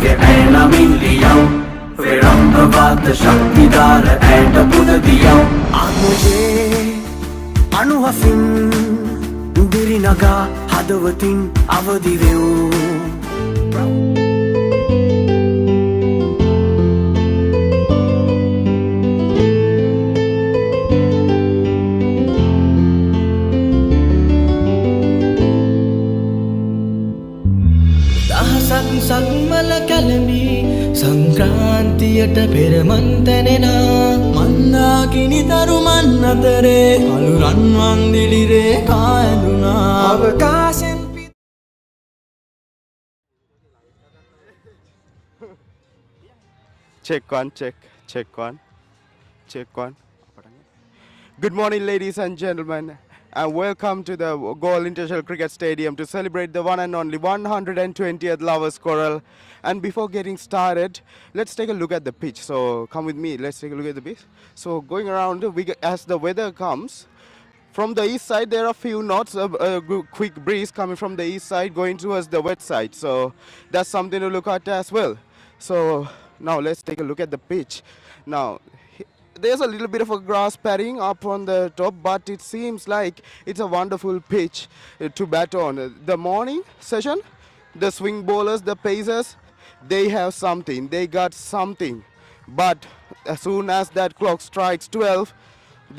के ऐना मिलियों विरंभवाद शक्तिदार ऐट पुददियों आमुजे අනුහසින් දිරිනගා හදවතින් අවදි වෙව් දහසක් සක්මල කැළඹි සංක්‍රාන්තියට පෙරමන් තැනෙනා මන්දාකිනි දරුමන් අතරේ අලු රන්වන් දිලිරේ කායදුනා අවකාශෙන් Check one, check one. Good morning, ladies and gentlemen, and welcome to the Galle International Cricket Stadium to celebrate the one and only 120th Lovers Quarrel. And before getting started, let's take a look at the pitch. So come with me, let's take a look at the pitch. So going around, as the weather comes, from the east side there are few knots, a quick breeze coming from the east side going towards the west side. So that's something to look at as well. So now let's take a look at the pitch. Now there's a little bit of a grass padding up on the top, but it seems like it's a wonderful pitch to bat on. The morning session, the swing bowlers, the pacers, they have something, they got something. But as soon as that clock strikes 12,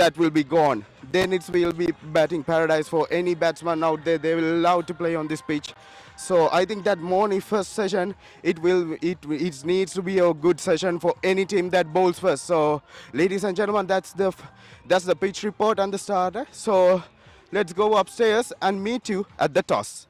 that will be gone. Then it will be batting paradise for any batsman out there. They will allow to play on this pitch. So I think that morning first session, it needs to be a good session for any team that bowls first. So ladies and gentlemen, that's the pitch report and the starter. So let's go upstairs and meet you at the toss.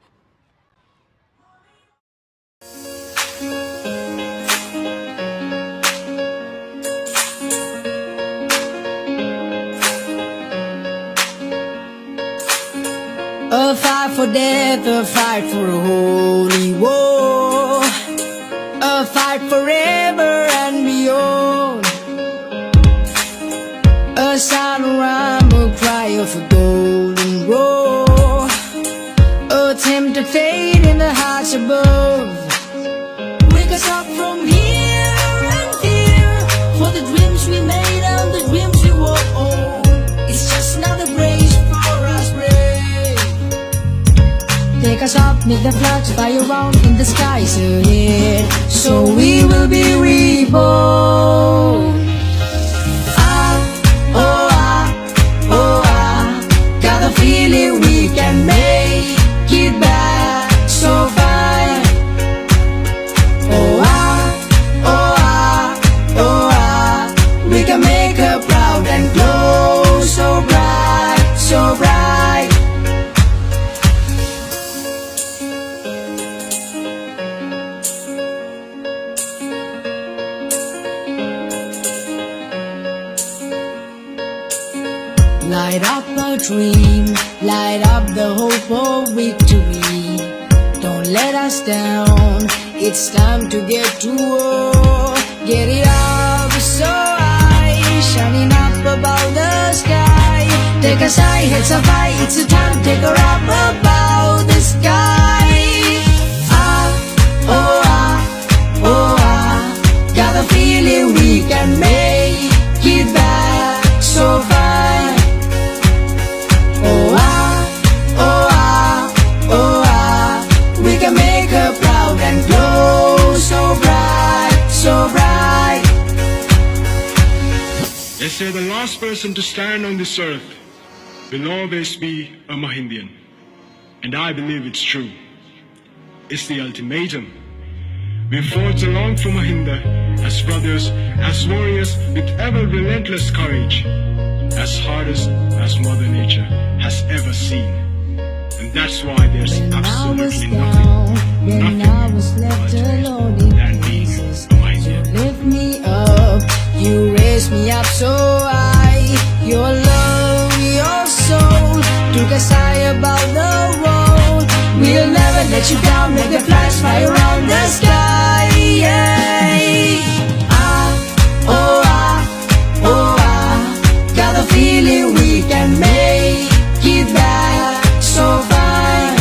A fight for death, a fight for a holy war, a fight forever and beyond. A silent rhyme, a cry of a golden roar, a tempted fate in the hearts above. Wake us up from here and here, for the dreams we made and the dreams we walk on. It's just another race for us brave. Take us up, make the flags fly around in the skies ahead, so we will be reborn. Got the feeling we can make it back so fine. We can make her proud and glow so bright, so bright. Light up our dream, light up the hope of victory. Don't let us down, it's time to get to war. Get it up so high, shining up above the sky. Take us high, heads up high, it's a time to take her up above the sky. Got the feeling we can make it back so fine. We can make her proud and glow so bright, so bright. They say the last person to stand on this earth will always be a Mahindian. And I believe it's true. It's the ultimatum. We fought along for Mahinda as brothers, as warriors with ever relentless courage, as hardest as Mother Nature has ever seen. And that's why there's absolutely nothing than being a Mahindian. You lift me up, you raise me up so high. Your love, your soul took us high above the world. We'll never let you down, make the flags fly around the sky. Got the feeling we can make it back so fine.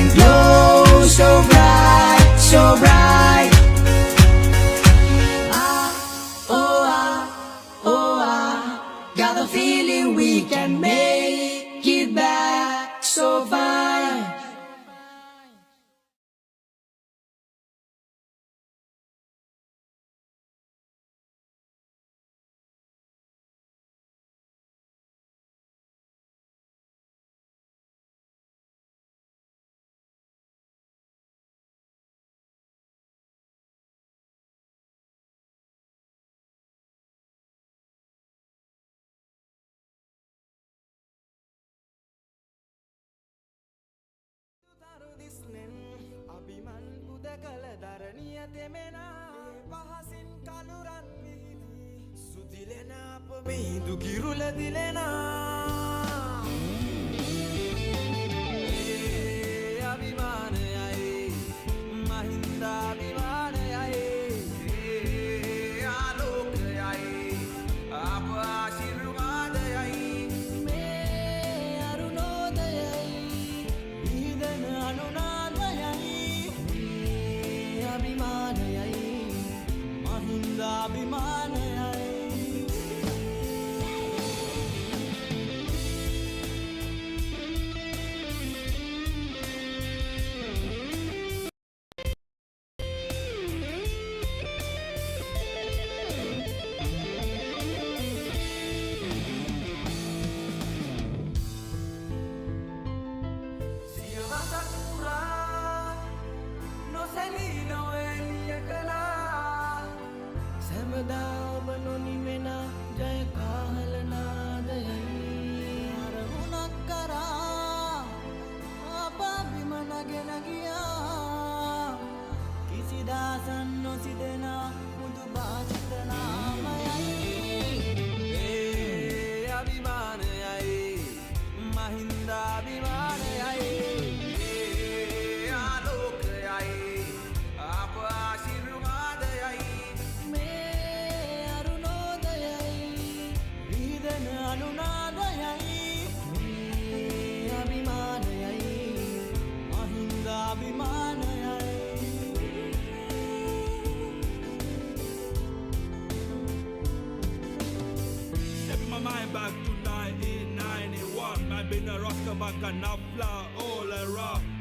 and glow so bright, so bright. Got a feeling we can make it back so fine. අභිමන් පුද කළ දරණිය තෙමෙනා පහසින් කළුරන් විහිදී සුදිලෙන අප මිහිදු කිරුල දිලෙනා අභිමානයයි මහින්දාභිමානයයි ආලෝකයයි අප ආශිර්වාදයයි මේ අරුණෝදයයි විහිදෙන අනුනාදයයි අභිමානයයි මහින්දාභිමානයයි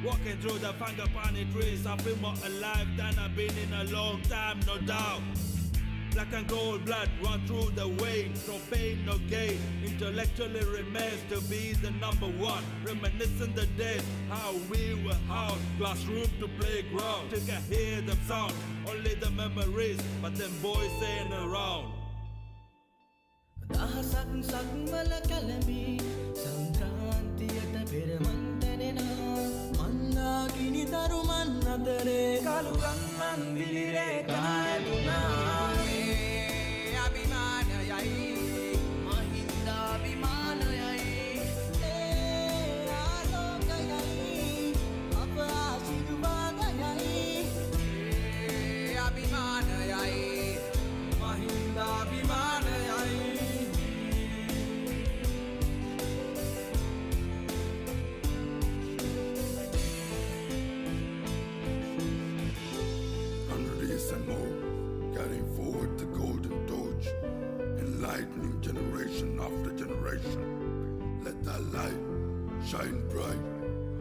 Walking through the Fangapani trees, I feel more alive than I've been in a long time, no doubt. Black and gold blood run through the veins, no pain, no gain. Intellectually remains to be the number one. Reminiscing the days, how we were out, classroom to playground. Till I hear them sound, only the memories, but them boys ain't around. දහසක් සක්වල කැලඹී සංක්‍රාන්තියට පෙරමන් තැනෙනා මන්දාකිනි දරුමන් අතරේ කළුරන් මන්දිරේ කහදුනා අභිමානයයි මහින්දාභිමානයයි ආලෝකයයි අප ආශිර්වාදයයි අභිමානයයි මහින්දාභිමානයයි 100 years and more, carrying forward the golden torch, enlightening generation after generation. Let that light shine bright,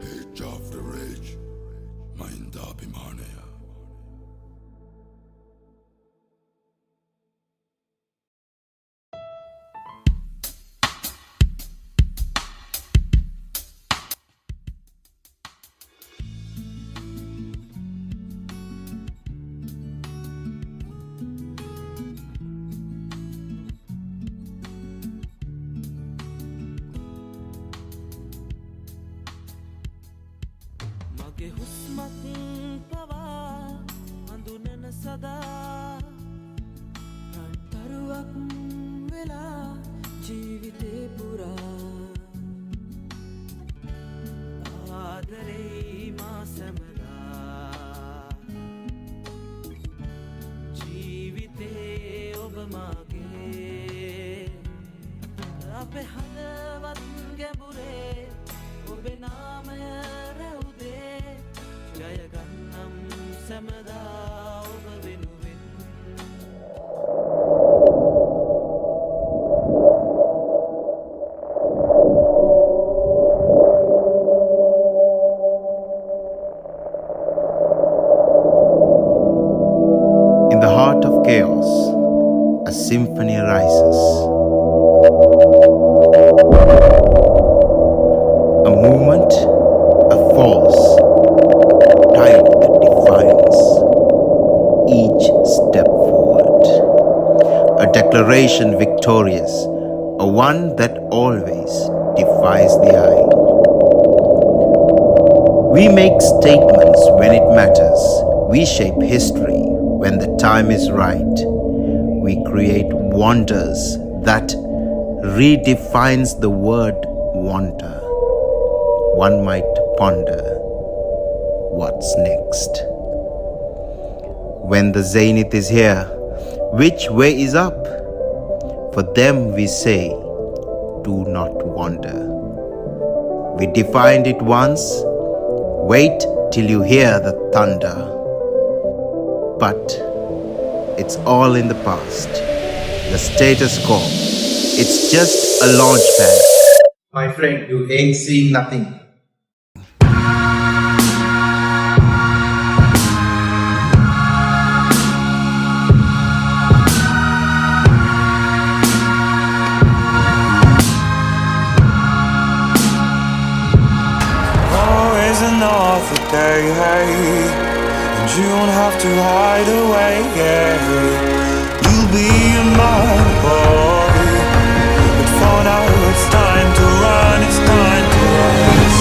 age after age. Mahinda Abhimanaya. මගේ හුස්මක් පවා හඳුනන සදා රන්තරුවක් වෙලා ජීවිතේ පුරා ආදරේ මා සැමදා ජීවිතේ ඔබ මාගේ අපේ හදවත් ගැඹුරේ ඔබේ නාමය රැවුදේ chaos, a symphony rises. A movement, a force, tide that defines each step forward. A declaration victorious, a one that always defies the eye. We make statements when it matters. We shape history when the time is right. We create wonders that redefines the word wonder. One might ponder, what's next? When the zenith is here, which way is up? For them we say, do not wander. We defined it once, wait till you hear the thunder. But it's all in the past. The status quo, it's just a launch pad. My friend, you ain't seeing nothing. Always another day, and you don't have to hide away. You'll be in my body, but for now it's time to run. It's time to rise.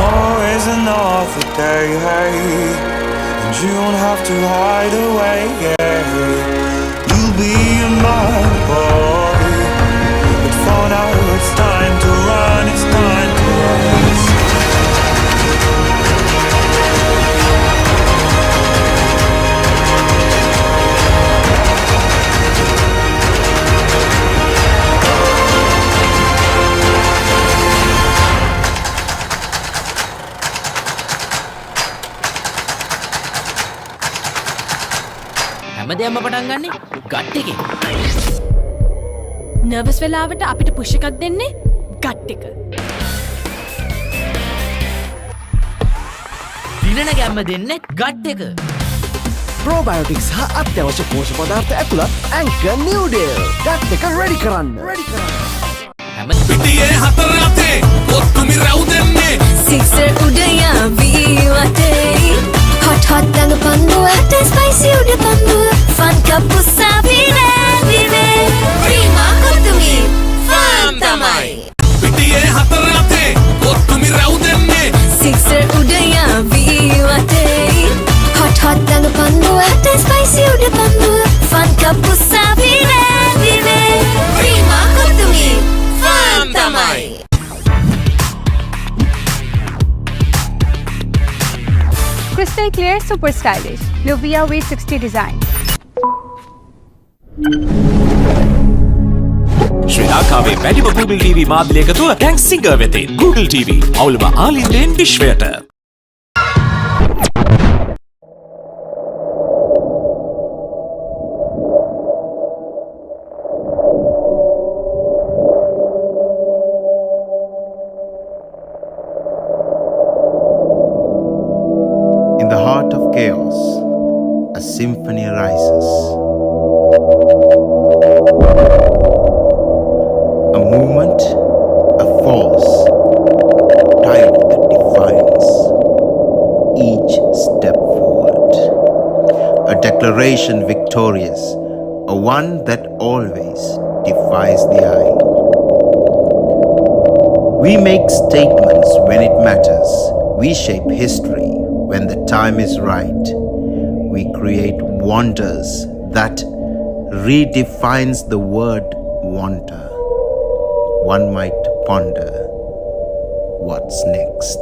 Always another day, and you don't have to hide away. You'll be in my body, but for now it's time to run. It's time to rise. හැමදේම පටන් ගන්නේ gut එකේ. Nervous වෙලාවට අපිට push එකක් දෙන්නේ gut එක. දිනන ගැම්ම දෙන්නේ ගට් එක. ප්‍රෝබයොටික්ස් හා අත්‍යවශ්‍ය පෝෂක පදාර්ථ ඇතුළත් ඇන්කර් නිව්ඩේල් ගත් එක රෙඩි කරන්න. පිටියේ හතර අතේ ඔත්තුමි රැව් දෙන්නේ. Sixer udaya ViU App. Hot hot dang panduwa, hot and spicy uda panduwa. Fun cup usavine vive. Prima kottumi, fun tamai. පිටියේ හතර අතේ ඔත්තුමි රැව් දෙන්නේ. Sixer udaya ViU App. Hot hot dang panduwa, hot and spicy uda panduwa. Fun cup usavine vive. Prima kottumi, fun tamai. Crystal clear, super stylish. Lovia V60 design. ශ්‍රී ලංකාවේ වැඩිම Google TV මාධ්‍යයක තුල දැන් Singer වෙතේ Google TV අවුලම ආලින්දෙන් විශ්වයට. In the heart of chaos, a symphony rises. A movement, a force, tide that defines each step forward. A declaration victorious, a one that always defies the eye. We make statements when it matters. We shape history when the time is right. We create wonders that redefines the word wonder. One might ponder, what's next?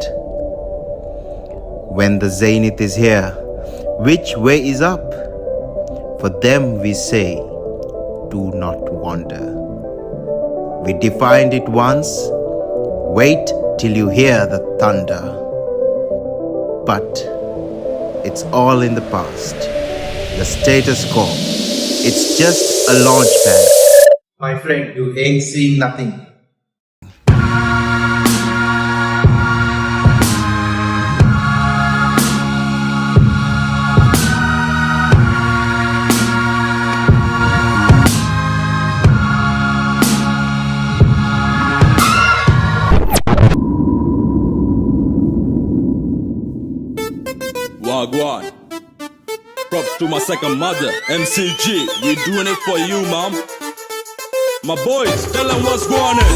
When the zenith is here, which way is up? For them we say, do not wander. We defined it once, wait till you hear the thunder. But it's all in the past. The status quo, it's just a launch pad. My friend, you ain't seeing nothing. Wagwan. Props to my second mother, MCG. We doing it for you, mom. My boys, tell them what's going on.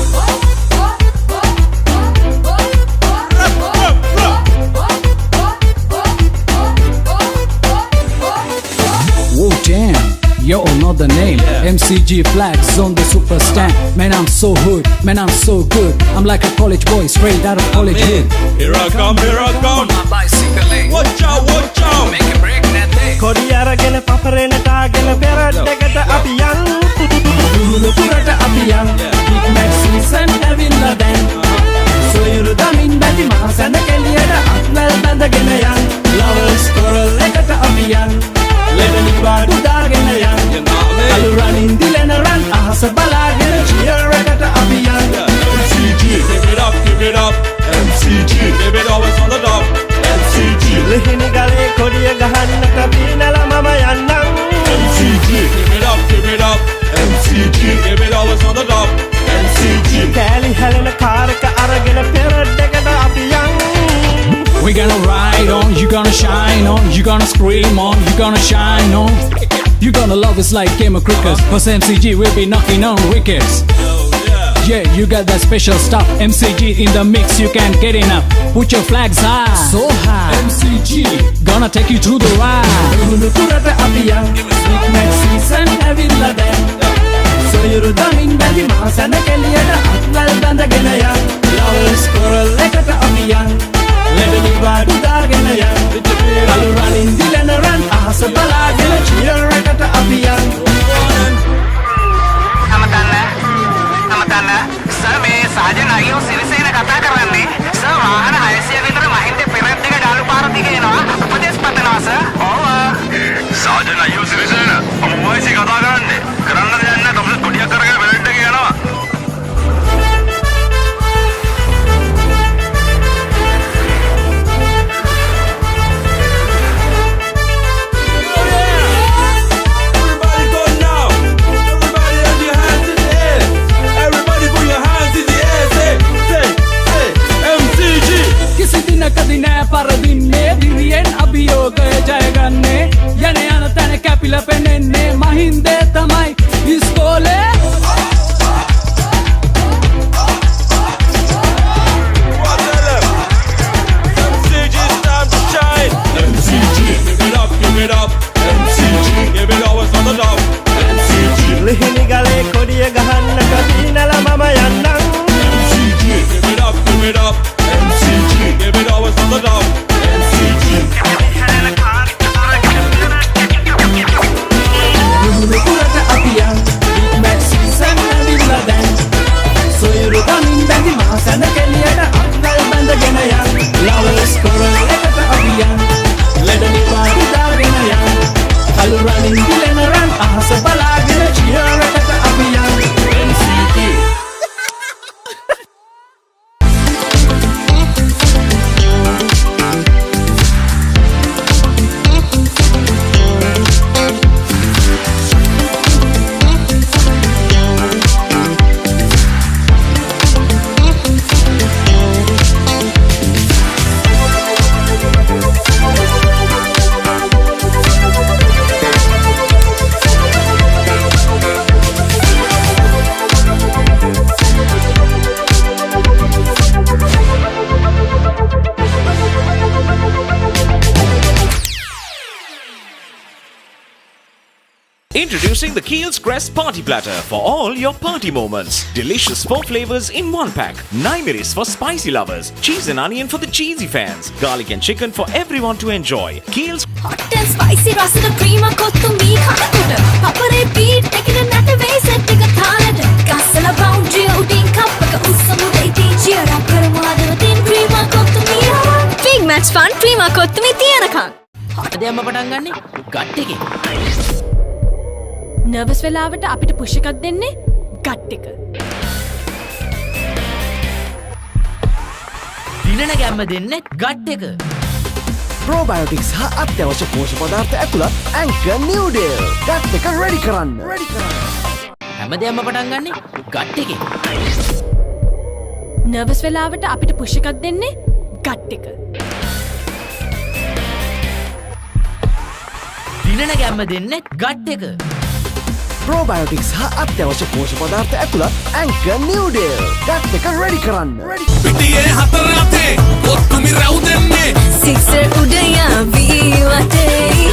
Whoa, damn. Yo, another name. MCG flags on the super stand. Man, I'm so hood. Man, I'm so good. I'm like a college boy, straight out of college hood. Here I come, here I come. My bicycle lane. Watch out, watch out. Make a break that day. Kodiyara gele papare na ta gele pera degata abiyan. Dulu purata abiyan. Big Mac season having la den. So you damin bati mahasana keliyada atlal banda genayan. Lovers Quarrel legata abiyan. Ledani badu dagenayan. Alu running dilena run ahasa balagena cheer regata abiyan. MCG, give it up, give it up. MCG, give it always on the top. MCG, Lihini Galle kodiya gahanna kabina la mama yanang. MCG, give it up, give it up. MCG, give it always on the top. MCG, Galle helena karaka aragena pera degata abiyan. We gonna ride on, you gonna shine on, you gonna scream on, you gonna shine on. You gonna love us like game of cricket. Cause MCG will be knocking on wickets. Yeah, you got that special stuff. MCG in the mix, you can't get enough. Put your flags high, so high. MCG, gonna take you through the ride. Dulu purata abiyan, Big Mac season having la den. So you damin badi mahasana keliyada atlal banda genayan. Lovers Quarrel legata abiyan. Ledani badu dagenayan. Alu running dilena run ahasa balagena cheer regata abiyan. Sir मैं साजन आई हूँ सिरिसेन कथा करने sir वाहन हायसिया विंद्र महिंदे parent के डालू पार दिखे ना उपदेश पतना सर ओवर साजन आई हूँ सिरिसेन हम वैसी कथा करने जानना तुमसे बढ़िया करके पेरेंट के ना Mahinde tamai iskole MCG, it's time to shine. MCG, give it up, give it up. MCG, give it always on the top. MCG, Lihini Galle kodiya gahanna kabina la mama yanang. MCG, give it up, give it up. MCG, give it always on the top. MCG. Dulu purata abiyan, Big Mac season having la den. So you damin badi mahasana keliyada atlal banda genayan. Lovers Quarrel legata abiyan. Ledani badu dagenayan. Alu running dilena run ahasa balagena cheer regata abiyan. MCG. Introducing the Keel's Crest Party Platter for all your party moments. Delicious 4 flavors in 1 pack. 9 miris for spicy lovers. Cheese and onion for the cheesy fans. Garlic and chicken for everyone to enjoy. Keel's hot and spicy rasada cream kottu mee khanatuta. Papare beat taking a nat way set එක තාලට. ගස්සලා boundary උඩින් කප්පක උස්සමු දෙයි cheer up කරමු ආදරට. much fun Prima කොත්තුමේ තියනකම්. හැමදේම පටන් ගන්නෙ ගට් එකේ. නර්වස් වෙලාවට අපිට පුෂ් එකක් දෙන්නේ ගට් එක. දිනන ගැම්ම දෙන්නේ ගට් එක. ප්‍රෝබයෝටික්ස් හා අත්‍යවශ්‍ය පෝෂක පදාර්ථ ඇතුළත් ඇන්කර් නිව්ඩේල්. ගට් එක රෙඩි කරන්න. හැමදේම පටන් ගන්නෙ ගට් එකේ. නර්වස් වෙලාවට අපිට පුෂ් එකක් දෙන්නේ ගට් එක. දිනන ගැම්ම දෙන්නේ ගට් එක. ප්‍රෝබයෝටික්ස් හා අත්‍යවශ්‍ය පෝෂක පදාර්ථ ඇතුළත් ඇන්කර් නිව්ඩේල්. ගට් එක රෙඩි කරන්න. පිටියේ හතර අතේ කොත්තුමි රැව් දෙන්නේ සික්සර් උඩයා ViU අතේ.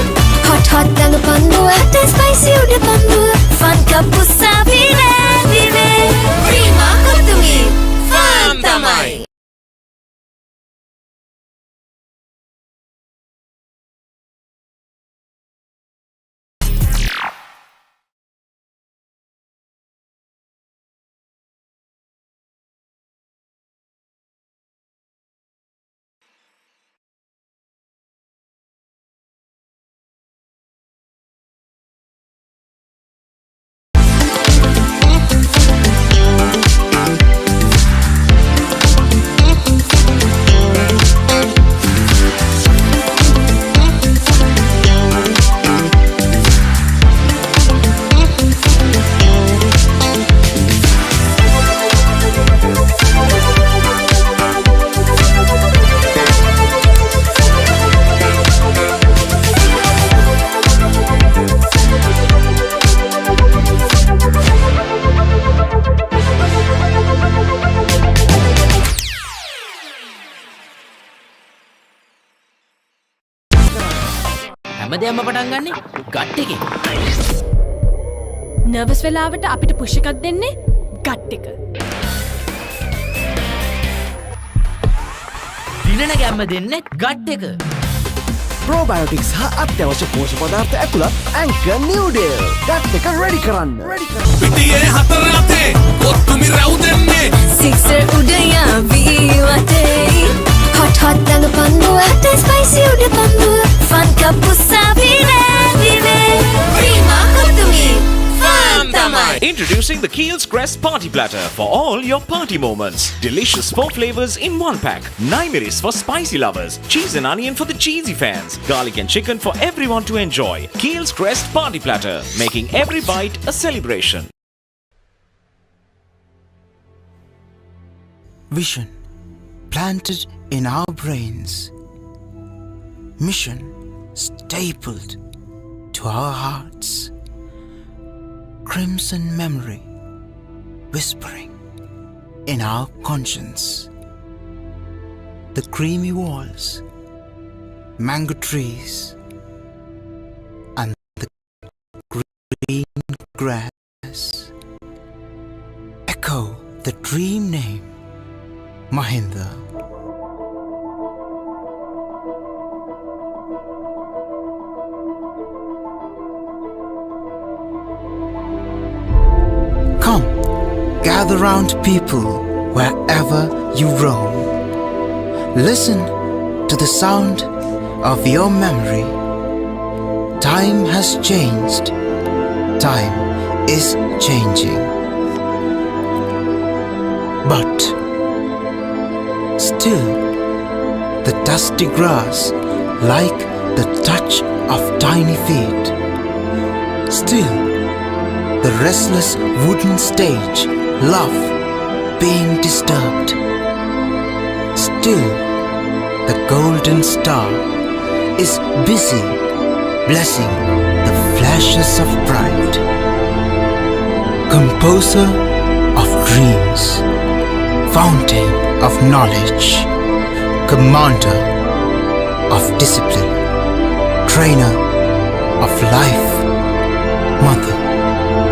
hot දඟ පන්දුව ස්පයිසි උඩ පන්දුව ෆන් කප්පු සාවිනේ දිනේ. ප්‍රීමා කොත්තුමි ෆන් තමයි. හැමදේම පටන් ගන්නෙ ගට් එකේ. නර්වස් වෙලාවට අපිට පුෂ් එකක් දෙන්නේ ගට් එක. දිනන ගැම්ම දෙන්නේ ගට් එක. ප්‍රෝබයෝටික්ස් හා අත්‍යවශ්‍ය පෝෂක පදාර්ථ ඇතුළත් ඇන්කර් නිව්ඩේල්. ගට් එක රෙඩි කරන්න. පිටියේ හතර අතේ කොත්තුමි රැව් දෙන්නේ සික්සර් උඩයා ViU අතේ. hot දඟ පන්දුව ස්පයිසි උඩ පන්දුව ෆන් කප්පු සාවිනේ දිනේ. ප්‍රීමා කොත්තුමි ෆන් තමයි. Introducing the Keel's Crest Party Platter for all your party moments. Delicious 4 flavors in 1 pack. 9 miris for spicy lovers. Cheese and onion for the cheesy fans. Garlic and chicken for everyone to enjoy. Keel's Crest Party Platter, making every bite a celebration. Vision planted in our brains. Mission stapled to our hearts. Crimson memory whispering in our conscience. The creamy walls, mango trees, and the green grass echo the dream name Mahinda. Come, gather round people wherever you roam. Listen to the sound of your memory. Time has changed. Time is changing. But still, the dusty grass like the touch of tiny feet. Still, the restless wooden stage love being disturbed. Still, the golden star is busy blessing the flashes of pride. Composer of dreams, fountain of knowledge, commander of discipline, trainer of life, mother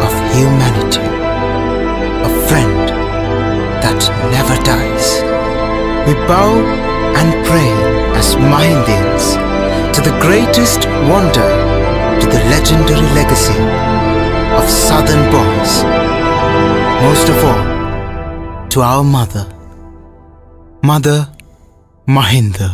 of humanity, a friend that never dies. We bow and pray as Mahindians to the greatest wonder, to the legendary legacy of Southern boys. Most of all, to our mother, Mother Mahinda.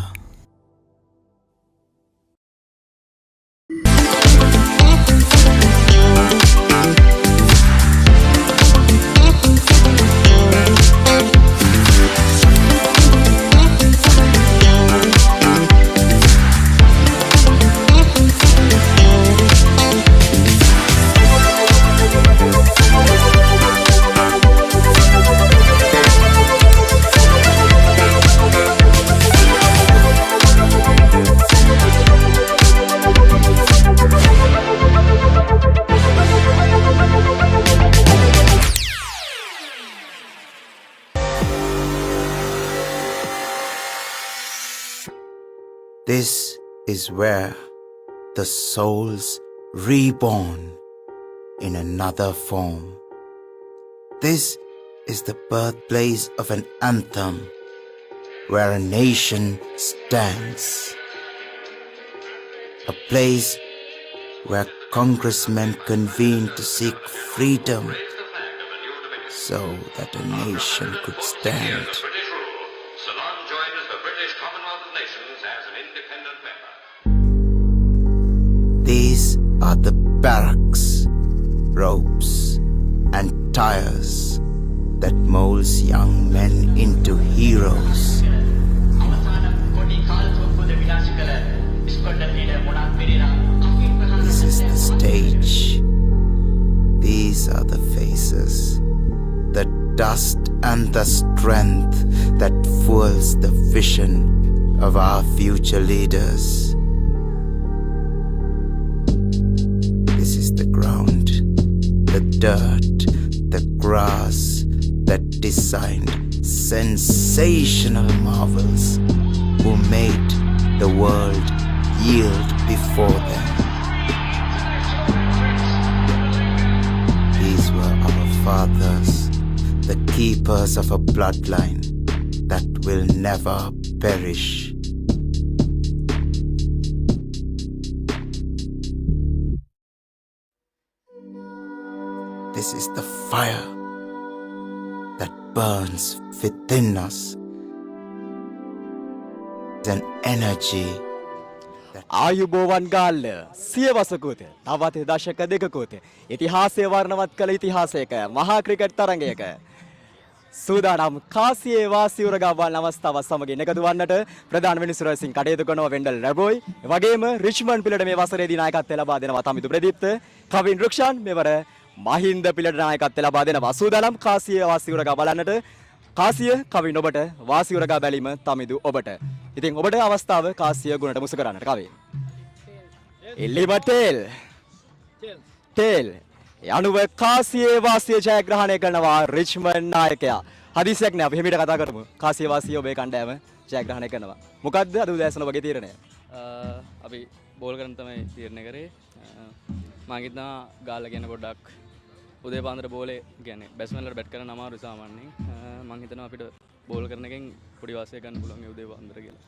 This is where the souls reborn in another form. This is the birthplace of an anthem where a nation stands. A place where congressmen convened to seek freedom so that a nation could stand. These are the barracks, ropes, and tires that molds young men into heroes. This is the stage. These are the faces, the dust and the strength that fuels the vision of our future leaders. This is the ground, the dirt, the grass that designed sensational marvels who made the world yield before them. These were our fathers, the keepers of a bloodline that will never perish. This is the fire that burns within us. An energy. ආයුබෝවන් ගාල්ල සියවසකුත තවත් දශක දෙකකුත ඉතිහාසය වර්ණවත් කළ ඉතිහාසයක මහා cricket තරගයක සූදානම් කාසියේ වාසි උරගාවල් අවස්ථාව සමගින් එකතු වන්නට ප්‍රධාන මිනිසුරු විසින් කටයුතු කරන වෙන්ඩල් රැබෝයි වගේම රිච්මන්ඩ් පිලට මේ වසරේදී නායකත්වය ලබා දෙනවා තමිදු ප්‍රදීප්ත කවින් රුක්ෂාන් මෙවර මහින්ද පිලට නායකත්වය ලබා දෙනවා සූදානම් කාසියේ වාසි උරගා බලන්නට කාසිය කවින් ඔබට වාසි උරගා බැලීම තමිදු ඔබට ඉතින් ඔබට අවස්ථාව කාසිය ගුණට මුසු කරන්නට කවේ ඉල්ලීම ටේල් යනුව කාසියේ වාසිය ජයග්‍රහණය කරනවා රිච්මන්ඩ් නායකයා හදිසියක් නෑ අපි හිමිට කතා කරමු කාසියේ වාසිය ඔබේ කණ්ඩායම ජයග්‍රහණය කරනවා මොකද්ද අද උදෑසන ඔබගේ තීරණය අපි බෝල් කරන්න තමයි තීරණය කරේ මම හිතනවා ගාල්ල කියන පොඩ්ඩක් උදේ පාන්දර බෝලේ කියන්නේ බැට්ස්මන්ලට බැට් කරන්න අමාරුයි සාමාන්‍යයෙන් මම හිතනවා අපිට බෝල් කරන එකෙන් පොඩි වාසියක් ගන්න පුළුවන් මේ උදේ පාන්දර කියලා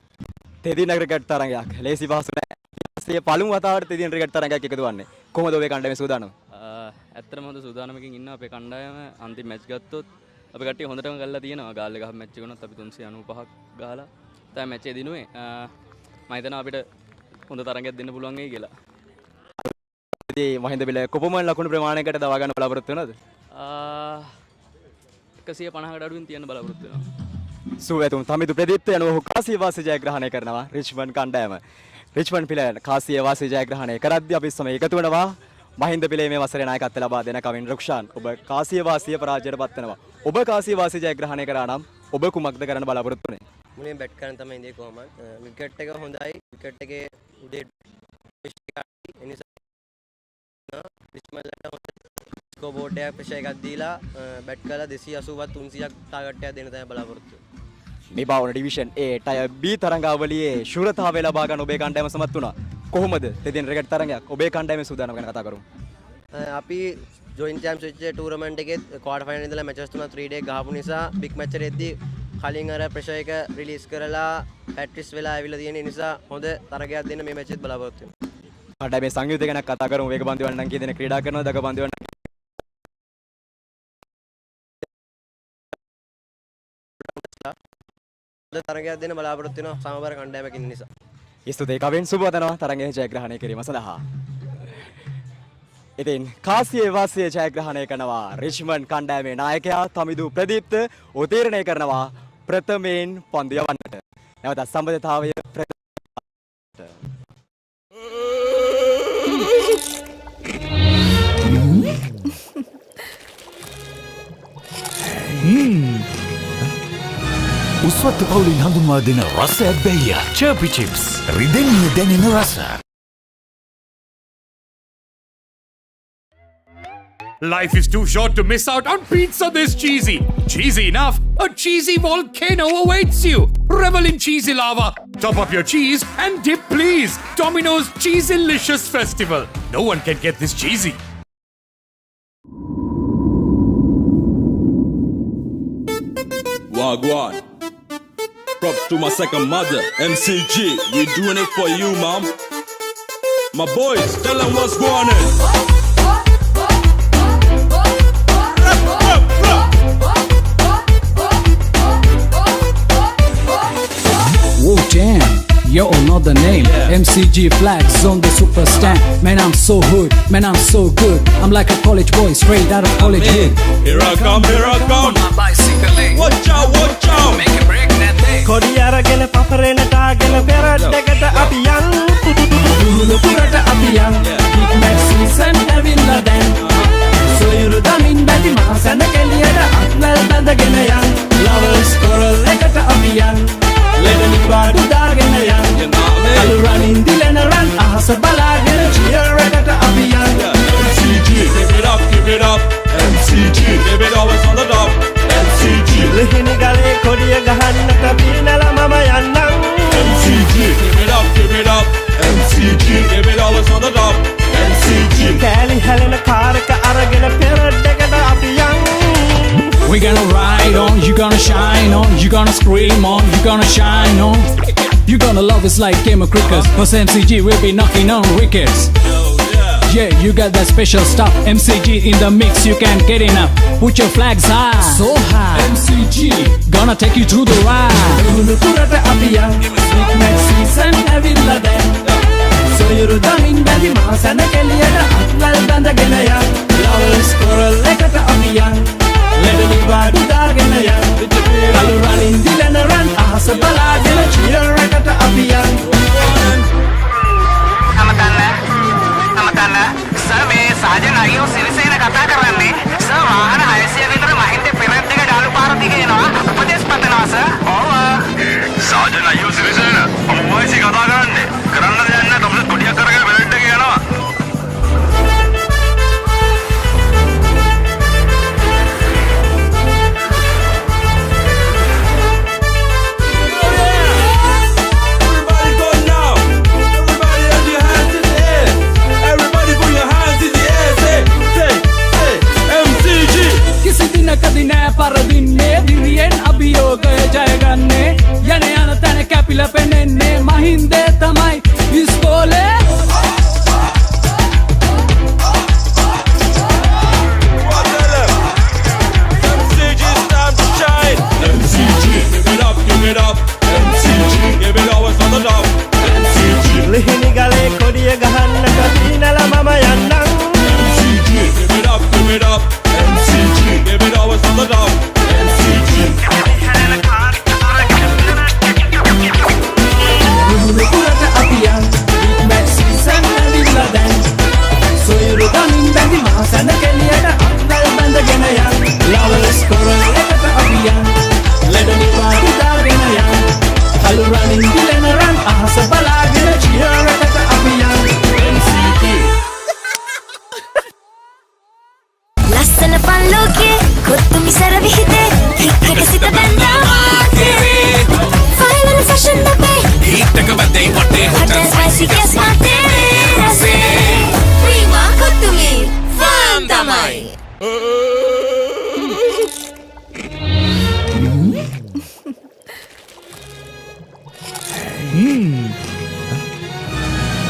තෙදින ක්‍රිකට් තරගයක් ලේසි පහසු නෑ ඊපස්සේ පළමු වතාවට තෙදින ක්‍රිකට් තරගයක් එකතු වන්නේ කොහොමද ඔබේ කණ්ඩායමේ සූදානම ඇත්තටම හොඳ සූදානමකින් ඉන්න අපේ කණ්ඩායම අන්තිම මැච් ගත්තොත් අපි කට්ටිය හොඳටම ගල්ලා තියෙනවා ගාල්ල ගහ මැච් එක උනත් අපි 395ක් ගහලා තමයි මැච් එක දිනුවේ මම හිතනවා අපිට හොඳ තරගයක් දෙන්න පුළුවන් වෙයි කියලා ඉතින් මහින්ද පිළ කොපමණ ලකුණු ප්‍රමාණයකට දවා ගන්න බලාපොරොත්තු වෙනවද 150කට අඩුවෙන් තියන්න බලාපොරොත්තු වෙනවා සුවතුම් තමිදු ප්‍රදීප්ත යනුව කාසිය වාසිය ජයග්‍රහණය කරනවා රිච්මන්ඩ් කණ්ඩායම රිච්මන්ඩ් පිළ කාසිය වාසිය ජයග්‍රහණය කරද්දී අපි සමග එකතු වෙනවා මහින්ද පිළේ මේ වසරේ නායකත්වය ලබා දෙන කවින් රුක්ෂාන් ඔබ කාසිය වාසිය පරාජයට පත් වෙනවා ඔබ කාසිය වාසිය ජයග්‍රහණය කරා නම් ඔබ කුමක්ද කරන්න බලාපොරොත්තු වෙන්නේ මුලින් බැට් කරන තමයි ඉන්නේ කොහමද විකට් එක හොඳයි විකට් එකේ උදේ එනිසා රිච්මන්ඩ්ලට හොඳ ස්කෝර් බෝඩ් එකක් ප්‍රෙෂර් එකක් දීලා බැට් කරලා 280ක් 300ක් ටාගට් එකක් දෙන්න තමයි බලාපොරොත්තු වෙන්නේ මේ බවන ඩිවිෂන් A ටය B තරඟාවලියේ ශූරතාවය ලබා ගන්න ඔබේ කණ්ඩායම සමත් වුණා කොහොමද තෙදින ක්‍රිකට් තරගයක් ඔබේ කණ්ඩායමේ සූදානම් ගැන කතා කරමු අපි ජොයින්ට් චැම්පියන්ෂිප් ටූර්නමන්ට් එකේ ක්වාටර් ෆයිනල් ඉඳලා මැචස් තුනක් 3 ඩේ ගහපු නිසා බිග් මැච් එකේදී කලින් අර ප්‍රෙෂර් එක රිලීස් කරලා පැට්‍රිස් වෙලා ආවිලා තියෙන නිසා හොඳ තරගයක් දෙන්න මේ මැච් එකත් බලාපොරොත්තු වෙනවා කණ්ඩායමේ සංයුතිය ගැන කතා කරමු වේගපන්ති වන්නන් කියන ක්‍රීඩා කරනවා දගපන්ති වන්නන් තරගයක් දෙන්න බලාපොරොත්තු වෙනවා සමබර කණ්ඩායමක් ඉන්න නිසා. ස්තුතියි කවින් සුබවතනවා තරගය ජයග්‍රහණය කිරීම සඳහා. ඉතින් කාසියේ වාසිය ජයග්‍රහණය කරනවා රිච්මන්ඩ් කණ්ඩායමේ නායකයා තමිදු ප්‍රදීප්ත උතීර්ණය කරනවා ප්‍රථමයෙන් පන්දු යවන්නට. නැවත සම්බන්ධතාවය උස්වත්ත පවුලින් හඳුන්වා දෙන රසයක් බැයියා චර්පි චිප්ස් රිදෙන්නේ දැනෙන රස Life is too short to miss out on pizza this cheesy. Cheesy enough, a cheesy volcano awaits you. Revel in cheesy lava. Top up your cheese and dip please. Domino's Cheesylicious Festival. No one can get this cheesy. Wagwan. Props to my second mother, MCG. We doing it for you, mom. My boys, tell them what's going on. Whoa, damn, yo, another name. MCG flags on the super stand. Man, I'm so hood, man, I'm so good. I'm like a college boy, straight out of college hood. Here I come, here I come. On my bicycle lane. Watch out, watch out. Make it break that day. Kodiyaragena Papare natagena peradegata apiyan. Dulu purata apiyan. Big Mac season having la dan. So you're damin badi masana keliyada atnal dandagena yan. Lovers Quarrel lekata apiyan. Let me badu dagena yan. Alu running dilena run ahasa balagena cheer rekata apiyan. MCG, give it up, give it up. MCG, give it always on the top. MCG, lehini gale kodiya gahanna tabina la mama yanna. MCG, give it up, give it up. MCG, give it always on the top. MCG, Galle helena karaka aragena peradegata apiyan. We gonna ride on, you gonna shine on, you gonna scream on, you gonna shine on. You gonna love us like game of cricket. Cause MCG will be knocking on wickets. Yeah, you got that special stuff. MCG in the mix, you can't get enough. Put your flags high, so high. MCG, gonna take you through the ride. Dulu purata apiyan, Big Mac season having la dan. So you're damin badi masana keliyada atnal dandagena yan. Lovers Quarrel lekata apiyan. Let me badu dagena yan. Alu running dilena run ahasa balagena cheer rekata apiyan. Sir मैं साजन आइयो सिरिसेन कथा करන්නේ sir वाहन 600 විතර මහින්ද පෙරත් දෙක ඩාලු පාර දිගේ එනවා උපදේශ පතනවා සර් ඔව් साजन आइयो सिरिसेन මම වයිසි කතා කරන්නේ කරන්න දෙයක් නැහැ තමයි කොඩියක් කරගෙන බෙල්ට් එකේ යනවා කදී නෑ පරදින්නේ දිරියෙන් අභියෝගය ජයගන්නේ යන යන තැන කැපිලා පෙනෙන්නේ මහින්දේ තමයි ඉස්කෝලේ MCG, it's time to shine. MCG, give it up, give it up. MCG, give it always on the top. MCG, lehini gale kodiya gahanna tabina la mama yanna. MCG, give it up, give it up. MCG, give it always on the top. MCG. Dulu purata apiyan, Big Mac season having la dan. So you're damin badi masana keliyada atnal dandagena yan. Lovers Quarrel lekata apiyan. Let me badu dagena yan. Alu running dilena run ahasa balagena cheer rekata apiyan. MCG. ලස්සන පල්ලෝකේ කොත්තු මිසර විහිදේ හික්කට සිත බැන්දාවාතේ final fashion දපේ හිටක බදේ පොටේ hotel spicy ගස් මාතේ රසේ Prima කොත්තුමි farm තමයි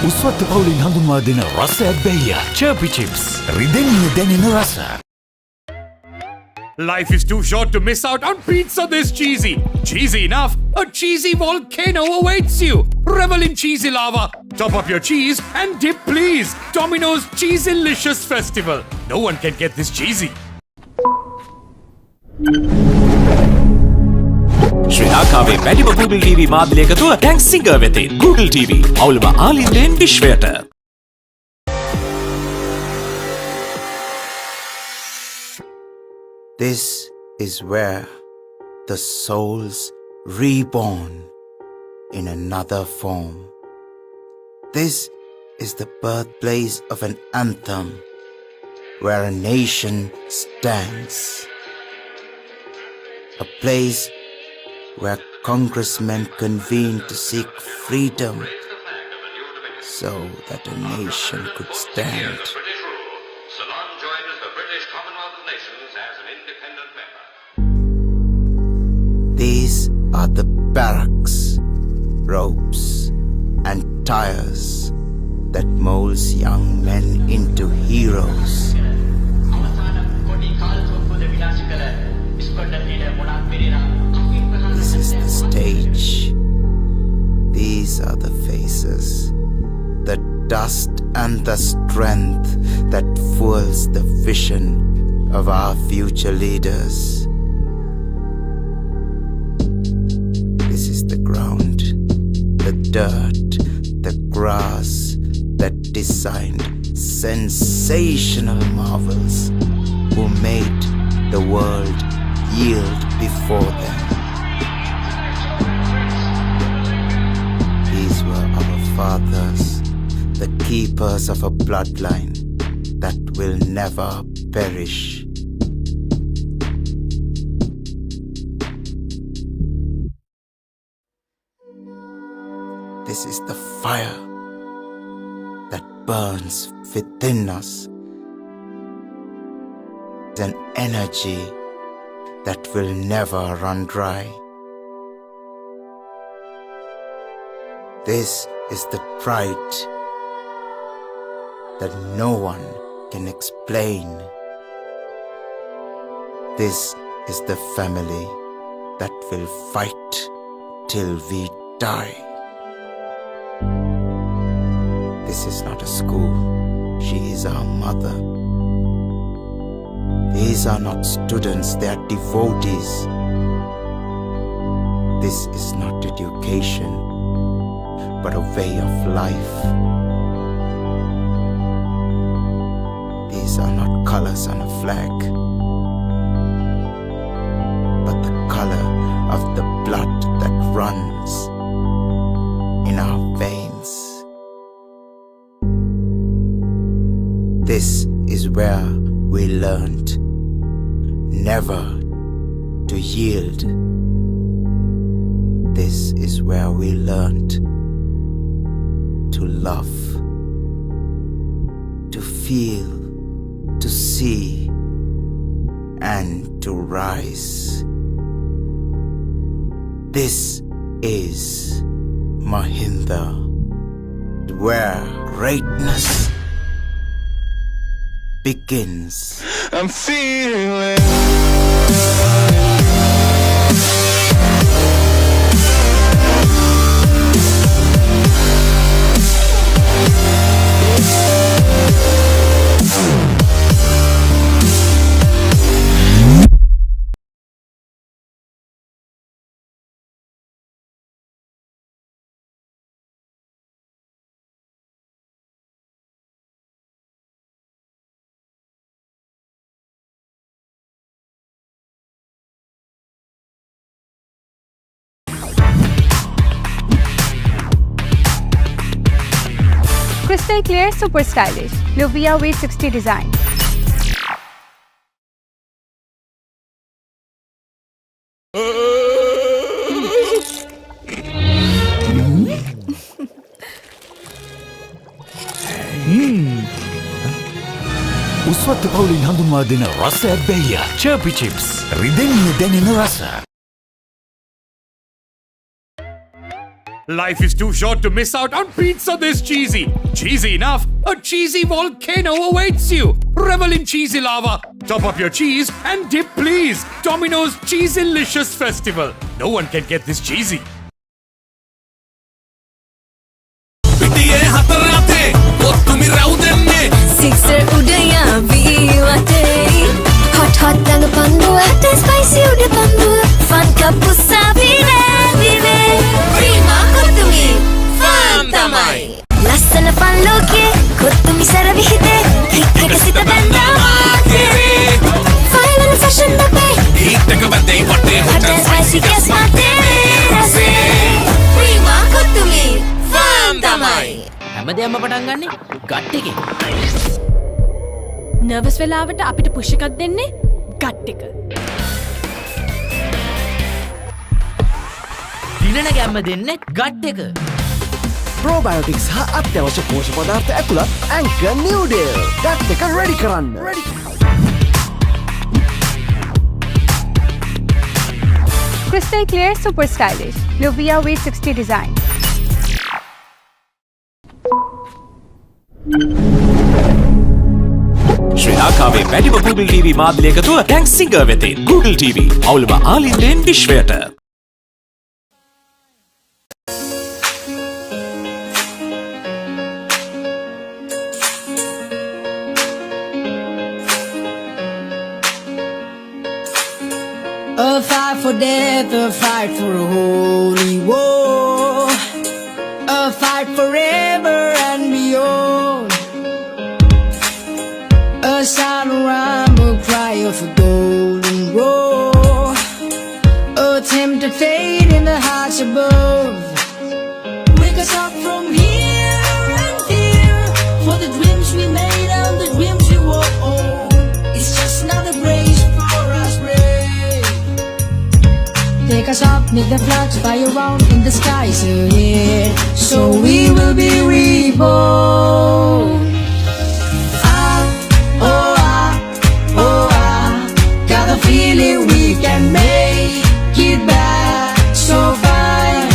උස්වත්ත පවුලින් හඳුන්වා දෙන රසයක් බැයියා චර්පි chips රිදෙන්නේ දැනෙන රස. Life is too short to miss out on pizza this cheesy. Cheesy enough, a cheesy volcano awaits you. Revel in cheesy lava. Top up your cheese and dip please. Domino's Cheesylicious Festival. No one can get this cheesy. ශ්‍රී ලංකාවේ වැඩිම Google TV මාධ්‍ය එකතුව දැන් Singer වෙතේ Google TV. අවුලම ආලින්දෙන් විශ්වයට. This is where the soul's reborn in another form. This is the birthplace of an anthem where a nation stands. A place where congressmen convene to seek freedom so that a nation could stand. These are the barracks, ropes, and tires that molds young men into heroes. This is the stage. These are the faces, the dust and the strength that fuels the vision of our future leaders. This is the ground, the dirt, the grass that designed sensational marvels who made the world yield before them. These were our fathers, the keepers of a bloodline that will never perish. This is the fire that burns within us, an energy that will never run dry. This is the pride that no one can explain. This is the family that will fight till we die. This is not a school, she is our mother. These are not students, they are devotees. This is not education, but a way of life. These are not colors on a flag, but the color of the blood that runs in our veins. This is where we learned never to yield. This is where we learned to love, to feel, to see, and to rise. This is Mahinda, where greatness begins. I'm feeling Crystal clear, super stylish. Lovers V60 design. උස්වත්ත පවුලින් හඳුන්වා දෙන රස ඇබ්බැහිය චර්පි chips රිදෙන්නේ දැනෙන රස. Life is too short to miss out on pizza this cheesy. Cheesy enough, a cheesy volcano awaits you. Revel in cheesy lava. Top up your cheese and dip please. Domino's Cheesylicious Festival. No one can get this cheesy. Sixer udaya viwate hot hot danga panduwa hot and spicy uda panduwa fun cup usavine vive prima kottumi fun tamai lassana fun loke kottumi saravihite hikkata sita banda maatere fine and fashion babe hittaka badde patte hot and spicy guess maatere rase prima kottumi fun tamai හැමදේම පටන් ගන්නේ gut එකේ. Nervous වෙලාවට අපිට push එකක් දෙන්නේ gut එක. දිනන ගැම්ම දෙන්නේ ගට් එක. ප්‍රෝබයෝටික්ස් හා අත්‍යවශ්‍ය පෝෂක පදාර්ථ ඇතුළත් ඇන්කර් නිව්ඩේල්. ගට් එක රෙඩි කරන්න. Crystal clear, super stylish. Lovers V60 design. ශ්‍රී ලංකාවේ වැඩිම Google TV මාධ්‍ය එකතුව දැන් සිංගර් වෙතින් Google TV අවුලම ආලින්දෙන් විශ්වයට. A fight for death, a fight for a holy war, a fight forever and beyond. A silent rhyme, a cry of a golden roar, a tempted fate in the heights above. Wake us up from here and there, for the dreams we made and the dreams we wore. It's just another grace for us brave. Take us up, make the flags fly around in the skies ahead, so we will be reborn. Got a feeling we can make it back so fine.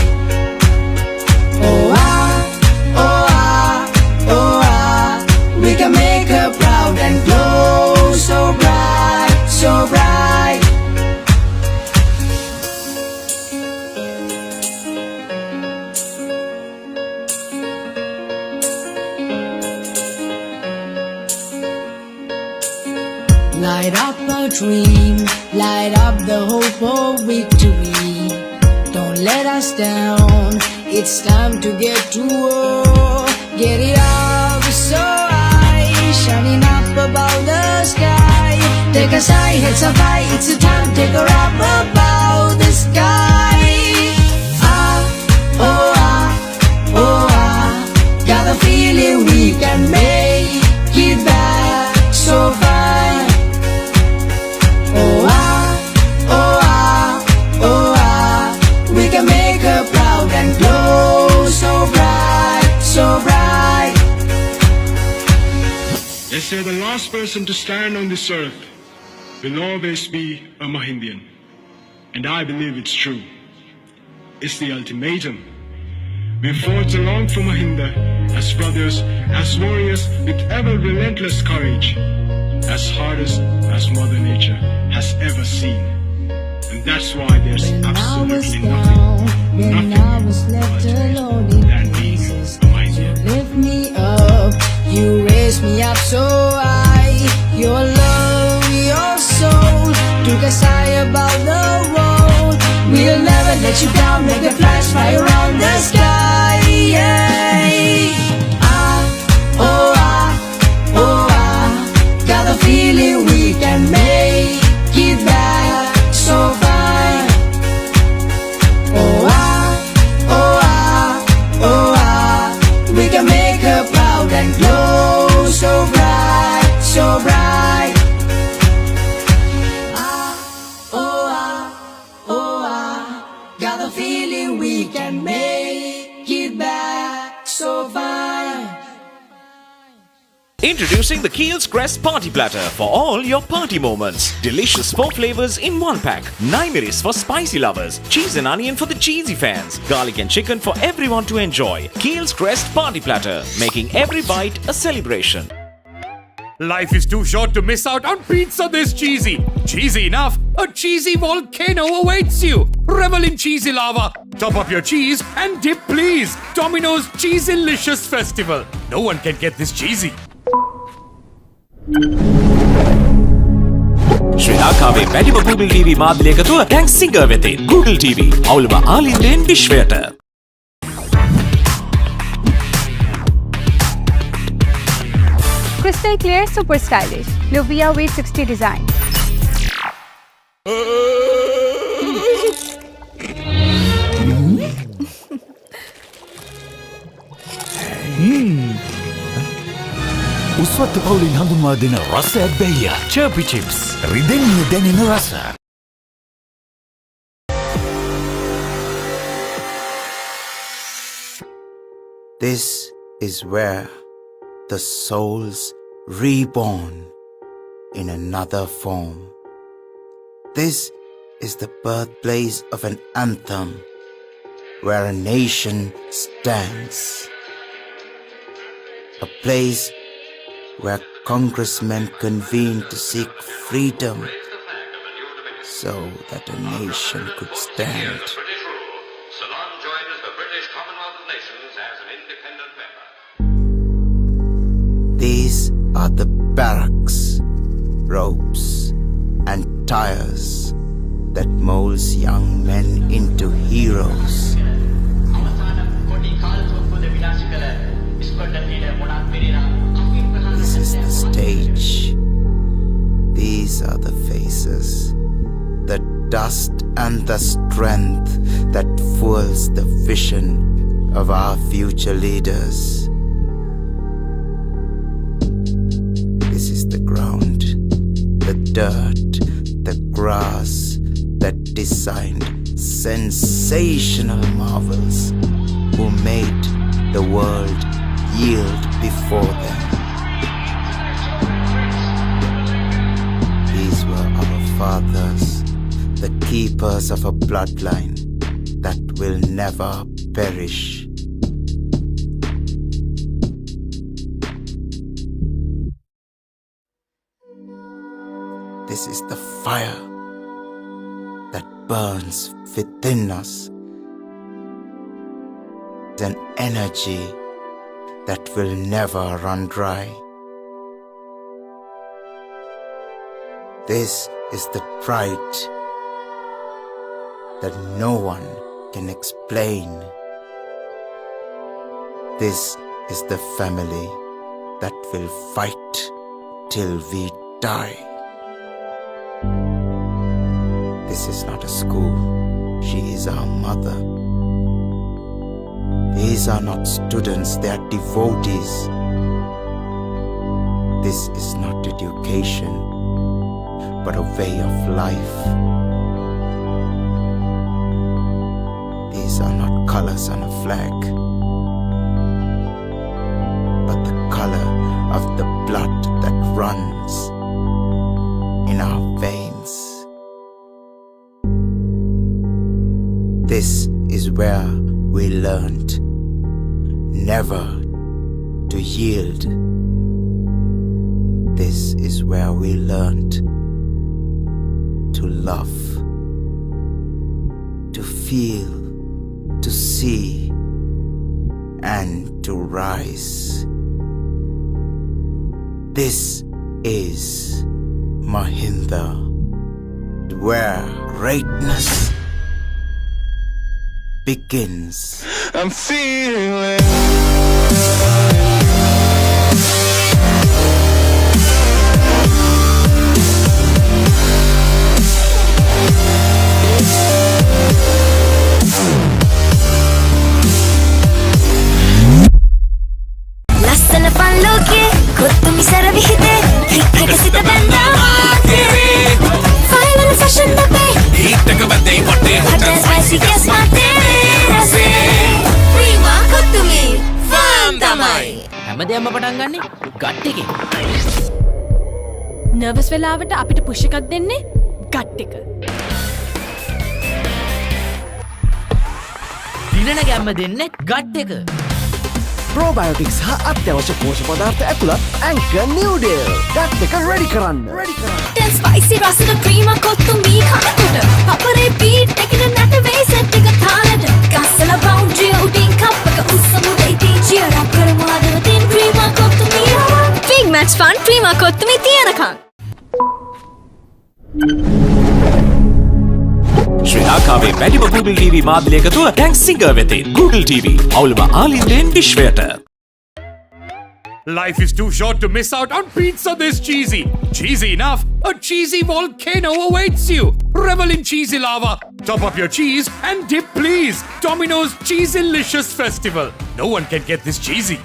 We can make her proud and glow so bright, so bright. Light up a dream, light up the hope of victory. Don't let us down, it's time to get to war. Get it up so high, shining up above the sky. Take us high, heads up high, it's a time, take her up above the sky. Got a feeling we can make it back so fine. We can make her proud and glow so bright, so bright. They say the last person to stand on this earth will always be a Mahindian. And I believe it's true. It's the ultimatum. We fought along for Mahinda as brothers, as warriors with ever relentless courage, as hardest as Mother Nature has ever seen. And that's why there's absolutely nothing I was left alone in pieces. You lift me up, you raise me up so high. Your love, your soul took us high above the world. We'll never let you down, make the flags fly around the sky. Got a feeling we can make it back so fine. We can make her proud and glow so bright, so bright. Got a feeling we can make it back so fine. Introducing the Keel's Crest Party Platter for all your party moments. Delicious 4 flavors in 1 pack. 9 miris for spicy lovers. Cheese and onion for the cheesy fans. Garlic and chicken for everyone to enjoy. Keel's Crest Party Platter, making every bite a celebration. Life is too short to miss out on pizza this cheesy. Cheesy enough, a cheesy volcano awaits you. Revel in cheesy lava. Top up your cheese and dip please. Domino's Cheesylicious Festival. No one can get this cheesy. ශ්‍රී ලංකාවේ වැඩිම Google TV මාධ්‍ය එකතුව දැන් singer වෙතින් Google TV අවුලම ආලින්දෙන් විශ්වයට. Crystal clear, super stylish. Lovers V60 design. උස්වත්ත පවුලින් හඳුන්වා දෙන රසයක් බැයිය. චර්පි චිප්ස්. රිදෙන්නේ දැනෙන රස. This is where the soul's reborn in another form. This is the birthplace of an anthem where a nation stands. A place where congressmen convened to seek freedom so that a nation could stand. These are the barracks, ropes and tires that molds young men into heroes. This is the stage. These are the faces, the dust and the strength that fuels the vision of our future leaders. This is the ground, the dirt, the grass that designed sensational marvels who made the world yield before them. These were our fathers, the keepers of a bloodline that will never perish. This is the fire that burns within us. It's an energy that will never run dry. This is the pride that no one can explain. This is the family that will fight till we die. This is not a school, she is our mother. These are not students, they are devotees. This is not education, but a way of life. These are not colors on a flag, but the color of the blood that runs in our veins. This is where we learned never to yield. This is where we learned to love, to feel, to see, and to rise. This is Mahinda, where greatness begins. I'm feeling ලස්සන පල්ලෝකේ කොත්තුමි සර විහිදේ cricket සිත බැඳා final fashion දපේ ඊටක බදේ වටේ hot and spicy guess my rase prima කොත්තුමි fun තමයි හැමදේම පටන් ගන්නේ gut එකේ. Nervous වෙලාවට අපිට පුෂ් එකක් දෙන්නේ ගට් එක. දිනන ගැම්ම දෙන්නේ ගට් එක. ප්‍රෝබයෝටික්ස් හා අත්‍යවශ්‍ය පෝෂක පදාර්ථ ඇතුළත් ඇන්කර් නිව්ඩේල්. ගට් එක රෙඩි කරන්න. hot and spicy රසක prima කොත්තුමි කනකොට පපරේ බීට් එකේ නැට වෙයි සෙට් එක තාලෙට ගස්සලා බවුන්ඩරි උඩින් කප් එක උස්සමුදේ cheer up කරමු අදවතින් prima කොත්තුමි big match fun prima කොත්තුමි තියනකම් ශ්‍රී ලංකාවේ වැඩිම Google TV මාධ්‍යයක තුල දැන් සිංගර් වෙතේ Google TV අවුලම ආලින්දෙන් විශ්වයට. Life is too short to miss out on pizza this cheesy. Cheesy enough, a cheesy volcano awaits you. Revel in cheesy lava. Top up your cheese and dip please. Domino's Cheesylicious Festival. No one can get this cheesy.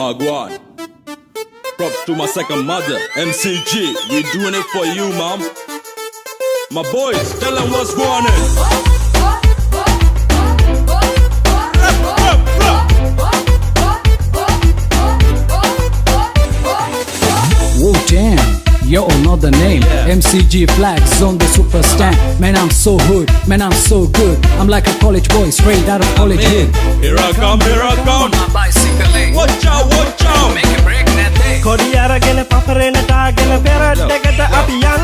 Wagwan. Props to my second mother, MCG. We doing it for you, mom. My boys, tell them what's going on. Whoa, damn, yo, another name. MCG flags on the super stand. Man, I'm so hood, man, I'm so good. I'm like a college boy, straight out of college hood. Here I come, here I come. On my bicycle, watch out, watch out. Make a break that day. කොඩි අරගෙන පපරේ නටාගෙන පෙරට්ටකට අපි යන්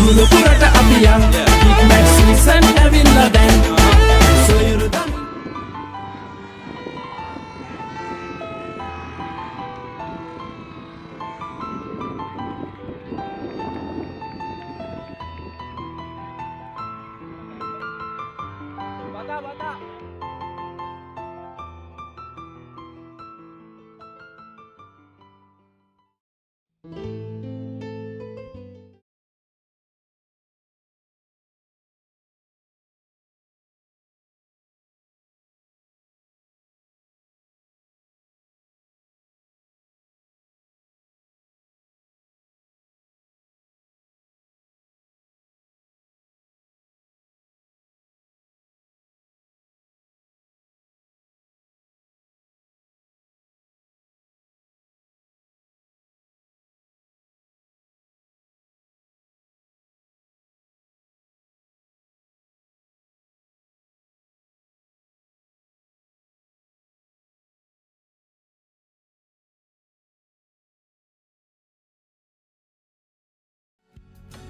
Dulu purata අපි යන්. Big match season ඇවිල්ලා දැන්. සොයුරු දන්.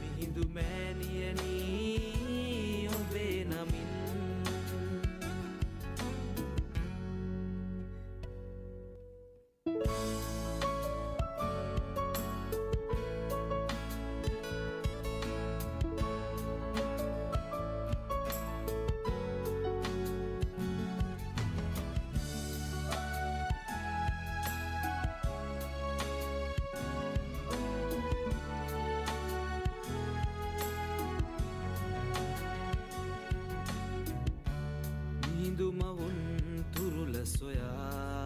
මිහිඳු මෑණියනි ඔබේ නමින් මිහිඳුමවුන් තුරුල සොයා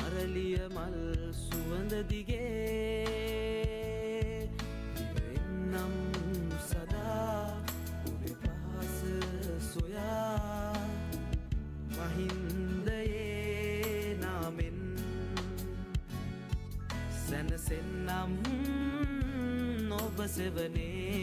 අරලිය මල් සුවඳ දිගේ එන්නම් සදා ඔබේ පහස සොයා මහින්දයේ නාමෙන් සැනසෙන්නම් ඔබ සෙවනේ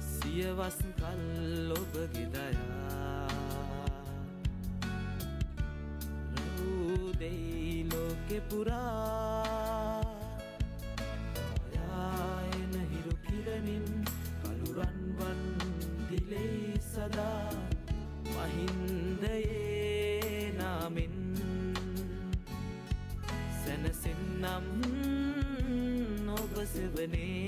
සියවස් කල් ඔබගේ දයා රූදෙයි ලෝකෙ පුරා යායන හිරු කිරණින් කළුරන්වන් දිලෙයි සදා මහින්දයේ නාමෙන් සැනසෙන්නම් ඔබ සෙවනේ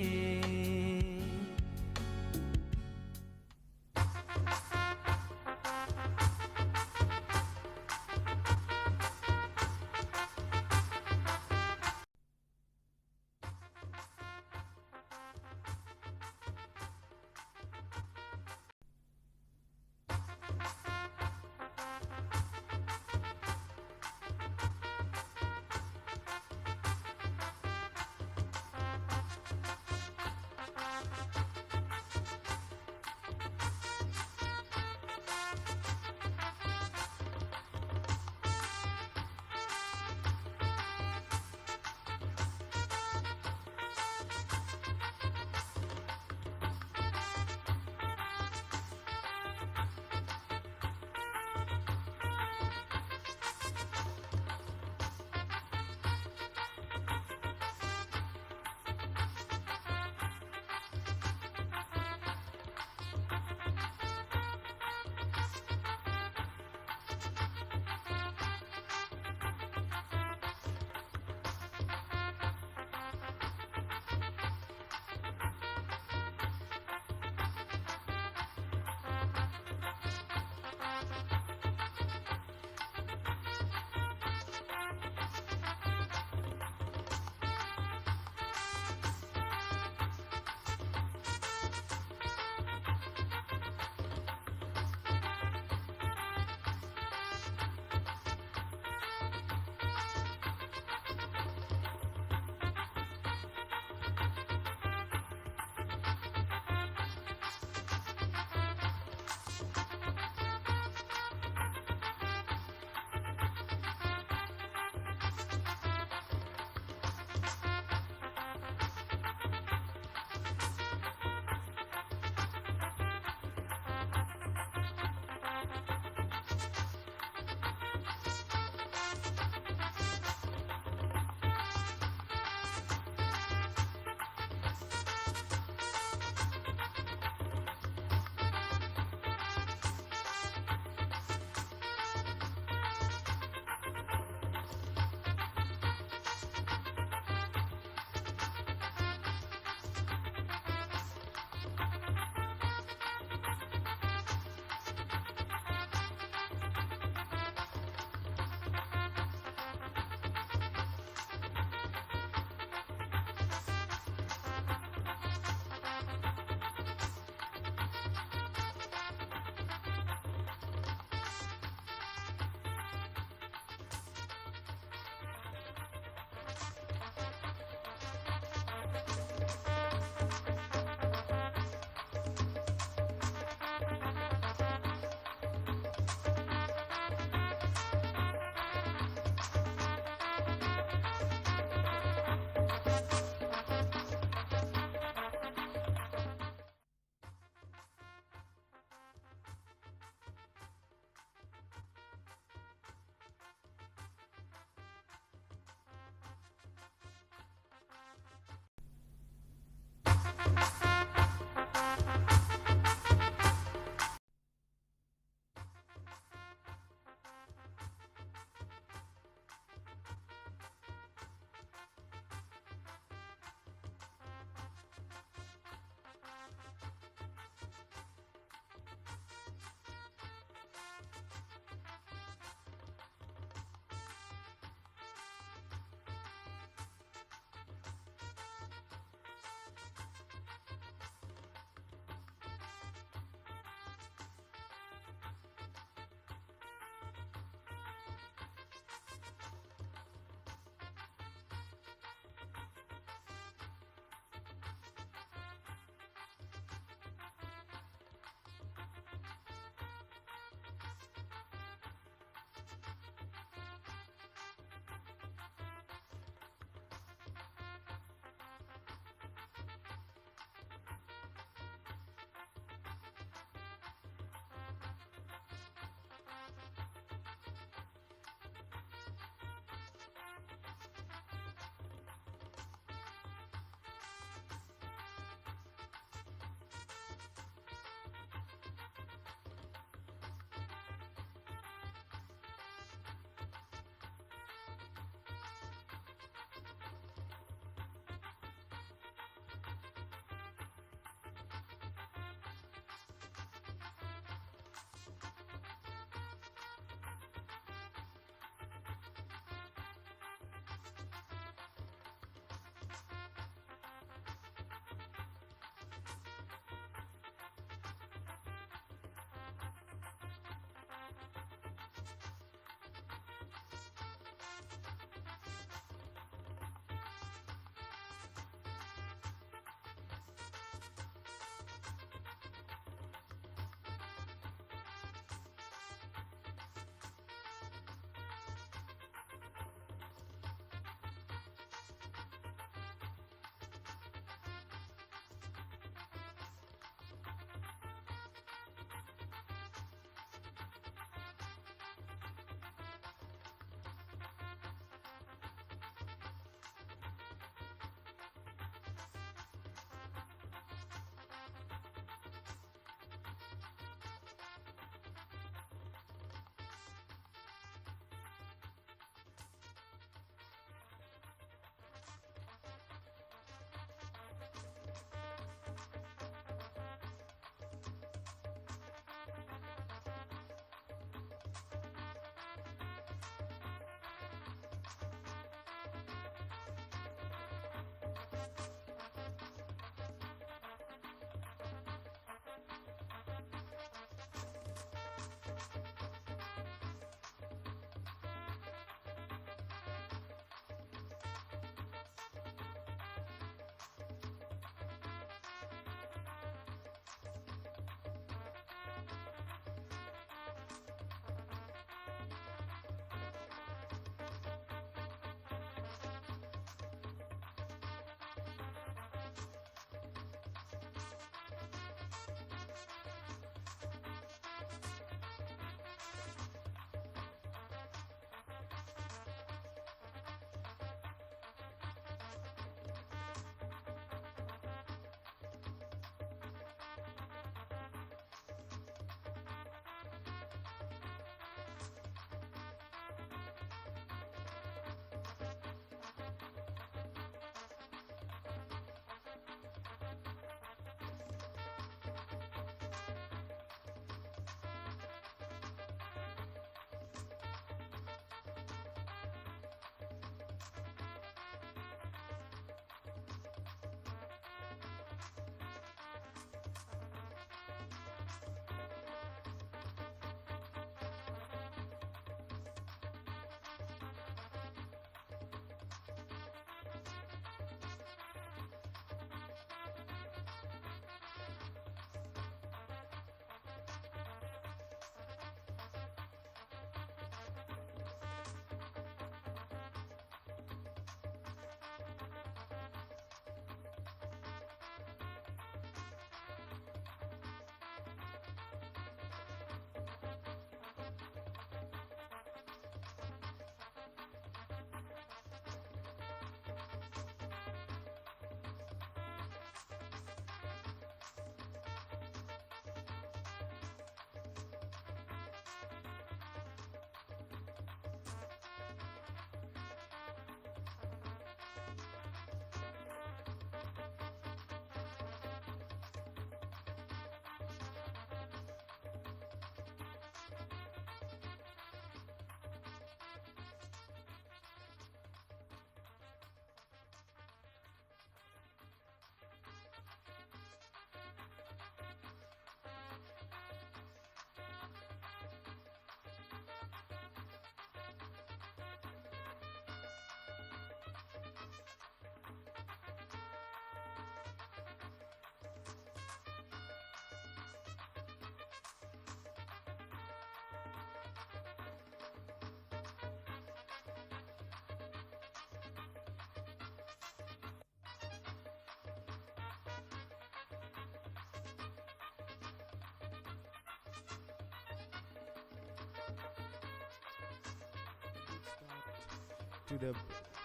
to the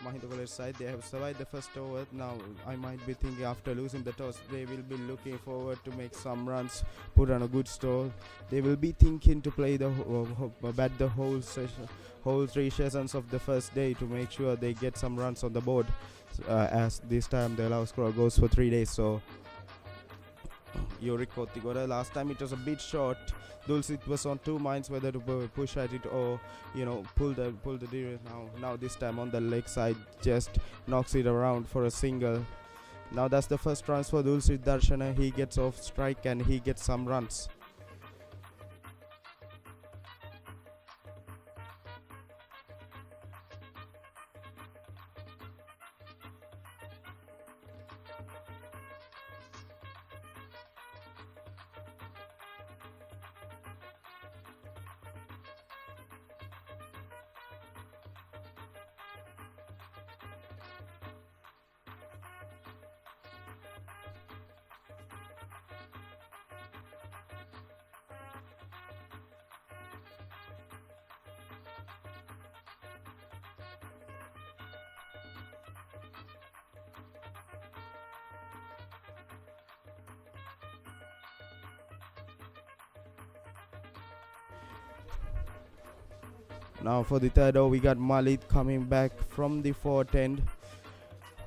Mahinda College side. They have survived the first over. Now I might be thinking after losing the toss, they will be looking forward to make some runs, put on a good stall. They will be thinking to play the bat the whole session, whole 3 sessions of the first day to make sure they get some runs on the board. As this time the Lovers Quarrel goes for 3 days. So Yurik Kotigora, last time it was a bit short. Dulcet was on 2 minds whether to push at it or pull the deer. Now this time on the leg side, just knocks it around for a single. Now that's the first runs for Dulcet Darshana. He gets off strike and he gets some runs. Now for the third over, we got Malik coming back from the fourth end.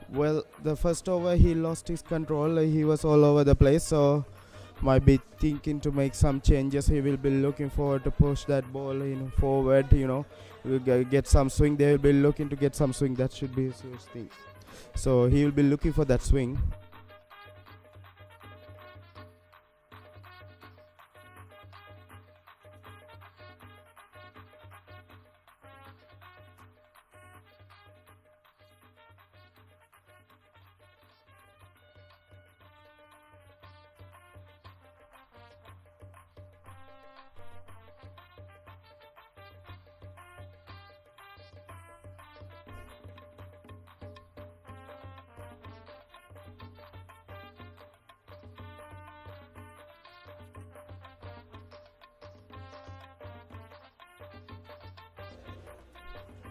Well, the first over he lost his control. He was all over the place, so might be thinking to make some changes. He will be looking forward to push that ball forward. We'll get some swing. They will be looking to get some swing. That should be his thing. So he will be looking for that swing.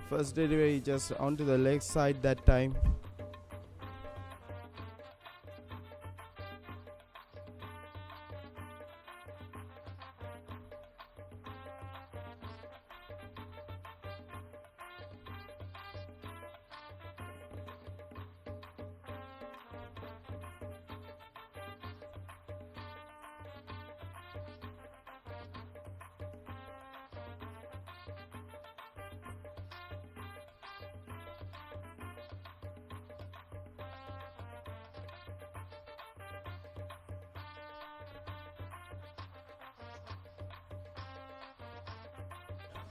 First delivery just onto the leg side that time.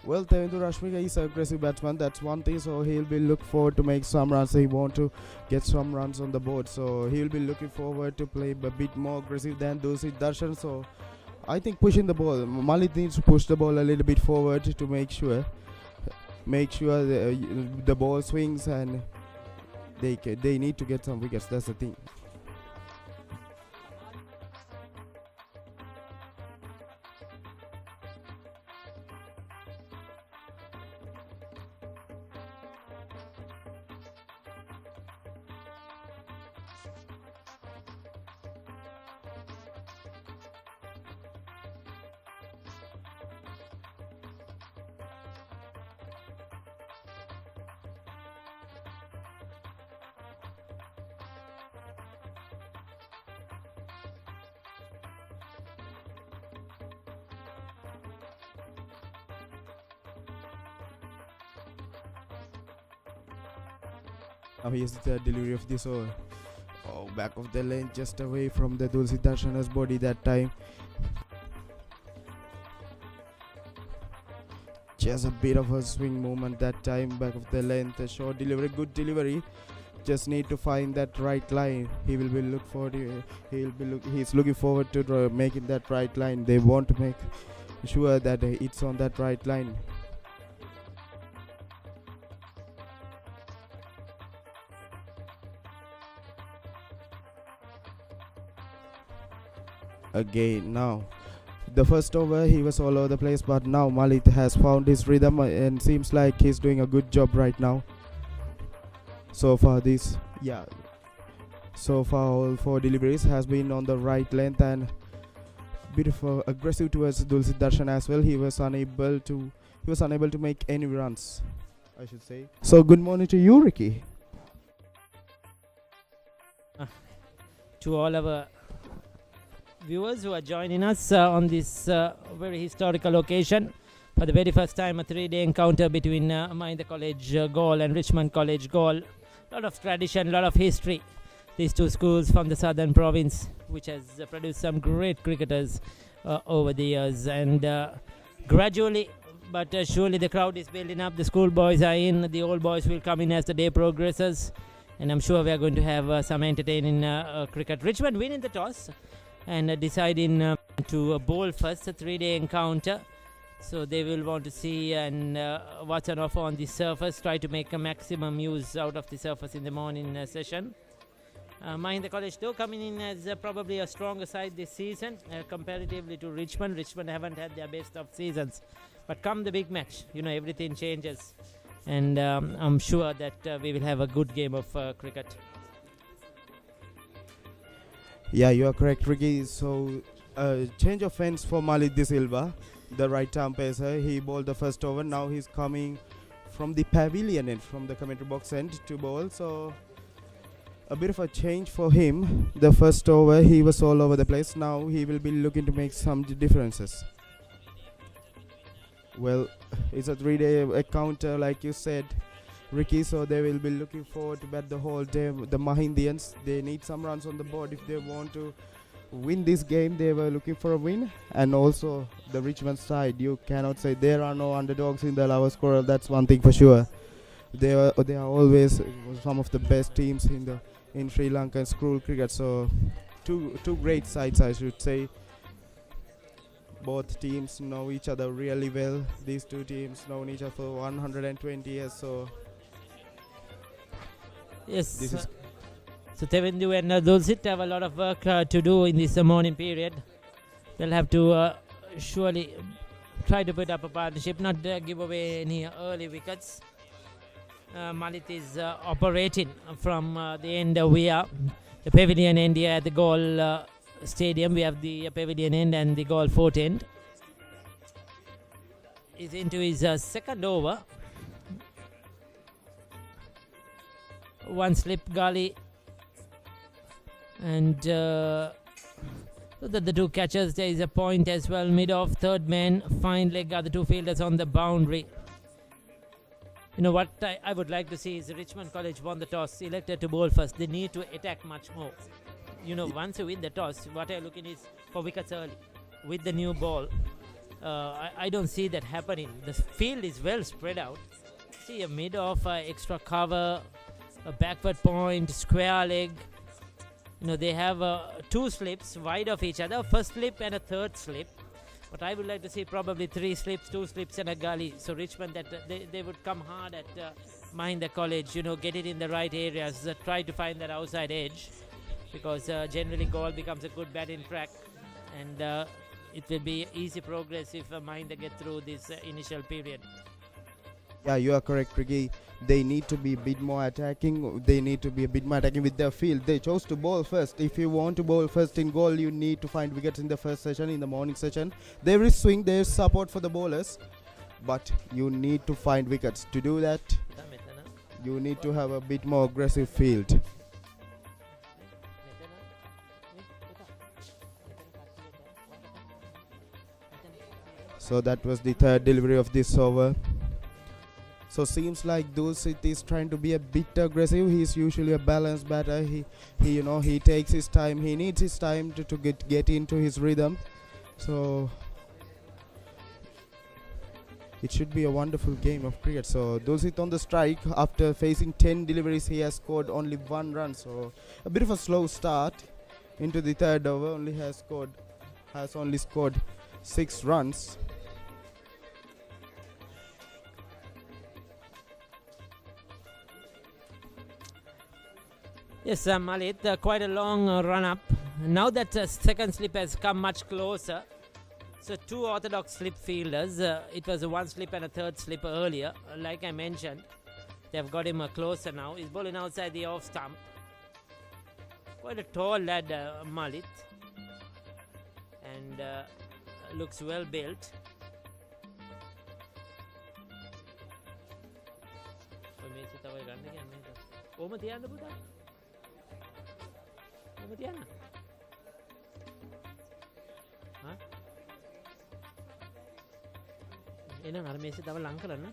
Well, Tevindu Rashmika is an aggressive batsman. That's one thing. So he'll be look forward to make some runs. He want to get some runs on the board. So he'll be looking forward to play a bit more aggressive than Dulcet Darshan. So I think pushing the ball. Malik needs to push the ball a little bit forward to make sure the ball swings and they need to get some wickets. That's the thing. Now here's the delivery of this over. Oh, back of the lane, just away from the Dulcet Darshana's body that time. Just a bit of a swing movement that time, back of the length. A short delivery, good delivery. Just need to find that right line. He will be look forward. He's looking forward to making that right line. They want to make sure that it's on that right line. Again now, the first over he was all over the place, but now Malik has found his rhythm and seems like he's doing a good job right now. So far all 4 deliveries has been on the right length and beautiful aggressive towards Dulcet Darshan as well. He was unable to make any runs, I should say. So good morning to you, Ricky. To all our viewers who are joining us on this very historical occasion. For the very first time, a 3-day encounter between Mahinda College Galle and Richmond College Galle. Lot of tradition, lot of history. These two schools from the southern province, which has produced some great cricketers over the years. And gradually, but surely the crowd is building up. The school boys are in. The old boys will come in as the day progresses. And I'm sure we are going to have some entertaining cricket. Richmond winning the toss and deciding to bowl first, a 3-day encounter. So they will want to see and what's on offer on the surface, try to make a maximum use out of the surface in the morning session. Mahinda College though coming in as probably a stronger side this season comparatively to Richmond. Richmond haven't had their best of seasons. But come the big match, everything changes. And I'm sure that we will have a good game of cricket. Yeah, you are correct, Ricky. So, change of ends for Malik De Silva, the right-arm pacer. He bowled the first over. Now he's coming from the pavilion end, from the commentary box end to bowl. So, a bit of a change for him. The first over, he was all over the place. Now he will be looking to make some differences. Well, it's a 3-day encounter, like you said, Ricky, so they will be looking forward to bat the whole day. The Mahindians, they need some runs on the board if they want to win this game. They were looking for a win. And also the Richmond side, you cannot say there are no underdogs in the Lovers Quarrel. That's one thing for sure. They are always some of the best teams in Sri Lankan school cricket. So two great sides, I should say. Both teams know each other really well. These two teams know each other for 120 years. So yes, this is so Tevendu and Dulcet have a lot of work to do in this morning period. They'll have to surely try to put up a partnership, not give away any early wickets. Malit is operating from the end we are. The pavilion end here at the Galle Stadium. We have the pavilion end and the Galle fort end. He's into his second over. One slip, Galle. And so that the two catchers, there is a point as well. Mid-off, third man, fine leg are the two fielders on the boundary. What I would like to see is Richmond College won the toss, elected to bowl first. They need to attack much more. Once you win the toss, what I'm looking is for wickets early with the new ball. I don't see that happening. The field is well spread out. See a mid-off, extra cover, a backward point, square leg. They have 2 slips wide of each other, first slip and a third slip. But I would like to see probably 3 slips, 2 slips and a gully. So Richmond, that they would come hard at Mahinda College, get it in the right areas, try to find that outside edge. Because generally Galle becomes a good batting track, and it will be easy progress if Mahinda get through this initial period. Yeah, you are correct, Ricky. They need to be a bit more attacking. They need to be a bit more attacking with their field. They chose to bowl first. If you want to bowl first in Galle, you need to find wickets in the first session, in the morning session. There is swing, there is support for the bowlers, but you need to find wickets. To do that, you need to have a bit more aggressive field. So that was the third delivery of this over. So seems like Dulcet is trying to be a bit aggressive. He's usually a balanced batter. He takes his time. He needs his time to get into his rhythm. So it should be a wonderful game of cricket. So Dulcet on the strike. After facing 10 deliveries, he has scored only 1 run. So a bit of a slow start into the third over. Has only scored 6 runs. Yes, Malit, quite a long run-up. Now that second slip has come much closer. So 2 orthodox slip fielders. It was a 1 slip and a third slip earlier, like I mentioned. They've got him closer now. He's bowling outside the off stump. Quite a tall lad, Malit. And looks well built. එහෙනම් අර මේසෙ තව ලං කරන්න.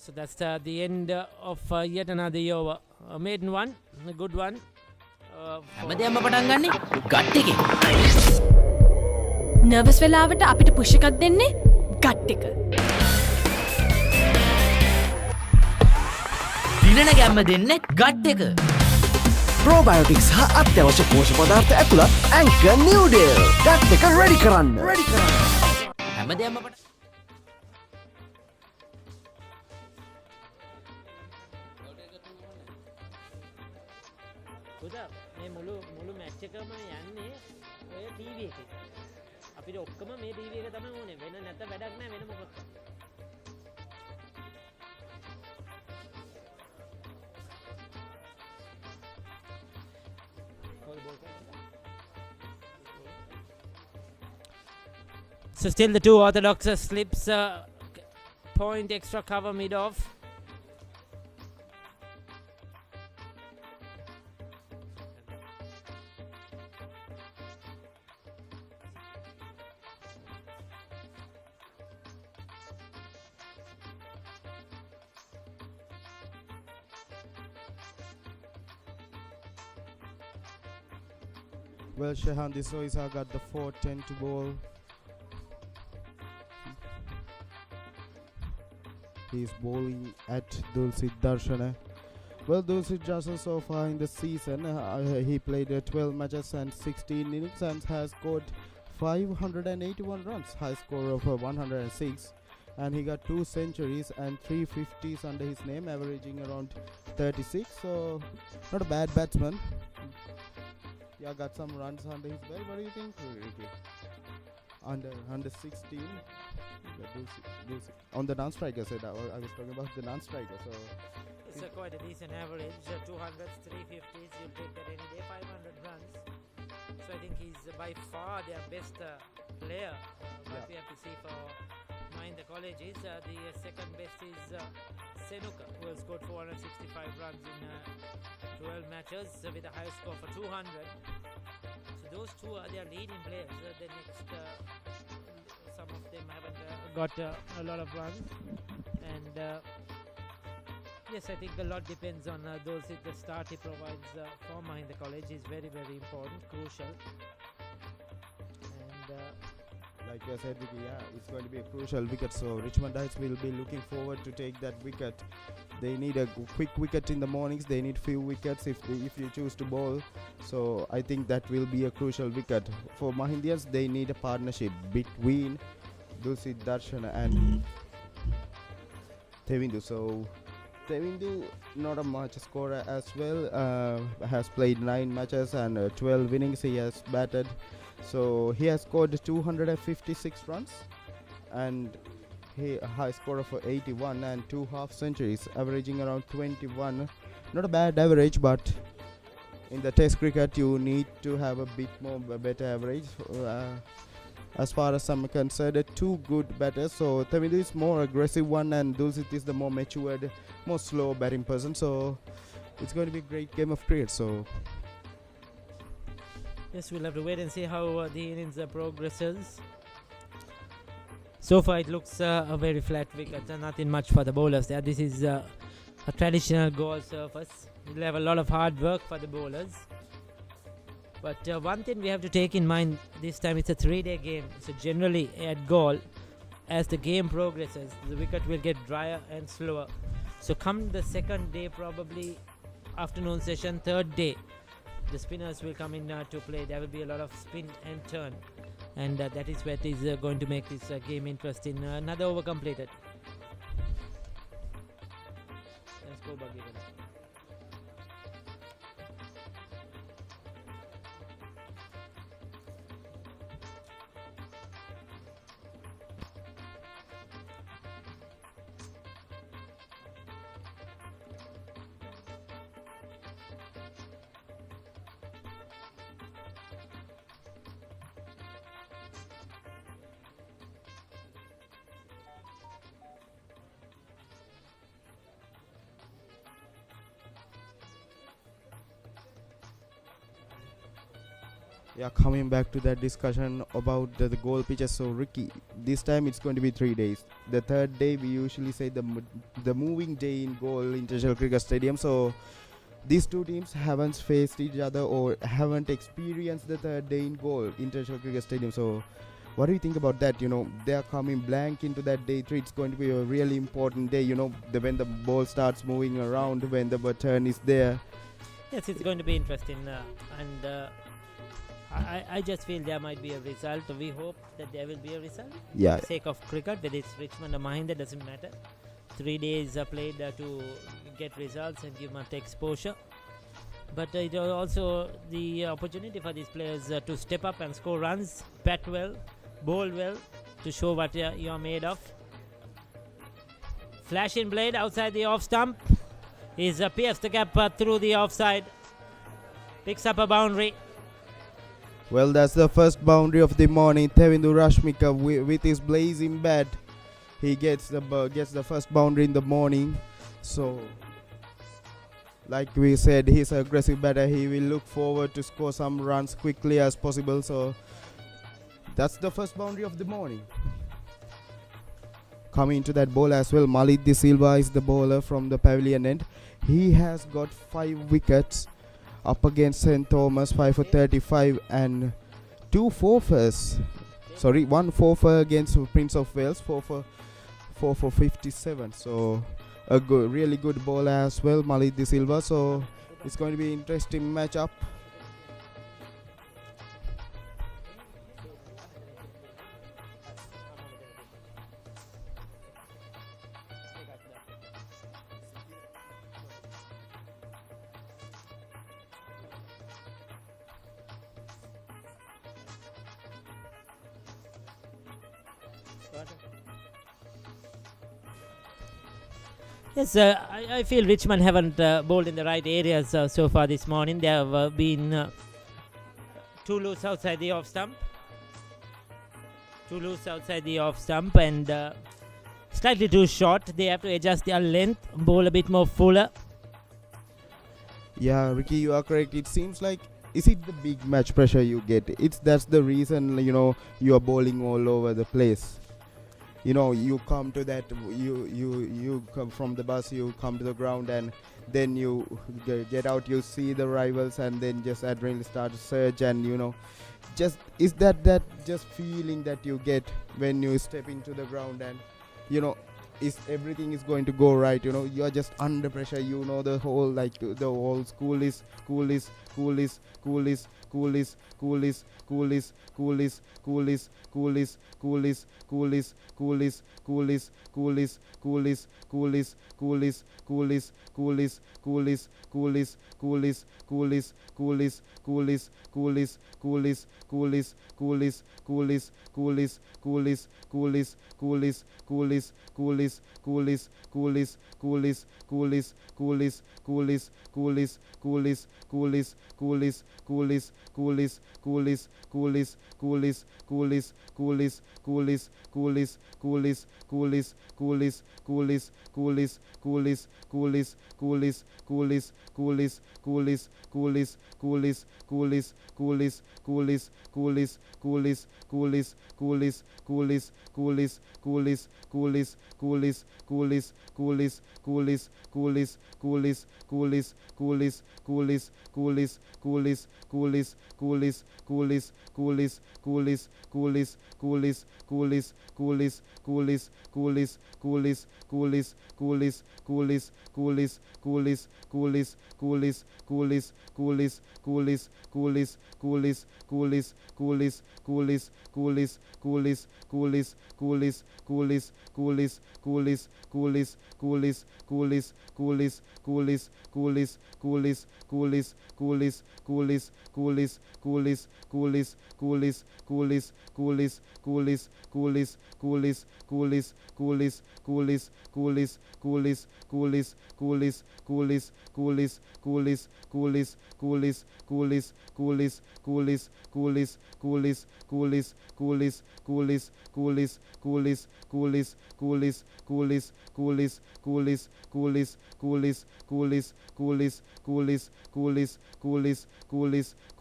So that's the end of yet another over. Maiden one, a good one. හැමදේම පටන් ගන්නේ gut එකේ. Nervous වෙලාවට අපිට පුෂ් එකක් දෙන්නේ ගට් එක. දිනන ගැම්ම දෙන්නේ ගට් එක. ප්‍රෝබයෝටික්ස් හා අත්‍යවශ්‍ය පෝෂක පදාර්ථ ඇතුළත් ඇන්කර් නිව්ඩේල්. ගට් එක රෙඩි කරන්න. හැමදේම පටන් මේ මුළු මැච් එකම යන්නේ ඔය ටීවී එකේ. අපිට ඔක්කොම මේ ටීවී එක තමයි ඕනේ. වෙන නැත වැඩක් නැහැ වෙන මොකක්ද. So still the two orthodox slips, point extra cover mid off. Well, Shehan D'Souza got the 4-10 to bowl. He's bowling at Dulcet Darshana. Well, Dulcet Darshana so far in the season, he played 12 matches and 16 innings and has scored 581 runs, high score of 106. And he got 2 centuries and 3 50s under his name, averaging around 36. So, not a bad batsman. Yeah, got some runs under his belt. What do you think, Ricky? Under 16. On the non-striker side, I was talking about the non-striker. So it's quite a decent average. 200s, 350s. You'll take that any day. 500 runs. So I think he's by far their best player. What we have to see for Mahinda College is the second best is Senuka, who has scored 465 runs in 12 matches with a high score for 200. So those two are their leading players. The next, some of them haven't got a lot of runs. And yes, I think a lot depends on those. The start he provides for Mahinda College is very, very important, crucial. And like I said, it's going to be a crucial wicket. So Richmond Heights will be looking forward to take that wicket. They need a quick wicket in the mornings. They need few wickets if you choose to bowl. So I think that will be a crucial wicket. For Mahindians, they need a partnership between Dulcet Darshana and Thevindu. So Thevindu, not a much scorer as well. Has played 9 matches and 12 innings he has batted. So he has scored 256 runs and a high score of 81 and 2 half centuries, averaging around 21. Not a bad average, but in the test cricket you need to have a bit more better average. As far as I'm concerned, 2 good batters. So Thevindu is more aggressive one and Dulcet is the more matured, more slow batting person. So it's going to be a great game of cricket. So yes, we'll have to wait and see how the innings progresses. So far it looks a very flat wicket, nothing much for the bowlers there. This is a traditional goal surface. We'll have a lot of hard work for the bowlers. But one thing we have to take in mind, this time it's a 3-day game. So generally at goal, as the game progresses, the wicket will get drier and slower. So come the second day, probably afternoon session, third day, the spinners will come in to play. There will be a lot of spin and turn. And that is what is going to make this game interesting. Another over completed. Let's go, Buggy. Yeah, coming back to that discussion about the goal pitches. So Ricky, this time it's going to be 3 days. The third day we usually say the moving day in Galle International Cricket Stadium. So these two teams haven't faced each other or haven't experienced the third day in Galle International Cricket Stadium. So what do you think about that? You know, they are coming blank into that day 3. It's going to be a really important day. You know, when the ball starts moving around, when the turn is there. Yes, it's going to be interesting, and I just feel there might be a result. We hope that there will be a result. Yeah. For the sake of cricket, whether it's Richmond or Mahinda, doesn't matter. 3 days are played to get results and give much exposure. But it is also the opportunity for these players to step up and score runs, bat well, bowl well, to show what you are made of. Flashing blade outside the off stump. He's pierced the gap through the offside. Picks up a boundary. Well, that's the first boundary of the morning. Thevindu Rashmika with his blazing bat, he gets the first boundary in the morning. So, like we said, he's an aggressive batter. He will look forward to score some runs quickly as possible. So, that's the first boundary of the morning. Coming into that ball as well, Malik De Silva is the bowler from the pavilion end. He has got 5 wickets up against St. Thomas, 5 for 35 and 2 forfeits. Sorry, 1 forfeit against Prince of Wales, 4 for 57. So a really good bowler as well, Malik De Silva. So it's going to be an interesting matchup. Yes, I feel Richmond haven't bowled in the right areas so far this morning. They have been too loose outside the off stump. And slightly too short. They have to adjust their length, bowl a bit more fuller. Yeah, Ricky, you are correct. It seems like, is it the big match pressure you get? That's the reason, you know, you are bowling all over the place. You know, you come to that, you come from the bus, you come to the ground, and then you get out, you see the rivals, and then just adrenaline starts to surge, and you know, just is that just feeling that you get when you step into the ground, and you know, is everything is going to go right. You know, you are just under pressure. You know, the whole school is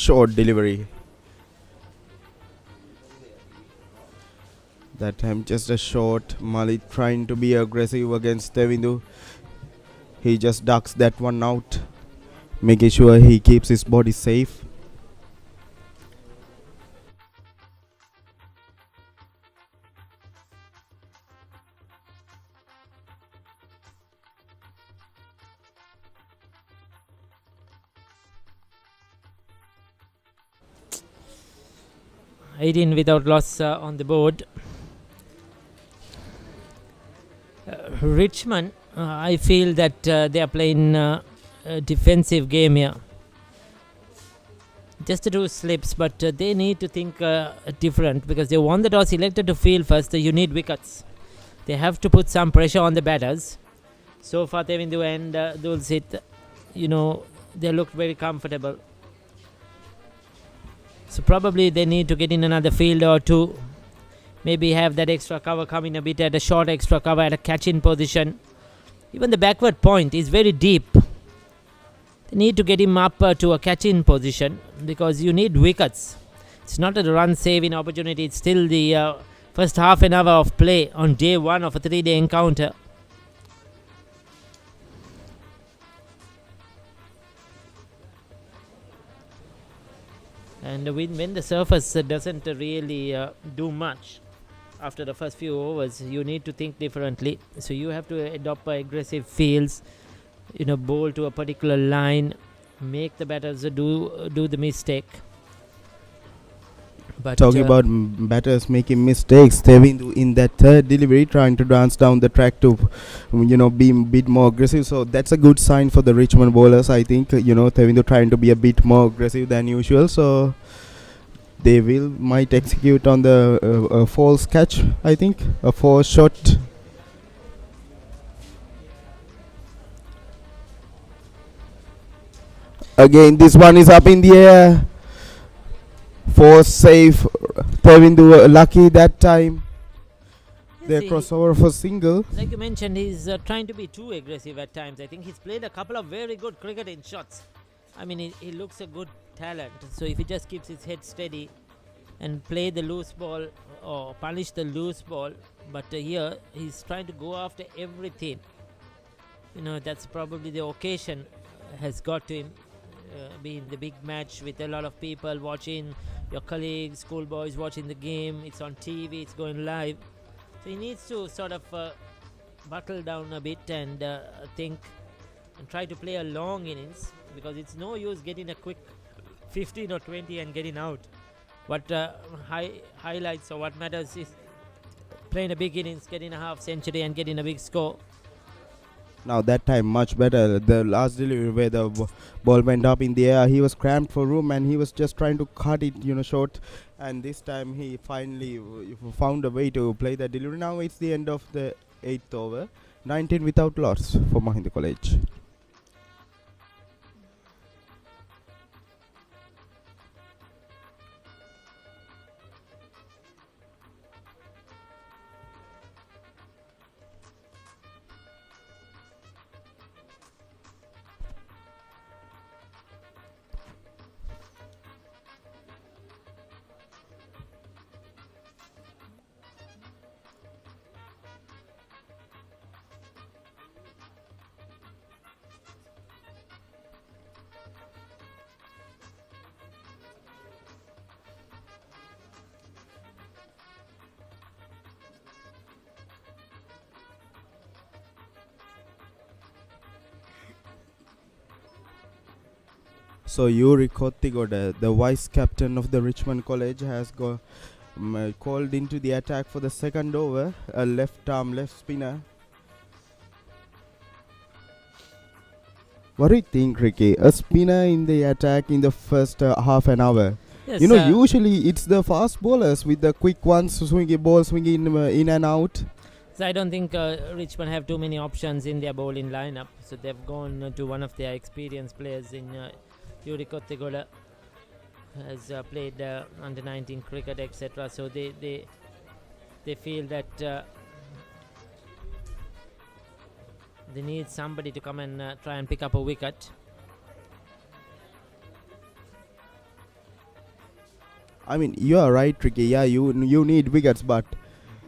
short delivery. That time just a short. Malik trying to be aggressive against Tevindu. He just ducks that one out, making sure he keeps his body safe. (18) without loss on the board. Richmond, I feel that they are playing a defensive game here. Just to do slips, but they need to think different because they won the toss, elected to field first. You need wickets. They have to put some pressure on the batters. So far, Tevindu and Dulcet, they looked very comfortable. So probably they need to get in another field or two. Maybe have that extra cover coming a bit at a short extra cover at a catch-in position. Even the backward point is very deep. They need to get him up to a catch-in position because you need wickets. It's not a run-saving opportunity. It's still the first half an hour of play on day one of a 3-day encounter. And when the surface doesn't really do much after the first few overs, you need to think differently. So you have to adopt aggressive fields, bowl to a particular line, make the batters do the mistake. But talking about batters making mistakes, Tevindu in that third delivery trying to dance down the track to be a bit more aggressive. So that's a good sign for the Richmond bowlers, I think. Tevindu trying to be a bit more aggressive than usual. So they might execute on the false catch, I think, a false shot. Again, this one is up in the air. Force safe. Tevindu lucky that time. They crossover for single. Like you mentioned, he's trying to be too aggressive at times. I think he's played a couple of very good cricketing shots. I mean, he looks a good talent. So if he just keeps his head steady and play the loose ball or punish the loose ball, but here he's trying to go after everything. That's probably the occasion has got to him. Being the big match with a lot of people watching, your colleagues, schoolboys watching the game. It's on TV, it's going live. So he needs to sort of buckle down a bit and think and try to play a long innings, because it's no use getting a quick 15 or 20 and getting out. What highlights or what matters is playing a big innings, getting a half century and getting a big score. Now that time much better. The last delivery where the ball went up in the air, he was cramped for room and he was just trying to cut it short, and this time he finally found a way to play that delivery. Now it's the end of the 8th over, 19 without loss for Mahinda College. So Yuri Kottigoda, the vice captain of the Richmond College, has called into the attack for the second over. A left spinner. What do you think, Ricky? A spinner in the attack in the first half an hour. Yes, usually it's the fast bowlers with the quick ones, swinging in and out. So I don't think Richmond have too many options in their bowling lineup. So they've gone to one of their experienced players in Yuri Kottigoda, has played under 19 cricket, etc. So they feel that they need somebody to come and try and pick up a wicket. I mean, you are right, Ricky. Yeah, you need wickets, but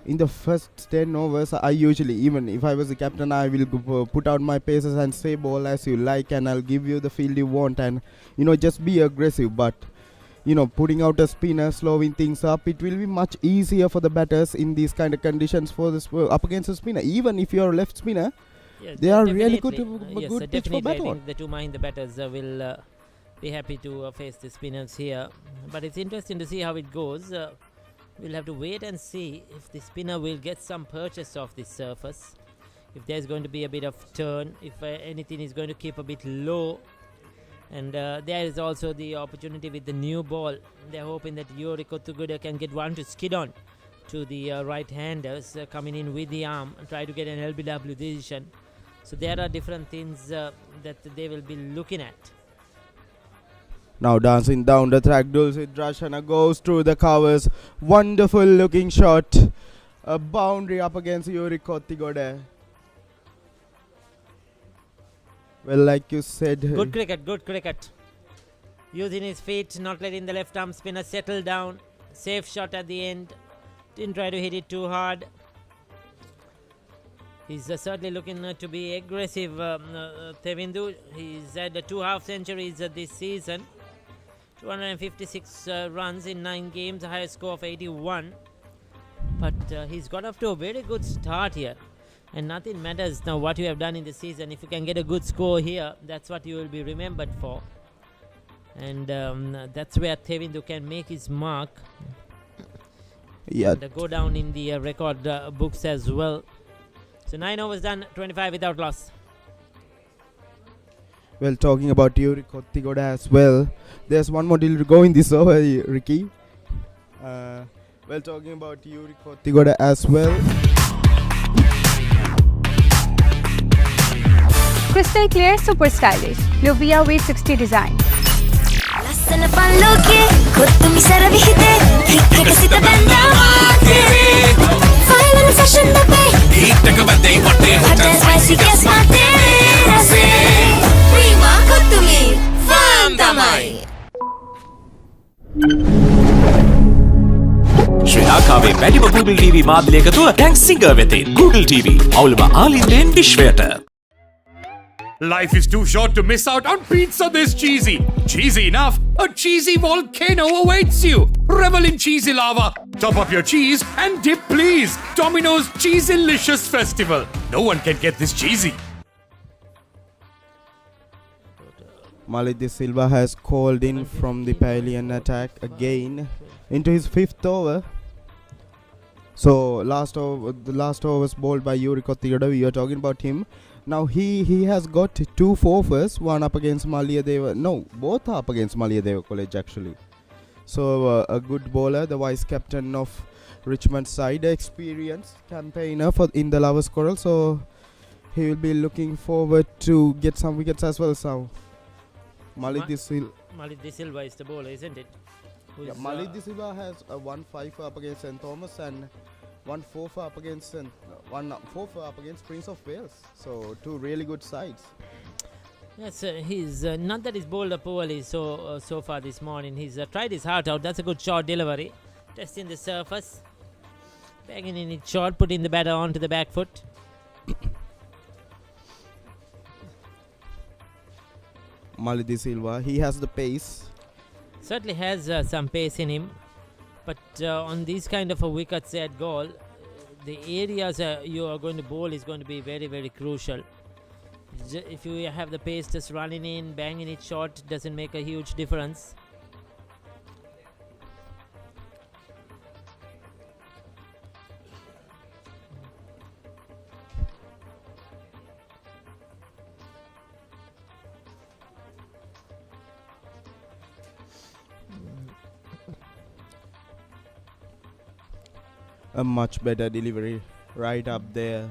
in the first 10 overs, I usually, even if I was the captain, I will put out my paces and say ball as you like, and I'll give you the field you want, and just be aggressive. But putting out a spinner, slowing things up, it will be much easier for the batters in these kind of conditions for this up against a spinner. Even if you're a left spinner, they are really good pitch for bat. I think the two Mahinda batters will be happy to face the spinners here. But it's interesting to see how it goes. We'll have to wait and see if the spinner will get some purchase of this surface, if there's going to be a bit of turn, if anything is going to keep a bit low. And there is also the opportunity with the new ball. They're hoping that Yuri Kottugoda can get one to skid on to the right-handers coming in with the arm and try to get an LBW decision. So there are different things that they will be looking at. Now dancing down the track, Dulcet Drashana goes through the covers. Wonderful looking shot. A boundary up against Yuri Kottugoda. Well, like you said... Good cricket. Using his feet, not letting the left arm spinner settle down. Safe shot at the end. Didn't try to hit it too hard. He's certainly looking to be aggressive, Thevindu. He's had 2 half centuries this season. 256 runs in 9 games, a highest score of 81. But he's got off to a very good start here. And nothing matters now what you have done in the season. If you can get a good score here, that's what you will be remembered for. And that's where Thevindu can make his mark. Yeah. And go down in the record books as well. So 9 overs done, 25 without loss. Well, talking about Yuri Kottugoda as well, there's one more deal to go in this over, Ricky. Well, talking about Yuri Kottugoda as well. Crystal clear, super stylish. Lovers Quarrel 60 design. ශ්‍රී ලංකාවේ වැඩිම Google TV මාධ්‍ය එකතුව දැන් Singer වෙතේ Google TV. අවුලම ආලින්දෙන් විශ්වයට. Life is too short to miss out on pizza this cheesy. Cheesy enough, a cheesy volcano awaits you. Revel in cheesy lava. Top up your cheese and dip please. Domino's Cheesylicious Festival. No one can get this cheesy. Mahinda Silva has called in from the pavilion attack again into his 5th over. So the last over was bowled by Yuri Kottugoda. We are talking about him. Now he has got 2 fours, one up against Malayadeva. No, both are up against Malayadeva College actually. So a good bowler, the vice captain of Richmond side, experienced campaigner in the Lovers Quarrel. So he will be looking forward to get some wickets as well. So Mahinda Silva is the bowler, isn't it? Yeah, Mahinda Silva has a 1-5 up against St Thomas and 1-4 up against 1-4 up against Prince of Wales. So 2 really good sides. Yes, he's not that he's bowled poorly so far this morning. He's tried his heart out. That's a good short delivery. Testing the surface, banging in it short, putting the batter onto the back foot. Mahinda Silva, he has the pace. Certainly has some pace in him, but on these kind of a wickets at goal, the areas you are going to bowl is going to be very, very crucial. If you have the pace just running in, banging it short, doesn't make a huge difference. A much better delivery right up there.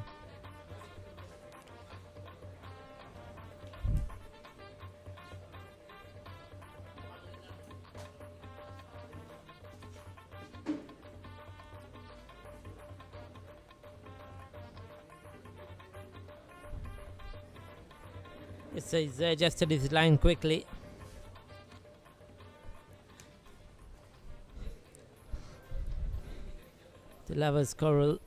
Yes, he's adjusted his line quickly. the Lovers Quarrel.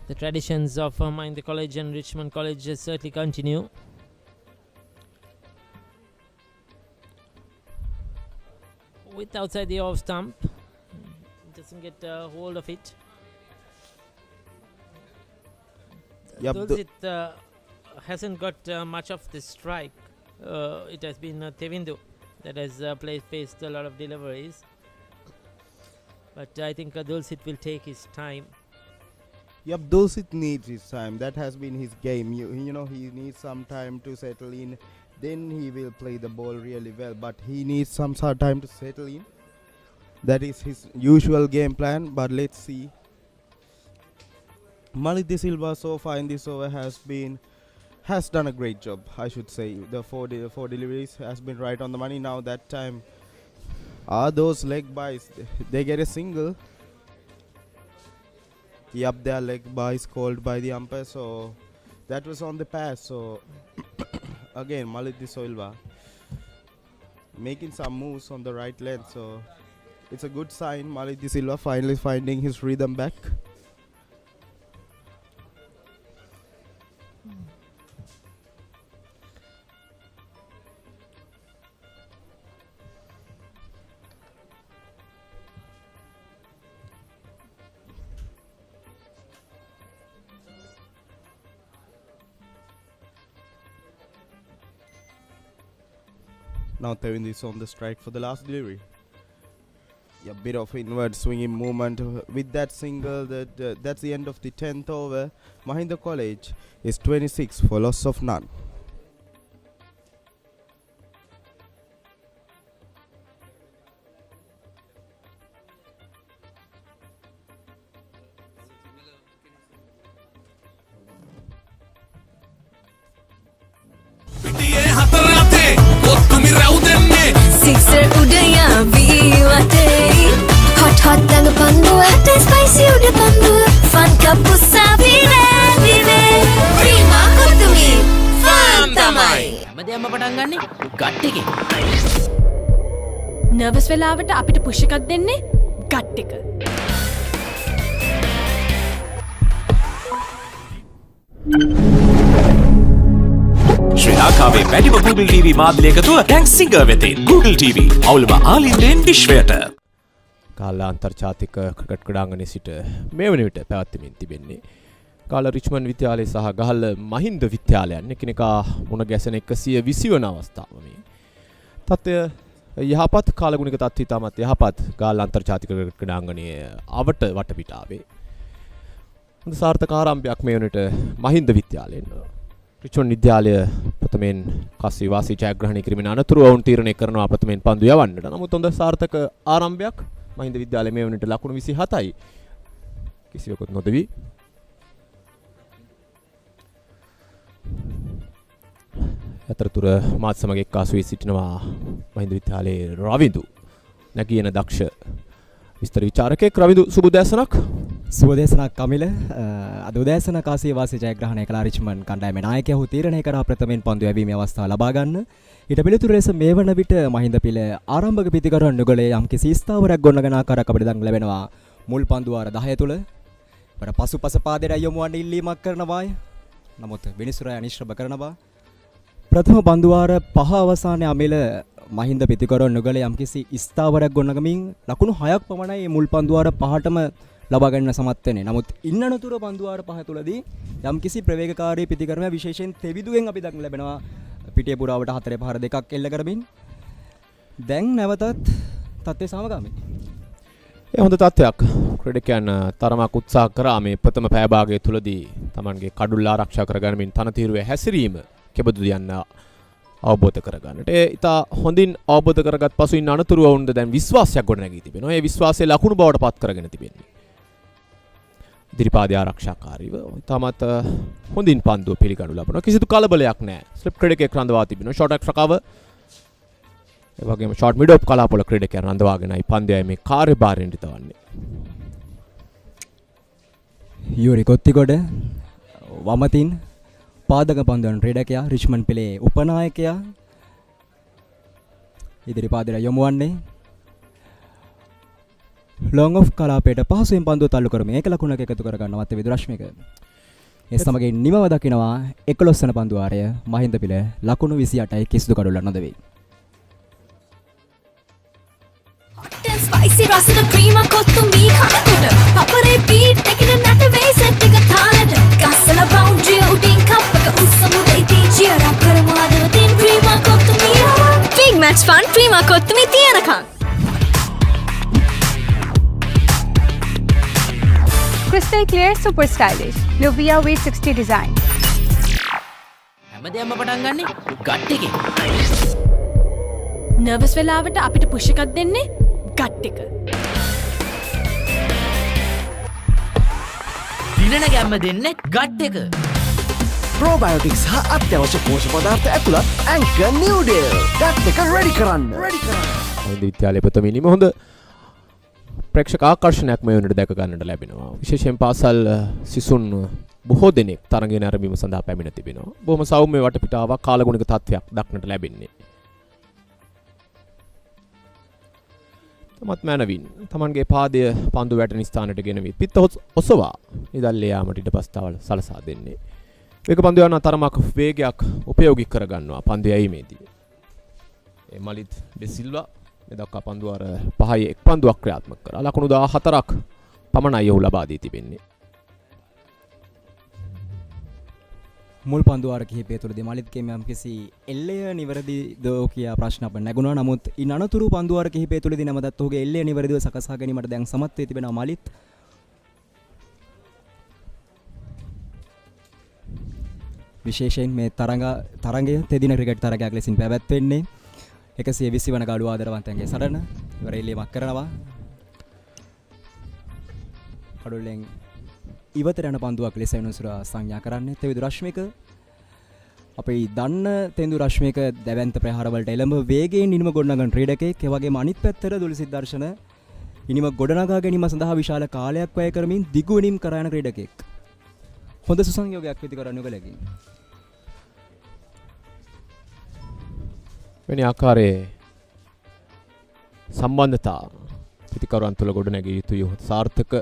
The traditions of Mahinda College and Richmond College certainly continue. With outside the off stump, doesn't get a hold of it. Though it hasn't got much of the strike. It has been Tevindu that has faced a lot of deliveries. But I think Dulcet will take his time. Yep, Dulcet needs his time. That has been his game. You know, he needs some time to settle in. Then he will play the ball really well. But he needs some sort of time to settle in. That is his usual game plan. But let's see. Malik De Silva so far in this over has done a great job, I should say. The four deliveries has been right on the money. Now that time, are those leg buys? They get a single. Yup, their leg buys called by the umpire. So that was on the pass. So again, Malik De Silva making some moves on the right length. So it's a good sign. Malik De Silva finally finding his rhythm back. Now Tevind is on the strike for the last delivery. A bit of inward swinging movement with that single. That's the end of the 10th over. Mahinda College is 26 for loss of none. Sixer udaya ViU App. Hot hot danga panduwa, hot and spicy uda panduwa. Fun cup usavi vive. Prima kutumi, fun tamai. හැමදේම පටන් ගන්නේ gut එකෙන්. Nervous වෙලාවට අපිට push එකක් දෙන්නේ gut එක. ශ්‍රී ලංකාවේ වැඩිම Google TV මාධ්‍ය එකතුව දැන් සිංගර් වෙතින් Google TV අවුලම ආලින්දෙන් විශ්වයට. ගාල්ල අන්තර්ජාතික ක්‍රිකට් ක්‍රීඩාංගණයේ සිට මේ වන විට පැවැත්වෙමින් තිබෙන්නේ ගාල්ල රිච්මන්ඩ් විද්‍යාලය සහ ගාල්ල මහින්ද විද්‍යාලයන් එකිනෙකා මුණ ගැසෙන 120 වන අවස්ථාව මේ. තත්ත්වය යහපත් කාලගුණික තත්ත්වය ඉතාමත් යහපත් ගාල්ල අන්තර්ජාතික ක්‍රිකට් ක්‍රීඩාංගණයේ අවට වටපිටාවේ. හොඳ සාර්ථක ආරම්භයක් මේ වන විට මහින්ද විද්‍යාලයෙන්. රිච්මන්ඩ් විද්‍යාලය ප්‍රථමයෙන් කස්සී වාසී ජයග්‍රහණය කිරීමෙන් අනතුරු වුන් තීරණය කරනවා ප්‍රථමයෙන් පන්දු යවන්නට. නමුත් හොඳ සාර්ථක ආරම්භයක් මහින්ද විද්‍යාලය මේ වන විට ලකුණු 27යි. කිසිවකුත් නොදවි. අතරතුර මාත් සමග එක්කාසු වී සිටිනවා මහින්ද විද්‍යාලයේ රවිඳු. නැගියන දක්ෂ විස්තර විචාරකයෙක් රවිඳු සුබ දැසනක්. සුවදේශනක් කමිල අද උදෑසන කාසිය වාසී ජයග්‍රහණය කළ රිච්මන්ඩ් කණ්ඩායමේ නායකයා වූ තීරණය කරා ප්‍රථමයෙන් පන්දු යැවීමේ අවස්ථාව ලබා ගන්න. ඊට පිළිතුරු ලෙස මේ වන විට මහින්ද පිළ ආරම්භක පිතිකරුවන් නුගලේ යම්කිසි ස්ථාවරයක් ගොඩනගන ආකාරයක් අපිට දක්න ලැබෙනවා. මුල් පන්දු වාර 10 තුල වර පසුපස පාදයට යොමු වන ඉල්ලීමක් කරනවාය. නමුත් විනිසුරය අනිශ්‍රබ කරනවා. ප්‍රථම පන්දු වාර 5 අවසානයේ අමිල මහින්ද පිතිකරුවන් නුගලේ යම්කිසි ස්ථාවරයක් ගොඩනගමින් ලකුණු 6ක් පමණයි මුල් පන්දු වාර 5ටම ලබා ගන්න සමත් වෙන්නේ. නමුත් ඉන්නනතුර පන්දු වාර 5 තුලදී යම්කිසි ප්‍රවේගකාරී පිතිකරණයක් විශේෂයෙන් තෙවිදුවෙන් අපි දක්න ලැබෙනවා. පිටිය පුරාවට 4 පහර දෙකක් එල්ල කරමින් දැන් නැවතත් තත්ත්වය සමගාමී. ඒ හොඳ තත්ත්වයක්. ක්‍රීඩකයන් තරමක් උත්සාහ කරා මේ ප්‍රථම පෑ භාගය තුලදී Tamanගේ කඩුල්ල ආරක්ෂා කරගන්නමින් තනතිරුවේ හැසිරීම කෙබඳුද යන්න අවබෝධ කරගන්නට. ඒ ඉතා හොඳින් අවබෝධ කරගත් පසු ඉන්න අනතුරු වුණද දැන් විශ්වාසයක් ගොඩනැගී තිබෙනවා. ඒ විශ්වාසය ලකුණු බවට පත් කරගෙන තිබෙනවා. දිරිපාදේ ආරක්ෂාකාරීව තමත් හොඳින් පන්දුව පිළිගනු ලබනවා. කිසිදු කලබලයක් නැහැ. ස්ලිප් ක්‍රීඩකයෙක් රඳවා තිබෙනවා. ෂොට් එක් රකව. ඒ වගේම ෂොට් මිඩ් ඔෆ් කලාපොල ක්‍රීඩකයන් රඳවාගෙනයි පන්දුවයි මේ කාර්යභාරයෙන් දිතවන්නේ. යූරි කොත්තිගොඩ වමතින් පාදක පන්දුවන් ක්‍රීඩකයා රිච්මන්ඩ් පිලේ උපනායකයා ඉදිරි පාදයට යොමු වන්නේ ලොං ඔෆ් කලාපයට පහසුවෙන් පන්දුව තල්ලු කරමින් ඒක ලකුණක් එකතු කර ගන්නවත් විදුරශ්මික. ඒ සමගින් නිමව දකිනවා 11 වන පන්දු වාරය මහින්ද පිළ ලකුණු 28යි කිසිදු කඩුල්ලක් නොදෙවි. Spicy රසද ක්‍රීම කොත්තුමි කනකොට පපරේ බීට් එකකින් නැට වෙයි සෙට් එක තාලට ගස්සල බවුන්ඩරි උඩින් කප් එක උස්සමු දෙයි චියර් අප් කරමු හදවතින් ක්‍රීම කොත්තුමි big match fun ක්‍රීම කොත්තුමි තියනකම්. Crystal clear, super stylish. Lovers V60 design. හැමදේම පටන් ගන්නෙ ගට් එකේ. නර්වස් වෙලාවට අපිට පුෂ් එකක් දෙන්නේ ගට් එක. දිනන ගැම්ම දෙන්නේ ගට් එක. ප්‍රෝබයෝටික්ස් හා අත්‍යවශ්‍ය පෝෂක පදාර්ථ ඇතුළත් ඇන්කර් නිව්ඩේල්. ගට් එක රෙඩි කරන්න. මහින්ද විද්‍යාලයේ ප්‍රථමිනීම හොඳ ප්‍රේක්ෂක ආකර්ෂණයක් මේ වෙනට දැක ගන්නට ලැබෙනවා. විශේෂයෙන් පාසල් සිසුන් බොහෝ දෙනෙක් තරගයේ නැරඹීම සඳහා පැමිණ තිබෙනවා. බොහොම සෞම්‍ය වටපිටාවක් කාලගුණික තත්ත්වයක් දක්නට ලැබෙන්නේ. තමත් මැනවින් තමන්ගේ පාදය පන්දු වැටෙන ස්ථානයට ගෙනවී පිත්ත ඔසවා ඉදල්ලේ යාමට ඉඩපස්තාවල සලසා දෙන්නේ. මේක පන්දු යන තරමක් වේගයක් උපයෝගී කරගන්නවා පන්දු යැවීමේදී. ඒ මලිත් ඩෙසිල්වා මේ දක්වා පන්දු අර 5යි එක් පන්දුවක් ක්‍රියාත්මක කරා. ලකුණු 14ක් පමණයි ඔහු ලබා දී තිබෙන්නේ. මුල් පන්දු වාර කිහිපය තුළදී මලිත්ගේ යම්කිසි එල්ලය නිවැරදිද කියා ප්‍රශ්න අප නැගුණා. නමුත් ඉන් අනතුරු පන්දු වාර කිහිපය තුළදී නැවතත් ඔහුගේ එල්ලය නිවැරදිව සකසා ගැනීමට දැන් සමත් වී තිබෙනවා මලිත්. විශේෂයෙන් මේ තරඟය තෙදින ක්‍රිකට් තරගයක් ලෙසින් පැවැත්වෙන්නේ. 120 වන ගඩුව ආදරවන්තයන්ගේ සටන ඉවර එල්ලීමක් කරනවා. කඩුල්ලෙන් ඉවතට යන පන්දුවක් ලෙස වෙනසුර සංඥා කරන්නේ තෙවිදු රශ්මික. අපි දන්න තෙන්දු රශ්මික දැවැන්ත ප්‍රහාරවලට එළඹ වේගයෙන් ඉනිම ගොඩනගන ක්‍රීඩකයෙක්. ඒ වගේම අනිත් පැත්තට දුලිසිත් දර්ශන ඉනිම ගොඩනගා ගැනීම සඳහා විශාල කාලයක් වැය කරමින් දිගු ඉනිම් කරා යන ක්‍රීඩකයෙක්. හොඳ සුසංයෝගයක් වෙති කරන්න යුගලකින්. වෙන ආකාරයේ සම්බන්ධතා ප්‍රතිකරුවන් තුළ ගොඩනැගිය යුතුයි. සාර්ථක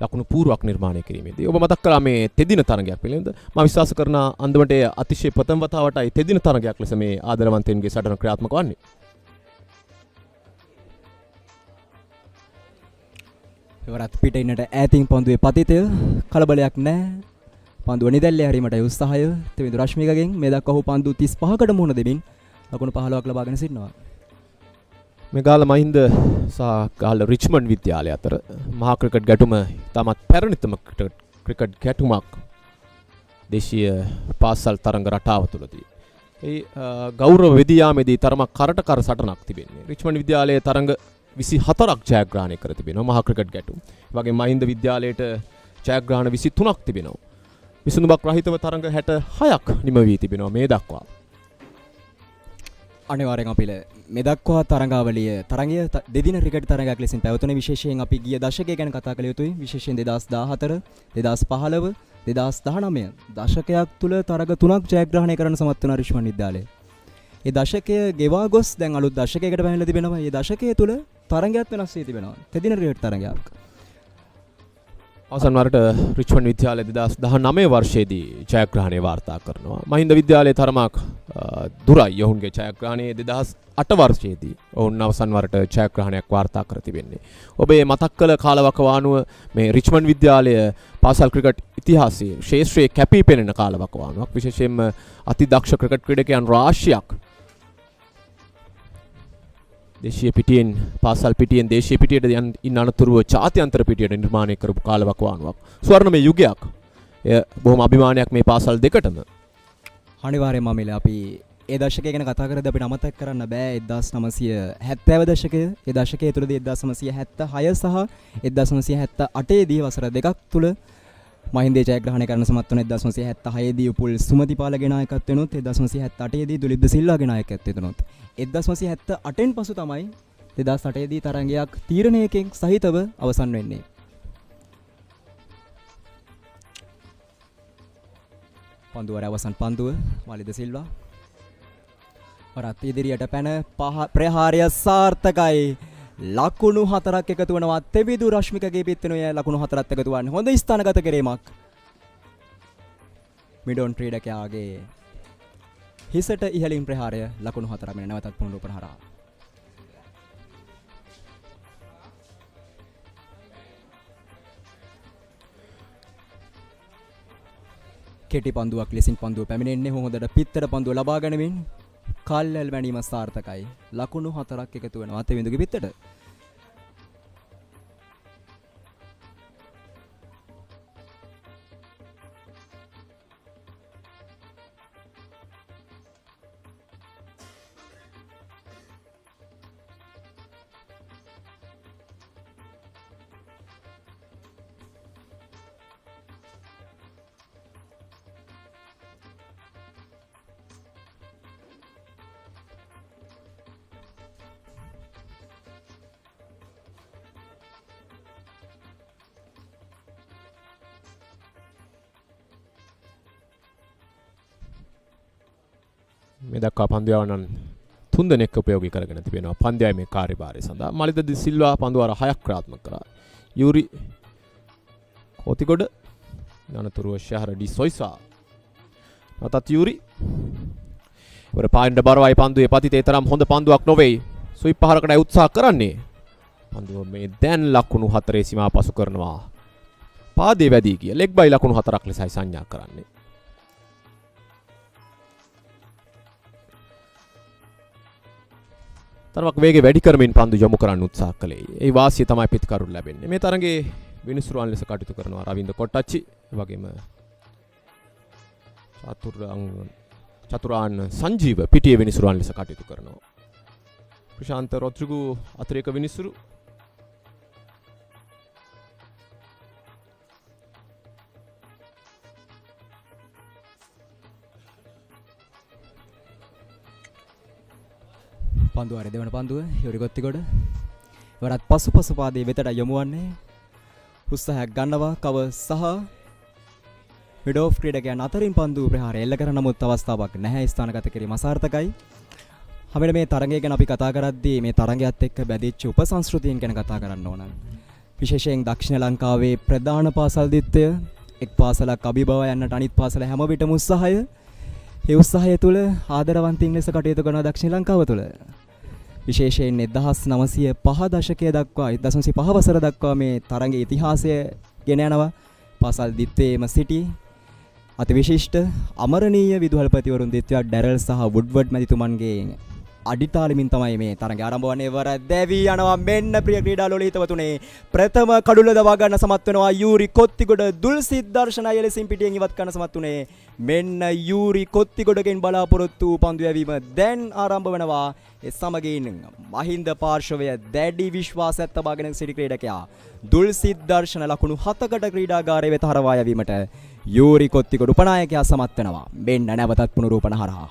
ලකුණු පූර්වක් නිර්මාණය කිරීමේදී ඔබ මතක් කළා මේ තෙදින තරගයක් පිළිබඳ. මම විශ්වාස කරන අන්දමට අතිශය ප්‍රථම වතාවටයි තෙදින තරගයක් ලෙස මේ ආදරවන්තයන්ගේ සටන ක්‍රියාත්මක වන්නේ. එවරත් පිට ඉන්නට ඈතින් පන්දුවේ පතිතය කලබලයක් නැහැ. පන්දුව නිදැල්ලේ හැරීමට උත්සාහය තෙවිදු රශ්මිකගෙන් මේ දක්වා ඔහු පන්දු 35කට මුහුණ දෙමින් ලකුණු 15ක් ලබාගෙන සිටිනවා. මේ ගාල්ල මහින්ද සහ ගාල්ල රිච්මන්ඩ් විද්‍යාලය අතර මහා ක්‍රිකට් ගැටුම තමත් පැරණිතම ක්‍රිකට් ගැටුමක් දේශීය පාසල් තරඟ රටාව තුළදී. ඒ ගෞරව වෙදී යාමේදී තරමක් කරට කර සටනක් තිබෙන්නේ. රිච්මන්ඩ් විද්‍යාලයේ තරඟ 24ක් ජයග්‍රහණය කර තිබෙනවා මහා ක්‍රිකට් ගැටුම්. ඒ වගේම මහින්ද විද්‍යාලයට ජයග්‍රහණ 23ක් තිබෙනවා. විසඳුමක් රහිතව තරඟ 66ක් නිම වී තිබෙනවා මේ දක්වා. අනිවාර්යෙන් අපිල මේ දක්වා තරඟාවලිය තරඟය දෙදින ක්‍රිකට් තරඟයක් ලෙසින් පැවතුනේ. විශේෂයෙන් අපි ගිය දශකය ගැන කතා කළ යුතුයි. විශේෂයෙන් 2014 2015 2019 දශකයක් තුල තරඟ 3ක් ජයග්‍රහණය කරන්න සමත් වුණා රිච්මන්ඩ් විද්‍යාලය. ඒ දශකය ගෙවා ගොස් දැන් අලුත් දශකයකට පැමිණලා තිබෙනවා. මේ දශකය තුල තරඟයක් වෙනස් වී තිබෙනවා. දෙදින ක්‍රිකට් තරඟයක්. අවසන් වරට රිච්මන්ඩ් විද්‍යාලය 2019 වර්ෂයේදී ජයග්‍රහණය වාර්තා කරනවා. මහින්ද විද්‍යාලයේ තරමක් දුරයි ඔවුන්ගේ ජයග්‍රහණයේ 2008 වර්ෂයේදී ඔවුන් අවසන් වරට ජයග්‍රහණයක් වාර්තා කර තිබෙන්නේ. ඔබේ මතක් කළ කාලවකවානුව මේ රිච්මන්ඩ් විද්‍යාලය පාසල් ක්‍රිකට් ඉතිහාසයේ ශේෂ්ත්‍රයේ කැපී පෙනෙන කාලවකවානුවක්. විශේෂයෙන්ම අතිදක්ෂ ක්‍රිකට් ක්‍රීඩකයන් රාශියක් දේශීය පිටියෙන් පාසල් පිටියෙන් දේශීය පිටියට ඉන්න අනතුරුව ජාත්‍යන්තර පිටියට නිර්මාණය කරපු කාලවකවානුවක්. ස්වර්ණමය යුගයක්. එය බොහොම අභිමානයක් මේ පාසල් දෙකටම. අනිවාර්යයෙන්ම මිල අපි ඒ දශකය ගැන කතා කරද්දී අපිට අමතක කරන්න බෑ 1970 දශකය. ඒ දශකයේ තුලදී 1976 සහ 1978 දී වසර දෙකක් තුල මහින්දේ ජයග්‍රහණය කරන සමත් වන 1976 දී උපුල් සුමතිපාලගේ නායකත්වයෙන්ුත් 1978 දී දුලිප්ද සිල්වාගේ නායකත්වයෙන්ුත් 1978න් පසු තමයි 2008 දී තරඟයක් තීරණයකින් සහිතව අවසන් වෙන්නේ. පන්දුවර අවසන් පන්දුව මාලිද සිල්වා වරත් ඉදිරියට පැන ප්‍රහාරය සාර්ථකයි. ලකුණු 4ක් එකතු වෙනවා. තෙවිදු රශ්මිකගේ පිටිනුය ලකුණු 4ක් එකතු වන්නේ. හොඳ ස්ථානගත කිරීමක්. මිඩොන් ක්‍රීඩකයාගේ හිසට ඉහළින් ප්‍රහාරය ලකුණු 4 මෙන්න නැවතත් පුනරුපන හරහා. කෙටි පන්දුවක් ලෙසින් පන්දුව පැමිණෙන්නේ හොඳට පිත්තට පන්දුව ලබා ගැනීමෙන් කල්ැල් මැනීම සාර්ථකයි. ලකුණු 4ක් එකතු වෙනවා තෙවිඳුගේ පිත්තට. මේ දක්වා පන්දුවවනන් 3 දෙනෙක් උපයෝගී කරගෙන තිබෙනවා පන්දුවේ කාර්යභාරය සඳහා. මලිද ද සිල්වා පන්දුව අර 6ක් ක්‍රියාත්මක කරා. යූරි කොතිගොඩ යනතුරුව ශහර ඩි සොයිසා. නැතත් යූරි වර පායින්ඩ බරවයි පන්දුවේ පතිතේ තරම් හොඳ පන්දුවක් නොවේ. සුයි පහරකට උත්සාහ කරන්නේ. පන්දුව මේ දැන් ලකුණු 4 සීමා පසු කරනවා. පාදේ වැදී ගිය ලෙග් බයි ලකුණු 4ක් ලෙසයි සංඥා කරන්නේ. තරමක් වේගය වැඩි කරමින් පන්දු යොමු කරන්න උත්සාහ කළේ. ඒ වාසිය තමයි පිටකරුට ලැබෙන්නේ. මේ තරඟේ විනිසුරුවන් ලෙස කටයුතු කරනවා රවින්ද කොට්ටච්චි. ඒ වගේම චතුරාන් සංජීව පිටියේ විනිසුරුවන් ලෙස කටයුතු කරනවා. ප්‍රශාන්ත රොද්රිගු අතිරේක විනිසුරු. පන්දුව හරි දෙවන පන්දුව යුරි කොත්තිගොඩ වරත් පසුපස පාදයේ වෙතට යොමු වන්නේ උත්සාහයක් ගන්නවා කව සහ මිඩ් ඔෆ් ක්‍රීඩකයන් අතරින් පන්දු ප්‍රහාරය එල්ල කරන නමුත් අවස්ථාවක් නැහැ ස්ථානගත කිරීම අසාර්ථකයි. හැබැයි මේ තරඟය ගැන අපි කතා කරද්දී මේ තරඟයත් එක්ක බැඳිච්ච උපසංස්කෘතියන් ගැන කතා කරන්න ඕන. විශේෂයෙන් දක්ෂිණ ලංකාවේ ප්‍රධාන පාසල් දිත්තය එක් පාසලක් අභිබව යන්නට අනිත් පාසල හැම විටම උත්සාහය ඒ උත්සාහය තුළ ආදරවන්තින් ලෙස කටයුතු කරන දක්ෂිණ ලංකාව තුළ විශේෂයෙන් 1905 දශකයේ දක්වා 1905 වසර දක්වා මේ තරඟයේ ඉතිහාසය ගෙන යනවා. පාසල් දිත්තේම සිටි අතිවිශිෂ්ට අමරණීය විදුහල්පතිවරුන් දිත්වා ඩැරල් සහ වුඩ්වර්ඩ් මැතිතුමන්ගේ අඩිතාලමින් තමයි මේ තරඟය ආරම්භ වන්නේ. වර දැවි යනවා මෙන්න ප්‍රිය ක්‍රීඩා ලෝලීතවතුනේ ප්‍රථම කඩුල දවා ගන්න සමත් වෙනවා යූරි කොත්තිගොඩ. දුල්සිත් දර්ශන යලසින් පිටියෙන් ඉවත් කරන්න සමත් උනේ. මෙන්න යූරි කොත්තිගොඩගෙන් බලාපොරොත්තු පන්දු යැවීම දැන් ආරම්භ වෙනවා. ඒ සමගින් මහින්ද පාර්ශවය දැඩි විශ්වාසයක් තබාගෙන සිටි ක්‍රීඩකයා දුල්සිත් දර්ශන ලකුණු 7කට ක්‍රීඩාගාරය වෙත හරවා යැවීමට යූරි කොත්තිගොඩ උපනායකයා සමත් වෙනවා. මෙන්න නැවතත් පුනරූපණ හරහා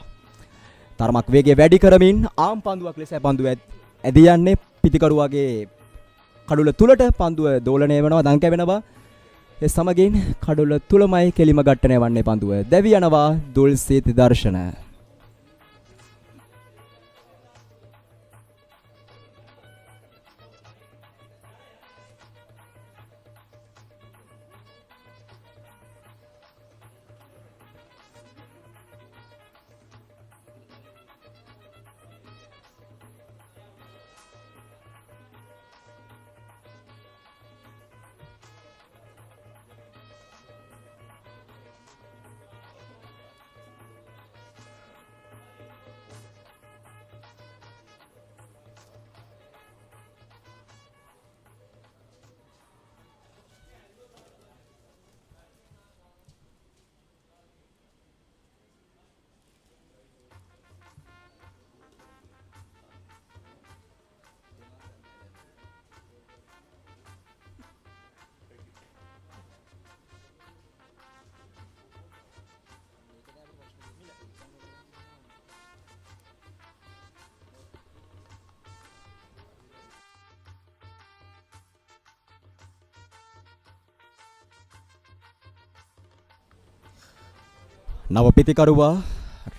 තරමක් වේගය වැඩි කරමින් ආම් පන්දුවක් ලෙස පන්දුව ඇදී යන්නේ පිටිකරුවාගේ කඩුල තුලට පන්දුව දෝලණය වෙනවා දන් කැවෙනවා. ඒ සමගින් කඩුල තුලමයි කෙලිම ඝට්ටනය වන්නේ පන්දුව දැවි යනවා දුල්සිත් දර්ශන. නව පිතිකරුවා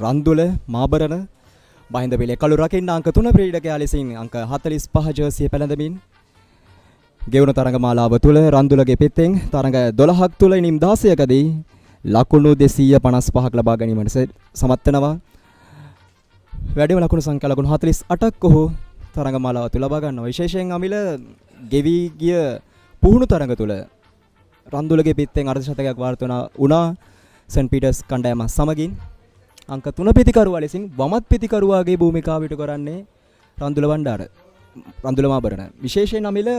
රන්දුල මාබරණ මහින්ද පිළේ කළු රකින්න අංක 3 ක්‍රීඩකයා ලෙසින් අංක 45 ජර්සිය පැළඳමින් ගෙවුණු තරඟ මාලාව තුල රන්දුලගේ පෙත්තෙන් තරඟ 12ක් තුල ඉනිම් 16කදී ලකුණු 255ක් ලබා ගැනීමට සමත් වෙනවා. වැඩිම ලකුණු සංඛ්‍යා ලකුණු 48ක් ඔහු තරඟ මාලාව තුල ලබා ගන්නවා. විශේෂයෙන් අමිල ගෙවි ගිය පුහුණු තරඟ තුල රන්දුලගේ පිටෙන් අර්ධශතකයක් වාර්තා වුණා සෙන්ට් පීටර්ස් කණ්ඩායම සමගින් අංක 3 පිතිකරුවා ලෙසින් වමත් පිතිකරුවාගේ භූමිකාව ඉටු කරන්නේ රන්දුල වණ්ඩාර රන්දුල මාබරණ. විශේෂයෙන් අමිල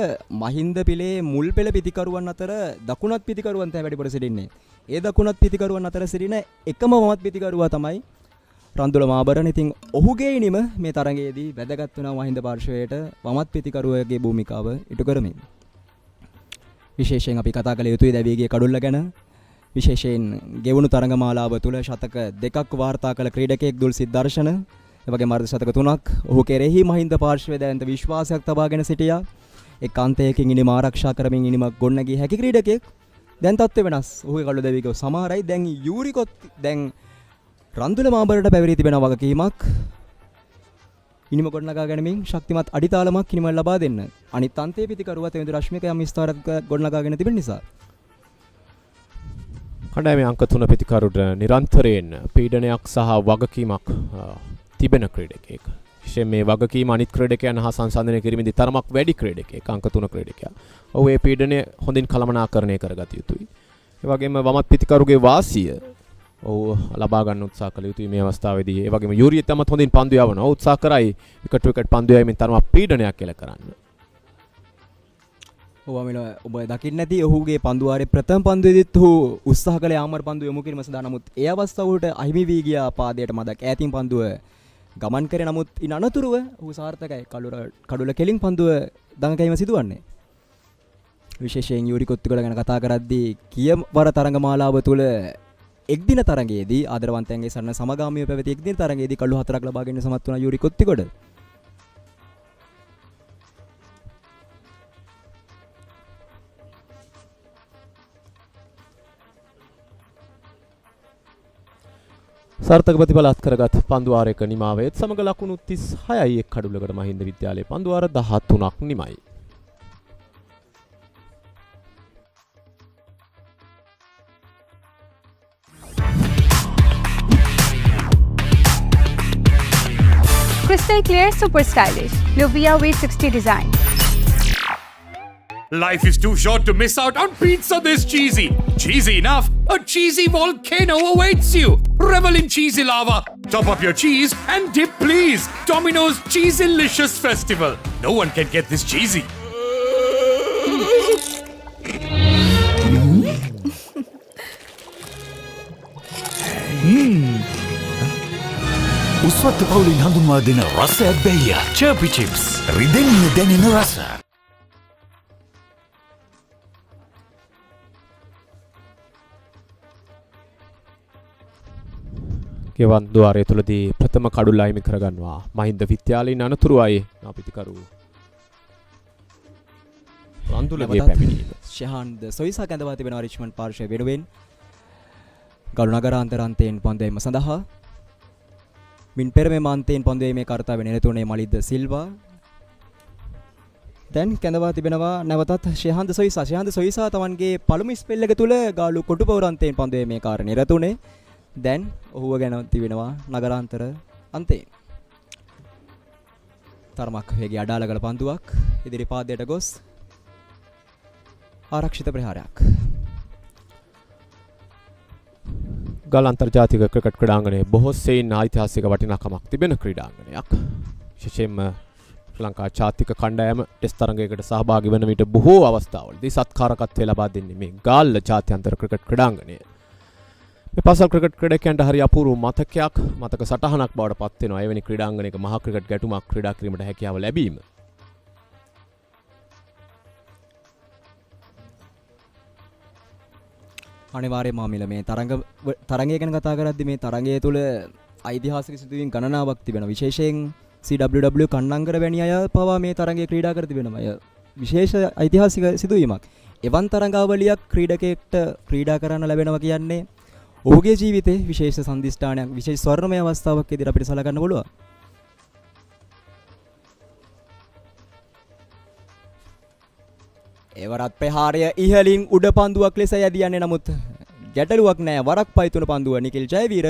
මහින්ද පිළේ මුල් පෙළ පිතිකරුවන් අතර දකුණත් පිතිකරුවන් තමයි වැඩිපුර සිටින්නේ. ඒ දකුණත් පිතිකරුවන් අතර සිටින එකම වමත් පිතිකරුවා තමයි රන්දුල මාබරණ. ඉතින් ඔහුගේ ඉනිම මේ තරඟයේදී වැදගත් වුණා මහින්ද පාර්ශවයට වමත් පිතිකරුවගේ භූමිකාව ඉටු කරමින්. විශේෂයෙන් අපි කතා කළ යුතුයි දැවියගේ කඩුල්ල ගැන. විශේෂයෙන් ගෙවුණු තරඟ මාලාව තුල ශතක දෙකක් වාර්තා කළ ක්‍රීඩකයෙක් දුල්සිත් දර්ශන එවැගේම අර්ධ ශතක 3ක් ඔහු කෙරෙහි මහින්ද පාර්ශවයේ දැනට විශ්වාසයක් තබාගෙන සිටියා. එක් අන්තයකින් ඉනිම ආරක්ෂා කරමින් ඉනිමක් ගොන්නගී හැකි ක්‍රීඩකයෙක්. දැන් තත්ත්වය වෙනස්. ඔහුගේ කඩුල්ල දැවියගේ සමහරයි දැන් යූරිකොත් දැන් රන්දුල මාබරට පැවරී තිබෙන වගකීමක් ඉනිම ගොඩනගා ගැනීමෙන් ශක්තිමත් අඩිතාලමක් ඉනිම ලබා දෙන්න. අනිත් අන්තයේ පිතිකරුවා තෙමිඳු රශ්මික යම් ස්ථාරයක් ගොඩනගාගෙන තිබෙන නිසා කණ්ඩායමේ අංක 3 පිතිකරුට නිරන්තරයෙන් පීඩනයක් සහ වගකීමක් තිබෙන ක්‍රීඩකයෙක්. විශේෂයෙන් මේ වගකීම අනිත් ක්‍රීඩකයන් හා සංසන්දනය කිරීමේදී තරමක් වැඩි ක්‍රීඩකයෙක් අංක 3 ක්‍රීඩකයා. ඔහු ඒ පීඩනය හොඳින් කළමනාකරණය කරගත යුතුයි. ඒ වගේම වමත් පිතිකරුගේ වාසිය ඔහු ලබා ගන්න උත්සාහ කළ යුතුයි මේ අවස්ථාවේදී. ඒ වගේම යූරිය තමත් හොඳින් පන්දු යවනවා. උත්සාහ කරයි විකට් විකට් පන්දු යවමින් තරමක් පීඩනයක් එල කරන්න. ඔබ දකින්න ඇති ඔහුගේ පන්දුවාරේ ප්‍රථම පන්දුවේදීත් ඔහු උත්සාහ කළේ ආමර පන්දුව යොමු කිරීම සඳහා. නමුත් ඒ අවස්ථාවට අහිමි වී ගියා පාදයට මදක් ඈතින් පන්දුව ගමන් කරේ. නමුත් ඉන් අනතුරුව ඔහු සාර්ථකයි කඩුල කෙලින් පන්දුව දඟකීම සිදුවන්නේ. විශේෂයෙන් යූරි කොත්තුකල ගැන කතා කරද්දී කියවර තරඟ මාලාව තුල එක්දින තරඟයේදී ආදරවන්තයන්ගේ සරණ සමගාමීව පැවති එක්දින තරඟයේදී කළු 4ක් ලබා ගැනීම සමත් වුණා යූරි කොත්තිගොඩ. සාර්ථක ප්‍රතිඵල අත්කරගත් පන්දුවාරයක නිමාවෙත් සමග ලකුණු 36යි එක් කඩුලකට මහින්ද විද්‍යාලයේ පන්දුවාර 13ක් නිමයි. Crystal clear, super stylish. Lovers V60 design. Life is too short to miss out on pizza this cheesy. Cheesy enough, a cheesy volcano awaits you. Revel in cheesy lava. Top up your cheese and dip please. Domino's Cheesylicious Festival. No one can get this cheesy. උස්වත්ත පවුලින් හඳුන්වා දෙන රසයක් බැයිය චර්පි chips රිදෙන්න දැනෙන රස. ගෙවන් ద్వාරය තුලදී ප්‍රථම කඩුල්ල අයිමි කරගන්නවා මහින්ද විද්‍යාලයේ අනතුරුයි නාපිතිකරු රන්දුලගේ පැමිණීම. ශහාන්ද සොයිසා කැඳවා තිබෙනවා රිච්මන්ඩ් පාර්ශවය වෙනුවෙන් ගරු නගරාන්තරාන්තයෙන් පන්දුවීම සඳහා. මින් පෙර මේ මාන්තයෙන් පන්දුවීමේ කාර්යය නිරතුනේ මලිද්ද සිල්වා. දැන් කැඳවා තිබෙනවා නැවතත් ශහාන්ද සොයිසා තමන්ගේ පළමු ස්පෙල් එක තුල ගාලු කොටුපවරන්තයෙන් පන්දුවීමේ කාර්ය නිරතුනේ. දැන් ඔහුව ගැන තිබෙනවා නගරාන්තර අන්තයෙන්. තරමක් වේගය අඩාල කළ පන්දුවක් ඉදිරි පාදයට ගොස් ආරක්ෂිත ප්‍රහාරයක්. ගල් අන්තර්ජාතික ක්‍රිකට් ක්‍රීඩාංගණයේ බොහෝ සෙයින් ඓතිහාසික වටිනාකමක් තිබෙන ක්‍රීඩාංගණයක්. විශේෂයෙන්ම ශ්‍රී ලංකා ජාතික කණ්ඩායම ටෙස්ට් තරඟයකට සහභාගී වන විට බොහෝ අවස්ථාවලදී සත්කාරකත්වය ලබා දෙන්නේ මේ ගාල්ල ජාත්‍යන්තර ක්‍රිකට් ක්‍රීඩාංගණය. මේ පාසල් ක්‍රිකට් ක්‍රීඩකයන්ට හරි අපූර්ව මතක සටහනක් බවට පත් වෙනවා. එවැනි ක්‍රීඩාංගණයක මහා ක්‍රිකට් ගැටුමක් ක්‍රීඩා කිරීමට හැකියාව ලැබීම. අනිවාර්යයෙන්ම මිල මේ තරඟය ගැන කතා කරද්දී මේ තරඟය තුළ ඓතිහාසික සිදුවීම් ගණනාවක් තිබෙනවා. විශේෂයෙන් CWW කණ්ණංගර වැනි අය පවා මේ තරඟයේ ක්‍රීඩා කර තිබෙනවා. විශේෂ ඓතිහාසික සිදුවීමක්. එවන් තරඟාවලියක් ක්‍රීඩකයෙක්ට ක්‍රීඩා කරන්න ලැබෙනවා කියන්නේ ඔහුගේ ජීවිතේ විශේෂ සම්දිස්ථානයක්, විශේෂ ස්වර්ණමය අවස්ථාවක් විදිහට අපිට සලකන්න පුළුවන්. එවරත් ප්‍රහාරය ඉහලින් උඩ පන්දුවක් ලෙස යදියන්නේ නමුත් ගැටලුවක් නැහැ. වරක් පයි තුන පන්දුව නිකිල් ජයවීර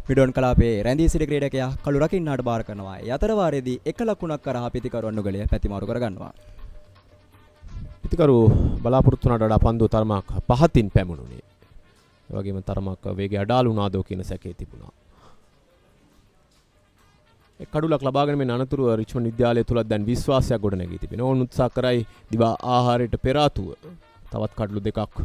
මිඩොන් කලාපේ රැඳී සිටි ක්‍රීඩකයා කළු රකින්නාට බාර කරනවා. ඒ අතර වාරයේදී එක ලකුණක් කරහා පිතිකරු අනුගලය පැතිමාරු කරගන්නවා. පිතිකරු බලාපොරොත්තු වුණාට වඩා පන්දුව තරමක් පහතින් පැමුණුනේ. ඒ වගේම තරමක් වේගය අඩාල වුණාදෝ කියන සැකේ තිබුණා. ඒ කඩුලක් ලබාගෙන මේ අනතුරුව රිච්මන්ඩ් විද්‍යාලය තුල දැන් විශ්වාසයක් ගොඩනැගී තිබෙනවා. ඕන් උත්සාහ කරයි දිවා ආහාරයට පෙර ආතුව තවත් කඩලු දෙකක්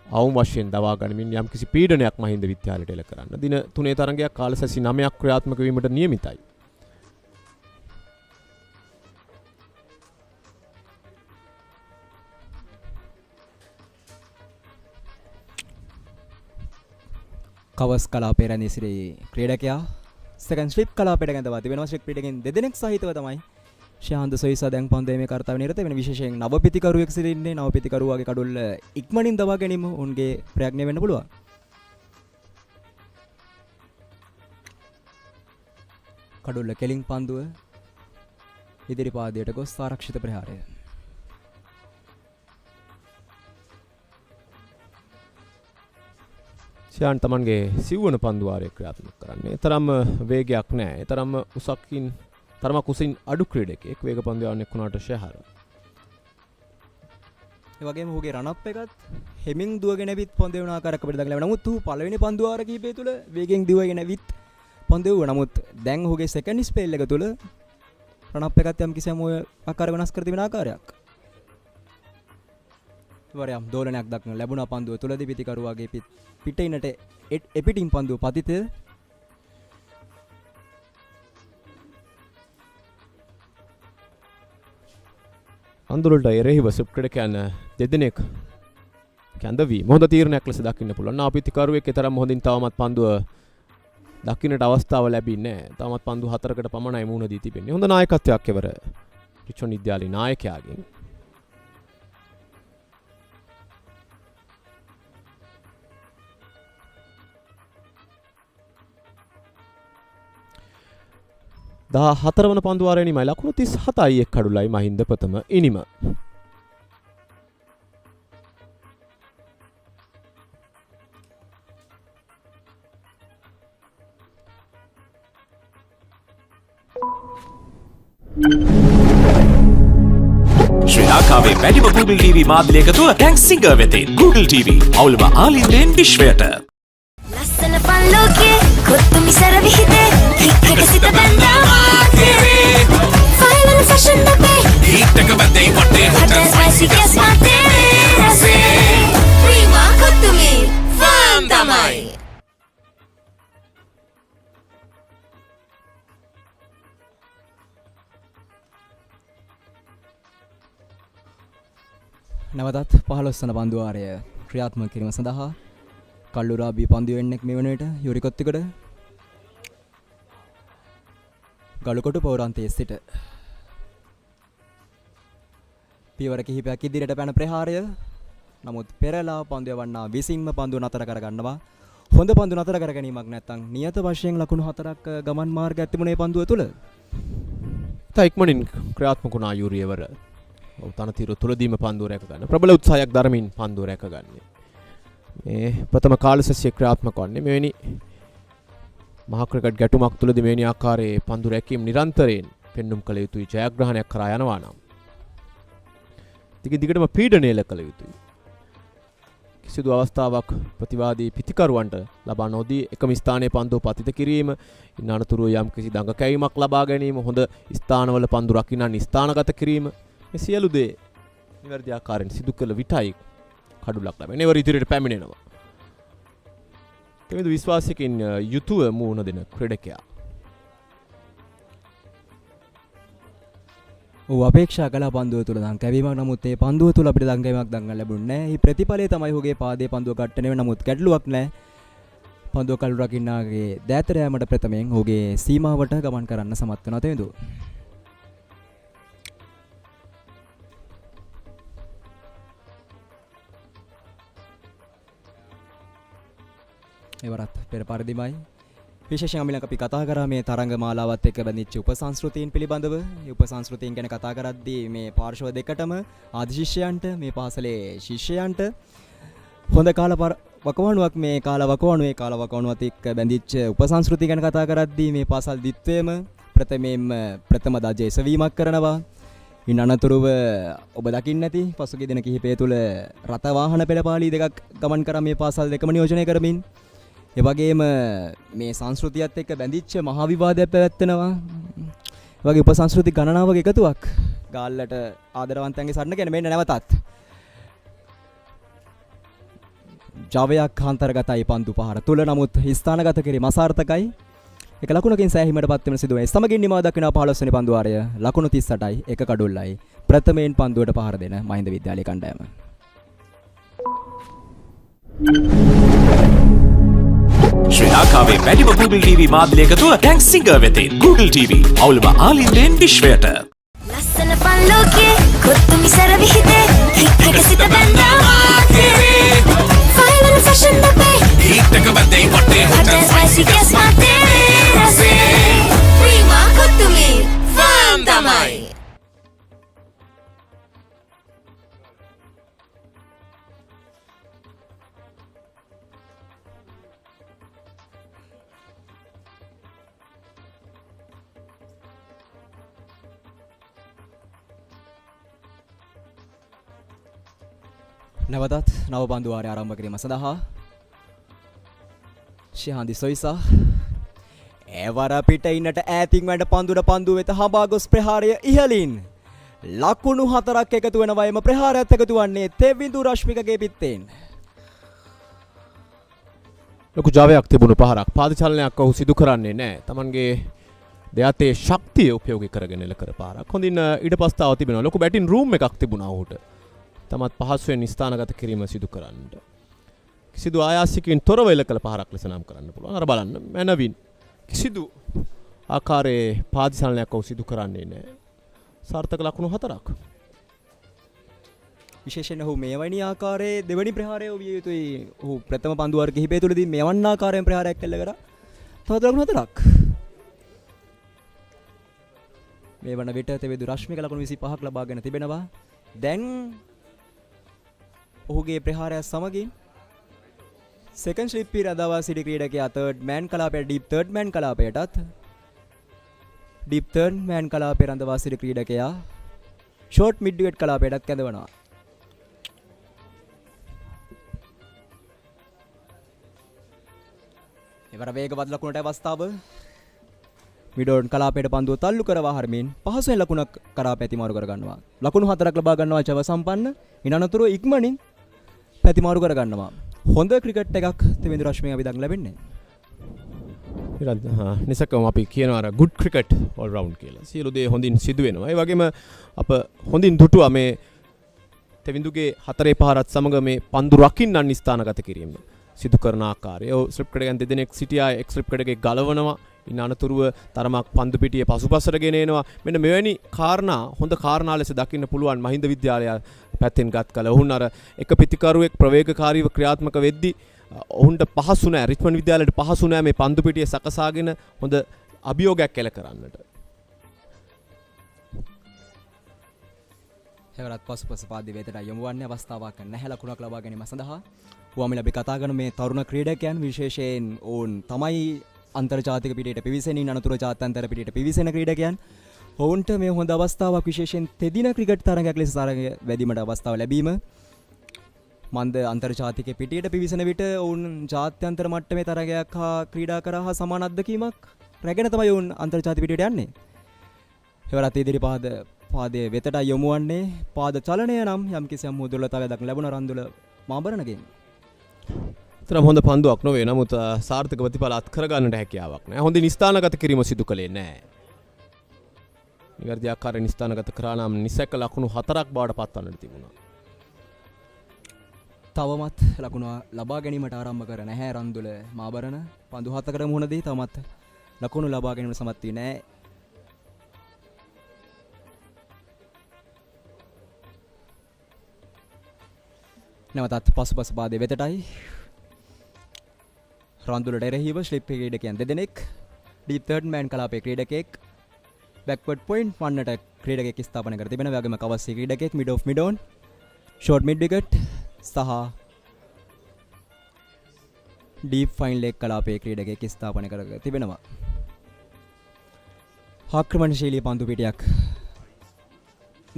අවුම් වශයෙන් දවා ගනිමින් යම්කිසි පීඩනයක් මහින්ද විද්‍යාලයට එල්ල කරන්න. දින 3 තරඟයක් කාලසැසි 9ක් ක්‍රියාත්මක වීමට නියමිතයි. කවස් කලාපේ රැඳී සිටි ක්‍රීඩකයා සෙකන්ඩ් ස්ලිප් කලාපයට ගැඳවා තිබෙනවා. ස්ලිප් ක්‍රීඩකයන් දෙදෙනෙක් සහිතව තමයි ශාන්ත සොයිසා දැන් පන්දුවේ මේ කාර්යය නිරත වෙන. විශේෂයෙන් නවපිතිකරුවෙක් සිටින්නේ. නවපිතිකරුවාගේ කඩුල්ල ඉක්මනින් දවා ගැනීම උන්ගේ ප්‍රයත්නය වෙන්න පුළුවන්. කඩුල්ල කෙලින් පන්දුව ඉදිරි පාදයට ගොස් ආරක්ෂිත ප්‍රහාරය. ශාන් තමන්ගේ සිව්වන පන්දු වාරය ක්‍රියාත්මක කරන්නේ. තරම්ම වේගයක් නැහැ. තරම්ම උසකින් තරමක් උසින් අඩු ක්‍රීඩකයෙක්. වේග පන්දු යවන්නෙක් වුණාට ශහර. ඒ වගේම ඔහුගේ රන් අප් එකත් හෙමින් දුවගෙන ඇවිත් පන්දු වෙන ආකාරයක් අපිට දක්වලා. නමුත් ඔහු පළවෙනි පන්දු වාර කීපය තුල වේගෙන් දුවගෙන ඇවිත් පන්දු වුණා. නමුත් දැන් ඔහුගේ සෙකන්ඩ් ස්පෙල් එක තුල රන් අප් එකත් යම් කිසිම ආකාර වෙනස් කර තිබෙන ආකාරයක්. වරයම් දෝලනයක් දක්වන ලැබුණා පන්දුව තුලදී පිටිකරුවාගේ පිටිනට එපිටින් පන්දුව පතිත. අඳුරට එරෙහිව ස්ලිප් ක්‍රීඩකයන් දෙදෙනෙක් කැඳවි මොහොත තීරණයක් ලෙස දකින්න පුළුවන්. නාපිතිකරුවෙක් තරම් හොඳින් තවමත් පන්දුව දකින්නට අවස්ථාව ලැබින්නේ නැහැ. තවමත් පන්දු 4කට පමණයි මුහුණ දී තිබෙන්නේ. හොඳ නායකත්වයක් එවර රිච්මන්ඩ් විද්‍යාලයේ නායකයාගෙන්. දහ 4 වන පන්දු වාරයේ නිමයි ලකුණු 37යි එක් කඩුලයි මහින්ද ප්‍රථම ඉනිම. ශ්‍රී ලංකාවේ වැඩිම Google TV මාධ්‍යයක තුල දැන් සිංගර් වෙතේ Google TV අවුලම ආලින්දෙන් විශ්වයට. ලස්සන පන්ලෝකේ කොත්තු මිසර විහිදේ ක්‍රිකට් සිත බැඳා ෆයිනල් ෆැෂන් අපේ ඊටක බදේ වටේ හොටල් ස්පයිසි ගස් මාතේ රසේ ප්‍රීමා කොත්තුමි ෆන් තමයි. නවතත් 15 වන පන්දු වාරය ක්‍රියාත්මක කිරීම සඳහා කල්ලුරාබී පන්දු වෙන්නෙක් මේ වන විට යුරිකොත්තිකට ගලුකොටු පෞරාන්තයේ සිට පියවර කිහිපයක් ඉදිරියට පැන ප්‍රහාරය. නමුත් පෙරලා පන්දු යවන්නා විසින්ම පන්දු නතර කරගන්නවා. හොඳ පන්දු නතර කර ගැනීමක් නැත්නම් නියත වශයෙන් ලකුණු 4ක් ගමන් මාර්ගයක් තිබුණේ පන්දුව තුල. තා ඉක්මනින් ක්‍රියාත්මක වුණා යුරියවර. තනතිර තුලදීම පන්දුව රැක ගන්න. ප්‍රබල උත්සාහයක් දරමින් පන්දුව රැකගන්නේ. මේ ප්‍රථම කාලසැසිය ක්‍රියාත්මක වන්නේ මෙවැනි මහා ක්‍රිකට් ගැටුමක් තුලදී මෙවැනි ආකාරයේ පන්දු රැකීම නිරන්තරයෙන් පෙන්눔 කළ යුතුයි. ජයග්‍රහණයක් කරා යනවා නම් දිගටම පීඩනය කළ යුතුයි. කිසිදු අවස්ථාවක් ප්‍රතිවාදී පිතිකරුවන්ට ලබා නොදී එකම ස්ථානයේ පන්දුව පතිත කිරීම, ඉන් අනතුරුව යම් කිසි දඟ කැවීමක් ලබා ගැනීම, හොඳ ස්ථානවල පන්දු රකින්න ස්ථානගත කිරීම, මේ සියලු දේ නිවැරදි ආකාරයෙන් සිදු කළ විටයි කඩුලක් ලැබෙන්නේ. ඒවර ඉදිරියට පැමිණෙනවා. කෙනෙකු විශ්වාසයකින් යුතුව මුහුණ දෙන ක්‍රීඩකයා. ඔහු අපේක්ෂා කළ පන්දුව තුල දන් කැවීමක්. නමුත් ඒ පන්දුව තුල අපිට දන් කැවීමක් දක්වන්න ලැබුණේ නැහැ. මේ ප්‍රතිඵලය තමයි ඔහුගේ පාදයේ පන්දුව කට්ටන වෙන. නමුත් ගැටලුවක් නැහැ. පන්දුව කළු රකින්නාගේ දෑතර යාමට ප්‍රථමයෙන් ඔහුගේ සීමාවට ගමන් කරන්න සමත් වෙනවා තෙඳු. එවරත් පෙර පරිදිමයි විශේෂයෙන් අපි අපි කතා කරා මේ තරංග මාලාවත් එක්ක බැඳිච්ච උපසංස්කෘතීන් පිළිබඳව. මේ උපසංස්කෘතීන් ගැන කතා කරද්දී මේ පාර්ශව දෙකටම ආදි ශිෂ්‍යයන්ට මේ පාසලේ ශිෂ්‍යයන්ට හොඳ වකවානුවක් මේ කාලවකවානුවත් එක්ක බැඳිච්ච උපසංස්කෘතිය ගැන කතා කරද්දී මේ පාසල් දිත්වයේම ප්‍රථම දජ එසවීමක් කරනවා. ඉන් අනතුරුව ඔබ දකින්න ඇති පසුගිය දින කිහිපය තුළ රථ වාහන පෙළපාලි දෙකක් ගමන් කරා මේ පාසල් දෙකම නියෝජනය කරමින්. ඒ වගේම මේ සංස්කෘතියත් එක්ක බැඳිච්ච මහා විවාදයක් පැවැත්වෙනවා. ඒ වගේ උපසංස්කෘති ගණනාවක එකතුවක් ගාල්ලට ආදරවන්තයන්ගේ සරණ ගැන මෙන්න නැවතත් ජවයක් අන්තර්ගතයි පන්දු පහර තුල නමුත් ස්ථානගත කිරීම අසාර්ථකයි. එක ලකුණකින් සෑහීමටපත් වෙන සිදුවන සමගින් නිමා දක්වන 15 වෙනි පන්දු වාරය ලකුණු 38යි එක කඩුල්ලයි ප්‍රථමයෙන් පන්දුවට පහර දෙන මහින්ද විද්‍යාලයේ කණ්ඩායම. ශ්‍රී ලංකාවේ වැඩිම Google TV මාධ්‍යයක තුල දැන් සිංගර් වෙතින් Google TV අවුලම ආලින්දෙන් විශ්වයට. ලස්සන පල්ලෝකේ කොත්තුමි සර විහිදේ හික්කට සිත බැඳා මාතේ ෆයිනල් ෆැෂන් අපේ හිටක බැඳේ වටේ හොටල් ස්පයිසි ගස් මාතේ රසේ ප්‍රීමා කොත්තුමි ෆාම් තමයි. නැවතත් නව පන්දු වාරය ආරම්භ කිරීම සඳහා ශිහාන්දි සොයිසා එවර පිට ඉන්නට ඈතින් වැඩ පන්දු වෙත හඹා ගොස් ප්‍රහාරය ඉහළින් ලකුණු 4ක් එකතු වෙන වයම ප්‍රහාරයත් එකතු වන්නේ තෙවිඳු රශ්මිකගේ පිත්තෙන්. ලොකු ජවයක් තිබුණු පහරක් පාදචලනයක් ඔහු සිදු කරන්නේ නැහැ. Tamanගේ දෙයතේ ශක්තිය උපයෝගී කරගෙන එල කර පාරක්. හොඳින් ඉඩපස්තාව තිබෙනවා. ලොකු බැටින් රූම් එකක් තිබුණා ඔහුට. තමත් පහසුවෙන් ස්ථානගත කිරීම සිදු කරන්න. කිසිදු ආයාසකින් තොරව එල කළ පහරක් ලෙස නම් කරන්න පුළුවන්. අර බලන්න මැනවින් කිසිදු ආකාරයේ පාදිසලනයක් ඔහු සිදු කරන්නේ නැහැ. සාර්ථක ලකුණු 4ක්. විශේෂයෙන් ඔහු මේවැනි ආකාරයේ දෙවැනි ප්‍රහාරය විය යුතුයි. ඔහු ප්‍රථම පන්දු වාර කිහිපය තුළදී මෙවන් ආකාරයෙන් ප්‍රහාරයක් කළ කරා. තවත් ලකුණු 4ක්. මේ වන විට තෙවිඳු රශ්මික ලකුණු 25ක් ලබාගෙන තිබෙනවා. දැන් ඔහුගේ ප්‍රහාරය සමගින් සෙකන්ඩ් ස්ලිප් පීර අදවා සිටි ක්‍රීඩකයා තර්ඩ් මෑන් කලාපයට ඩීප් තර්ඩ් මෑන් කලාපයටත් ඩීප් තර්ඩ් මෑන් කලාපයේ රඳවා සිටි ක්‍රීඩකයා ෂෝට් මිඩ් විකට් කලාපයටත් කැඳවනවා. එවර වේගවත් ලකුණට අවස්ථාව මිඩෝන් කලාපයට පන්දුව තල්ලු කරවා හරමින් පහසුවෙන් ලකුණක් කරා පැතිමාරු කර ගන්නවා. ලකුණු 4ක් ලබා ගන්නවා චව සම්පන්න. ඉන් අනතුරු ඉක්මනින් පැතිමාරු කර ගන්නවා. හොඳ ක්‍රිකට් එකක් තෙවිඳු රශ්මිය අපි දක්න ලැබෙන්නේ. නිසකම අපි කියනවා අර good cricket all round කියලා. සියලු දේ හොඳින් සිදු වෙනවා. ඒ වගේම අප හොඳින් දුටුවා මේ තෙවිඳුගේ 4 පහරත් සමග මේ පන්දු රකින්නන් ස්ථානගත කිරීම සිදු කරන ආකාරය. ඔව් ස්ලිප් ක්‍රිකට් ගන්න දෙදෙනෙක් සිටියා එක් ස්ලිප් ක්‍රිකට් එකේ ගලවනවා. ඉන් අනතුරුව තරමක් පන්දු පිටියේ පසුපසට ගෙන එනවා. මෙන්න මෙවැනි කාරණා හොඳ කාරණා ලෙස දකින්න පුළුවන් මහින්ද විද්‍යාලය පැත්තෙන් ගත් කල. ඔවුන් අර එක පිටිකරුවෙක් ප්‍රවේගකාරීව ක්‍රියාත්මක වෙද්දී ඔවුන්ට පහසු නෑ රිච්මන්ඩ් විද්‍යාලයට පහසු නෑ මේ පන්දු පිටියේ සකසාගෙන හොඳ අභියෝගයක් එල කරන්නට. හැවරත් පසුපස පාදේ වෙතට යොමු වන්නේ අවස්ථාවක් නැහැ ලකුණක් ලබා ගැනීම සඳහා. වුවමිල අපි කතා කරන මේ තරුණ ක්‍රීඩකයන් විශේෂයෙන් ඔවුන් තමයි අන්තර්ජාතික පිටියට පිවිසෙනින් අනතුරු ජාත්‍යන්තර පිටියට පිවිසෙන ක්‍රීඩකයන්. ඔවුන්ට මේ හොඳ අවස්ථාවක් විශේෂයෙන් තෙදින ක්‍රිකට් තරගයක් ලෙස තරගය වැඩිමට අවස්ථාව ලැබීම. මන්ද අන්තර්ජාතික පිටියට පිවිසෙන විට ඔවුන් ජාත්‍යන්තර මට්ටමේ තරගයක් හා ක්‍රීඩා කරා හා සමාන අත්දැකීමක් රැගෙන තමයි ඔවුන් අන්තර්ජාතික පිටියට යන්නේ. එවරත් ඉදිරි පාදයේ වෙතට යොමු වන්නේ පාද චලනය නම් යම් කිසියම් දුර්වලතාවයක් දක්න ලැබුණ රන්දුල මාබරණගෙන්. තරම් හොඳ පන්දුවක් නොවේ. නමුත් සාර්ථක ප්‍රතිඵල අත් කරගන්නට හැකියාවක් නැහැ. හොඳින් ස්ථානගත කිරීම සිදු කළේ නැහැ. නිවැරදි ආකාරයෙන් ස්ථානගත කරා නම් නිසැක ලකුණු 4ක් බවට පත්වන්නට තිබුණා. තවමත් ලකුණ ලබා ගැනීමට ආරම්භ කර නැහැ රන්දුල මාබරණ. පන්දු 7කට මුහුණදී තවමත් ලකුණු ලබා ගැනීමට සමත් වී නැහැ. නැවතත් පසුපස පාදයේ වෙතටයි රන්දුලට එරෙහිව ස්ලිප් ක්‍රීඩකයන් දෙදෙනෙක්, ඩීප් තර්ඩ් මෑන් කලාපයේ ක්‍රීඩකයෙක්, බැක්වර්ඩ් පොයින්ට් 1ට ක්‍රීඩකයෙක් ස්ථාපන කර තිබෙනවා. ඒ වගේම කවස්සී ක්‍රීඩකයෙක්, mid off mid on, short mid wicket සහ ඩීප් ෆයින් ලෙග් කලාපයේ ක්‍රීඩකයෙක් ස්ථාපන කර තිබෙනවා. ආක්‍රමණශීලී පන්දු පිටියක්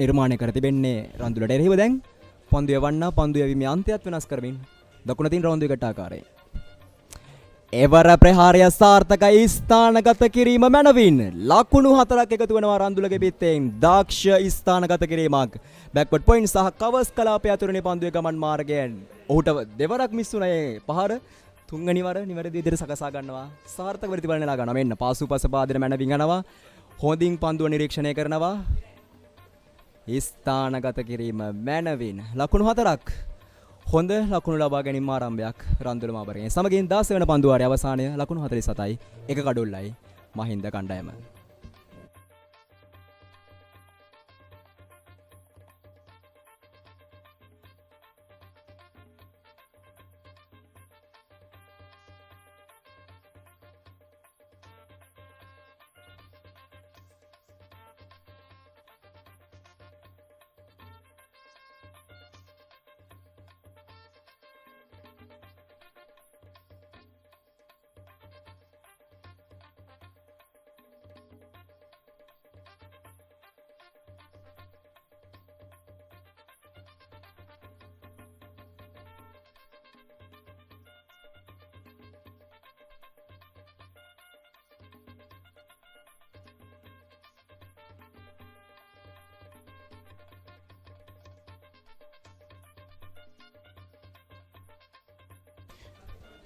නිර්මාණය කර තිබෙන්නේ රන්දුලට එරෙහිව. දැන් පන්දු යවන්න පන්දු යැවීමේ අන්තයත් වෙනස් කරමින් දකුණ තින් රවුන්දු විකට් ආකාරයේ එවර ප්‍රහාරය සාර්ථකයි. ස්ථානගත කිරීම මැනවින් ලකුණු 4ක් එකතු වෙනවා රන්දුලගේ පිටෙන්. දක්ෂ ස්ථානගත කිරීමක්. බැක්වර්ඩ් පොයින්ට් සහ කවස් කලාපය අතුරුනේ පන්දුවේ ගමන් මාර්ගයෙන් ඔහුට දෙවරක් මිස් වුණා ඒ පහර. තුන්වෙනි වර නිවැරදි විදිහට සකසා ගන්නවා. සාර්ථක ප්‍රතිඵල නෙලා ගන්නවා. මෙන්න පාසුපස පාදෙන මැනවින් යනවා. හොඳින් පන්දුව නිරීක්ෂණය කරනවා. ස්ථානගත කිරීම මැනවින් ලකුණු 4ක්. හොඳ ලකුණු ලබා ගැනීම ආරම්භයක් රන්දුල මාබරගේ. සමගින් 16 වෙනි පන්දුවාරයේ අවසානය ලකුණු 47යි. එක කඩොල්ලයි මහින්ද කණ්ඩායම.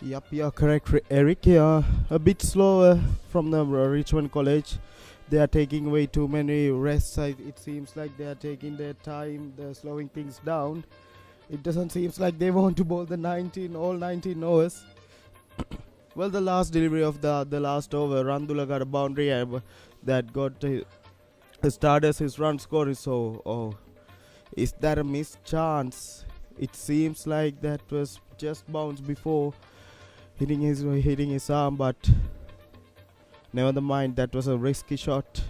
Yep, you're correct, Eric. Yeah, a bit slower from the Richmond College. They are taking way too many rests. It seems like they are taking their time. They're slowing things down. It doesn't seem like they want to bowl the all 19 overs. Well, the last delivery of the last over, Randula got a boundary that got started his run score. So, is that a missed chance? It seems like that was just bounced before hitting his arm, but never mind, that was a risky shot.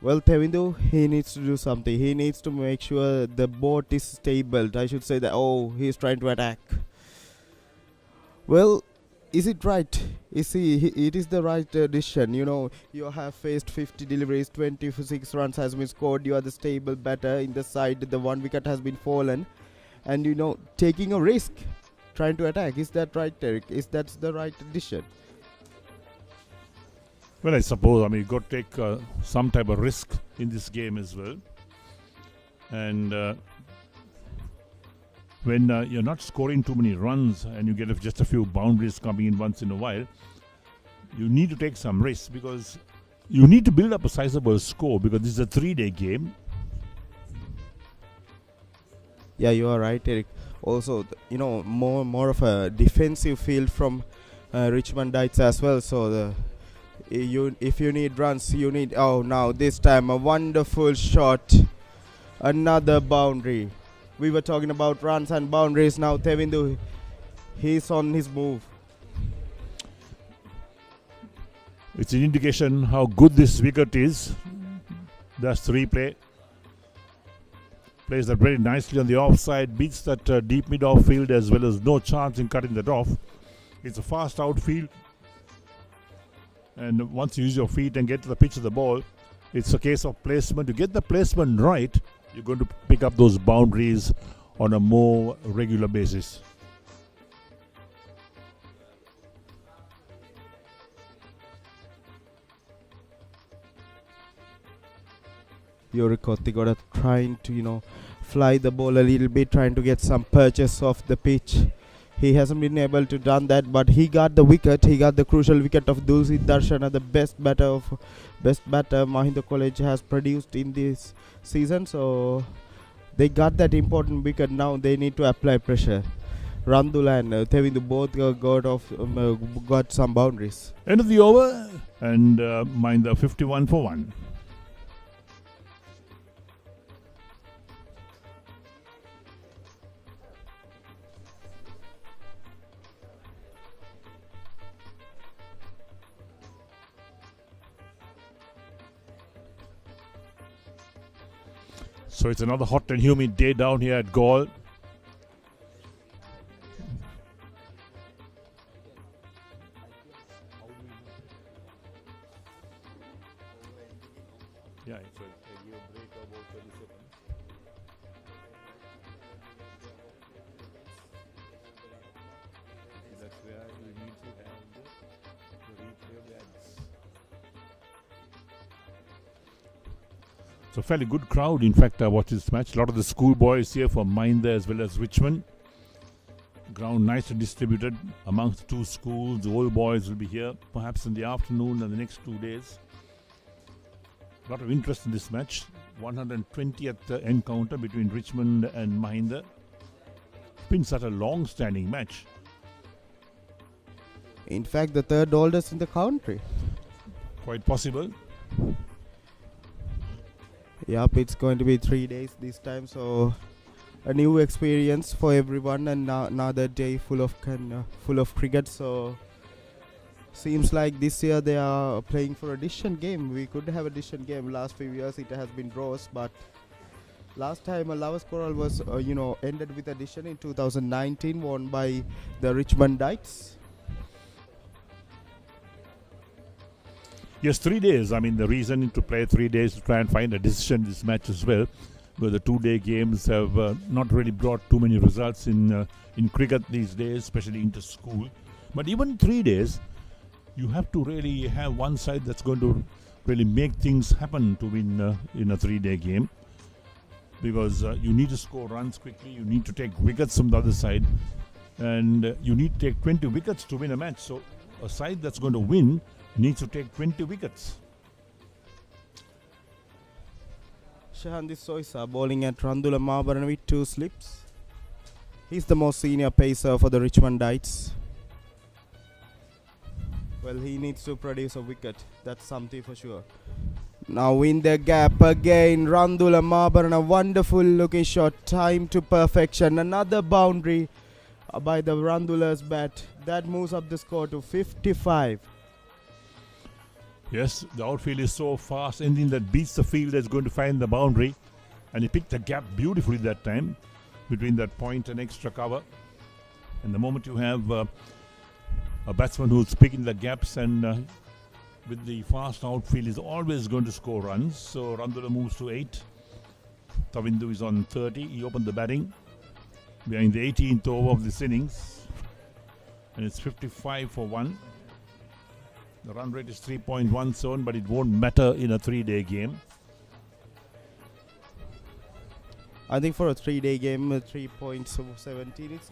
Well, Tevindu, he needs to do something. He needs to make sure the boat is stable. I should say that, he's trying to attack. Well, is it right? It is the right decision. You know, you have faced 50 deliveries, 26 runs has been scored. You are the stable batter in the side. The 1 wicket has been fallen. And, taking a risk, trying to attack. Is that right, Eric? Is that the right decision? Well, I suppose, you've got to take some type of risk in this game as well. And when you're not scoring too many runs and you get just a few boundaries coming in once in a while, you need to take some risks because you need to build up a sizable score because this is a 3-day game. Yeah, you are right, Eric. Also, more of a defensive field from Richmondites as well. So, if you need runs, you need. Now this time a wonderful shot, another boundary. We were talking about runs and boundaries. Now Tevindu, he's on his move. It's an indication how good this wicket is. That's the replay. Plays that very nicely on the offside, beats that deep mid-off field as well as no chance in cutting that off. It's a fast outfield. And once you use your feet and get to the pitch of the ball, it's a case of placement. To get the placement right, you're going to pick up those boundaries on a more regular basis. Yuri Kottigoda trying to, fly the ball a little bit, trying to get some purchase off the pitch. He hasn't been able to done that, but he got the wicket. He got the crucial wicket of Dulcet Darshana, the best batter Mahinda College has produced in this season. So they got that important wicket. Now they need to apply pressure. Randula and Tevindu both got some boundaries. End of the over, and Mahinda 51 for 1. So it's another hot and humid day down here at Galle. Yeah, it's a break of about 30 seconds. That's where we need to have the replay ads. So fairly good crowd. In fact, I watched this match. A lot of the school boys here from Mahinda as well as Richmond. Ground nicely distributed amongst two schools. The old boys will be here perhaps in the afternoon and the next 2 days. A lot of interest in this match. 120th encounter between Richmond and Mahinda. It's been such a long-standing match. In fact, the third oldest in the country. Quite possible. Yep, it's going to be 3 days this time, so a new experience for everyone, and another day full of cricket. So seems like this year they are playing for a decision game. We could have a decision game. Last few years it has been draws, but last time a Lovers Quarrel was ended with a decision in 2019, won by the Richmond Knights. Yes, 3 days. I mean, the reason to play 3 days to try and find a decision in this match as well, where the 2-day games have not really brought too many results in cricket these days, especially inter-school. But even 3 days, you have to really have one side that's going to really make things happen to win in a 3-day game, because you need to score runs quickly, you need to take wickets from the other side, and you need to take 20 wickets to win a match. So a side that's going to win needs to take 20 wickets. Shahandis Soisa bowling at Randula Mabarana with 2 slips. He's the most senior pacer for the Richmond Knights. Well, he needs to produce a wicket. That's something for sure. Now in the gap again, Randula Mabarana, wonderful looking shot, timed to perfection. Another boundary by the Randula's bat. That moves up the score to 55. Yes, the outfield is so fast. Anything that beats the field is going to find the boundary. And he picked the gap beautifully that time between that point and extra cover. And the moment you have a batsman who's picking the gaps and with the fast outfield is always going to score runs. So Randula moves to 8. Tavindu is on 30. He opened the batting. We are in the 18th over of this innings. And it's 55 for 1. The run rate is 3.17, but it won't matter in a 3-day game. I think for a 3-day game, 3.17, it's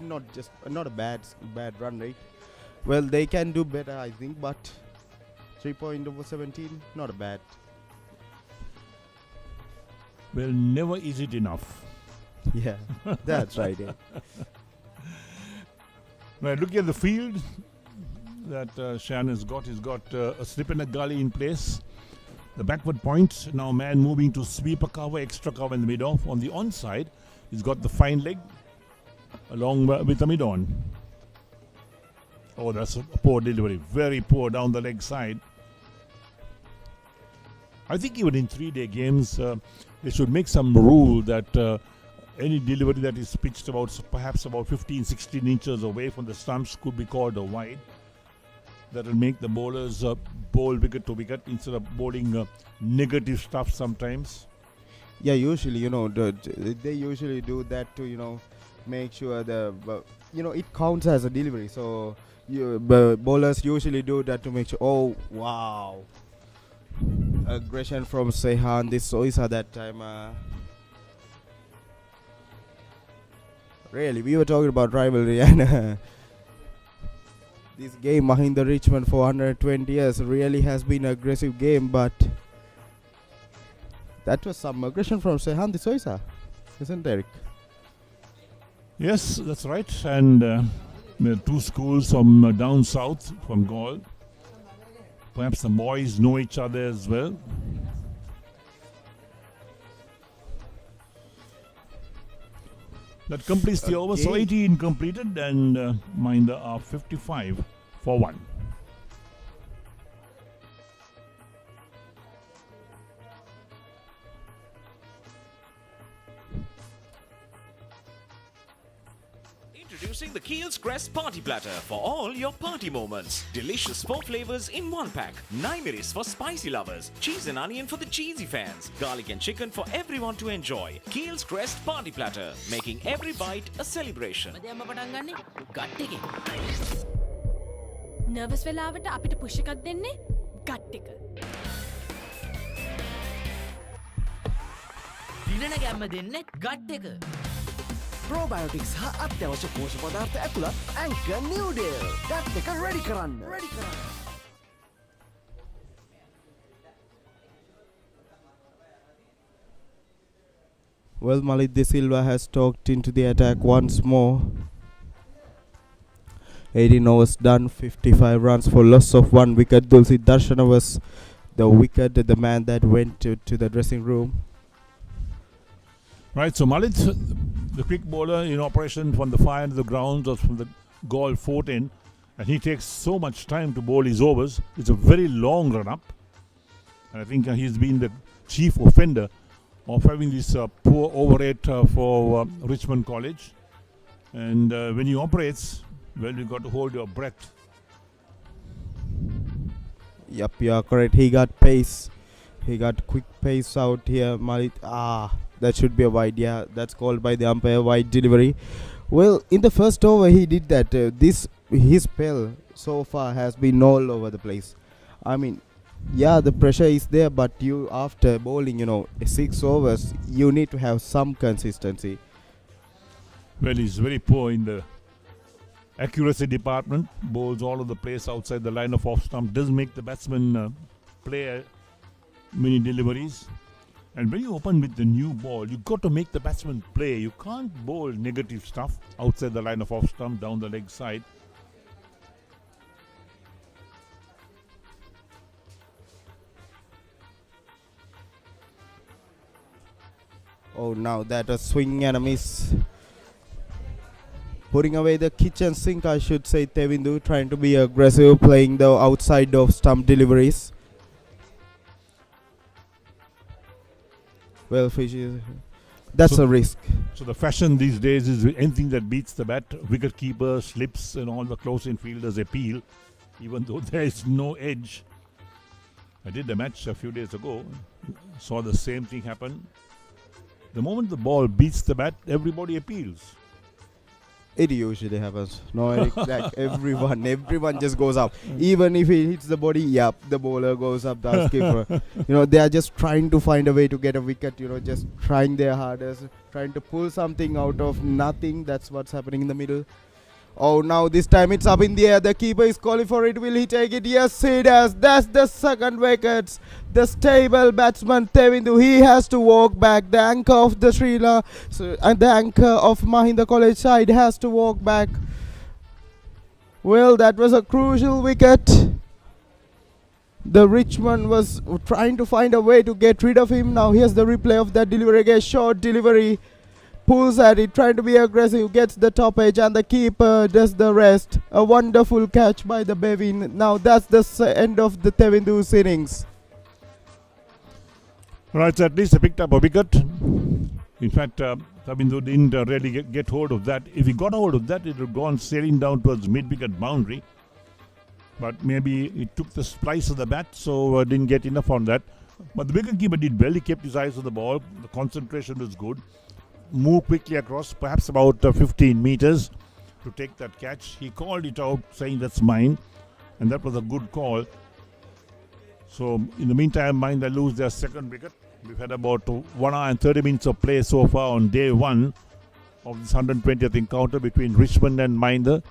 not a bad run rate. Well, they can do better, I think, but 3.17, not a bad. Well, never is it enough. Yeah, that's right. Yeah. Right, looking at the field that Shan has got, he's got a slip and a gully in place. The backward point, now man moving to sweep a cover, extra cover in the mid-off. On the onside, he's got the fine leg along with the mid-on. Oh, that's a poor delivery, very poor down the leg side. I think even in 3-day games, they should make some rule that any delivery that is pitched perhaps about 15-16 inches away from the stumps could be called a wide. That will make the bowlers bowl wicket to wicket instead of bowling negative stuff sometimes. Yeah, usually, they usually do that to, make sure it counts as a delivery. So, bowlers usually do that to make sure. Oh, wow. Aggression from Sehan. This Soisa that time. Really, we were talking about rivalry and this game, Mahinda Richmond for 120 years, really has been an aggressive game, but that was some aggression from Sehan Soisa, isn't it, Eric? Yes, that's right. And two schools from down south, from Galle. Perhaps the boys know each other as well. That completes the over. So 18 completed and Mahinda are 55 for 1. Introducing the Keel's Crest Party Platter for all your party moments. Delicious 4 flavors in one pack. Naimeris for spicy lovers. Cheese and onion for the cheesy fans. Garlic and chicken for everyone to enjoy. Keel's Crest Party Platter, making every bite a celebration. Nervous වෙලාවට අපිට push එකක් දෙන්නේ gut එක. දිනන ගැම්ම දෙන්නේ gut එක. ප්‍රෝබයෝටික්ස් හා අත්‍යවශ්‍ය පෝෂක පදාර්ථ ඇතුළත් ඇන්කර් නිව්ඩේල්. ගට් එක රෙඩි කරන්න. Well, Malik De Silva has talked into the attack once more. 18 overs done, 55 runs for loss of 1 wicket. Dulci Darshana was the wicket, the man that went to the dressing room. Right, so Malik, the quick bowler in operation from the far end of the grounds or from the Galle fort end, and he takes so much time to bowl his overs. It's a very long run up, and I think he's been the chief offender of having this poor over rate for Richmond College. And when he operates, well, you got to hold your breath. Yup, you are correct. He got pace. He got quick pace out here. Malik, that should be a wide. Yeah, that's called by the umpire wide delivery. Well, in the first over, he did that. His spell so far has been all over the place. I mean, yeah, the pressure is there, but you after bowling, 6 overs, you need to have some consistency. Well, he's very poor in the accuracy department. Bowls all over the place outside the line of off stump. Does make the batsman play many deliveries. And when you open with the new ball, you got to make the batsman play. You can't bowl negative stuff outside the line of off stump, down the leg side. Oh, now that a swing and a miss. Putting away the kitchen sink, I should say. Tevindu trying to be aggressive, playing the outside of stump deliveries. Well, that's a risk. So the fashion these days is anything that beats the bat, wicket keeper, slips, and all the close infielders appeal, even though there is no edge. I did a match a few days ago, saw the same thing happen. The moment the ball beats the bat, everybody appeals. It usually happens. No, like everyone just goes up. Even if he hits the body, yep, the bowler goes up, the skipper. They are just trying to find a way to get a wicket, just trying their hardest, trying to pull something out of nothing. That's what's happening in the middle. Oh, now this time it's up in the air. The keeper is calling for it. Will he take it? Yes, he does. That's the second wicket. The stable batsman Tevindu, he has to walk back. The anchor of the Sri Lanka and the anchor of Mahinda College side has to walk back. Well, that was a crucial wicket. The Richmond was trying to find a way to get rid of him. Now here's the replay of that delivery again. Short delivery. Pulls at it, trying to be aggressive, gets the top edge, and the keeper does the rest. A wonderful catch by the Bevin. Now that's the end of the Tevindu's innings. Right, so at least he picked up a wicket. In fact, Tevindu didn't really get hold of that. If he got hold of that, it would have gone sailing down towards mid-wicket boundary. But maybe it took the splice of the bat, so didn't get enough on that. But the wicketkeeper did well. He kept his eyes on the ball. The concentration was good. Moved quickly across, perhaps about 15 meters to take that catch. He called it out, saying that's mine, and that was a good call. So in the meantime, Mahinda lose their second wicket. We've had about 1 hour and 30 minutes of play so far on day 1 of this 120th encounter between Richmond and Mahinda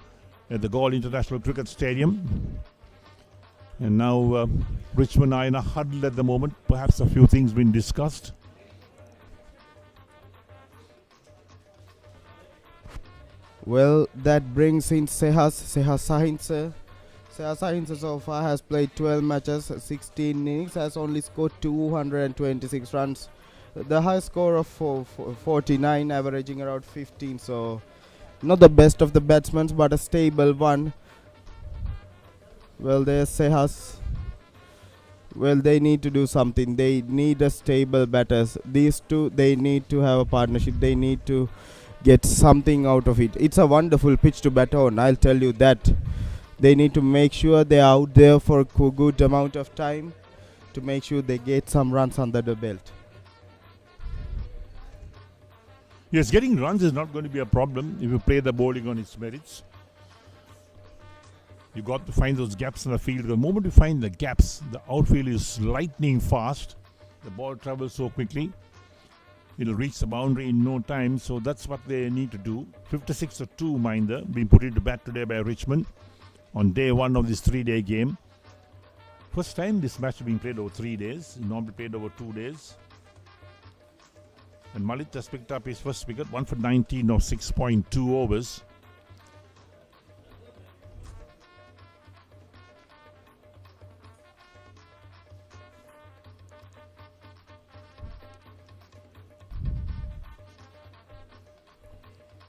at the Galle International Cricket Stadium. And now Richmond are in a huddle at the moment. Perhaps a few things been discussed. Well, that brings in Sahinsa. Sahinsa so far has played 12 matches, 16 innings, has only scored 226 runs. The high score of 49, averaging around 15. So, not the best of the batsmen, but a stable one. Well, there's Sehas. Well, they need to do something. They need a stable batters. These two, they need to have a partnership. They need to get something out of it. It's a wonderful pitch to bat on, I'll tell you that. They need to make sure they're out there for a good amount of time to make sure they get some runs under the belt. Yes, getting runs is not going to be a problem if you play the bowling on its merits. You got to find those gaps in the field. The moment you find the gaps, the outfield is lightning fast. The ball travels so quickly. It'll reach the boundary in no time. So that's what they need to do. 56 or 2 Mahinda being put into bat today by Richmond on day 1 of this 3-day game. First time this match is being played over 3 days. Normally played over 2 days. And Malit has picked up his first wicket, 1 for 19 of 6.2 overs.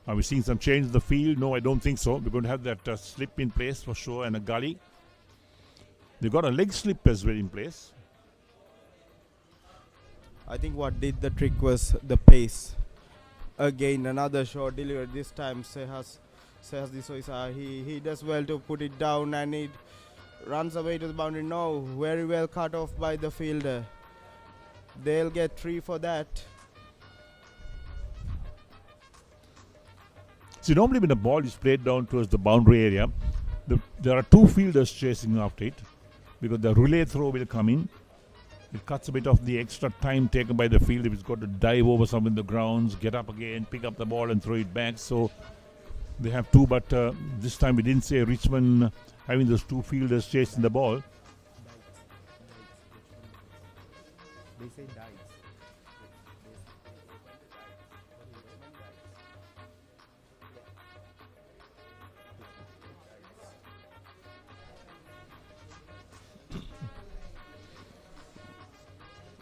Are we seeing some change in the field? No, I don't think so. We're going to have that slip in place for sure and a gully. They've got a leg slip as well in place. I think what did the trick was the pace. Again, another short delivery. This time, Sehas Disoisa, he does well to put it down and it runs away to the boundary. No, very well cut off by the fielder. They'll get 3 for that. See, normally when the ball is played down towards the boundary area, there are 2 fielders chasing after it because the relay throw will come in. It cuts a bit of the extra time taken by the field if it's got to dive over some in the grounds, get up again, pick up the ball and throw it back. So they have 2, but this time we didn't say Richmond having those 2 fielders chasing the ball. They say dives.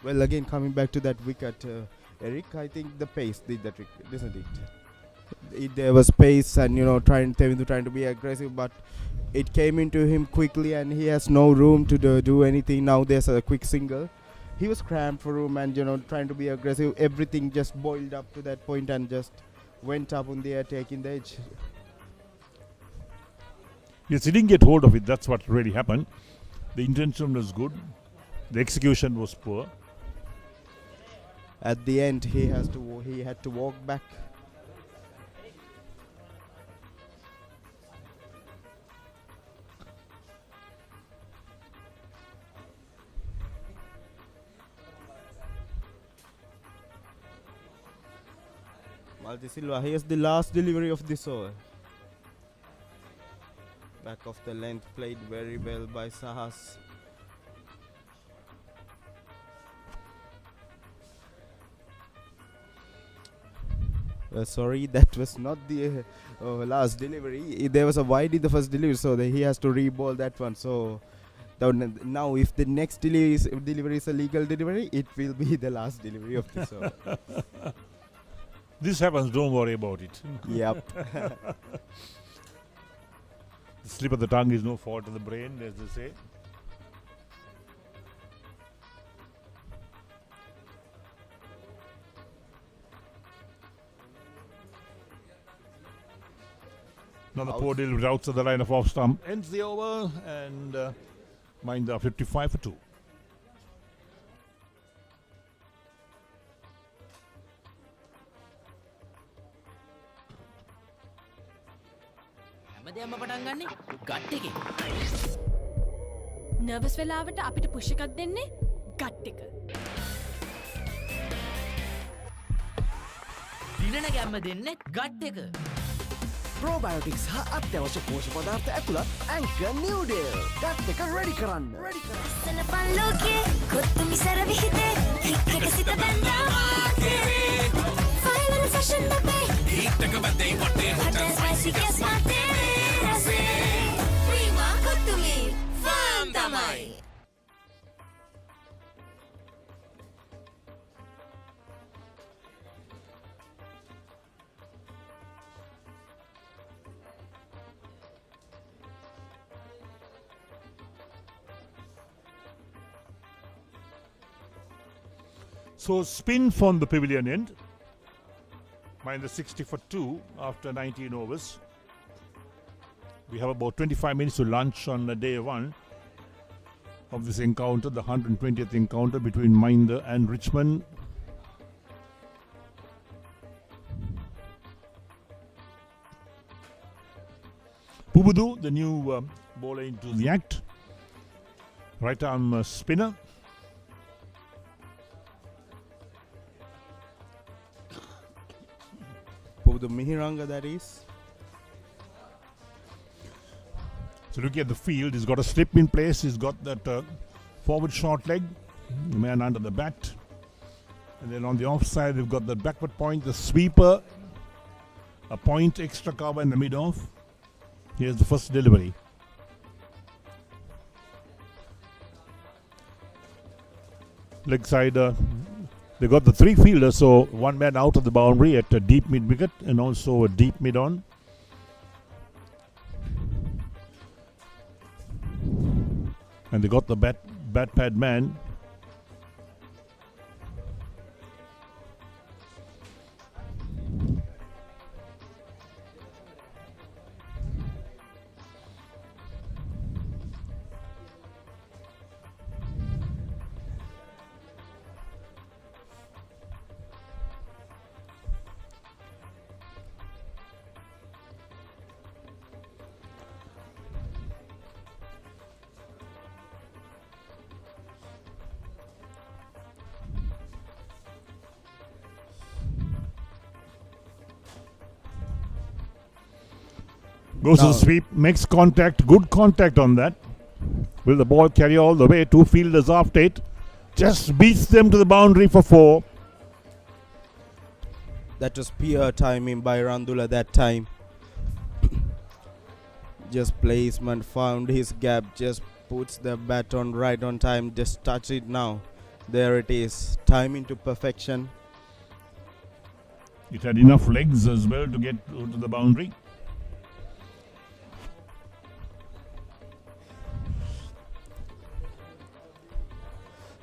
Well, again, coming back to that wicket, Eric, I think the pace did the trick, isn't it? There was pace and, trying to be aggressive, but it came into him quickly and he has no room to do anything. Now there's a quick single. He was cramped for room and, trying to be aggressive. Everything just boiled up to that point and just went up on the air, taking the edge. Yes, he didn't get hold of it. That's what really happened. The intention was good. The execution was poor. At the end, he had to walk back. Malti Silva, here's the last delivery of this over. Back of the length, played very well by Sahas. Sorry, that was not the last delivery. There was a wide in the first delivery, so he has to re-ball that one. So now, if the next delivery is a legal delivery, it will be the last delivery of this over. This happens, don't worry about it. Yep. The slip of the tongue is no fault of the brain, as they say. Another poor delivery outside the line of off stump ends the over, and Mahinda 55 for 2. හැමදේම පටන් ගන්නේ gut එකේ. Nervous වෙලාවට අපිට push එකක් දෙන්නේ gut එක. දිනන ගැම්ම දෙන්නේ ගට් එක. Probiotics හා අත්‍යවශ්‍ය පෝෂක පදාර්ථ ඇතුළත් Anchor Noodle. ගට් එක ready කරන්න. සනපන් ලෝකේ කොත්තුමි සර විහිදේ හික්කට සිත බැඳා ෆයිනල් ෆැෂන් අපේ හිටක බදේ වටේ හොටල් ස්පයිසි ගස් මාතේ රසේ ප්‍රීමා කොත්තුමි ෆාම් තමයි. So spin from the pavilion end. Mahinda 60 for 2 after 19 overs. We have about 25 minutes to lunch on day 1 of this encounter, the 120th encounter between Mahinda and Richmond. Pubudu, the new bowler into the act. Right arm spinner. Pubudu Mihiranga, that is. So looking at the field, he's got a slip in place. He's got that forward short leg, the man under the bat. And then on the offside, we've got the backward point, the sweeper, a point extra cover in the mid-off. Here's the first delivery. Leg side, they got the 3 fielders, so 1 man out of the boundary at a deep mid-wicket and also a deep mid-on. And they got the bat pad man. Goes to the sweep, makes contact, good contact on that. Will the ball carry all the way? 2 fielders after it. Just beats them to the boundary for 4. That was pure timing by Randula that time. Just placement, found his gap, just puts the bat on right on time, just touch it now. There it is, timing to perfection. It had enough legs as well to get to the boundary.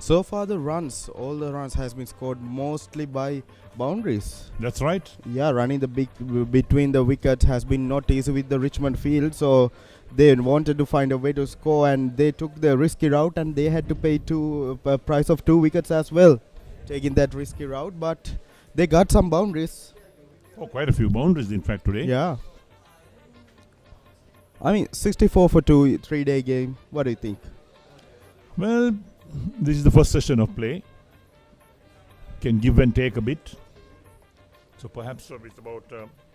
So far all the runs has been scored mostly by boundaries. That's right. Yeah, running the between the wickets has been not easy with the Richmond field, so they wanted to find a way to score and they took the risky route and they had to pay a price of 2 wickets as well, taking that risky route, but they got some boundaries. Oh, quite a few boundaries in fact today. Yeah. I mean, 64 for 2, 3-day game. What do you think? Well, this is the first session of play. Can give and take a bit. So perhaps with about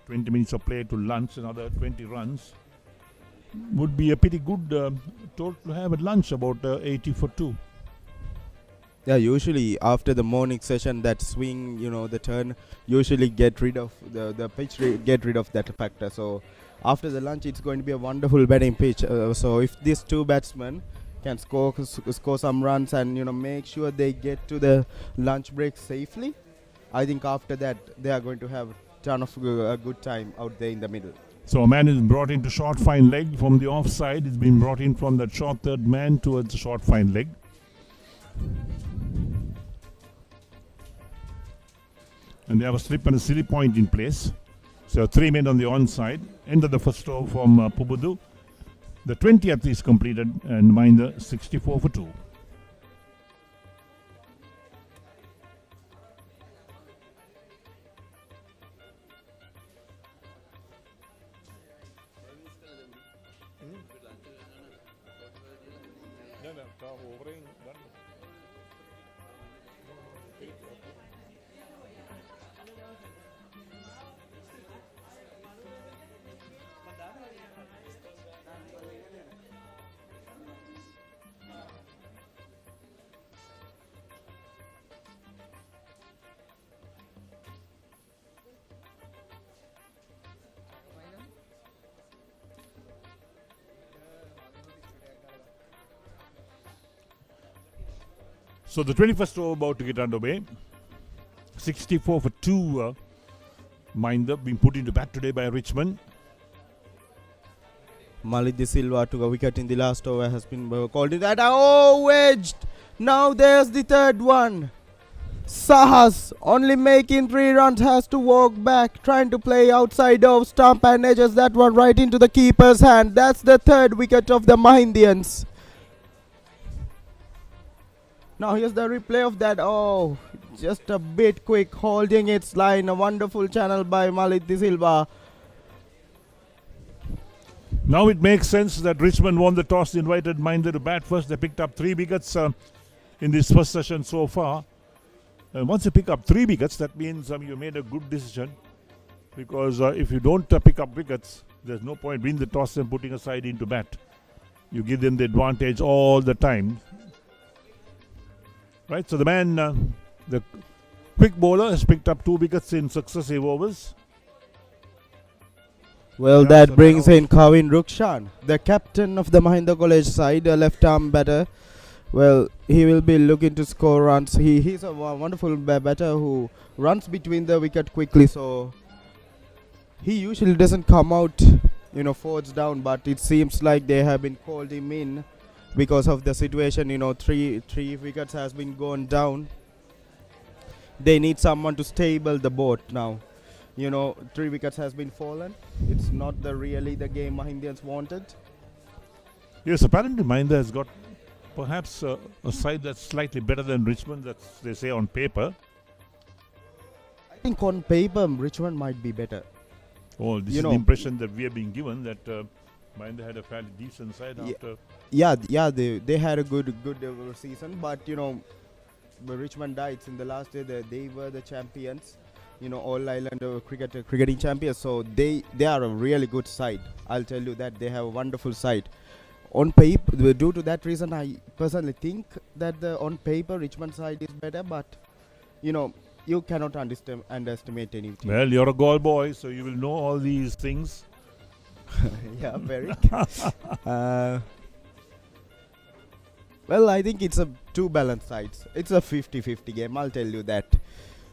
20 minutes of play to lunch, another 20 runs would be a pretty good total to have at lunch, about 80 for 2. Yeah, usually after the morning session, that swing, the turn, usually get rid of the pitch, get rid of that factor. So after the lunch, it's going to be a wonderful batting pitch. So if these 2 batsmen can score some runs and make sure they get to the lunch break safely, I think after that they are going to have a ton of a good time out there in the middle. So a man is brought into short fine leg from the offside. It's been brought in from that short third man towards the short fine leg. And they have a slip and a silly point in place. So 3 men on the onside. End of the first over from Pubudu. The 20th is completed and Mahinda 64 for 2. So the 21st over about to get underway. 64 for 2 Mahinda being put into bat today by Richmond. Malik De Silva took a wicket in the last over, has been called in that. Oh, wedged! Now there's the 3rd one. Sahas only making 3 runs, has to walk back, trying to play outside of stump and edges that one right into the keeper's hand. That's the 3rd wicket of the Mahindians. Now here's the replay of that. Oh, just a bit quick, holding its line. A wonderful channel by Malik De Silva. Now it makes sense that Richmond won the toss, invited Mahinda to bat first. They picked up 3 wickets in this first session so far. Once you pick up 3 wickets, that means you made a good decision. Because if you don't pick up wickets, there's no point winning the toss and putting a side into bat. You give them the advantage all the time. Right, so the man, the quick bowler, has picked up 2 wickets in successive overs. Well, that brings in Kawin Rukshan, the captain of the Mahinda College side, a left-arm batter. Well, he will be looking to score runs. He's a wonderful batter who runs between the wicket quickly. So he usually doesn't come out, forwards down. But it seems like they have been called him in because of the situation. 3 wickets has been gone down. They need someone to stable the boat now. 3 wickets has been fallen. It's not really the game Mahindians wanted. Yes, apparently Mahinda has got perhaps a side that's slightly better than Richmond, that's they say on paper. I think on paper Richmond might be better. Oh, this is the impression that we have been given, that Mahinda had a fairly decent side after. Yeah, they had a good season, but Richmond died in the last year. They were the champions, all island cricketing champions. So they are a really good side. I'll tell you that they have a wonderful side. On paper, due to that reason, I personally think that on paper Richmond side is better, but you cannot underestimate anything. Well, you're a goal boy, so you will know all these things. Yeah, very. Well, I think it's a 2 balanced sides. It's a 50-50 game, I'll tell you that.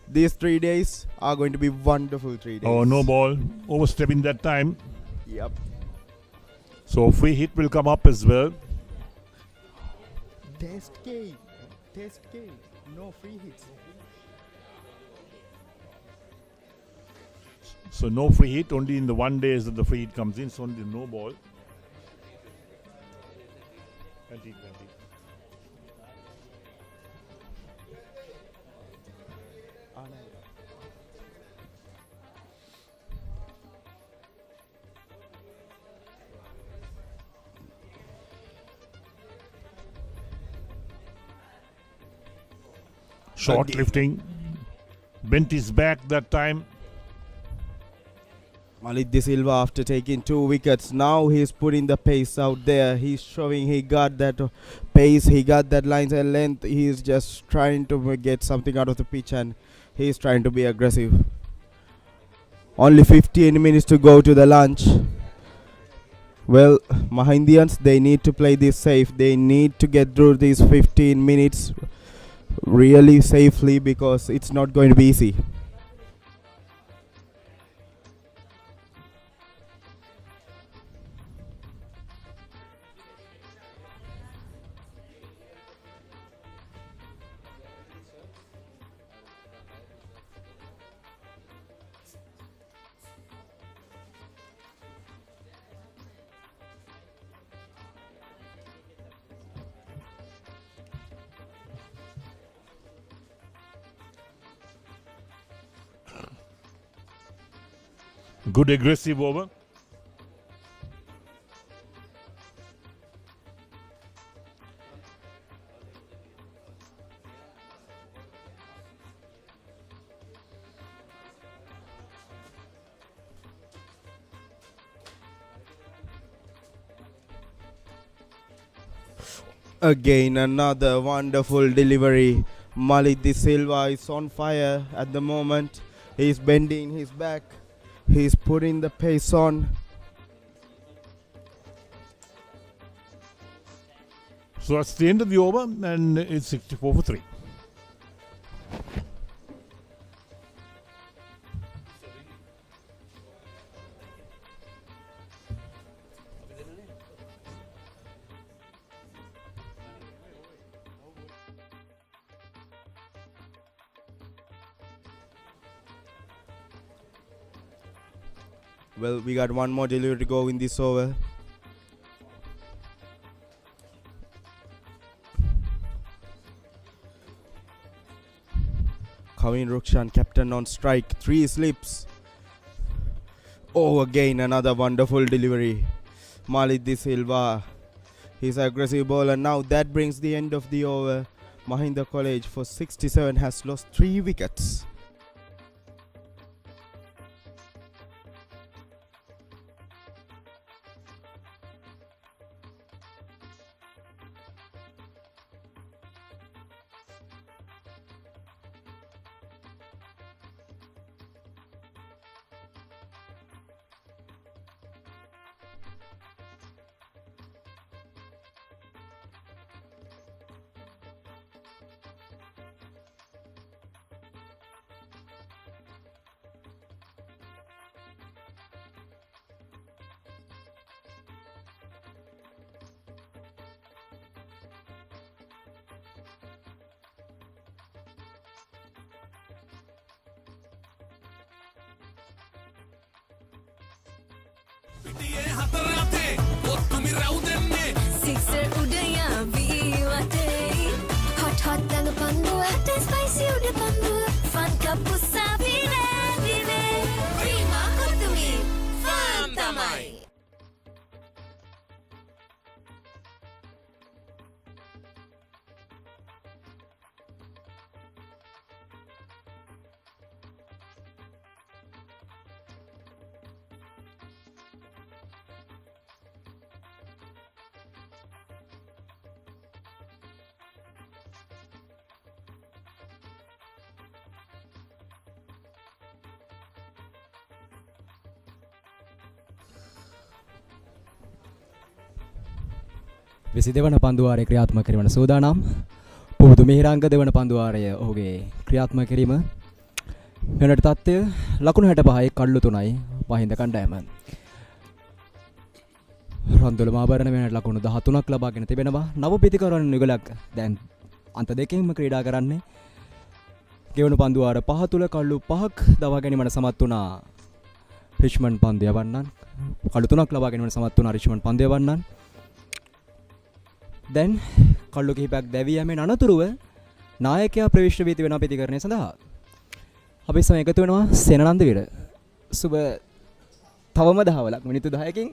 These 3 days are going to be wonderful 3 days. Oh, no ball. Overstepping that time. Yep. So free hit will come up as well. Test game. No free hits. So no free hit, only in the 1 days that the free hit comes in, so only no ball. 20. Short lifting. Bent his back that time. Malik De Silva, after taking 2 wickets, now he's putting the pace out there. He's showing he got that pace, he got that lines and length. He's just trying to get something out of the pitch, and he's trying to be aggressive. Only 15 minutes to go to the lunch. Well, Mahindians, they need to play this safe. They need to get through these 15 minutes really safely, because it's not going to be easy. Good aggressive over. Again, another wonderful delivery. Malik De Silva is on fire at the moment. He's bending his back. He's putting the pace on. So that's the end of the over, and it's 64 for 3. Well, we got one more delivery to go in this over. Kavin Rukshan, captain on strike. 3 slips. Oh, again another wonderful delivery. Malik De Silva, his aggressive ball, and now that brings the end of the over. Mahinda College for 67 has lost 3 wickets. Sixer udaya ViU App. Hot hot danga panduwa, hot and spicy uda panduwa. Fun cup usavi vive. Prima kotumi, fun tamai. විසි දෙවන පන්දුවාරය ක්‍රියාත්මක කිරීමට සූදානම්. පුබුදු මිහිරංග දෙවන පන්දුවාරය ඔහුගේ ක්‍රියාත්මක කිරීම. මෙන්නට තත්ත්වය ලකුණු 65යි කඩලු 3යි මහින්ද කණ්ඩායම. රන්දුල මාබරණ මෙන්නට ලකුණු 13ක් ලබාගෙන තිබෙනවා. නව පිතිකරන යුගලක් දැන් අන්ත දෙකෙන්ම ක්‍රීඩා කරන්නේ. ගෙවණු පන්දුවාර 5 තුල කඩලු 5ක් දවා ගැනීමට සමත් වුණා රිච්මන්ඩ් පන්දු යවන්නන්. කඩලු 3ක් ලබා ගැනීමට සමත් වුණා රිච්මන්ඩ් පන්දු යවන්නන්. දැන් කල්ලු කිහිපයක් දැවී යමින් අනතුරුව නායකයා ප්‍රවිෂ්ඨ වී තිබෙන ප්‍රතිකරණය සඳහා අපි සම එකතු වෙනවා සේනනන්දවීර. සුබ තවම දහවලක් මිනිත්තු 10කින්.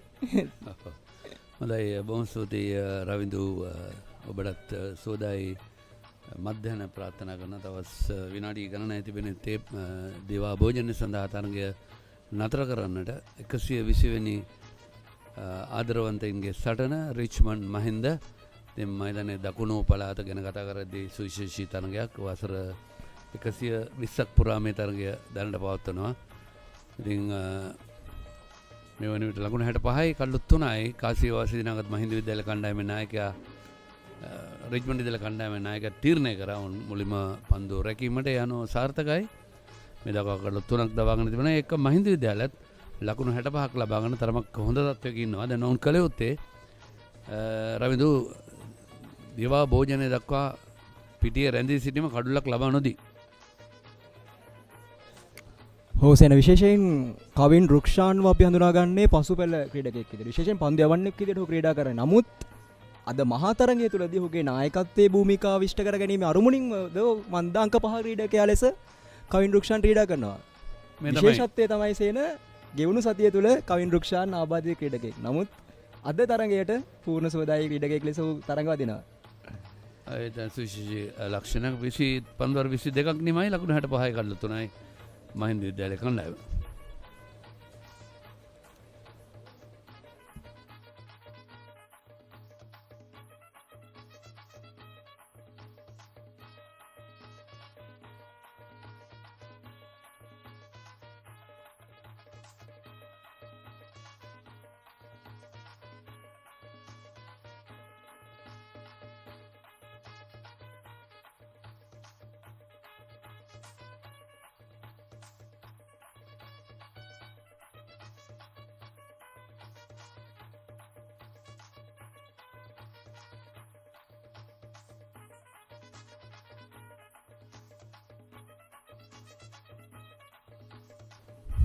හොඳයි බොහොම ස්තුතියි රවින්දු ඔබටත් සෝදායි මධ්‍යහන ප්‍රාර්ථනා කරන තවස් විනාඩි ගණනයි තිබෙන තේ දේවා භෝජන සඳහා තරගය නතර කරන්නට 120 වෙනි ආදරවන්තයින්ගේ සටන රිච්මන්ඩ් මහින්ද දැන් මයිලනේ දකුණු පළාත ගැන කතා කරද්දී සුවිශේෂී තරගයක් වසර 120ක් පුරා මේ තරගය දැනට පවත්වනවා. ඉතින් මේ වන විට ලකුණු 65යි කඩලු 3යි කාසිය වාසී දිනාගත් මහින්ද විද්‍යාලය කණ්ඩායමේ නායකයා රිච්මන්ඩ් විද්‍යාලය කණ්ඩායමේ නායකයා තීරණය කරා මුලින්ම පන්දුව රැකීමට යනෝ සාර්ථකයි. මේ දක්වා කඩලු 3ක් දවාගෙන තිබෙනවා. ඒක මහින්ද විද්‍යාලයත් ලකුණු 65ක් ලබාගෙන තරමක් හොඳ තත්ත්වයක ඉන්නවා. දැන් ඔවුන් කළ යුත්තේ රවිදු දිවා භෝජනය දක්වා පිටිය රැඳී සිටීම කඩුලක් ලබා නොදී. හෝසෙන විශේෂයෙන් කවින් රුක්ෂාන්ව අපි හඳුනාගන්නේ පසුපැල ක්‍රීඩකයෙක් විදිහට. විශේෂයෙන් පන්දු යවන්නෙක් විදිහට ඔහු ක්‍රීඩා කරන්නේ. නමුත් අද මහා තරගය තුලදී ඔහුගේ නායකත්වයේ භූමිකාව ඉෂ්ට කරගැනීම අරුමුණින් මන්ද අංක 5 ක්‍රීඩකයා ලෙස කවින් රුක්ෂාන් ක්‍රීඩා කරනවා. විශේෂත්වය තමයි සේන ගෙවුණු සතිය තුල කවින් රුක්ෂාන් ආබාධිත ක්‍රීඩකයෙක්. නමුත් අද තරගයට පූර්ණ සෝදායි ක්‍රීඩකයෙක් ලෙස තරඟ වදිනවා. ඒ දැන් සුවිශේෂී ලක්ෂණ 20 පන්දුවර 22ක් නිමයි ලකුණු 65යි කඩලු 3යි මහින්ද විද්‍යාලය කණ්ඩායම.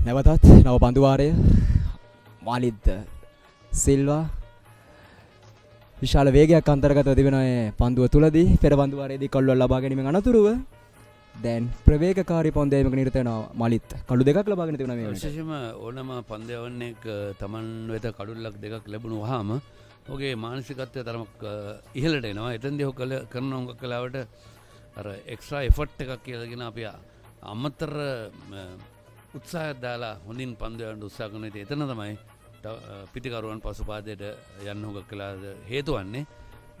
නැවතත් නව පන්දුවාරය මාලිත් සිල්වා විශාල වේගයක් අන්තර්ගතව තිබෙන පන්දුව තුලදී පෙර පන්දු වාරයේදී කළුවක් ලබා ගැනීමෙන් අනතුරුව දැන් ප්‍රවේගකාරී පන්දයමක නිරත වෙනවා මාලිත් කළු දෙකක් ලබාගෙන තිබුණා මේ වෙනකොට. විශේෂයෙන්ම ඕනම පන්දයවන්නේක තමන් වෙත කළුල්ලක් දෙකක් ලැබුණු වහාම ඔහුගේ මානසිකත්වය තරමක් ඉහළට එනවා. එතෙන්දී ඔහු කරන හුඟක් කලාවට අර එක්ස්ට්‍රා එෆර්ට් එකක් කියලාගෙන අපි අමතර උත්සාහයක් දාලා හොඳින් පන්දු යවන්න උත්සාහ කරන ඉතින් එතන තමයි පිටිකරුවන් පසුපාදයට යන්න හුඟක් කලාද හේතු වන්නේ.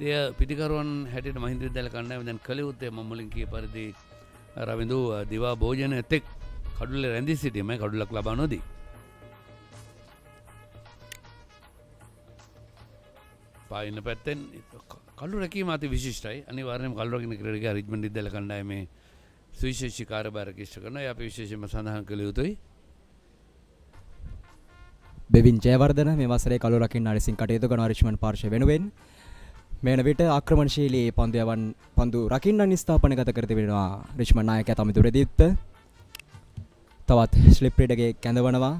ඒ පිටිකරුවන් හැටියට මහින්ද විද්‍යාලය කණ්ඩායම දැන් කළ යුත්තේ මම මුලින් කිය පරිදි රවිඳු දිවා භෝජන එතෙක් කඩුල්ලේ රැඳී සිටීමයි කඩුල්ලක් ලබා නොදී. පායින පැත්තෙන් කළු රැකීම අති විශිෂ්ටයි. අනිවාර්යයෙන්ම කළු රකින්න ක්‍රීඩකයා රිච්මන්ඩ් විද්‍යාලය කණ්ඩායමේ සුවිශේෂී කාර්යභාරයක් ඉෂ්ට කරනවා. ඒ අපි විශේෂයෙන්ම සඳහන් කළ යුතුයි. බෙවින් ජයවර්ධන මේ වසරේ කළු රකින්න අරිසින් කටයුතු කරන රිච්මන්ඩ් පාර්ශ්වය වෙනුවෙන් මෙවන විට ආක්‍රමණශීලී පන්දු රකින්න ස්ථාපනගත කර තිබෙනවා රිච්මන්ඩ් නායකයා තමිදු රෙදිත්ත. තවත් ස්ලිප් ක්‍රීඩකයෙක් කැඳවනවා.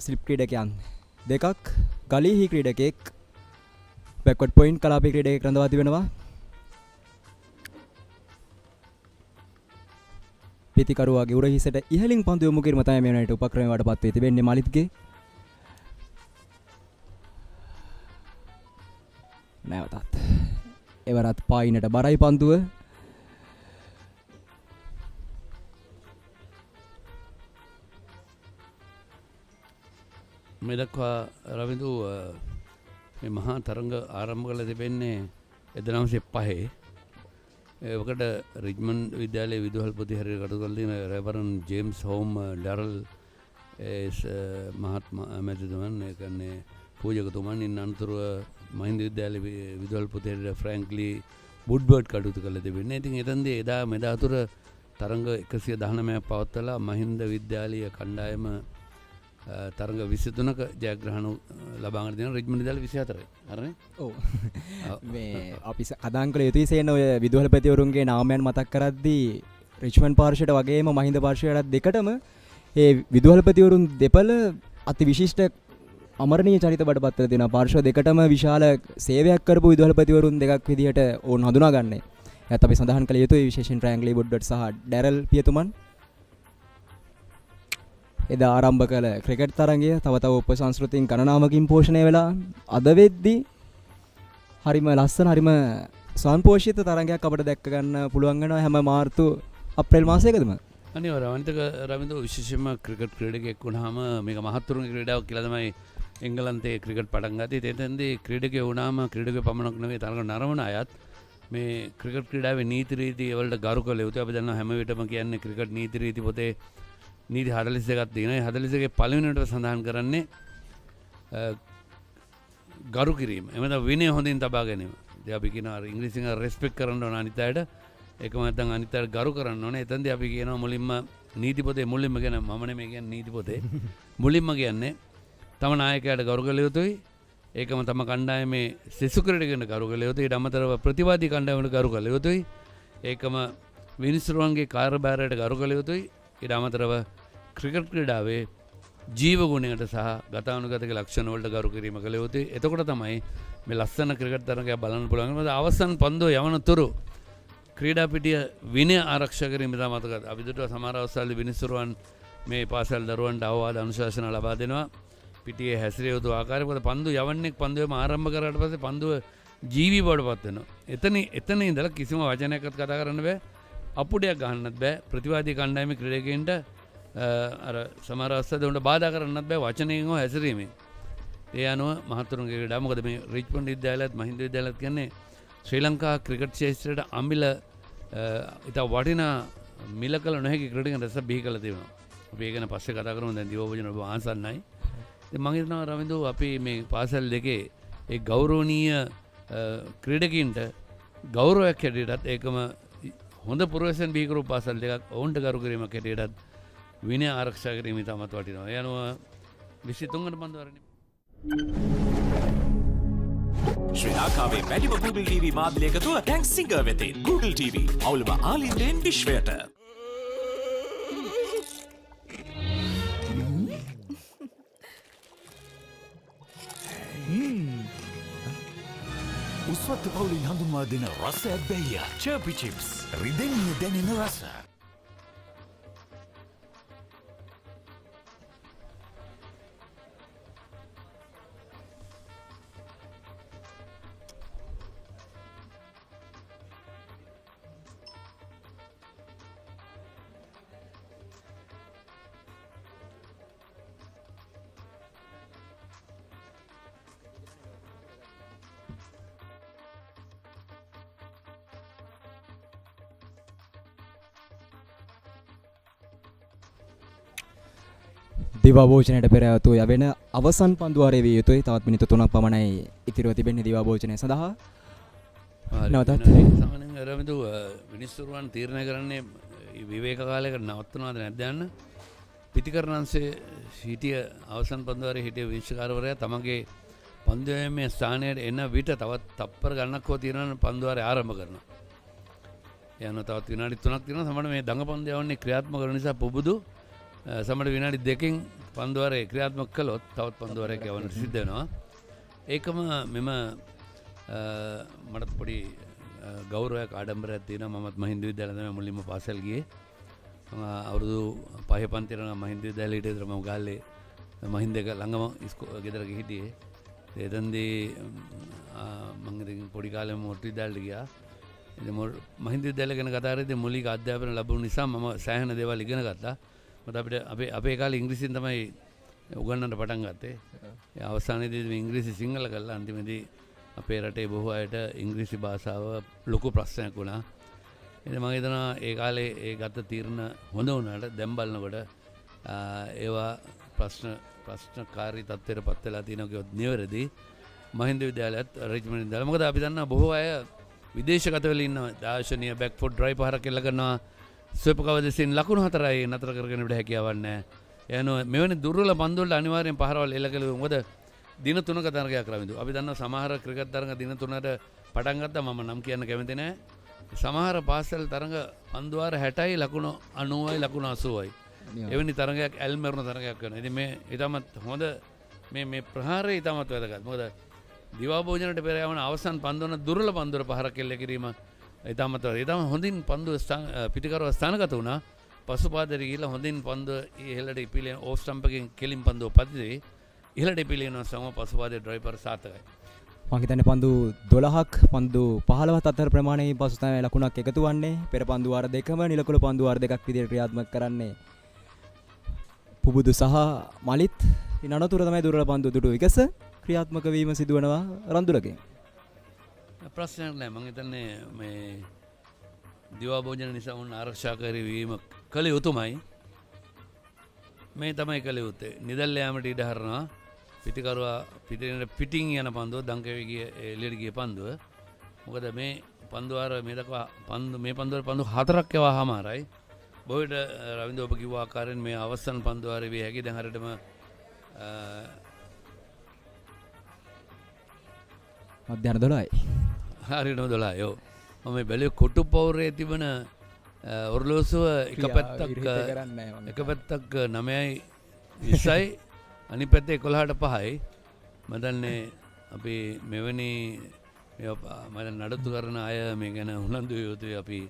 ස්ලිප් ක්‍රීඩකයන් දෙකක් ගලීහි ක්‍රීඩකයෙක් බැක්වර්ඩ් පොයින්ට් කලාපී ක්‍රීඩකයෙක් රඳවා තිබෙනවා. පිතිකරුවාගේ උරහිසට ඉහළින් පන්දු යොමු කිරීම තමයි මේ වෙනට උපක්‍රමයට වඩපත් වී තිබෙන්නේ මාලිත්ගේ. නැවතත් එවරත් පායිනට බරයි පන්දුව. මේ දක්වා රවිඳු මේ මහා තරඟ ආරම්භ කළ තිබෙන්නේ 1905. ඒකට රිච්මන්ඩ් විද්‍යාලයේ විදුහල්පති හැටියට කටයුතු කළ තියෙන රෙවරන් ජේම්ස් හෝම් ඩැරල් මහත්මයා මැතිතුමන් ඒ කියන්නේ පූජකතුමන් ඉන්න අනතුරුව මහින්ද විද්‍යාලයේ විදුහල්පති හැටියට ෆ්‍රැන්ක්ලි වුඩ්බර්ඩ් කටයුතු කළ තිබෙන්නේ. ඉතින් එතෙන්දී එදා මෙදා අතුර තරඟ 119ක් පවත්වලා මහින්ද විද්‍යාලීය කණ්ඩායම තරඟ 23ක ජයග්‍රහණ ලබාගෙන තියෙනවා. රිච්මන්ඩ් විද්‍යාලය 24යි. හරිනේ? ඔව්. මේ අපි කතාන් කළ යුතුයි සේන ඔය විදුහල්පතිවරුන්ගේ නාමයන් මතක් කරද්දී රිච්මන්ඩ් පාර්ශ්වයට වගේම මහින්ද පාර්ශ්වයට දෙකටම ඒ විදුහල්පතිවරුන් දෙපළ අති විශිෂ්ට අමරණීය චරිත බඩපත් වෙලා තියෙනවා. පාර්ශ්ව දෙකටම විශාල සේවයක් කරපු විදුහල්පතිවරුන් දෙකක් විදිහට ඕන් හඳුනාගන්නේ. ඒත් අපි සඳහන් කළ යුතුයි විශේෂයෙන් ට්‍රයැන්ගලි වුඩ්වර්ඩ් සහ ඩැරල් පියතුමන් එදා ආරම්භ කළ ක්‍රිකට් තරගය තව තව උපසංස්කෘතින් ගණනාවකින් පෝෂණය වෙලා අද වෙද්දී හරිම ලස්සන හරිම සම්පෝෂිත තරගයක් අපිට දැක්ක ගන්න පුළුවන් වෙනවා හැම මාර්තු අප්‍රේල් මාසයකදම. අනිවාර්යයෙන් අනිතක රවින්දු විශේෂයෙන්ම ක්‍රිකට් ක්‍රීඩකයෙක් වුණාම මේක මහත්තුරුන්ගේ ක්‍රීඩාවක් කියලා තමයි එංගලන්තයේ ක්‍රිකට් පටන් ගත්තේ. එතෙන්දී ක්‍රීඩකයෙක් වුණාම ක්‍රීඩකයෙක් පමණක් නෙවෙයි තරඟ නරඹන අයත් මේ ක්‍රිකට් ක්‍රීඩාවේ නීති රීති වලට ගරු කළ යුතුයි. අපි දන්නවා හැම විටම කියන්නේ ක්‍රිකට් නීති රීති පොතේ නීති 42ක් තියෙනවා. ඒ 42ගේ පළවෙනියට සඳහන් කරන්නේ ගරු කිරීම. එමෙන්න විනය හොඳින් තබා ගැනීම. ඉතින් අපි කියනවා ඉංග්‍රීසියෙන් රෙස්පෙක්ට් කරන්න ඕන අනිත් අයට. ඒකම නැත්නම් අනිත් අයට ගරු කරන්න ඕනේ. එතෙන්දී අපි කියනවා මුලින්ම නීති පොතේ මුලින්ම කියන මම නෙමෙයි කියන්නේ නීති පොතේ. මුලින්ම කියන්නේ තම නායකයාට ගරු කළ යුතුයි. ඒකම තම කණ්ඩායමේ සෙසු ක්‍රීඩකයන්ට ගරු කළ යුතුයි. ඊට අමතරව ප්‍රතිවාදී කණ්ඩායමට ගරු කළ යුතුයි. ඒකම විනිසුරුවන්ගේ කාර්යභාරයට ගරු කළ යුතුයි. ඊට අමතරව ක්‍රිකට් ක්‍රීඩාවේ ජීව ගුණයට සහ ගතානුගතික ලක්ෂණ වලට ගරු කිරීම කළ යුතුයි. එතකොට තමයි මේ ලස්සන ක්‍රිකට් තරගයක් බලන්න පුළුවන්. මොකද අවසන් පන්දුව යවන තුරු ක්‍රීඩා පිටිය විනය ආරක්ෂා කිරීම තමයි මතක. අපි දුටුවා සමහර අවස්ථාවලදී විනිසුරුවන් මේ පාසල් දරුවන්ට අවවාද අනුශාසන ලබා දෙනවා. පිටියේ හැසිරිය යුතු ආකාරය. මොකද පන්දු යවන්නේ පන්දුවේම ආරම්භ කරාට පස්සේ පන්දුව ජීවි බවටපත් වෙනවා. එතන ඉඳලා කිසිම වචනයක්වත් කතා කරන්න බෑ. අපුඩයක් ගහන්නත් බෑ. ප්‍රතිවාදී කණ්ඩායමේ ක්‍රීඩකයන්ට අර සමහර අවස්ථාවල උන්ට බාධා කරන්නත් බෑ වචනයෙන් හෝ හැසිරීමෙන්. ඒ අනුව මහතුරුන්ගේ ක්‍රීඩා මොකද මේ රිච්මන්ඩ් විද්‍යාලයත් මහින්ද විද්‍යාලයත් කියන්නේ ශ්‍රී ලංකා ක්‍රිකට් ක්ෂේත්‍රයට අමිල ඉතා වටිනා මිල කළ නොහැකි ක්‍රීඩකයන් රැසක් බිහි කරලා තියෙනවා. අපි ඒක ගැන පස්සේ කතා කරමු. දැන් දිවෝපජන ඔබ ආසන්නයි. ඉතින් මම හිතනවා රවින්දු අපි මේ පාසල් දෙකේ ඒ ගෞරවනීය ක්‍රීඩකයන්ට ගෞරවයක් හැටියටත් ඒකම හොඳ පුරවැසියන් බිහි කරපු පාසල් දෙකක් ඔවුන්ට ගරු කිරීමක් හැටියටත් විනය ආරක්ෂා කිරීම තමත් වටිනවා. ඒ අනුව 23 වන පන්දුවරනේ ශ්‍රී ලංකාවේ වැඩිම Google TV මාධ්‍ය එකතුව දැන් සිංගර් වෙතින් Google TV අවුලම ආලින්දෙන් විශ්වයට. උස්වත්ත පවුලින් හඳුන්වා දෙන රස ඇබ්බැහිය චර්පි චිප්ස් රිදෙන්නේ දැනෙන රස. දිවාභෝජනයට පෙර ඇතු යවෙන අවසන් පන්දුවාරය විය යුතුයි. තවත් මිනිත්තු 3ක් පමණයි ඉතිරිව තිබෙන්නේ දිවාභෝජනය සඳහා. නවතත් සාමාන්‍යයෙන් රවිදු මිනිස්සුරුවන් තීරණය කරන්නේ විවේක කාලයකට නවත්වනවද නැද්ද යන්න. පිටිකරණංශයේ හිටිය අවසන් පන්දුවාරයේ හිටිය විනිශ්චයකාරවරයා තමගේ පන්දුවේ ස්ථානයට එන විට තවත් තප්පර ගණනක් හෝ තියෙනවා පන්දුවාරය ආරම්භ කරනවා. යන තවත් විනාඩි 3ක් තියෙනවා. සමහර මේ දඟ පන්දු යවන්නේ ක්‍රියාත්මක කරන නිසා පුබුදු සමහර විනාඩි 2කින් පන්දුවාරේ ක්‍රියාත්මක කළොත් තවත් පන්දුවාරයක් යවන්න සිද්ධ වෙනවා. ඒකම මෙම මට පොඩි ගෞරවයක් ආඩම්බරයක් තියෙනවා. මමත් මහින්ද විද්‍යාලයේ තමයි මුලින්ම පාසල් ගියේ. අවුරුදු 5 පන්තියට නම් මහින්ද විද්‍යාලයේ හිටියේ. මම ගාල්ලේ මහින්ද එක ළඟම ගෙදරක හිටියේ. එතෙන්දී මම ඉතින් පොඩි කාලේ මොට්ටු විද්‍යාලයට ගියා. ඉතින් මහින්ද විද්‍යාලය ගැන කතා කරද්දී මූලික අධ්‍යාපන ලැබුණ නිසා මම සෑහෙන දේවල් ඉගෙන ගත්තා. මොකද අපිට අපේ කාලේ ඉංග්‍රීසියෙන් තමයි උගන්වන්න පටන් ගත්තේ. ඒ අවසානයේදී ඉංග්‍රීසි සිංහල කරලා අන්තිමේදී අපේ රටේ බොහෝ අයට ඉංග්‍රීසි භාෂාව ලොකු ප්‍රශ්නයක් වුණා. ඉතින් මම හිතනවා ඒ කාලේ ඒ ගත්ත තීරණ හොඳ වුණාට දැන් බලනකොට ඒවා ප්‍රශ්නකාරී තත්ත්වයට පත් වෙලා තියෙනවා කියොත් නිවැරදි. මහින්ද විද්‍යාලයත් රිච්මන්ඩ් විද්‍යාලය. මොකද අපි දන්නා බොහෝ අය විදේශගත වෙලා ඉන්නවා. දාර්ශනික බෑක් ෆුට් ඩ්‍රයිව් පහරක් එල්ල කරනවා. ස්වීප් කවර් දෙසින් ලකුණු 4යි නතර කරගෙන ඉන්න හැකියාවක් නැහැ. එනවා මෙවැනි දුර්වල පන්දු වලට අනිවාර්යෙන් පහරවල් එල්ල කළේ මොකද දින 3ක තරගයක් රවිදු. අපි දන්නවා සමහර ක්‍රිකට් තරඟ දින 3ට පටන් ගත්තා. මම නම් කියන්න කැමති නැහැ. සමහර පාසල් තරඟ පන්දුවාර 60යි ලකුණු 90යි ලකුණු 80යි. එවැනි තරගයක් ඇල්මර්න තරගයක් කරනවා. ඉතින් මේ ඊටමත් හොඳ මේ ප්‍රහාරය ඊටමත් වැදගත්. මොකද දිවාභෝජනයට පෙර යවන අවසන් පන්දුවන දුර්වල පන්දුවර පහරක් එල්ල කිරීම ඊටමත් හොඳින් පන්දුව පිටිකරුව ස්ථානගත වුණා. පසුපාදයට ගිහිල්ලා හොඳින් පන්දුව ඉහළට ඉපිලෙන ඕෆ් ස්ටම්ප් එකෙන් කෙලින් පන්දුව පදිදී ඉහළට ඉපිලෙන සම පසුපාදයේ ඩ්‍රයිවර් සාර්ථකයි. මම හිතන්නේ පන්දු 12ක් පන්දු 15ත් අතර ප්‍රමාණයේ පසු තමයි ලකුණක් එකතු වන්නේ. පෙර පන්දු වාර දෙකම නිලකුල පන්දු වාර දෙකක් විදිහට ක්‍රියාත්මක කරන්නේ පුබුදු සහ මලිත්. ඉන් අනතුර තමයි දුර්වල පන්දු දුටු විකස ක්‍රියාත්මක වීම සිදුවනවා රන්දුලකින්. ප්‍රශ්නයක් නැහැ. මම හිතන්නේ මේ දිවාභෝජන නිසා වුණ ආරක්ෂාකාරී වීම කළ යුතුමයි. මේ තමයි කළ යුත්තේ. නිදල් යාමට ඉඩ හරනවා. පිටිකරුවා පිටින් යන පන්දුව දංකවේ ගිය එළියට ගිය පන්දුව. මොකද මේ පන්දුවාර මේ දක්වා මේ පන්දුවර පන්දු 4ක් යවාමාරයි. බොහෝට රවින්ද්‍ර ඔබ කිව්ව ආකාරයෙන් මේ අවසන් පන්දුවාරේ විය හැකි. දැන් හරියටම මධ්‍යහන 12යි. හරියටම 12යි. ඔව්. මම බැලුවේ කොටු පවුරේ තිබෙන ඔරලෝසුව එක පැත්තක් 9යි 20යි අනිත් පැත්තේ 11ට 5යි. මම දන්නේ අපි මෙවැනි මම නඩත්තු කරන අය මේ ගැන උනන්දු යුතුයි. අපි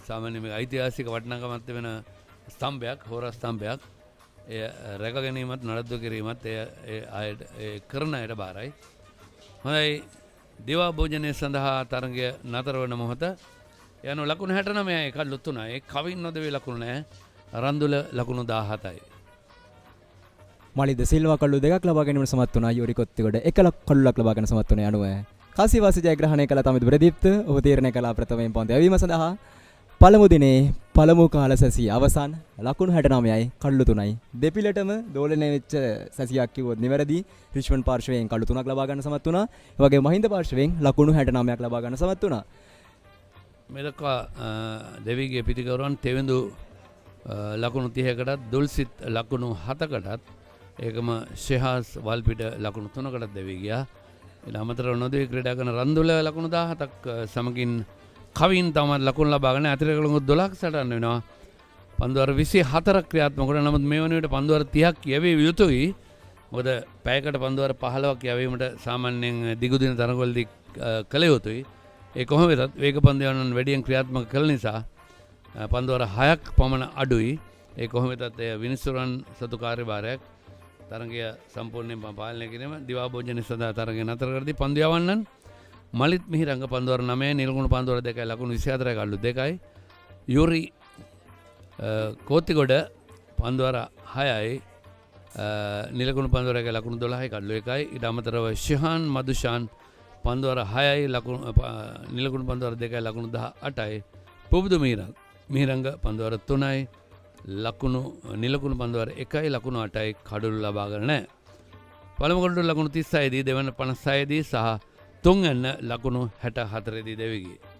සාමාන්‍ය මේ ඓතිහාසික වටිනාකමක් තිබෙන ස්තම්භයක්, හෝරා ස්තම්භයක්. එය රැක ගැනීමත් නඩත්තු කිරීමත් ඒ කරන අයට බාරයි. හොඳයි. දිවා භෝජනය සඳහා තරගය නතර වන මොහොත යන ලකුණු 69යි කල්ලු 3යි. කවින් නොදවේ ලකුණු නැහැ. රන්දුල ලකුණු 17යි. මලිද සිල්වා කල්ලු 2ක් ලබා ගැනීමට සමත් වුණා. යූරි කොත්තිගොඩ 1 කල්ලුවක් ලබා ගන්න සමත් වුණා යනුව කාසිවාසි ජයග්‍රහණය කළ තමිදු ප්‍රදීප්ත ඔහු තීරණය කළ ප්‍රථමයෙන් පන්දු යැවීම සඳහා පළමු දිනේ පළමු කාල සැසිය අවසන් ලකුණු 69යි කල්ලු 3යි. දෙපිලටම දෝලනය වෙච්ච සැසියක් කිව්වොත් නිවැරදි. රිච්මන්ඩ් පාර්ශවයෙන් කල්ලු 3ක් ලබා ගන්න සමත් වුණා. ඒ වගේම මහින්ද පාර්ශවයෙන් ලකුණු 69ක් ලබා ගන්න සමත් වුණා. මෙලක දෙවිගේ පිටිකරුවන් තෙවෙඳු ලකුණු 30කටත් දුල්සිත් ලකුණු 7කටත් ඒකම ෂෙහාස් වල්පිට ලකුණු 3කටත් දෙවි ගියා. ඊට අමතරව නොදෙවි ක්‍රීඩා කරන රන්දුල ලකුණු 17ක් සමගින් කවින් තමයි ලකුණු ලබාගෙන අතිරේක ලකුණු 12ක් සටහන් වෙනවා. පන්දුවර 24ක් ක්‍රියාත්මක වුණා. නමුත් මේ වන විට පන්දුවර 30ක් යැවිය යුතුයි. මොකද පැයකට පන්දුවර 15ක් යැවීමට සාමාන්‍යයෙන් දිගු දින තරගවලදී කළ යුතුයි. ඒ කොහොම වෙතත් වේග පන්දු යවන්නන් වැඩියෙන් ක්‍රියාත්මක කළ නිසා පන්දුවර 6ක් පමණ අඩුයි. ඒ කොහොම වෙතත් එය විනිසුරන් සතු කාර්යභාරයක් තරගය සම්පූර්ණයෙන් පාලනය කිරීම දිවා භෝජනය සඳහා තරගය නතර කර දී පන්දු යවන්නන් මලිත් මිහිරංග පන්දුවර 9 නිල්ගුණ පන්දුවර 2යි ලකුණු 24යි කඩලු 2යි යුරි කෝතිගොඩ පන්දුවර 6යි නිලකුණු පන්දුවර 2යි ලකුණු 12යි කඩලු 1යි ඊට අමතරව ශිහාන් මදුෂාන් පන්දුවර 6යි ලකුණු නිලකුණු පන්දුවර 2යි ලකුණු 18යි පුබුදු මිහිරංග පන්දුවර 3යි ලකුණු නිලකුණු පන්දුවර 1යි ලකුණු 8යි කඩලු ලබාගෙන නැහැ. පළමු කොටුවට ලකුණු 36 දී දෙවන 56 දී සහ තුන්වැන්න ලකුණු 64 දී දෙවි ගියේ.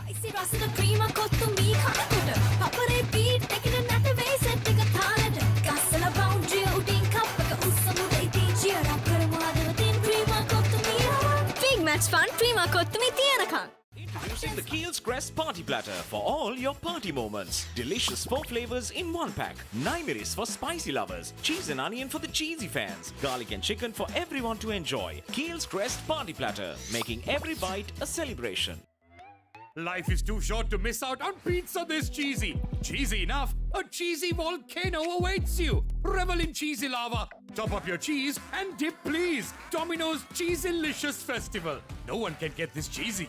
spicy රසද ක්‍රීම කොත්තු මී කනකොට පපරේ බීට් එකේ නැත වෙයි සෙට් එක තාලෙට ගස්සලා බවුන්ඩරි උඩින් කප් එක උස්සමුද ඉතින් චියර් අප් කරමු අද තින් ක්‍රීම කොත්තු මී big match fun cream Kottu මී තියනකම්. Introducing the Keel's Crest Party Platter for all your party moments. Delicious 4 flavors in one pack. Naimeris for spicy lovers. Cheese and onion for the cheesy fans. Garlic and chicken for everyone to enjoy. Keel's Crest Party Platter, making every bite a celebration. Life is too short to miss out on pizza this cheesy. Cheesy enough, a cheesy volcano awaits you. Revel in cheesy lava. Top up your cheese and dip please. Domino's Cheeselicious Festival. No one can get this cheesy.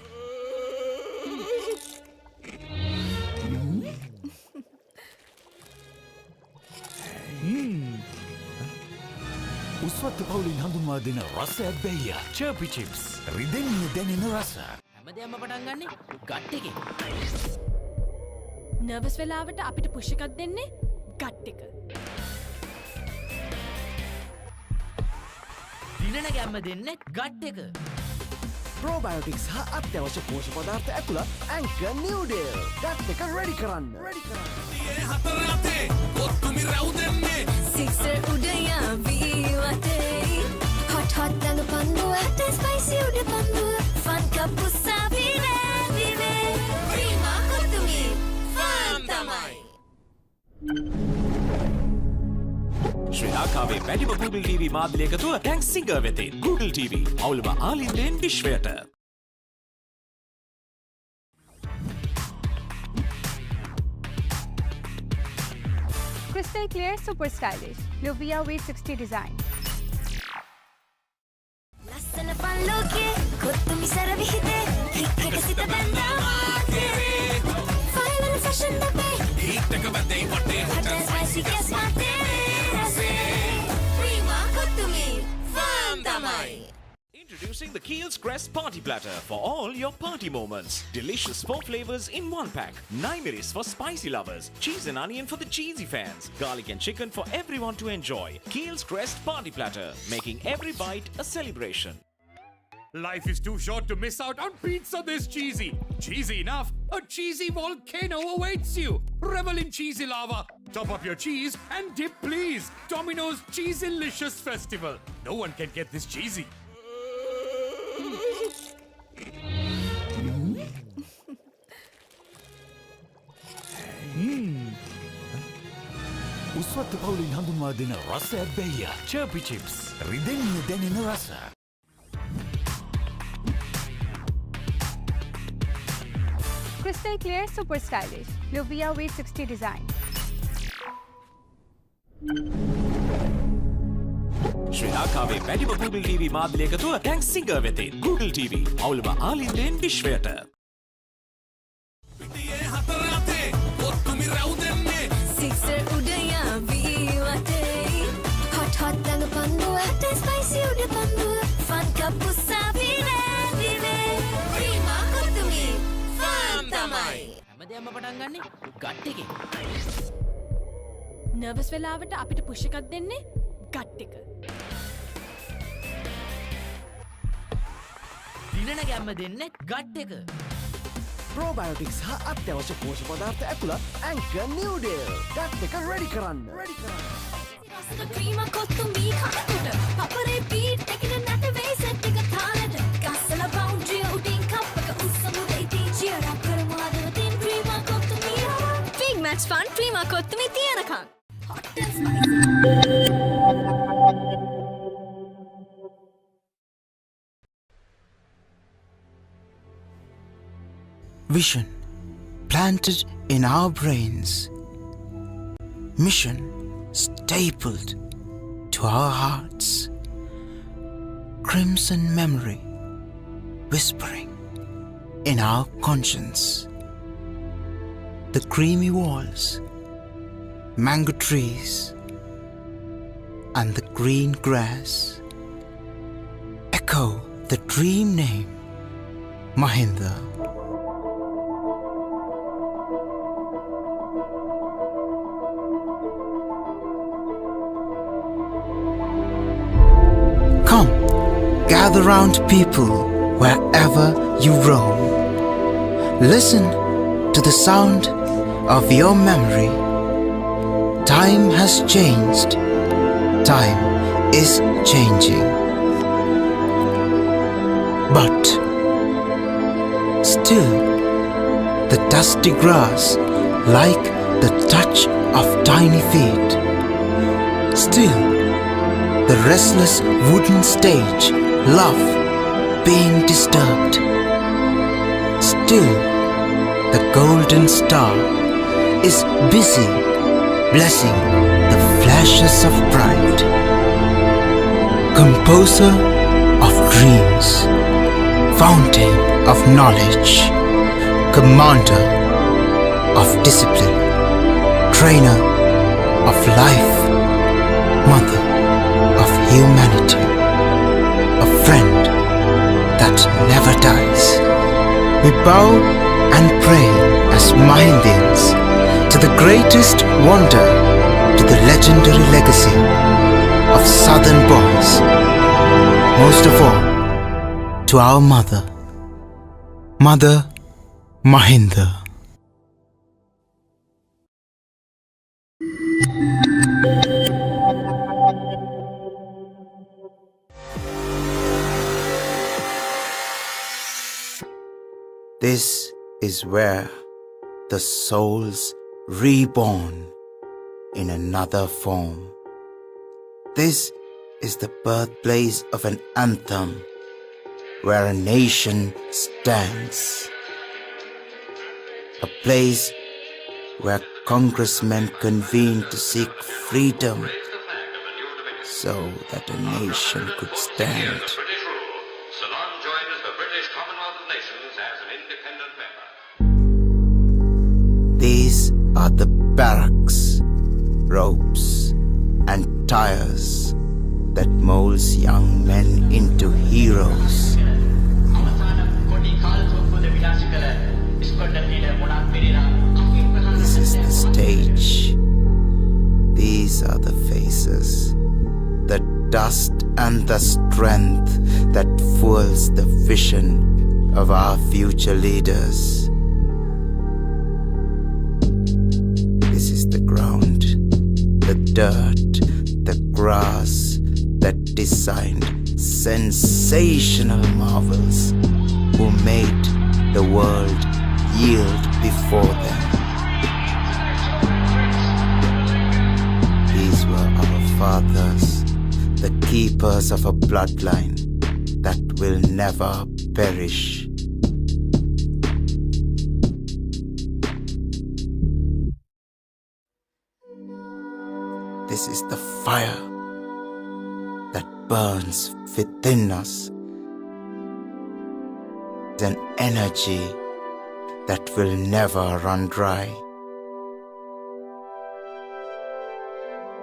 උස්වත්ත පවුලින් හඳුන්වා දෙන රසයක් බැයිය චර්පි chips රිදෙන්නේ දැනෙන රස හැමදේම පටන් ගන්නේ gut එකෙන්. Nervous වෙලාවට අපිට පුෂ් එකක් දෙන්නේ ගට් එක. දිනන ගැම්ම දෙන්නේ ගට් එක. ප්‍රෝබයෝටික්ස් හා අත්‍යවශ්‍ය පෝෂක පදාර්ථ ඇතුළත් ඇන්කර් නිව්ඩේල්. ගට් එක රෙඩි කරන්න. Sixer udaya ViU App. Hot hot dang panduwa, taste spicy uda panduwa. Fun cup usavi vive. Prima kottumi, fun tamai. ශ්‍රී ලංකාවේ වැඩිම Google TV මාධ්‍ය එකතුව දැන් සිංගර් වෙතේ. Google TV අවුලම ආලින්දෙන් විශ්වයට. Crystal clear, super stylish. Lovers V60 design. Lassana palloke, kottumi saravihide. Hikka sita banda maakere. File and fashion dabe. Hikka badde patte. Hot and spicy guess mate. Prima kottumi, fun tamai. Introducing the Keel's Crest Party Platter for all your party moments. Delicious 4 flavors in one pack. Naimeris for spicy lovers. Cheese and onion for the cheesy fans. Garlic and chicken for everyone to enjoy. Keel's Crest Party Platter, making every bite a celebration. Life is too short to miss out on pizza this cheesy. Cheesy enough, a cheesy volcano awaits you. Revel in cheesy lava. Top up your cheese and dip please. Domino's Cheeselicious Festival. No one can get this cheesy. උස්වත්ත පවුලින් හඳුන්වා දෙන රසයක් බැයිය චර්පි chips රිදෙන්නේ දැනෙන රස Crystal clear, super stylish. Lovers V60 design. ශ්‍රී ලංකාවේ වැඩිම Google TV මාධ්‍ය එකතුව දැන් සිංගර් වෙතේ. Google TV අවුලම ආලින්දෙන් විශ්වයට. Sixer udaya ViU App. Hot hot dang panduwa, taste spicy uda panduwa. Fun cup usavi vive. Prima kottumi, fun tamai. හැමදේම පටන් ගන්නේ ගට් එකෙන්. නර්වස් වෙලාවට අපිට පුෂ් එකක් දෙන්නේ ගට් එක. දිනන ගැම්ම දෙන්නේ ගට් එක. ප්‍රෝබයෝටික්ස් හා අත්‍යවශ්‍ය පෝෂක පදාර්ථ ඇතුළත් ඇන්කර් නිව්ඩේල්. ගට් එක රෙඩි කරන්න. රසද ක්‍රීම කොත්තු මී කනකොට පපරේ බීට් එකේ නැත වෙයි සෙට් එක තාලෙට ගස්සලා බවුන්ඩරි උඩින් කප් එක උස්සමුද ඉතින් චියර් අප් කරමු අද තින් ක්‍රීම කොත්තු මී big match fun cream Kottu මී තියනකම්. Hot and spicy. Vision planted in our brains. Mission stapled to our hearts. Crimson memory whispering in our conscience. The creamy walls, mango trees, and the green grass echo the dream name Mahinda. Gather round people wherever you roam. Listen to the sound of your memory. Time has changed. Time is changing. But still, the dusty grass, like the touch of tiny feet. Still, the restless wooden stage, love being disturbed. Still, the golden star is busy blessing the flashes of pride. Composer of dreams, fountain of knowledge, commander of discipline, trainer of life, mother of humanity, a friend that never dies. We bow and pray as Mahindians to the greatest wonder, to the legendary legacy of Southern boys. Most of all, to our mother, Mother Mahinda. This is where the soul's reborn in another form. This is the birthplace of an anthem where a nation stands. A place where congressmen convene to seek freedom so that a nation could stand. These are the barracks, ropes, and tires that molds young men into heroes. This is the stage. These are the faces, the dust and the strength that fuels the vision of our future leaders. This is the ground, the dirt, the grass that designed sensational marvels who made the world yield before them. These were our fathers, the keepers of a bloodline that will never perish. This is the fire that burns within us. It's an energy that will never run dry.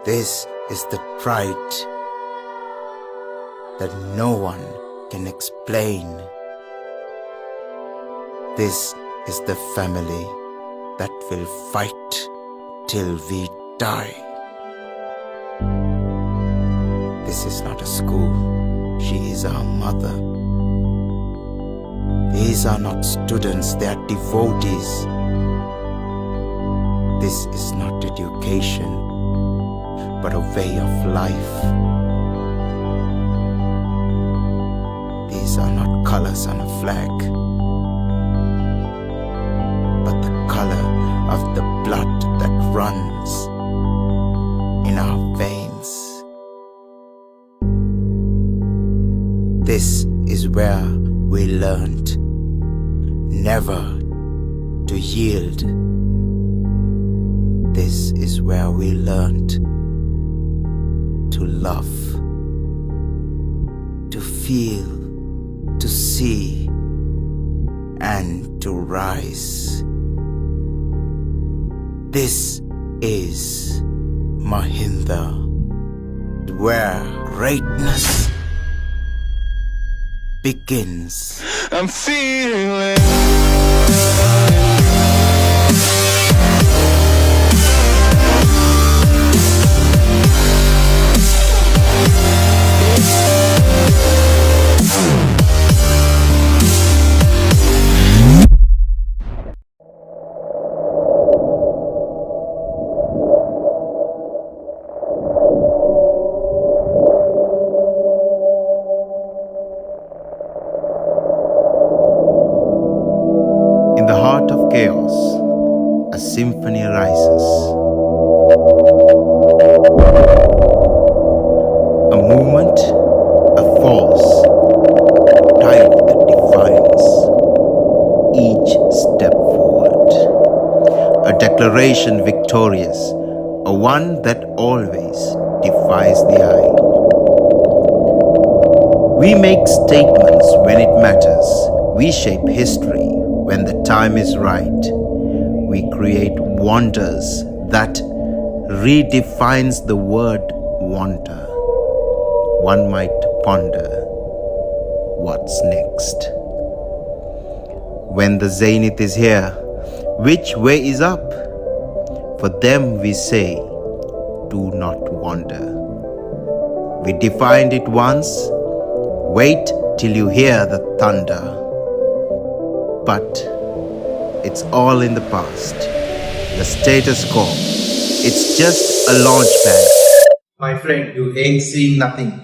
This is the pride that no one can explain. This is the family that will fight till we die. This is not a school, she is our mother. These are not students, they are devotees. This is not education, but a way of life. These are not colors on a flag, but the color of the blood that runs in our veins. This is where we learned never to yield. This is where we learned to love, to feel, to see, and to rise. This is Mahinda, where greatness begins. I'm feeling the heart of chaos, a symphony rises. A movement, a force, tide that defines each step forward. A declaration victorious, a one that always defies the eye. We make statements when it matters. We shape history when the time is right. We create wonders that redefines the word wonder. One might ponder what's next. When the zenith is here, which way is up? For them we say, do not wander. We defined it once, wait till you hear the thunder. But it's all in the past. The status quo, it's just a launch pad. My friend, you ain't seeing nothing.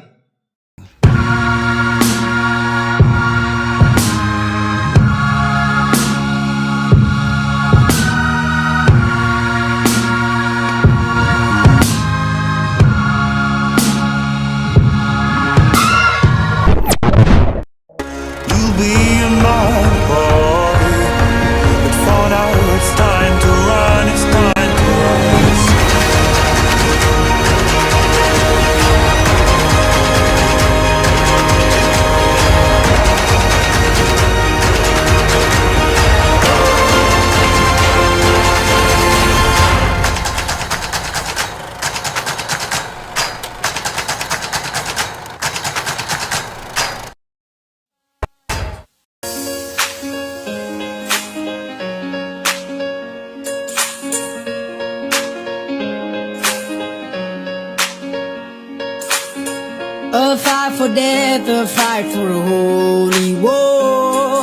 A fight for death, a fight for a holy war,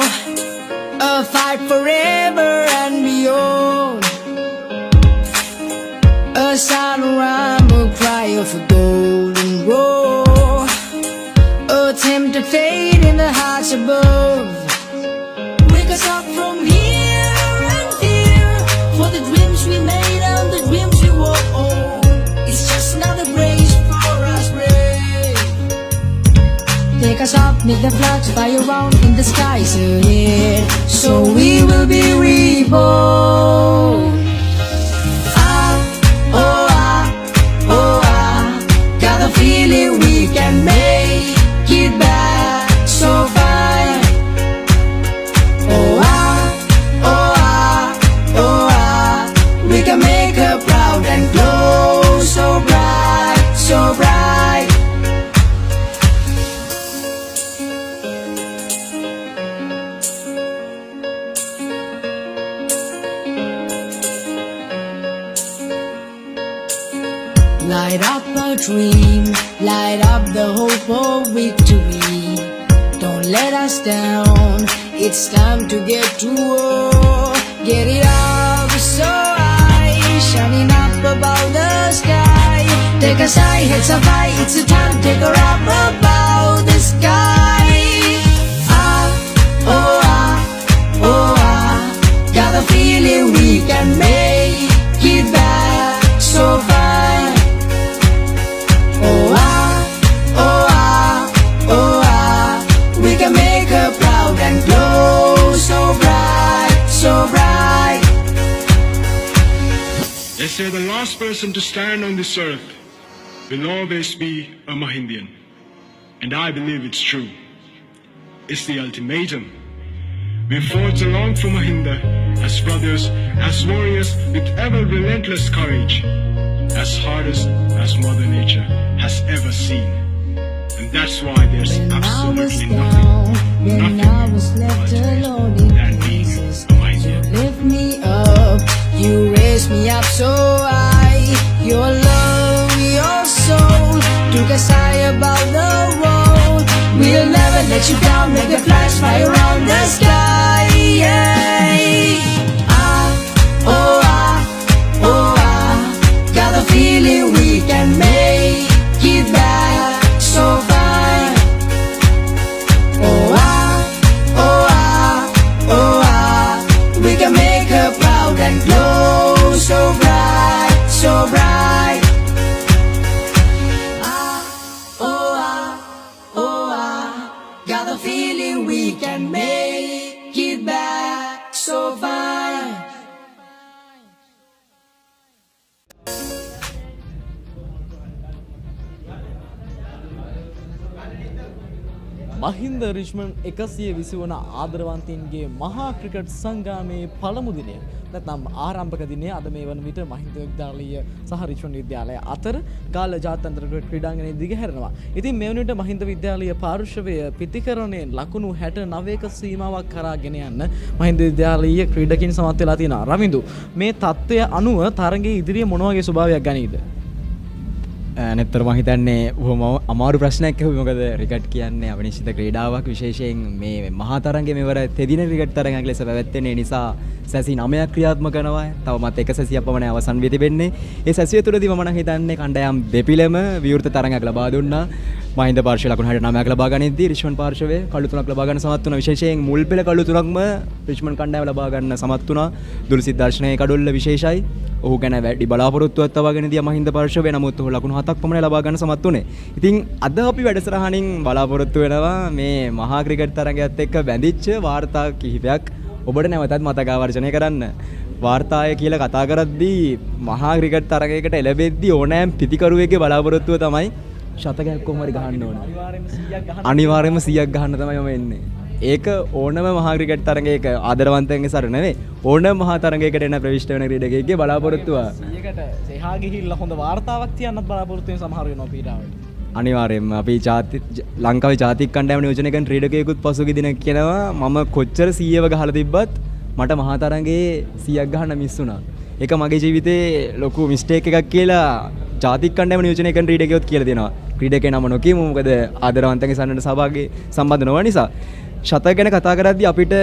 a fight forever and beyond. A silent rhyme, a cry of a golden roar, a tempted fate in the hearts above. Wake us up from here and here, for the dreams we made and the dreams we walk on. It's just another grace for us brave. Take us up, make the flags fly around in the skies ahead, so we will be reborn. Got the feeling we can make it back so fine. We can make her proud and glow so bright, so bright. Light up a dream, light up the hope of victory. Don't let us down, it's time to get to war. Get it up so high, shining up above the sky. Take us high, heads up high, it's a time to take her up above the sky. Got the feeling we can make it back so fine. We can make her proud and glow so bright, so bright. They say the last person to stand on this earth will always be a Mahindian. And I believe it's true. It's the ultimatum. We fought along for Mahinda as brothers, as warriors with ever relentless courage, as hardest as Mother Nature has ever seen. And that's why there's absolutely nothing I was left alone in pieces. You lift me up, you raise me up so high. Your love, your soul took us high above the world. We'll never let you down, make the flags fly around the sky. Got the feeling we can make it back so fine. We can and glow so bright, so bright. Got the feeling we can make it back so fine. Mahinda Richmond 120 වන ආදරවන්තයින්ගේ මහා cricket සංග්‍රාමයේ පළමු දිනය නැත්නම් ආරම්භක දිනය අද මේ වන විට මහින්ද විද්‍යාලීය සහ රිච්මන්ඩ් විද්‍යාලය අතර ගාල්ල ජාත්‍යන්තර ක්‍රිකට් ක්‍රීඩාංගණයේ දිගහැරෙනවා. ඉතින් මේ වන විට මහින්ද විද්‍යාලීය පාර්ශවය පිටිකරණයෙන් ලකුණු 69ක සීමාවක් කරා ගෙන යන්න මහින්ද විද්‍යාලීය ක්‍රීඩකින් සමත් වෙලා තියෙනවා. රවින්දු මේ තත්ත්වය අනුව තරගයේ ඉදිරියේ මොන වගේ ස්වභාවයක් ගනීද? නැත්තර මම හිතන්නේ බොහොම අමාරු ප්‍රශ්නයක් ඇහුවේ. මොකද ක්‍රිකට් කියන්නේ අවිනිශ්චිත ක්‍රීඩාවක්. විශේෂයෙන් මේ මහා තරඟයේ මෙවර තෙදින ක්‍රිකට් තරඟයක් ලෙස පැවැත්වෙන නිසා සැසි 9ක් ක්‍රියාත්මක කරනවා. තවමත් එක සැසියක් පමණයි අවසන් වී තිබෙන්නේ. ඒ සැසිය තුළදී මම නම් හිතන්නේ කණ්ඩායම් දෙපිළම විවෘත තරඟයක් ලබා දුන්නා. මහින්ද පාර්ශවය ලකුණු 69ක් ලබා ගනිද්දී රිච්මන්ඩ් පාර්ශවය කළු 3ක් ලබා ගන්න සමත් වුණා. විශේෂයෙන් මුල් පෙළ කළු 3ක්ම රිච්මන්ඩ් කණ්ඩායම ලබා ගන්න සමත් වුණා. දුල්සිත් දර්ශනයේ කඩොල්ල විශේෂයි. ඔහු ගැන වැඩි බලාපොරොත්තුවක් තබාගෙන දියා මහින්ද පාර්ශවය. නමුත් ඔහු ලකුණු 7ක් පමණ ලබා ගන්න සමත් වුණේ. ඉතින් අද අපි වැඩසටහනින් බලාපොරොත්තු වෙනවා මේ මහා ක්‍රිකට් තරගයත් එක්ක බැඳිච්ච වාර්තා කිහිපයක් ඔබට නැවතත් මතකාවර්ජනය කරන්න. වාර්තාය කියලා කතා කරද්දී මහා ක්‍රිකට් තරගයකට එළඹෙද්දී ඕනෑම පිතිකරුවෙක්ගේ බලාපොරොත්තුව තමයි ශතකයක් කොහොම හරි ගහන්න ඕන. අනිවාර්යයෙන්ම 100ක් ගහන්න තමයි මම එන්නේ. ඒක ඕනම මහා ක්‍රිකට් තරගයක ආදරවන්තයන්ගේ සර නෙවෙයි. ඕනම මහා තරගයකට එන ප්‍රවිෂ්ඨ වෙන ක්‍රීඩකයෙක්ගේ බලාපොරොත්තුව. 100කට එහා ගිහිල්ලා හොඳ වාර්තාවක් තියන්නත් බලාපොරොත්තු වෙන සමහර වෙනවා පීඩාවට. අනිවාර්යයෙන්ම අපි ලංකාවේ ජාතික කණ්ඩායම නියෝජනය කරන ක්‍රීඩකයෙකුත් පසුගිය දින කියනවා මම කොච්චර 100ව ගහලා තිබ්බත් මට මහා තරගයේ 100ක් ගහන්න මිස් වුණා. ඒක මගේ ජීවිතේ ලොකු මිස්ටේක් එකක් කියලා ජාතික කණ්ඩායම නියෝජනය කරන ක්‍රීඩකයෙකුත් කියලා දෙනවා. ක්‍රීඩකේ නම නොකියමු මොකද ආදරවන්තයන්ගේ සන්නට සහභාගී සම්බන්ධ නොවන නිසා. ශතක ගැන කතා කරද්දී අපිට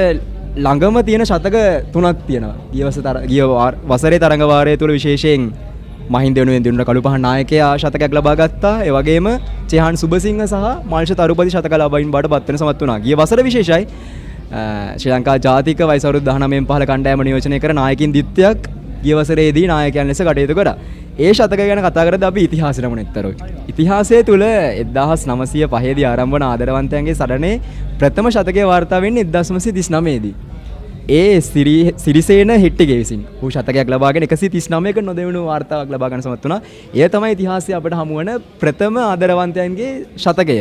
ළඟම තියෙන ශතක 3ක් තියෙනවා. ගිය වසරේ තරඟ වාරය තුල විශේෂයෙන් මහින්ද වෙනුවෙන් දිනුන කළු පහ නායකයා ශතකයක් ලබා ගත්තා. ඒ වගේම චේහන් සුබසිංහ සහ මාල්ෂ තරුපති ශතක ලබායින් බාට පත් වෙන සමත් වුණා. ගිය වසර විශේෂයි ශ්‍රී ලංකා ජාතික වයස අවුරුදු 19න් පහළ කණ්ඩායම නියෝජනය කර නායකින් දිත්‍යයක් ගිය වසරේදී නායකයන් ලෙස කටයුතු කරා. ඒ ශතක ගැන කතා කරද්දී අපි ඉතිහාසෙට මුණෙත්තරුයි. ඉතිහාසය තුල 1905 දී ආරම්භ වන ආදරවන්තයන්ගේ සටනේ ප්‍රථම ශතකයේ වාර්තා වෙන්නේ 1939 දී. ඒ සිරිසේන හෙට්ටිගේ විසින් ඌ ශතකයක් ලබාගෙන 139ක නොදෙවුණු වාර්තාවක් ලබා ගන්න සමත් වුණා. එය තමයි ඉතිහාසයේ අපට හමු වන ප්‍රථම ආදරවන්තයන්ගේ ශතකය.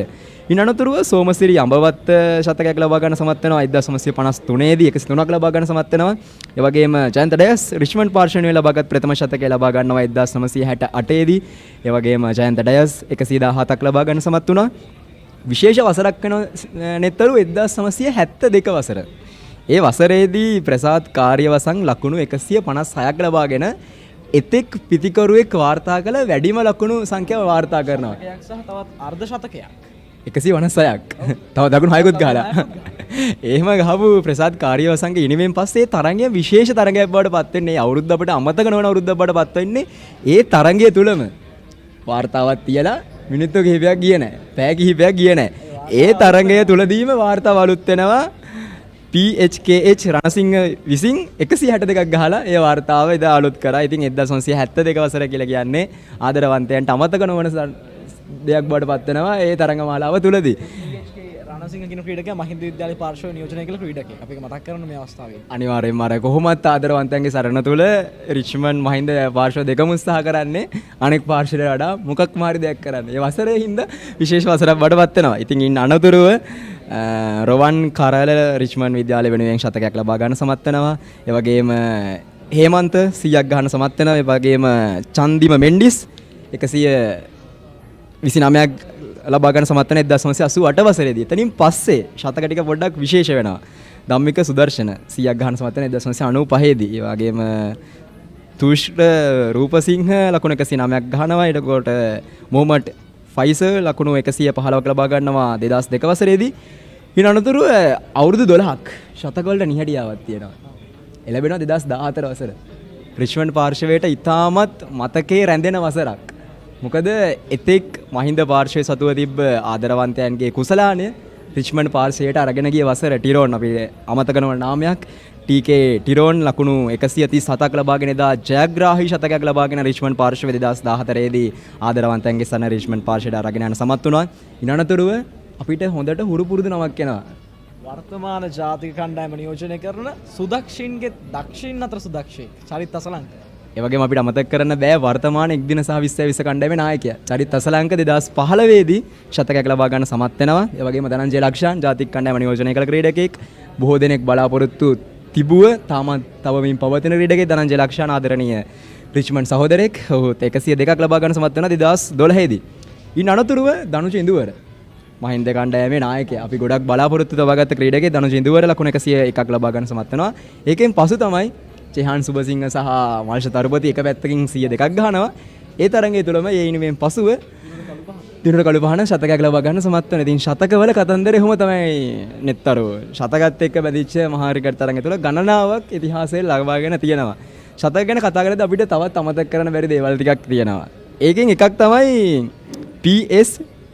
ඉන් අනතුරුව සෝමසිරි අඹවත්ත ශතකයක් ලබා ගන්න සමත් වෙනවා 1953 දී 103ක් ලබා ගන්න සමත් වෙනවා. ඒ වගේම ජයන්ත ඩයස් රිච්මන්ඩ් පාර්ශවයෙන් ලබාගත් ප්‍රථම ශතකය ලබා ගන්නවා 1968 දී. ඒ වගේම ජයන්ත ඩයස් 117ක් ලබා ගන්න සමත් වුණා. විශේෂ වසරක් වෙන නෙත්තරු 1972 වසර. ඒ වසරේදී ප්‍රසාද් කාර්යවසම් ලකුණු 156ක් ලබාගෙන එතෙක් පිතිකරුවෙක් වාර්තා කළ වැඩිම ලකුණු සංඛ්‍යාව වාර්තා කරනවා. සහ තවත් අර්ධ ශතකයක් 156ක්. තව දකුණු 6කුත් ගහලා. එහෙම ගහපු ප්‍රසාද් කාර්යවසම්ගේ ඉනිමෙන් පස්සේ තරගය විශේෂ තරගයක් බවට පත් වෙන්නේ. අවුරුද්ද අපිට අමතක නොවන අවුරුද්දක් බවට පත් වෙන්නේ ඒ තරගය තුලම. වාර්තාවක් තියලා මිනිත්තු කිහිපයක් ගියේ නැහැ. පැය කිහිපයක් ගියේ නැහැ. ඒ තරගය තුලදීම වාර්තාව අලුත් වෙනවා. PHKH රණසිංහ විසින් 162ක් ගහලා ඒ වාර්තාව එදා අලුත් කරා. ඉතින් 1972 වසර කියලා කියන්නේ ආදරවන්තයන්ට අමතක නොවන දෙයක් බවට පත් වෙනවා ඒ තරඟ මාලාව තුලදී. රණසිංහ කියන ක්‍රීඩකයා මහින්ද විද්‍යාලයේ පාර්ශවයෙන් නියෝජනය කළ ක්‍රීඩකයෙක්. අපි ඒක මතක් කරන්න මේ අවස්ථාවේ. අනිවාර්යෙන්ම අර කොහොමත් ආදරවන්තයන්ගේ සරණ තුල රිච්මන්ඩ් මහින්ද පාර්ශව දෙකම උත්සාහ කරන්නේ අනෙක් පාර්ශවයට වඩා මොකක් මාරි දෙයක් කරන්න. ඒ වසරේ හින්දා විශේෂ වසරක් බවට පත් වෙනවා. ඉතින් ඉන් අනතුරුව රොවන් කරල රිච්මන්ඩ් විද්‍යාලය වෙනුවෙන් ශතකයක් ලබා ගන්න සමත් වෙනවා. ඒ වගේම හේමන්ත 100ක් ගහන්න සමත් වෙනවා. ඒ වගේම චන්දිම මෙන්ඩිස් 129ක් ලබා ගන්න සමත් වෙන 1988 වසරේදී. එතනින් පස්සේ ශතක ටික පොඩ්ඩක් විශේෂ වෙනවා. ධම්මික සුදර්ශන 100ක් ගහන්න සමත් වෙන 1995 දී. ඒ වගේම තුෂ්ර රූපසිංහ ලකුණු 109ක් ගහනවා. ඊටකොට මොහමඩ් ෆයිසර් ලකුණු 115ක් ලබා ගන්නවා 2002 වසරේදී. ඊට අනතුරුව අවුරුදු 12ක් ශතක වලට නිහඬියාවක් තියෙනවා. එළඹෙනවා 2014 වසර. රිච්මන්ඩ් පාර්ශවයට ඉතාමත් මතකයේ රැඳෙන වසරක්. මොකද එතෙක් මහින්ද පාර්ශවයේ සතුව තිබ්බ ආදරවන්තයන්ගේ කුසලානය රිච්මන්ඩ් පාර්ශවයට අරගෙන ගිය වසර ටිරෝන් අපි අමතක කරන නාමයක් TK ටිරෝන් ලකුණු 137ක් ලබාගෙන එදා ජයග්‍රාහී ශතකයක් ලබාගෙන රිච්මන්ඩ් පාර්ශ්වය 2014 දී ආදරවන්තයන්ගේ සන රිච්මන්ඩ් පාර්ශ්වයට අරගෙන යන සමත් වුණා. ඉනනතුරුව අපිට හොඳට හුරු පුරුදු නමක් එනවා. වර්තමාන ජාතික කණ්ඩායම නියෝජනය කරන සුදක්ෂින්ගේ දක්ෂින් අතර සුදක්ෂේ චරිත් අසලංක. ඒ වගේම අපිට අමතක කරන්න බෑ වර්තමාන එක්දින සහ 2020 කණ්ඩායමේ නායකයා චරිත් අසලංක 2015 දී ශතකයක් ලබා ගන්න සමත් වෙනවා. ඒ වගේම ධනංජය ලක්ෂාන් ජාතික කණ්ඩායම නියෝජනය කළ ක්‍රීඩකෙක්. බොහෝ දෙනෙක් බලාපොරොත්තු තිබුව තාමත් තවමින් පවතින ක්‍රීඩකෙක් ධනංජය ලක්ෂාන් ආදරණීය රිච්මන්ඩ් සහෝදරෙක්. ඔහු 102ක් ලබා ගන්න සමත් වෙනවා 2012 දී. ඉන් අනතුරුව ධනුෂ ඉන්දුවර මහින්ද කණ්ඩායමේ නායකයා. අපි ගොඩක් බලාපොරොත්තු තබාගත්ත ක්‍රීඩකයෙක් ධනුෂ ඉන්දුවර ලකුණු 101ක් ලබා ගන්න සමත් වෙනවා. ඒකෙන් පසු තමයි චෙහාන් සුබසිංහ සහ මල්ෂ තරුපති එක පැත්තකින් 102ක් ගහනවා. ඒ තරඟය තුළම ඒ ඉනිමෙන් පසුව දිනුර කළුපහන ශතකයක් ලබා ගන්න සමත් වෙනවා. ඉතින් ශතකවල කතන්දරේ එහෙම තමයි නෙත්තරු. ශතකත් එක්ක බැඳිච්ච මහා ක්‍රිකට් තරඟය තුළ ගණනාවක් ඉතිහාසයේ ලබාගෙන තියෙනවා. ශතක ගැන කතා කරද්දී අපිට තවත් අමතක කරන්න බැරි දේවල් ටිකක් තියෙනවා. ඒකෙන් එකක් තමයි PS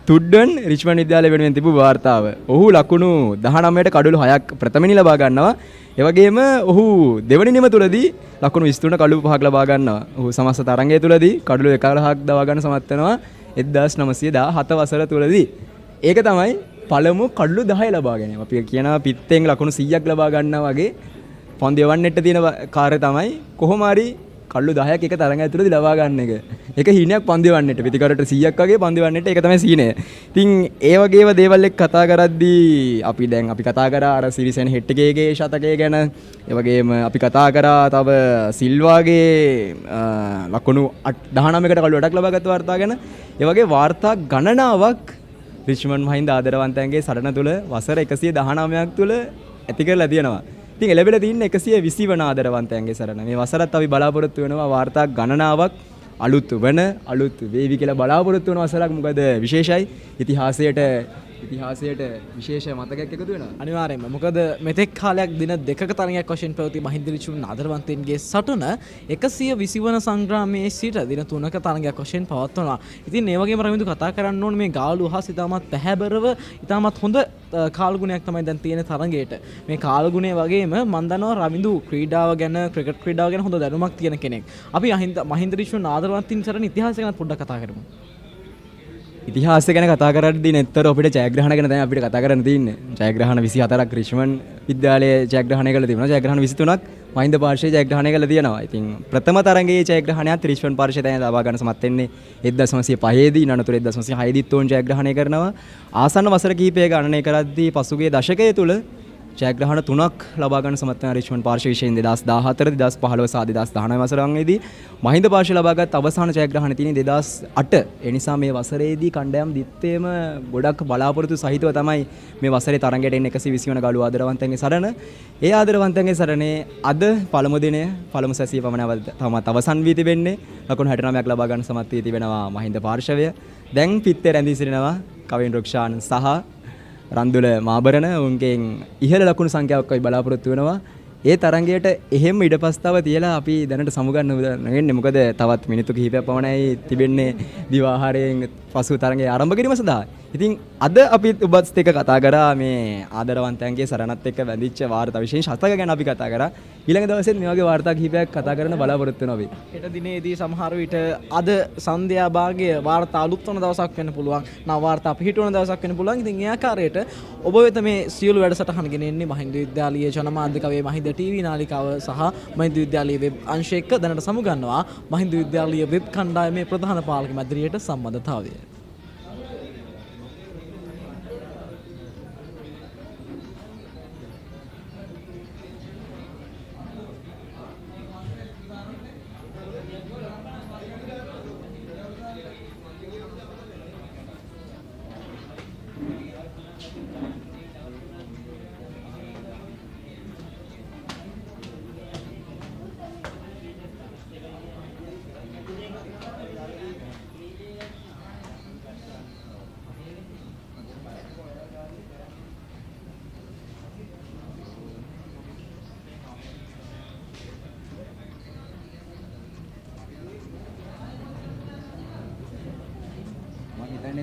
තුඩ්ඩන් රිච්මන්ඩ් විද්‍යාලය වෙනුවෙන් තිබු වාර්තාව. ඔහු ලකුණු 19ට කඩලු 6ක් ප්‍රථමනි ලබා ගන්නවා. ඒ වගේම ඔහු දෙවනි නිම තුලදී ලකුණු 23ට කඩලු 5ක් ලබා ගන්නවා. ඔහු සමස්ත තරඟය තුලදී කඩලු 11ක් දවා ගන්න සමත් වෙනවා 1917 වසර තුලදී. ඒක තමයි පළමු කඩලු 10 ලබා ගැනීම. අපි කියනවා පිත්තෙන් ලකුණු 100ක් ලබා ගන්නවා වගේ පන්දු යවන්නට තියෙන කාර්යය තමයි කොහොම හරි කඩලු 10ක් එක තරඟය ඇතුළතදී ලබා ගන්න එක. ඒක හීනයක් පන්දු යවන්නට පිටිකරට 100ක් වගේ පන්දු යවන්නට ඒක තමයි සීනය. ඉතින් ඒ වගේම දේවල් එක්ක කතා කරද්දී අපි කතා කරා අර සිරිසෙන් හෙට්ටිකේගේ ශතකය ගැන. ඒ වගේම අපි කතා කරා තව සිල්වාගේ ලකුණු 19කට කඩලු 8ක් ලබාගත් වාර්තා ගැන. ඒ වගේ වාර්තා ගණනාවක් රිච්මන්ඩ් මහින්ද ආදරවන්තයන්ගේ සටන තුල වසර 119ක් තුල ඇති කරලා තියෙනවා. ඉතින් එළබෙලා තියෙන 120 වන ආදරවන්තයන්ගේ සරණ. මේ වසරත් අපි බලාපොරොත්තු වෙනවා වාර්තා ගණනාවක් අලුත් වේවි කියලා බලාපොරොත්තු වෙන වසරක්. මොකද විශේෂයි ඉතිහාසයට විශේෂ මතකයක් එකතු වෙනවා. අනිවාර්යයෙන්ම. මොකද මෙතෙක් කාලයක් දින දෙකක තරඟයක් වශයෙන් පැවති මහින්ද රිච්මන්ඩ් ආදරවන්තයන්ගේ සටන 120 වන සංග්‍රාමයේ සිට දින 3ක තරඟයක් වශයෙන් පවත්වනවා. ඉතින් මේ වගේම රවින්දු කතා කරන්න ඕනේ මේ ගාලු හස් ඉතාමත් පැහැබරව ඉතාමත් හොඳ කාලගුණයක් තමයි දැන් තියෙන තරඟයට. මේ කාලගුණය වගේම මම දන්නවා රවින්දු ක්‍රීඩාව ගැන ක්‍රිකට් ක්‍රීඩාව ගැන හොඳ දැනුමක් තියෙන කෙනෙක්. අපි මහින්ද රිච්මන්ඩ් ආදරවන්තයන් සටන ඉතිහාසය ගැන පොඩ්ඩක් කතා කරමු. ඉතිහාසය ගැන කතා කරද්දී නෙත්තර අපිට ජයග්‍රහණ ගැන තමයි අපිට කතා කරන්න තියෙන්නේ. ජයග්‍රහණ 24ක් රිච්මන්ඩ් විද්‍යාලයේ ජයග්‍රහණය කළා තිබුණා. ජයග්‍රහණ 23ක් මහින්ද පාර්ශ්වයේ ජයග්‍රහණය කළා තියෙනවා. ඉතින් ප්‍රථම තරඟයේ ජයග්‍රහණයත් රිච්මන්ඩ් පාර්ශ්වය තමයි ලබා ගන්න සමත් වෙන්නේ 1905 දී. අනතුරු 1906 දීත් ඔවුන් ජයග්‍රහණය කරනවා. ආසන්න වසර කිහිපයක ගණනය කරද්දී පසුගිය දශකය තුල ජයග්‍රහණ 3ක් ලබා ගන්න සමත් වෙන රිච්මන්ඩ් පාර්ශ්වය විශේෂයෙන් 2014 2015 සහ 2019 වසරවලදී මහින්ද පාර්ශ්වය ලබාගත් අවසාන ජයග්‍රහණ තියෙන්නේ 2008. ඒ නිසා මේ වසරේදී කණ්ඩායම් දිත්තේම ගොඩක් බලාපොරොත්තු සහිතව තමයි මේ වසරේ තරඟයට එන්නේ 120 වන ගලු ආදරවන්තයන්ගේ සරණ. ඒ ආදරවන්තයන්ගේ සරණේ අද පළමු දිනය පළමු සැසිය පමණ තමත් අවසන් වී තිබෙන්නේ. ලකුණු 69ක් ලබා ගන්න සමත් වී තිබෙනවා මහින්ද පාර්ශ්වය. දැන් පිත්තේ රැඳී සිටිනවා කවින් රුක්ෂාන් සහ රන්දුල මාබරණ. උන්ගෙන් ඉහළ ලකුණු සංඛ්‍යාවක් අපි බලාපොරොත්තු වෙනවා. ඒ තරඟයට එහෙම ඉඩපස්තාව තියලා අපි දැනට සමුගන්න වෙන්නේ. මොකද තවත් මිනිත්තු කිහිපයක් පමණයි තිබෙන්නේ දිවාහාරයෙන් පසු තරඟය ආරම්භ කිරීම සඳහා. ඉතින් අද අපි ඔබත් එක්ක කතා කරා මේ ආදරවන්තයන්ගේ සරණත් එක්ක වැඳිච්ච වාර්තා විශේෂ ශතක ගැන අපි කතා කරා. ඊළඟ දවසෙත් මේ වගේ වාර්තා කිහිපයක් කතා කරන්න බලාපොරොත්තු වෙනවා අපි. හෙට දිනේදී සමහර විට අද සන්ධ්‍යා භාගයේ වාර්තා අලුත් වන දවසක් වෙන්න පුළුවන්. නව වාර්තා පිහිටවන දවසක් වෙන්න පුළුවන්. ඉතින් ඒ ආකාරයට ඔබ වෙත මේ සියලු වැඩසටහන් ගෙන එන්නේ මහින්ද විද්‍යාලීය ජනමාධ්‍ය කවයේ මහින්ද ටීවී නාලිකාව සහ මහින්ද විද්‍යාලීය වෙබ් අංශය එක්ක දැනට සමුගන්නවා මහින්ද විද්‍යාලීය වෙබ් කණ්ඩායමේ ප්‍රධාන පාලක මැදිරියට සම්බන්ධතාවය.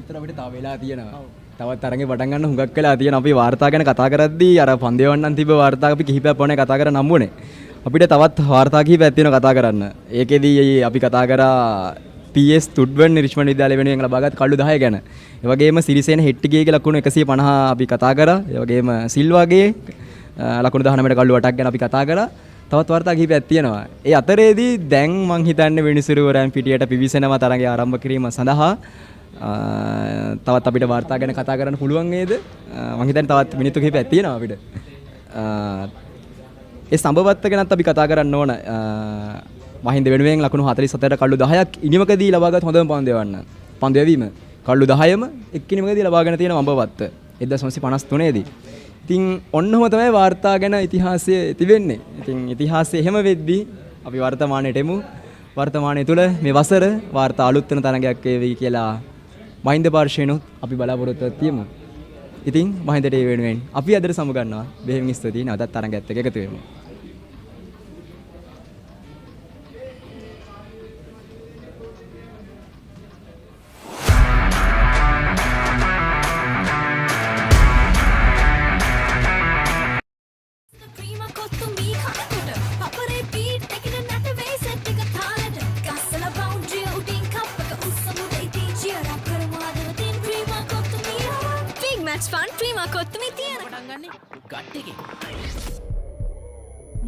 එතන අපිට තව වෙලා තියෙනවා. තවත් තරගේ පටන් ගන්න හුඟක් වෙලා තියෙන අපි වාර්තා ගැන කතා කරද්දී අර පන්දේවන්නන් තිබ්බ වාර්තා අපි කිහිපයක් වුණේ කතා කර නම්බුනේ. අපිට තවත් වාර්තා කිහිපයක් තියෙනවා කතා කරන්න. ඒකෙදී අපි කතා කරා PS තුඩ්වන් රිච්මන්ඩ් විද්‍යාලය වෙනුවෙන් ලබාගත් කඩු 10 ගැන. ඒ වගේම සිරිසේන හෙට්ටිගේ ලකුණු 150 අපි කතා කරා. ඒ වගේම සිල්වාගේ ලකුණු 19ට කඩු 8ක් ගැන අපි කතා කරා. තවත් වාර්තා කිහිපයක් තියෙනවා. ඒ අතරේදී දැන් මං හිතන්නේ වෙනිසුරුවරයන් පිටියට පිවිසෙනවා තරඟය ආරම්භ කිරීම සඳහා. තවත් අපිට වාර්තා ගැන කතා කරන්න පුළුවන් නේද? මං හිතන්නේ තවත් මිනිත්තු කිහිපයක් තියෙනවා අපිට. ඒ සම්බවත්ත ගැනත් අපි කතා කරන්න ඕන. මහින්ද වෙනුවෙන් ලකුණු 47ට කඩු 10ක් ඉනිමකදී ලබාගත් හොඳම පන්දේවන්න. පන්දේවීම කඩු 10ම එක් ඉනිමකදී ලබාගෙන තියෙන අඹවත්ත 1953 දී. ඉතින් ඔන්නම තමයි වාර්තා ගැන ඉතිහාසය තිබෙන්නේ. ඉතින් ඉතිහාසය එහෙම වෙද්දී අපි වර්තමානයට එමු. වර්තමානයේ තුල මේ වසර වාර්තා අලුත් වෙන තරඟයක් වේවි කියලා මහින්ද පාර්ශ්වයෙන්ුත් අපි බලාපොරොත්තු වෙමු. ඉතින් මහින්දට ඒ වෙනුවෙන් අපි අදට සමුගන්නවා. බෙහෙවින් ස්තුතියි. නැවතත් තරඟයත් එක්ක එකතු වෙමු.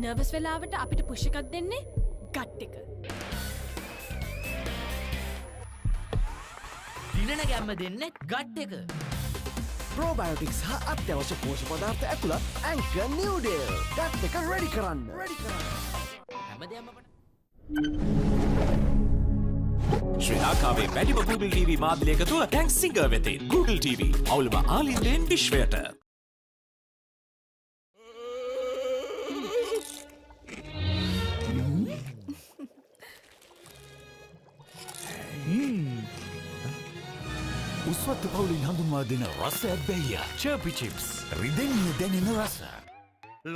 නර්වස් වෙලාවට අපිට පුෂ් එකක් දෙන්නේ ගට් එක. දිනන ගැම්ම දෙන්නේ ගට් එක. ප්‍රෝබයෝටික්ස් හා අත්‍යවශ්‍ය පෝෂක පදාර්ථ ඇතුළත් ඇන්කර් නිව්ඩේල්. ගට් එක රෙඩි කරන්න. හැමදේම ශ්‍රී ලංකාවේ වැඩිම Google TV මාධ්‍යයක තුල දැන් සිංගර් වෙතේ Google TV අවුලම ආලින්දෙන් විශ්වයට. උස්වත්තු පවුලින් හඳුන්වා දෙන රස ඇබ්බැහිය චර්පි චිප්ස් රිදෙන්නේ දැනෙන රස.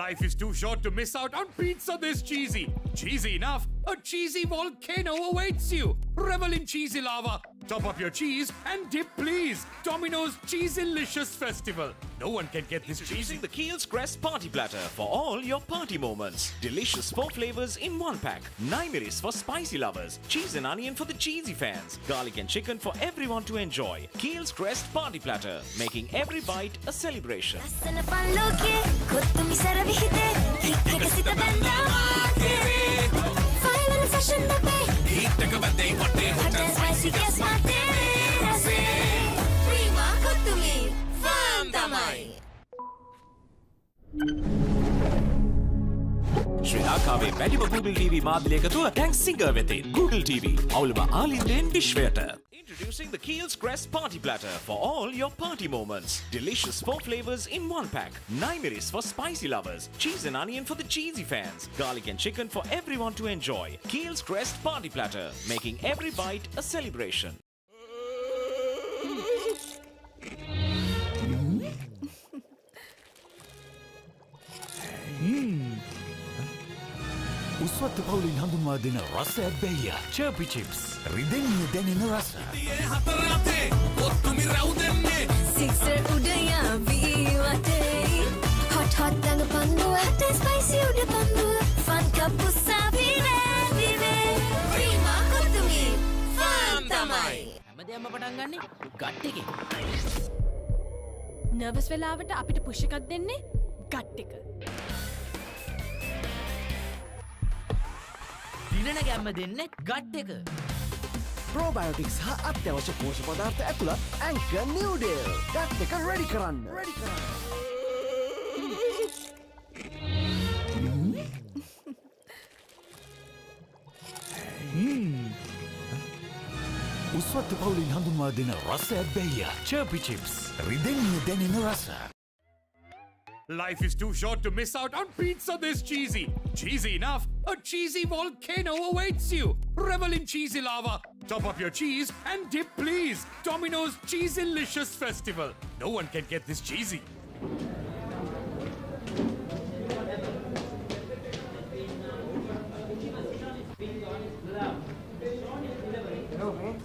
Life is too short to miss out on pizza this cheesy. Cheesy enough, a cheesy volcano awaits you. Revel in cheesy lava. Top up your cheese and dip please. Domino's Cheeselicious Festival. No one can get this cheesy. Introducing the Keel's Crest Party Platter for all your party moments. Delicious 4 flavors in one pack. Naimeris for spicy lovers. Cheese and onion for the cheesy fans. Garlic and chicken for everyone to enjoy. Keel's Crest Party Platter, making every bite a celebration. ශ්‍රී ලංකාවේ වැඩිම Google TV මාධ්‍යයක තුල දැන් Singer වෙතේ Google TV අවුලම ආලින්දෙන් විශ්වයට. Introducing the Keel's Crest Party Platter for all your party moments. Delicious 4 flavors in one pack. Naimeris for spicy lovers. Cheese and onion for the cheesy fans. Garlic and chicken for everyone to enjoy. Keel's Crest Party Platter, making every bite a celebration. උස්වත්තු පවුලින් හඳුන්වා දෙන රස ඇබ්බැහිය චර්පි chips රිදෙන්නේ දැනෙන රස. Sixer udaya ViU App. Hot hot dang panduwa, spicy uda panduwa. Fun cup usavi vive. Prima kottumi. Fun tamai. හැමදේම පටන් ගන්නේ gut එකේ. Nervous වෙලාවට අපිට පුෂ් එකක් දෙන්නේ ගට් එක. දිනන ගැම්ම දෙන්නේ ගට් එක. ප්‍රෝබයෝටික්ස් හා අත්‍යවශ්‍ය පෝෂක පදාර්ථ ඇතුළත් ඇන්කර් නිව්ඩේල්. ගට් එක රෙඩි කරන්න. උස්වත්තු පවුලින් හඳුන්වා දෙන රස ඇබ්බැහිය චර්පි චිප්ස් රිදෙන්නේ දැනෙන රස. Life is too short to miss out on pizza this cheesy. Cheesy enough, a cheesy volcano awaits you. Revel in cheesy lava. Top up your cheese and dip please. Domino's Cheeselicious Festival. No one can get this cheesy. Hello, mate.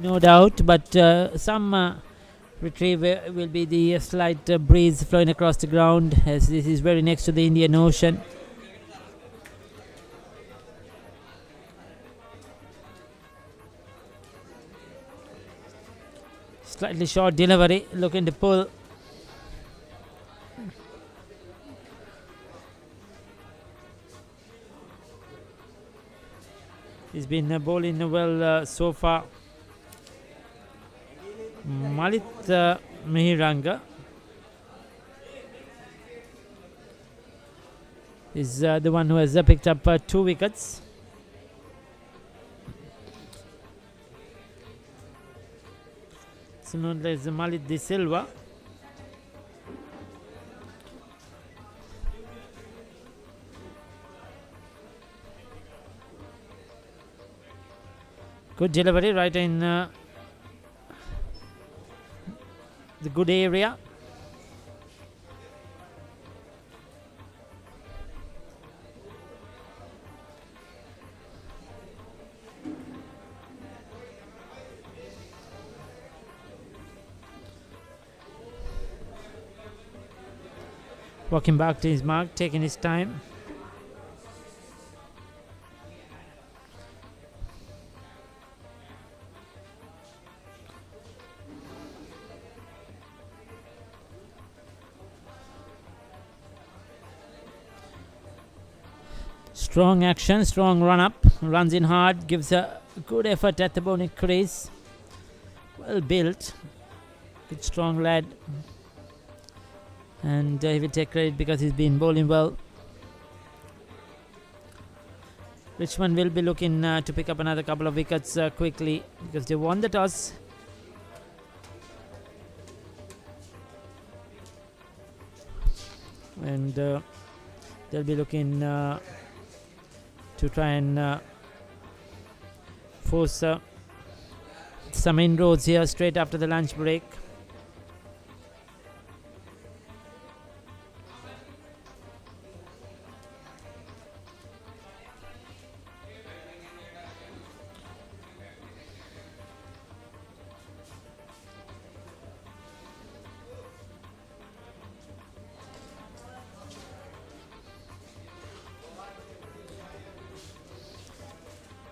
no doubt, but some retrieve will be the slight breeze flowing across the ground, as this is very next to the Indian Ocean. Slightly short delivery, looking to pull. He's been bowling well so far. Malit Mihiranga is the one who has picked up 2 wickets. So known as Malit De Silva. Good delivery right in the good area. Walking back to his mark, taking his time. Strong action, strong run up, runs in hard, gives a good effort at the bowling crease. Well built, good strong lad, and he will take credit because he's been bowling well. Richmond will be looking to pick up another couple of wickets quickly because they won the toss. And they'll be looking to try and force some inroads here straight after the lunch break.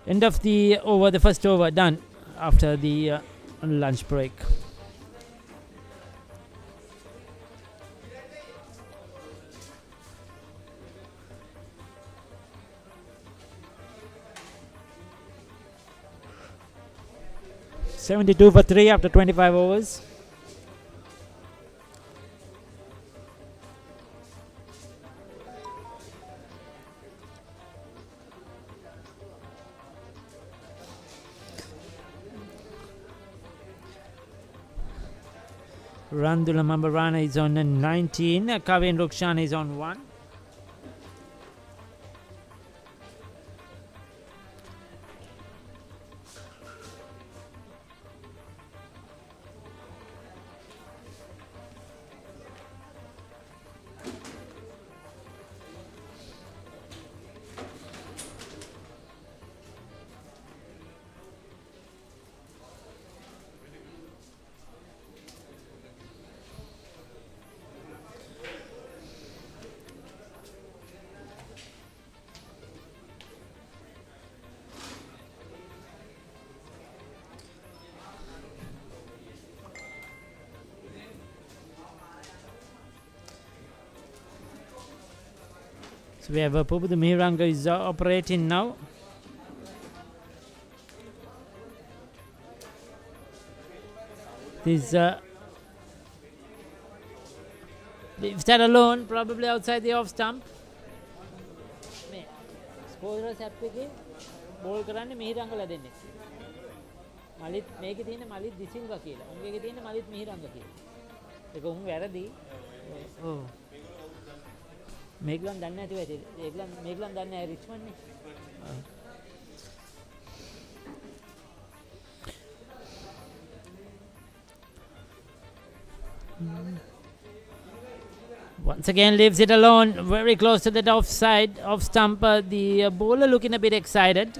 End of the over, the first over done after the lunch break. .72 for 3 after 25 overs. Randula Mambarana is on 19. Kavin Rukshan is on 1. So we have Pubudu Mihiranga is operating now. This leaves that alone, probably outside the off stump. Scorer Sapiki, ball කරන්නේ මිහිරංගලා දෙන්නේ. මලිත් මේකේ තියෙන මලිත් දිසිල්වා කියලා. උන්ගේ තියෙන මලිත් මිහිරංග කියලා. ඒක උන් වැරදි. ඔව්. මේගලන් දන්නේ නැති වෙයි. මේගලන් දන්නේ නැහැ රිච්මන්ඩ් නේ. Once again leaves it alone, very close to the offside, off stump. The bowler looking a bit excited.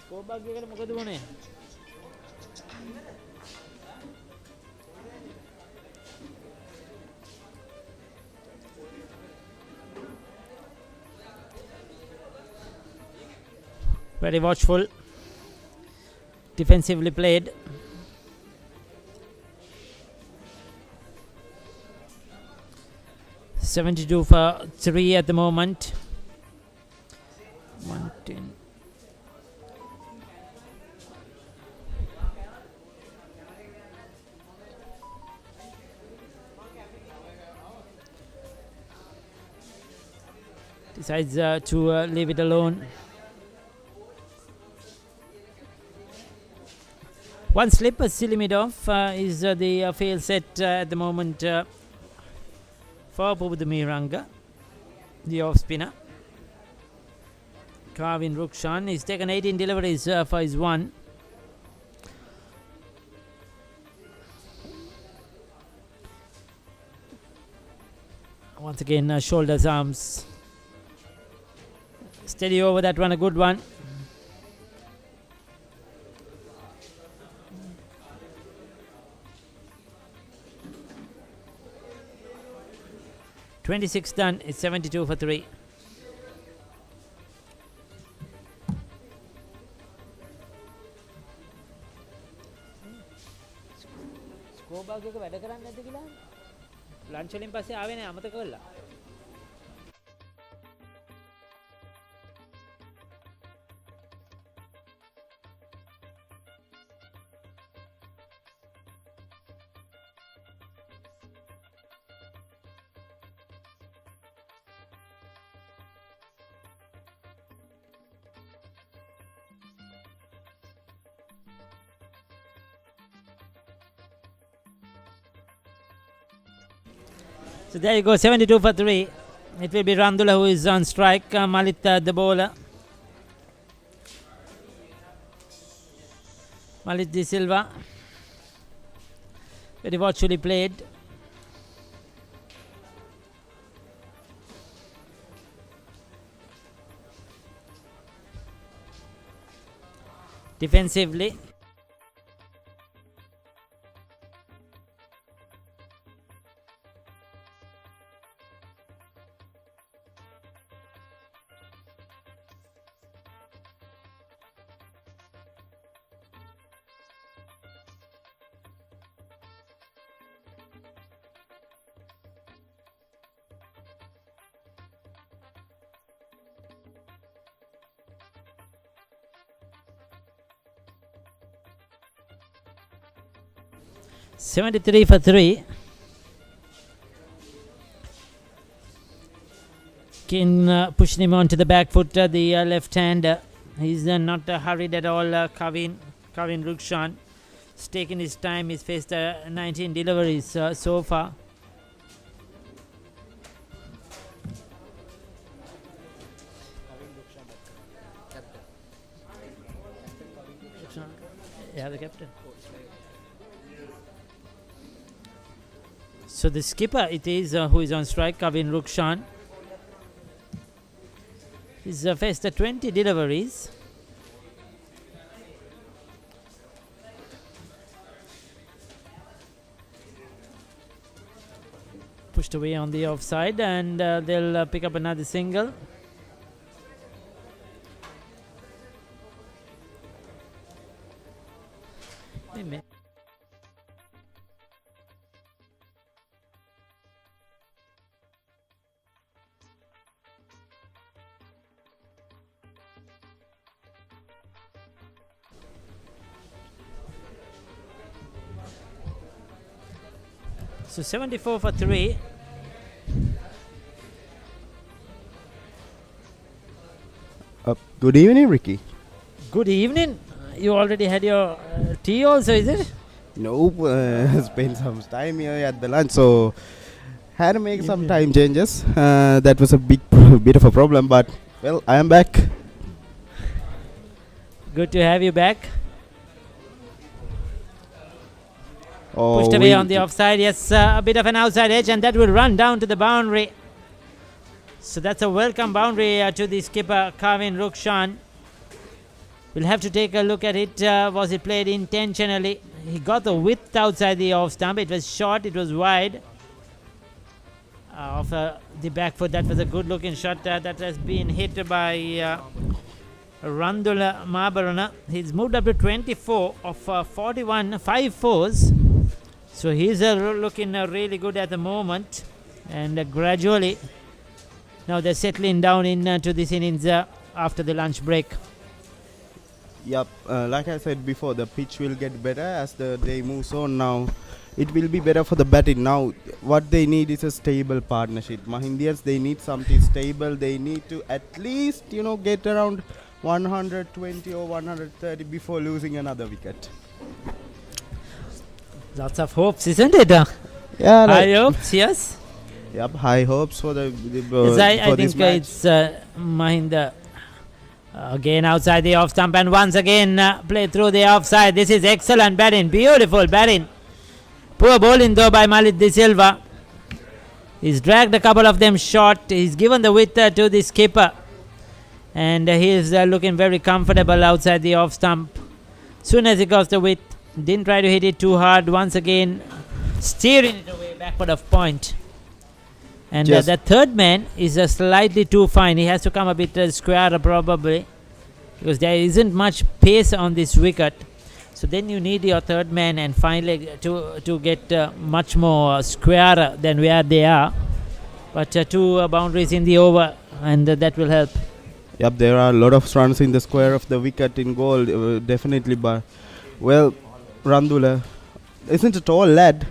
Score භාග්‍යයකට මොකද වුනේ? Very watchful, defensively played. $72 for 3 at the moment. 110. Decides to leave it alone. One slip, a silly mid-off is the fail set at the moment for Pubudu Miranga, the off-spinner. Kavin Rukshan, he's taken 18 deliveries for his one. Once again, shoulders, arms. Steady over that one, a good one. $26 done. It's 72 for 3. Score බාග් එක වැඩ කරන්නේ නැද්ද කියලා? Lunch වලින් පස්සේ ආවේ නෑ අමතක කළා. So there you go, 72 for 3. It will be Randula who is on strike. Malit the bowler. Malit De Silva. Very watchfully played. Defensively. $73 for 3. Kin pushing him onto the back foot, the left-hander. He's not hurried at all. Kavin Rukshan. He's taken his time. He's faced 19 deliveries so far. Yeah, the captain. So the skipper it is who is on strike, Kavin Rukshan. He's faced 20 deliveries. Pushed away on the offside, and they'll pick up another single. Amen. So 74 for 3. Good evening, Ricky. Good evening. You already had your tea also, is it? Nope, spent some time here at the lunch, so had to make some time changes. That was a bit of a problem, but well, I am back. Good to have you back. Oh, pushed away on the offside. Yes, a bit of an outside edge, and that will run down to the boundary. So that's a welcome boundary to the skipper, Kavin Rukshan. We'll have to take a look at it. Was it played intentionally? He got the width outside the off stump. It was short, it was wide. Off the back foot, that was a good looking shot that has been hit by Randula Mabarana. He's moved up to 24 of 41, 5 fours. So he's looking really good at the moment. And gradually, now they're settling down into this innings after the lunch break. Yep, like I said before, the pitch will get better as the day moves on now. It will be better for the batting. Now, what they need is a stable partnership. Mahindians, they need something stable. They need to at least, get around 120 or 130 before losing another wicket. Lots of hopes, isn't it? Yeah, high hopes, yes. Yep, high hopes for the yes, I think it's Mahinda. Again outside the off stump and once again play through the offside. This is excellent batting, beautiful batting. Poor bowling though by Malit De Silva. He's dragged a couple of them short. He's given the width to the skipper. And he is looking very comfortable outside the off stump. Soon as he got the width, didn't try to hit it too hard. Once again, steering it away backward of point. And the third man is slightly too fine. He has to come a bit squarer probably, because there isn't much pace on this wicket. So then you need your third man and finally to get much more squarer than where they are. But 2 boundaries in the over, and that will help. Yep, there are a lot of runs in the square of the wicket in goal, definitely. But well, Randula isn't a tall lad.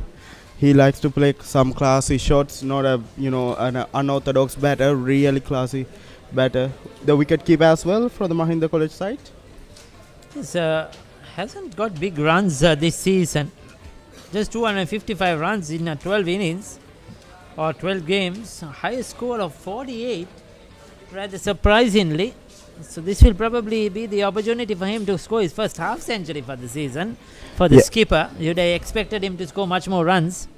He likes to play some classy shots, not an unorthodox batter, really classy batter. The wicketkeeper as well from the Mahinda College side. Hasn't got big runs this season. Just 255 runs in 12 innings or 12 games. Highest score of 48, rather surprisingly. So this will probably be the opportunity for him to score his first half century for the season. For the skipper, you'd have expected him to score much more runs.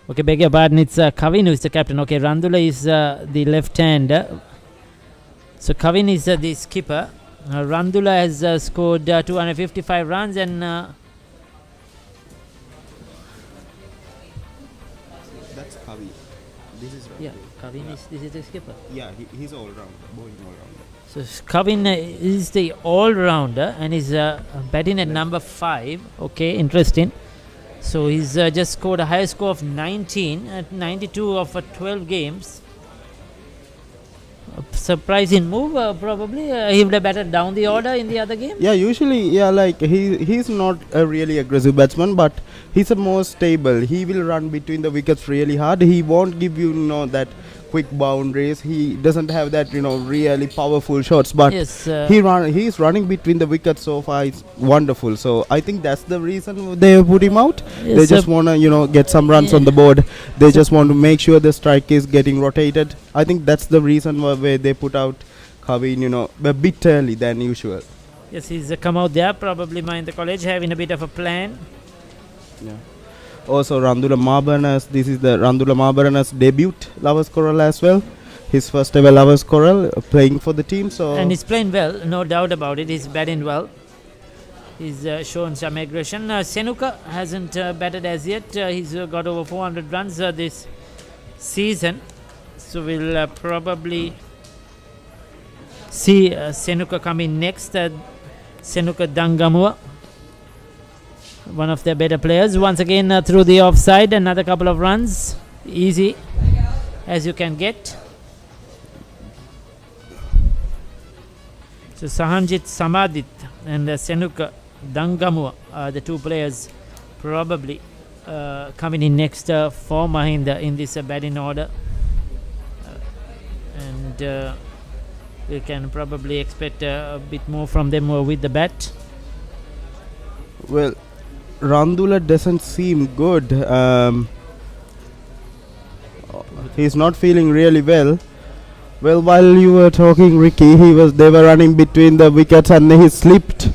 Okay, beg your pardon, it's Kavin who is the captain. Okay, Randula is the left hander. So Kavin is the skipper. Randula has scored 255 runs and that's Kavin. This is Randula. yeah, Kavin this is the skipper. Yeah, he's all rounder, bowling all rounder. So Kavin is the all-rounder and is batting at number 5. Okay, interesting. So he's just scored a high score of 19 at 92 of 12 games. A surprising move, probably. He would have batted down the order in the other game. Yeah, usually, he's not a really aggressive batsman, but he's a more stable. He will run between the wickets really hard. He won't give you, that quick boundaries. He doesn't have that, really powerful shots, but yes, he's running between the wickets so far. It's wonderful. So I think that's the reason they put him out. Yes, they just want to, get some runs on the board. They just want to make sure the strike is getting rotated. I think that's the reason why they put out Kavin, a bit early than usual. Yes, he's come out there, probably Mahinda College, having a bit of a plan. Yeah. Also, Randula Mabarana's, this is the Randula Mabarana's debut Lovers Quarrel as well. His first ever Lovers Quarrel, playing for the team. And he's playing well, no doubt about it. He's batting well. He's shown some aggression. Senuka hasn't batted as yet. He's got over 400 runs this season. So we'll probably see Senuka coming next. Senuka Dangamua, one of their better players. Once again through the offside, another couple of runs. Easy as you can get. So Sahanjit Samadit and Senuka Dangamua are the 2 players probably coming in next for Mahinda in this batting order. And we can probably expect a bit more from them with the bat. Well, Randula doesn't seem good. He's not feeling really well. Well, while you were talking, Ricky, they were running between the wickets and he slipped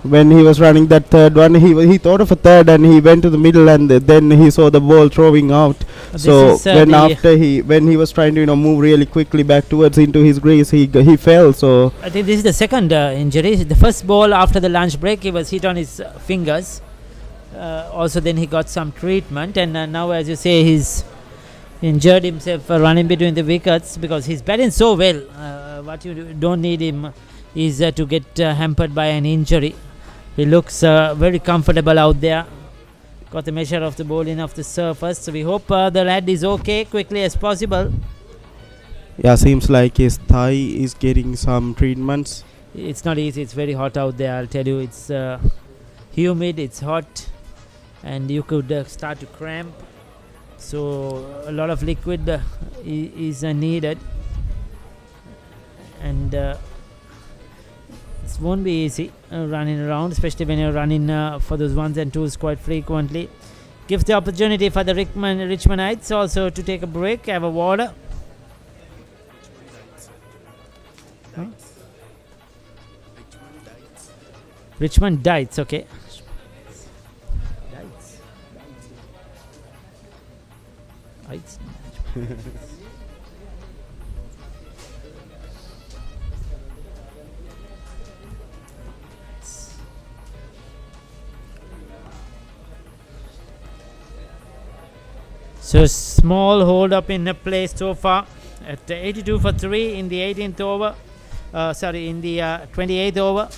when he was running that third one. He thought of a third and he went to the middle and then he saw the ball throwing out. So is, when he was trying to move really quickly back towards into his crease, he fell. So I think this is the second injury. The first ball after the lunch break, he was hit on his fingers. Also, then he got some treatment, and now, as you say, he's injured himself running between the wickets because he's batting so well. What you don't need him is to get hampered by an injury. He looks very comfortable out there. Got the measure of the bowling of the surface. So we hope the lad is okay quickly as possible. Yeah, seems like his thigh is getting some treatments. It's not easy. It's very hot out there. I'll tell you. It's humid. It's hot, and you could start to cramp. So a lot of liquid is needed, and it won't be easy running around, especially when you're running for those ones and twos quite frequently. Gives the opportunity for the Richmondites also to take a break, have a water. Huh? Richmondites, okay. So small hold up in the play so far at 82 for 3 in the 18th over. In the 28th over.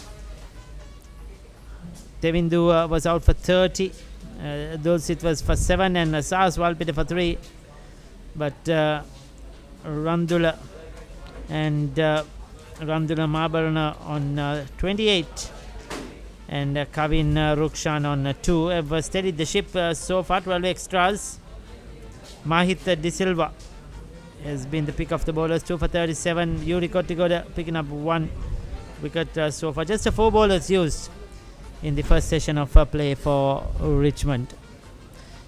Devindu was out for 30. Dulcet was for 7 and Sas Walpita for 3. But Randula and Randula Mabarana on 28 and Kavin Rukshan on 2 have steadied the ship so far. 12 extras. Mahit De Silva has been the pick of the bowlers, 2 for 37. Yuri Kottigoda picking up 1 wicket so far. Just 4 bowlers used in the first session of play for Richmond.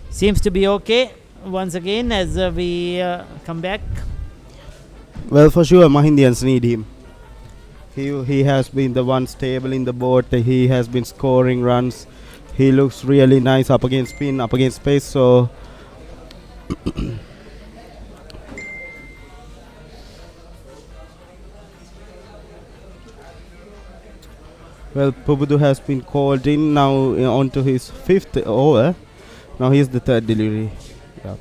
Seems to be okay once again as we come back. Well, for sure, Mahindians need him. He has been the one stable in the board. He has been scoring runs. He looks really nice up against spin, up against pace. So well, Pubudu has been called in now onto his 5th over. Now he's the 3rd delivery. Yeah.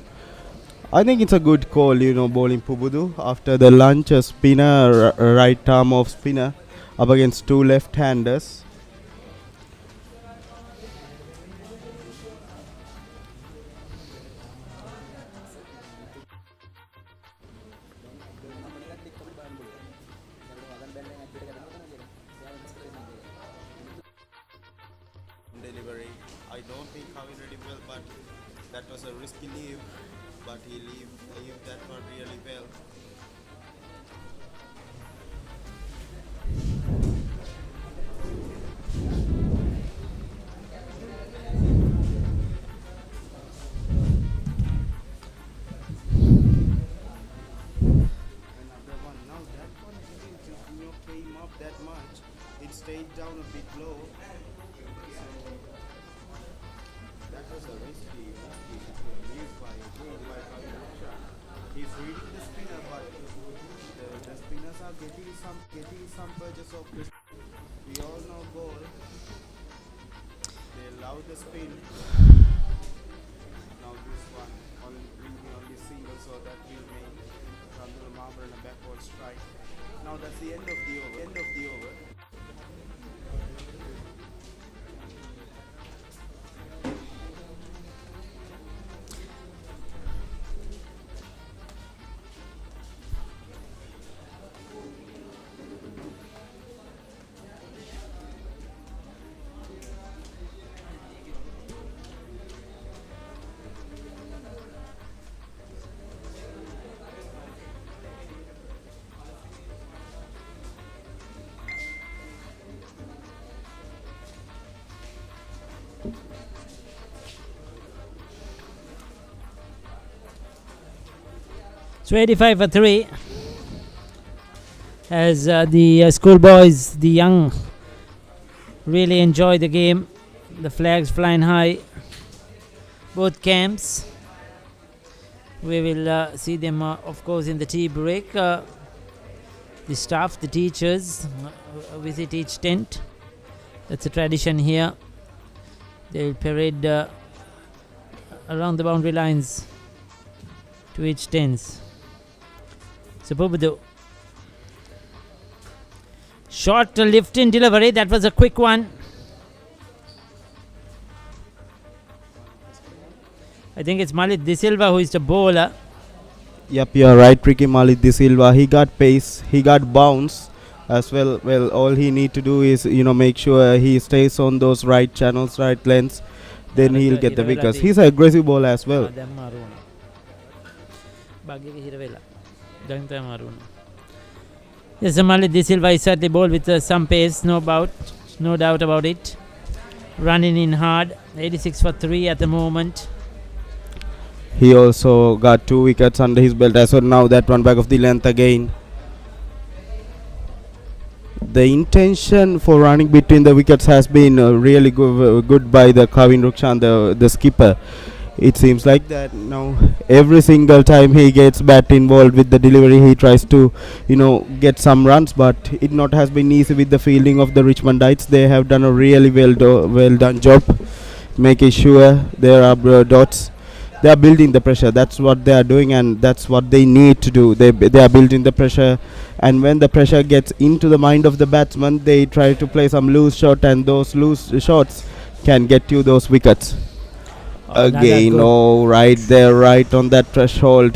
I think it's a good call, bowling Pubudu after the lunch. A spinner, right arm off spinner up against 2 left-handers. Delivery. I don't think Kavin read well, but that was a risky leave. But he leave that one really well. Now that one came up that much. It stayed down a bit low. That was a risky leave by Kavin. He's reading the spinner, but the spinners are getting some purchase of this. We all know ball. They love the spin. Now this one only single, so that will make Randula Marber and a backward strike. Now that's the end of the over. So 85 for 3 as the schoolboys, the young, really enjoy the game. The flags flying high, both camps. We will see them, of course, in the tea break. The staff, the teachers visit each tent. That's a tradition here. They'll parade around the boundary lines to each tents. Superb though. Short lift-in delivery. That was a quick one. I think it's Malik De Silva who is the bowler. Yep, you're right, Ricky. Malik De Silva. He got pace. He got bounce as well. Well, all he need to do is, make sure he stays on those right channels, right lengths. Then he'll get the wickets. He's an aggressive bowler as well. Yes, Malik De Silva is certainly bowled with some pace, no doubt about it. Running in hard, 86 for 3 at the moment. He also got 2 wickets under his belt as well. Now that one back of the length again. The intention for running between the wickets has been really good by the Kavin Rukshan, the skipper. It seems like that now every single time he gets bat involved with the delivery, he tries to get some runs, but it not has been easy with the fielding of the Richmondites. They have done a really well done job making sure there are dots. They are building the pressure. That's what they are doing, and that's what they need to do. They are building the pressure, and when the pressure gets into the mind of the batsman, they try to play some loose shot, and those loose shots can get you those wickets. Again, right there, right on that threshold.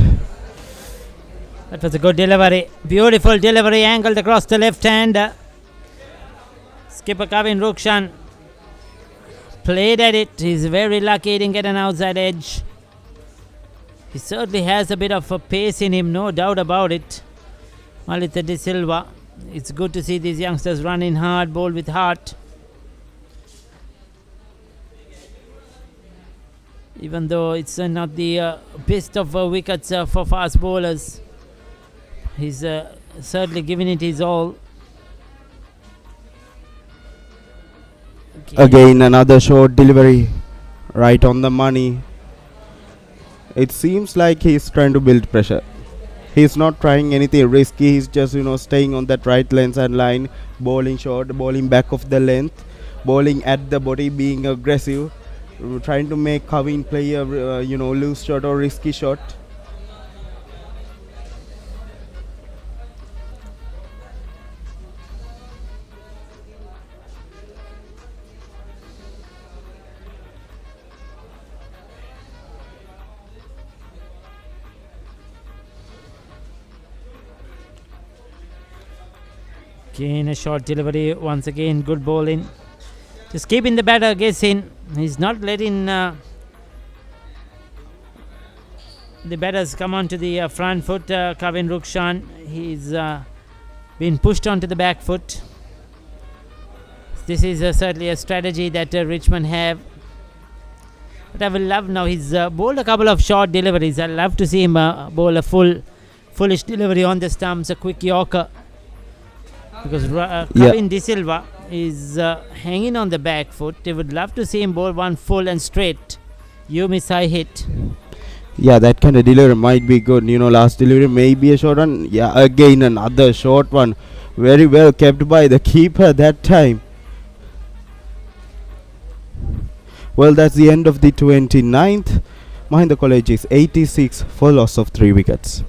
That was a good delivery. Beautiful delivery, angled across the left hand. Skipper Kavin Rukshan played at it. He's very lucky he didn't get an outside edge. He certainly has a bit of a pace in him, no doubt about it. Malik De Silva. It's good to see these youngsters running hard, bowl with heart. Even though it's not the best of wickets for fast bowlers, he's certainly giving it his all. Again, another short delivery, right on the money. It seems like he's trying to build pressure. He's not trying anything risky. He's just staying on that right length and line, bowling short, bowling back of the length, bowling at the body, being aggressive. Trying to make Kavin play a loose shot or risky shot. Again a short delivery, once again good bowling. Just keeping the batter guessing. He's not letting the batters come onto the front foot. Kavin Rukshan, he's been pushed onto the back foot. This is certainly a strategy that Richmond have. But I will love now, he's bowled a couple of short deliveries. I love to see him bowl a fullish delivery on the stumps, a quick Yorker. Because Kavin De Silva is hanging on the back foot. They would love to see him bowl one full and straight. You miss, I hit. Yeah, that kind of delivery might be good. Last delivery may be a short one. Yeah, again another short one. Very well kept by the keeper that time. Well, that's the end of the 29th. Mahinda College is 86 for loss of 3 wickets.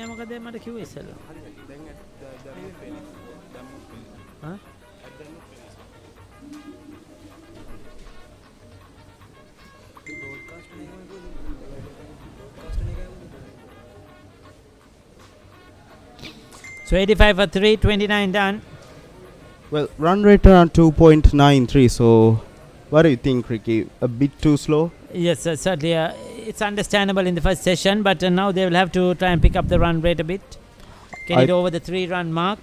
මොකද මට කිව්වේ ඉස්සෙල්ලා හා 85 for 3, 29 done. Well, run rate around 2.93. So, what do you think, Ricky? A bit too slow? Yes, certainly. It's understandable in the first session, but now they will have to try and pick up the run rate a bit. get it over the 3-run mark.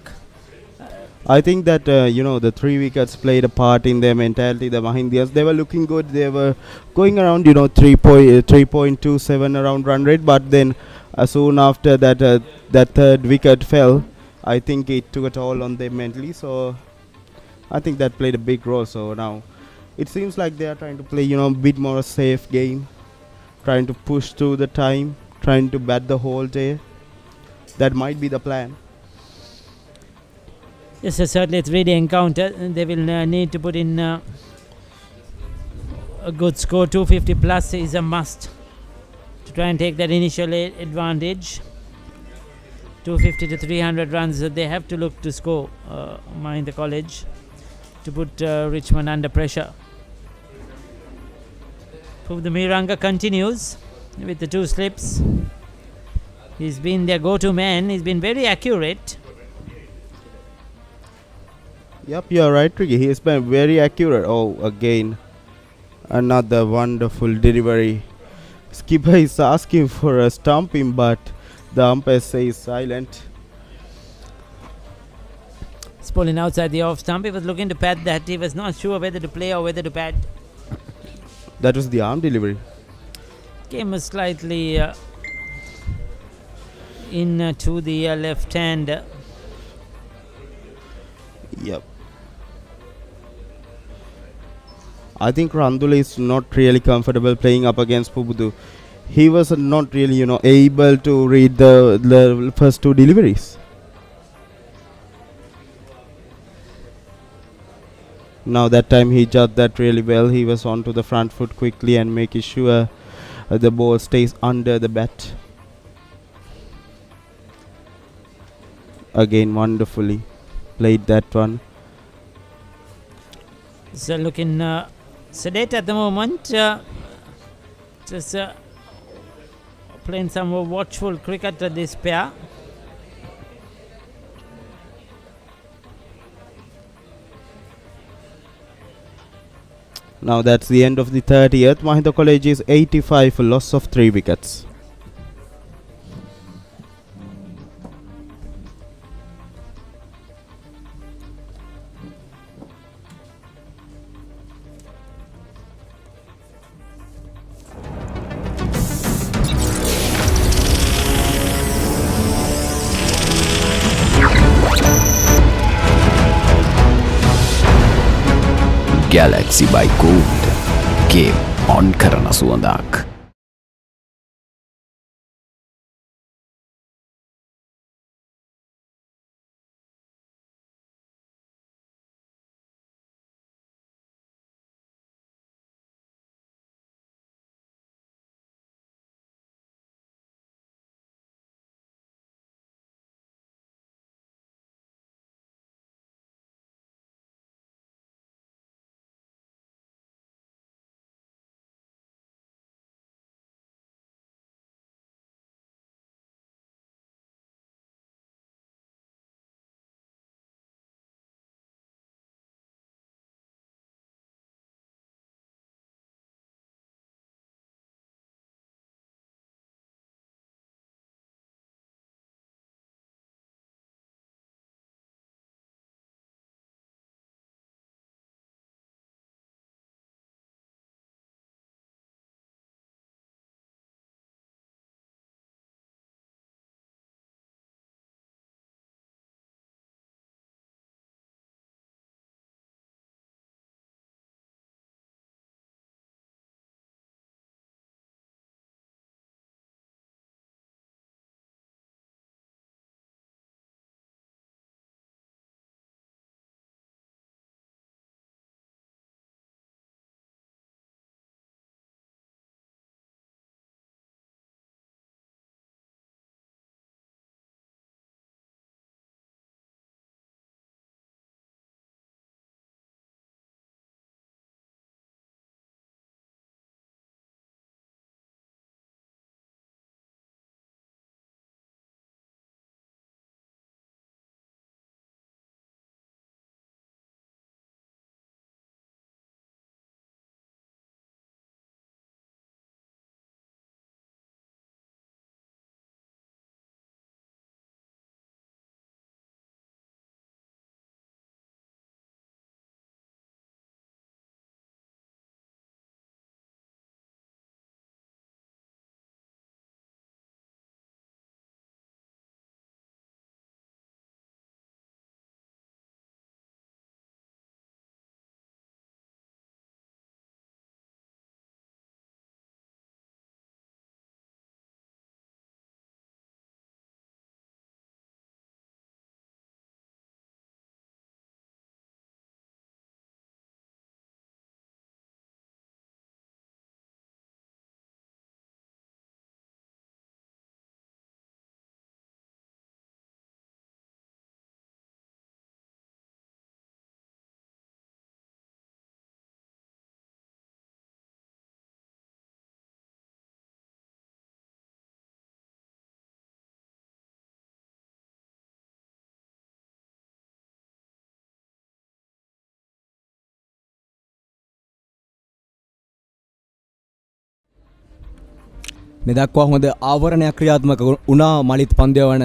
I think that the 3 wickets played a part in their mentality. The Mahindians, they were looking good. They were going around 3.27 around run rate, but then soon after that that third wicket fell, I think it took a toll on them mentally. So I think that played a big role. So now it seems like they are trying to play a bit more safe game, trying to push through the time, trying to bat the whole day. That might be the plan. Yes, certainly it's really encounter. They will need to put in a good score. 250 plus is a must to try and take that initial advantage. 250 to 300 runs they have to look to score, Mahinda College, to put Richmond under pressure. The Miranga continues with the 2 slips. He's been their go-to man. He's been very accurate. Yep, you're right, Ricky. He has been very accurate. Oh, again, another wonderful delivery. Skipper is asking for a stumping, but the umpire says silent. It's pulling outside the off stump. He was looking to pat that. He was not sure whether to play or whether to pat. That was the arm delivery. Came was slightly in to the left hand. Yep. I think Randula is not really comfortable playing up against Pubudu. He was not really, able to read the first 2 deliveries. Now that time he judged that really well. He was on to the front foot quickly and making sure the ball stays under the bat. Again, wonderfully played that one. So looking sedate at the moment. Just playing some more watchful cricket at this pair. Now that's the end of the 30th. Mahinda College is 85 for loss of 3 wickets. Galaxy by Gold. Game on කරන සුවඳක්. මේ දක්වා හොඳ ආවරණයක් ක්‍රියාත්මක වුණා මලිත් පන්දයවන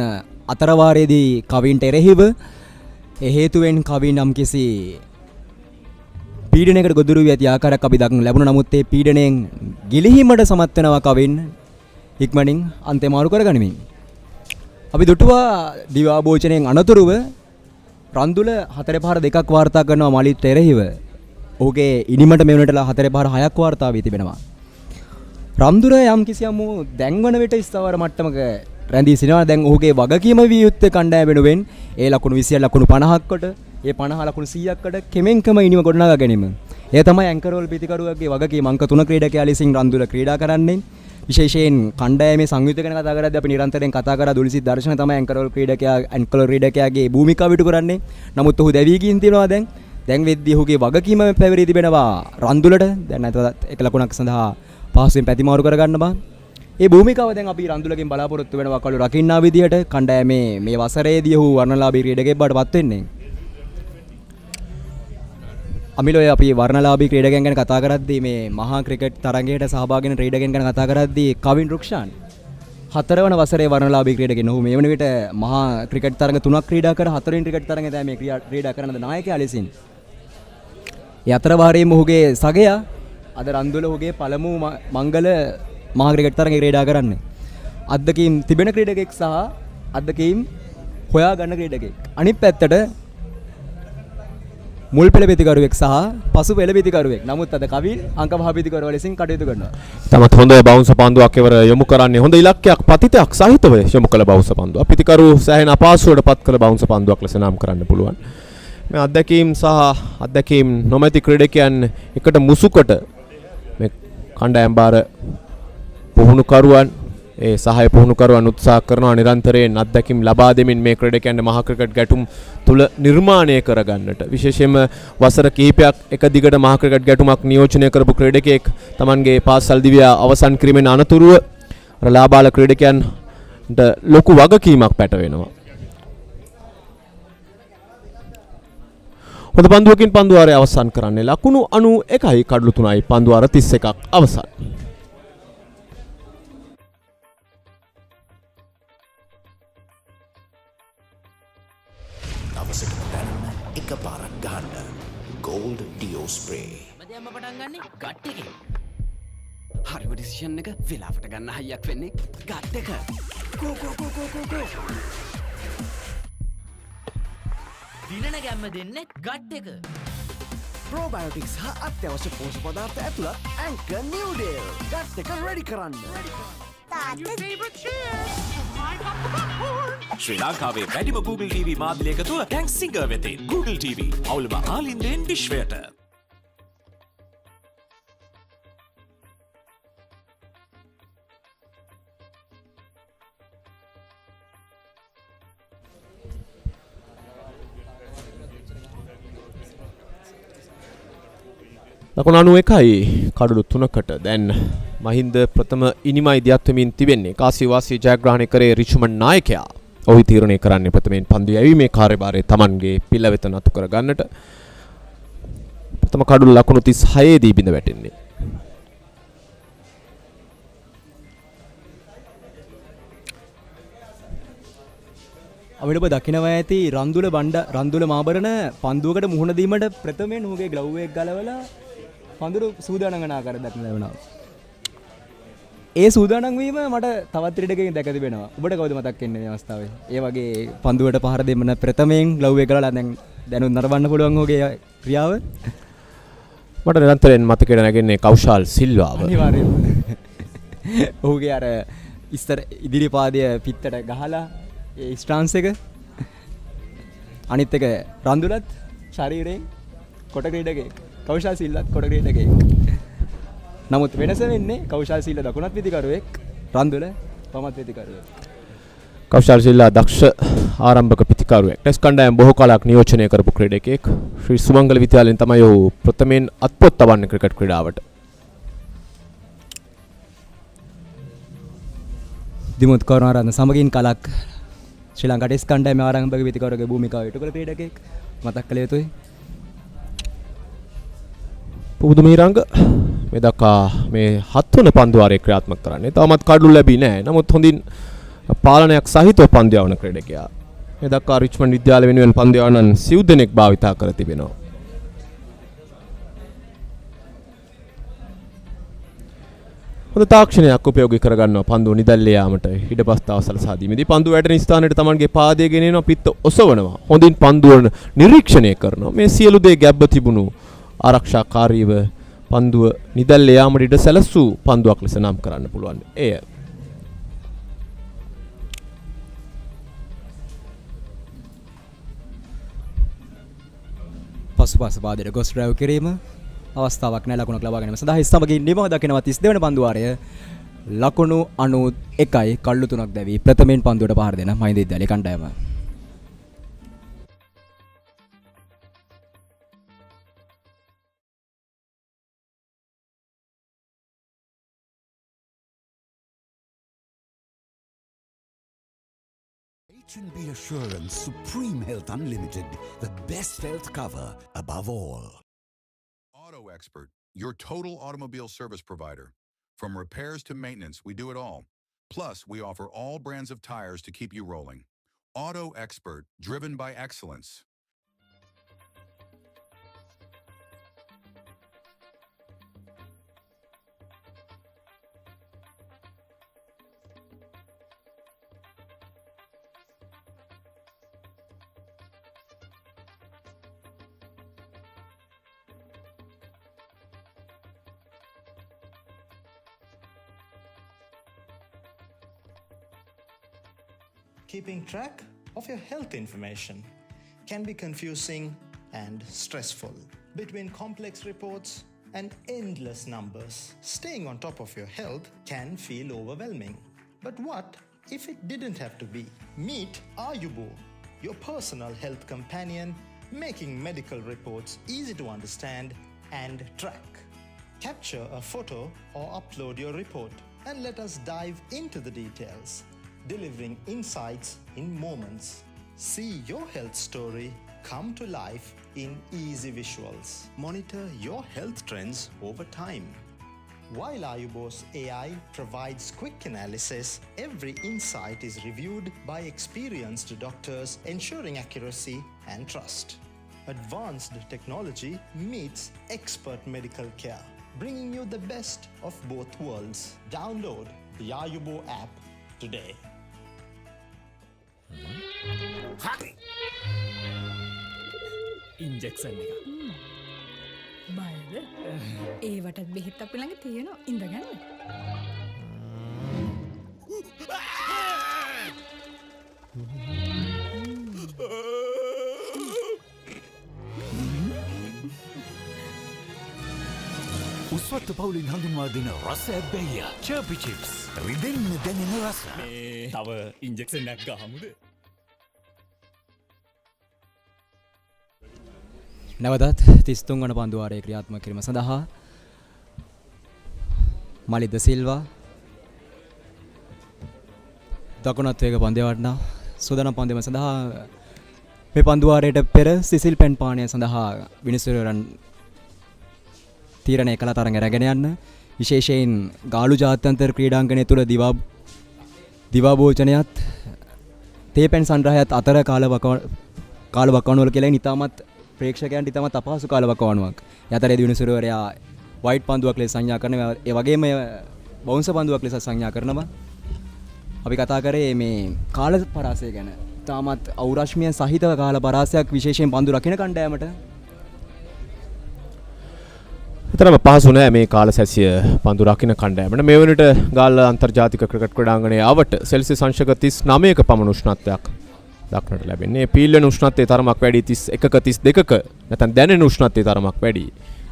අතරවාරයේදී කවින්ට එරෙහිව. ඒ හේතුවෙන් කවින් නම් කිසි පීඩනයකට ගොදුරු වී ඇති ආකාරයක් අපි දක්න ලැබුණා. නමුත් ඒ පීඩණයෙන් ගිලිහීමට සමත් වෙනවා කවින් ඉක්මනින් අන්තය මාරු කරගනිමින්. අපි දුටුවා දිවාභෝජනයෙන් අනතුරුව රන්දුල 4-2ක් වාර්තා කරනවා මලිත් එරෙහිව. ඔහුගේ ඉනිමට මෙවනටලා 4-6ක් වාර්තා වී තිබෙනවා. රන්දුල යම් කිසියම් දැන්වන විට ස්ථාවර මට්ටමක රැඳී සිටිනවා. දැන් ඔහුගේ වගකීම විය යුත්තේ කණ්ඩායම වෙනුවෙන් ඒ ලකුණු 27 ලකුණු 50කට ඒ 50 ලකුණු 100කට කෙමෙන්කම ඉනිම ගොඩනගා ගැනීම. ඒ තමයි ඇන්කර් රෝල් පිතිකරුවගේ වගකීම. අංක 3 ක්‍රීඩකයා ලෙසින් රන්දුල ක්‍රීඩා කරන්නේ. විශේෂයෙන් කණ්ඩායමේ සංයුක්ත ගැන කතා කරද්දී අපි නිරන්තරයෙන් කතා කරා දුලිසිත් දර්ශන තමයි ඇන්කර් රෝල් ක්‍රීඩකයාගේ භූමිකාව ඉටු කරන්නේ. නමුත් ඔහු දැවී ගින් තියනවා දැන් වෙද්දී ඔහුගේ වගකීම පැවරී තිබෙනවා රන්දුලට. දැන් නැතත් එක ලකුණක් සඳහා පහසුවෙන් පැතිමාරු කරගන්න බෑ. ඒ භූමිකාව දැන් අපි රන්දුලගෙන් බලාපොරොත්තු වෙනවා කළු රකින්නා විදියට කණ්ඩායමේ මේ වසරේදී ඔහු වර්ණලාභී ක්‍රීඩකයෙක් බවට පත් වෙන්නේ. අමිලෝය අපි වර්ණලාභී ක්‍රීඩකයන් ගැන කතා කරද්දී මේ මහා ක්‍රිකට් තරගයට සහභාගී වෙන ක්‍රීඩකයන් ගැන කතා කරද්දී කවින් රුක්ෂාන් 4 වන වසරේ වර්ණලාභී ක්‍රීඩකෙක්. ඔහු මේ වන විට මහා ක්‍රිකට් තරග 3ක් ක්‍රීඩා කර 4 වෙනි ක්‍රිකට් තරගයේ තමයි මේ ක්‍රීඩා කරන නායකයා ලෙසින්. ඒ අතර වාරයේම ඔහුගේ සගයා අද රන්දුල ඔහුගේ පළමු මංගල මහා ක්‍රිකට් තරගයේ ක්‍රීඩා කරන්නේ. අද්දකීම් තිබෙන ක්‍රීඩකෙක් සහ අද්දකීම් හොයා ගන්න ක්‍රීඩකෙක්. අනිත් පැත්තට මුල් පෙළ පිතිකරුවෙක් සහ පසු පෙළ පිතිකරුවෙක්. නමුත් අද කවින් අංක පහ පිතිකරුවා ලෙසින් කටයුතු කරනවා. තමත් හොඳ බවුන්ස් පන්දුවක් එවර යොමු කරන්නේ. හොඳ ඉලක්කයක් පතිතයක් සහිතව යොමු කළ බවුන්ස් පන්දුවක්. පිතිකරු සෑහෙන අපහසුවට පත් කළ බවුන්ස් පන්දුවක් ලෙස නම් කරන්න පුළුවන්. මේ අත්දැකීම් සහ අත්දැකීම් නොමැති ක්‍රීඩකයන් එකට මුසුකොට මේ කණ්ඩායම් බාර පුහුණුකරුවන් ඒ සහාය පුහුණුකරුවන් උත්සාහ කරනවා නිරන්තරයෙන් අත්දැකීම් ලබා දෙමින් මේ ක්‍රීඩකයන්ට මහා ක්‍රිකට් ගැටුම් තුල නිර්මාණය කරගන්නට. විශේෂයෙන්ම වසර කිහිපයක් එක දිගට මහා ක්‍රිකට් ගැටුමක් නියෝජනය කරපු ක්‍රීඩකයෙක් Tamanගේ පාසල් දිවිය අවසන් කිරීමෙන් අනතුරුව ලාබාල ක්‍රීඩකයන්ට ලොකු වගකීමක් පැටවෙනවා. හොඳ පන්දුවකින් පන්දුවාරය අවසන් කරන්නේ ලකුණු 91යි කඩලු 3යි පන්දුවාර 31ක් අවසන්. දවසට දැනන්න එකපාරක් ගන්න Gold Dio Spray. මම පටන් ගන්නේ ගට් එකෙන්. හරිම ඩිසිෂන් එක වෙලාවට ගන්න හයියක් වෙන්නේ ගට් එක. කෝ දිනන ගැම්ම දෙන්නේ ගට් එක. ප්‍රෝබයෝටික්ස් හා අත්‍යවශ්‍ය පෝෂක පදාර්ථ ඇතුළත් ඇන්කර් නිව්ඩේල්. ගට් එක රෙඩි කරන්න. ශ්‍රී ලංකාවේ වැඩිම Google TV මාධ්‍ය එකතුව දැන් සිංගර් වෙතින් Google TV අවුලම ආලින්දෙන් විශ්වයට. ලකුණු 91යි කඩලු 3කට දැන් මහින්ද ප්‍රථම ඉනිමයි දියත් වෙමින් තිබෙන්නේ. කාසිය වාසිය ජයග්‍රහණය කරේ රිච්මන්ඩ් නායකයා. ඔහු තීරණය කරන්නේ ප්‍රථමයෙන් පන්දු යැවීමේ කාර්යභාරය Tamanගේ පිළ වෙත නතු කර ගන්නට. ප්‍රථම කඩලු ලකුණු 36 දී බිඳ වැටෙන්නේ. අපිට ඔබ දකිනවා ඇති රන්දුල මාබරණ පන්දුවකට මුහුණ දීමට ප්‍රථමයෙන් ඔහුගේ ග්ලව් එක ගලවලා පන්දුර සූදානම් කරන ආකාරය දක්න ලැබෙනවා. ඒ සූදානම් වීම මට තවත් ක්‍රීඩකයෙක් දැක තිබෙනවා. ඔබට කවුද මතක් වෙන්නේ මේ අවස්ථාවේ? ඒ වගේ පන්දුවට පහර දෙන්න ප්‍රථමයෙන් ග්ලව් එක ගලවලා දැනුත් නරඹන්න පුළුවන් ඔහුගේ ක්‍රියාව. මට නිරන්තරයෙන් මතකයට නැගෙන්නේ කෞශල් සිල්වාව. අනිවාර්යයෙන්ම. ඔහුගේ අර ඉස්තර ඉදිරි පාදය පිටට ගහලා ඒ ස්ටාන්ස් එක අනිත් එක රන්දුලත් ශරීරයෙන් කොට ක්‍රීඩකයෙක්. කෞශල් සිල්ලත් කොට ක්‍රීඩකයෙක්. නමුත් වෙනස වෙන්නේ කෞශල් සිල්ල දකුණත් පිතිකරුවෙක්, රන්දුල වමත් පිතිකරුවෙක්. කෞශල් සිල්ලා දක්ෂ ආරම්භක පිතිකරුවෙක්. ටෙස්ට් කණ්ඩායම බොහෝ කාලයක් නියෝජනය කරපු ක්‍රීඩකයෙක්. ශ්‍රී සුමංගල විද්‍යාලයෙන් තමයි ඔහු ප්‍රථමයෙන් අත්පොත් තබන්නේ ක්‍රිකට් ක්‍රීඩාවට. දිමුත් කරුණාරත්න සමගින් කලක් ශ්‍රී ලංකා ටෙස්ට් කණ්ඩායමේ ආරම්භක පිතිකරුවගේ භූමිකාව ඉටු කළ ක්‍රීඩකයෙක් මතක් කළ යුතුයි. පුදුම ඊරංග මේ දක්වා මේ 7 වන පන්දු වාරයේ ක්‍රියාත්මක කරන්නේ. තවමත් කඩලු ලැබී නැහැ. නමුත් හොඳින් පාලනයක් සහිතව පන්දු යවන ක්‍රීඩකයා. මේ දක්වා රිච්මන්ඩ් විද්‍යාලය වෙනුවෙන් පන්දු යවනන් සිව් දෙනෙක් භාවිතා කර තිබෙනවා. හොඳ තාක්ෂණයක් උපයෝගී කරගන්නවා පන්දුව නිදැල්ලේ යාමට ඉඩපස්තාව සලසා දීමේදී පන්දුව වැටෙන ස්ථානයට තමන්ගේ පාදය ගෙනෙනවා පිත්ත ඔසවනවා හොඳින් පන්දුව නිරීක්ෂණය කරනවා මේ සියලු දේ ගැබ්බ තිබුණු ආරක්ෂාකාරීව පන්දුව නිදැල්ලේ යාමට ඉඩ සැලසූ පන්දුවක් ලෙස නම් කරන්න පුළුවන් එය පසුපස පාදයට ගොස් ඩ්‍රයිව් කිරීම අවස්ථාවක් නැහැ ලකුණක් ලබා ගැනීම සඳහා ඉස්සමගින් නිමව දකිනවා 32 වෙනි පන්දු වාරය ලකුණු 91යි කල්ලු 3ක් දැවි ප්‍රථමයෙන් පන්දුවට පහර දෙන මහින්ද විද්‍යාලයේ කණ්ඩායම H&B Assurance Supreme Health Unlimited, the best health cover above all. Auto Expert, your total automobile service provider. From repairs to maintenance, we do it all. Plus, we offer all brands of tires to keep you rolling. Auto Expert, driven by excellence. Keeping track of your health information can be confusing and stressful. Between complex reports and endless numbers, staying on top of your health can feel overwhelming. But what if it didn't have to be? Meet Ayubo, your personal health companion, making medical reports easy to understand and track. Capture a photo or upload your report and let us dive into the details. Delivering insights in moments. See your health story come to life in easy visuals. Monitor your health trends over time. While Ayubo's AI provides quick analysis, every insight is reviewed by experienced doctors, ensuring accuracy and trust. Advanced technology meets expert medical care, bringing you the best of both worlds. Download the Ayubo app today. Injection එක බයද ඒවටත් බෙහෙත් අපි ළඟ තියෙනවා ඉඳගන්න උස්වත්ත පවුලින් හඳුන්වා දෙන රස ඇබ්බැහිය චර්පි chips රිදෙන්න දැනෙන රස තව ඉන්ජෙක්ෂන් එකක් ගහමුද නැවතත් 33 වන පන්දු වාරයේ ක්‍රියාත්මක කිරීම සඳහා මලිද සිල්වා දකුණත් වේග පන්දය වටනා සූදානම් පන්දම සඳහා මේ පන්දු වාරයට පෙර සිසිල් පෙන් පානය සඳහා විනිසුරන් තීරණය කළ තරඟ රැගෙන යන්න විශේෂයෙන් ගාලු ජාත්‍යන්තර ක්‍රීඩාංගණය තුල දිවා භෝජනයත් තේපෙන් සංග්‍රහයත් අතර කාලවකවානුවල කියලා ඉතාමත් ප්‍රේක්ෂකයන්ට ඉතාමත් අපහසු කාලවකවානුවක්. යතරේදී විනිසුරවරයා වයිට් පන්දුවක් ලෙස සංඥා කරනවා. ඒ වගේම බවුන්ස් පන්දුවක් ලෙස සංඥා කරනවා. අපි කතා කරේ මේ කාල පරාසය ගැන. ඉතාමත් අවුරශ්මිය සහිතව කාල පරාසයක් විශේෂයෙන් පන්දු රකින්න කණ්ඩායමට තරම පහසු නෑ මේ කාල සැසිය පන්දු රකින්න කණ්ඩායමට මේ වනට ගාල්ල අන්තර්ජාතික ක්‍රිකට් ක්‍රීඩාංගණයේ ආවට සෙල්සියස් අංශක 39ක පමණ උෂ්ණත්වයක් දක්නට ලැබෙන්නේ. පීල්ලන උෂ්ණත්වයේ තරමක් වැඩි 31ක 32ක නැත්නම් දැනෙන උෂ්ණත්වයේ තරමක් වැඩි.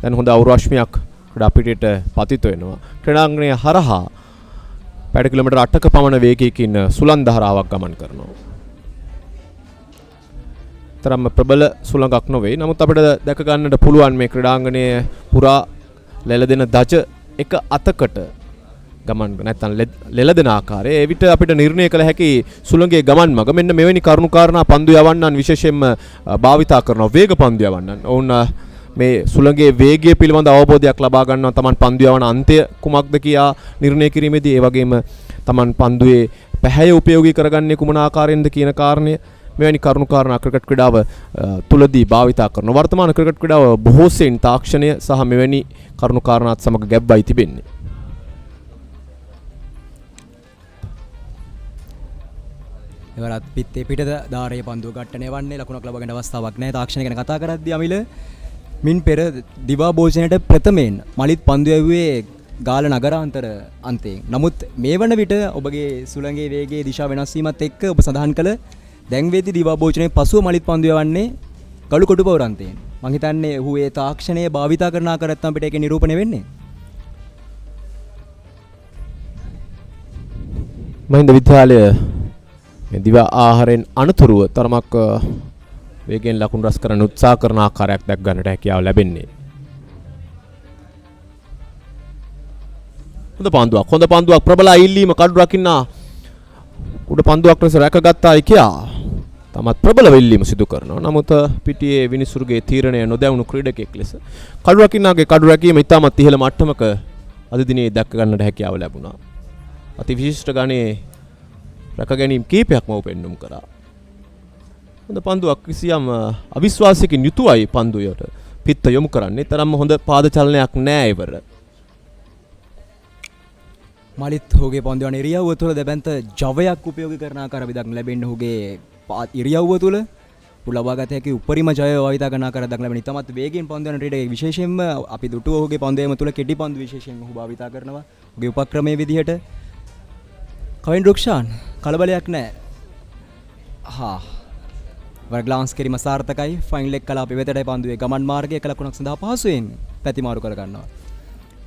දැන් හොඳ අවුරු රශ්මියක් ක්‍රීඩා පිටියට පතිත වෙනවා. ක්‍රීඩාංගණය හරහා පැය කිලෝමීටර් 8ක පමණ වේගයකින් සුළං ධාරාවක් ගමන් කරනවා. තරම ප්‍රබල සුළඟක් නොවේ. නමුත් අපිට දැක ගන්නට පුළුවන් මේ ක්‍රීඩාංගණයේ පුරා ලෙලදෙන දජ එක අතකට ගමන් නැත්නම් ලෙලදෙන ආකාරය. ඒ විට අපිට නිර්ණය කළ හැකි සුළඟේ ගමන් මග මෙන්න මෙවැනි කරුණු කාරණා පන්දු යවන්නන් විශේෂයෙන්ම භාවිතා කරනවා වේග පන්දු යවන්නන්. ඔවුන් මේ සුළඟේ වේගය පිළිබඳ අවබෝධයක් ලබා ගන්නවා. Taman පන්දු යවන අන්තය කුමක්ද කියා නිර්ණය කිරීමේදී ඒ වගේම Taman පන්දුවේ පැහැය උපයෝගී කරගන්නේ කුමන ආකාරයෙන්ද කියන කාරණය මෙවැනි කරුණු කාරණා ක්‍රිකට් ක්‍රීඩාව තුලදී භාවිතා කරන වර්තමාන ක්‍රිකට් ක්‍රීඩාව බොහෝ සෙයින් තාක්ෂණය සහ මෙවැනි කරුණු කාරණාත් සමග ගැබ්බයි තිබෙන්නේ. එවරත් පිත්තේ පිටද ධාරයේ පන්දුව ගට්ටනේ වන්නේ ලකුණක් ලබා ගන්න අවස්ථාවක් නැහැ. තාක්ෂණය ගැන කතා කරද්දී අමිල මින් පෙර දිවා භෝජනයට ප්‍රථමයෙන් මලිත් පන්දු යවුවේ ගාල නගරාන්තර අන්තයෙන්. නමුත් මේ වන විට ඔබගේ සුළඟේ වේගයේ දිශා වෙනස් වීමත් එක්ක ඔබ සඳහන් කළ දැන් වේදී දිවා භෝජනයේ පසුව මලිත් පන්දු යවන්නේ ගලු කොටුපවර අන්තයෙන්. මං හිතන්නේ ඔහු ඒ තාක්ෂණය භාවිතා කරන ආකාරයත් අපිට ඒකේ නිරූපණය වෙන්නේ. මහින්ද විද්‍යාලය මේ දිවා ආහාරයෙන් අනතුරුව තරමක් වේගයෙන් ලකුණු රැස් කරන්න උත්සාහ කරන ආකාරයක් දැක් ගන්නට හැකියාව ලැබෙන්නේ. හොඳ පන්දුවක් ප්‍රබල ඉල්ලීම කඩු රකින්න උඩ පන්දුවක් ලෙස රැකගත්තායි කියා තමත් ප්‍රබල ඉල්ලීම සිදු කරනවා. නමුත් පිටියේ විනිසුරුගේ තීරණය නොදැවුණු ක්‍රීඩකයෙක් ලෙස කඩු රකින්නගේ කඩු රැකීම ඉතාමත් ඉහළ මට්ටමක අද දිනේ දැක් ගන්නට හැකියාව ලැබුණා. අති විශිෂ්ට ගණයේ රැක ගැනීම කීපයක්ම උපෙන්නුම් කරා. හොඳ පන්දුවක් කිසියම් අවිශ්වාසයකින් යුතුවයි පන්දුවට පිත්ත යොමු කරන්නේ. තරම්ම හොඳ පාද චලනයක් නෑ ඉවර. මලිත් ඔහුගේ පන්දු යන ඉරියව්ව තුළ දැබැන්ත ජවයක් උපයෝගී කරන ආකාර විදක් ලැබෙන්නේ ඔහුගේ ඉරියව්ව තුළ ලබා ගත හැකි උපරිම ජය භාවිතා කරන ආකාරයක් දක්න ලැබෙන. ඉතමත් වේගයෙන් පන්දු යන ක්‍රීඩකයෙක් විශේෂයෙන්ම අපි දුටුව ඔහුගේ පන්දු යම තුළ කෙටි පන්දු විශේෂයෙන් ඔහු භාවිතා කරනවා. ඔහුගේ උපක්‍රමයේ විදිහට කවින් රුක්ෂාන් කලබලයක් නැහැ. හා වර ග්ලාන්ස් කිරීම සාර්ථකයි. ෆයින් ලෙග් කලාපෙ වෙතටයි පන්දුවේ ගමන් මාර්ගයේ එක ලකුණක් සඳහා පහසුවෙන් පැතිමාරු කර ගන්නවා.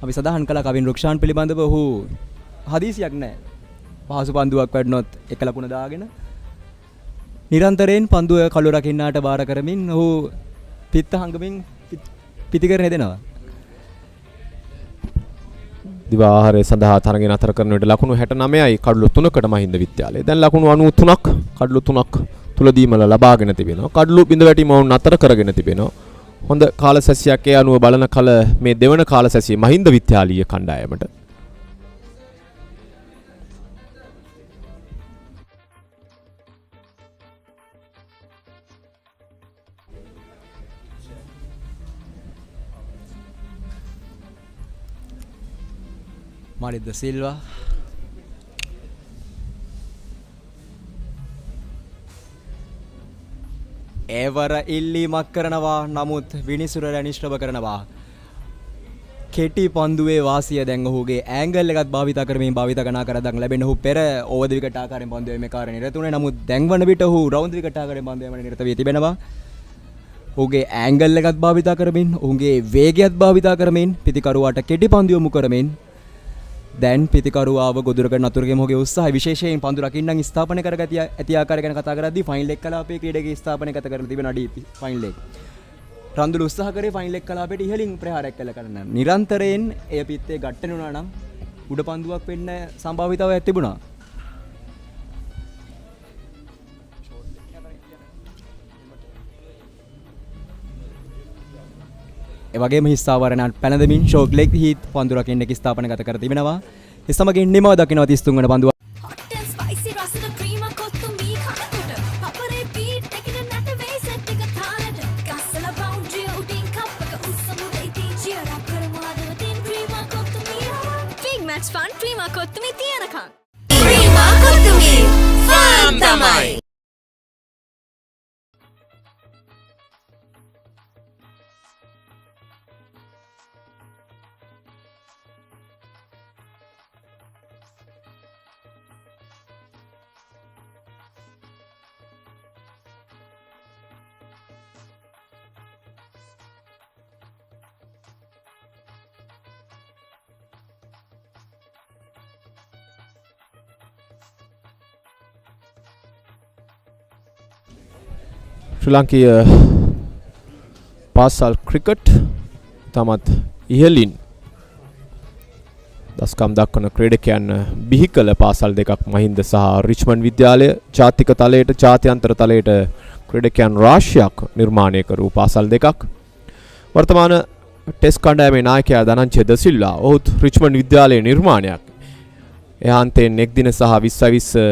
අපි සඳහන් කළා කවින් රුක්ෂාන් පිළිබඳව ඔහු හදිසියක් නැහැ. පහසු පන්දුවක් වැටුනොත් එක ලකුණ දාගෙන නිරන්තරයෙන් පන්දුව කළු රකින්නාට බාර කරමින් ඔහු පිත්ත හංගමින් පිටිකරන දෙනවා. දිවා ආහාරය සඳහා තරගෙන අතර කරන විට ලකුණු 69යි කඩලු 3කට මහින්ද විද්‍යාලය. දැන් ලකුණු 93ක් කඩලු 3ක් තුලදීමල ලබාගෙන තිබෙනවා. කඩලු බිඳ වැටීම වුන් අතර කරගෙන තිබෙනවා. හොඳ කාලසැසියක් ඒ අනුව බලන කල මේ දෙවන කාලසැසිය මහින්ද විද්‍යාලීය කණ්ඩායමට Marid da Silva එවර ඉල්ලීමක් කරනවා. නමුත් විනිසුර රැනිශ්‍රව කරනවා. කෙටි පන්දුවේ වාසිය දැන් ඔහුගේ ඇන්ගල් එකත් භාවිතා කරමින් භාවිතා කරන ආකාරයක් ලැබෙන ඔහු පෙර ඕවර් ද විකට් ආකාරයෙන් පන්දු යීමේ කාර්යය නිරත වුණේ. නමුත් දැන් වන විට ඔහු රවුන්ඩ් විකට් ආකාරයෙන් පන්දු යීමේ නිරත වී තිබෙනවා. ඔහුගේ ඇන්ගල් එකත් භාවිතා කරමින් ඔහුගේ වේගයත් භාවිතා කරමින් පිටිකරුවාට කෙටි පන්දු යොමු කරමින් දැන් පිටිකරුවාව ගොදුරකට නතර කිරීම ඔහුගේ උත්සාහය විශේෂයෙන් පන්දු රකින්නන් ස්ථාපනය කරගතිය ඇති ආකාරය ගැන කතා කරද්දී ෆයින් ලෙග් කලාපයේ ක්‍රීඩකයෙක් ස්ථාපනය කර කරලා තිබෙන අඩි ෆයින් ලෙග් රන්දුල උත්සාහ කරේ ෆයින් ලෙග් කලාපයට ඉහළින් ප්‍රහාරයක් කළ කරන්න. නිරන්තරයෙන් එය පිත්තේ ගැටෙන වුණා නම් උඩ පන්දුවක් වෙන්න සම්භාවිතාවයක් තිබුණා. ඒ වගේම හිස්සාවරණයන් පැනදමින් ෂෝට් ලෙග් හීත් පන්දු රකින්න එක ස්ථාපනගත කර තිබෙනවා. ඒ සමගින් නිමව දකිනවා 33 වෙනි පන්දුව. Fun Prima Kottumi තියනකම් Prima Kottumi fun තමයි. ශ්‍රී ලාංකීය පාසල් ක්‍රිකට් තමත් ඉහළින් දස්කම් දක්වන ක්‍රීඩකයන් බිහි කළ පාසල් දෙකක් මහින්ද සහ රිච්මන්ඩ් විද්‍යාලය ජාතික තලයට ජාත්‍යන්තර තලයට ක්‍රීඩකයන් රාශියක් නිර්මාණය කරු පාසල් දෙකක්. වර්තමාන ටෙස්ට් කණ්ඩායමේ නායකයා ධනංජය ද සිල්වා. ඔහුත් රිච්මන්ඩ් විද්‍යාලයේ නිර්මාණයක්. එහාන්තයෙන් 1 දින සහ 20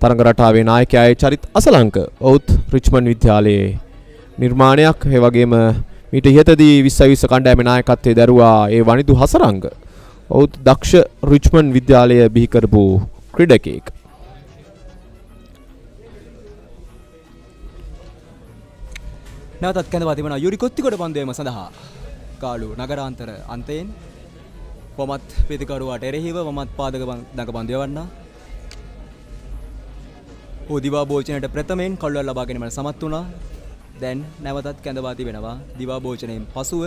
තරඟ රටාවේ නායකයායි චරිත් අසලංක. ඔහුත් රිච්මන්ඩ් විද්‍යාලයේ නිර්මාණයක්. ඒ වගේම මීට ඉහතදී 20 කණ්ඩායමේ නායකත්වයේ දරුවා ඒ වනිදු හසරංග. ඔහුත් දක්ෂ රිච්මන්ඩ් විද්‍යාලය බිහි කරපු ක්‍රීඩකයෙක්. නැවතත් කැඳවා තිබෙනවා යුරි කොත්තිකොට පන්දුවේම සඳහා. කාලු නගරාන්තර අන්තයෙන් වමත් ප්‍රතිකරුවාට එරෙහිව වමත් පාදක දඟ පන්දුව වන්නා. දිවා භෝජනයට ප්‍රථමයෙන් කළුවක් ලබා ගැනීමට සමත් වුණා. දැන් නැවතත් කැඳවා තිබෙනවා දිවා භෝජනයෙන් පසුව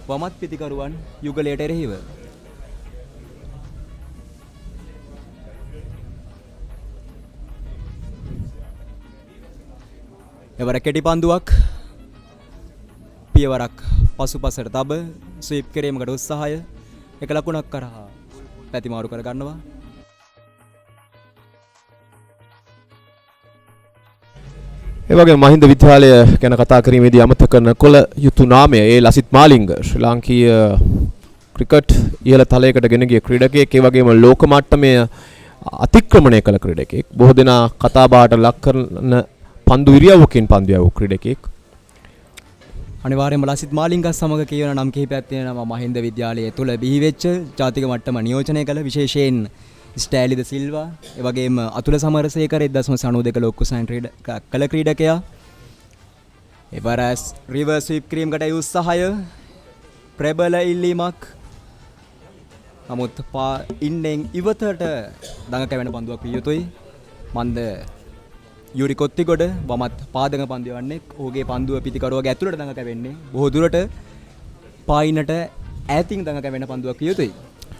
වමත් පිතිකරුවන් යුගලයට එරෙහිව. එවර කෙටි පන්දුවක් පියවරක් පසුපසට තබ ස්වීප් කිරීමකට උත්සාහය එක ලකුණක් කරහා පැතිමාරු කර ගන්නවා. ඒ වගේම මහින්ද විද්‍යාලය ගැන කතා කිරීමේදී අමතක කරන කොළ යුතු නාමය ඒ ලසිත් මාලිංග ශ්‍රී ලාංකීය ක්‍රිකට් ඉහළ තලයකට ගෙන ගිය ක්‍රීඩකයෙක්. ඒ වගේම ලෝක මට්ටමේ අතික්‍රමණය කළ ක්‍රීඩකයෙක්. බොහෝ දෙනා කතාබහට ලක් කරන පන්දු ඉරියව්වකින් පන්දු යවූ ක්‍රීඩකයෙක්. අනිවාර්යයෙන්ම ලසිත් මාලිංගත් සමග කියවන නම් කිහිපයක් තියෙනවා මහින්ද විද්‍යාලයේ තුල බිහි වෙච්ච ජාතික මට්ටම නියෝජනය කළ විශේෂයෙන් ස්ටෑලි ද සිල්වා, ඒ වගේම අතුල සමරසේකර 1992 ලෝක කුසයන් කළ ක්‍රීඩකයා. එවරස් රිවර්ස් ස්වීප් කිරීමකට උත්සාහය ප්‍රබල ඉල්ලීමක්. නමුත් ඉන්නෙන් ඉවතට දඟ කැවෙන පන්දුවක් විය යුතුයි. මන්ද යුරි කොත්තිගොඩ වමත් පාදක පන්දුව වන්නේ. ඔහුගේ පන්දුව පිටිකරුවගේ ඇතුළට දඟ කැවෙන්නේ. බොහෝ දුරට පායිනට ඈතින් දඟ කැවෙන පන්දුවක් විය යුතුයි.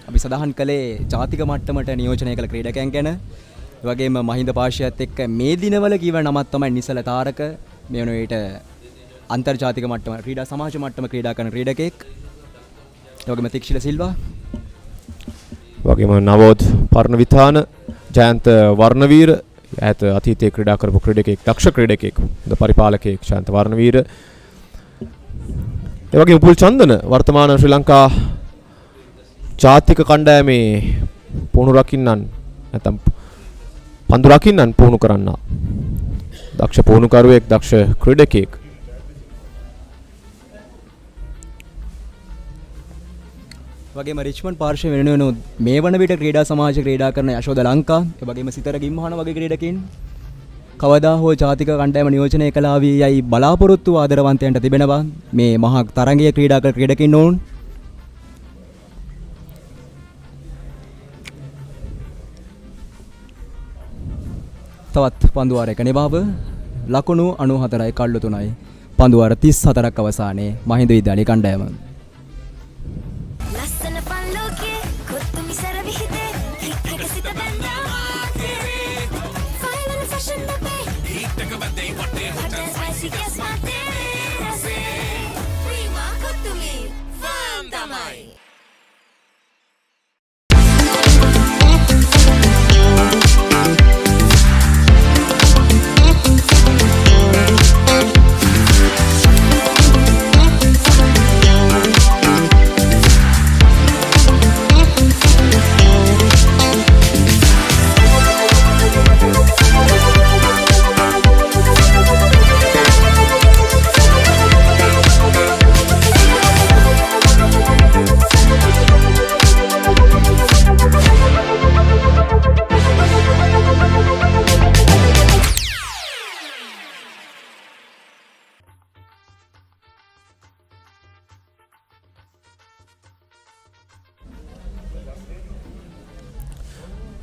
අපි සඳහන් කළේ ජාතික මට්ටමට නියෝජනය කළ ක්‍රීඩකයන් ගැන. ඒ වගේම මහින්ද පාර්ශවයත් එක්ක මේ දිනවල කියව නමක් තමයි නිසල තාරක. මේ වෙන විට අන්තර්ජාතික මට්ටම ක්‍රීඩා සමාජ මට්ටම ක්‍රීඩා කරන ක්‍රීඩකයෙක්. ඒ වගේම තික්ෂිල සිල්වා. වගේම නවෝද් පර්ණවිතාන, ජයන්ත වර්ණවීර, ඈත අතීතයේ ක්‍රීඩා කරපු ක්‍රීඩකයෙක්, දක්ෂ ක්‍රීඩකයෙක්, ද පරිපාලකයෙක් ජයන්ත වර්ණවීර. ඒ වගේම උපුල් චන්දන වර්තමාන ශ්‍රී ලංකා ජාතික කණ්ඩායමේ පුහුණු රකින්නන් නැත්නම් පන්දු රකින්නන් පුහුණු කරන්න දක්ෂ පුහුණුකරුවෙක්, දක්ෂ ක්‍රීඩකයෙක්. වගේම රිච්මන්ඩ් පාර්ශ්වය වෙනුවෙන් මේ වන විට ක්‍රීඩා සමාජ ක්‍රීඩා කරන යශෝද ලංකා, ඒ වගේම සිතර ගිම්හාන වගේ ක්‍රීඩකයන් කවදා හෝ ජාතික කණ්ඩායම නියෝජනය කළා වී යයි බලාපොරොත්තු ආදරවන්තයන්ට තිබෙනවා. මේ මහා තරගයේ ක්‍රීඩා කළ ක්‍රීඩකයන් ඕන්. තවත් පන්දුවාරයක නිවාව ලකුණු 94යි කල්ලු 3යි. පන්දුවාර 34ක් අවසානයේ මහින්ද විද්‍යාලයේ කණ්ඩායම. ලස්සන පන්ලෝකේ කොත්තු මිසර විහිදේ ක්‍රිකට් සිත බැඳා ෆයිනල් ෆැෂන් අපේ හිටක බදේ වටේ හොටල් ස්පයිසි ගස් මාතේ රසේ ප්‍රීමා කොත්තුමි ෆන් තමයි.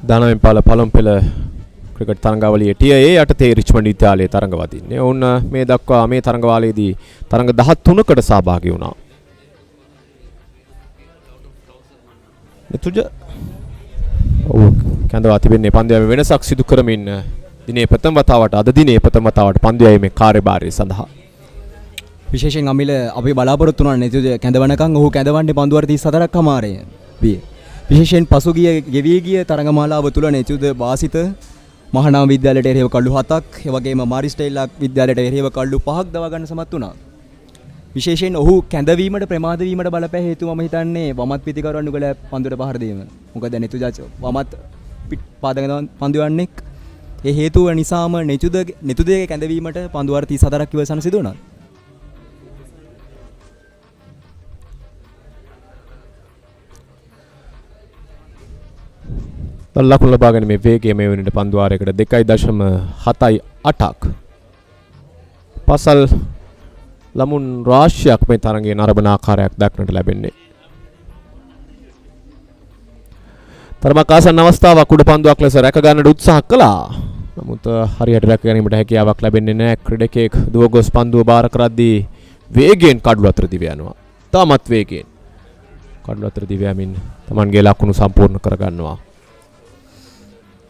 දානමෙන් පාල පළමු පෙළ ක්‍රිකට් තරඟාවලියේ ටීඒ යටතේ රිච්මන්ඩ් විද්‍යාලයේ තරඟ වදින්නේ. ඔවුන් මේ දක්වා මේ තරඟාවලියේදී තරඟ 13කට සහභාගී වුණා. මෙතුජ කැඳවා තිබෙන්නේ පන්දුවේ වෙනසක් සිදු කරමින් දිනේ ප්‍රථම වතාවට අද දිනේ ප්‍රථම වතාවට පන්දු යැවීමේ කාර්යභාරය සඳහා විශේෂයෙන් අමිල අපි බලාපොරොත්තු වුණා නෙතුජ කැඳවනකම් ඔහු කැඳවන්නේ පන්දුවර 34ක් අමාරය. විශේෂයෙන් පසුගිය ගෙවී ගිය තරඟමාලාව තුල නෙතුජ වාසිත මහානාම විද්‍යාලයට එරෙහිව කඩු 7ක්, ඒ වගේම මාරිස්ටේලා විද්‍යාලයට එරෙහිව කඩු 5ක් දවා ගන්න සමත් වුණා. විශේෂයෙන් ඔහු කැඳවීමට ප්‍රමාද වීමට බලපෑ හේතුව මම හිතන්නේ වමත් පිතිකරුවන් උගල පන්දුවට පහර දීම. මොකද නෙතුජා වමත් පාදගෙන පන්දු යන්නේ ඒ හේතුව නිසාම නෙතුදේ කැඳවීමට පන්දු වාර 34ක් ඉවසන සිදු වුණා. ලකුණු ලබා ගැනීමේ වේගය මේ වෙනට පන්දු වාරයකට 2.78ක්. පසල් ලමුන් රාශියක් මේ තරගයේ නරඹන ආකාරයක් දක්නට ලැබෙන්නේ. තරමක් ආසන්න අවස්ථාවක් උඩ පන්දුවක් ලෙස රැක ගන්නට උත්සාහ කළා. නමුත් හරියට රැක ගැනීමට හැකියාවක් ලැබෙන්නේ නැහැ. ක්‍රීඩකයෙක් දුවගොස් පන්දුව බාර කරද්දී වේගයෙන් කඩුව අතර දිව යනවා. තාමත් වේගයෙන් කඩුව අතර දිව යමින් Tamanගේ ලකුණු සම්පූර්ණ කරගන්නවා.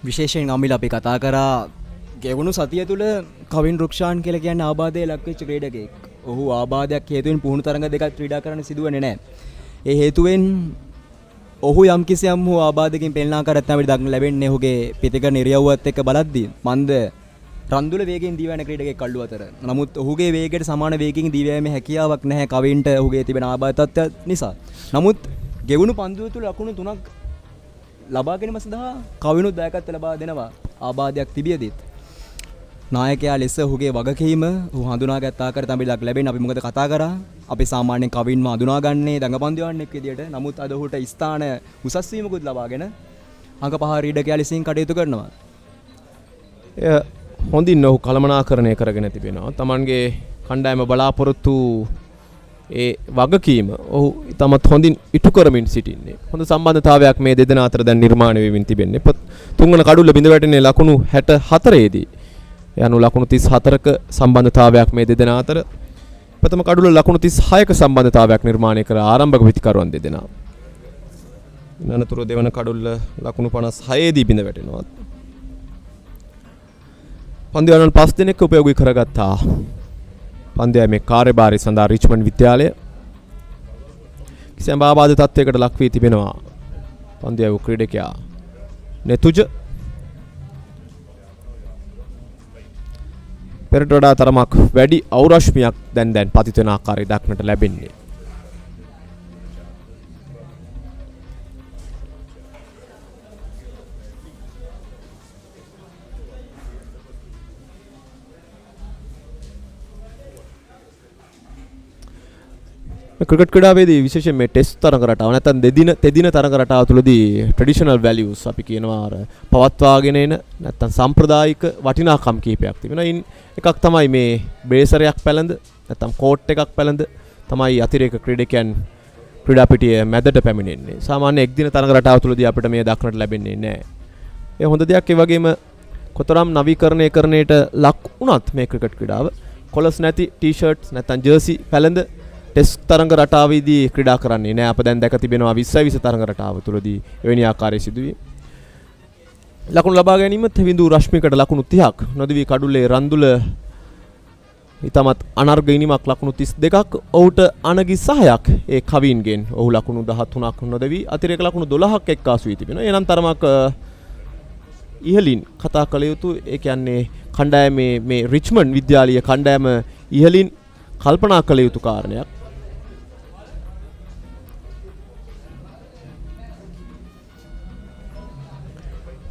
විශේෂයෙන් අමිල අපි කතා කරා ගෙවුණු සතිය තුළ කවින් රුක්ෂාන් කියලා කියන්නේ ආබාධයේ ලක්වෙච්ච ක්‍රීඩකයෙක්. ඔහු ආබාධයක් හේතුවෙන් පුහුණු තරඟ දෙකක් ක්‍රීඩා කරන්න සිදුවන්නේ නැහැ. ඒ හේතුවෙන් ඔහු යම් කිසියම් වූ ආබාධකින් පෙළනා කරත් අපිට දක්න ලැබෙන්නේ ඔහුගේ පිටික නිරියව්වත් එක්ක බලද්දී මන්ද රන්දුල වේගයෙන් දීව යන ක්‍රීඩකයෙක් කල්ලු අතර. නමුත් ඔහුගේ වේගයට සමාන වේගකින් දීව යෑමේ හැකියාවක් නැහැ කවින්ට ඔහුගේ තිබෙන ආබාධ තත්ත්වය නිසා. නමුත් ගෙවුණු පන්දුව තුළ ලකුණු 3ක් ලබා ගැනීම සඳහා කවිනුත් දායකත්ව ලබා දෙනවා ආබාධයක් තිබියදීත්. නායකයා ලෙස ඔහුගේ වගකීම ඔහු හඳුනාගත් ආකාරයට අපි ලැබෙන අපි මොකද කතා කරා අපි සාමාන්‍යයෙන් කවින්ම හඳුනාගන්නේ දඟපන්දුවන්නෙක් විදියට. නමුත් අද ඔහුට ස්ථාන උසස් වීමකුත් ලබාගෙන අංක 5 ක්‍රීඩකයා ලෙසින් කටයුතු කරනවා. එය හොඳින් ඔහු කළමනාකරණය කරගෙන තිබෙනවා. Tamanගේ කණ්ඩායම බලාපොරොත්තු ඒ වගකීම ඔහු ඉතාමත් හොඳින් ඉටු කරමින් සිටින්නේ. හොඳ සම්බන්ධතාවයක් මේ දෙදෙනා අතර දැන් නිර්මාණය වෙමින් තිබෙන්නේ. තුන්වන කඩුල්ල බිඳ වැටෙන්නේ ලකුණු 64 දී. යනු ලකුණු 34ක සම්බන්ධතාවයක් මේ දෙදෙනා අතර. ප්‍රථම කඩුල්ල ලකුණු 36ක සම්බන්ධතාවයක් නිර්මාණය කර ආරම්භක පිතිකරුවන් දෙදෙනා. අනතුරු දෙවන කඩුල්ල ලකුණු 56 දී බිඳ වැටෙනවා. පන්දු යනන් 5 දෙනෙක් උපයෝගී කරගත්තා. පන්දයාමේ කාර්යභාරය සඳහා රිච්මන්ඩ් විද්‍යාලය කිසියම් ආබාධ තත්ත්වයකට ලක් වී තිබෙනවා. පන්දයාව ක්‍රීඩකයා නෙතුජ පෙරට වඩා තරමක් වැඩි අවරශ්මියක් දැන් පතිත වෙන ආකාරය දක්නට ලැබෙන්නේ. ක්‍රිකට් ක්‍රීඩාවේදී විශේෂයෙන් මේ ටෙස්ට් තරඟ රටාව නැත්නම් තෙදින තරඟ රටාව තුළදී ට්‍රැඩිෂනල් වැලියුස් අපි කියනවා අර පවත්වාගෙන එන නැත්නම් සාම්ප්‍රදායික වටිනාකම් කීපයක් තිබෙනවා. ඉන් එකක් තමයි මේ බේසරයක් පැලඳ නැත්නම් කෝට් එකක් පැලඳ තමයි අතිරේක ක්‍රීඩකයන් ක්‍රීඩා පිටියේ මැදට පැමිණෙන්නේ. සාමාන්‍ය එක්දින තරඟ රටාව තුළදී අපිට මේ දක්නට ලැබෙන්නේ නැහැ. ඒ හොඳ දෙයක්. ඒ වගේම කොතරම් නවීකරණයට ලක් වුණත් මේ ක්‍රිකට් ක්‍රීඩාව කොලස් නැති ටී-ෂර්ට්ස් නැත්නම් ජර්සි පැලඳ ටෙස්ට් තරඟ රටාවේදී ක්‍රීඩා කරන්නේ නැහැ. අප දැන් දැක තිබෙනවා 20 තරඟ රටාව තුළදී එවැනි ආකාරයේ සිදුවීම්. ලකුණු ලබා ගැනීමත් හිඳු රශ්මිකට ලකුණු 30ක් නොදවි කඩුල්ලේ රන්දුල ඉතමත් අනර්ග ඉනිමක් ලකුණු 32ක් ඔහුට අනගි සහයක් ඒ කවින්ගෙන් ඔහු ලකුණු 13ක් නොදවි අතිරේක ලකුණු 12ක් එක්කාසු වී තිබෙනවා. එනම් තරමක් ඉහලින් කතා කළ යුතු ඒ කියන්නේ කණ්ඩායමේ මේ රිච්මන්ඩ් විද්‍යාලීය කණ්ඩායම ඉහලින් කල්පනා කළ යුතු කාරණයක්.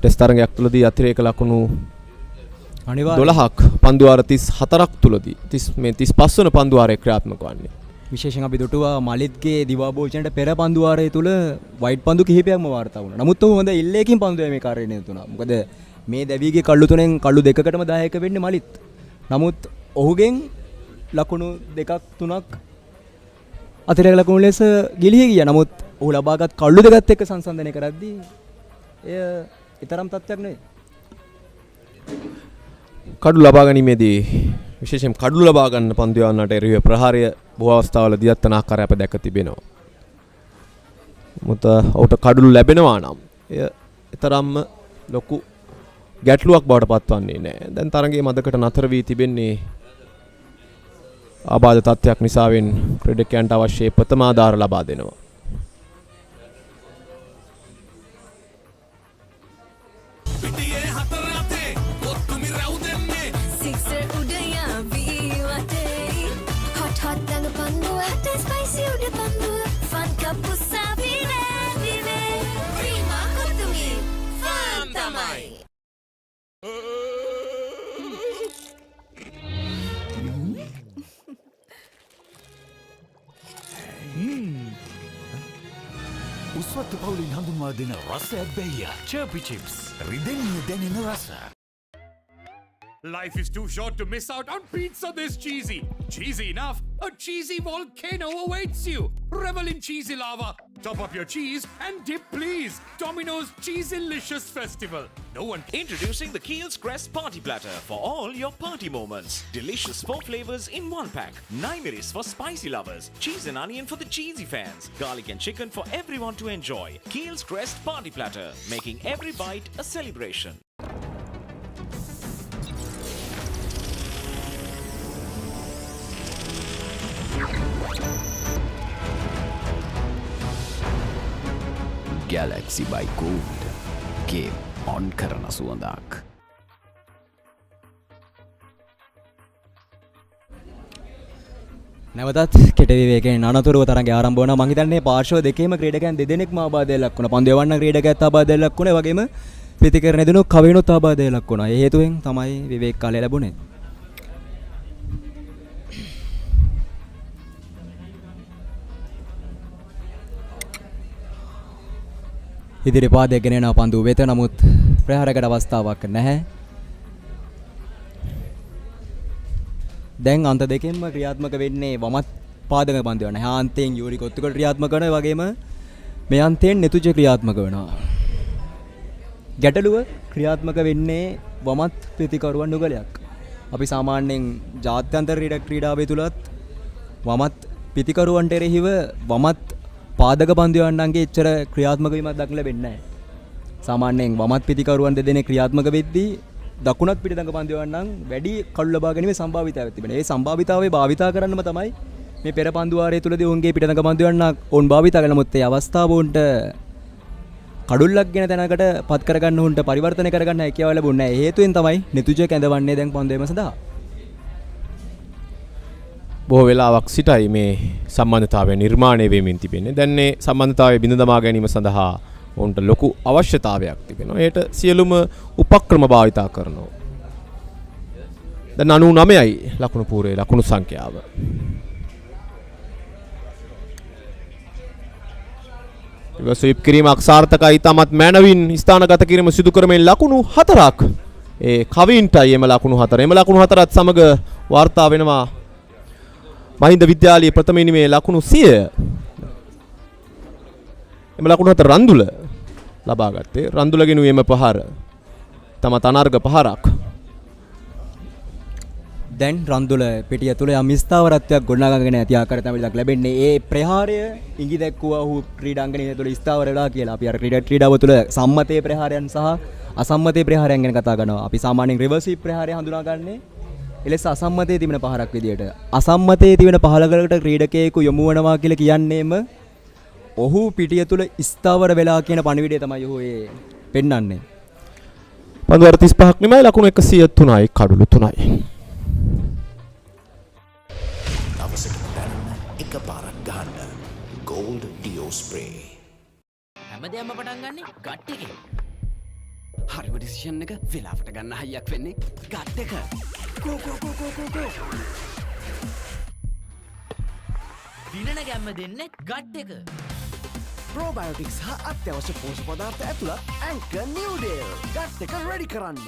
ටෙස්ට් තරගයක් තුලදී අතිරේක ලකුණු 12ක් පන්දු වාර 34ක් තුලදී 35 වන පන්දු වාරයේ ක්‍රියාත්මක වන්නේ. විශේෂයෙන් අපි දුටුවා මලිත්ගේ දිවාභෝජනයට පෙර පන්දු වාරයේ තුල වයිට් පන්දු කිහිපයක්ම වාර්තා වුණා. නමුත් ඔහු හොඳ ඉල්ලේකින් පන්දු යෑමේ කාර්යය නෙතුණා. මොකද මේ දැවිගේ කල්ලු තුනෙන් කල්ලු දෙකකටම දායක වෙන්නේ මලිත්. නමුත් ඔහුගෙන් ලකුණු 2ක් 3ක් අතිරේක ලකුණු ලෙස ගිලිහි ගියා. නමුත් ඔහු ලබාගත් කල්ලු දෙකත් එක්ක සංසන්දනය කරද්දී එය ඊතරම් තත්ත්වයක් නෙවෙයි. කඩු ලබා ගැනීමේදී විශේෂයෙන් කඩු ලබා ගන්න පන්දු යවන්නට එරෙහිව ප්‍රහාරය බොහෝ අවස්ථාවල දියත්තන ආකාරය අප දැක තිබෙනවා. මුත ඔහුට කඩුළු ලැබෙනවා නම් එය ඊතරම්ම ලොකු ගැටලුවක් බවට පත්වන්නේ නැහැ. දැන් තරගයේ මදකට නතර වී තිබෙන්නේ ආබාධ තත්ත්වයක් නිසාවෙන් ක්‍රීඩකයන්ට අවශ්‍ය ප්‍රථම ආධාර ලබා දෙනවා. hot danga panduwa hot and spicy uda panduwa fun kapusa vive vive prima kotumi fun tamai උස්වත්ත පවුලින් හඳුන්වා දෙන රසයක් බැයිය චර්පි චිප්ස් රිදෙන්න දැනෙන රස. Life is too short to miss out on pizza this cheesy. Cheesy enough, a cheesy volcano awaits you. Revel in cheesy lava. Top up your cheese and dip please. Domino's Cheeselicious Festival. No one... Introducing the Keel's Crest Party Platter for all your party moments. Delicious 4 flavors in 1 pack. 9 miris for spicy lovers. Cheese and onion for the cheesy fans. Garlic and chicken for everyone to enjoy. Keel's Crest Party Platter, making every bite a celebration. Galaxy by Gold game on කරන සුවඳක්. නැවතත් කෙටවිවේකෙන් අනතුරුව තරඟය ආරම්භ වුණා. මම හිතන්නේ පාර්ශ්ව දෙකේම ක්‍රීඩකයන් දෙදෙනෙක්ම ආබාධයක් ලක් වුණා. පන්දු යවන්න ක්‍රීඩකයාත් ආබාධයක් ලක් වුණා. ඒ වගේම ප්‍රතිකරණ දෙනු කවිනුත් ආබාධයක් ලක් වුණා. ඒ හේතුවෙන් තමයි විවේක කාලය ලැබුණේ. ඉදිරි පාදයක් ගෙන යන පන්දු වෙත නමුත් ප්‍රහාරයකට අවස්ථාවක් නැහැ. දැන් අන්ත දෙකෙන්ම ක්‍රියාත්මක වෙන්නේ වමත් පාදක පන්දු යන. හාන්තයෙන් යූරි කොත්තුකට ක්‍රියාත්මක කරන වගේම මේ අන්තයෙන් නිතුජ ක්‍රියාත්මක වෙනවා. ගැටලුව ක්‍රියාත්මක වෙන්නේ වමත් ප්‍රතිකරුවන් යුගලයක්. අපි සාමාන්‍යයෙන් ජාත්‍යන්තර ක්‍රීඩාවේ තුලත් වමත් ප්‍රතිකරුවන්ට එරෙහිව වමත් පාදක පන්දු යන්නන්ගේ එච්චර ක්‍රියාත්මක වීමක් දක්න ලැබෙන්නේ නැහැ. සාමාන්‍යයෙන් වමත් පිටිකරුවන් දෙදෙනෙක් ක්‍රියාත්මක වෙද්දී දකුණත් පිටිදඟ පන්දු යන්නන් වැඩි කළු ලබා ගැනීමේ සම්භාවිතාවයක් තිබෙනවා. ඒ සම්භාවිතාවය භාවිතා කරන්නම තමයි මේ පෙර පන්දු වාරයේ තුලදී ඔවුන්ගේ පිටිදඟ පන්දු යන්නක් ඔවුන් භාවිතා කරන මොත් ඒ අවස්ථාව උන්ට කඩුල්ලක් ගෙන තැනකට පත් කරගන්න උන්ට පරිවර්තනය කරගන්න හැකියාව ලැබුණේ නැහැ. ඒ හේතුවෙන් තමයි නිතුජ කැඳවන්නේ දැන් පන්දු එම සඳහා. බොහෝ වෙලාවක් සිටයි මේ සම්බන්ධතාවය නිර්මාණය වෙමින් තිබෙන්නේ. දැන් මේ සම්බන්ධතාවය බිඳ දමා ගැනීම සඳහා ඔවුන්ට ලොකු අවශ්‍යතාවයක් තිබෙනවා. ඒට සියලුම උපක්‍රම භාවිතා කරනවා. දැන් 99යි ලකුණු පූරේ ලකුණු සංඛ්‍යාව. ඉවසීප් කිරීමක් සාර්ථකයි. තමත් මැනවින් ස්ථානගත කිරීම සිදු කරමින් ලකුණු 4ක් ඒ කවින්ටයි එම ලකුණු 4. එම ලකුණු 4ත් සමග වාර්තා වෙනවා මහින්ද විද්‍යාලයේ ප්‍රථම ඉනිමේ ලකුණු 100. එම ලකුණු 4 රන්දුල ලබා ගත්තේ. රන්දුල ගෙනුවේ එම පහර තමත් අනර්ග පහරක්. දැන් රන්දුල පිටිය තුල යම් ස්ථාවරත්වයක් ගොඩනගාගෙන ඇති ආකාරය තමයි දක් ලැබෙන්නේ. ඒ ප්‍රහාරය ඉඟි දැක්වුවා ඔහු ක්‍රීඩාංගණය තුල ස්ථාවර වෙලා කියලා. අපි අර ක්‍රීඩාව තුල සම්මතයේ ප්‍රහාරයන් සහ අසම්මතයේ ප්‍රහාරයන් ගැන කතා කරනවා. අපි සාමාන්‍යයෙන් රිවර්සිව් ප්‍රහාරය හඳුනාගන්නේ එලෙස අසම්මතයේ තිබෙන පහරක් විදියට. අසම්මතයේ තිබෙන පහලකට ක්‍රීඩකයෙකු යොමු වෙනවා කියලා කියන්නේම ඔහු පිටිය තුල ස්ථාවර වෙලා කියන පණිවිඩය තමයි ඔහු ඒ පෙන්වන්නේ. පන්දු 35ක් නෙමෙයි ලකුණු 103යි කඩුළු 3යි. අවසකට දැනන්න එකපාරක් ගහන්න Gold Dio Spray. හැමදේම පටන් ගන්නේ ගට් එකේ. හරිම ඩිසිෂන් එක වෙලාවට ගන්න හයියක් වෙන්නේ ගට් එක. කෝ දිනන ගැම්ම දෙන්නේ ගට් එක. probiotics හා අත්‍යවශ්‍ය පෝෂක පදාර්ථ ඇතුළත් Anchor Noodle. ගට් එක රෙඩි කරන්න.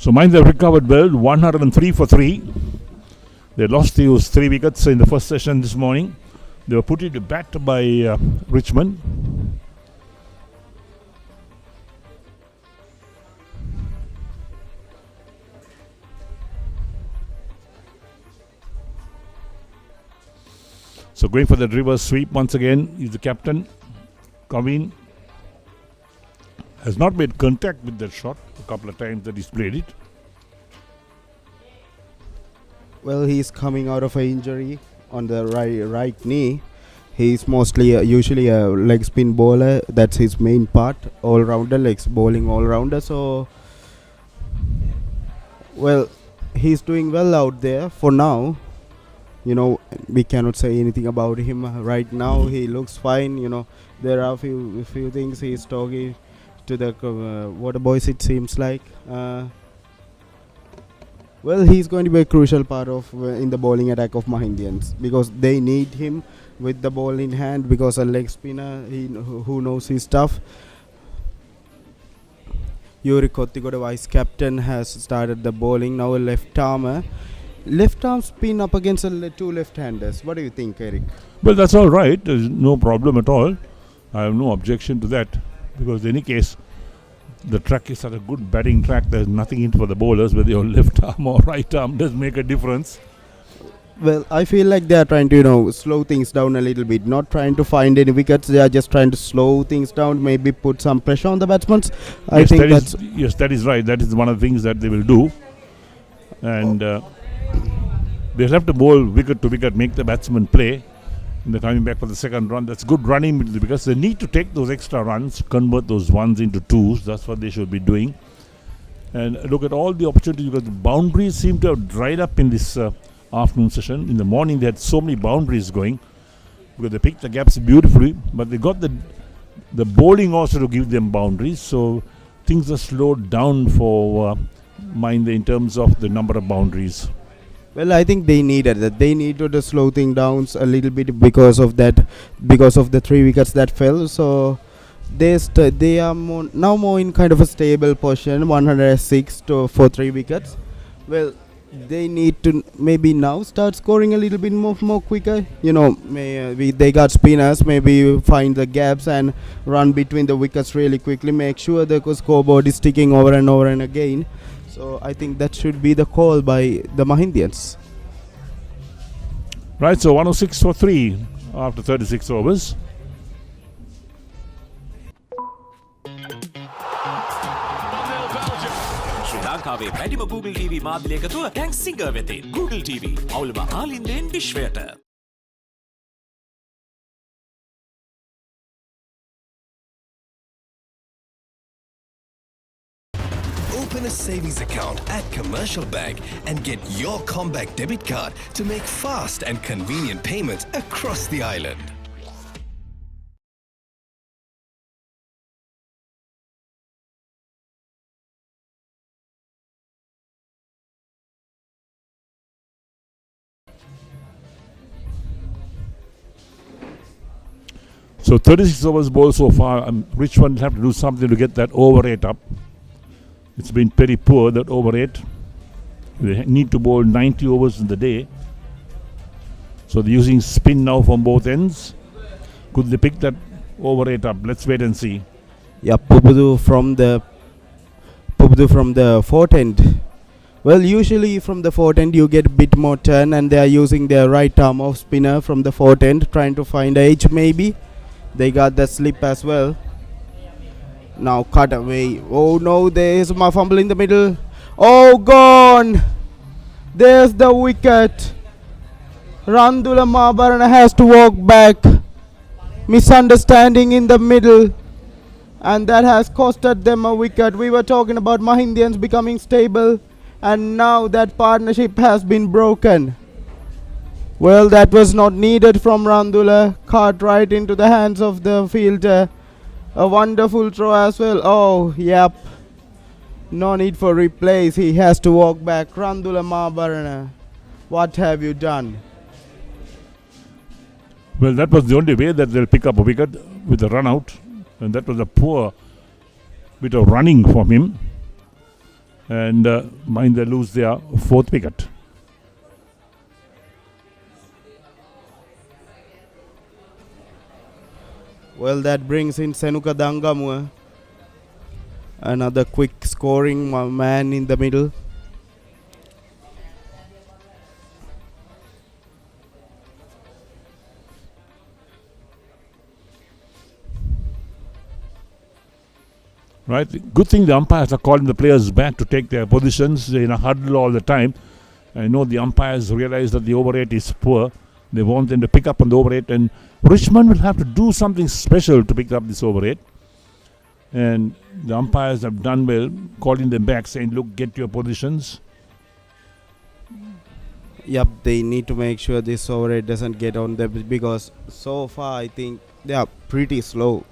So Mahinda recovered well, 103 for 3. They lost those 3 wickets in the first session this morning. They were put into bat by Richmond. So going for the reverse sweep once again is the captain. Kavin has not made contact with that shot a couple of times that he's played it. Well, he's coming out of an injury on the right knee. He's mostly usually a leg spin bowler. That's his main part. All rounder, legs bowling all rounder. So Well, he's doing well out there for now. You know, we cannot say anything about him right now. He looks fine. You know, there are few things he's talking to the water boys, it seems like. Well, he's going to be a crucial part of in the bowling attack of Mahindians, because they need him with the ball in hand, because a leg spinner who knows his stuff. Yuri Kottigoda, vice captain, has started the bowling. Now a left armer. Left arm spin up against two left-handers. What do you think, Eric? Well, that's all right. There's no problem at all. I have no objection to that, because in any case, the track is such a good batting track. There's nothing in for the bowlers, whether your left arm or right arm does make a difference. Well, I feel like they are trying to, you know, slow things down a little bit. Not trying to find any wickets. They are just trying to slow things down. Maybe put some pressure on the batsmen. Yes, that is right. That is one of the things that they will do. And they'll have to bowl wicket to wicket, make the batsman play. And they're coming back for the second run. That's good running, because they need to take those extra runs, convert those ones into twos. That's what they should be doing. And look at all the opportunities, because the boundaries seem to have dried up in this afternoon session. In the morning, they had so many boundaries going, because they picked the gaps beautifully, but they got the bowling also to give them boundaries. So things are slowed down for Mahinda in terms of the number of boundaries. Well, I think they needed that. They needed to slow things down a little bit because of that, because of the 3 wickets that fell. So they are now more in kind of a stable position, 106 for 3 wickets. Well, they need to maybe now start scoring a little bit more quicker. You know, they got spinners. Maybe find the gaps and run between the wickets really quickly. Make sure the scoreboard is ticking over and over and again. So I think that should be the call by the Mahindians. Right, so 106 for 3 after 36 overs. ශ්‍රී ලංකාවේ වැඩිම Google TV මාධ්‍ය එකතුව tank singer වෙතින් Google TV අවුලම ආලින්දෙන් විශ්වයට. Open a savings account at Commercial Bank and get your Combank debit card to make fast and convenient payments across the island. So 36 overs bowled so far. Richmond will have to do something to get that over rate up. It's been very poor, that over rate. They need to bowl 90 overs in the day. So they're using spin now from both ends. Could they pick that over rate up? Let's wait and see. Yeah, Pubudu from the fourth end. Well, usually from the fourth end you get a bit more turn, and they are using their right arm off spinner from the fourth end, trying to find a edge maybe. They got the slip as well. Now cut away. Oh no, there's my fumble in the middle. Oh, gone. There's the wicket. Randula Mabarana has to walk back. Misunderstanding in the middle. And that has costed them a wicket. We were talking about Mahindians becoming stable, and now that partnership has been broken. Well, that was not needed from Randula. Caught right into the hands of the fielder. A wonderful throw as well. Oh, yep. No need for replays. He has to walk back. Randula Mabarana, what have you done? Well, that was the only way that they'll pick up a wicket, with a run out. And that was a poor bit of running from him. And Mahinda lose their 4th wicket. Well, that brings in Senuka Dangamua. Another quick scoring man in the middle. Right, good thing the umpires are calling the players back to take their positions. They're in a huddle all the time. I know the umpires realize that the over rate is poor. They want them to pick up on the over rate, and Richmond will have to do something special to pick up this over rate. And the umpires have done well, calling them back, saying, look, get your positions. Yep, they need to make sure this over it doesn't get on them, because so far I think they are pretty slow.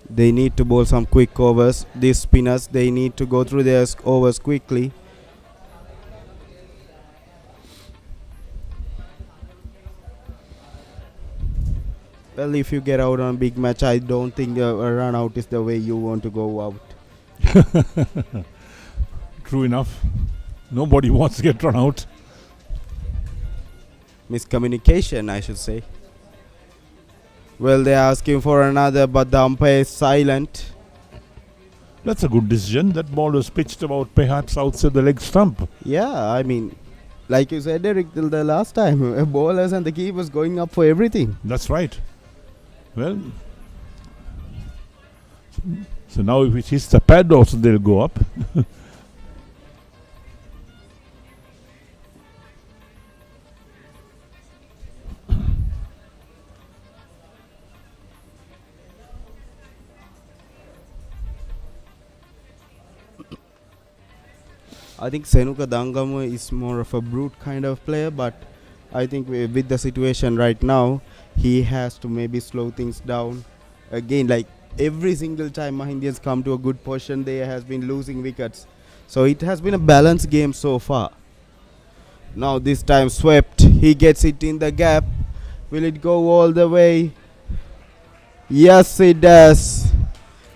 They need to bowl some quick overs. These spinners, they need to go through their overs quickly. Well, if you get out on a big match, I don't think a run out is the way you want to go out. True enough. Nobody wants to get run out. Miscommunication, I should say. Well, they're asking for another, but the umpire is silent. That's a good decision. That ball was pitched about perhaps outside the leg stump. Yeah, I mean, like you said, Eric, till the last time, bowlers and the keepers going up for everything. That's right. Well, so now if it hits the pad also, they'll go up. I think Senuka Dangama is more of a brute kind of player, but I think with the situation right now, he has to maybe slow things down. Again, like every single time Mahindians come to a good position, they has been losing wickets. So it has been a balanced game so far. Now this time swept, he gets it in the gap. Will it go all the way? Yes, it does.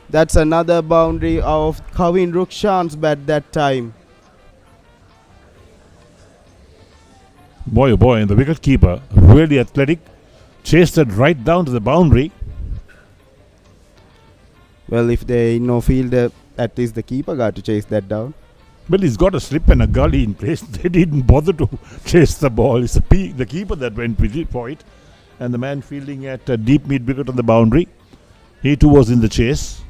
That's another boundary of Kavin Rukshan's bat that time. Boy, oh boy, and the wicket keeper, really athletic, chased it right down to the boundary. Well, if there ain't no fielder, at least the keeper got to chase that down. Well, he's got a slip and a gully in place. They didn't bother to chase the ball. It's the keeper that went with it for it. And the man fielding at a deep mid wicket on the boundary. He too was in the chase.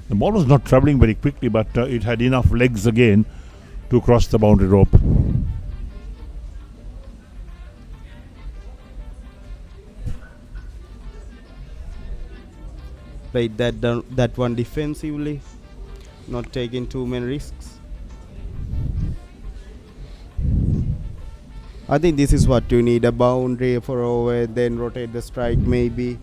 The ball was not travelling very quickly, but it had enough legs again to cross the boundary rope. Played that one defensively, not taking too many risks. I think this is what you need, a boundary for over, then rotate the strike maybe.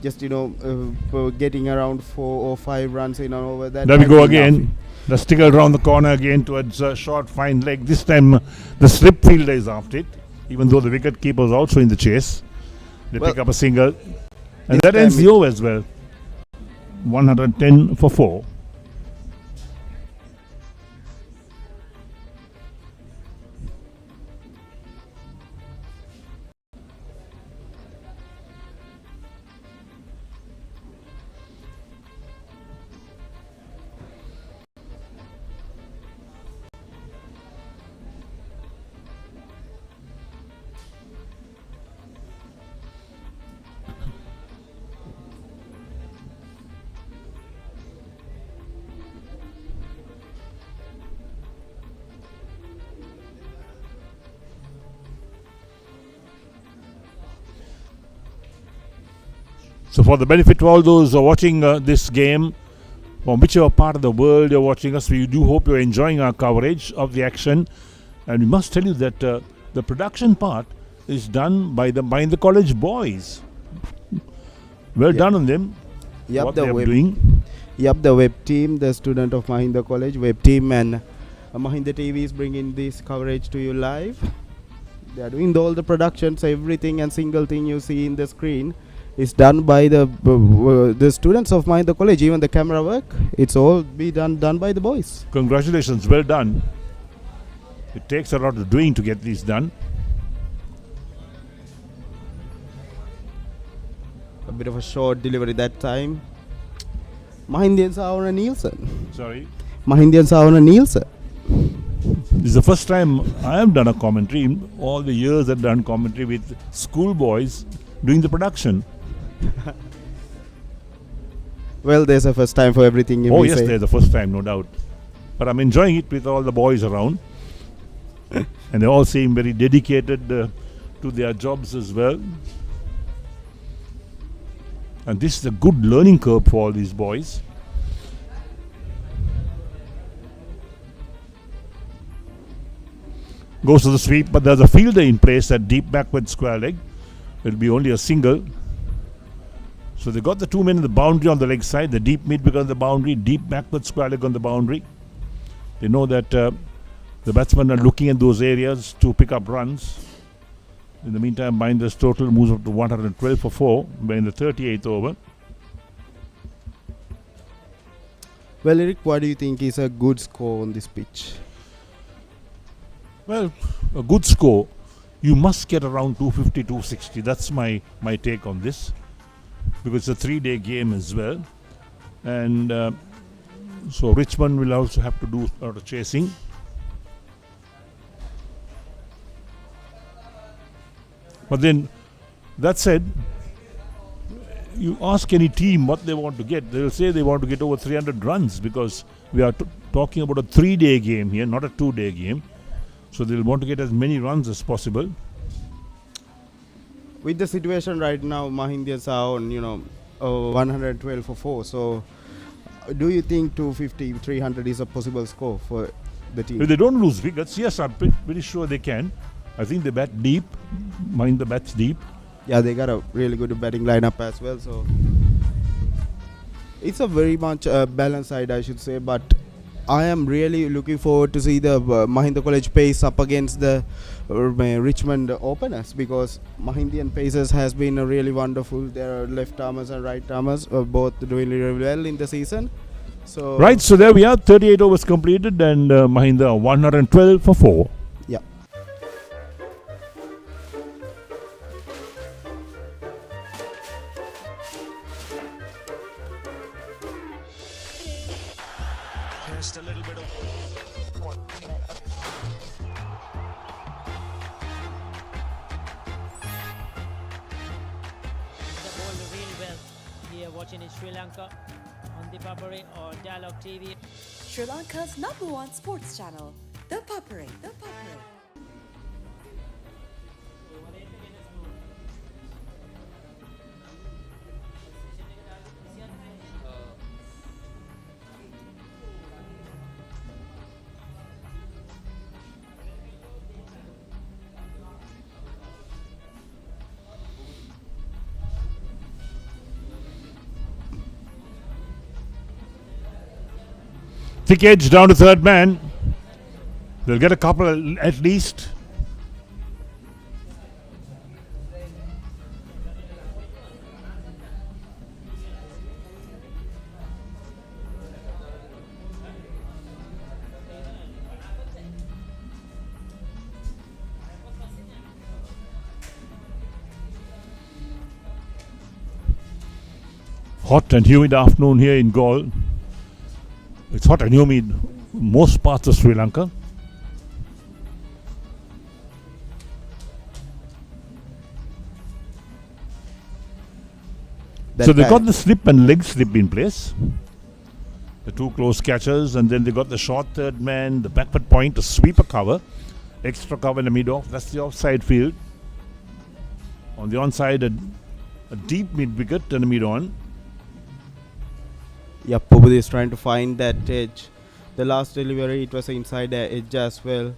Just, getting around 4 or 5 runs in and over that. There we go again. The sticker around the corner again towards a short fine leg. This time the slip fielder is after it, even though the wicket keeper is also in the chase. They pick up a single. And that ends the over as well. 110 for 4. So for the benefit of all those who are watching this game, from whichever part of the world you're watching us, we do hope you're enjoying our coverage of the action. And we must tell you that the production part is done by the Mahinda College boys. Well done on them. Yep, what they are doing. Yep, the web team, the student of Mahinda College, web team, and Mahinda TV is bringing this coverage to you live. They are doing all the productions, everything and single thing you see in the screen is done by the students of Mahinda College. Even the camera work, it's all be done by the boys. Congratulations, well done. It takes a lot of doing to get these done. A bit of a short delivery that time. Mahindians are on a Nielsen. Sorry? Mahindians are on a Nielsen. This is the first time I have done a commentary. In all the years I've done commentary with schoolboys doing the production. Well, there's a first time for everything. Oh yes, there's the first time, no doubt. But I'm enjoying it with all the boys around. And they all seem very dedicated to their jobs as well. And this is a good learning curve for all these boys. goes to the sweep, but there's a fielder in place at deep backward square leg. It'll be only a single. So they got the 2 men in the boundary on the leg side, the deep mid wicket on the boundary, deep backward square leg on the boundary. They know that the batsmen are looking at those areas to pick up runs. In the meantime, Mahinda's total moves up to 112 for 4 in the 38th over. Well, Eric, what do you think is a good score on this pitch? Well, a good score, you must get around 250, 260. That's my take on this, because it's a 3-day game as well. And so Richmond will also have to do a lot of chasing. But then, that said, you ask any team what they want to get, they will say they want to get over 300 runs, because we are talking about a 3-day game here, not a 2-day game. So they'll want to get as many runs as possible. With the situation right now, Mahindians are on, 112 for 4. So, do you think 250, 300 is a possible score for the team? If they don't lose wickets, yes, I'm pretty sure they can. I think they bat deep. Mahinda bats deep. Yeah, they got a really good batting lineup as well. So, it's a very much balanced side, I should say. But I am really looking forward to see the Mahinda College pace up against the Richmond openers, because Mahindian paces has been really wonderful. There are left armers and right armers, both doing really well in the season. So right, so there we are, 38 overs completed, and Mahinda 112 for 4. Yeah. Just a little bit of really well here watching in Sri Lanka on ThePapare or Dialog TV. Sri Lanka's #1 sports channel, ThePapare. Thick edge down to third man. They'll get a couple at least. Hot and humid afternoon here in Galle. It's hot and humid most parts of Sri Lanka. So they got the slip and leg slip in place. The 2 close catchers, and then they got the short third man, the backward point to sweep a cover. Extra cover in the mid-off. That's the offside field. On the onside, a deep mid-wicket and a mid-on. Yeah, Pobudi is trying to find that edge. The last delivery, it was inside the edge as well.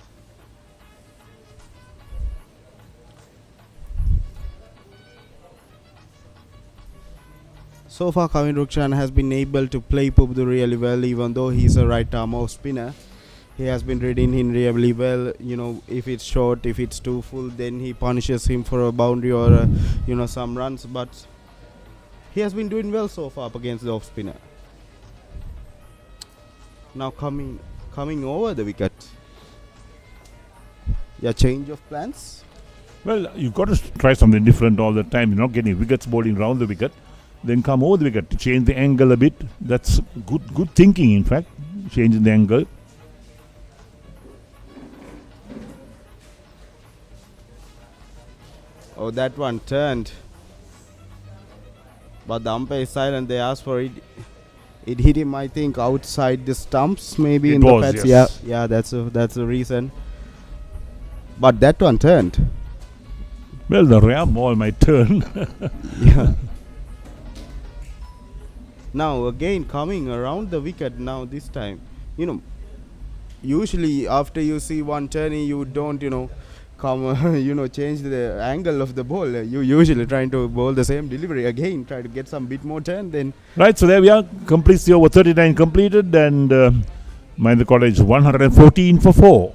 So far, Kavin Rukshan has been able to play Pobudi really well, even though he's a right arm off spinner. He has been reading him really well. If it's short, if it's too full, then he punishes him for a boundary or some runs. But he has been doing well so far up against the off spinner. Now coming over the wicket. Yeah, change of plans. Well, you've got to try something different all the time. You're not getting wickets bowling round the wicket. Then come over the wicket to change the angle a bit. That's good thinking, in fact, changing the angle. Oh, that one turned. But the umpire is silent. They asked for it. It hit him, I think, outside the stumps, maybe it in was, the pads. yes. Yeah, that's the reason. But that one turned. Well, the rare ball might turn. Yeah. Now again coming around the wicket. Now this time, usually after you see one turning, you don't, change the angle of the ball. You usually trying to bowl the same delivery again, try to get some bit more turn. Then Right, so there we are. Completes the over 39 completed, and Mahinda College 114 for 4.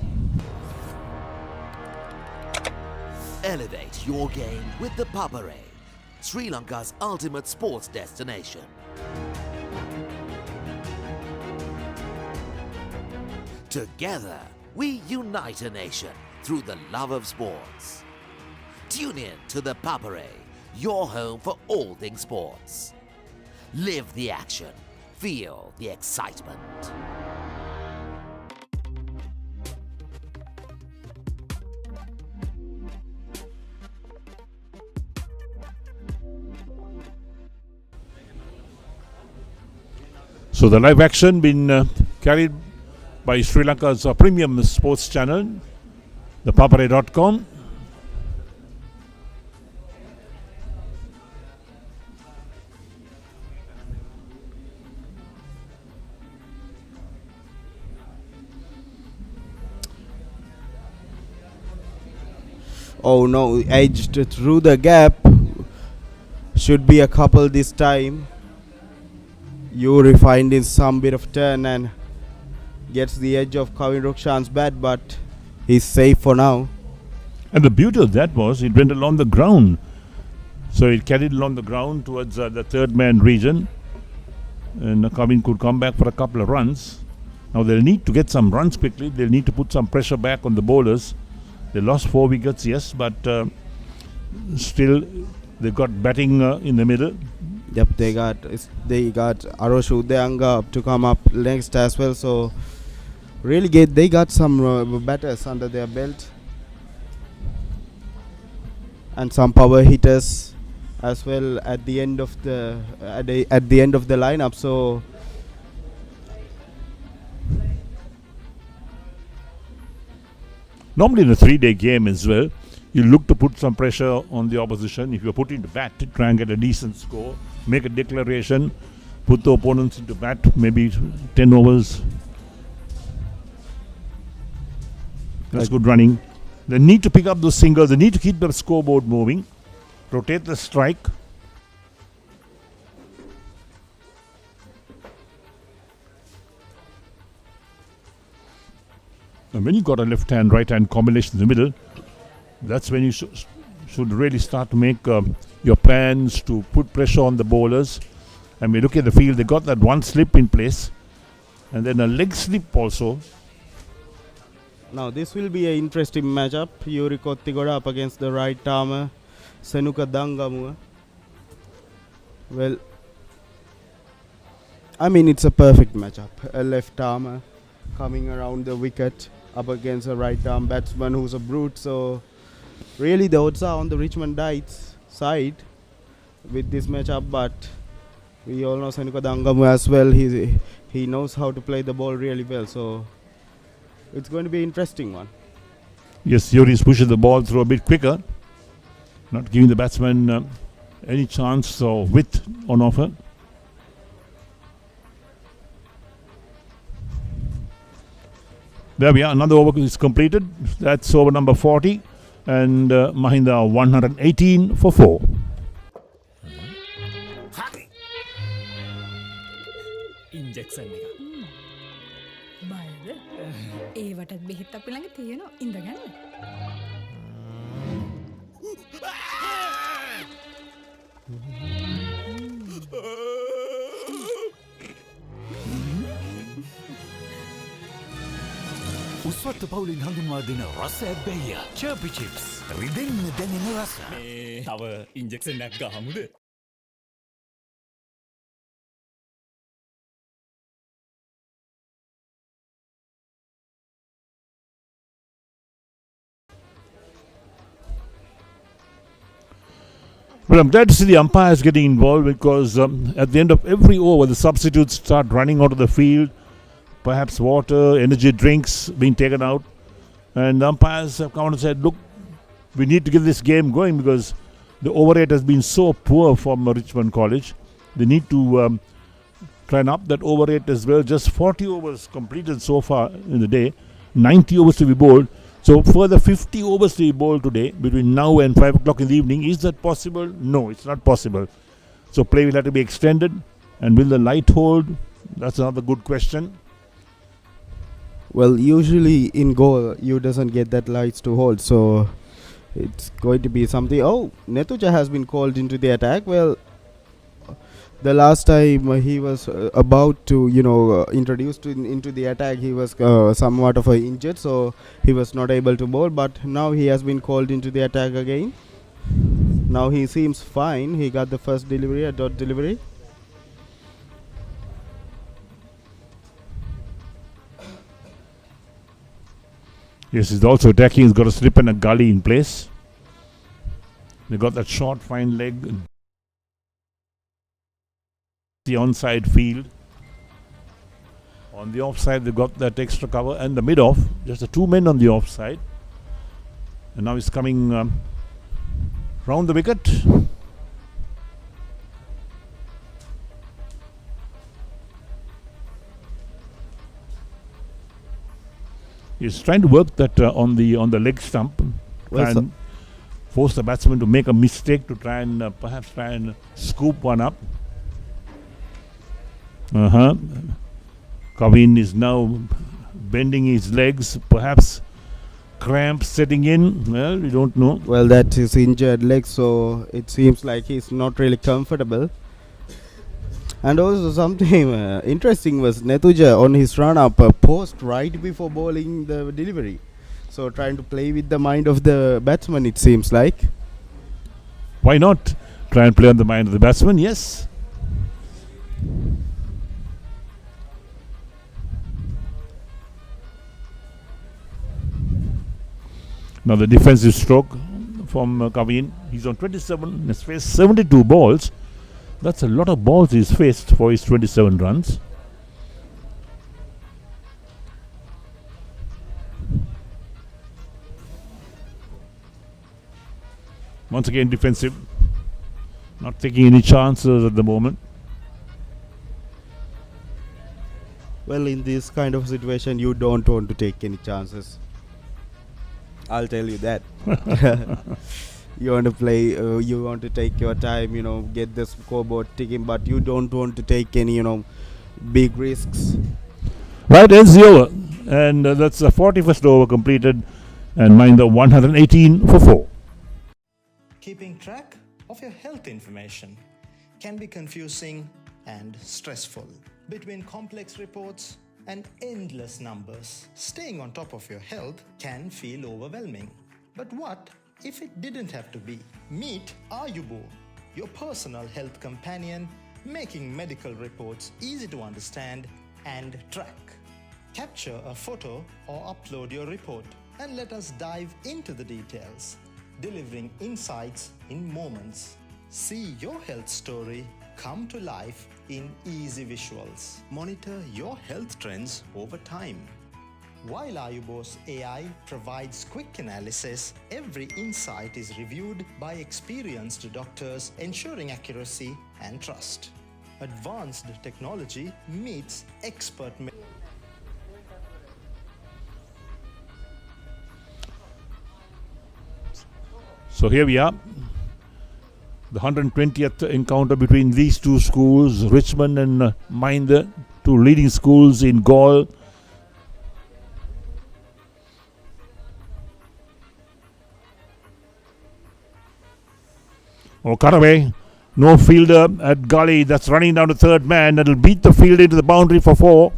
Elevate your game with the Papare, Sri Lanka's ultimate sports destination. Together, we unite a nation through the love of sports. Tune in to the Papare, your home for all things sports. Live the action, feel the excitement. So the live action been carried by Sri Lanka's premium sports channel, ThePapare.com. oh no, edged through the gap. Should be a couple this time. Yuri finding some bit of turn and gets the edge of Kavin Rukshan's bat, but he's safe for now. And the beauty of that was it went along the ground. So it carried along the ground towards the third man region. And Kavin could come back for a couple of runs. Now they'll need to get some runs quickly. They'll need to put some pressure back on the bowlers. They lost 4 wickets, yes, but still they got batting in the middle. Yep, they got Arosh Udayanga to come up next as well. So really they got some batters under their belt and some power hitters as well at the end of the lineup. So normally in a 3-day game as well, you look to put some pressure on the opposition. If you're put into bat to try and get a decent score, make a declaration, put the opponents into bat, maybe 10 overs. That's good running. They need to pick up those singles. They need to keep the scoreboard moving. Rotate the strike. And when you got a left-hand, right-hand combination in the middle, that's when you should really start to make your plans to put pressure on the bowlers. And we look at the field, they got that one slip in place and then a leg slip also. Now this will be an interesting matchup. Yuri Kottigoda up against the right armer Senuka Dangamua. Well, I mean it's a perfect matchup. A left armer coming around the wicket up against a right arm batsman who's a brute. So really the odds are on the Richmond Knights side with this matchup, but we all know Senuka Dangamu as well. He knows how to play the ball really well, so it's going to be an interesting one. Yes, Yuri is pushing the ball through a bit quicker, not giving the batsman any chance or width on offer. There we are, another over is completed. That's over number 40. And Mahinda 118 for 4. Injection එක. බයද? ඒවටත් බෙහෙත් අපි ළඟ තියෙනවා. ඉඳගන්න. උස්වත්ත පවුලින් හඳුන්වා දෙන රස ඇබ්බැහිය චර්පි chips රිදෙන්න දැනෙන රස තව ඉන්ජෙක්ෂන් එකක් ගහමුද? Well, I'm glad to see the umpires getting involved because at the end of every over, the substitutes start running out of the field. Perhaps water, energy drinks being taken out. And the umpires have come out and said, look, we need to get this game going because the over rate has been so poor from Richmond College. They need to try and up that over rate as well. Just 40 overs completed so far in the day, 90 overs to be bowled. So further 50 overs to be bowled today between now and 5 o'clock in the evening. Is that possible? No, it's not possible. So play will have to be extended. And will the light hold? That's another good question. Well, usually in goal, you doesn't get that lights to hold. So it's going to be something. Oh, Netuja has been called into the attack. Well, the last time he was about to, introduced into the attack, he was somewhat of injured, so he was not able to bowl. But now he has been called into the attack again. Now he seems fine. He got the first delivery, a dot delivery. Yes, he's also attacking. He's got a slip and a gully in place. They got that short, fine leg. The onside field. On the offside, they got that extra cover and the mid-off. Just the two men on the offside. And now he's coming round the wicket. He's trying to work that on the leg stump. Try and force the batsman to make a mistake to try and perhaps try and scoop one up. Kavin is now bending his legs, perhaps cramps setting in. Well, we don't know. Well, that is injured leg, so it seems like he's not really comfortable. And also something interesting was Netuja on his run up paused right before bowling the delivery. So trying to play with the mind of the batsman, it seems like. Why not try and play on the mind of the batsman? Yes. Now the defensive stroke from Kavin. He's on 27, has faced 72 balls. That's a lot of balls he's faced for his 27 runs. Once again defensive. Not taking any chances at the moment. Well, in this kind of situation, you don't want to take any chances. I'll tell you that. You want to play, you want to take your time, get the scoreboard ticking, but you don't want to take any, big risks. Right, ends the over. And that's the 41st over completed. And mind the 118 for 4. Keeping track of your health information can be confusing and stressful. Between complex reports and endless numbers, staying on top of your health can feel overwhelming. But what if it didn't have to be? Meet Ayubo, your personal health companion, making medical reports easy to understand and track. Capture a photo or upload your report and let us dive into the details, delivering insights in moments. See your health story come to life in easy visuals. Monitor your health trends over time. While Ayubo's AI provides quick analysis, every insight is reviewed by experienced doctors, ensuring accuracy and trust. Advanced technology meets expert. So here we are. The 120th encounter between these two schools, Richmond and Mahinda, two leading schools in Galle. Oh, cut away. No fielder at Galle. That's running down to third man. That'll beat the field into the boundary for 4.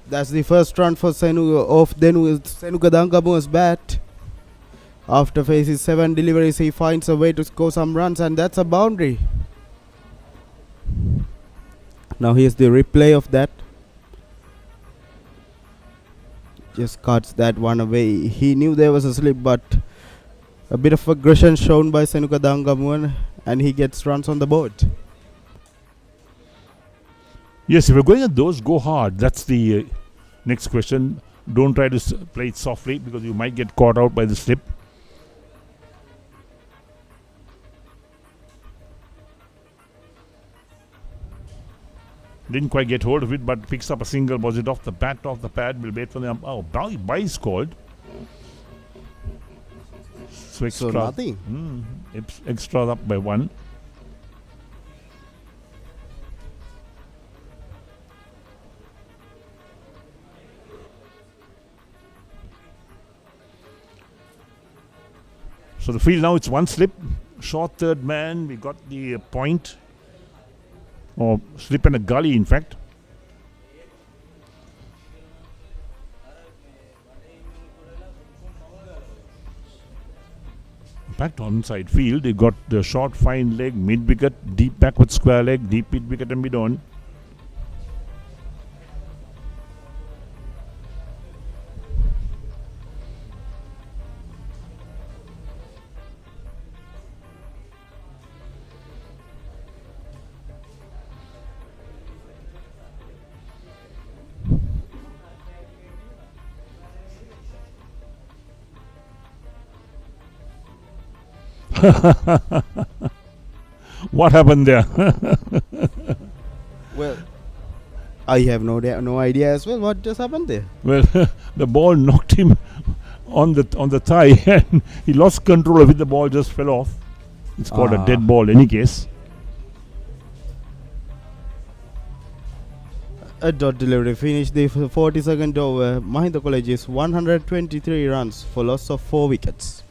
That's the first run for Senuka Dangamu's bat. After facing 7 deliveries, he finds a way to score some runs, and that's a boundary. Now here's the replay of that. Just cuts that one away. He knew there was a slip, but a bit of aggression shown by Senuka Dangamuan, and he gets runs on the board. Yes, if you're going at those, go hard. That's the next question. Don't try to play it softly because you might get caught out by the slip. Didn't quite get hold of it, but picks up a single. Was it off the bat, off the pad? Will wait for them. Oh, by is called. So extra. So nothing. Extra up by 1. So the field now, it's 1 slip. Short third man. We got the point. Or slip and a gully, in fact. Back to onside field. They got the short fine leg, mid wicket, deep backward square leg, deep mid wicket and mid on. What happened there? Well, I have no idea as well what just happened there. Well, the ball knocked him on the thigh and he lost control of it. The ball just fell off. It's called a dead ball in any case. A dot delivery finished the 42nd over. Mahinda College is 123 runs for loss of 4 wickets.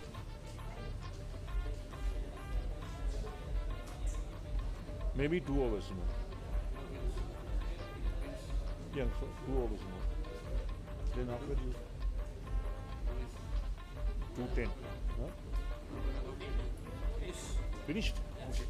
Maybe 2 overs more. Yeah, so 2 overs more. Then after you 210. Huh? Finished? Okay.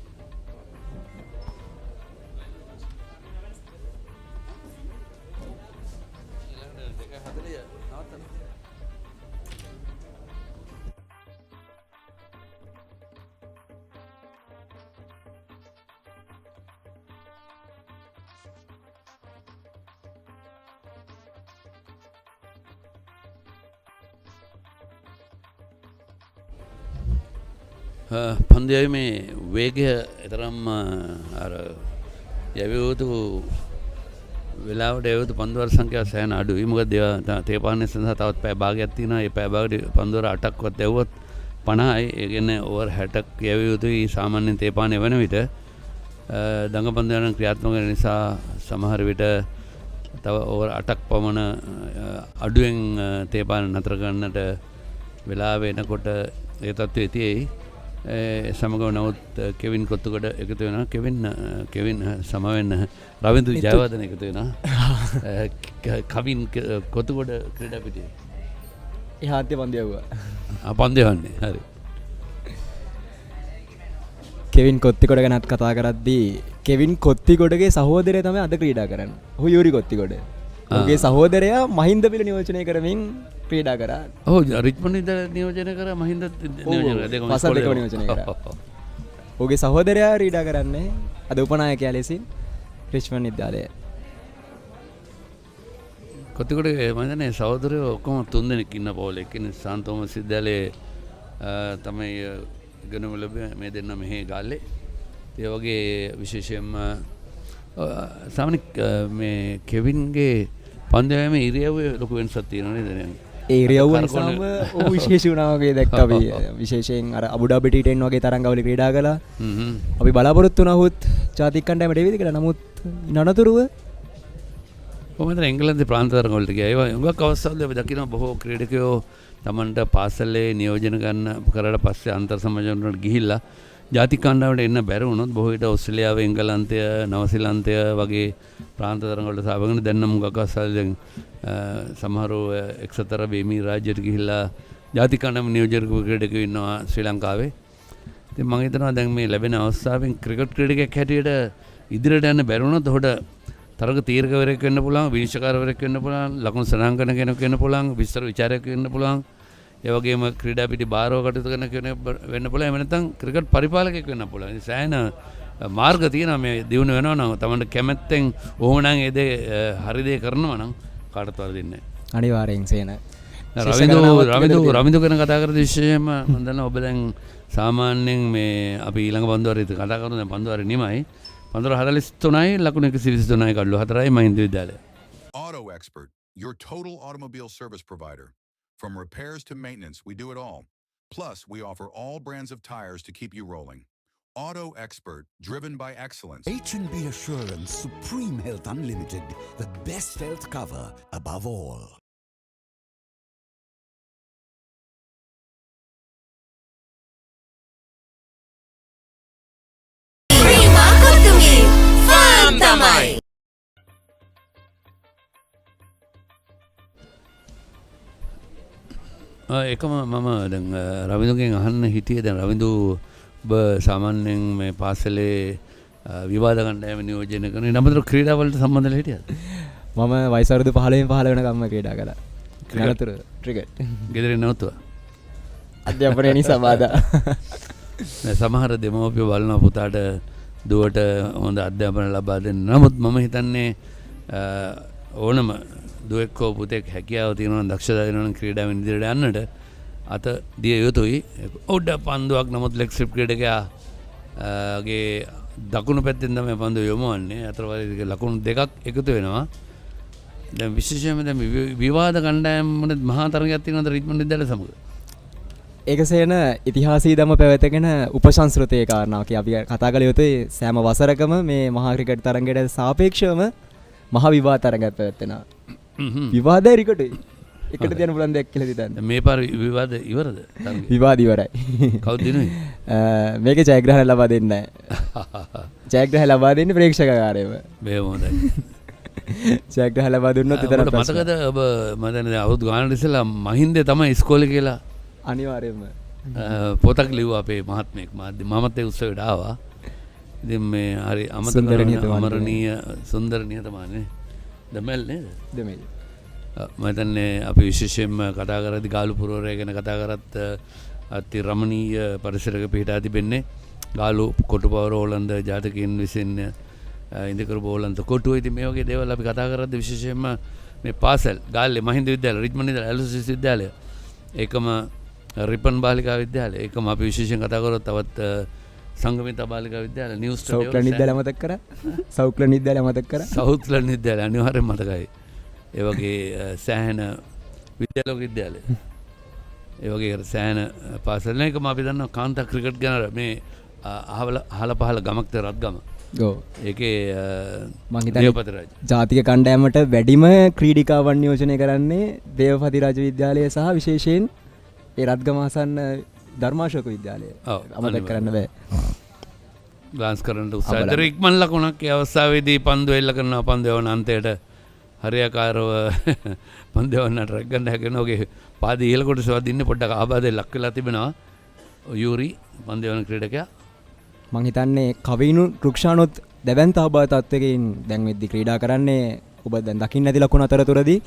පන්දයයි මේ වේගය එතරම් අර යවියුතු වෙලාවට යවියුතු පන්දුවර සංඛ්‍යාව සෑහෙන අඩුයි. මොකද ඒවා තේපාන්නේ සඳහා තවත් පැය භාගයක් තියෙනවා. ඒ පැය භාගයට පන්දුවර 8ක්වත් යවුවොත් 50යි. ඒ කියන්නේ ඕවර් 60ක් යවියුතුයි සාමාන්‍යයෙන් තේපාන්නේ වෙන විට. දඟ පන්දු යන ක්‍රියාත්මක වෙන නිසා සමහර විට තව ඕවර් 8ක් පමණ අඩුවෙන් තේපාන නතර කරන්නට වෙලාව වෙනකොට ඒ තත්ත්වයේ තියෙයි. සමගව නමුත් කෙවින් කොත්තුගොඩ එකතු වෙනවා. කෙවින් සමවෙන්න රවින්දු ජයවර්ධන එකතු වෙනවා. කවින් කොත්තුගොඩ ක්‍රීඩා පිටියේ එහාත්ය පන්දු යවුවා. පන්දු යවන්නේ. හරි. කෙවින් කොත්තිගොඩ ගැනත් කතා කරද්දී කෙවින් කොත්තිගොඩගේ සහෝදරය තමයි අද ක්‍රීඩා කරන්නේ. ඔහු යූරි කොත්තිගොඩ. ඔහුගේ සහෝදරයා මහින්ද පිළ නියෝජනය කරමින් ක්‍රීඩා කරා. ඔව් රිච්මන්ඩ් ඉඳලා නියෝජනය කරා මහින්ද නියෝජනය කරා. දෙකම ඉස්කෝලේ නියෝජනය කරා. ඔහුගේ සහෝදරයා ක්‍රීඩා කරන්නේ අද උපනායකයා ලෙසින් රිච්මන්ඩ් විද්‍යාලයේ. කොත්තිගොඩේ මම දන්නේ සහෝදරයෝ ඔක්කොම 3 දෙනෙක් ඉන්න පොලේ. එක්කෙනෙක් සාන් තෝමස් විද්‍යාලයේ තමයි ඉගෙනම ලැබුවේ. මේ දෙන්න මෙහි ගාල්ලේ. ඒ වගේ විශේෂයෙන්ම සාමාන්‍ය මේ කෙවින්ගේ පන්දු යෑමේ ඉරියව්වේ ලොකු වෙනසක් තියෙනවා නේද? ඒ ඉරියව්ව නිසාම ඔහු විශේෂ වුණා වගේ දැක්කා අපි. විශේෂයෙන් අර අබුඩාබි T10 වගේ තරඟවල ක්‍රීඩා කළා. අපි බලාපොරොත්තු වුණාහොත් ජාතික කණ්ඩායමට එවිද කියලා. නමුත් නනතුරුව කොහොමද එංගලන්තේ ප්‍රාන්ත තරඟවලට ගියා. ඒවා හුඟක් අවස්ථාවල අපි දකිනවා බොහෝ ක්‍රීඩකයෝ තමන්ට පාසලේ නියෝජන ගන්න කරලා පස්සේ අන්තර් සමාජන වලට ගිහිල්ලා ජාතික කණ්ඩායමට එන්න බැරි වුණොත් බොහෝ විට ඕස්ට්‍රේලියාව, එංගලන්තය, නවසීලන්තය වගේ ප්‍රාන්ත තරඟවලට සහභාගී වෙන දැන් නම් හුඟක් අවස්ථාවල දැන් සමහරව එක්සතර බේමී රාජ්‍යයට ගිහිල්ලා ජාතික කණ්ඩායම නියෝජක ක්‍රීඩකයෝ ඉන්නවා ශ්‍රී ලංකාවේ. ඉතින් මම හිතනවා දැන් මේ ලැබෙන අවස්ථාවෙන් ක්‍රිකට් ක්‍රීඩකයෙක් හැටියට ඉදිරියට යන්න බැරි වුණොත් ඔහුට තරග තීරකවරයෙක් වෙන්න පුළුවන්, විනිශ්චයකාරවරයෙක් වෙන්න පුළුවන්, ලකුණු සනාංකන කෙනෙක් වෙන්න පුළුවන්, විස්තර විචාරකයෙක් වෙන්න පුළුවන්. ඒ වගේම ක්‍රීඩා පිටි බාරව කටයුතු කරන කෙනෙක් වෙන්න පුළුවන්. එහෙම නැත්නම් ක්‍රිකට් පරිපාලකයෙක් වෙන්න පුළුවන්. ඉතින් සෑහෙන මාර්ග තියෙනවා මේ දියුණු වෙනවා නම් තමන්ට කැමැත්තෙන් ඕම නම් ඒ දේ හරි දේ කරනවා නම් කාටවත් වරදින්නේ නැහැ. අනිවාර්යෙන් සේන. රවින්දු ගැන කතා කරද්දී විශේෂයෙන්ම මම දන්නවා ඔබ දැන් සාමාන්‍යයෙන් මේ අපි ඊළඟ පන්දුවාරේ කතා කරන දැන් පන්දුවාරේ නිමයි. පන්දුර 43යි ලකුණු 123යි කඩලු 4යි මහින්ද විද්‍යාලය. Auto Expert, your total automobile service provider. From repairs to maintenance, we do it all. Plus, we offer all brands of tires to keep you rolling. Auto Expert, driven by excellence. H&B Assurance Supreme Health Unlimited, the best health cover above all. එකම මම දැන් රවිඳුගෙන් අහන්න හිටියේ දැන් රවිඳු ඔබ සාමාන්‍යයෙන් මේ පාසලේ විවාද කණ්ඩායම නියෝජනය කරන නමුත් ක්‍රීඩා වලට සම්බන්ධ වෙලා හිටියද? මම වයස අවුරුදු 15 වෙනකම්ම ක්‍රීඩා කළා. Cricket cricket. ගෙදරින් නවතුවා. අධ්‍යාපනය නිසා බාධා. සමහර දෙමව්පියෝ බලනවා පුතාට දුවට හොඳ අධ්‍යාපනය ලබා දෙන්න. නමුත් මම හිතන්නේ ඕනම දුවෙක් හෝ පුතෙක් හැකියාව තියෙනවා දක්ෂතාවය තියෙනවා නම් ක්‍රීඩාවෙන් ඉදිරියට යන්නට අත දිය යුතුයි. උඩ පන්දුවක් නමුත් ලෙග් ස්ලිප් ක්‍රීඩකයාගේ දකුණු පැත්තෙන් තමයි පන්දුව යොමවන්නේ. අතර වලේ ලකුණු දෙකක් එකතු වෙනවා. දැන් විශේෂයෙන්ම දැන් විවාද කණ්ඩායම් වල මහා තරගයක් තියෙනවද රිච්මන්ඩ් විද්‍යාලය සමග? ඒක සේන ඉතිහාසීය දම පැවැතගෙන උපසංස්කෘතයේ කාරණාවක් අපි කතා කළ යුතුයි. සෑම වසරකම මේ මහා ක්‍රිකට් තරගයට සාපේක්ෂවම මහා විවාද තරගයක් පැවැත්වෙනවා. විවාදයි ක්‍රිකට් එකට තියන පුළුවන් දෙයක් කියලා හිතන්න. මේ පාර විවාද ඉවරද? විවාද ඉවරයි. කවුද දිනුවේ? මේකේ ජයග්‍රහණ ලබා දෙන්නේ නැහැ. ජයග්‍රහණ ලබා දෙන්නේ ප්‍රේක්ෂකකාරයව. මේ හොඳයි. ජයග්‍රහණ ලබා දුන්නොත් විතරක් ප්‍රශ්න. මතකද ඔබ මම දැන් අවුරුදු ගානකට ඉස්සෙල්ලා මහින්දේ තමයි ඉස්කෝලේ කියලා අනිවාර්යයෙන්ම පොතක් ලිව්වා අපේ මහත්මයෙක් මමත් ඒ උත්සවයට ආවා. ඉතින් මේ හරි අමරණීය සුන්දර නිහතමානී දෙමළ නේද? දෙමළ. මම හිතන්නේ අපි විශේෂයෙන්ම කතා කරද්දී ගාලු පුරවරය ගැන කතා කරත් අති රමණීය පරිසරයක පිහිටා තිබෙන්නේ ගාලු කොටුපවර ඕලන්ද ජාතකයන් විසින් ඉඳකරපු ඕලන්ද කොටුව. ඉතින් මේ වගේ දේවල් අපි කතා කරද්දී විශේෂයෙන්ම මේ පාසල් ගාල්ලේ මහින්ද විද්‍යාලය රිච්මන්ඩ් විද්‍යාලය ඇලුසිස් විද්‍යාලය ඒකම රිපන් බාලිකා විද්‍යාලය ඒකම අපි විශේෂයෙන් කතා කරොත් තවත් සංගමිතා බාලිකා විද්‍යාලය නිව්ස් සෞක්ලන් විද්‍යාලය මතක් කරා. සෞක්ලන් විද්‍යාලය මතක් කරා. සෞක්ලන් විද්‍යාලය අනිවාර්යෙන් මතකයි. ඒ වගේ සෑහෙන විද්‍යාලෝක විද්‍යාලය. ඒ වගේ සෑහෙන පාසල් එකම අපි දන්නවා කාන්තා ක්‍රිකට් ගැන මේ අහල පහල ගමක්ද රත්ගම. ඔව්. ඒකේ මං හිතන්නේ ජාතික කණ්ඩායමට වැඩිම ක්‍රීඩිකාවන් නියෝජනය කරන්නේ දේවපති රාජ විද්‍යාලය සහ විශේෂයෙන් ඒ රත්ගම ආසන්න ධර්මාශෝක විද්‍යාලය. අමතක කරන්න බෑ. ග්ලාන්ස් කරන්න උත්සාහ කරලා ඉක්මන් ලකුණක් ඒ අවස්ථාවේදී පන්දු එල්ල කරනවා. පන්දු යවන අන්තයට හරියාකාරව පන්දු යවන්නට රැක් ගන්න හැකෙන ඔගේ පාදයේ ඉහළ කොටස වදින්නේ පොඩ්ඩක් ආබාධයෙන් ලක් වෙලා තිබෙනවා. යූරි පන්දු යවන ක්‍රීඩකයා මං හිතන්නේ කවිනු රුක්ෂානොත් දැවැන්ත ආබාධ තත්වයකින් දැන් වෙද්දි ක්‍රීඩා කරන්නේ. ඔබ දැන් දකින්න ඇති ලකුණු අතරතුරදී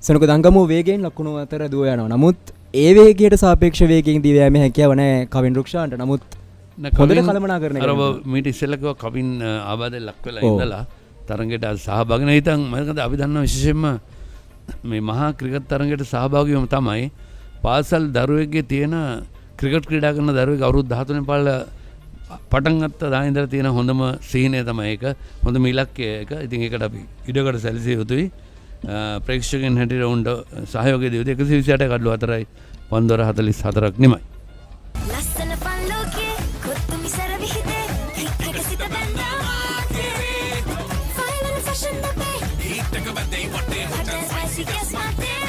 සනුක දංගමෝ වේගයෙන් ලකුණු අතර දුව යනවා. නමුත් ඒ වේගයට සාපේක්ෂ වේගයෙන් දී යෑමේ හැකියාව නැහැ කවින් රුක්ෂාන්ට. නමුත් හොඳට කළමනාකරණය කරනවා. අර මීට ඉස්සෙල්ලා කිව්වා කවින් ආබාධයෙන් ලක් වෙලා ඉඳලා තරඟයට සහභාගී වෙන හිතන් මම අපි දන්නවා විශේෂයෙන්ම මේ මහා ක්‍රිකට් තරඟයට සහභාගී වීම තමයි පාසල් දරුවෙක්ගේ තියෙන ක්‍රිකට් ක්‍රීඩා කරන දරුවෙක් අවුරුදු 13 පාසල පටන් ගත්ත දා ඉඳලා තියෙන හොඳම සීනය තමයි ඒක. හොඳම ඉලක්කය ඒක. ඉතින් ඒකට අපි ඉඩකට සැලසිය යුතුයි. ප්‍රේක්ෂකයන් හැටියට උන්ට සහයෝගය දෙවි 128 කඩලු 4යි පන්දුවර 44ක් නෙමයි. ලස්සන පන්ලෝකේ කොත්තු මිසර විහිදේ ක්‍රිකට් සිත බැඳා ෆයිනල් ෆැෂන් අපේ හීට් එක බදේ වටේ හොටල් ස්පයිසි ගස් මාතේ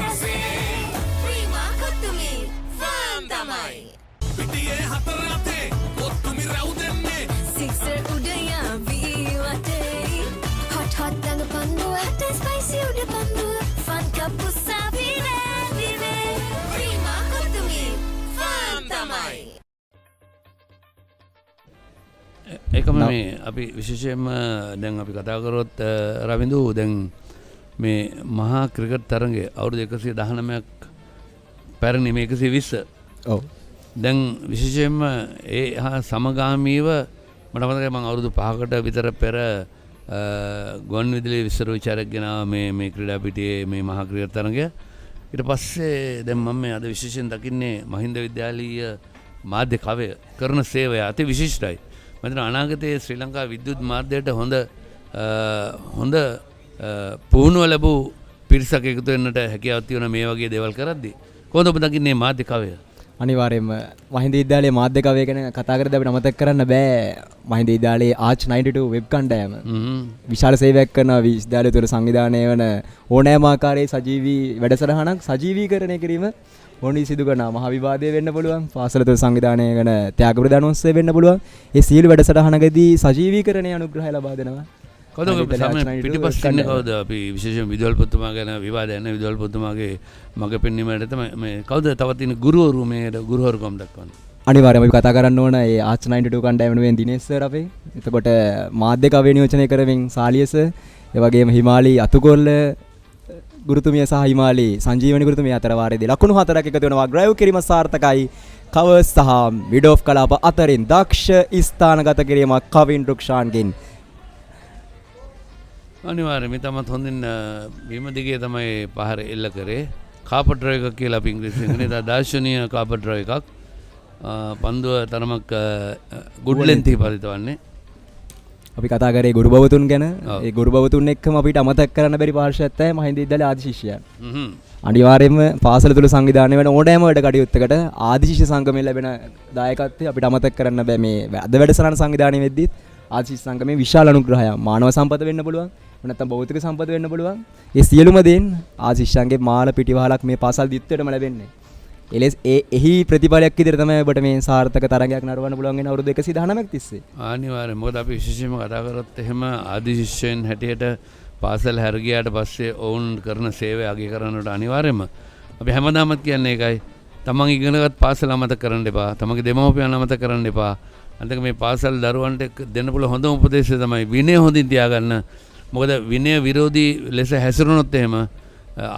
රසේ ප්‍රීමා කොත්තුමි ෆාම් තමයි පිටියේ හතර අතේ කොත්තුමි රව් දෙන්නේ සික්සර් උදයා වී වටේ හොට් හොට් දඟ පන්දුව හොටල් ස්පයිසි උඩ පන්දුව ෆන් කප් උසාවිනේ විවේ ප්‍රීමා කොත්තුමි ෆාම් තමයි. ඒකම මේ අපි විශේෂයෙන්ම දැන් අපි කතා කරොත් රවිඳු දැන් මේ මහා ක්‍රිකට් තරඟය අවුරුදු 119ක් පැරණි මේ 120. ඔව්. දැන් විශේෂයෙන්ම ඒ හා සමගාමීව මට මතකයි මම අවුරුදු 5කට විතර පෙර ගුවන් විදුලියේ විස්තර විචාරයක් ගෙනාවා මේ ක්‍රීඩා පිටියේ මේ මහා ක්‍රිකට් තරඟය. ඊට පස්සේ දැන් මම මේ අද විශේෂයෙන් දකින්නේ මහින්ද විද්‍යාලීය මාධ්‍ය කවය කරන සේවය අති විශිෂ්ටයි. මම අනාගතයේ ශ්‍රී ලංකා විද්‍යුත් මාධ්‍යයට හොඳ පුහුණුව ලැබූ පිරිසක් එකතු වෙන්නට හැකියාවක් තියෙන මේ වගේ දේවල් කරද්දී කොහොමද ඔබ දකින්නේ මාධ්‍ය කවය? අනිවාර්යයෙන්ම මහින්ද විද්‍යාලයේ මාධ්‍ය කවය ගැන කතා කරද්දී අපිට අමතක කරන්න බෑ මහින්ද විද්‍යාලයේ ආච් 92 වෙබ් කණ්ඩායම. විශාල සේවයක් කරන විශ්වවිද්‍යාලය තුළ සංවිධානය වන ඕනෑම ආකාරයේ සජීවී වැඩසටහනක් සජීවීකරණය කිරීම ඕනි සිදු කරන මහ විවාදය වෙන්න පුළුවන්. පාසල තුළ සංවිධානය කරන ත්‍යාග ප්‍රදානෝත්සවය වෙන්න පුළුවන්. ඒ සියලු වැඩසටහනකදී සජීවීකරණයේ අනුග්‍රහය ලබා දෙනවා. කවුද පිටිපස්සේ ඉන්නේ කවුද? අපි විශේෂයෙන් විදුහල්පතිතුමා ගැන විවාදයක් නැහැ. විදුහල්පතිතුමාගේ මග පෙන්වීමට තමයි මේ කවුද තවත් ඉන්න ගුරුවරු මේ ගුරුවරුකම් දක්වන්නේ? අනිවාර්යයෙන්ම අපි කතා කරන්න ඕන ඒ ආච් 92 කණ්ඩායම වෙනුවෙන් දිනේෂ් සර් අපේ. එතකොට මාධ්‍ය කවය නියෝජනය කරමින් සාලිය සර්, ඒ වගේම හිමාලි අතුකොල්ල ගුරුතුමිය සහ හිමාලි සංජීවනි ගුරුතුමිය අතර වාරයේදී ලකුණු 4ක් එකතු වෙනවා. ග්‍රයිව් කිරීම සාර්ථකයි. කවර්ස් සහ මිඩ් ඔෆ් කලාප අතරින් දක්ෂ ස්ථානගත කිරීමක් කවින් රුක්ෂාන්ගෙන්. අනිවාර්යයෙන්ම තමත් හොඳින් බීම දිගේ තමයි පහර එල්ල කරේ. කාපට්‍රෝ එකක් කියලා අපි ඉංග්‍රීසියෙන් කියන්නේ දාර්ශනීය කාපට්‍රෝ එකක්. පන්දුව තරමක් ගුඩ් ලෙන්ත් පරිත වන්නේ. අපි කතා කරේ ගුරු බවතුන් ගැන. ඒ ගුරු බවතුන් එක්කම අපිට අමතක කරන්න බැරි පාර්ශ්වයක් තමයි මහින්ද විද්‍යාලයේ ආදි ශිෂ්‍යයන්. අනිවාර්යයෙන්ම පාසල තුල සංවිධානය වෙන ඕනෑම වැඩ කටයුත්තකට ආදි ශිෂ්‍ය සංගමයෙන් ලැබෙන දායකත්වය අපිට අමතක කරන්න බෑ. මේ අද වැඩසටහන සංවිධානය වෙද්දිත් ආදි ශිෂ්‍ය සංගමයේ විශාල අනුග්‍රහයක් මානව සම්පත වෙන්න පුළුවන්. නැත්නම් භෞතික සම්පත වෙන්න පුළුවන්. ඒ සියලුම දේන් ආදි ශිෂ්‍යයන්ගේ මාළ පිටිවහලක් මේ පාසල් දිත්වයටම ලැබෙන්නේ. එහි ප්‍රතිඵලයක් විදිහට තමයි ඔබට මේ සාර්ථක තරගයක් නරවන්න පුළුවන් වෙන අවුරුදු 119ක් තිස්සේ. අනිවාර්යයෙන්. මොකද අපි විශේෂයෙන්ම කතා කරත් එහෙම ආදි ශිෂ්‍යයන් හැටියට පාසල් හැර ගියාට පස්සේ ඔවුන් කරන සේවය අගය කරන්නට අනිවාර්යයෙන්ම අපි හැමදාමත් කියන්නේ ඒකයි. තමන් ඉගෙනගත් පාසල අමතක කරන්න එපා. තමන්ගේ දෙමව්පියන් අමතක කරන්න එපා. අන්තික මේ පාසල් දරුවන්ට දෙන්න පුළුවන් හොඳම උපදේශය තමයි විනය හොඳින් තියාගන්න. මොකද විනය විරෝධී ලෙස හැසිරුණොත් එහෙම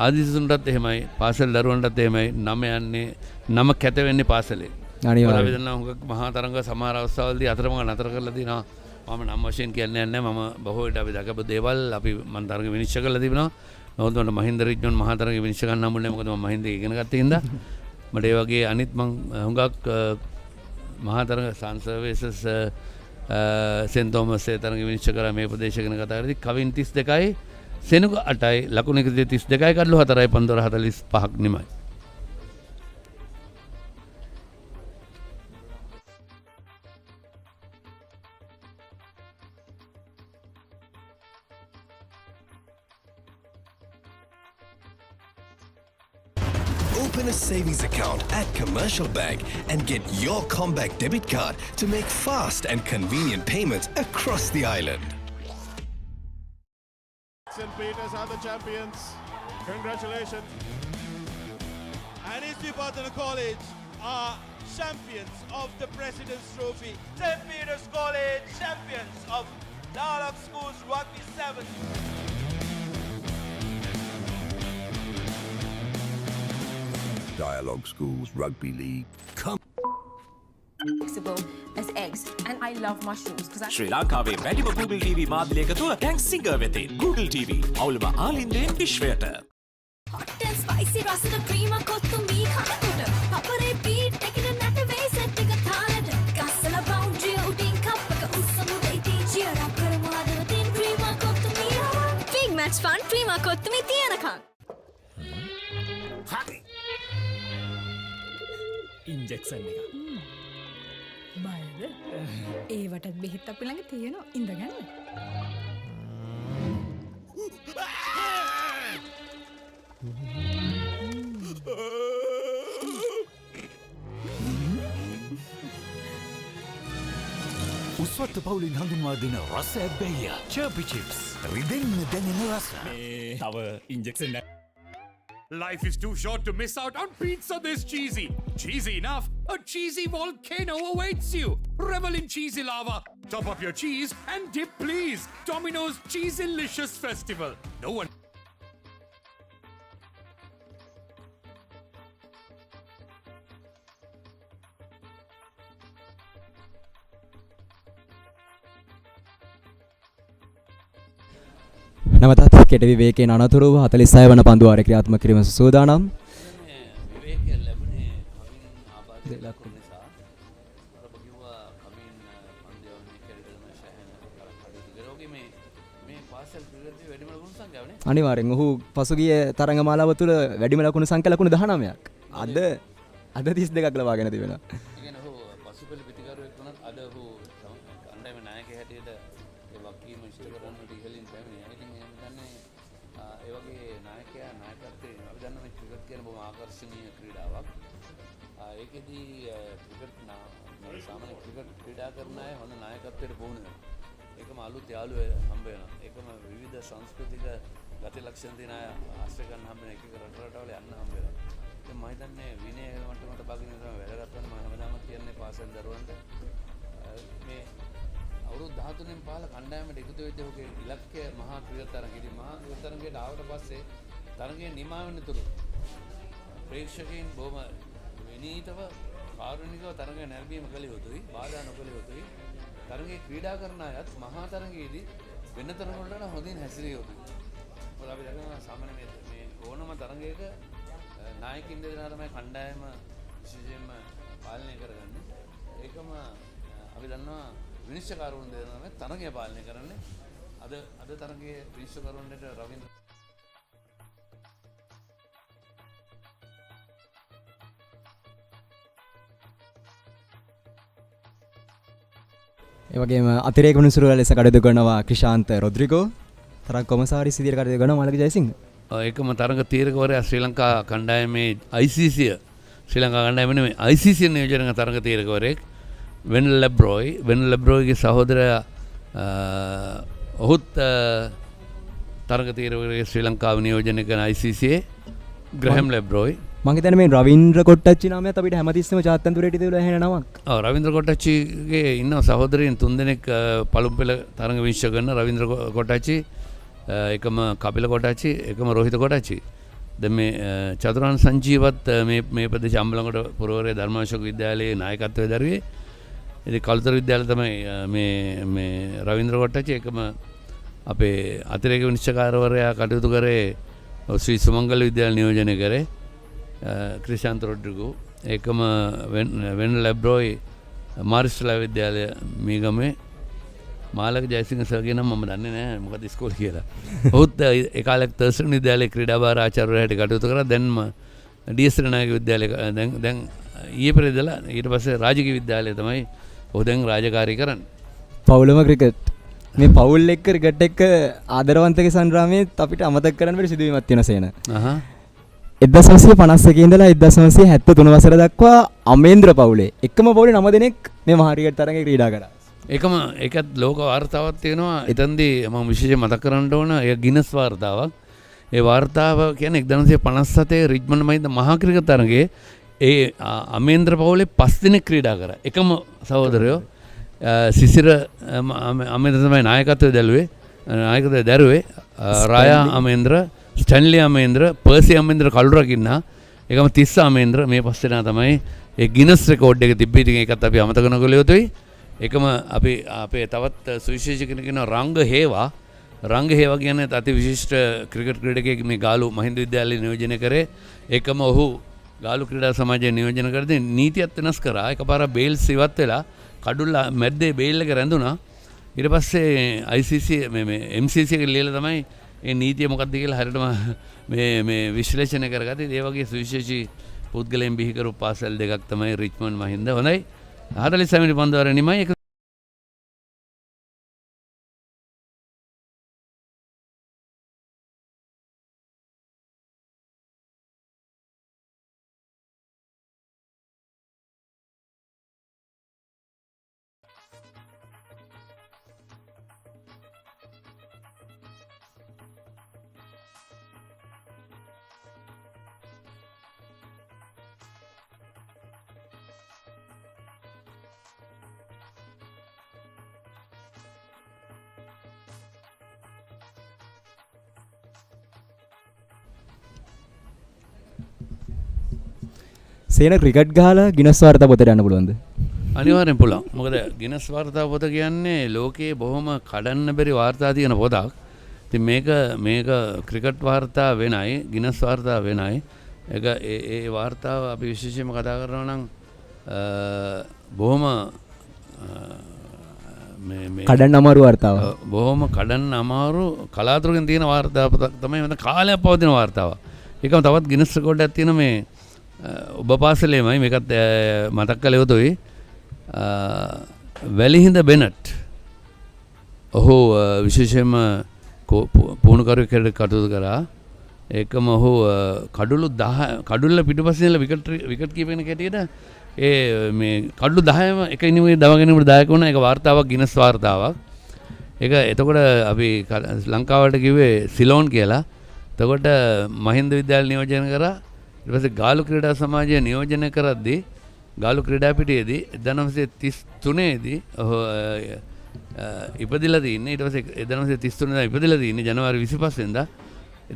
ආදිසිසුන්ටත් එහෙමයි පාසල් දරුවන්ටත් එහෙමයි නම යන්නේ නම කැත වෙන්නේ පාසලේ. අනිවාර්යයෙන්. අපි දන්නා හුඟක් මහා තරංග සමහර අවස්ථාවලදී අතරමඟ නතර කරලා තිනවා. මම නම් වශයෙන් කියන්නේ නැහැ. මම බොහෝ විට අපි දැකපු දේවල් අපි මන් තරංග විනිශ්චය කරලා තිබෙනවා. නමුත් මට මහින්ද රිච්මන්ඩ් මහා තරංග විනිශ්චය කරන්න හම්බුනේ නැහැ. මොකද මම මහින්ද ඉගෙන ගත්තේ හින්දා. මට ඒ වගේ අනිත් මං හුඟක් මහා තරංග සන් සර්විසස් සෙන්ට් තෝමස් ඒ තරංග විනිශ්චය කරා මේ ප්‍රදේශ ගැන කතා කරද්දී කවින් 32යි සෙනඟ 8යි ලකුණු 132යි කඩලු 4යි පන්දු 45ක් නිමයි. Open a savings account at Commercial Bank and get your Comback debit card to make fast and convenient payments across the island. St. Peter's are the champions. Congratulations. And Galle College are champions of the President's Trophy. St. Peter's College champions of Dialog Schools Rugby 7. Dialog Schools Rugby League. Come. Flexible as eggs, and I love mushrooms because Sri Lanka ve වැඩිම Google TV මාධ්‍යයක තුල thanks singer වෙතේ Google TV අවුලම ආලින්දෙන් විශ්වයට. Hot and spicy රසද ක්‍රීම කොත්තු මී කනකොට Papare beat taking a nap away set එක තාලට ගස්සල boundary උඩින් කප්පක උස්සමුදේ තීචිය රක් කරමු හදවතින් ක්‍රීම කොත්තු මී big match fun cream Kottu මී තියනකම්. ඉන්ජෙක්ෂන් එක. බයද? ඒවටත් බෙහෙත් අපි ළඟ තියෙනවා ඉඳගන්න. උස්වත්ත පවුලින් හඳුන්වා දෙන රස ඇබ්බැහිය චර්පි චිප්ස් රිදෙන්න දැනෙන රස. මේ තව ඉන්ජෙක්ෂන් එක. Life is too short to miss out on pizza this cheesy. Cheesy enough? A cheesy volcano awaits you. Revel in cheesy lava. Top up your cheese and dip please. Domino's Cheeselicious Festival. No one... නැවතත් කෙට විවේකයෙන් අනතුරුව 46 වන පන්දු වාරය ක්‍රියාත්මක කිරීම සූදානම්. විවේකයෙන් ලැබුණේ කවින් ආබාධ ලකුණු නිසා. අර බගිවා කවින් පන්දු යවන්නේ අනිවාර්යෙන් ඔහු පසුගිය තරඟමාලාව තුළ වැඩිම ලකුණු සංඛ්‍යා ලකුණු 19ක්. අද 32ක් ලබාගෙන තිබෙනවා. කියන්නේ ඔහු පසුපෙළ පිටිකරුවෙක් වුණත් අද ඔහු කණ්ඩායම නායකයෙක් හැටියට ඒ වගකීම ඉෂ්ට කරන්නට ඉහළින් පැමිණියා. ඉතින් මම හිතන්නේ ඒ වගේ නායකත්වයේ අපි දන්නා මේ ක්‍රිකට් කියන බොහොම ආකර්ෂණීය ක්‍රීඩාවක්. ඒකෙදී ක්‍රිකට් සාමාන්‍ය ක්‍රිකට් ක්‍රීඩා කරන අය හොඳ නායකත්වයට පුහුණු වෙනවා. ඒකම අලුත් යාළුවෝ හම්බ වෙනවා. ඒකම විවිධ සංස්කෘතික ගති ලක්ෂණ තියෙන අය ආශ්‍රය කරන්න හම්බ වෙන එක රටවල් යන්න හම්බ වෙනවා. ඉතින් මම හිතන්නේ විනය මට්ටමට බගින තමයි වැදගත් වන්නේ. මම හැමදාම කියන්නේ පාසල් දරුවන්ට මේ අවුරුදු 13න් පහළ කණ්ඩායමට එකතු වෙච්ච ඔහුගේ ඉලක්කය මහා ක්‍රිකට් තරඟ. ඉතින් මහා ක්‍රිකට් තරඟයට ආවට පස්සේ තරඟයේ නිමා වෙනතුරු ප්‍රේක්ෂකයන් බොහොම විනීතව කාරුණිකව තරඟය නැරඹීම කළ යුතුයි. බාධා නොකළ යුතුයි. තරඟයේ ක්‍රීඩා කරන අයත් මහා තරඟයේදී වෙන තරඟ වලට හොඳින් හැසිරිය යුතුයි. මොකද අපි දන්නවා සාමාන්‍ය මේ ඕනම තරඟයක නායකින් දෙදෙනා තමයි කණ්ඩායම විශේෂයෙන්ම පාලනය කරගන්නේ. ඒකම අපි දන්නවා විනිශ්චයකාරවරුන් දෙදෙනා තමයි තරඟය පාලනය කරන්නේ. අද තරඟයේ විනිශ්චයකාරවරුන්ට රවින්ද්‍ර ඒ වගේම අතිරේක විනිසුරුවල ලෙස කටයුතු කරනවා ක්‍රිෂාන්ත රොඩ්රිගෝ, තරඟ කොමසාරිස් විදියට කටයුතු කරනවා මාළක ජයසිංහ. ඒකම තරඟ තීරකවරයා ශ්‍රී ලංකා කණ්ඩායමේ ICC ශ්‍රී ලංකා කණ්ඩායමේ නෙමෙයි ICC නියෝජන තරඟ තීරකවරයෙක් වෙන් ලැබ්‍රෝයිගේ සහෝදරයා ඔහුත් තරඟ තීරකවරයෙක් ශ්‍රී ලංකාව නියෝජනය කරන ICC ග්‍රැහම් ලැබ්රෝයි. මම හිතන්නේ මේ රවීන්ද්‍ර කොට්ටච්චි නාමයත් අපිට හැමතිස්සෙම ජාත්‍යන්තරයට තිබුණා එහෙන නමක්. ඔව් රවීන්ද්‍ර කොට්ටච්චිගේ ඉන්න සහෝදරයන් තුන්දෙනෙක් පළමු පෙළ තරඟ විශ්ව කරන රවීන්ද්‍ර කොට්ටච්චි එකම කපිල කොටච්චි එකම රෝහිත කොටච්චි. දැන් මේ චතුරාර්ය සංජීවත් මේ ප්‍රදේශ අම්බලන්ගොඩ පුරවරේ ධර්මාශෝක විද්‍යාලයේ නායකත්වයේ දරුවේ. ඉතින් කළුතර විද්‍යාලය තමයි මේ රවීන්ද්‍ර කොටච්චි එකම අපේ අතිරේක විනිශ්චයකාරවරයා කටයුතු කරේ ශ්‍රී සුමංගල විද්‍යාලය නියෝජනය කරේ ක්‍රිෂාන්ත රොඩ්රිගෝ. ඒකම වෙන් ලැබ්රෝයි මාරිස්ටලා විද්‍යාලය මීගමේ මාළක ජයසිංහ සර්ගේ නම් මම දන්නේ නැහැ මොකද ඉස්කෝලේ කියලා. ඔහුත් ඒ කාලේ තර්සන් විද්‍යාලයේ ක්‍රීඩා භාර ආචාර්යවරයා හැටියට කටයුතු කරා. දැන්ම ඩී.එස්. නායක විද්‍යාලයේ දැන් ඊයේ පෙරේදලා ඊට පස්සේ රාජකීය විද්‍යාලයේ තමයි ඔහු දැන් රාජකාරී කරන්නේ. පවුලම ක්‍රිකට්. මේ පවුල් එක්ක ක්‍රිකට් එක්ක ආදරවන්තගේ සංග්‍රාමයේ අපිට අමතක කරන්න බැරි සිදුවීමක් තියෙන සේන. 1951 ඉඳලා 1973 වසර දක්වා අමේන්ද්‍ර පවුලේ එකම පවුලේ 9 දෙනෙක් මේ මහා ක්‍රිකට් තරඟේ ක්‍රීඩා කරා. ඒකත් ලෝක වාර්තාවක් තියෙනවා. එතනදී මම විශේෂයෙන් මතක් කරන්න ඕන ඒ ගිනස් වාර්තාවක්. ඒ වාර්තාව කියන්නේ 1957 රිච්මන්ඩ් මහින්ද මහා ක්‍රිකට් තරඟයේ ඒ අමේන්ද්‍ර පවුලේ 5 දෙනෙක් ක්‍රීඩා කරා. එකම සහෝදරයෝ සිසිර අමේන්ද්‍ර තමයි නායකත්වයේ දැරුවේ. රායා අමේන්ද්‍ර, ස්ටැන්ලි අමේන්ද්‍ර, පර්සි අමේන්ද්‍ර කළු රකින්නා. ඒකම තිස්ස අමේන්ද්‍ර මේ 5 දෙනා තමයි ඒ ගිනස් රෙකෝඩ් එක තිබ්බේ. ඉතින් ඒකත් අපි අමතක නොකළ යුතුයි. එකම අපි අපේ තවත් සුවිශේෂී කෙනෙක් ඉන්නවා රංග හේවා කියන්නේ අති විශිෂ්ට ක්‍රිකට් ක්‍රීඩකයෙක් මේ ගාලු මහින්ද විද්‍යාලයේ නියෝජනය කරේ. ඒකම ඔහු ගාලු ක්‍රීඩා සමාජය නියෝජනය කරද්දී නීතියත් වෙනස් කරා. එකපාර බේල්ස් ඉවත් වෙලා කඩුල්ල මැද්දේ බේල් එක රැඳුණා. ඊට පස්සේ ICC මේ MCC එක ලියලා තමයි මේ නීතිය මොකක්ද කියලා හරියටම මේ විශ්ලේෂණය කරගත්තේ. ඒ වගේ සුවිශේෂී පුද්ගලයන් බිහි කරපු පාසල් දෙකක් තමයි රිච්මන්ඩ් මහින්ද. හොඳයි. 49 වෙනි පන්දුවර නිමයි. සේන ක්‍රිකට් ගහලා ගිනස් වාර්තා පොතට යන්න පුළුවන්ද? අනිවාර්යෙන් පුළුවන්. මොකද ගිනස් වාර්තා පොත කියන්නේ ලෝකයේ බොහොම කඩන්න බැරි වාර්තා තියෙන පොතක්. ඉතින් මේක ක්‍රිකට් වාර්තා වෙනයි, ගිනස් වාර්තා වෙනයි. ඒක ඒ වාර්තාව අපි විශේෂයෙන්ම කතා කරනවා නම් බොහොම කඩන්න අමාරු වාර්තාව. බොහොම කඩන්න අමාරු කලාතුරකින් තියෙන වාර්තාවක් තමයි මම කාලයක් පවතින වාර්තාවක්. ඒකම තවත් ගිනස් රෙකෝඩයක් තියෙන මේ ඔබ පාසලේමයි මේකත් මතක් කළ යුතුයි. වැලිහිඳ බෙනට් ඔහු විශේෂයෙන්ම පුහුණුකරුවෙක් හැටියට කටයුතු කරා. ඒකම ඔහු කඩුල්ල පිටුපසින් විකට් කීපයකට හැටියට මේ කඩු 10ම එක ඉනිමේ දවගෙනට දායක වුණා. ඒක වාර්තාවක් ගිනස් වාර්තාවක්. ඒක එතකොට අපි ලංකාවට කිව්වේ සිලෝන් කියලා. එතකොට මහින්ද විද්‍යාලය නියෝජනය කරා. ඊට පස්සේ ගාලු ක්‍රීඩා සමාජය නියෝජනය කරද්දී ගාලු ක්‍රීඩා පිටියේදී 1933 දී ඉපදිලා තින්නේ. ඊට පස්සේ 1933 දා ඉපදිලා තින්නේ ජනවාරි 25 වෙනිදා.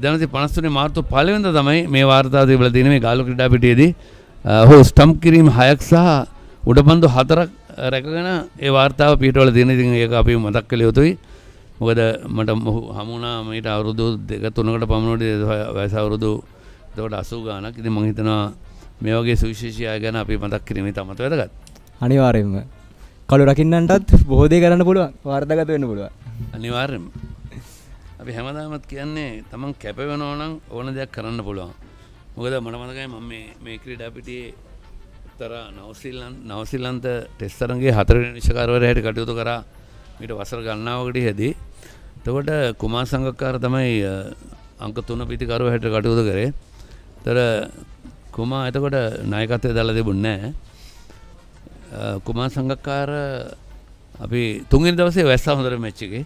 1953 මාර්තු 1 වෙනිදා තමයි මේ වාර්තාව තිබිලා තියෙන්නේ මේ ගාලු ක්‍රීඩා පිටියේදී. ඔහු ස්ටම්ප් කිරීම 6ක් සහ උඩපන්දු 4ක් රැකගෙන ඒ වාර්තාව පිටවල තියෙන. ඉතින් ඒක අපි මතක් කළ යුතුයි. මොකද මට හමු වුණා මීට අවුරුදු 2-3කට පමණ වයස අවුරුදු එතකොට 80 ගානක්. ඉතින් මම හිතනවා මේ වගේ සුවිශේෂී අය ගැන අපි මතක් කිරීමේ තමත වැදගත්. අනිවාර්යයෙන්ම කළු රකින්නන්ටත් බොහෝ දේ කරන්න පුළුවන්. වාර්තාගත වෙන්න පුළුවන්. අනිවාර්යයෙන්ම. අපි හැමදාමත් කියන්නේ තමන් කැප වෙනවා නම් ඕන දෙයක් කරන්න පුළුවන්. මොකද මට මතකයි මම මේ ක්‍රීඩා පිටියේ උත්තර නවසීලන්ත ටෙස්ට් තරඟයේ 4 වෙනි නිෂ්කාරවරයා හැටියට කටයුතු කරා මීට වසර ගණනාවකට ඉහදී. එතකොට කුමාර සංගක්කාර තමයි අංක 3 පිටිකරුවා හැටියට කටයුතු කරේ. ඒතර කුමාර එතකොට නායකත්වය දාලා තිබුණේ නැහැ. කුමාර සංගක්කාර අපි 3 වෙනි දවසේ වැස්සා හොඳට මැච් එකේ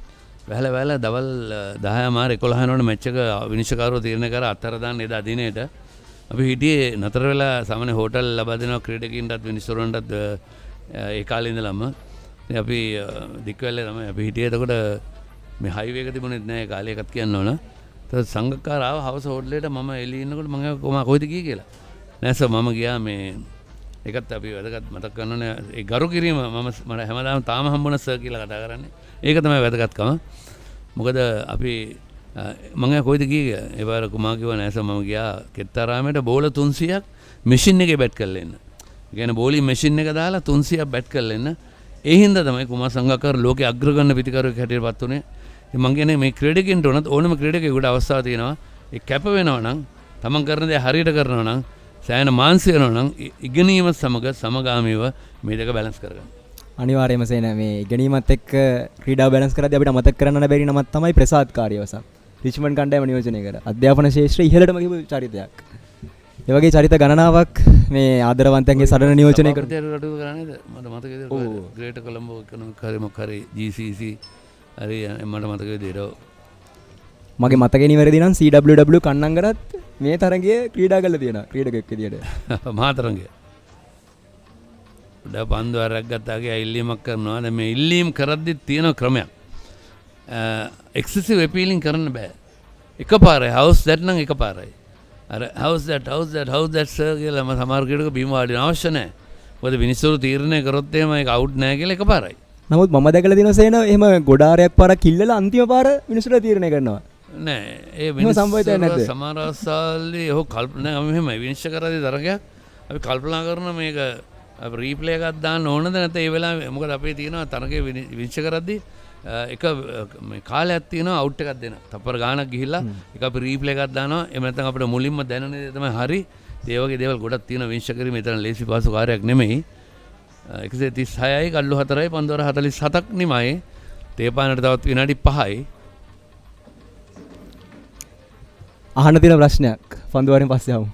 වැහලා දවල් 10 මාර 11 වෙනකොට මැච් එක විනිශ්චයකාරව තීරණය කරා අත්තර දාන්න එදා දිනේට. අපි හිටියේ නතර වෙලා සාමාන්‍ය හෝටල් ලබා දෙනවා ක්‍රීඩකයින්ටත් විනිශ්චයවරුන්ටත් ඒ කාලේ ඉඳලම. ඉතින් අපි දික්වැල්ලේ තමයි අපි හිටියේ. එතකොට මේ හයිවේ එක තිබුණෙත් නැහැ ඒ කාලේ එකත් කියන්න ඕන. ඊට සංගක්කාර ආව හවස හෝටලේට මම එළියේ ඉන්නකොට මම කොහොම කොයිද ගියේ කියලා. නෑ සර් මම ගියා මේ ඒකත් අපි වැදගත් මතක් කරන්න ඕනේ. ඒ ගරු කිරීම මම හැමදාම තාම හම්බුන සර් කියලා කතා කරන්නේ. ඒක තමයි වැදගත්කම. මොකද අපි මම කොයිද ගියේ ඒ පාර කුමා කිව්වා නෑ සර් මම ගියා කෙත්තරාමේට බෝල 300ක් මැෂින් එකේ බැට් කරලා එන්න. ඒ කියන්නේ බෝලින් මැෂින් එක දාලා 300ක් බැට් කරලා එන්න. ඒ හින්දා තමයි කුමාර සංගක්කාර ලෝකේ අග්‍රගණ්‍ය පිටිකරුවෙක් හැටියට පත් උනේ. ඉතින් මම කියන්නේ මේ ක්‍රීඩකයන්ට උනත් ඕනම ක්‍රීඩකයෙකුට අවස්ථාවක් තියෙනවා. ඒ කැප වෙනවා නම් තමන් කරන දේ හරියට කරනවා නම් සෑහෙන මානසික වෙනවා නම් ඉගෙනීම සමග සමගාමීව මේ දෙක බැලන්ස් කරගන්න. අනිවාර්යයෙන්ම සේන මේ ඉගෙනීමත් එක්ක ක්‍රීඩාව බැලන්ස් කරද්දී අපිට මතක් කරන්න බැරි නමක් තමයි ප්‍රසාද් කාර්යවසම්. රිච්මන්ඩ් කණ්ඩායම නියෝජනය කර අධ්‍යාපන ශාස්ත්‍රයේ ඉහළටම ගිහපු චරිතයක්. ඒ වගේ චරිත ගණනාවක් මේ ආදරවන්තයන්ගේ සරණ නියෝජනය කර කටයුතු කරන්නේ මට මතකයි ග්‍රේට් කොලම්බෝ ඉකොනොමික් හරි මොකක් හරි GCC හරි මට මතකයි දේරෝ. මගේ මතකේ නිවැරදි නම් CWW කන්නංගරත් මේ තරගයේ ක්‍රීඩා කරලා තියෙනවා ක්‍රීඩකෙක් විදියට. මහා තරගය. උඩ පන්දු අරක් ගත්තාගේ ඉල්ලීමක් කරනවා. දැන් මේ ඉල්ලීම් කරද්දි තියෙන ක්‍රමයක්. එක්සසිව් අපීලින් කරන්න බෑ. එකපාරයි house that නම් එකපාරයි. අර house that sir කියලා මම සමහර කෙනෙකුට බීම වාඩින අවශ්‍ය නැහැ. මොකද විනිසුරු තීරණය කරොත් එහෙම ඒක අවුට් නැහැ කියලා එකපාරයි. නමුත් මම දැකලා තියෙනවා සේන එහෙම ගොඩාරයක් පාරක් කිල්ලලා අන්තිම පාර මිනිස්සුන්ට තීරණය කරනවා. නෑ ඒ විනිසුරු සමහර අවස්ථාවලදී ඔහු කල්පනා මෙහෙමයි විනිශ්චය කරද්දී තරගයක් අපි කල්පනා කරන මේක අපි රීප්ලේ එකක් දාන්න ඕනද නැත්නම් ඒ වෙලාවේ මොකද අපේ තියෙනවා තරගයේ විනිශ්චය කරද්දී එක මේ කාලයක් තියෙනවා අවුට් එකක් දෙනවා. තප්පර ගානක් ගිහිල්ලා ඒක අපි රීප්ලේ එකක් දානවා. එහෙම නැත්නම් අපිට මුලින්ම දැනෙන දේ තමයි හරි. ඒ වගේ දේවල් ගොඩක් තියෙනවා විනිශ්චය කිරීම. එතන ලේසි පාසු කාර්යයක් නෙමෙයි. 136යි කල්ලු 4යි පන්දුවර 47ක් නිමයි. තේපානට තවත් විනාඩි 5යි. අහන්න තියෙන ප්‍රශ්නයක් පන්දුවරෙන් පස්සේ ආවු.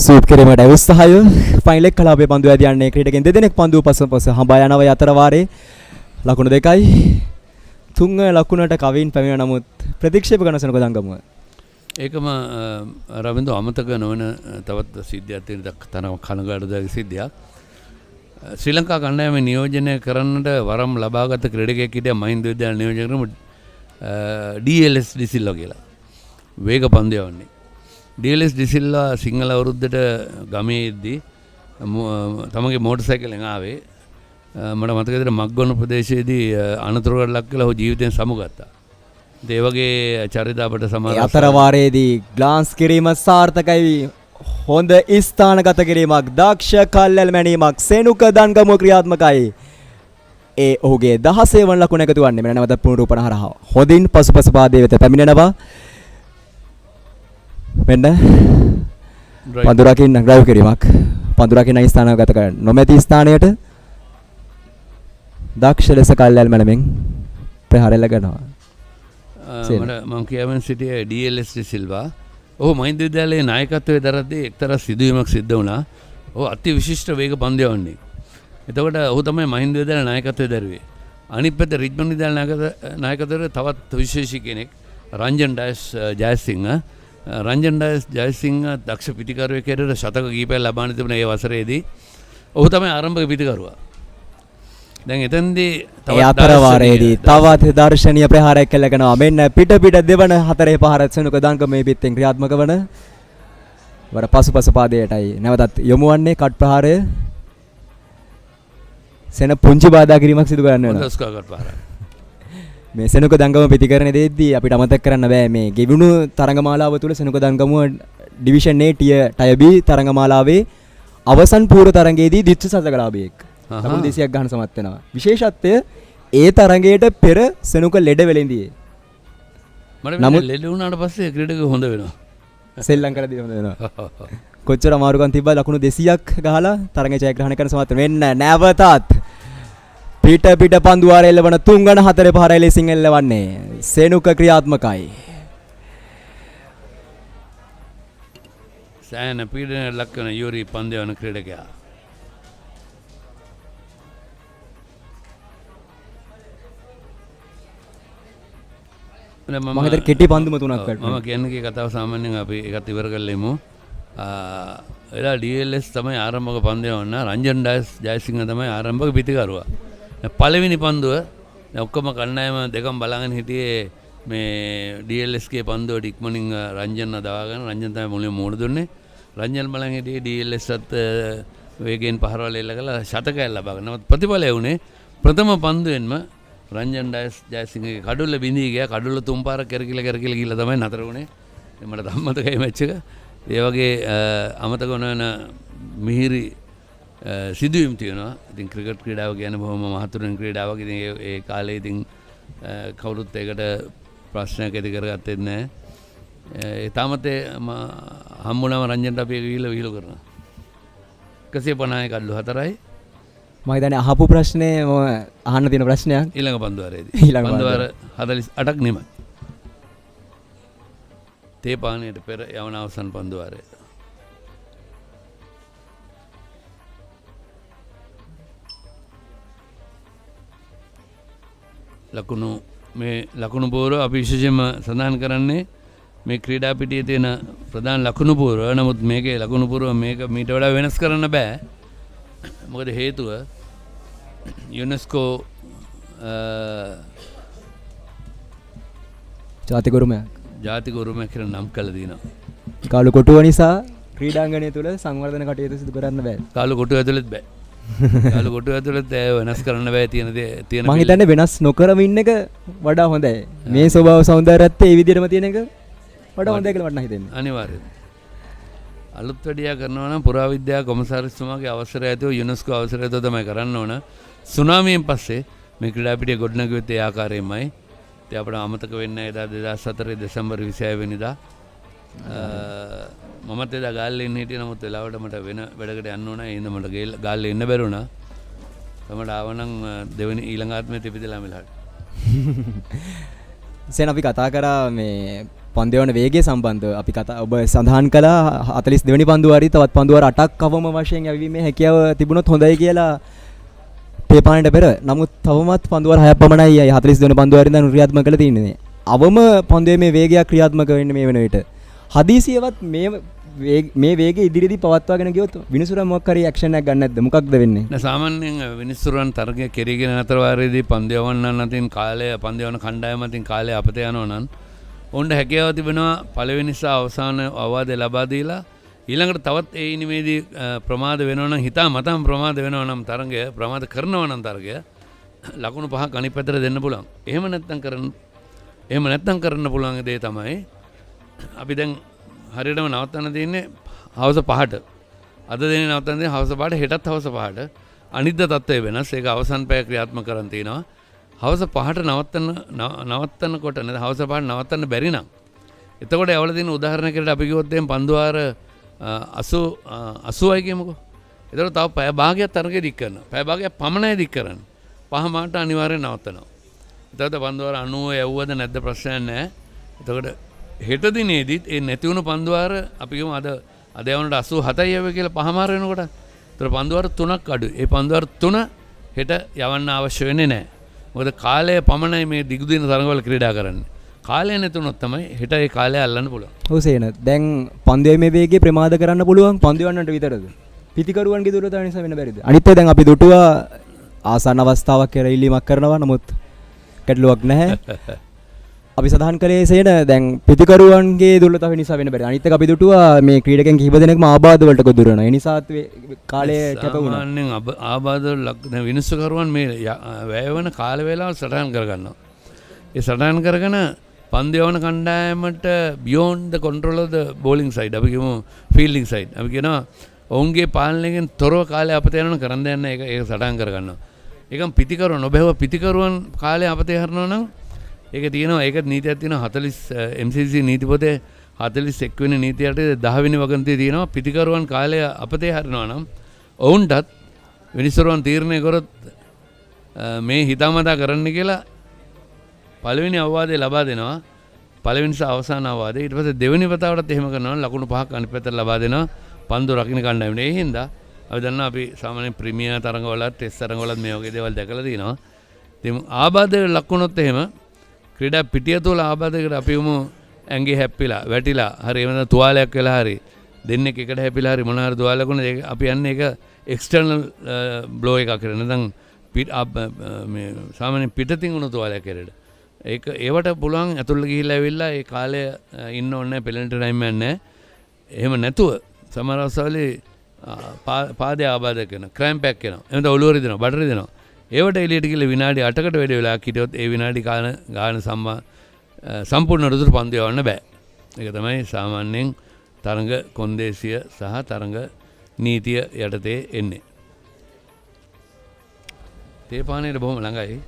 සූප් කිරීමට උත්සාහය ෆයිනල් එක කලාපයේ පන්දු ඇද යන්නේ ක්‍රීඩකයන් දෙදෙනෙක් පන්දුව පස හඹා යනවා අතර වාරේ ලකුණු 2යි තුන් ලකුණට කවින් පැමිණ නමුත් ප්‍රතික්ෂේප කරන සෙනඟ දංගමුව ඒකම රවින්දු අමතක නොවන තවත් සිද්ධියක් තියෙන තරම කනගාටුදායක සිද්ධියක් ශ්‍රී ලංකා කණ්ඩායම නියෝජනය කරන්නට වරම් ලබාගත් ක්‍රීඩකයෙක් හිටියා මහින්ද විද්‍යාල නියෝජනය කරමු DLS ඩිසිල්වා කියලා වේග පන්දු යවන්නේ DLS ඩිසිල්වා සිංහල අවුරුද්දට ගමේ ඉද්දී තමගේ මෝටර් සයිකලෙන් ආවේ මට මතක විදිහට මග්ගොන ප්‍රදේශයේදී අනතුරකට ලක් කළා ඔහු ජීවිතයෙන් සමුගත්තා. ඒ වගේ චරිත අපට සමහර අතර වාරයේදී ග්ලාන්ස් කිරීම සාර්ථකයි හොඳ ස්ථානගත කිරීමක් දක්ෂ කල්ැල් මැනීමක් සෙනුක දන්ගමුව ක්‍රියාත්මකයි. ඒ ඔහුගේ 16 වන ලකුණ එකතු වන්නේ මෙන්න නැවත පුනරූපණ හරහා හොඳින් පසුපස පාදයේ වෙත පැමිණෙනවා. මෙන්න පඳුරකින් ඩ්‍රයිව් කිරීමක් පඳුරකින් ස්ථානගත කරන නොමැති ස්ථානයට දක්ෂ ලෙස කල්ැල් මැනමින් ප්‍රහාරය ලගනවා. මම කියවන සිටියේ DLS සිල්වා ඔහු මහින්ද විද්‍යාලයේ නායකත්වයේ දරද්දී එක්තරා සිදුවීමක් සිද්ධ වුණා. ඔහු අති විශිෂ්ට වේග පන්දු යවන්නේ. එතකොට ඔහු තමයි මහින්ද විද්‍යාලයේ නායකත්වයේ දරුවේ. අනිත් පැත්තේ රිච්මන්ඩ් විද්‍යාලයේ නායකත්වයේ තවත් විශේෂී කෙනෙක් රංජන් ඩයස් ජයසිංහ. රංජන් ඩයස් ජයසිංහ දක්ෂ පිටිකරුවෙක් හැටියට ශතක කීපයක් ලබාන තිබුණ ඒ වසරේදී ඔහු තමයි ආරම්භක පිටිකරුවා. දැන් එතෙන්දී අතර වාරයේදී තවත් දර්ශනීය ප්‍රහාරයක් කළකනවා. මෙන්න පිට දෙවන හතරේ පහර සෙනුක දංගමේ පිටෙන් ක්‍රියාත්මක වන වර පසුපස පාදයටයි නැවතත් යොමු වන්නේ කට් ප්‍රහාරය. සෙන පුංචි බාධා කිරීමක් සිදු කරන්න වෙනවා. මේ සෙනුක දංගම පිටිකරණයේදී අපිට අමතක කරන්න බෑ මේ ගෙවුණු තරඟමාලාව තුළ සෙනුක දංගමුව ඩිවිෂන් A ටය B තරඟමාලාවේ අවසන් පූර්ව තරඟයේදී දිත්‍ය සතකලාභියෙක් ලකුණු 200ක් ගන්න සමත් වෙනවා. විශේෂත්වය ඒ තරඟයට පෙර සෙනුක ලෙඩ වෙලෙන්දී. නමුත් ලෙඩ වුණාට පස්සේ ක්‍රීඩකයෝ හොඳ වෙනවා. සෙල්ලම් කරලා හොඳ වෙනවා. කොච්චර අමාරුකම් තිබ්බා ලකුණු 200ක් ගහලා තරඟය ජයග්‍රහණය කරන සමත් වෙන්න නැවතත් පිට පන්දු වාරය එල්ලවන 3 ගණ 4 පහරයි ලෙසින් එල්ලවන්නේ සෙනුක ක්‍රියාත්මකයි. සෑහෙන පීඩනයට ලක් වෙන යූරි පන්දු යවන ක්‍රීඩකයා මම හිතන්නේ කෙටි පන්දුම තුනක් වැටුණා. මම කියන්නේ කතාව සාමාන්‍යයෙන් අපි ඒකත් ඉවර කරලෙමු. එලා DLS තමයි ආරම්භක පන්දු යවන්න රංජන් ඩයස් ජයසිංහ තමයි ආරම්භක පිටිකරුවා. පළවෙනි පන්දුව ඔක්කොම කණ්ඩායම දෙකම බලාගෙන හිටියේ මේ DLS ගේ පන්දුවට ඉක්මනින් රංජන් දවාගෙන රංජන් තමයි මුලින්ම මෝඩ දුන්නේ. රංජන් බලන් හිටියේ DLS ත් වේගයෙන් පහරවල එල්ල කළා ශතකයක් ලබාගෙන. නමුත් ප්‍රතිඵලය වුණේ ප්‍රථම පන්දුවෙන්ම රංජන් ඩයස් ජයසිංහගේ කඩුල්ල බිඳී ගියා. කඩුල්ල තුන් පාරක් කරකිලා ගිහලා තමයි නතර වුණේ. මට අමතකයි මැච් එක. ඒ වගේ අමතක නොවන මිහිරි සිදුවීම් තියෙනවා. ඉතින් ක්‍රිකට් ක්‍රීඩාව කියන්නේ බොහොම මහතුරුන් ක්‍රීඩාවක්. ඉතින් ඒ කාලේ ඉතින් කවුරුත් ඒකට ප්‍රශ්නයක් ඇති කරගත්තේ නැහැ. ඒ තාමත් හම්බුනම රංජන්ට අපි විහිළු කරනවා. 150 කඩලු 4යි. මම හිතන්නේ අහපු ප්‍රශ්නේ අහන්න තියෙන ප්‍රශ්නයක් ඊළඟ පන්දු වාරයේදී. පන්දු වාර 48ක් නෙමෙයි. තේ පානයට පෙර යවන අවසන් පන්දු වාරය. ලකුණු පූර්ව අපි විශේෂයෙන්ම සඳහන් කරන්නේ මේ ක්‍රීඩා පිටියේ තියෙන ප්‍රධාන ලකුණු පූර්ව. නමුත් මේකේ ලකුණු පූර්ව මේක මීට වඩා වෙනස් කරන්න බෑ. මොකද හේතුව යුනෙස්කෝ ජාතික උරුමයක් කියලා නම් කළා දිනවා. කාලු කොටුව නිසා ක්‍රීඩාංගණය තුල සංවර්ධන කටයුතු සිදු කරන්න බෑ. කාලු කොටුව ඇතුළෙත් බෑ. කාලු කොටුව ඇතුළෙත් වෙනස් කරන්න බෑ තියෙන මම හිතන්නේ වෙනස් නොකරම ඉන්න එක වඩා හොඳයි. මේ ස්වභාව සෞන්දර්යයත් ඒ විදිහටම තියෙන එක වඩා හොඳයි කියලා මට හිතෙන්නේ. අනිවාර්යයෙන්. අලුත් වැඩියා කරනවා නම් පුරාවිද්‍යා කොමසාරිස්තුමාගේ අවසරය ඇතුව යුනෙස්කෝ අවසරය ඇතුව තමයි කරන්න ඕන. සුනාමියෙන් පස්සේ මේ ක්‍රීඩා පිටිය ගොඩනගුවෙත් ඒ ආකාරයෙන්මයි. ඉතින් අපිට අමතක වෙන්නේ එදා 2004 දෙසැම්බර් 26 වෙනිදා මමත් එදා ගාල්ලේ ඉන්න හිටියේ. නමුත් වෙලාවට මට වෙන වැඩකට යන්න ඕන. ඒ හින්දා මට ගාල්ලේ ඉන්න බැරි වුණා. තමයි ආවනම් දෙවෙනි ඊළඟ ආත්මෙත් ඉපදෙලා මෙලහට. සෙන් අපි කතා කරා මේ පන්දු යවන වේගය සම්බන්ධව අපි කතා ඔබ සඳහන් කළා 42 වෙනි පන්දුවාරී තවත් පන්දුවාර 8ක් අවම වශයෙන් යැවීමේ හැකියාව තිබුණොත් හොඳයි කියලා පේපානට පෙර. නමුත් තවමත් පන්දුවාර 6ක් පමණයි 42 වෙනි පන්දුවාරේ ඉඳන් ක්‍රියාත්මක කරලා තියෙන්නේ. අවම පන්දුවේ මේ වේගයක් ක්‍රියාත්මක වෙන්නේ මේ වෙන විට. හදිසියවත් මේ වේගය ඉදිරියේදී පවත්වාගෙන ගියොත් විනිසුරන් මොකක් හරි ඇක්ෂන් එකක් ගන්න නැද්ද? මොකක්ද වෙන්නේ? සාමාන්‍යයෙන් විනිසුරන් තරගය කෙරීගෙන අතර වාරයේදී පන්දු යවන්නන් අතින් කාලය පන්දු යවන කණ්ඩායම අතින් කාලය අපත යනවා නම් ඔවුන්ට හැකියාව තිබෙනවා පළවෙනි සහ අවසාන අවවාදය ලබා දීලා ඊළඟට තවත් ඒ ඉනිමේදී ප්‍රමාද වෙනවා නම් හිතා මතම ප්‍රමාද වෙනවා නම් තරගය ප්‍රමාද කරනවා නම් තරගය ලකුණු 5ක් අනිත් පැත්තට දෙන්න පුළුවන්. එහෙම නැත්නම් කරන්න පුළුවන් දේ තමයි අපි දැන් හරියටම නවත්තන්න තියෙන්නේ හවස 5ට. අද දෙනේ නවත්තන්න තියෙන්නේ හවස 5ට, හෙටත් හවස 5ට. අනිද්ද තත්ත්වය වෙනස්. ඒක අවසන් පැය ක්‍රියාත්මක කරන් තිනවා. හවස 5ට නවත්තනකොට නේද හවස 5ට නවත්තන්න බැරි නම් එතකොට යවල තියෙන උදාහරණයකට අපි කිව්වොත් දැන් පන්දුවාර 80යි කියමුකෝ. එතකොට තව පැය භාගයක් තරගෙ දික් කරනවා. පැය භාගයක් පමණයි දික් කරන්නේ. 5 මාට අනිවාර්යෙන් නවත්තනවා. එතකොට පන්දුවාර 90 යවුවද නැද්ද ප්‍රශ්නයක් නැහැ. එතකොට හෙට දිනේදීත් ඒ නැති වුණු පන්දුවාර අපි කියමු අද යවනට 87යි යව කියලා 5 මාර වෙනකොට එතකොට පන්දුවාර 3ක් අඩුයි. ඒ පන්දුවාර 3 හෙට යවන්න අවශ්‍ය වෙන්නේ නැහැ. මොකද කාලය පමණයි මේ දිගු දින තරඟවල ක්‍රීඩා කරන්නේ. කාලය නැතුනොත් තමයි හෙට ඒ කාලය අල්ලන්න පුළුවන්. ඔව් සේන. දැන් පන්දුවේ මේ වේගය ප්‍රමාද කරන්න පුළුවන් පන්දු යවන්නට විතරද? පිටිකරුවන්ගේ දුරතාව නිසා වෙන බැරිද? අනිත් දැන් අපි දුටුවා ආසන්න අවස්ථාවක් කියලා ඉල්ලීමක් කරනවා. නමුත් ගැටලුවක් නැහැ. අපි සඳහන් කළේ සේන දැන් පිටිකරුවන්ගේ දුර්ලභතාව නිසා වෙන බැරි. අනිත් එක අපි දුටුවා මේ ක්‍රීඩකයන් කිහිප දෙනෙක්ම ආබාධ වලට ගොදුරු වෙනවා. ඒ නිසාත් කාලය කැප වුණා. සාමාන්‍යයෙන් ආබාධ දැන් විනිශ්චයකරුවන් මේ වැය වෙන කාල වේලාව සටහන් කරගන්නවා. ඒ සටහන් කරගෙන පන්දු යවන කණ්ඩායමට beyond the control of the bowling side අපි කියමු fielding side. අපි කියනවා ඔවුන්ගේ පාලනයෙන් තොරව කාලය අපතේ යනවා කරන්න දෙන්න ඒක සටහන් කරගන්නවා. ඒකම පිටිකරුවන් ඔබව පිටිකරුවන් කාලය අපතේ හරනවා නම් ඒක තියෙනවා ඒක නීතියක් තියෙනවා 40 MCC නීති පොතේ 41 වෙනි නීතියට 10 වෙනි වගන්තියේ තියෙනවා පිටිකරුවන් කාලය අපතේ හරිනවා නම් ඔවුන්ටත් විනිසුරුවන් තීරණය කරොත් මේ හිතාමතා කරන්න කියලා පළවෙනි අවවාදය ලබා දෙනවා පළවෙනි සහ අවසාන අවවාදය ඊට පස්සේ දෙවෙනි වතාවටත් එහෙම කරනවා ලකුණු 5ක් අනිත් පැත්තට ලබා දෙනවා පන්දු රකින්න කණ්ඩායමට. ඒ හින්දා අපි දන්නවා අපි සාමාන්‍යයෙන් ප්‍රීමියර් තරඟවලත් ටෙස්ට් තරඟවලත් මේ වගේ දේවල් දැකලා තියෙනවා. ඉතින් ආබාධයට ලකුණොත් එහෙම ක්‍රීඩා පිටිය තුළ ආබාධයකට අපි වමු ඇඟේ හැප්පිලා වැටිලා හරි එහෙම නැත්නම් තුවාලයක් වෙලා හරි දෙන්නෙක් එකට හැපිලා හරි මොනවා හරි තුවාලයක් වුණා ඒක අපි යන්නේ ඒක එක්ස්ටර්නල් බ්ලෝ එකක් කරන නැත්නම් මේ සාමාන්‍ය පිටතින් වුණු තුවාලයක් කරේද ඒක ඒවට පුළුවන් ඇතුළට ගිහිල්ලා ඇවිල්ලා ඒ කාලය ඉන්න ඕනේ පෙනල්ටි ටයිම් එකක් නැහැ. එහෙම නැතුව සමහර අවස්ථාවලදී පාදයේ ආබාධ කරන ක්‍රැම්ප් එකක් එනවා. එහෙනම් ඔළුව රිදෙනවා බඩ රිදෙනවා. ඒවට එළියට ගිහලා විනාඩි 8කට වැඩි වෙලාවක් හිටියොත් ඒ විනාඩි ගාන සම්පූර්ණ රුදුර පන්දු යවන්න බෑ. ඒක තමයි සාමාන්‍යයෙන් තරඟ කොන්දේසිය සහ තරඟ නීතිය යටතේ එන්නේ. තේපානේට බොහොම ළඟයි.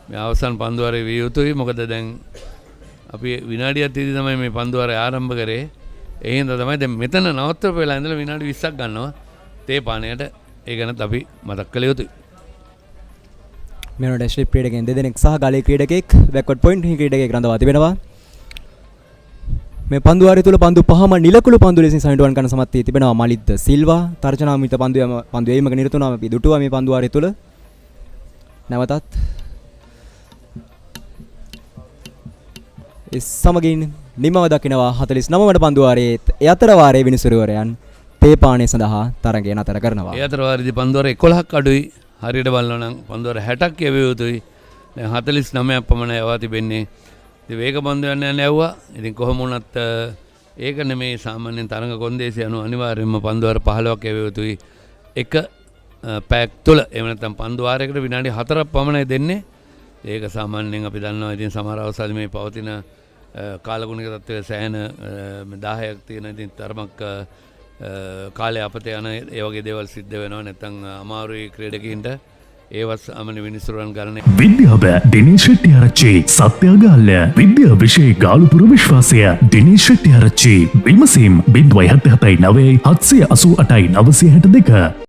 මේ අවසන් පන්දුවාරේ විය යුතුයි. මොකද දැන් අපි විනාඩියක් තියදී තමයි මේ පන්දුවාරය ආරම්භ කරේ. ඒ හින්දා තමයි දැන් මෙතන නවත්තපු වෙලා ඉඳලා විනාඩි 20ක් ගන්නවා තේපානේට. ඒ ගැනත් අපි මතක් කළ යුතුයි. මෙන්න ඩැෂ් ක්‍රීඩකයන් දෙදෙනෙක් සහ ගාලේ ක්‍රීඩකෙක් බෑක්වර්ඩ් පොයින්ට් ක්‍රීඩකයෙක් රඳවා තිබෙනවා. මේ පන්දුවාරය තුල පන්දු පහම නිලකුළු පන්දු ලෙසින් සනිටුවන් කරන සමත් වී තිබෙනවා මලිත් සිල්වා. තර්ජනාමිත පන්දු යීමක නිරත වුණා අපි දුටුවා මේ පන්දුවාරය තුල. නැවතත් ඒ සමගින් නිමව දකිනවා 49 වන පන්දුවාරයේ යතර වාරයේ විනිසුරුවරයන් තේපානේ සඳහා තරගය නතර කරනවා. ඒ අතර වාරයේදී පන්දුවාර 11ක් අඩුයි. හරියට බලනවා නම් පන්දුවාර 60ක් යවිය යුතුයි. දැන් 49ක් පමණ යවා තිබෙන්නේ. ඉතින් වේග පන්දු යන්න යවුවා. ඉතින් කොහොම වුණත් ඒක නෙමේ සාමාන්‍යයෙන් තරඟ කොන්දේසිය අනුව අනිවාර්යයෙන්ම පන්දුවාර 15ක් යවිය යුතුයි. එක පැක් තුල එහෙම නැත්නම් පන්දුවාරයකට විනාඩි 4ක් පමණයි දෙන්නේ. ඒක සාමාන්‍යයෙන් අපි දන්නවා. ඉතින් සමහර අවස්ථාවල මේ පවතින කාලගුණික තත්ත්වය සෑහෙන 10ක් තියෙන ඉතින් තරමක් කාලය අපතේ යන ඒ වගේ දේවල් සිද්ධ වෙනවා. නැත්නම් අමාරුයි ක්‍රීඩකයින්ට ඒවත් අමන විනිසුරුවන් ගන්න. විද්‍යාව දිනේෂ් ෂෙට්ටිආරච්චි සත්‍යාගාල්‍ය විද්‍යා විෂය ගාලුපුර විශ්වාසය දිනේෂ් ෂෙට්ටිආරච්චි විමසීම් 077 788 962.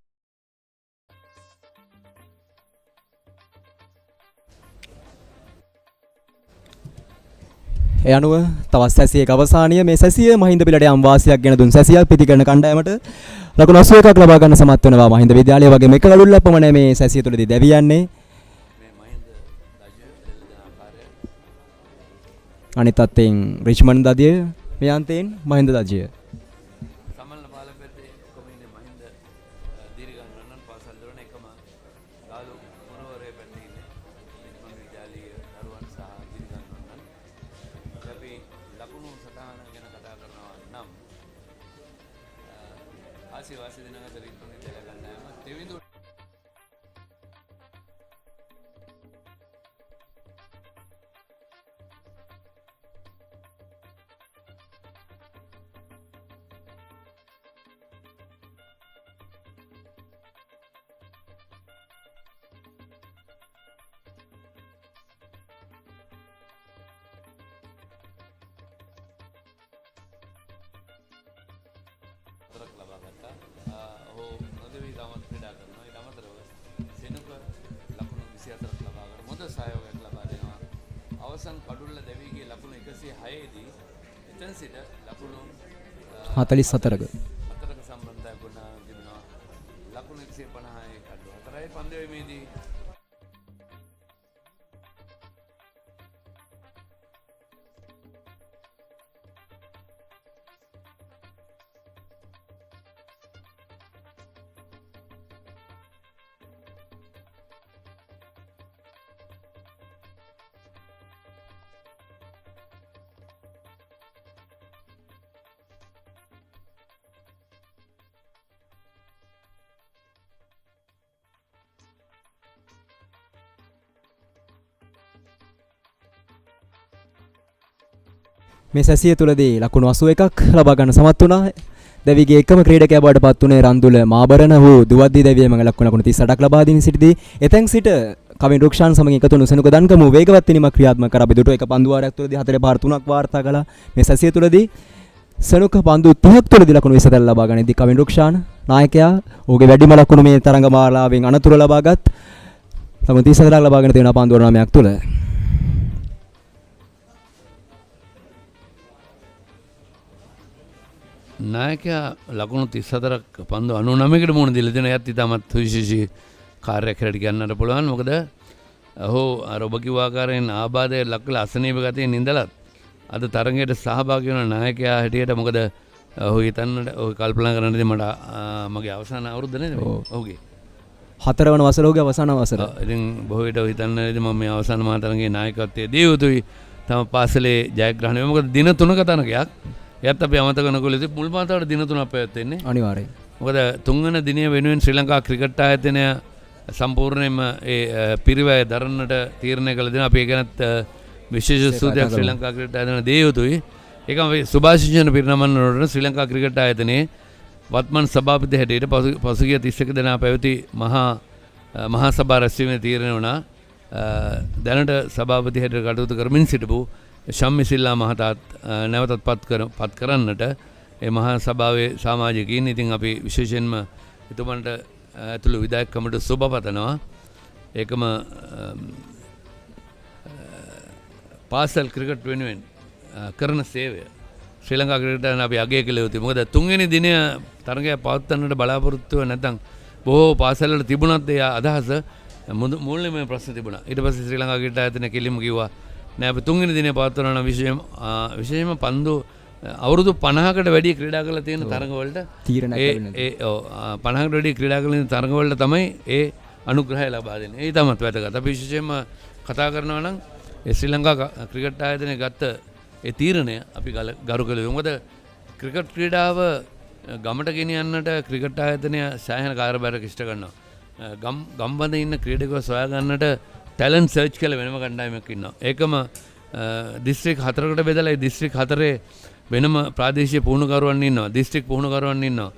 ඒ අනුව තවත් සැසියක අවසානීය මේ සැසිය මහින්ද පිළට යම් වාසියක් ගෙන දුන් සැසියක් පිටිකරන කණ්ඩායමට ලකුණු 81ක් ලබා ගන්න සමත් වෙනවා මහින්ද විද්‍යාලය වගේ මේක ගලුල්ලක් පමණ මේ සැසිය තුලදී දැවියන්නේ අනිත් අතෙන් රිච්මන්ඩ් දදිය මේ අන්තයෙන් මහින්ද දජිය අවසන් කඩුල්ල දෙවිගේ ලකුණු 106 දී එතන සිට ලකුණු 44ක සම්බන්ධයක් ගොඩනගා තිබෙනවා. ලකුණු 150යි කඩුව 4යි පන්දවීමේදී මේ සැසිය තුලදී ලකුණු 81ක් ලබා ගන්න සමත් වුණා. දෙවිගේ එකම ක්‍රීඩකයා බවට පත් වුණේ රන්දුල මාබරණ වූ දුවද්දී දෙවියම ලකුණු 38ක් ලබා දීන සිටදී එතෙන් සිට කවින් රුක්ෂාන් සමග එකතු වුණු සෙනුක දන්කම වේගවත් වෙනීමක් ක්‍රියාත්මක කර අපි දුටු එක පන්දු වාරයක් තුලදී 4 පාර 3ක් වාර්තා කළා. මේ සැසිය තුලදී සෙනුක පන්දු 30ක් තුලදී ලකුණු 24 ලබා ගනිද්දී කවින් රුක්ෂාන් නායකයා ඔහුගේ වැඩිම ලකුණු මේ තරඟ මාලාවෙන් අනතුරු ලබාගත් ලකුණු 34ක් ලබාගෙන තියෙනවා පන්දු 9ක් තුල. නායකයා ලකුණු 34ක් පන්දු 99කට මුණ දීලා දෙන යත් ඉතාමත් විශේෂී කාර්යයක් හැටියට ගන්නට පුළුවන්. මොකද ඔහු අර ඔබ කිව්ව ආකාරයෙන් ආබාධයේ ලක්වල අසනීප ගතියෙන් ඉඳලත් අද තරඟයට සහභාගී වෙන නායකයා හැටියට මොකද ඔහු හිතන්නට ඔහු කල්පනා කරනදී මට මගේ අවසාන අවුරුද්ද නේද ඔහුගේ 4 වන වසර ඔහුගේ අවසාන වසර. ඉතින් බොහෝ විට හිතන්නේදී මම මේ අවසාන මාතරංගයේ නායකත්වයේ දිය යුතුයි. තම පාසලේ ජයග්‍රහණය. මොකද දින 3ක තරඟයක්. එයත් අපි අමතක නොකළ යුතුයි. මුල් මාතාවට දින 3ක් පැවැත්වෙන්නේ. අනිවාර්යයෙන්. මොකද තුන්වන දිනය වෙනුවෙන් ශ්‍රී ලංකා ක්‍රිකට් ආයතනය සම්පූර්ණයෙන්ම ඒ පිරිවැය දරන්නට තීරණය කළ දෙනවා. අපි ඒ ගැනත් විශේෂ ස්තුතියක් ශ්‍රී ලංකා ක්‍රිකට් ආයතනය දිය යුතුයි. ඒකම සුභාශිංසන පිරිනමන්නට ශ්‍රී ලංකා ක්‍රිකට් ආයතනයේ වත්මන් සභාපති හැටියට පසුගිය 31 දෙනා පැවති මහා සභා රැස්වීමේ තීරණය වුණා. දැනට සභාපති හැටියට කටයුතු කරමින් සිටපු ශම්මි සිල්ලා මහතාත් නැවතත් පත් කරන්නට ඒ මහා සභාවේ සමාජිකයින් ඉතින් අපි විශේෂයෙන්ම එතුමන්ට ඇතුළු විධායක කමිටුව සුබ පතනවා. ඒකම පාසල් ක්‍රිකට් වෙනුවෙන් කරන සේවය ශ්‍රී ලංකා ක්‍රිකට් අපි අගය කළ යුතුයි. මොකද තුන්වෙනි දිනය තරගය පවත්වන්නට බලාපොරොත්තු වෙ නැත්නම් බොහෝ පාසල්වල තිබුණත් ඒ අදහස මූලිකම ප්‍රශ්න තිබුණා. ඊට පස්සේ ශ්‍රී ලංකා ක්‍රිකට් ආයතනය කෙලින්ම කිව්වා නෑ අපි තුන්වෙනි දිනේ පවත්වනවා නම් විශේෂයෙන්ම පන්දු අවුරුදු 50කට වැඩි ක්‍රීඩා කරලා තියෙන තරඟ වලට ඒ 50කට වැඩි ක්‍රීඩා කරලා තියෙන තරඟ වලට තමයි ඒ අනුග්‍රහය ලබා දෙන්නේ. ඒ තමත් වැදගත්. අපි විශේෂයෙන්ම කතා කරනවා නම් ඒ ශ්‍රී ලංකා ක්‍රිකට් ආයතනයේ ගත්ත ඒ තීරණය අපි ගරු කළ යුතුයි. මොකද ක්‍රිකට් ක්‍රීඩාව ගමට ගෙනියන්නට ක්‍රිකට් ආයතනය සෑහෙන කාර්යභාරයක් ඉෂ්ට කරනවා. ගම්බඳ ඉන්න ක්‍රීඩකව සොයා ගන්නට ටැලන්ට් සර්ච් කළ වෙනම කණ්ඩායමක් ඉන්නවා. ඒකම දිස්ත්‍රික් 4කට බෙදලා ඒ දිස්ත්‍රික් 4 වෙනම ප්‍රාදේශීය පුහුණුකරුවන් ඉන්නවා. දිස්ත්‍රික් පුහුණුකරුවන් ඉන්නවා.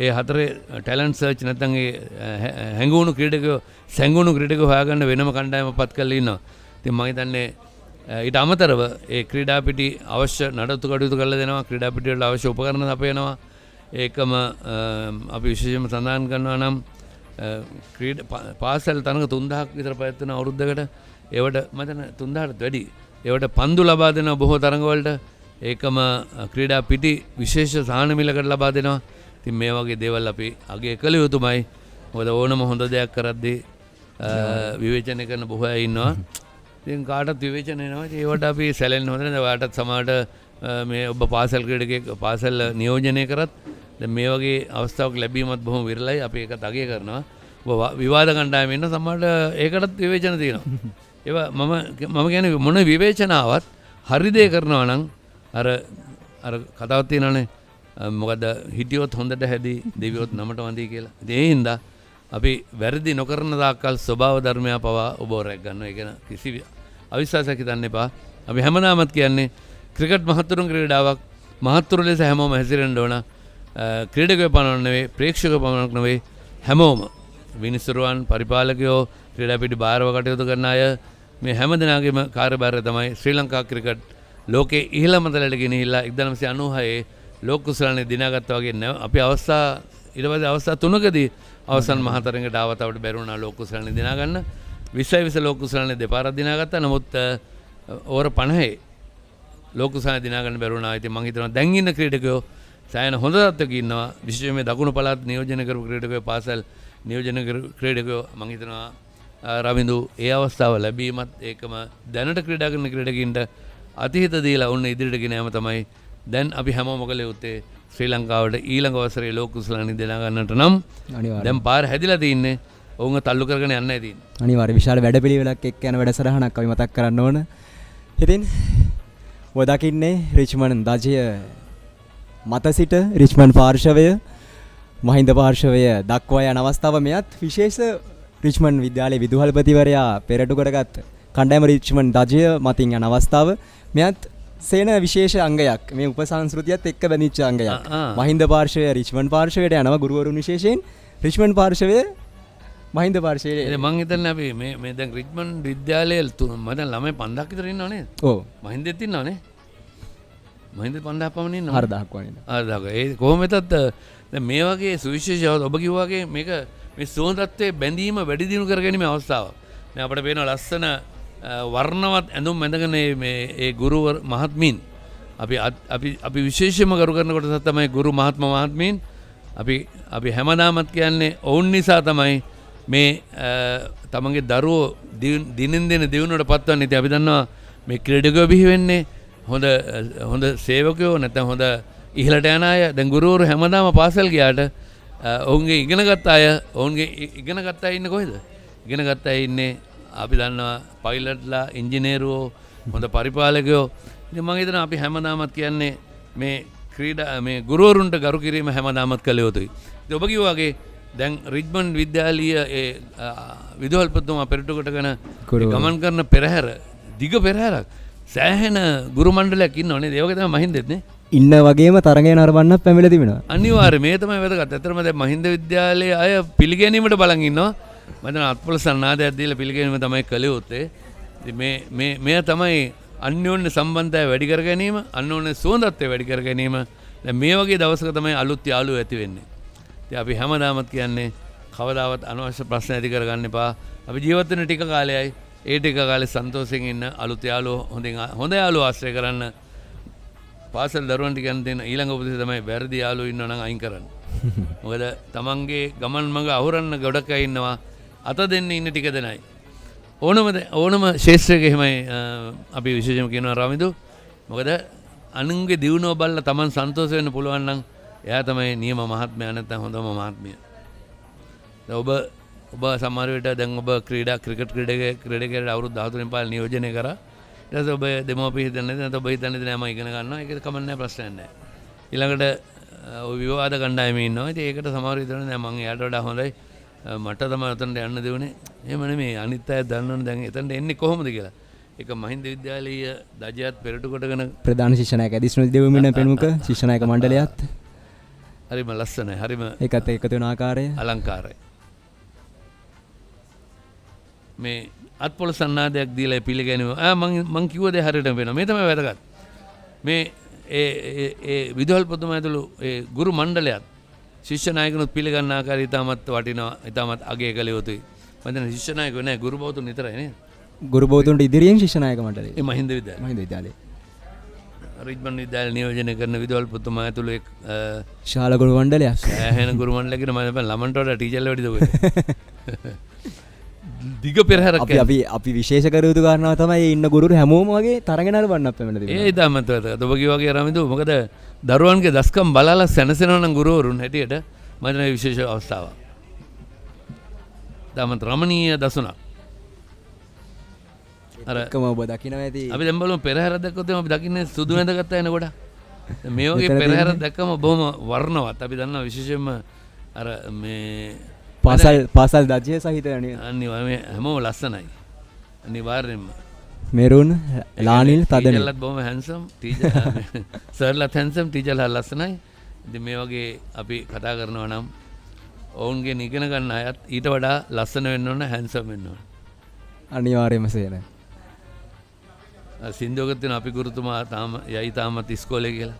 ඒ 4 ටැලන්ට් සර්ච් නැත්නම් ඒ හැංගුණු ක්‍රීඩකව සැඟුණු ක්‍රීඩකව හොයාගන්න වෙනම කණ්ඩායමක් පත් කරලා ඉන්නවා. ඉතින් මම හිතන්නේ ඊට අමතරව ඒ ක්‍රීඩා පිටි අවශ්‍ය නඩත්තු කටයුතු කරලා දෙනවා. ක්‍රීඩා පිටි වල අවශ්‍ය උපකරණ අපයනවා. ඒකම අපි විශේෂයෙන්ම සඳහන් කරනවා නම් පාසල් තරඟ 3000ක් විතර පැවැත්වෙන අවුරුද්දකට ඒවට මම හිතන්නේ 3000ට වැඩි ඒවට පන්දු ලබා දෙනවා බොහෝ තරඟවලට. ඒකම ක්‍රීඩා පිටි විශේෂ සහන මිලකට ලබා දෙනවා. ඉතින් මේ වගේ දේවල් අපි අගය කළ යුතුමයි. මොකද ඕනම හොඳ දෙයක් කරද්දී විවේචනය කරන බොහෝ අය ඉන්නවා. ඉතින් කාටත් විවේචන එනවා. ඒවට අපි සැලෙන්න හොඳ නැහැ. ඔයාටත් සමහරට මේ ඔබ පාසල් ක්‍රීඩකයෙක් පාසල් නියෝජනය කරත් දැන් මේ වගේ අවස්ථාවක් ලැබීමත් බොහොම විරලයි. අපි ඒකත් අගය කරනවා. ඔබ විවාද කණ්ඩායමේ ඉන්න සමහරට ඒකටත් විවේචන තියෙනවා. ඒවා මම කියන්නේ මොන විවේචනාවක් හරි දේ කරනවා නම් අර කතාවක් තියෙනවානේ මොකද හිටියොත් හොඳට හැදී දෙවියොත් නමට වඳී කියලා. ඉතින් ඒ හින්දා අපි වැරදි නොකරන තාක්කල් ස්වභාව ධර්මය පවා ඔබ රැක් ගන්නවා. ඒක න කිසි අවිශ්වාසයක් හිතන්න එපා. අපි හැමදාමත් කියන්නේ ක්‍රිකට් මහත්තුරුන් ක්‍රීඩාවක් මහත්තුරු ලෙස හැමෝම හැසිරෙන්න ඕන. ක්‍රීඩකයෝ පමණක් නෙවෙයි ප්‍රේක්ෂකයෝ පමණක් නෙවෙයි හැමෝම විනිසුරුවන් පරිපාලකයෝ ක්‍රීඩා පිටි භාරව කටයුතු කරන අය මේ හැම දෙනාගේම කාර්යභාරය තමයි ශ්‍රී ලංකා ක්‍රිකට් ලෝකයේ ඉහළම තලයට ගෙනහිල්ලා 1996 ලෝක කුසලානේ දිනාගත්තා වගේ අපි අවස්ථා ඊට පස්සේ අවස්ථා තුනකදී අවසන් මහතරඟට ආවත් අපිට බැරි වුණා ලෝක කුසලානේ දිනා ගන්න. 20 ලෝක කුසලානේ දෙපාරක් දිනාගත්තා. නමුත් ඕවර 50 ලෝක කුසලානේ දිනා ගන්න බැරි වුණා. ඉතින් මම හිතනවා දැන් ඉන්න ක්‍රීඩකයෝ සෑහෙන හොඳ තත්ත්වයක ඉන්නවා. විශේෂයෙන් මේ දකුණු පළාත් නියෝජනය කරපු ක්‍රීඩකයෝ පාසල් නියෝජනය ක්‍රීඩකයෝ මම හිතනවා රවිඳු ඒ අවස්ථාව ලැබීමත් ඒකම දැනට ක්‍රීඩා කරන ක්‍රීඩකින්ට අතිහිත දීලා ඔන්න ඉදිරියට ගෙන යාම තමයි දැන් අපි හැමෝම කළ යුත්තේ. ශ්‍රී ලංකාවට ඊළඟ වසරේ ලෝක කුසලානේ දෙනා ගන්නට නම් දැන් පාර හැදිලා තින්නේ. ඔවුන් තල්ලු කරගෙන යන්නයි තියෙන්නේ. අනිවාර්ය විශාල වැඩපිළිවෙලක් එක්ක යන වැඩසටහනක් අපි මතක් කරන්න ඕන. ඉතින් ඔය දකින්නේ රිච්මන්ඩ් දජය මත සිට රිච්මන්ඩ් පාර්ශවය මහින්ද පාර්ශවය දක්වා යන අවස්ථාව මෙයත් විශේෂ රිච්මන්ඩ් විද්‍යාලයේ විදුහල්පතිවරයා පෙරටු කරගත් කණ්ඩායම රිච්මන්ඩ් දජය මතින් යන අවස්ථාව මෙයත් සේන විශේෂ අංගයක්. මේ උපසංස්කෘතියත් එක්ක බැඳිච්ච අංගයක්. මහින්ද පාර්ශවය රිච්මන්ඩ් පාර්ශවයට යනවා ගුරුවරුන් විශේෂයෙන් රිච්මන්ඩ් පාර්ශවය මහින්ද පාර්ශවයේ මම හිතන්නේ අපි මේ දැන් රිච්මන්ඩ් විද්‍යාලයේ මම දැන් ළමයි 5000ක් විතර ඉන්නව නේද? ඔව්. මහින්දෙත් ඉන්නව නේ? මහින්ද 5000ක් පමණ ඉන්නවා. 4000ක් වගේ. 4000ක්. ඒ කොහොම වෙතත් දැන් මේ වගේ සුවිශේෂව ඔබ කිව්වා වගේ මේක මේ සුවඳත්වයේ බැඳීම වැඩි දියුණු කරගැනීමේ අවස්ථාවක්. දැන් අපිට පේන ලස්සන වර්ණවත් ඇඳුම් ඇඳගෙන මේ ඒ ගුරු මහත්මීන් අපි විශේෂයෙන්ම කරු කරන කොටස තමයි ගුරු මහත්මීන්. අපි හැමදාමත් කියන්නේ ඔවුන් නිසා තමයි මේ තමන්ගේ දරුවෝ දිනෙන් දින දියුණුවට පත්වන්නේ. ඉතින් අපි දන්නවා මේ ක්‍රීඩකයෝ බිහි වෙන්නේ හොඳ සේවකයෝ නැත්නම් හොඳ ඉහළට යන අය. දැන් ගුරුවරු හැමදාම පාසල් ගියාට ඔවුන්ගේ ඉගෙනගත් අය ඉගෙනගත් අය ඉන්නේ කොහෙද? ඉගෙනගත් අය ඉන්නේ අපි දන්නවා පයිලට්ලා ඉංජිනේරුවෝ හොඳ පරිපාලකයෝ. ඉතින් මම හිතනවා අපි හැමදාමත් කියන්නේ මේ ක්‍රීඩා මේ ගුරුවරුන්ට ගරු කිරීම හැමදාමත් කළ යුතුයි. ඉතින් ඔබ කිව්වා වගේ දැන් රිච්මන්ඩ් විද්‍යාලීය ඒ විදුහල්පතිතුමා පෙරටු කොටගෙන ගමන් කරන පෙරහැර දිග පෙරහැරක් සෑහෙන ගුරු මණ්ඩලයක් ඉන්නව නේද? ඒ වගේ තමයි මහින්දෙත් නේ. ඉන්න වගේම තරගය නරඹන්නත් පැමිණලා තිබෙනවා. අනිවාර්යයෙන් මේ තමයි වැදගත්. ඇත්තටම දැන් මහින්ද විද්‍යාලයේ අය පිළිගැනීමට බලන් ඉන්නවා. මම දැන් අත්පොළ සන්නාදයක් දීලා පිළිගැනීම තමයි කළ යුත්තේ. ඉතින් මේ තමයි අන්‍යෝන්‍ය සම්බන්ධය වැඩි කර ගැනීම, අන්‍යෝන්‍ය සුවඳත්වය වැඩි කර ගැනීම. දැන් මේ වගේ දවසක තමයි අලුත් යාළුවෝ ඇති වෙන්නේ. ඉතින් අපි හැමදාමත් කියන්නේ කවදාවත් අනවශ්‍ය ප්‍රශ්න ඇති කරගන්න එපා. අපි ජීවත් වෙන ටික කාලයයි. ඒ ටික කාලේ සන්තෝෂයෙන් ඉන්න අලුත් යාළුවෝ හොඳ යාළුවෝ ආශ්‍රය කරන්න. පාසල් දරුවන්ට කියන්න දෙන ඊළඟ උපදෙස් තමයි වැරදි යාළුවෝ ඉන්නවා නම් අයින් කරන්න. මොකද තමන්ගේ ගමන් මඟ අහුරන්න ගොඩක් අය ඉන්නවා. අත දෙන්න ඉන්න ටික දෙනයි. ඕනම ශේෂ්ත්‍රයක එහෙමයි අපි විශේෂම කියනවා රමිදු. මොකද අනුන්ගේ දියුණුව බලලා තමන් සන්තෝෂ වෙන්න පුළුවන් නම් එයා තමයි නියම මහත්මයා නැත්නම් හොඳම මහත්මිය. ඔබ සමහර විට දැන් ඔබ ක්‍රිකට් ක්‍රීඩකයෙකුට අවුරුදු 13 පාල නියෝජනය කරා. ඊට පස්සේ ඔබ දෙමව්පිය හිතන්නේ නැත්නම් ඔබ හිතන්නේ නෑ මම ඉගෙන ගන්නවා. ඒක කමක් නෑ ප්‍රශ්නයක් නෑ. ඊළඟට ඔය විවාද කණ්ඩායමේ ඉන්නවා. ඉතින් ඒකට සමහර විට නෑ මම එයාට වඩා හොඳයි. මට තමයි උතනට යන්න දෙන්නේ. එහෙම නෙමෙයි අනිත් අය දන්නවනේ දැන් එතනට එන්නේ කොහොමද කියලා. ඒක මහින්ද විද්‍යාලීය දජයත් පෙරටු කොටගෙන ප්‍රධාන ශිෂ්‍ය නායක ඇදිස්නොදි දෙවිමින ප්‍රමුඛ ශිෂ්‍ය නායක මණ්ඩලයත් හරිම ලස්සනයි. හරිම ඒකත් එකතු වෙන ආකාරය අලංකාරයි. මේ අත්පොළ සන්නාදයක් දීලා පිළිගැනීම මං කිව්ව දේ හරියටම වෙනවා. මේ තමයි වැදගත්. මේ ඒ විදුහල්පතිතුමා ඇතුළු ඒ ගුරු මණ්ඩලයත් ශිෂ්‍ය නායකනුත් පිළිගන්න ආකාරය ඉතාමත් වටිනවා. ඉතාමත් අගය කළ යුතුයි. මම දැන් ශිෂ්‍ය නායකයෝ නෑ ගුරු බෞතුන් විතරයි නේද? ගුරු බෝධුන්ට ඉදිරියෙන් ශිෂ්‍ය නායක මණ්ඩලය. ඒ මහින්ද විද්‍යාලය. මහින්ද විද්‍යාලය. රිච්මන්ඩ් විද්‍යාලය නියෝජනය කරන විදුහල්පතිතුමා ඇතුළු එක් ශාලා ගුරු මණ්ඩලයක්. සෑහෙන ගුරු මණ්ඩලයකට මම ළමන්ට වඩා ටීචර්ලා වැඩිද ඔය. දිග පෙරහැරක් අපි විශේෂ කර යුතු කාරණාව තමයි ඉන්න ගුරුවරු හැමෝම වගේ තරගෙන අරවන්න අපේ වෙන දේ. ඒ ඉතාමත් වැදගත්. ඔබ කිව්වා වගේ රමිදු මොකද දරුවන්ගේ දස්කම් බලලා සැනසෙනවා නම් ගුරුවරුන් හැටියට මම හිතන විශේෂ අවස්ථාවක්. ඉතාමත් රමණීය දසුණක්. අර එකම ඔබ දකින්න ඇති. අපි දැන් බලමු පෙරහැර දැක්කොත් අපි දකින්නේ සුදු ඇඳගත්ත අය නේද? මේ වගේ පෙරහැර දැක්කම බොහොම වර්ණවත්. අපි දන්නවා විශේෂයෙන්ම අර මේ පාසල් දජය සහිත අනිවාර්යයෙන් හැමෝම ලස්සනයි. අනිවාර්යෙන්ම. මෙරුන් ලානිල් තදනේ. ටීචර්ලත් බොහොම හැන්සම්. ටීචර් සර්ලත් හැන්සම් ටීචර්ලා ලස්සනයි. ඉතින් මේ වගේ අපි කතා කරනවා නම් ඔවුන්ගෙන් ඉගෙන ගන්න අයත් ඊට වඩා ලස්සන වෙන්න ඕන හැන්සම් වෙන්න ඕන. අනිවාර්යයෙන්ම සේන. සින්දුවකට තියෙන අපි ගුරුතුමා තාම යයි තාමත් ඉස්කෝලේ කියලා.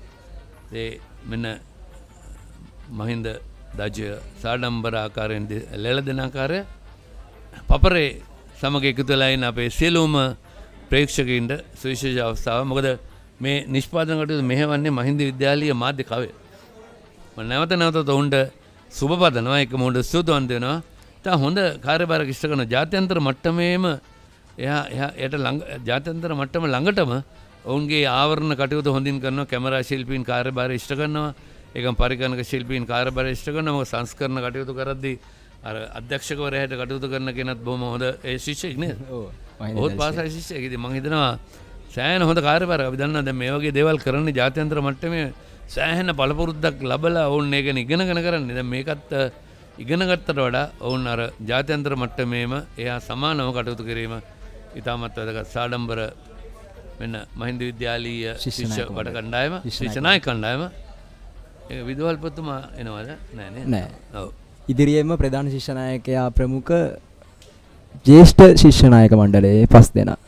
ඒ මෙන්න මහින්ද දජය සාඩම්බර ආකාරයෙන් ලෙල දෙන ආකාරය පපරේ සමග එකතු වෙලා ඉන්න අපේ සියලුම ප්‍රේක්ෂකයින්ට සුවිශේෂ අවස්ථාවක්. මොකද මේ නිෂ්පාදන කටයුතු මෙහෙවන්නේ මහින්ද විද්‍යාලීය මාධ්‍ය කවය. මම නැවත ඔවුන්ට සුබ පතනවා. ඒක මොහොත ස්තුතිවන්ත වෙනවා. තා හොඳ කාර්යභාරයක් ඉෂ්ට කරන ජාත්‍යන්තර මට්ටමේම එයාට ජාත්‍යන්තර මට්ටම ළඟටම ඔවුන්ගේ ආවරණ කටයුතු හොඳින් කරනවා. කැමරා ශිල්පීන් කාර්යභාරය ඉෂ්ට කරනවා. ඒකම පරිගණක ශිල්පීන් කාර්යභාරය ඉෂ්ට කරනවා. මොකද සංස්කරණ කටයුතු කරද්දී අර අධ්‍යක්ෂකවරයා හැට කටයුතු කරන කෙනත් බොහොම හොඳ ඒ ශිෂ්‍යෙක් නේද? ඔව්. ඔහොත් පාසල් ශිෂ්‍යෙක්. ඉතින් මම හිතනවා සෑහෙන හොඳ කාර්යභාරයක්. අපි දන්නවා දැන් මේ වගේ දේවල් කරන්නේ ජාත්‍යන්තර මට්ටමේ සෑහෙන පළපුරුද්දක් ලැබලා ඔවුන් ඒක ඉගෙනගෙන කරන්නේ. දැන් මේකත් ඉගෙන ගත්තට වඩා ඔවුන් අර ජාත්‍යන්තර මට්ටමේම එයා සමානව කටයුතු කිරීම ඉතාමත් වැදගත්. සාඩම්බර මෙන්න මහින්ද විද්‍යාලීය ශිෂ්‍ය වට කණ්ඩායම ශිෂ්‍ය නායක කණ්ඩායම ඒක විදුහල්පතිතුමා එනවද? නෑ නේද? නෑ. ඔව්. ඉදිරියෙන්ම ප්‍රධාන ශිෂ්‍ය නායකයා ප්‍රමුඛ ජ්‍යෙෂ්ඨ ශිෂ්‍ය නායක මණ්ඩලයේ 5 දෙනා.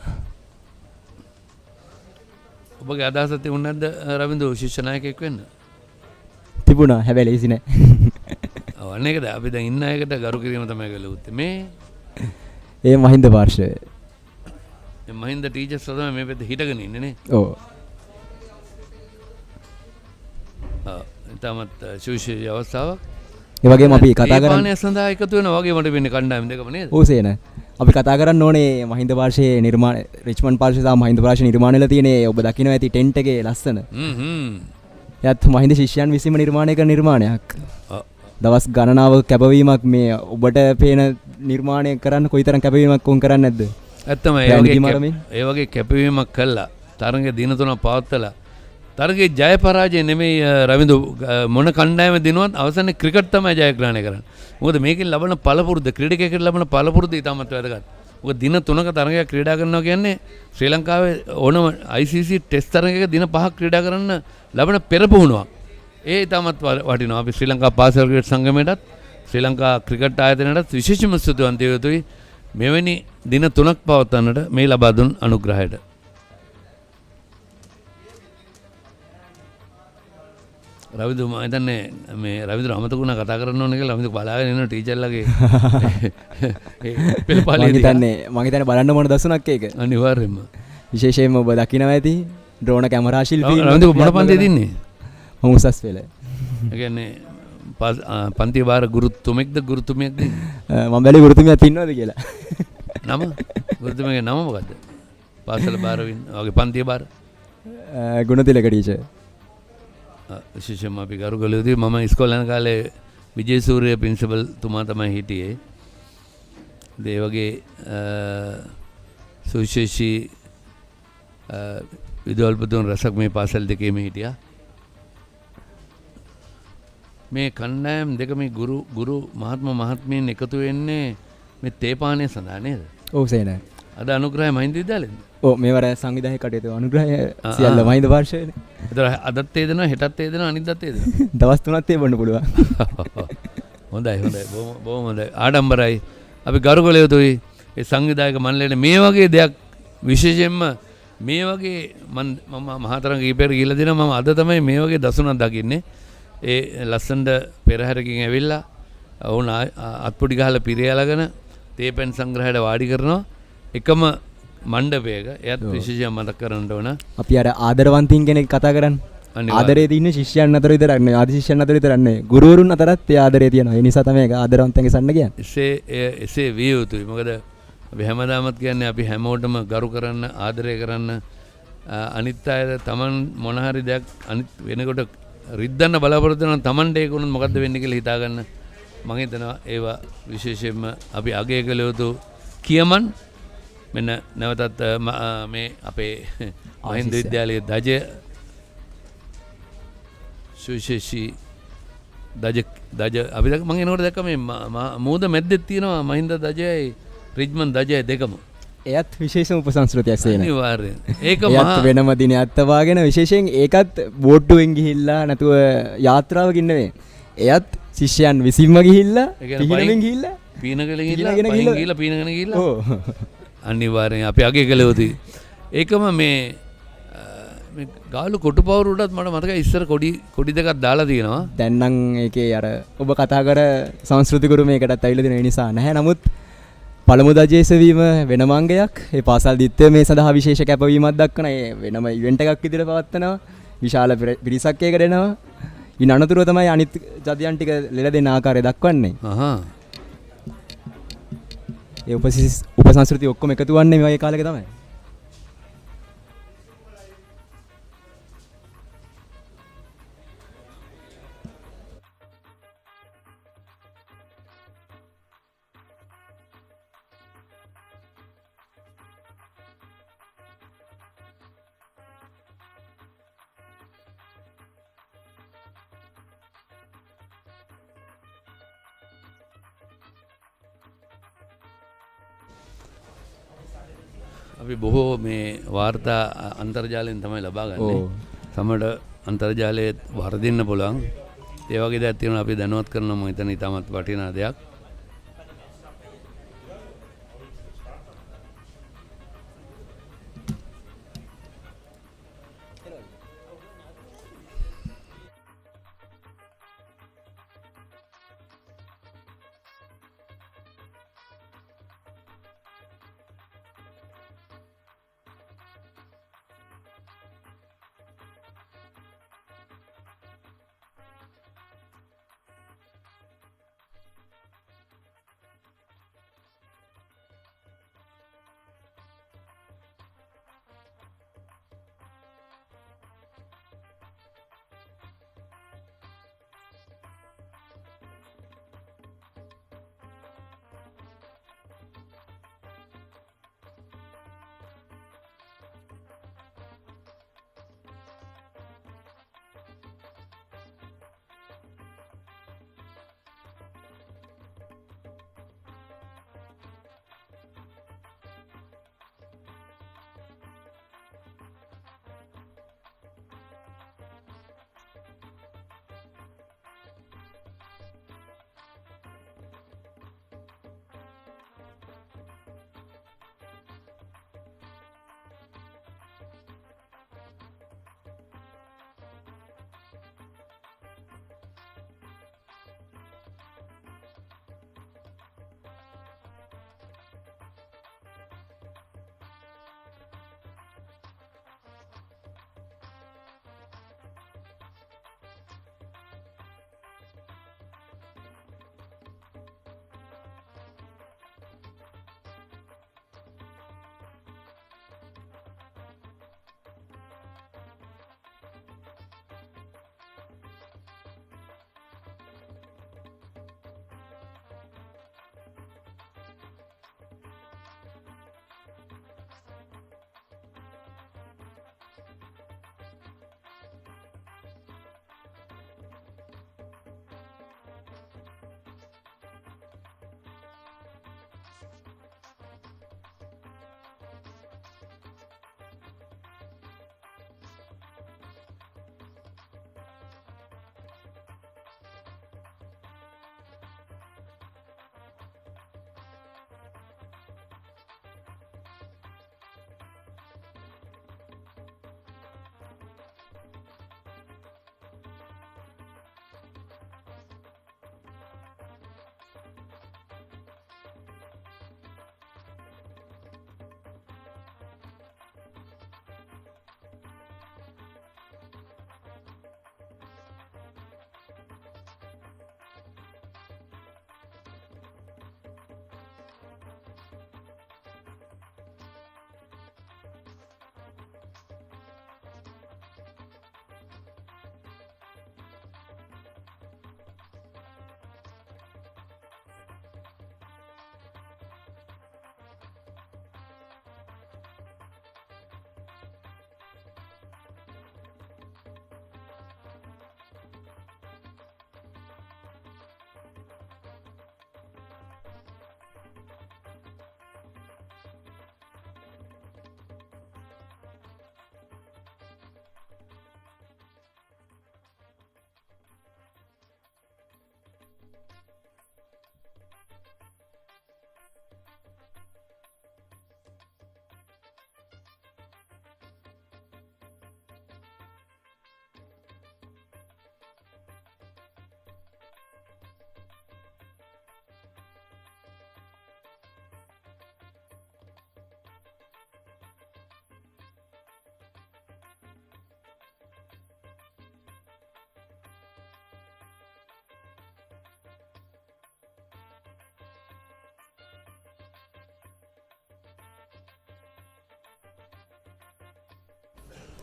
ඔබගේ අදහසක් තිබුණේ නැද්ද රවින්දු ශිෂ්‍ය නායකයෙක් වෙන්න? තිබුණා. හැබැයි ලේසි නෑ. ඔව් අනේකද අපි දැන් ඉන්න එකට ගරු කිරීම තමයි කළ යුත්තේ. මේ ඒ මහින්ද පාර්ශවය. මේ මහින්ද ටීචර්ස් තමයි මේ පැත්තේ හිටගෙන ඉන්නේ නේ. ඔව්. ඉතාමත් සුවිශේෂී අවස්ථාවක්. ඒ වගේම අපි කතා කරන්නේ පානය සඳහා එකතු වෙනවා වගේ මට වෙන්නේ කණ්ඩායම් දෙකම නේද? ඔව් සේන. අපි කතා කරන්න ඕනේ මහින්ද පාර්ශවයේ නිර්මාණ රිච්මන්ඩ් පාර්ශවය සහ මහින්ද පාර්ශවයේ නිර්මාණය වෙලා තියෙන ඔබ දකින්න ඇති ටෙන්ට් එකේ ලස්සන. එයත් මහින්ද ශිෂ්‍යයන් විසින්ම නිර්මාණය කරන නිර්මාණයක්. දවස් ගණනාවක කැපවීමක් මේ ඔබට පේන නිර්මාණය කරන්න කොයිතරම් කැපවීමක් වුන් කරන්නේ නැද්ද? ඇත්තම ඒ වගේ කැපවීමක් කළා. තරඟේ දින 3ක් පවත්වලා තරගේ ජය පරාජය නෙමෙයි රවින්දු මොන කණ්ඩායම දිනුවත් අවසානයේ ක්‍රිකට් තමයි ජයග්‍රහණය කරන්නේ. මොකද මේකෙන් ලබන පළපුරුද්ද ක්‍රීඩකයෙකුට ලබන පළපුරුද්ද ඉතාමත් වැදගත්. මොකද දින 3ක තරගයක් ක්‍රීඩා කරනවා කියන්නේ ශ්‍රී ලංකාවේ ඕනම ICC ටෙස්ට් තරගයක දින 5ක් ක්‍රීඩා කරන්න ලබන පෙරපුහුණුවක්. ඒ ඉතාමත් වටිනවා. අපි ශ්‍රී ලංකා පාසල් ක්‍රිකට් සංගමයටත් ශ්‍රී ලංකා ක්‍රිකට් ආයතනයටත් විශේෂම ස්තුතිවන්ත යුතුයි මෙවැනි දින 3ක් පවත්වන්නට මේ ලබා දුන් අනුග්‍රහයට. රවිදු මම හිතන්නේ මේ රවිදු අමතකුණා කතා කරන්න ඕනේ කියලා රවිදු බලාගෙන ඉන්න ටීචර්ලාගේ මම හිතන්නේ බලන්න මොන දසුණක් ඒක අනිවාර්යයෙන්ම විශේෂයෙන්ම ඔබ දකිනවා ඇති ඩ්‍රෝන කැමරා ශිල්පී රවිදු මොන පන්තියේද ඉන්නේ මම උසස් පෙළ ඒ කියන්නේ පන්ති වාර ගුරුතුමෙක්ද ගුරුතුමියක්ද මම බැලුවේ ගුරුතුමියක් ඉන්නවද කියලා නම ගුරුතුමියගේ නම මොකද්ද පාසල බාරවින් වගේ පන්තියේ බාර ගුණතිලක ටීචර් විශේෂයෙන්ම අපි ගරු කළ යුතුයි. මම ඉස්කෝලේ යන කාලේ විජේසූරිය ප්‍රින්සිපල් තුමා තමයි හිටියේ. ඒ වගේ සුවිශේෂී විදුහල්පතිතුමන් රසක් මේ පාසල් දෙකේම හිටියා. මේ කණ්ඩායම් දෙක මේ ගුරු මහත්ම මහත්මීන් එකතු වෙන්නේ මේ තේපානය සඳහා නේද? ඔව් සේන. අද අනුග්‍රහය මහින්ද විද්‍යාලයේද? ඔව් මේවර සංවිධායක කටයුතු අනුග්‍රහය සියල්ල මහින්ද පාර්ශවයේ. ඒතර අදත් තේදෙනවා හෙටත් තේදෙනවා අනිද්දාත් තේදෙනවා. දවස් 3ක් තේබන්න පුළුවන්. හොඳයි බොහොම හොඳයි. ආඩම්බරයි. අපි ගරු කළ යුතුයි ඒ සංවිධායක මණ්ඩලයට මේ වගේ දෙයක් විශේෂයෙන්ම මේ වගේ මම මහතරංග කීපයකට ගිහිල්ලා දෙනවා. මම අද තමයි මේ වගේ දසුණක් දකින්නේ. ඒ ලස්සනට පෙරහැරකින් ඇවිල්ලා වුණ අත්පොඩි ගහලා පිරියලාගෙන තේපෙන් සංග්‍රහයට වාඩි කරනවා. එකම මණ්ඩපයක එයත් විශේෂයෙන් මතක් කරන්න ඕන. අපි අර ආදරවන්තින් කෙනෙක් කතා කරන්නේ. ආදරේ තියෙන ශිෂ්‍යයන් අතර විතරක් නෙවෙයි ආදි ශිෂ්‍යයන් අතර විතරක් නෙවෙයි ගුරුවරුන් අතරත් ඒ ආදරේ තියෙනවා. ඒ නිසා තමයි ඒක ආදරවන්තයන්ගේ සන්න කියන්නේ. එසේ විය යුතුයි. මොකද අපි හැමදාමත් කියන්නේ අපි හැමෝටම ගරු කරන්න ආදරය කරන්න අනිත් අය තමන් මොන හරි දෙයක් අනිත් වෙනකොට රිද්දන්න බලාපොරොත්තු වෙනවා තමන්ට ඒක උනොත් මොකද්ද වෙන්නේ කියලා හිතාගන්න. මම හිතනවා ඒවා විශේෂයෙන්ම අපි අගය කළ යුතු කියමන් මෙන්න නැවතත් මේ අපේ මහින්ද විද්‍යාලයේ දජය සුවිශේෂී දජ අපි මම එනකොට දැක්ක මේ මූද මැද්දෙත් තියෙනවා මහින්ද දජයයි රිච්මන්ඩ් දජයයි දෙකම. එයත් විශේෂම උපසංස්කෘතියක් සේන. අනිවාර්යෙන්. ඒක මහා වෙනම දිනයක් තවාගෙන විශේෂයෙන් ඒකත් බෝට්ටුවෙන් ගිහිල්ලා නැතුව යාත්‍රාවකින් නෙවෙයි. එයත් ශිෂ්‍යයන් විසින්ම ගිහිල්ලා පිහිනමින් ගිහිල්ලා පීනකල ගිහිල්ලා පීනගෙන ගිහිල්ලා. ඔව්. අනිවාර්යෙන් අපි අගය කළ යුතුයි. ඒකම මේ ගාලු කොටුපවුරුටත් මට මතකයි ඉස්සර කොඩි දෙකක් දාලා තියෙනවා. දැන් නම් ඒකේ අර ඔබ කතා කර සංස්කෘතික උරුමයකටත් ඇවිල්ලා දෙන නිසා නැහැ. නමුත් පළමු දජය සෙවීම වෙනම අංගයක්. ඒ පාසල් දිත්තේ මේ සඳහා විශේෂ කැපවීමක් දක්වන ඒ වෙනම ඉවෙන්ට් එකක් විදිහට පවත්වනවා. විශාල පිරිසක් ඒකට එනවා. ඉන් අනතුරුව තමයි අනිත් ජදයන් ටික ලෙල දෙන ආකාරය දක්වන්නේ. ඒ උපසංස්කෘතිය ඔක්කොම එකතු වන්නේ මේ වගේ කාලෙක තමයි. අපි බොහෝ මේ වාර්තා අන්තර්ජාලයෙන් තමයි ලබා ගන්නේ. සමහර අන්තර්ජාලයේ වර්ධින්න පුළුවන්. ඒ වගේ දේවල් තියෙනවා අපි දැනුවත් කරනවා මම හිතන ඉතාමත් වටිනා දෙයක්.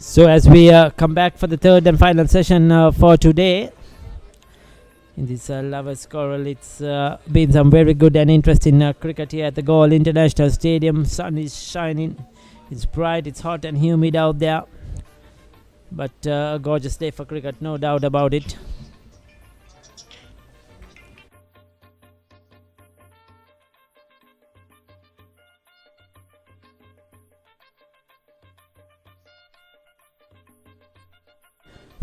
So as we come back for the third and final session for today in this Lovers Quarrel, it's been some very good and interesting cricket here at the Galle International Stadium. Sun is shining, it's bright, it's hot and humid out there, but a gorgeous day for cricket, no doubt about it.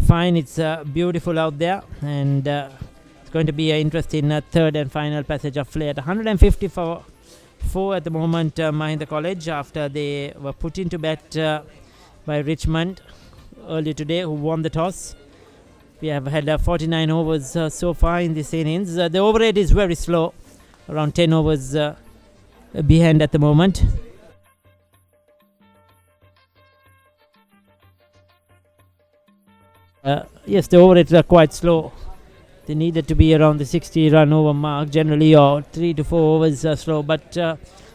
Fine, it's beautiful out there, and it's going to be an interesting third and final passage of play at 154 at the moment. Mahinda College, after they were put into bat by Richmond earlier today, who won the toss. We have had 49 overs so far in this innings. The over rate is very slow, around 10 overs behind at the moment. Yes, the over rates are quite slow. They needed to be around the 60 run over mark generally, or 3 to 4 overs slow, but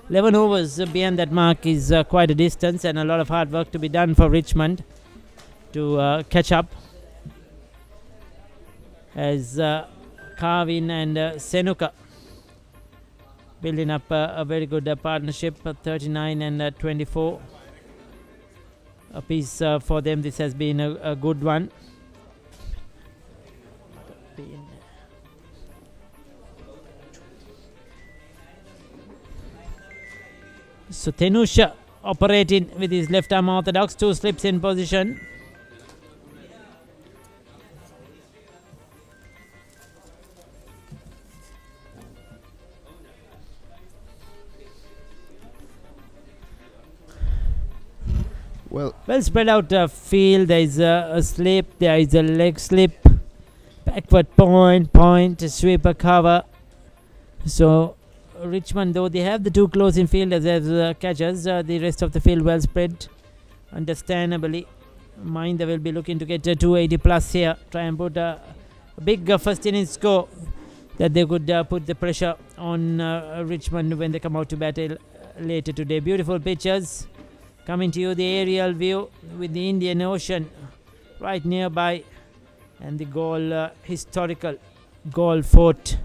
11 overs behind that mark is quite a distance, and a lot of hard work to be done for Richmond to catch up, as Carvin and Senuka building up a very good partnership, 39 and 24 a piece for them. This has been a good one. So Tenusha operating with his left arm orthodox, 2 slips in position. Well spread out field. There is a slip, there is a leg slip, backward point, sweeper cover. So Richmond, though they have the 2 close in fielders as catchers, the rest of the field well spread, understandably. Mahinda will be looking to get 280 plus here, try and put a big first innings score that they could put the pressure on Richmond when they come out to battle later today. Beautiful pictures coming to you, the aerial view with the Indian Ocean right nearby, and the Galle historical Galle Fort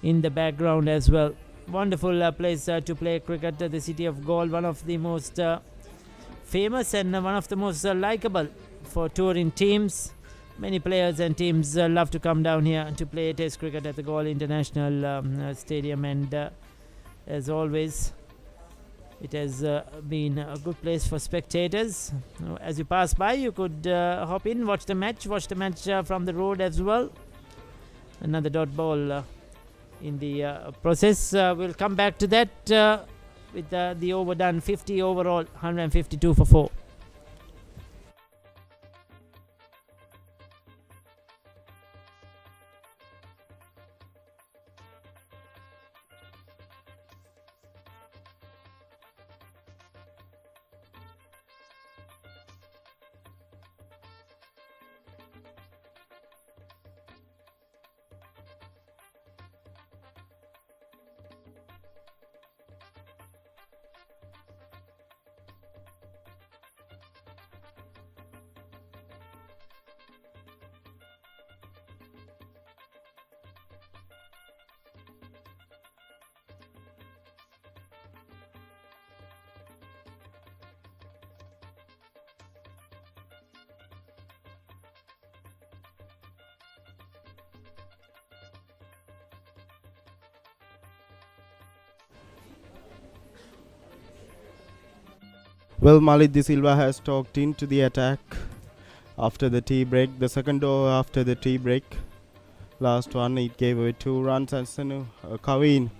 in the background as well. Wonderful place to play cricket, the city of Galle, one of the most famous and one of the most likable for touring teams. Many players and teams love to come down here to play test cricket at the Galle International Stadium, and as always it has been a good place for spectators. As you pass by, you could hop in, watch the match from the road as well. Another dot ball in the process. We'll come back to that with the over done, 50 overall, 152 for 4. Well, Malik De Silva has talked into the attack after the tea break. The second over after the tea break. Last one, it gave away 2 runs, and Kavin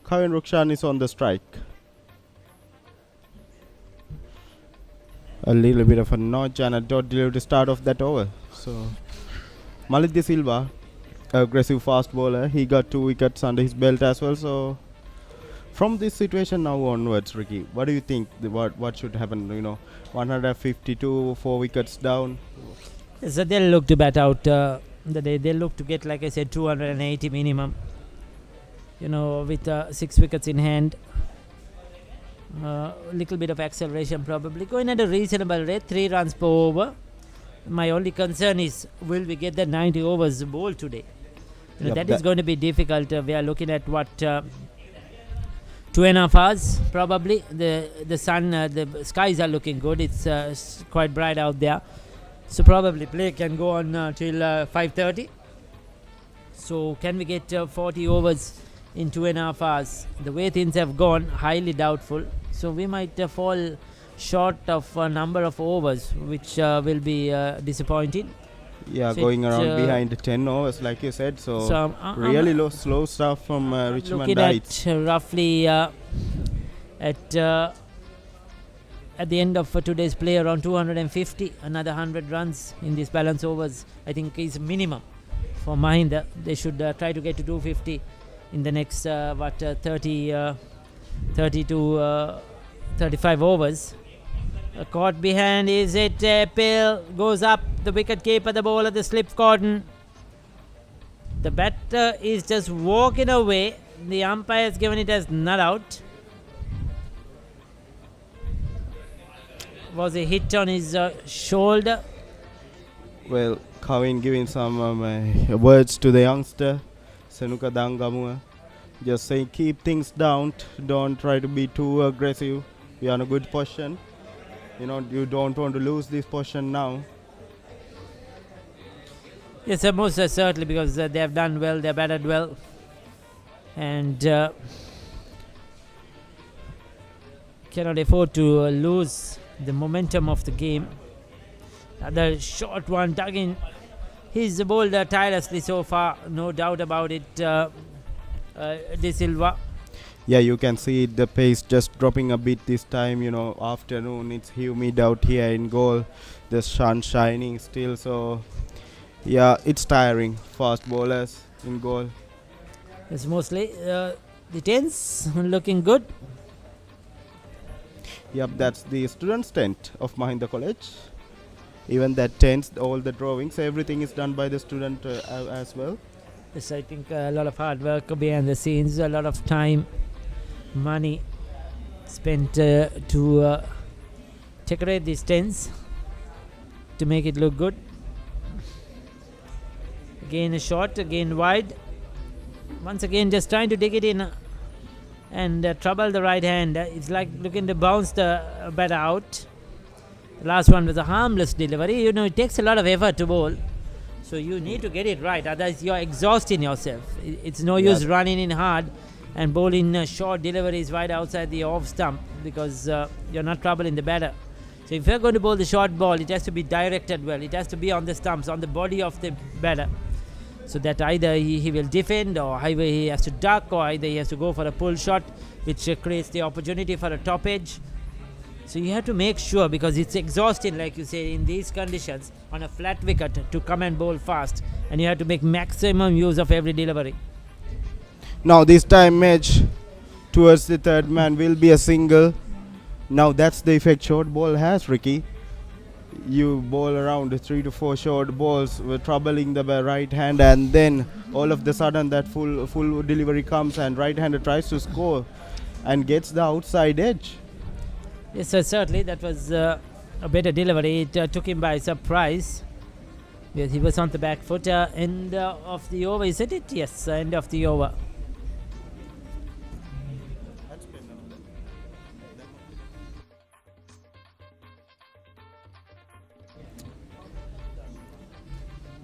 Rukshan is on the strike. A little bit of a notch and a dot delivery start of that over. So Malik De Silva, aggressive fast bowler, he got 2 wickets under his belt as well. So from this situation now onwards, Ricky, what do you think? What should happen? 152, 4 wickets down. So they'll look to bat out the day. They'll look to get, like I said, 280 minimum. With 6 wickets in hand. Little bit of acceleration probably. Going at a reasonable rate, 3 runs per over. My only concern is, will we get the 90 overs ball today? Yep, That is going to be difficult. We are looking at what 2.5 hours probably. The sun, the skies are looking good. It's quite bright out there, so probably play can go on till 5:30. So can we get 40 overs in 2.5 hours? The way things have gone, highly doubtful. So we might fall short of a number of overs, which will be disappointing. Yeah, So going it, around behind 10 overs, like you said. So, So, really slow stuff from Richmond looking Knights. at roughly at the end of today's play, around 250, another 100 runs in these balance overs, I think is minimum for Mahinda. They should try to get to 250 in the next 30 to 35 overs. Caught behind, is it Pill? Goes up, the wicket keeper, the bowler, the slip cotton. The batter is just walking away. The umpire has given it as not out. Was a hit on his shoulder. Well, Kavin giving some words to the youngster, Senuka Dangamua. Just saying, keep things down. Don't try to be too aggressive. We are in a good position. You don't want to lose this position now. Yes, most certainly, because they have done well, they have batted well. And cannot afford to lose the momentum of the game. Another short one dug in. He's bowled tirelessly so far, no doubt about it, De Silva. Yeah, you can see the pace just dropping a bit this time. Afternoon, it's humid out here in goal. The sun shining still, so yeah, it's tiring. Fast bowlers in goal. It's mostly the tens looking good. Yep, that's the students' tent of Mahinda College. Even that tent, all the drawings, everything is done by the student as well. Yes, I think a lot of hard work behind the scenes, a lot of time, money spent to decorate these tents to make it look good. Again a shot, again wide. Once again just trying to dig it in and trouble the right hand. It's like looking to bounce the batter out. The last one was a harmless delivery. It takes a lot of effort to bowl, so you need to get it right, otherwise you're exhausting yourself. It's no use running in hard and bowling short deliveries right outside the off stump, because you're not troubling the batter. So if you're going to bowl the short ball, it has to be directed well. It has to be on the stumps, on the body of the batter, so that either he will defend, or either he has to duck, or either he has to go for a pull shot, which creates the opportunity for a top edge. So you have to make sure, because it's exhausting, like you say, in these conditions on a flat wicket to come and bowl fast, and you have to make maximum use of every delivery. Now this time match towards the third man will be a single. Now that's the effect short ball has, Ricky. You bowl around 3 to 4 short balls with troubling the right hand, and then all of the sudden that full delivery comes and right hander tries to score and gets the outside edge. Yes, sir, certainly that was a better delivery. It took him by surprise. Yes, he was on the back foot. End of the over, isn't it? Yes, end of the over.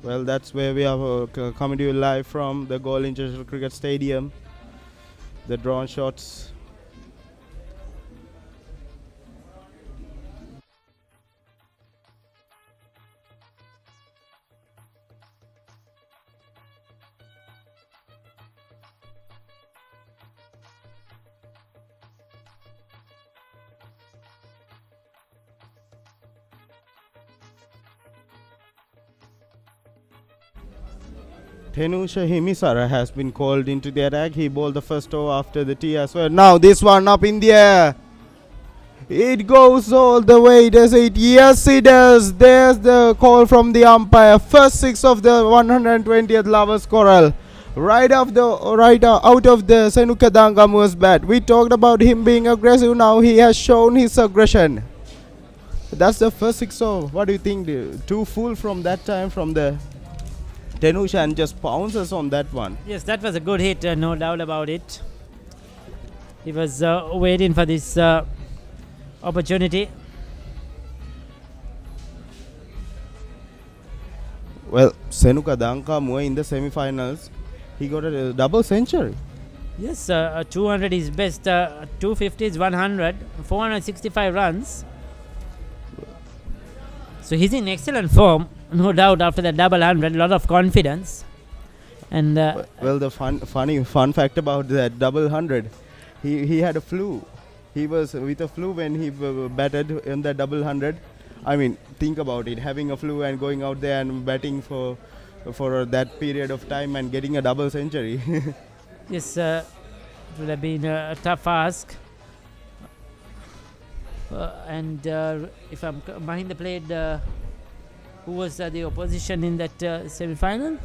Well, that's where we are coming to you live from the Galle International Cricket Stadium. The drawn shots. Thenusha Himisara has been called into the attack. He bowled the first over after the tee as well. Now this one up in the air. It goes all the way, does it? Yes, it does. There's the call from the umpire. First 6 of the 120th Lovers Quarrel. Right out of the Senuka Dangamua's bat. We talked about him being aggressive. Now he has shown his aggression. That's the first 6 over. What do you think? Too full from that time from the Tenush and just pounces on that one. Yes, that was a good hit, no doubt about it. He was waiting for this opportunity. Well, Senuka Dankamua in the semi-finals, he got a double century. Yes, 200 is best, 250 is 100, 465 runs. So he's in excellent form, no doubt, after that double 100, a lot of confidence. And well, the fun fact about that double 100, he had a flu. He was with a flu when he batted in the double 100. I mean, think about it, having a flu and going out there and batting for that period of time and getting a double century. Yes, it would have been a tough ask. And if I'm Mahinda played, who was the opposition in that semi-final?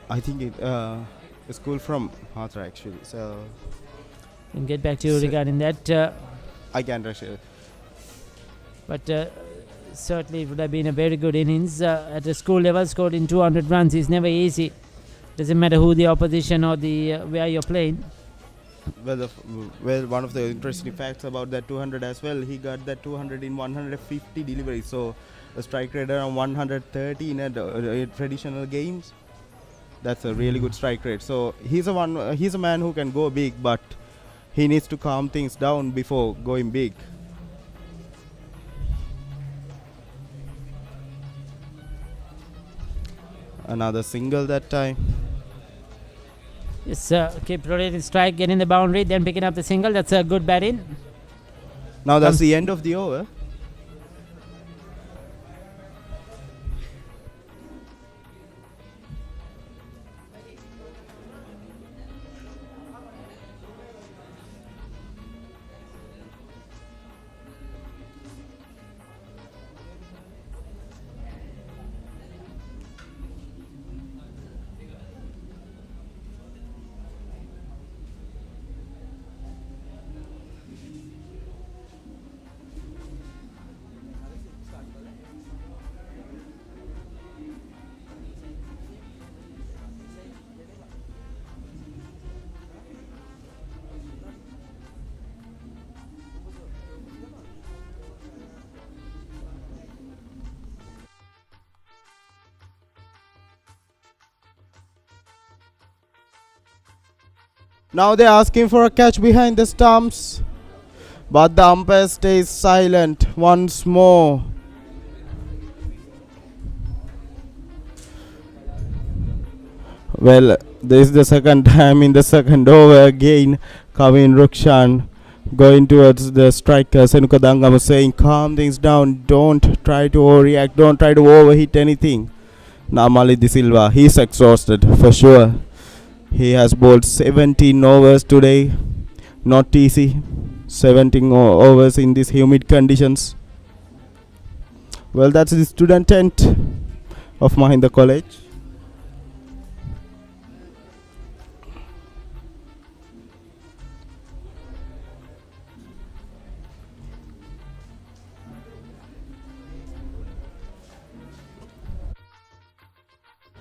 I think it a school from Hatra actually. So I'll get back to you regarding that. I can't rush it. But certainly it would have been a very good innings. At the school level, scored in 200 runs is never easy. Doesn't matter who the opposition or the where you're playing. Well, one of the interesting facts about that 200 as well, he got that 200 in 150 deliveries. So a strike rate around 130 in traditional games. That's a really good strike rate. So he's a man who can go big, but he needs to calm things down before going big. Another single that time. Yes, keep rotating strike, getting the boundary, then picking up the single. That's a good batting. Now that's the end of the over. Now they're asking for a catch behind the stumps, but the umpire stays silent once more. Well, this is the second time in the second over again. Kavin Rukshan going towards the striker. Senuka Dangam saying, calm things down, don't try to overreact, don't try to overhit anything. Now Malik De Silva, he's exhausted for sure. He has bowled 17 overs today. Not easy. 17 overs in these humid conditions. Well, that's the student tent of Mahinda College.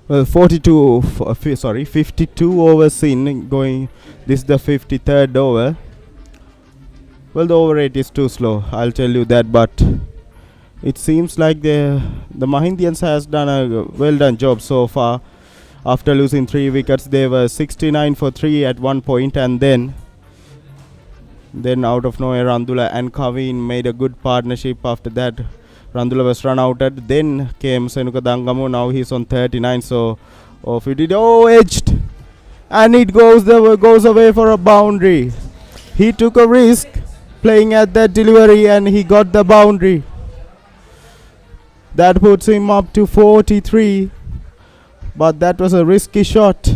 Well, 52 overs in going. This is the 53rd over. Well, the over rate is too slow, I'll tell you that, but it seems like the Mahindians has done a well done job so far. After losing 3 wickets, they were 69 for 3 at one point, and then out of nowhere Randula and Kavin made a good partnership. After that, Randula was run outed. Then came Senuka Dangamu. Now he's on 39. So off it did. Oh, edged, and it goes away for a boundary. He took a risk playing at that delivery, and he got the boundary. That puts him up to 43. But that was a risky shot.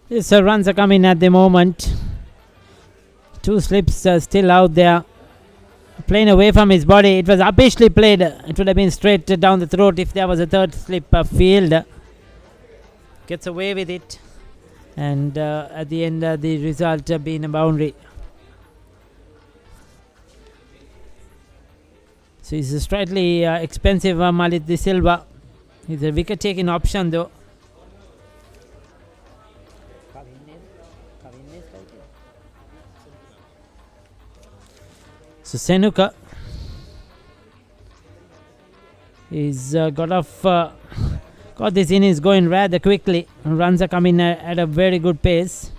Yes, sir, runs are coming at the moment. 2 slips still out there. Playing away from his body. It was uppishly played. It would have been straight down the throat if there was a third slip field. Gets away with it. And at the end, the result being a boundary. So he's a slightly expensive Malit De Silva. He's a wicket taking option though. So Senuka is got this innings going rather quickly. Runs are coming at a very good pace.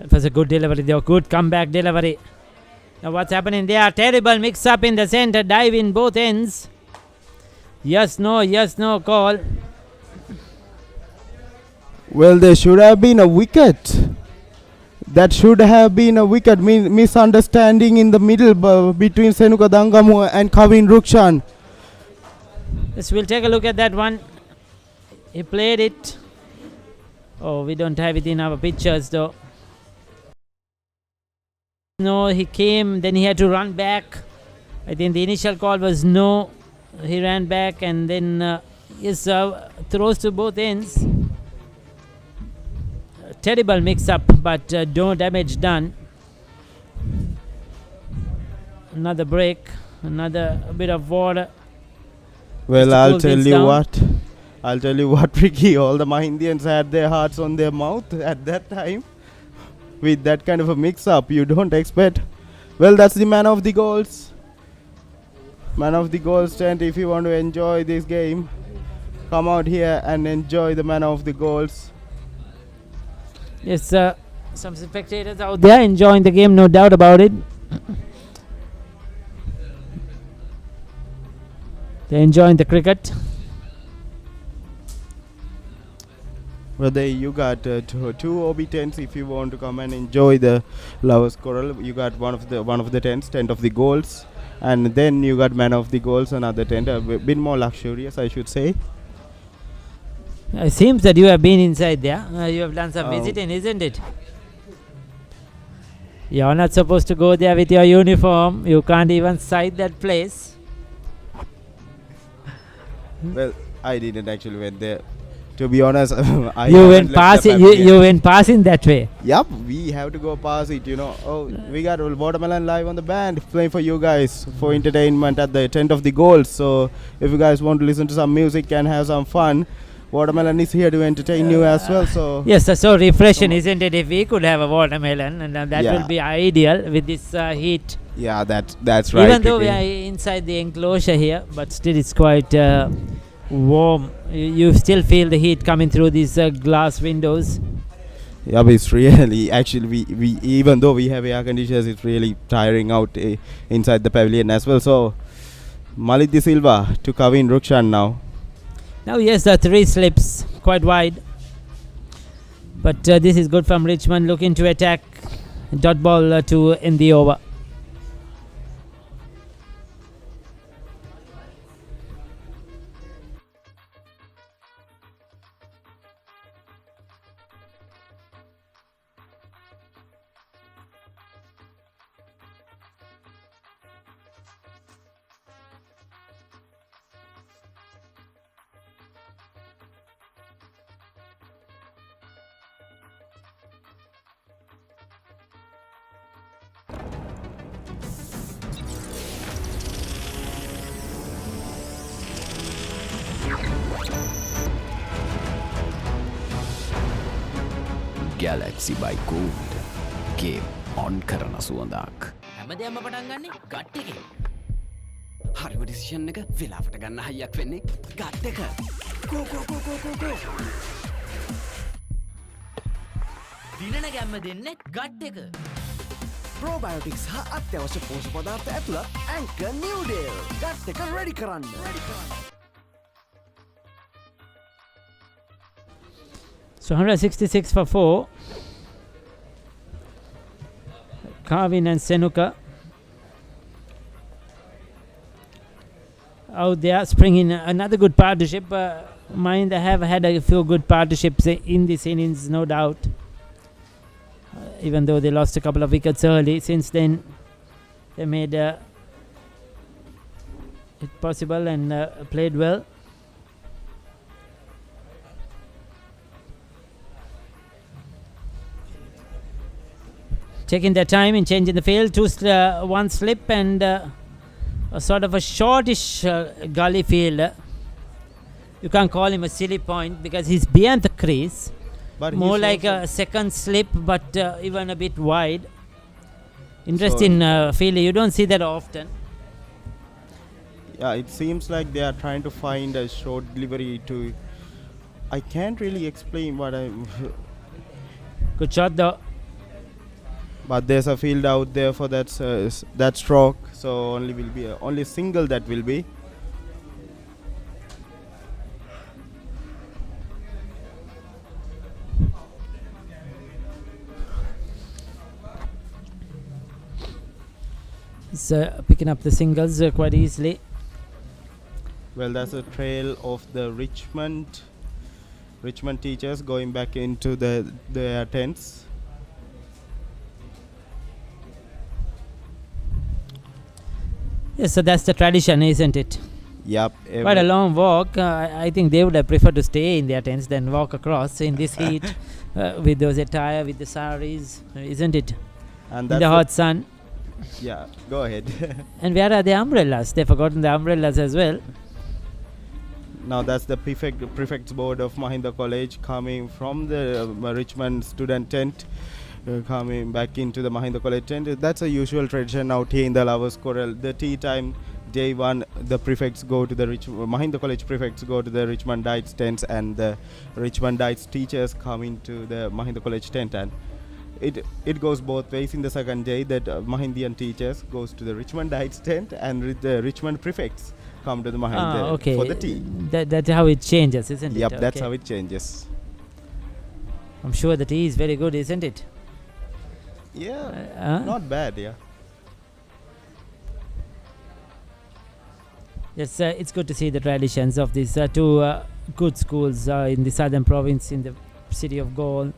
That was a good delivery though, good comeback delivery. Now what's happening there? Terrible mix up in the center, dive in both ends. Yes, no call. Well, there should have been a wicket. That should have been a wicket. Misunderstanding in the middle between Senuka Dangamu and Kavin Rukshan. Yes, we'll take a look at that one. He played it. Oh, we don't have it in our pictures though. No, he came, then he had to run back. I think the initial call was no. He ran back and then throws to both ends. Terrible mix-up, but no damage done. Another break, another bit of water. Well, I'll tell you what, Ricky. All the Mahindians had their hearts on their mouth at that time. With that kind of a mix-up, you don't expect. Well, that's the man of the goals. Man of the goals tent. If you want to enjoy this game, come out here and enjoy the man of the goals. Yes, some spectators out there enjoying the game, no doubt about it. They're enjoying the cricket. Well, there you got two OB tents. If you want to come and enjoy the Lovers Quarrel, you got one of the tents, tent of the goals, and then you got man of the goals, another tent, a bit more luxurious, I should say. It seems that you have been inside there. You have done some visiting, isn't it? You're not supposed to go there with your uniform. You can't even sight that place. Well, I didn't actually went there. To be honest, you went passing that way. Yep, we have to go past it, Oh, we got Watermelon live on the band playing for you guys for entertainment at the tent of the goals. So if you guys want to listen to some music and have some fun, Watermelon is here to entertain you as well. So yes, that's so refreshing, isn't it? If we could have a watermelon, and that will be ideal with this heat. Yeah, that's right. Even though we are inside the enclosure here, but still it's quite warm. You still feel the heat coming through these glass windows. Yeah, but it's really, actually, we even though we have air conditioners, it's really tiring out inside the pavilion as well. So Malit De Silva to Kavin Rukshan now. Now yes, the three slips quite wide, but this is good from Richmond, looking to attack. Dot ball to end the over. Galaxy by Gold. Game on කරන සුවඳක්. හැමදේම පටන් ගන්නේ gut එකෙන්. හරිම decision එක වෙලාවට ගන්න හයියක් වෙන්නේ ගට් එක. go. දිනන ගැම්ම දෙන්නේ ගට් එක. Probiotics හා අත්‍යවශ්‍ය පෝෂක පදාර්ථ ඇතුළත් Anchor New Deal. ගට් එක ready කරන්න. So 166 for 4. Kavin and Senuka out there springing another good partnership. Mahinda have had a few good partnerships in this innings, no doubt. Even though they lost a couple of wickets early, since then They made it possible and played well. Taking their time in changing the field, one slip and a sort of a shortish gully fielder. You can't call him a silly point because he's beyond the crease. But more like a second slip, but even a bit wide. Interesting fielder. You don't see that often. Yeah, it seems like they are trying to find a short delivery to. I can't really explain what I'm. Good shot though. But there's a field out there for that stroke, so only will be only single that will be. He's picking up the singles quite easily. Well, that's a trail of the Richmond teachers going back into their tents. Yes, so that's the tradition, isn't it? Yep. Quite a long walk. I think they would have preferred to stay in their tents than walk across in this heat with those attire, with the saris, isn't it? And in the hot sun. Yeah, go ahead. And where are the umbrellas? They've forgotten the umbrellas as well. Now that's the prefect's board of Mahinda College coming from the Richmond student tent. Coming back into the Mahinda College tent. That's a usual tradition out here in the Lovers Quarrel. The tea time, day one, the prefects go to the Mahinda College prefects go to the Richmondites tents, and the Richmondites teachers come into the Mahinda College tent. And it goes both ways. In the second day, that Mahindian teachers goes to the Richmondites tent, and the Richmond prefects come to the Mahinda for the tea. That's how it changes, isn't it? Yep, that's how it changes. I'm sure the tea is very good, isn't it? Yeah, not bad, yeah. Yes, it's good to see the traditions of these two good schools in the southern province, in the city of Galle.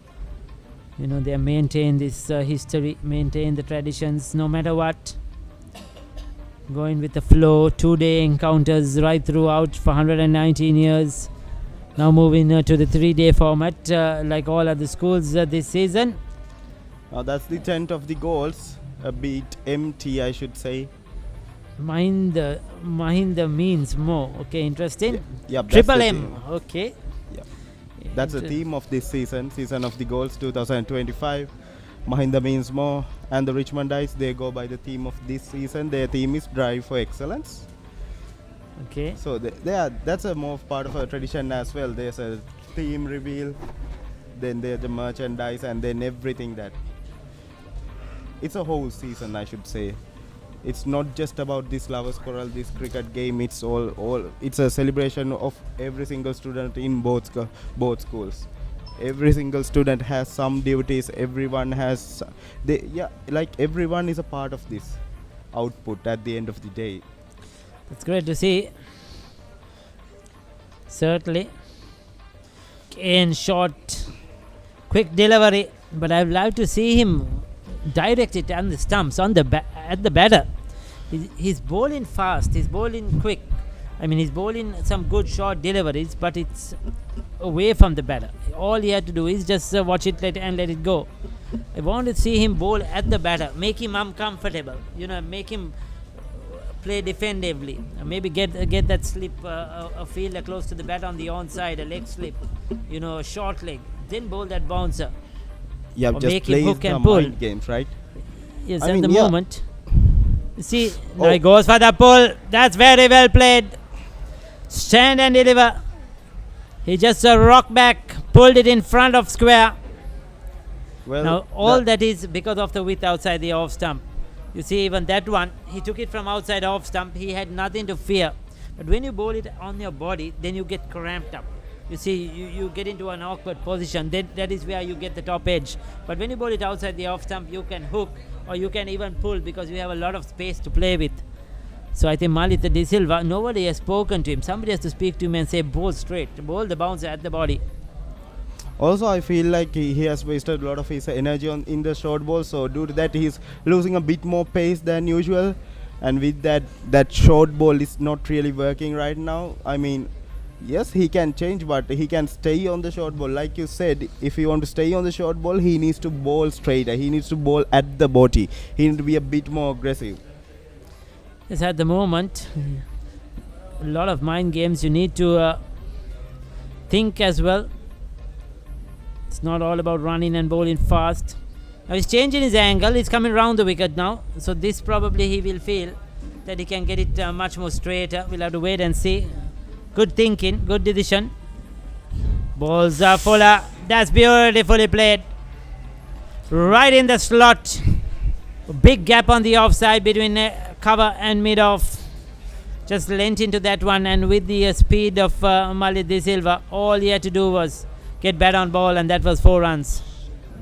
You know, they maintain this history, maintain the traditions no matter what. Going with the flow, 2-day encounters right throughout for 119 years. Now moving to the 3-day format like all other schools this season. Now that's the tent of the goals, a bit empty, I should say. Mahinda means more. Okay, interesting. Yep, Triple M. Okay. Yep. That's the theme of this season of the goals 2025. Mahinda means more, and the Richmondites, they go by the theme of this season. Their theme is Drive for Excellence. Okay. So that's a more part of a tradition as well. There's a theme reveal, then there's the merchandise, and then everything that. It's a whole season, I should say. It's not just about this Lovers Quarrel, this cricket game. It's all. It's a celebration of every single student in both schools. Every single student has some duties. Everyone has. Everyone is a part of this output at the end of the day. That's great to see. Certainly. In short, quick delivery, but I'd love to see him direct it on the stumps at the batter. He's bowling fast, he's bowling quick. I mean, he's bowling some good short deliveries, but it's away from the batter. All he had to do is just watch it and let it go. I want to see him bowl at the batter, make him uncomfortable, make him play defensively, maybe get that slip, a fielder close to the bat on the onside, a leg slip, a short leg, then bowl that bouncer. Yeah, or just make him hook the and pull. mind games, right? Yes, at the moment. You see, now he goes for the pull. That's very well played. Stand and deliver. He just rock back, pulled it in front of square. Well, now all that is because of the width outside the off stump. You see, even that one, he took it from outside off stump. He had nothing to fear. But when you bowl it on your body, then you get cramped up. You see, you get into an awkward position. That is where you get the top edge. But when you bowl it outside the off stump, you can hook or you can even pull because you have a lot of space to play with. So I think Mahinda De Silva, nobody has spoken to him. Somebody has to speak to him and say, bowl straight. Bowl the bouncer at the body. Also, I feel like he has wasted a lot of his energy in the short ball. So due to that, he's losing a bit more pace than usual. And with that short ball is not really working right now. I mean, yes, he can change, but he can stay on the short ball. Like you said, if he want to stay on the short ball, he needs to bowl straighter. He needs to bowl at the body. He needs to be a bit more aggressive. Yes, at the moment, a lot of mind games. You need to think as well. It's not all about running and bowling fast. Now he's changing his angle. He's coming round the wicket now. So this probably he will feel that he can get it much more straighter. We'll have to wait and see. Good thinking, good decision. Balls are fuller. That's beautifully played. Right in the slot. Big gap on the offside between cover and mid-off. Just lent into that one, and with the speed of Malit De Silva, all he had to do was get bat on ball, and that was 4 runs.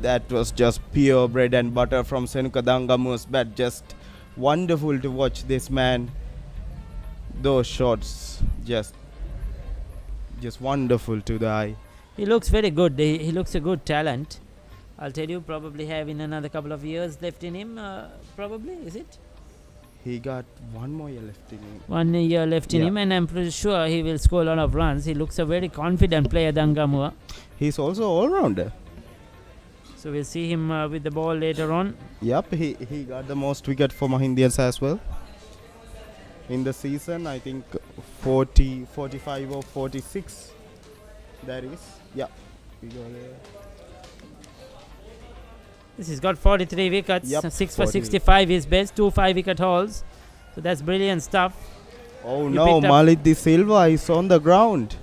That was just pure bread and butter from Senuka Dangamu's bat. Just wonderful to watch this man. Those shots just wonderful to the eye. He looks very good. He looks a good talent. I'll tell you, probably having another couple of years left in him. Probably, is it? He got 1 more year left in him. 1 year left in him, and I'm pretty sure he will score a lot of runs. He looks a very confident player, Dangamua. He's also all-rounder. So we'll see him with the ball later on. Yep, he got the most wicket for Mahindians as well. In the season, I think 40, 45 or 46. That is. Yeah. We go there. He's got 43 wickets. Yep, 6 for 65 is best. 2 5-wicket hauls. So that's brilliant stuff. Oh no, Malit De Silva is on the ground.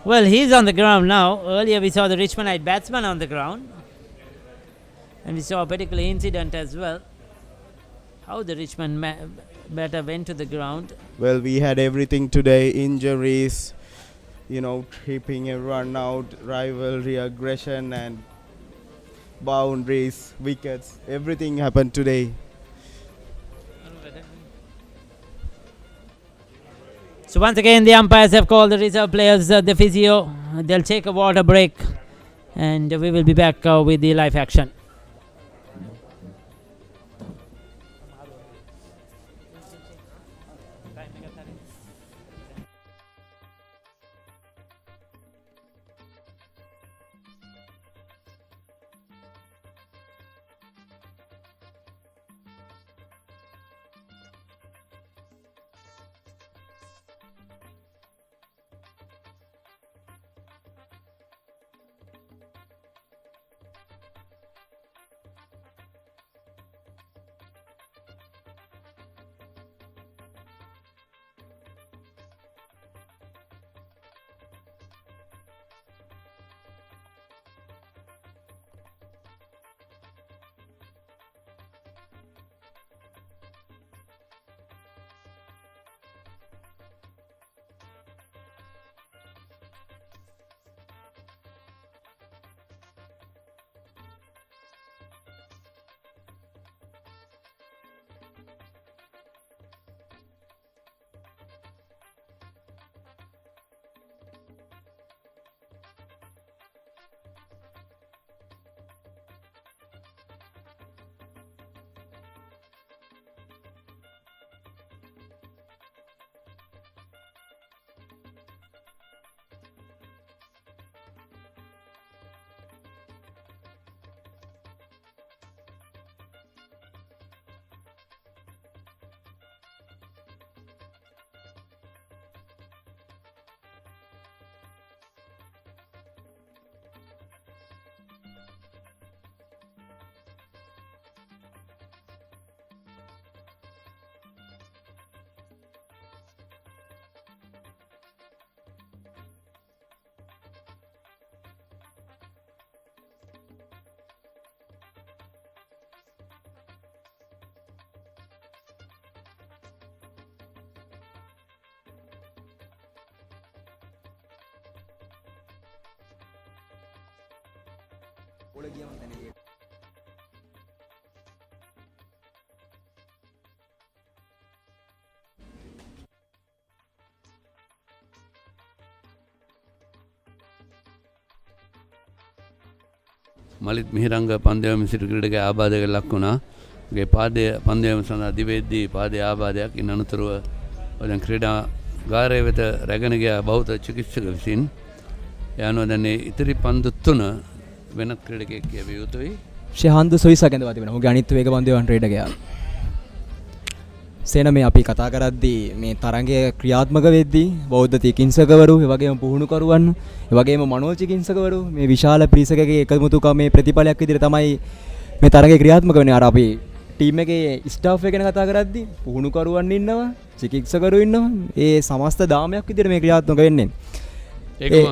Well, he's on the ground now. Earlier we saw the Richmond batsman on the ground. And we saw a particular incident as well. How the Richmond batter went to the ground. Well, we had everything today. Injuries, tripping a run out, rivalry, aggression and boundaries, wickets. Everything happened today. So once again, the umpires have called the reserve players, the physio. They'll take a water break, and we will be back with the live action. මලිත් මිහිරංග පන්දයම සිටු ක්‍රීඩකයා ආබාධයකට ලක් වුණා. ගේ පාදයේ පන්දයම සඳහා දිවෙද්දී පාදයේ ආබාධයක් ඉන් අනතුරුව දැන් ක්‍රීඩාගාරයේ වෙත රැගෙන ගියා බෞද්ධ චිකිත්සක විසින්. යනවා දැන් ඉතිරි පන්දු 3 වෙනත් ක්‍රීඩකයෙක් කියවිය යුතුයි. ශහන්ද සොයිසා කැඳවා තිබෙනවා. ඔහුගේ අනිත් වේග පන්දු වන් ක්‍රීඩකයා. සේන මේ අපි කතා කරද්දී මේ තරඟය ක්‍රියාත්මක වෙද්දී බෞද්ධ චිකිත්සකවරු, ඒ වගේම පුහුණුකරුවන්, ඒ වගේම මනෝ චිකිත්සකවරු මේ විශාල පිරිසකගේ එකමුතුකමේ ප්‍රතිඵලයක් විදිහට තමයි මේ තරඟය ක්‍රියාත්මක වෙන්නේ. අර අපි ටීම් එකේ ස්ටාෆ් එක ගැන කතා කරද්දී පුහුණුකරුවන් ඉන්නවා, චිකිත්සකවරු ඉන්නවා. ඒ සමස්ත දාමයක් විදිහට මේ ක්‍රියාත්මක වෙන්නේ. ඒකම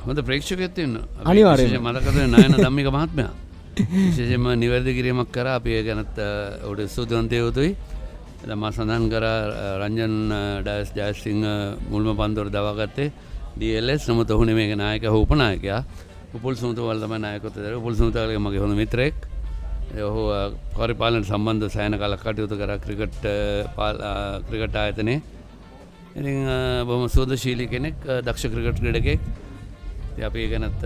හොඳ ප්‍රේක්ෂකයෙක් ඉන්නවා. අනිවාර්යයෙන්ම මතක කරගෙන නයන ධම්මික මහත්මයා විශේෂයෙන්ම නිවැරදි කිරීමක් කරා. අපි ඒ ගැනත් උඩ ස්තුතිවන්ත යුතුයි. මා සඳහන් කරා රංජන් ඩයස් ජයසිංහ මුල්ම පන්දුවර දවාගත්තේ DLS. නමුත් ඔහු නෙමේ නායකයා, ඔහු උපනායකයා. උපුල් සුමුතුවල් තමයි නායකත්වය දරන්නේ. උපුල් සුමුතුවල්ගේ මගේ හොඳ මිත්‍රයෙක්. ඔහු පරිපාලන සම්බන්ධ සෑහෙන කාලයක් කටයුතු කරා ක්‍රිකට් ආයතනයේ. ඉතින් බොහොම සුවදශීලී කෙනෙක්, දක්ෂ ක්‍රිකට් ක්‍රීඩකයෙක්. ඉතින් අපි ඒ ගැනත්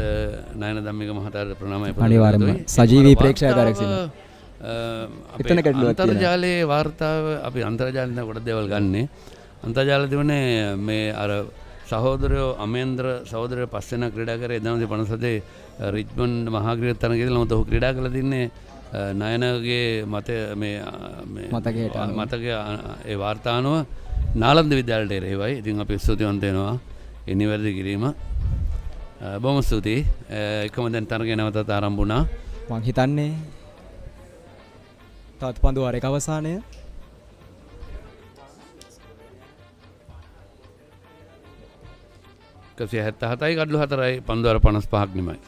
නයන ධම්මික මහතාට ප්‍රණාමය පතනවා. අනිවාර්යයෙන්ම සජීවී ප්‍රේක්ෂකයෙක් සිටිනවා. අන්තර්ජාලයේ වාර්තාව අපි අන්තර්ජාලයෙන් කොට දේවල් ගන්නෙ. අන්තර්ජාලය තිබුණේ මේ අර සහෝදරයෝ අමේන්ද්‍ර සහෝදරයෝ 5 දෙනා ක්‍රීඩා කරේ 1957 රිච්මන්ඩ් මහා ක්‍රීඩා තරගයේදී. නමුත් ඔහු ක්‍රීඩා කළ තින්නේ නයනගේ මතකයේ ඒ වාර්තානුව නාලන්ද විද්‍යාලයට එරෙහිවයි. ඉතින් අපි ස්තුතිවන්ත වෙනවා ඒ නිවැරදි කිරීම. බොහොම ස්තුතියි. එකම දැන් තරගය නැවතත් ආරම්භ වුණා. මං හිතන්නේ තවත් පන්දු වාරයක අවසානය. කසිය 77යි කඩලු 4යි පන්දු වාර 55ක් නිමයි.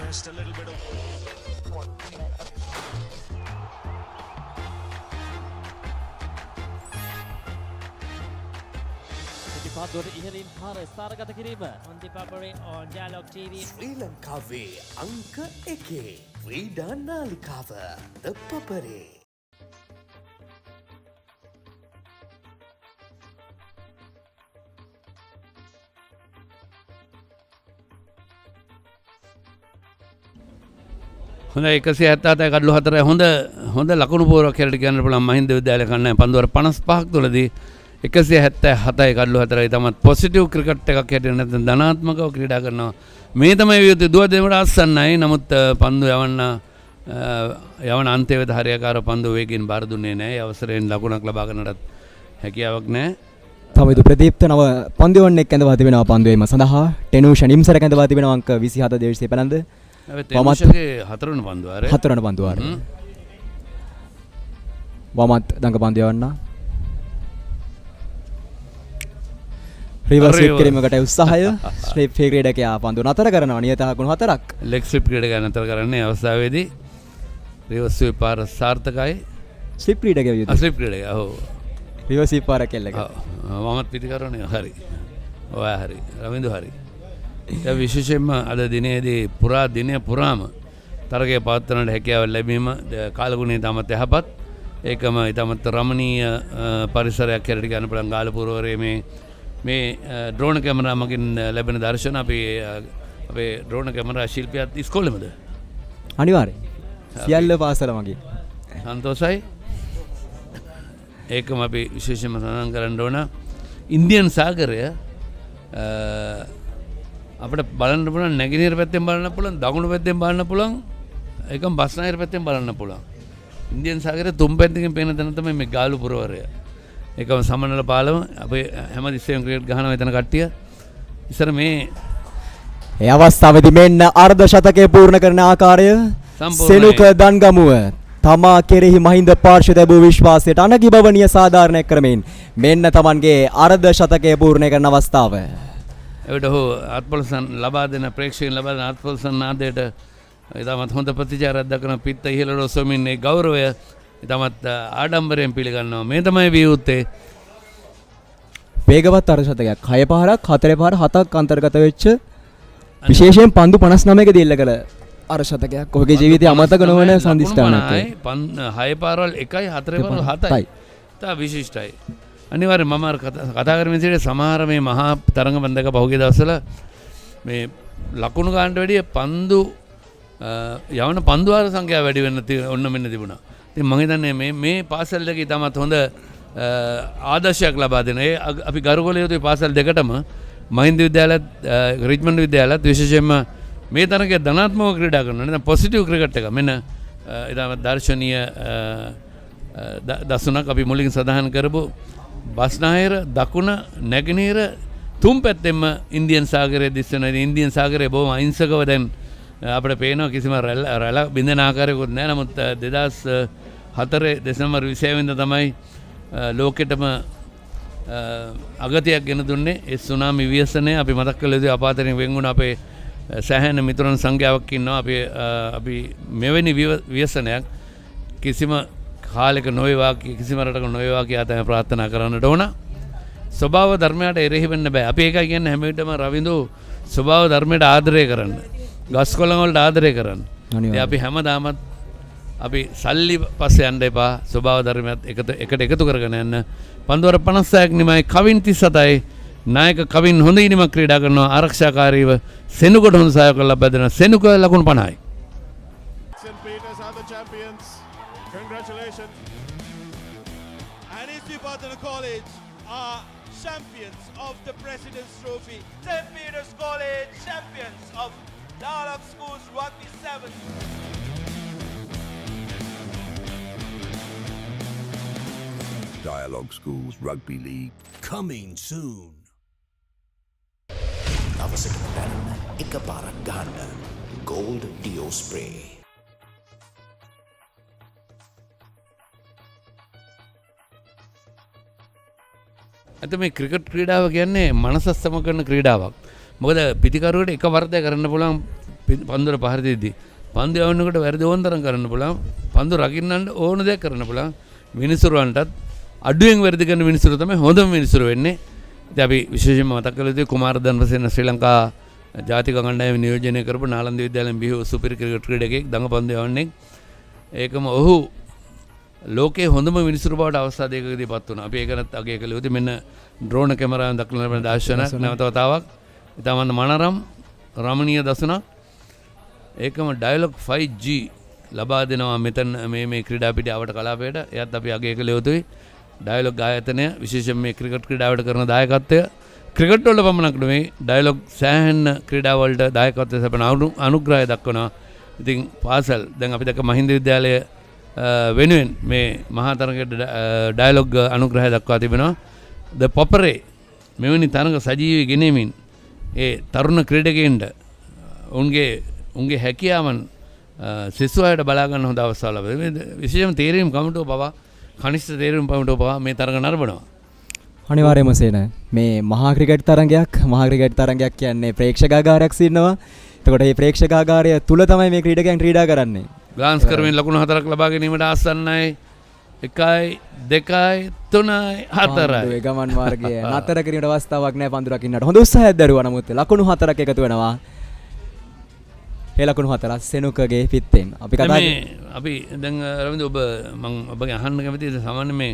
Just a little bit of පිටිපස්සට ඉහළින් පාර ස්ථානගත කිරීම on ThePapare on Dialog TV ශ්‍රී ලංකාවේ අංක 1 ක්‍රීඩා නාලිකාව ThePapare. හොඳ 177යි කඩලු 4යි හොඳ ලකුණු පෝරක් කියලා කියන්න පුළුවන්. මහින්ද විද්‍යාලය කන්නේ පන්දුවර 55ක් තුලදී 177යි කඩලු 4යි තමයි පොසිටිව් ක්‍රිකට් එකක් හැටියට නැත්නම් ධනාත්මකව ක්‍රීඩා කරනවා. මේ තමයි විදිහට දුව දෙමට අස්සන්නයි. නමුත් පන්දු යවන අන්තයේ වෙත හරියාකාර පන්දු වේගයෙන් බාර දුන්නේ නැහැ. අවසරයෙන් ලකුණක් ලබා ගන්නටත් හැකියාවක් නැහැ. තවද ප්‍රදීප්ත නව පන්දුවන් එක් ඇඳවා තිබෙනවා පන්දුවේම සඳහා. ටෙනුෂන් ඉම්සර ඇඳවා තිබෙනවා අංක 27 දේශීය පැලඳ. තෙනුෂගේ 4 වෙනි පන්දු වාරේ. 4 වෙනි පන්දු වාරේ. වමත් දඟ පන්දු යවන්න. රිවර්ස් ස්ලිප් කිරීමකට උත්සාහය. ස්ලිප් ක්‍රීඩකයා පන්දු නතර කරනවා. නියත ලකුණු 4ක්. ලෙග් ස්ලිප් ක්‍රීඩකයා නතර කරන්නේ අවස්ථාවේදී. රිවර්ස් ස්ලිප් පාර සාර්ථකයි. ස්ලිප් ක්‍රීඩකයා විදිහට. ස්ලිප් ක්‍රීඩකයා. ඔව්. රිවර්ස් ස්ලිප් පාර කෙල්ලක. වමත් පිටි කරන්නේ හරි. ඔයා හරි. රවින්දු හරි. විශේෂයෙන්ම අද දිනේදී දිනය පුරාම තරගය පවත්වන්නට හැකියාව ලැබීම කාලගුණයේ තමත් යහපත්. ඒකම ඉතාමත් රමණීය පරිසරයක් හැටියට ගන්න පුළුවන්. ගාල්ල පුරවරයේ මේ ඩ්‍රෝන් කැමරා මගින් ලැබෙන දර්ශන අපේ ඩ්‍රෝන් කැමරා ශිල්පියාත් ඉස්කෝලේමද? අනිවාර්යයෙන්. සියල්ල පාසල මගින්. සන්තෝෂයි. ඒකම අපි විශේෂයෙන්ම සඳහන් කරන්න ඕන ඉන්දියන් සාගරය අපිට බලන්න පුළුවන්. නැගෙනහිර පැත්තෙන් බලන්න පුළුවන්, දකුණු පැත්තෙන් බලන්න පුළුවන්, ඒකම බස්නාහිර පැත්තෙන් බලන්න පුළුවන්. ඉන්දියන් සාගරයේ තුන් පැත්තකින් පේන තැන තමයි මේ ගාලු පුරවරය. ඒකම සමනල පාලම අපේ හැමතිස්සෙම ක්‍රිකට් ගහනවා එතන කට්ටිය. ඉස්සර මේ අවස්ථාවේදී මෙන්න අර්ධ ශතකය පූර්ණ කරන ආකාරය සෙනුක දන්ගමුව තමා කෙරෙහි මහින්ද පාර්ශ්ව ලැබූ විශ්වාසයට අනගිබවනීය සාධාරණයක් කරමින් මෙන්න තමන්ගේ අර්ධ ශතකය පූර්ණ කරන අවස්ථාව. එවිට ඔහු අත්පොලසන් ලබා දෙන ප්‍රේක්ෂකයන් ලබා දෙන අත්පොලසන් නාදයට ඉතාමත් හොඳ ප්‍රතිචාරයක් දක්වන පිත්ත ඉහළට ඔසවමින් ඒ ගෞරවය ඉතාමත් ආඩම්බරයෙන් පිළිගන්නවා. මේ තමයි වියුත්තේ. වේගවත් අර්ධශතකයක් 6 පාරක් 4 පාර 7ක් අන්තර්ගත වෙච්ච විශේෂයෙන් පන්දු 59ක දීල්ල කළ අර්ධශතකයක්. ඔහුගේ ජීවිතයේ අමතක නොවන සම්දිස්ථානයක්. 6 පාරවල් 1යි 4 පාරවල් 7යි. තා විශිෂ්ටයි. අනිවාර්යෙන් මම කතා කරමින් සිටියේ සමහර මේ මහා තරඟ බන්දක පහුගිය දවස්වල මේ ලකුණු ගන්නට වැඩිය පන්දු යවන පන්දු වාර සංඛ්‍යාව වැඩි වෙන්න ඔන්න මෙන්න තිබුණා. ඉතින් මම හිතන්නේ මේ පාසල් දෙකේ තමත් හොඳ ආදර්ශයක් ලබා දෙන. ඒ අපි ගරු කළ යුතුයි පාසල් දෙකටම මහින්ද විද්‍යාලයත් රිච්මන්ඩ් විද්‍යාලයත් විශේෂයෙන්ම මේ තරගයේ ධනාත්මක ක්‍රීඩා කරනවා. නේද? පොසිටිව් ක්‍රිකට් එක. මෙන්න ඉතාමත් දර්ශනීය දසුනක් අපි මුලින් සඳහන් කරපු බස්නාහිර දකුණ නැගෙනහිර තුන් පැත්තෙම ඉන්දියන් සාගරයේ දිස් වෙනවා. ඉතින් ඉන්දියන් සාගරයේ බොහොම අහිංසකව දැන් අපිට පේනවා කිසිම රැළ බින්දන ආකාරයකුත් නැහැ. නමුත් 2004 දෙසැම්බර් 26 වෙනිදා තමයි ලෝකෙටම අගතියක් ගෙන දුන්නේ. ඒ සුනාමි ව්‍යසනය අපි මතක් කළ යුතුයි. අපාතරින් වෙන් වුණ අපේ සෑහෙන මිතුරන් සංඛ්‍යාවක් ඉන්නවා. අපි මෙවැනි ව්‍යසනයක් කිසිම කාලෙක නොවේවා කිසිම රටක නොවේවා කියලා තමයි ප්‍රාර්ථනා කරන්නට ඕන. ස්වභාව ධර්මයට එරෙහි වෙන්න බෑ. අපි ඒකයි කියන්නේ හැම විටම රවිඳු ස්වභාව ධර්මයට ආදරය කරන්න. ගස් කොළන් වලට ආදරය කරන්න. ඉතින් අපි හැමදාමත් අපි සල්ලි පස්සේ යන්න එපා. ස්වභාව ධර්මයත් එකට එකතු කරගෙන යන්න. පන්දුවර 56ක් නිමයි කවින් 37යි. නායක කවින් හොඳ ඉනිමක් ක්‍රීඩා කරනවා. ආරක්ෂාකාරීව සෙනුකට හොඳ සහයෝගයක් ලබා දෙනවා. සෙනුක ලකුණු 50යි. St. Peters are the champions. Congratulations. And Reaffirming College are champions of the President's Trophy. St. Peters College champions of Dialog Schools Rugby 7. Dialog Schools Rugby League coming soon. අවසකට පැනන්න එක පාරක් ගහන්න Gold Dio Spray. අත මේ cricket ක්‍රීඩාව කියන්නේ මනස සම කරන ක්‍රීඩාවක්. මොකද පිටිකරුවට එක වරදයක් කරන්න පුළුවන් පන්දුර පහර දෙද්දී. පන්දු යවන්නකොට වැරදි ඕන තරම් කරන්න පුළුවන්. පන්දු රකින්නට ඕන දෙයක් කරන්න පුළුවන්. මිනිසුරන්ටත් අඩුවෙන් වැරදි කරන මිනිසුරු තමයි හොඳම මිනිසුරු වෙන්නේ. ඉතින් අපි විශේෂයෙන්ම මතක් කළ යුතුයි කුමාර ධනරසේන ශ්‍රී ලංකා ජාතික කණ්ඩායම නියෝජනය කරපු නාලන්ද විද්‍යාලයෙන් බිහි සුපිරි ක්‍රිකට් ක්‍රීඩකයෙක් දඟපන්දු යවන්නේ. ඒකම ඔහු ලෝකයේ හොඳම මිනිසුරු බවට අවස්ථා දෙකකදී පත් වුණා. අපි ඒකනත් අගය කළ යුතුයි. මෙන්න ඩ්‍රෝන කැමරාවෙන් දක්වන ලබන දර්ශන නැවත වතාවක්. ඉතාමත් මනරම් රමණීය දසුනක්. ඒකම ඩයලොග් 5G ලබා දෙනවා මෙතන මේ ක්‍රීඩා පිටියාවට කලාපයට. එයත් අපි අගය කළ යුතුයි. ඩයලොග් ආයතනය විශේෂයෙන් මේ ක්‍රිකට් ක්‍රීඩාවට කරන දායකත්වය ක්‍රිකට් වල පමණක් නෙවෙයි ඩයලොග් සෑහෙන ක්‍රීඩා වලට දායකත්වය සැපෙන අනුග්‍රහය දක්වනවා. ඉතින් පාසල් දැන් අපි දැක්ක මහින්ද විද්‍යාලය වෙනුවෙන් මේ මහා තරගයට ඩයලොග් අනුග්‍රහය දක්වා තිබෙනවා. ThePapare මෙවැනි තරග සජීවී ගෙනෙමින් ඒ තරුණ ක්‍රීඩකයන්ට උන්ගේ හැකියාවන් සිසු අයට බලා ගන්න හොඳ අවස්ථාවක් ලැබෙනවා. විශේෂයෙන්ම තේරීම් කමිටුව පවා කනිෂ්ඨ තේරීම් කමිටුව පවා මේ තරග නරඹනවා. අනිවාර්යයෙන්ම සේන මේ මහා ක්‍රිකට් තරගයක් කියන්නේ ප්‍රේක්ෂකාගාරයක් සිටිනවා. එතකොට මේ ප්‍රේක්ෂකාගාරය තුල තමයි මේ ක්‍රීඩකයන් ක්‍රීඩා කරන්නේ. ග්ලාන්ස් කරමින් ලකුණු 4ක් ලබා ගැනීමට ආසන්නයි. 1යි 2යි 3යි 4යි. ඒ ගමන් මාර්ගය නතර කිරීමට අවස්ථාවක් නැහැ පන්දු රකින්නට. හොඳ උත්සාහයක් දරුවා නමුත් ලකුණු 4ක් එකතු වෙනවා. ඒ ලකුණු 4 සෙනුකගේ පිටෙන්. අපි දැන් රවින්ද ඔබගේ අහන්න කැමතියි සාමාන්‍ය මේ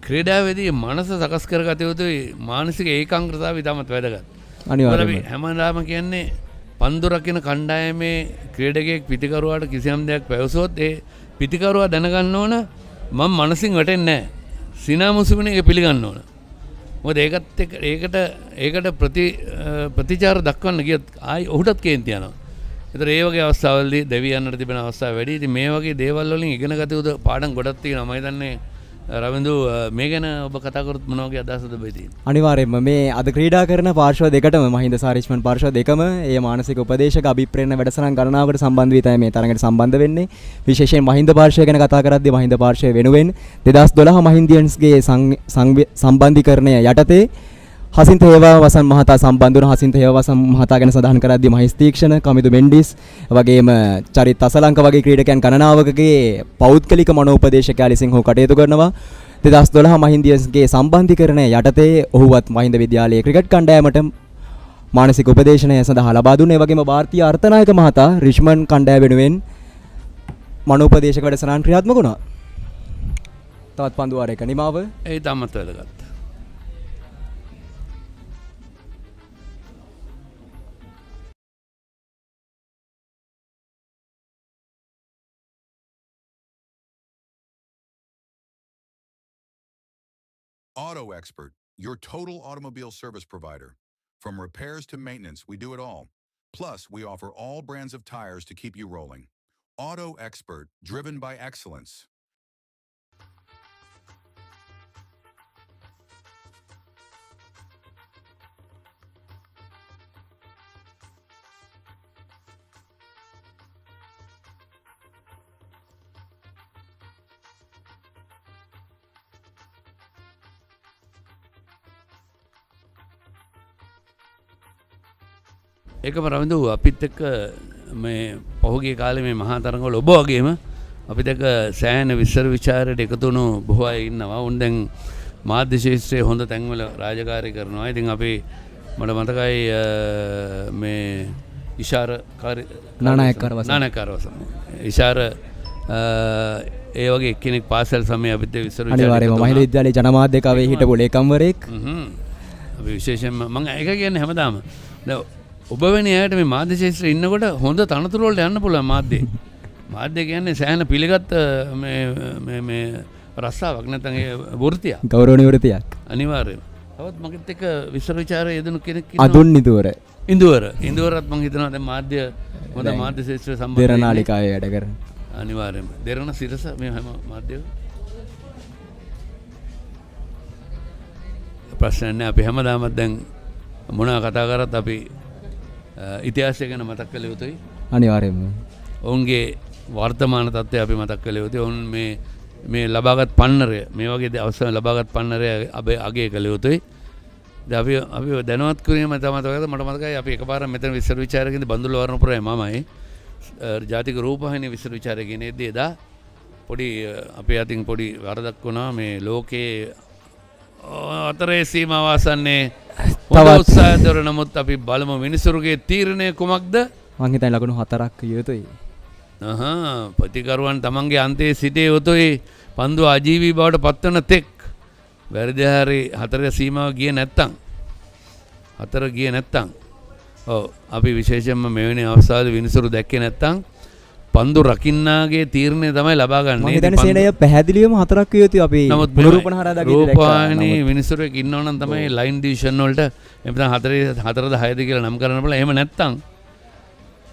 ක්‍රීඩාවේදී මනස සකස් කරගත යුතුයි. මානසික ඒකාග්‍රතාවය ඉතාමත් වැදගත්. අනිවාර්යයෙන්ම හැමදාම කියන්නේ පන්දු රකින්න කණ්ඩායමේ ක්‍රීඩකයෙක් පිටිකරුවාට කිසියම් දෙයක් පැවසුවොත් ඒ පිටිකරුවා දැනගන්න ඕන මම මනසින් වැටෙන්නේ නැහැ. සිනාමුසුමිනේ ඒක පිළිගන්න ඕන. මොකද ඒකට ප්‍රතිචාර දක්වන්න ගියත් ආයි ඔහුටත් කේන්ති යනවා. ඒතර ඒ වගේ අවස්ථාවලදී දෙවියන්ට තිබෙන අවස්ථා වැඩි. ඉතින් මේ වගේ දේවල් වලින් ඉගෙන ගත යුතු පාඩම් ගොඩක් තියෙනවා. මම හිතන්නේ රවින්දු මේ ගැන ඔබ කතා කරොත් මොන වගේ අදහසද ඔබේ තියෙන්නේ? අනිවාර්යයෙන්ම මේ අද ක්‍රීඩා කරන පාර්ශ්ව දෙකටම මහින්ද සහ රිච්මන්ඩ් පාර්ශ්ව දෙකම ඒ මානසික උපදේශක අභිප්‍රේරණ වැඩසටහන් ගණනාවකට සම්බන්ධ වී තමයි මේ තරඟට සම්බන්ධ වෙන්නේ. විශේෂයෙන් මහින්ද පාර්ශ්වය ගැන කතා කරද්දී මහින්ද පාර්ශ්වය වෙනුවෙන් 2012 මහින්දියන්ස්ගේ සම්බන්ධීකරණය යටතේ හසින්ත හේවාවසන් මහතා සම්බන්ධ වුණ හසින්ත හේවාවසන් මහතා ගැන සඳහන් කරද්දී මහේස් තීක්ෂණ, කමිදු මෙන්ඩිස් වගේම චරිත් අසලංක වගේ ක්‍රීඩකයන් ගණනාවකගේ පෞද්ගලික මනෝපදේශකයා ලෙසින් ඔහු කටයුතු කරනවා. 2012 මහින්දියන්ගේ සම්බන්ධීකරණය යටතේ ඔහුවත් මහින්ද විද්‍යාලයේ ක්‍රිකට් කණ්ඩායමට මානසික උපදේශනය සඳහා ලබා දුන්නා. ඒ වගේම ಭಾರತೀಯ අර්ථනායක මහතා රිච්මන්ඩ් කණ්ඩායම වෙනුවෙන් මනෝපදේශක වැඩසටහන් ක්‍රියාත්මක වුණා. තවත් පන්දු වාරයක නිමාව ඒ තමත් වැදගත්. Auto Expert, your total automobile service provider. From repairs to maintenance, we do it all. Plus, we offer all brands of tires to keep you rolling. Auto Expert, driven by excellence. ඒකම රවිඳු අපිත් එක්ක මේ පහුගිය කාලේ මේ මහා තරඟවල ඔබ වගේම අපිත් එක්ක සෑහෙන විස්තර විචාරයට එකතු වුණු බොහෝ අය ඉන්නවා. උන් දැන් මාධ්‍ය ශාස්ත්‍රයේ හොඳ තැන්වල රාජකාරී කරනවා. ඉතින් අපි මට මතකයි මේ ඉෂාර නානායකරවසම ඉෂාර ඒ වගේ කෙනෙක් පාසල් සමයේ අපිත් විස්තර විචාරයට අනිවාර්යයෙන්ම මහින්ද විද්‍යාලයේ ජනමාධ්‍ය කවේ හිටපු ලේකම්වරයෙක්. අපි විශේෂයෙන්ම මම ඒක කියන්නේ හැමදාම ඔබ වෙන අයට මේ මාධ්‍ය ශාස්ත්‍රයේ ඉන්නකොට හොඳ තනතුරු වලට යන්න පුළුවන් මාධ්‍යයේ. මාධ්‍ය කියන්නේ සෑහෙන පිළිගත් මේ රස්සාවක් නැත්නම් ඒ වෘත්තියක්. ගෞරවනීය වෘත්තියක්. අනිවාර්යයෙන්. තවත් මගෙත් එක්ක විස්තර විචාරය යෙදුණු කෙනෙක් ඉන්නවා. අදුන් නිදුවර. ඉන්දුවරත් මම හිතනවා දැන් මාධ්‍ය හොඳ මාධ්‍ය ශාස්ත්‍රය සම්බන්ධ දෙරනාලිකාවේ වැඩ කරන. අනිවාර්යයෙන්ම. දෙරණ සිරස මේ හැම මාධ්‍යව. ප්‍රශ්න නැහැ. අපි හැමදාමත් දැන් මොනවා කතා කරත් අපි ඉතිහාසය ගැන මතක් කළ යුතුයි. අනිවාර්යයෙන්ම. ඔවුන්ගේ වර්තමාන තත්ත්වය අපි මතක් කළ යුතුයි. ඔවුන් මේ ලබාගත් පන්නරය මේ වගේ අවස්ථාව ලබාගත් පන්නරය අපි අගය කළ යුතුයි. දැන් අපි දැනුවත් කිරීම තමයි මට මතකයි අපි එකපාරක් මෙතන විස්තර විචාරකෙන්ද බඳුල්ල වර්ණපුරයේ මමයි ජාතික රූපවාහිනිය විස්තර විචාරකගෙන එද්දී එදා පොඩි අපේ අතින් පොඩි වරදක් වුණා. මේ ලෝකයේ අතරේ සීමාව ආසන්නේ හොඳ උත්සාහය දර නමුත් අපි බලමු මිනිසුරුගේ තීරණය කුමක්ද? මං හිතන්නේ ලකුණු 4ක් යුතුයි. ප්‍රතිකරුවන් තමන්ගේ අන්තයේ සිටිය යුතුයි. පන්දු අජීවී බවට පත්වන තෙක් වැරදි හරි 4 සීමාව ගියේ නැත්තම් 4 ගියේ නැත්තම් අපි විශේෂයෙන්ම මෙවැනි අවස්ථාවල විනිසුරු දැක්කේ නැත්තම් පන්දු රකින්නාගේ තීරණය තමයි ලබා ගන්න. මම හිතන්නේ සේනය පැහැදිලිවම 4ක් යුතුයි අපි පුනරුපණ හරහා දකින්න රූපවාහිනී විනිසුරුවෙක් ඉන්නව නම් තමයි ලයින් ඩිවිෂන් වලට එතන 4ද 6ද කියලා නම් කරන්න පුළුවන්. එහෙම නැත්තම්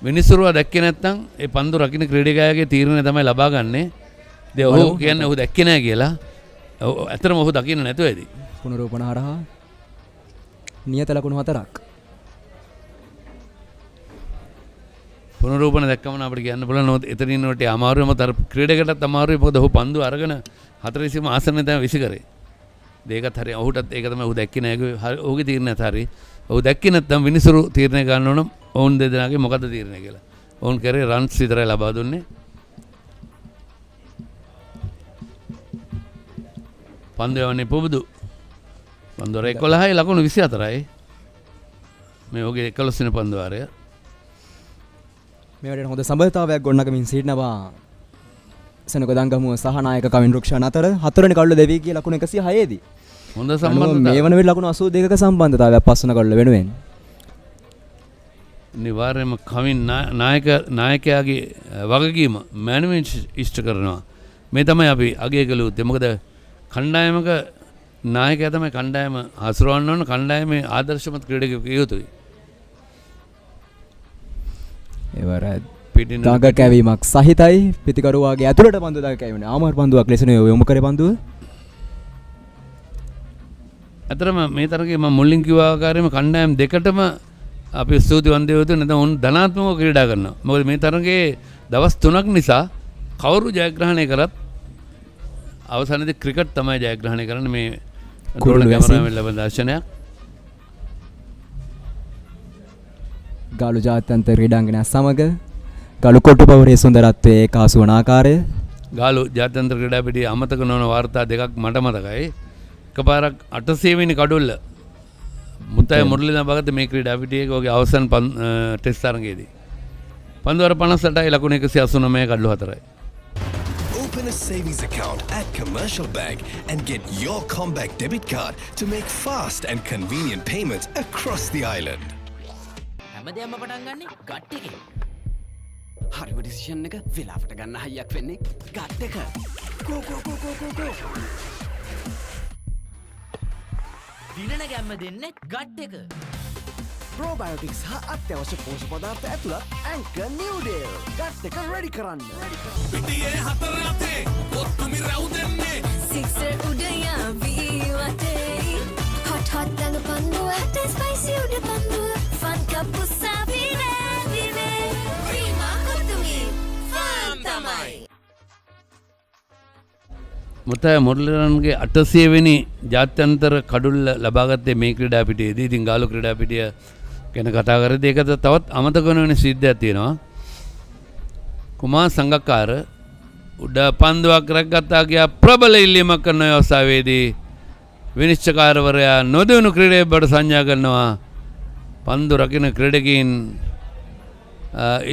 විනිසුරුව දැක්කේ නැත්තම් ඒ පන්දු රකින්න ක්‍රීඩකයාගේ තීරණය තමයි ලබා ගන්නෙ. දැන් ඔහු කියන්නේ ඔහු දැක්කේ නැහැ කියලා. ඇත්තටම ඔහු දකින්න නැතුව ඇති. පුනරුපණ හරහා නියත ලකුණු 4ක්. පුනරූපණ දැක්කම අපිට කියන්න පුළුවන්. නමුත් එතන ඉන්නකොට අමාරුයි. මොකද අර ක්‍රීඩකයටත් අමාරුයි. මොකද ඔහු පන්දු අරගෙන 4 ආසනයේ තමයි විසි කරේ. දෙකත් හරි. ඔහුටත් ඒක තමයි ඔහු දැක්කේ නැහැ. ඔහුගේ තීරණයත් හරි. ඔහු දැක්කේ නැත්නම් විනිසුරු තීරණය ගන්න ඕන. ඔවුන් දෙදෙනාගේ මොකද්ද තීරණය කියලා. ඔවුන් කරේ රන්ස් විතරයි ලබා දුන්නේ. පන්දු යවන්නේ පුබුදු. පන්දුර 11යි ලකුණු 24යි. මේ ඔහුගේ 11 වෙනි පන්දු වාරය. මේ වලට හොඳ සම්බන්ධතාවයක් ගොඩනගමින් සිටිනවා සෙනගොඩංගමුව සහ නායක කවින් රුක්ෂාන් අතර 4 වෙනි කඩුව දෙවි කියලා ලකුණු 106 දී. හොඳ සම්බන්ධතාවය. මේ වන විට ලකුණු 82ක සම්බන්ධතාවයක් 5 වෙනි කඩුව වෙනුවෙන්. නිවාර්යයෙන්ම කවින් නායකයාගේ වගකීම මැනේජ්මන්ට් ඉෂ්ට කරනවා. මේ තමයි අපි අගය කළ යුත්තේ. මොකද කණ්ඩායමක නායකයා තමයි කණ්ඩායම හසුරවන්න ඕන. කණ්ඩායමේ ආදර්ශමත් ක්‍රීඩකයෙකු යුතුයි. එවර දඟ කැවීමක් සහිතයි. පිතිකරුවාගේ ඇතුළට පන්දු දඟ කැවීමනේ ආමාර පන්දුවක් ලෙස යොමු කරේ පන්දුව. අතරම මේ තරගයේ මම මුලින් කිව්වා ආකාරයෙන්ම කණ්ඩායම් දෙකටම අපි ස්තුතිවන්ත යුතුයි. නැත්නම් උන් ධනාත්මකව ක්‍රීඩා කරනවා. මොකද මේ තරගයේ දවස් 3ක් නිසා කවුරු ජයග්‍රහණය කරත් අවසානයේදී ක්‍රිකට් තමයි ජයග්‍රහණය කරන්නේ. මේ ඩ්‍රෝන් කැමරාවෙන් ලැබෙන දර්ශනයක්. ගාලු ජාත්‍යන්තර ක්‍රීඩාංගණය සමග ගලු කොටුපවරේ සුන්දරත්වයේ කාසු වන ආකාරය ගාලු ජාත්‍යන්තර ක්‍රීඩාපිටියේ අමතක නොවන වාර්තා දෙකක් මට මතකයි. එකපාරක් 800 වෙනි කඩොල්ල මුතයි මුරලිදා භගත මේ ක්‍රීඩාපිටියේ ඔගේ අවසන් ටෙස්ට් තරඟයේදී පන්දුවර 58යි ලකුණු 189 කඩලු 4යි. Open a savings account at Commercial Bank and get your comeback debit card to make fast and convenient payments across the island. හැමදේම පටන් ගන්නෙ ගට් එකේ. හරිම ඩිසිෂන් එක වෙලාවට ගන්න හයියක් වෙන්නේ ගට් එක. කෝ කෝ කෝ කෝ කෝ කෝ. දිනන ගැම්ම දෙන්නේ ගට් එක. ප්‍රෝබයෝටික්ස් හා අත්‍යවශ්‍ය පෝෂක පදාර්ථ ඇතුළත් ඇන්කර් නිව්ඩේල් ගට් එක රෙඩි කරන්න. පිටියේ හතර අතේ ඔත්තුමි රැව් දෙන්නේ සික්සර් උදයා ViU අතේ hot hot දඟ පන්දුව hot and spicy උඩ පන්දුව fun කපුසා විවේ ප්‍රීමා කොතුමි fun තමයි. මුතයි මුරලිරන්ගේ 800 වෙනි ජාත්‍යන්තර කඩුල්ල ලබාගත්තේ මේ ක්‍රීඩාපිටියේදී. ඉතින් ගාලු ක්‍රීඩාපිටිය ගැන කතා කරද්දී ඒකද තවත් අමතක වෙන සිද්ධියක් තියෙනවා. කුමාර් සංගක්කාර උඩ පන්දුවක් රැකගත්තා ගියා ප්‍රබල ඉල්ලීමක් කරන අවස්ථාවේදී විනිශ්චයකාරවරයා නොදෙවුණු ක්‍රීඩකයෙක් බවට සංඥා කරනවා. පන්දු රකින්න ක්‍රීඩකයින්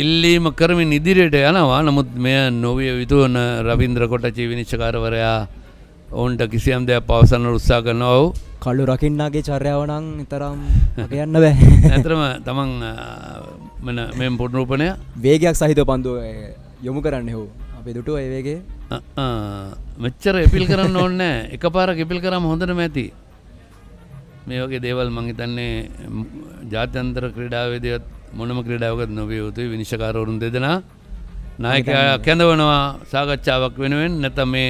ඉල්ලීම කරමින් ඉදිරියට යනවා. නමුත් මෙය නොවිය යුතු වන රවීන්ද්‍ර කොටචි විනිශ්චයකාරවරයා ඔවුන්ට කිසියම් දෙයක් පවසන්න උත්සාහ කරනවා. ඔව් කළු රකින්නාගේ චර්යාව නම් තරම් කියන්න බෑ. ඇත්තටම තමන් මෙන්න පුනරූපණය වේගයක් සහිතව පන්දුව යොමු කරන්නේ හො අපේ දුටුව ඒ වේගේ මෙච්චර එපිල් කරන්න ඕනේ නැහැ. එකපාරක් එපිල් කරාම හොඳටම ඇති. මේ වගේ දේවල් මං හිතන්නේ ජාත්‍යන්තර ක්‍රීඩාවේදී මොනම ක්‍රීඩාවකත් නොවිය යුතුයි. විනිශ්චයකාරවරුන් දෙදෙනා නායකයා කැඳවනවා සාකච්ඡාවක් වෙනුවෙන්. නැත්නම් මේ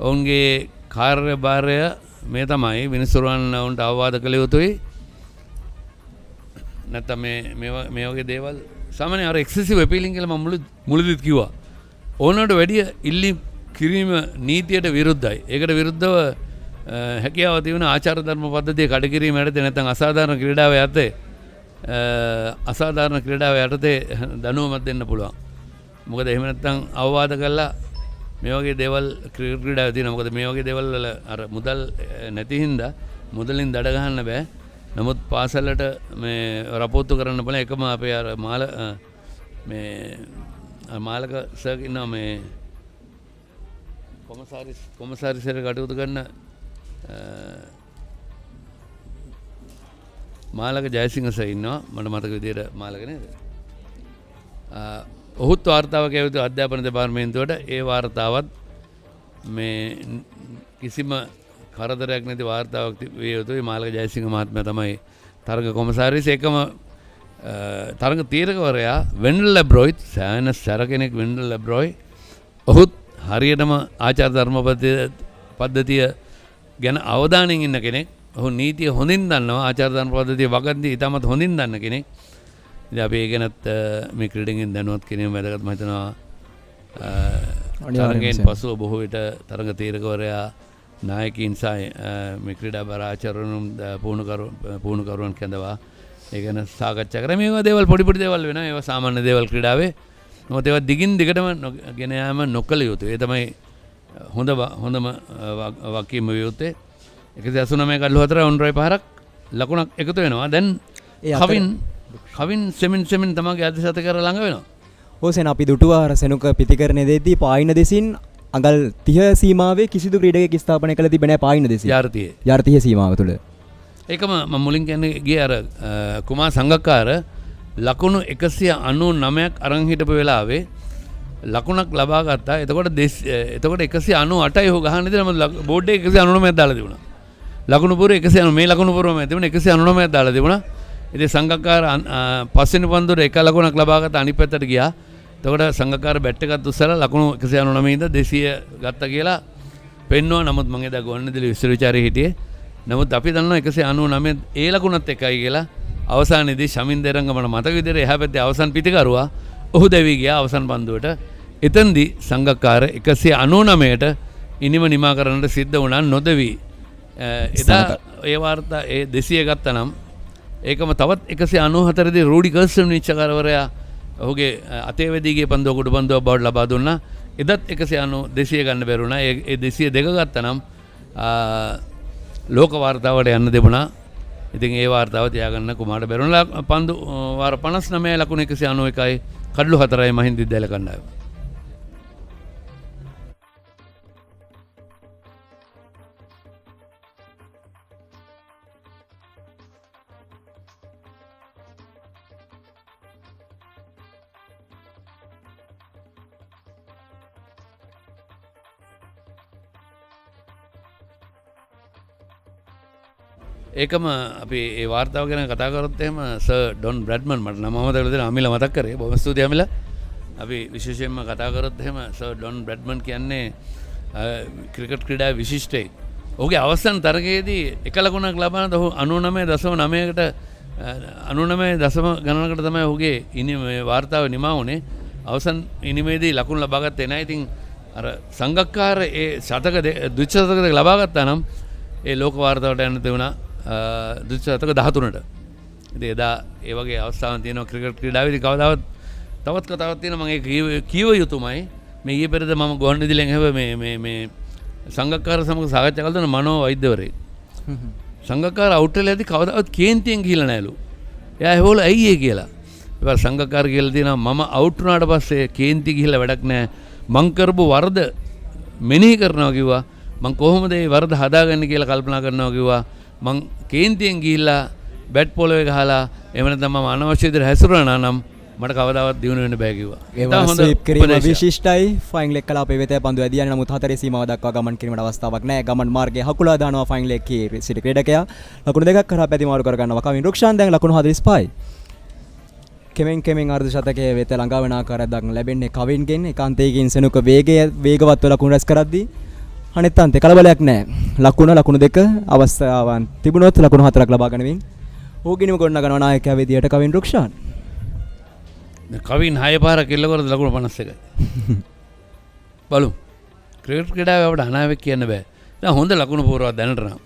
ඔවුන්ගේ කාර්යභාරය මේ තමයි විනිසුරුවන් ඔවුන්ට අවවාද කළ යුතුයි. නැත්නම් මේ වගේ දේවල් සාමාන්‍ය අර එක්සෙසිව් අපීලින් කියලා මම මුලදීත් කිව්වා. ඕනකට වැඩිය ඉල්ලීම් කිරීම නීතියට විරුද්ධයි. ඒකට විරුද්ධව හැකියාව තිබෙන ආචාර ධර්ම පද්ධතිය කඩ කිරීම යටතේ නැත්නම් අසාධාරණ ක්‍රීඩාව යටතේ අසාධාරණ ක්‍රීඩාව යටතේ දඬුවමක් දෙන්න පුළුවන්. මොකද එහෙම නැත්නම් අවවාද කළා මේ වගේ දේවල් ක්‍රීඩාවේ තියෙනවා. මොකද මේ වගේ දේවල් වල අර මුදල් නැති හින්දා මුදලින් දඩ ගහන්න බෑ. නමුත් පාසලට මේ රපෝත්තු කරන්න බලන එකම අපේ අර මාලක සර් ඉන්නවා මේ කොමසාරිස්වරු කටයුතු කරන මාලක ජයසිංහ සර් ඉන්නවා. මට මතක විදියට මාලක නේද? ඔහුත් වාර්තාවක් ඇවිත් අධ්‍යාපන දෙපාර්තමේන්තුවට ඒ වාර්තාවත් මේ කිසිම කරදරයක් නැති වාර්තාවක් විය යුතුයි. මාලක ජයසිංහ මහත්මයා තමයි තරග කොමසාරිස්. ඒකම තරග තීරකවරයා වෙන්ඩල් ලැබ්‍රොයිත් සෑහෙන සැර කෙනෙක් වෙන්ඩල් ලැබ්‍රොයි. ඔහුත් හරියටම ආචාර ධර්ම පද්ධතිය ගැන අවධානයෙන් ඉන්න කෙනෙක්. ඔහු නීතිය හොඳින් දන්නවා. ආචාර ධර්ම පද්ධතිය වගන්ති ඉතාමත් හොඳින් දන්න කෙනෙක්. ඉතින් අපි ඒ ගැනත් මේ ක්‍රීඩකයන් දැනුවත් කිරීම වැදගත් මම හිතනවා. තරගයෙන් පසුව බොහෝ විට තරග තීරකවරයා නායකයින් සහ මේ ක්‍රීඩා බර ආචාර්යවරුන් පුහුණුකරුවන් කැඳවා ඒ ගැන සාකච්ඡා කරා. මේවා දේවල් පොඩි දේවල් වෙනවා. ඒවා සාමාන්‍ය දේවල් ක්‍රීඩාවේ. මොකද ඒවා දිගින් දිගටම ගෙන යාම නොකළ යුතුයි. ඒ තමයි හොඳම වකීම වියුත්තේ. 189 කඩලු 4 ඔන් රයි පහරක් ලකුණක් එකතු වෙනවා. දැන් කවින් සෙමින් තමගේ අධිශත කර ළඟ වෙනවා. ඕසෙන් අපි දුටුවාර සෙනුක පිතිකරණය දෙද්දී පායින දෙසින් අඟල් 30 සීමාවේ කිසිදු ක්‍රීඩකයෙක් ස්ථාපනය කළ තිබෙන්නේ නැහැ පායින දෙසින්. යාර්තියේ සීමාව තුළ. ඒකම මම මුලින් කියන්නේ ගියේ අර කුමාර් සංගක්කාර ලකුණු 199ක් අරන් හිටපු වෙලාවේ ලකුණක් ලබා ගත්තා. එතකොට 198යි හො ගහන්න ඉතින් බෝඩ් එකේ 199ක් දාලා තිබුණා. ලකුණු පුර 190 මේ ලකුණු පුරම තිබුණා 199ක් දාලා තිබුණා. ඉතින් සංගක්කාර පස්වෙනි පන්දුවට එක ලකුණක් ලබා ගත්ත අනිත් පැත්තට ගියා. එතකොට සංගක්කාර බැට් එකත් උස්සලා ලකුණු 199 ඉඳ 200 ගත්තා කියලා පෙන්නවා. නමුත් මම එදා ගොන්නදිලි විශ්වවිචාරයේ හිටියේ. නමුත් අපි දන්නවා 199 ඒ ලකුණත් එකයි කියලා. අවසානයේදී ශමින් දෙරංග මට මතක විදිහට එහා පැත්තේ අවසන් පිටිකරුවා ඔහු දැවි ගියා අවසන් පන්දුවට. එතෙන්දී සංගක්කාර 199ට ඉනිම නිමා කරන්නට සිද්ධ වුණා නොදෙවි. එදා ඒ වාර්තා ඒ 200 ගත්තා නම් ඒකම තවත් 194 දී රූඩි කර්ස්ටන් නිච්චකරවරයා ඔහුගේ අතේ වැදීගේ පන්දුව කුඩු පන්දුවක් බවට ලබා දුන්නා. එදත් 190 200 ගන්න බැරුණා. ඒ 202 ගත්තා නම් ලෝක වාර්තාවට යන්න දෙමුණා. ඉතින් ඒ වාර්තාව තියාගන්න කුමාරට බැරුණා. පන්දු වාර 59 ලකුණු 191යි කඩලු 4යි මහින්ද විද්‍යාලය කණ්ඩායම. ඒකම අපි ඒ වාර්තාව ගැන කතා කරොත් එහෙම සර් ඩොන් බ්‍රැඩ්මන් මට නම මතක වෙලා අමිල මතක් කරේ. බොහොම ස්තුතියි අමිල. අපි විශේෂයෙන්ම කතා කරොත් එහෙම සර් ඩොන් බ්‍රැඩ්මන් කියන්නේ ක්‍රිකට් ක්‍රීඩාවේ විශිෂ්ටයෙක්. ඔහුගේ අවසන් තරගයේදී එක ලකුණක් ලබන ඔහු 99.9කට 99 ගණනකට තමයි ඔහුගේ මේ වාර්තාව නිමා වුණේ. අවසන් ඉනිමේදී ලකුණු ලබා ගත්තේ නැහැ. ඉතින් අර සංගක්කාර ඒ ශතක ද්විශතක ලබා ගත්තා නම් ඒ ලෝක වාර්තාවට යන්න තිබුණා. ද්විශතක 13ට. ඉතින් එදා ඒ වගේ අවස්ථාවක් තියෙනවා ක්‍රිකට් ක්‍රීඩාවේදී. කවදාවත් තවත් කතාවක් තියෙනවා මම ඒක කියව යුතුමයි. මේ ඊයේ පෙරේද මම ගුවන්විදුලියෙන් හැබැයි මේ සංගක්කාර සමග සාකච්ඡා කළා මනෝ වෛද්‍යවරයෙක්. සංගක්කාර අවුට් වෙලාදී කවදාවත් කේන්තියෙන් ගිහිල්ලා නැලු. එයා ඇහුවලු ඇයි ඒ කියලා. ඒවා සංගක්කාර කියලා තියෙනවා මම අවුට් වුණාට පස්සේ කේන්ති ගිහිල්ලා වැඩක් නැහැ. මං කරපු වරද මෙනෙහි කරනවා කිව්වා. මං කොහොමද මේ වරද හදාගන්නේ කියලා කල්පනා කරනවා කිව්වා. මං කේන්තියෙන් ගිහිල්ලා බැට් පොළවේ ගහලා එහෙම නැත්නම් මම අනවශ්‍ය විදිහට හැසිරුණා නම් මට කවදාවත් දිනු වෙන්න බෑ කිව්වා. ඒ වගේ ස්වීප් කිරීම විශිෂ්ටයි. ෆයින් ලෙග් කලා අපේ වෙතේ පන්දු ඇදී යන නමුත් හතරේ සීමාව දක්වා ගමන් කිරීමට අවස්ථාවක් නැහැ. ගමන් මාර්ගයේ හකුලා දානවා ෆයින් ලෙග් කී සිටි ක්‍රීඩකයා. ලකුණු දෙකක් කරා පැති මාරු කර ගන්නවා. කවින් රුක්ෂාන් දැන් ලකුණු 45යි. කෙමෙන් අර්ධ ශතකයේ වෙත ළඟා වෙන ආකාරයක් දක්න ලැබෙන්නේ කවින්ගෙන්. ඒකාන්තයෙන් සෙනුක වේගවත්ව ලකුණු රැස් කරද්දී අනිත් අන්තේ කලබලයක් නැහැ. ලකුණු දෙක අවස්ථාවන් තිබුණොත් ලකුණු 4ක් ලබා ගනිමින් ඕගිනිම ගොඩනගනවා නායකයා විදියට කවින් රුක්ෂාන්. කවින් 6 පාරක් එල්ල කරද ලකුණු 51යි. බලමු. ක්‍රිකට් ක්‍රීඩාවේ අපිට අනාවැක් කියන්න බෑ. දැන් හොඳ ලකුණු පෝරාවක් දැනට නම්.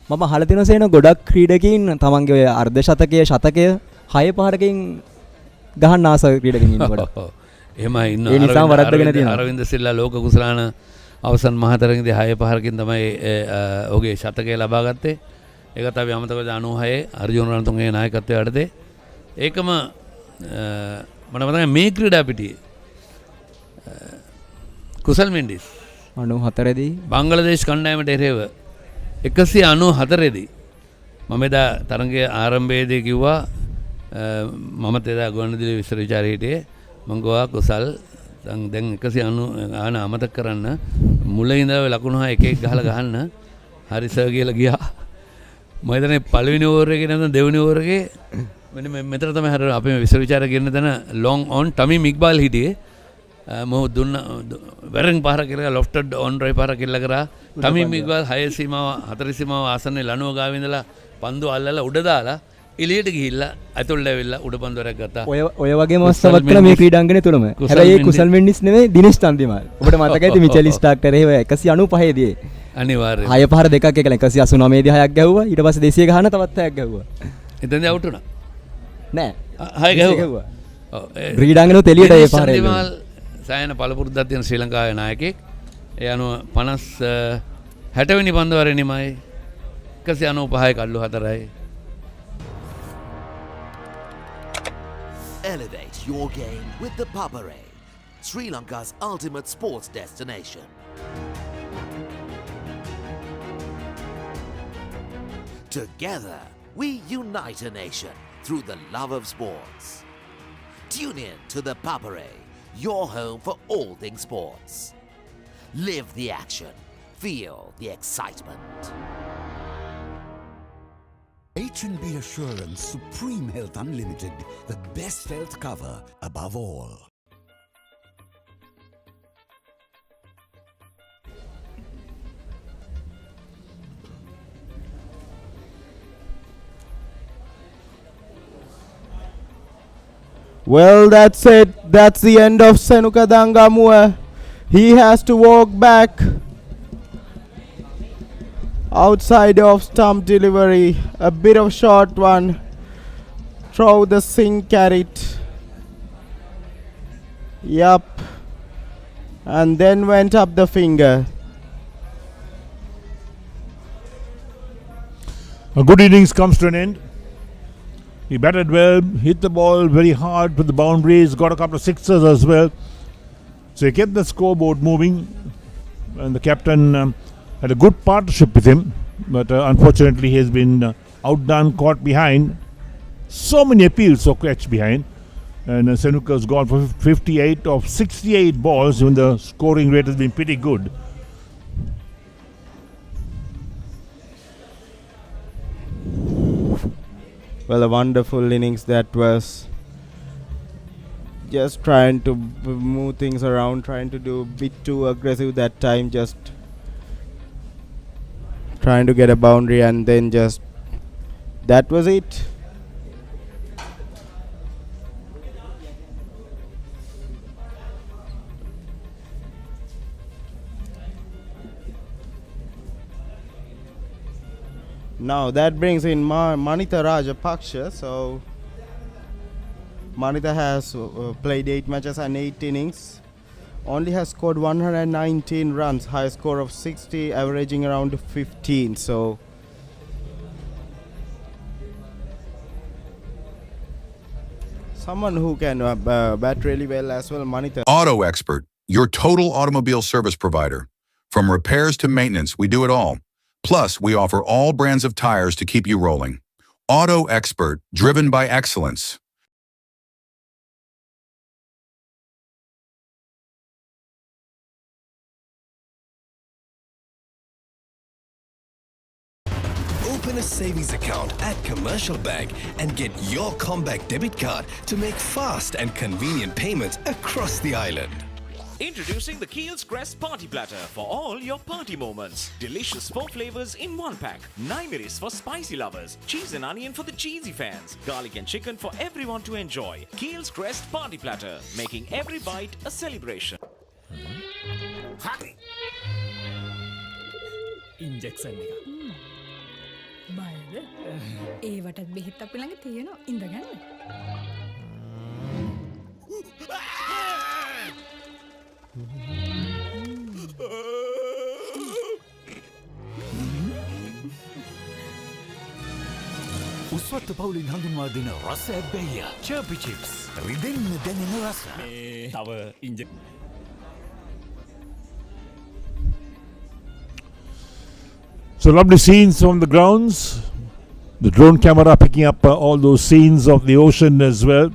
මම අහලා තියෙනවා සේන ගොඩක් ක්‍රීඩකින් තමන්ගේ ඔය අර්ධ ශතකයේ 6 පාරකින් ගහන්න ආස ක්‍රීඩකින් ඉන්නකොට. එහෙමයි ඉන්න. ඒ නිසා වරද්දගෙන තියෙනවා. අරවින්ද සිල්ලා ලෝක කුසලාන අවසන් මහතරගයේදී 6 පාරකින් තමයි ඔහුගේ ශතකය ලබා ගත්තේ. ඒකත් අපි අමතක කරලා 96 අර්ජුන රණතුංගගේ නායකත්වයේ යටතේ. ඒකම මට මතකයි මේ ක්‍රීඩා පිටියේ කුසල් මෙන්ඩිස් 94 දී බංග්ලාදේශ කණ්ඩායමට එරෙහිව 194 දී මම එදා තරගයේ ආරම්භයේදී කිව්වා මමත් එදා ගුවන්විදුලි විස්තර විචාරයේ හිටියේ මම ගෝවා කුසල් දැන් 190 ආන අමතක කරන්න මුල ඉඳලා ලකුණු 6 එක එක ගහලා ගහන්න හරි සර් කියලා ගියා මම හිතන්නේ පළවෙනි ඕවර් එකේ නැත්නම් දෙවෙනි ඕවර් එකේ මෙතන තමයි හරියට අපි විස්තර විචාරය කියන තැන ලොන් ඔන් ටමි මික්බාල් හිටියේ මොහු දුන්න වැරෙන් පාර කියලා ලොෆ්ටඩ් ඔන් ඩ්‍රයිව් පාර කියලා කරා ටමි මික්බාල් 6 සීමාව 4 සීමාව ආසන්නයේ ලනුව ගාවේ ඉඳලා පන්දු අල්ලලා උඩ දාලා එළියට ගිහිල්ලා ඇතුළට ඇවිල්ලා උඩ පන්දුවරක් ගත්තා. ඔය වගේම අවස්ථාවක් කළා මේ ක්‍රීඩාංගණය තුලම. හැබැයි ඒ කුසල් මෙන්ඩිස් නෙමෙයි දිනේෂ් චන්දිමාල්. ඔබට මතකයි ඉතින් මිචෙල් ස්ටාක් කරේ 195 දී. අනිවාර්යයෙන්. 6 පාර දෙකක් එකලා 189 දී 6ක් ගැහුවා. ඊට පස්සේ 200 ගහන තවත් 6ක් ගැහුවා. එතෙන්දී අවුට් වුණා. නෑ. 6 ගැහුවා. ඔව්. ක්‍රීඩාංගණය එළියට ඒ පාර චන්දිමාල් සායන පළපුරුද්දක් තියෙන ශ්‍රී ලංකාවේ නායකයෙක්. ඒ අනුව 60 වෙනි පන්දුවරේ නිමයි 195 කඩලු 4යි. Elevate your game with the Papare, Sri Lanka's ultimate sports destination. Together, we unite a nation through the love of sports. Tune in to the Papare, your home for all things sports. Live the action, feel the excitement. H&B Assurance Supreme Health Unlimited, the best health cover above all. Well, that's it. That's the end of Senuka Dangamua. He has to walk back outside of stump delivery. A bit of short one. throw the sink at it. Yup. And then went up the finger. A good innings comes to an end. He batted well, hit the ball very hard to the boundaries, got a couple of sixes as well. So he kept the scoreboard moving, and the captain had a good partnership with him. But unfortunately, he has been outdone, caught behind. So many appeals for catch behind. And Senuka has gone for 58 of 68 balls, when the scoring rate has been pretty good. Well, a wonderful innings that was. Just trying to move things around, trying to do a bit too aggressive that time, just trying to get a boundary, and then just that was it. Now that brings in Mahinda Rajapaksa. So Mahinda has played 8 matches and 8 innings. Only has scored 119 runs, high score of 60, averaging around 15. So someone who can bat really well as well, Mahinda. Auto Expert, your total automobile service provider. From repairs to maintenance, we do it all. Plus, we offer all brands of tires to keep you rolling. Auto Expert, driven by excellence. Open a savings account at Commercial Bank and get your Comback debit card to make fast and convenient payments across the island. Introducing the Keel's Crest Party Platter for all your party moments. Delicious 4 flavors in 1 pack. Naimeris for spicy lovers. Cheese and onion for the cheesy fans. Garlic and chicken for everyone to enjoy. Keel's Crest Party Platter, making every bite a celebration. Injection එක. බයද? ඒවටත් බෙහෙත් අපි ළඟ තියෙනවා. ඉඳගන්න. උස්වත්ත පවුලින් හඳුන්වා දෙන රස ඇබ්බැහිය චර්පි chips රිදෙන්න දැනෙන රස තව inject So lovely scenes from the grounds. The drone camera picking up all those scenes of the ocean as well.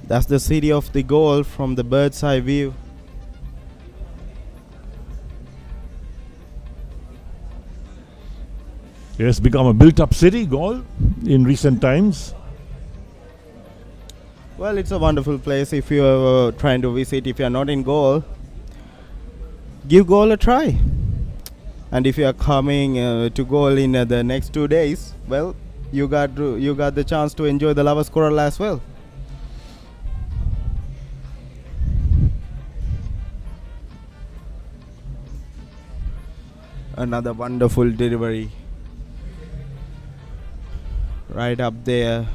That's the city of the goal from the bird's eye view. It has become a built-up city, Galle, in recent times. Well, it's a wonderful place if you are trying to visit. If you are not in Galle, give Galle a try. And if you are coming to Galle in the next 2 days, well, you got the chance to enjoy the Lovers Quarrel as well. Another wonderful delivery. Right up there.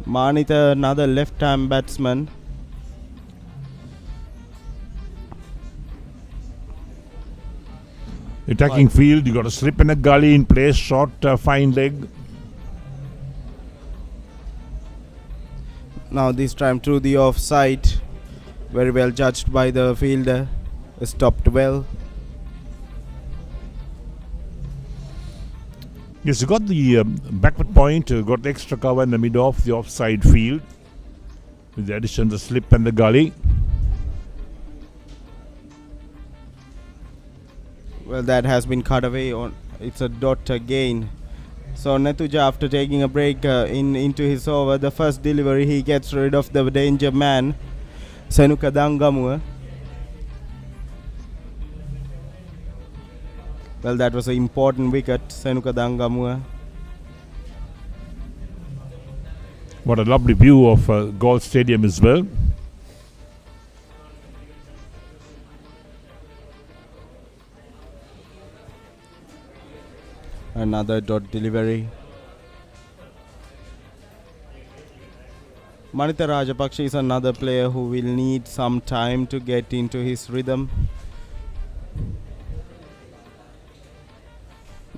Mahinda, another left-arm batsman. Attacking field, you got a slip and a gully in place, short, fine leg. Now this time through the offside. Very well judged by the fielder. Stopped well. Yes, you got the backward point, got the extra cover in the middle of the offside field. With the addition of the slip and the gully. Well, that has been cut away. It's a dot again. So Netuja, after taking a break into his over, the first delivery, he gets rid of the danger man, Senuka Dangamua. Well, that was an important wicket, Senuka Dangamua. What a lovely view of Galle Stadium as well. Another dot delivery. Mahinda Rajapaksa is another player who will need some time to get into his rhythm.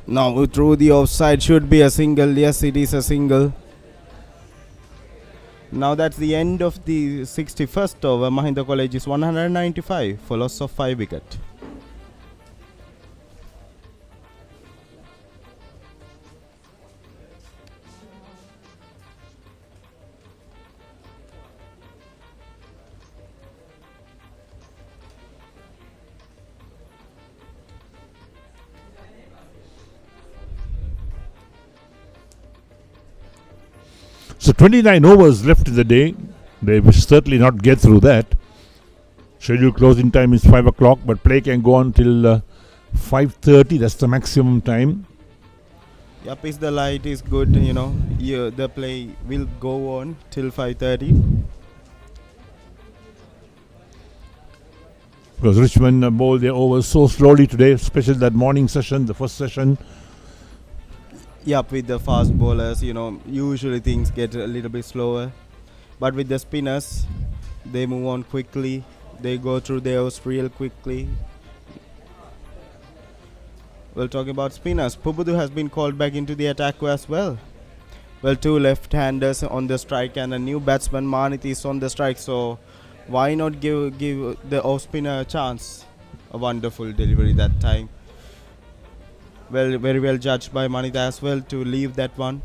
Now through the offside, should be a single. Yes, it is a single. Now that's the end of the 61st over. Mahinda College is 195 for loss of 5 wickets. So 29 overs left in the day. They will certainly not get through that. Scheduled closing time is 5 o'clock, but play can go on till 5:30. That's the maximum time. Yep, if the light is good, the play will go on till 5:30. Because Richmond bowled their overs so slowly today, especially that morning session, the first session. Yep, with the fast bowlers, usually things get a little bit slower. But with the spinners, they move on quickly. They go through their overs real quickly. Well, talking about spinners, Pubudu has been called back into the attack as well. Well, 2 left-handers on the strike and a new batsman, Manit, is on the strike. So why not give the off-spinner a chance? A wonderful delivery that time. Well, very well judged by Manit as well to leave that one.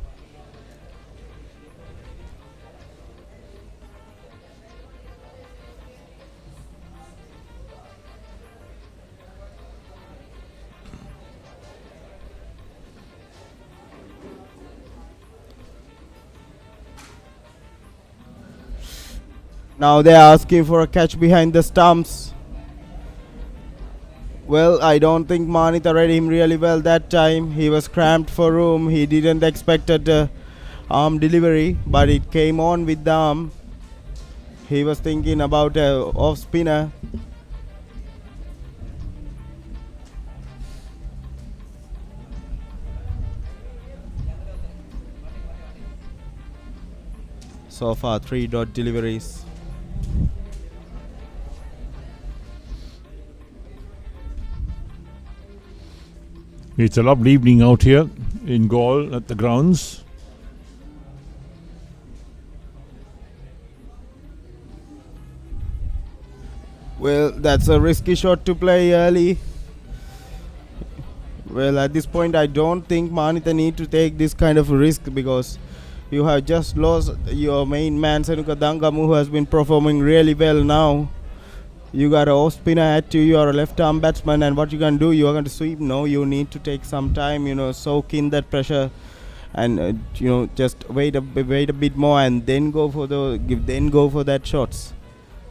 Now they are asking for a catch behind the stumps. Well, I don't think Manita read him really well that time. He was cramped for room. He didn't expect the arm delivery, but it came on with the arm. He was thinking about a off spinner. So far, 3 dot deliveries. It's a lovely evening out here in Galle at the grounds. Well, that's a risky shot to play early. Well, at this point, I don't think Manita need to take this kind of risk because you have just lost your main man, Senuka Dangamu, who has been performing really well now. You got a off spinner at you, you are a left arm batsman, and what you can do, you are going to sweep. No, you need to take some time, soak in that pressure and just wait a bit more and then go for that shots.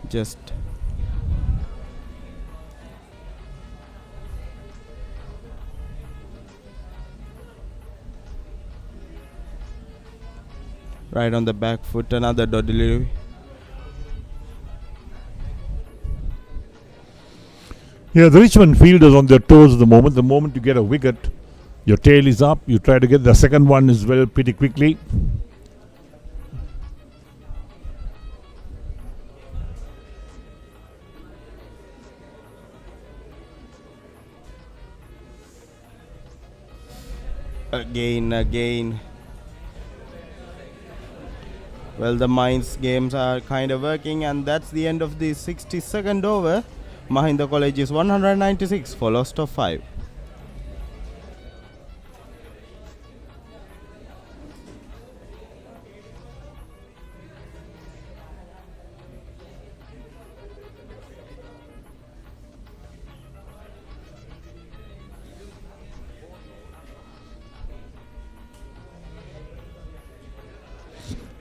Just right on the back foot, another dot delivery. Yeah, the Richmond fielders on their toes at the moment. The moment you get a wicket, your tail is up. You try to get the second one as well pretty quickly. Again. Well, the minds games are kind of working, and that's the end of the 62nd over. Mahinda College is 196 for loss of 5.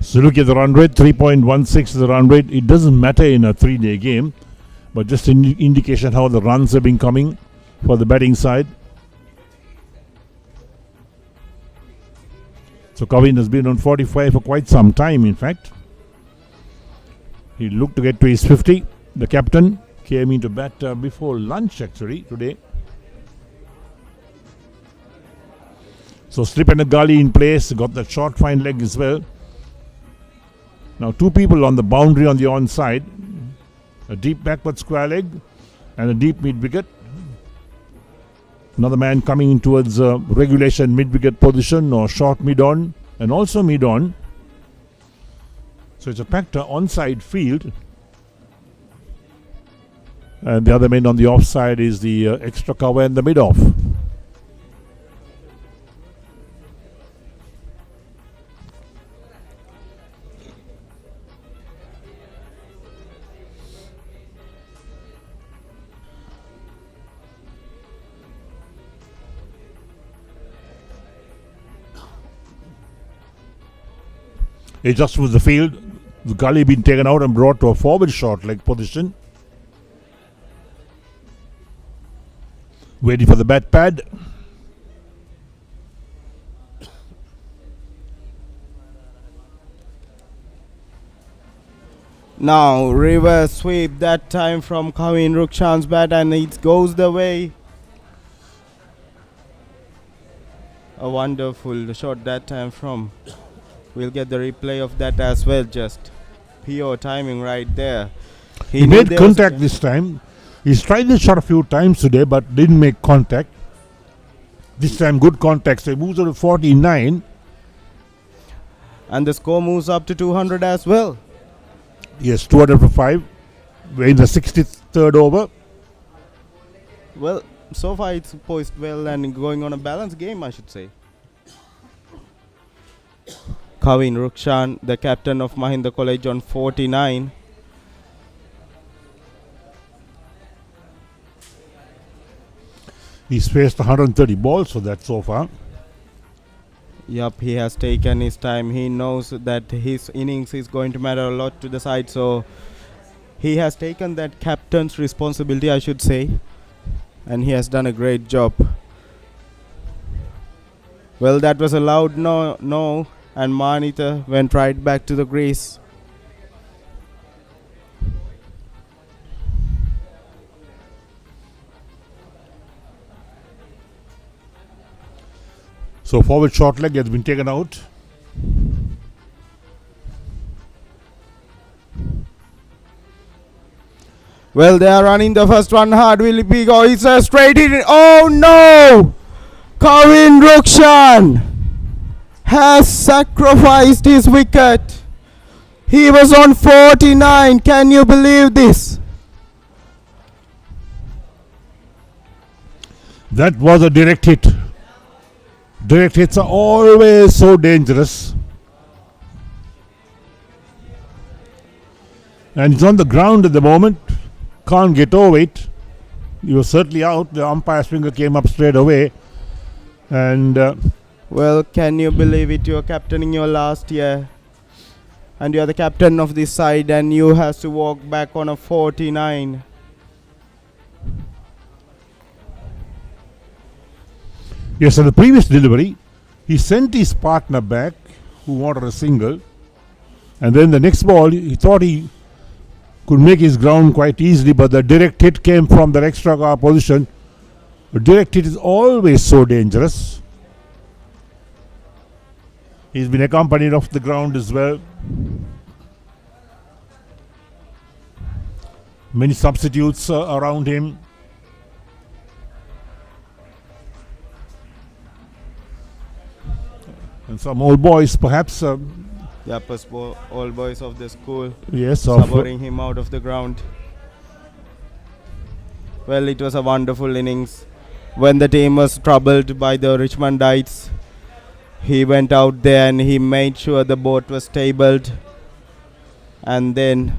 So look at the run rate, 3.16 is the run rate. It doesn't matter in a 3-day game, but just an indication how the runs have been coming for the batting side. So Kavin has been on 45 for quite some time, in fact. He looked to get to his 50. The captain came into bat before lunch actually today. So Slip and a Galle in place, got that short fine leg as well. Now 2 people on the boundary on the onside. A deep backward square leg and a deep mid wicket. Another man coming in towards regulation mid wicket position or short mid on and also mid on. So it's a packed onside field. And the other man on the offside is the extra cover and the mid off. Adjust with the field. The Galle been taken out and brought to a forward short leg position. Waiting for the bat pad. Now reverse sweep that time from Kavin Rukshan's bat and it goes the way. A wonderful shot that time from. We'll get the replay of that as well. Just pure timing right there. He made contact this time. He's tried this shot a few times today but didn't make contact. This time good contact. So he moves on to 49. And the score moves up to 200 as well. Yes, 200 for 5. We're in the 63rd over. Well, so far it's poised well and going on a balanced game, I should say. Kavin Rukshan, the captain of Mahinda College, on 49. He's faced 130 balls, so that's so far. Yup, he has taken his time. He knows that his innings is going to matter a lot to the side, so he has taken that captain's responsibility, I should say, and he has done a great job. Well, that was a loud no, and Manita went right back to the crease. So forward short leg has been taken out. Well, they are running the first one hard. Will it be go? It's a straight hit. Oh no! Kavin Rukshan has sacrificed his wicket. He was on 49. Can you believe this? That was a direct hit. Direct hits are always so dangerous. And he's on the ground at the moment. Can't get over it. He was certainly out. The umpire's finger came up straight away. And well, can you believe it? You're captaining your last year. And you're the captain of this side and you have to walk back on a 49. yes, on the previous delivery, he sent his partner back who wanted a single. And then the next ball, he thought he could make his ground quite easily, but the direct hit came from the extra car position. A direct hit is always so dangerous. He's been accompanied off the ground as well. Many substitutes around him. And some old boys perhaps. Yep, old boys of the school. Yes, suffering him out of the ground. Well, it was a wonderful innings. When the team was troubled by the Richmondites, he went out there and he made sure the boat was stabled. And then,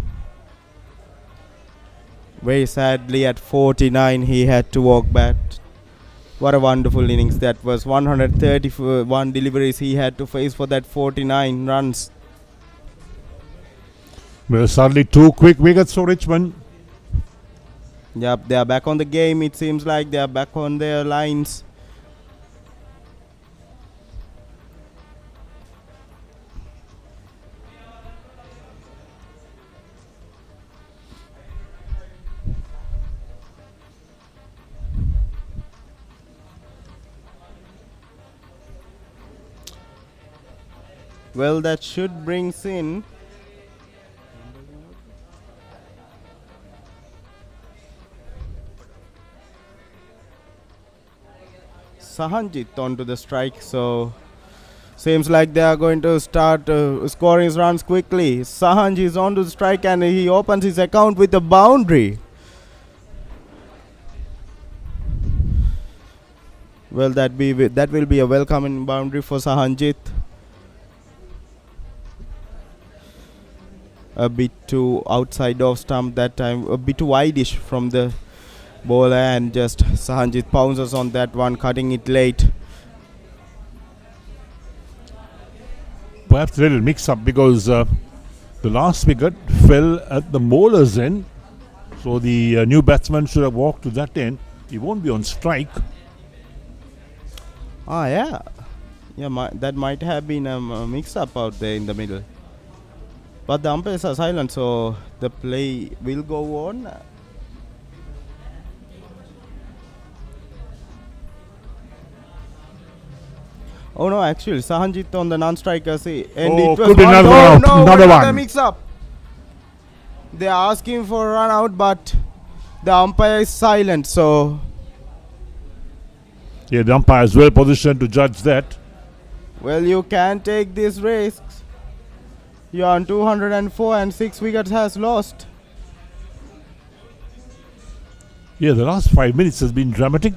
very sadly, at 49, he had to walk back. What a wonderful innings that was. 131 deliveries he had to face for that 49 runs. Well, suddenly 2 quick wickets for Richmond. Yep, they are back on the game. It seems like they are back on their lines. Well, that should bring in Sahanjit onto the strike. So seems like they are going to start scoring runs quickly. Sahanjit is onto the strike and he opens his account with a boundary. Well, that will be a welcoming boundary for Sahanjit. A bit too outside off stump that time, a bit too wide-ish from the bowler, and just Sahanjit pounces on that one, cutting it late. Perhaps a little mix-up because the last wicket fell at the bowler's end, so the new batsman should have walked to that end. He won't be on strike. Yeah, that might have been a mix-up out there in the middle. But the umpires are silent, so the play will go on. Oh no, actually, Sahanjit on the non-striker. And it was could be another mix-up. They are asking for a run out, but the umpire is silent, so... Yeah, the umpire is well positioned to judge that. Well, you can take these risks. You are on 204 and 6 wickets has lost. Yeah, the last 5 minutes has been dramatic.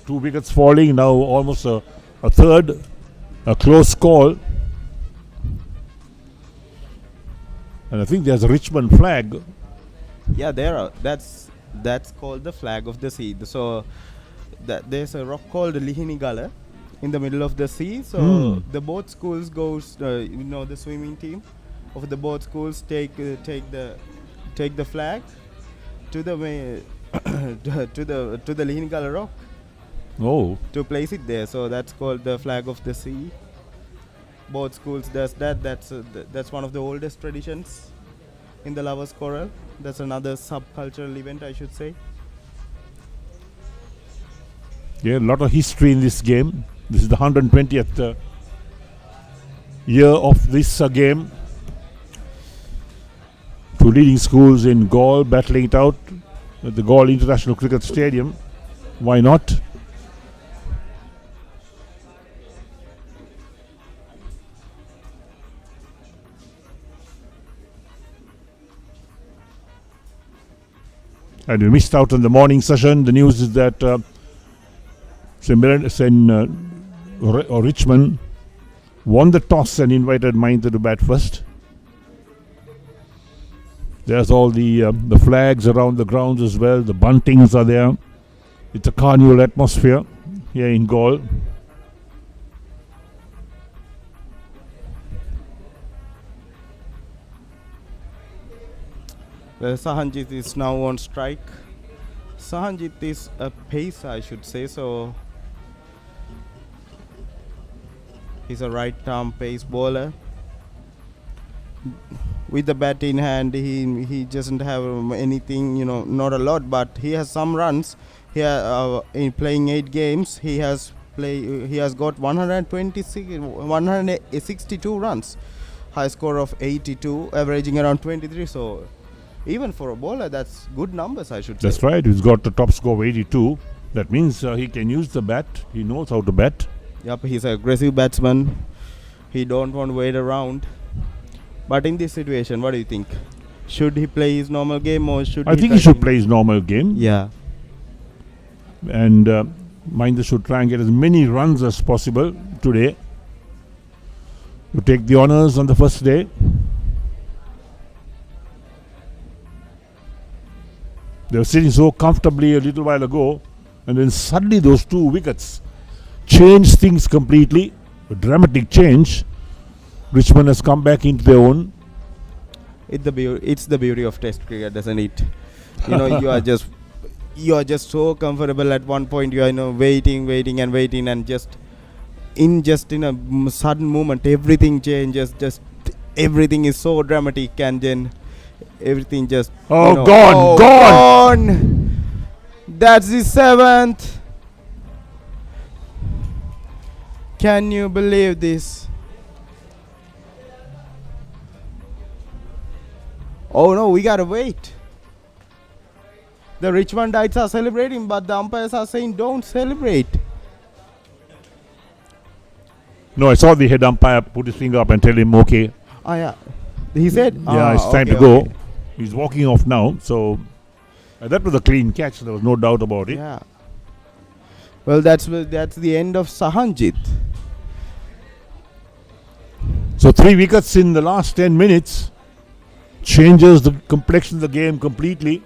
2 wickets falling, now almost a third, a close call. And I think there's a Richmond flag. Yeah, that's called the flag of the sea. So there's a rock called Galle in the middle of the sea. So the both schools goes, the swimming team of the both schools take the flag to the to the Galle rock. Oh. To place it there. So that's called the flag of the sea. Both schools does that. That's one of the oldest traditions in the Lovers Quarrel. That's another subcultural event, I should say. Yeah, a lot of history in this game. This is the 120th year of this game. 2 leading schools in Galle battling it out at the Galle International Cricket Stadium. Why not? And we missed out on the morning session. The news is that Richmond won the toss and invited Mahinda to bat first. There's all the flags around the grounds as well. The buntings are there. It's a carnival atmosphere here in Galle. Well, Sahanjit is now on strike. Sahanjit is a pacer, I should say, so he's a right-arm pace bowler. With the bat in hand, he doesn't have anything, not a lot, but he has some runs. Here, in playing 8 games, he has got 162 runs, high score of 82, averaging around 23. So even for a bowler, that's good numbers, I should say. That's right. He's got the top score of 82. That means he can use the bat. He knows how to bat. Yep, he's an aggressive batsman. He don't want to wait around. But in this situation, what do you think? Should he play his normal game or should I think he should play his normal game. Yeah. And Mahinda should try and get as many runs as possible today to take the honours on the first day. They were sitting so comfortably a little while ago, and then suddenly those 2 wickets changed things completely. A dramatic change. Richmond has come back into their own. It's the beauty of Test cricket, doesn't it? You are just so comfortable at one point. You are waiting, and just in a sudden moment, everything changes. Just everything is so dramatic, and then everything just gone. That's the 7th. Can you believe this? Oh no, we gotta wait. The Richmondites are celebrating, but the umpires are saying don't celebrate. No, I saw the head umpire put his finger up and tell him, okay. Oh, yeah. He said? Yeah, it's time to go. He's walking off now. So that was a clean catch. There was no doubt about it. Yeah. Well, that's the end of Sahanjit. So 3 wickets in the last 10 minutes changes the complexion of the game completely.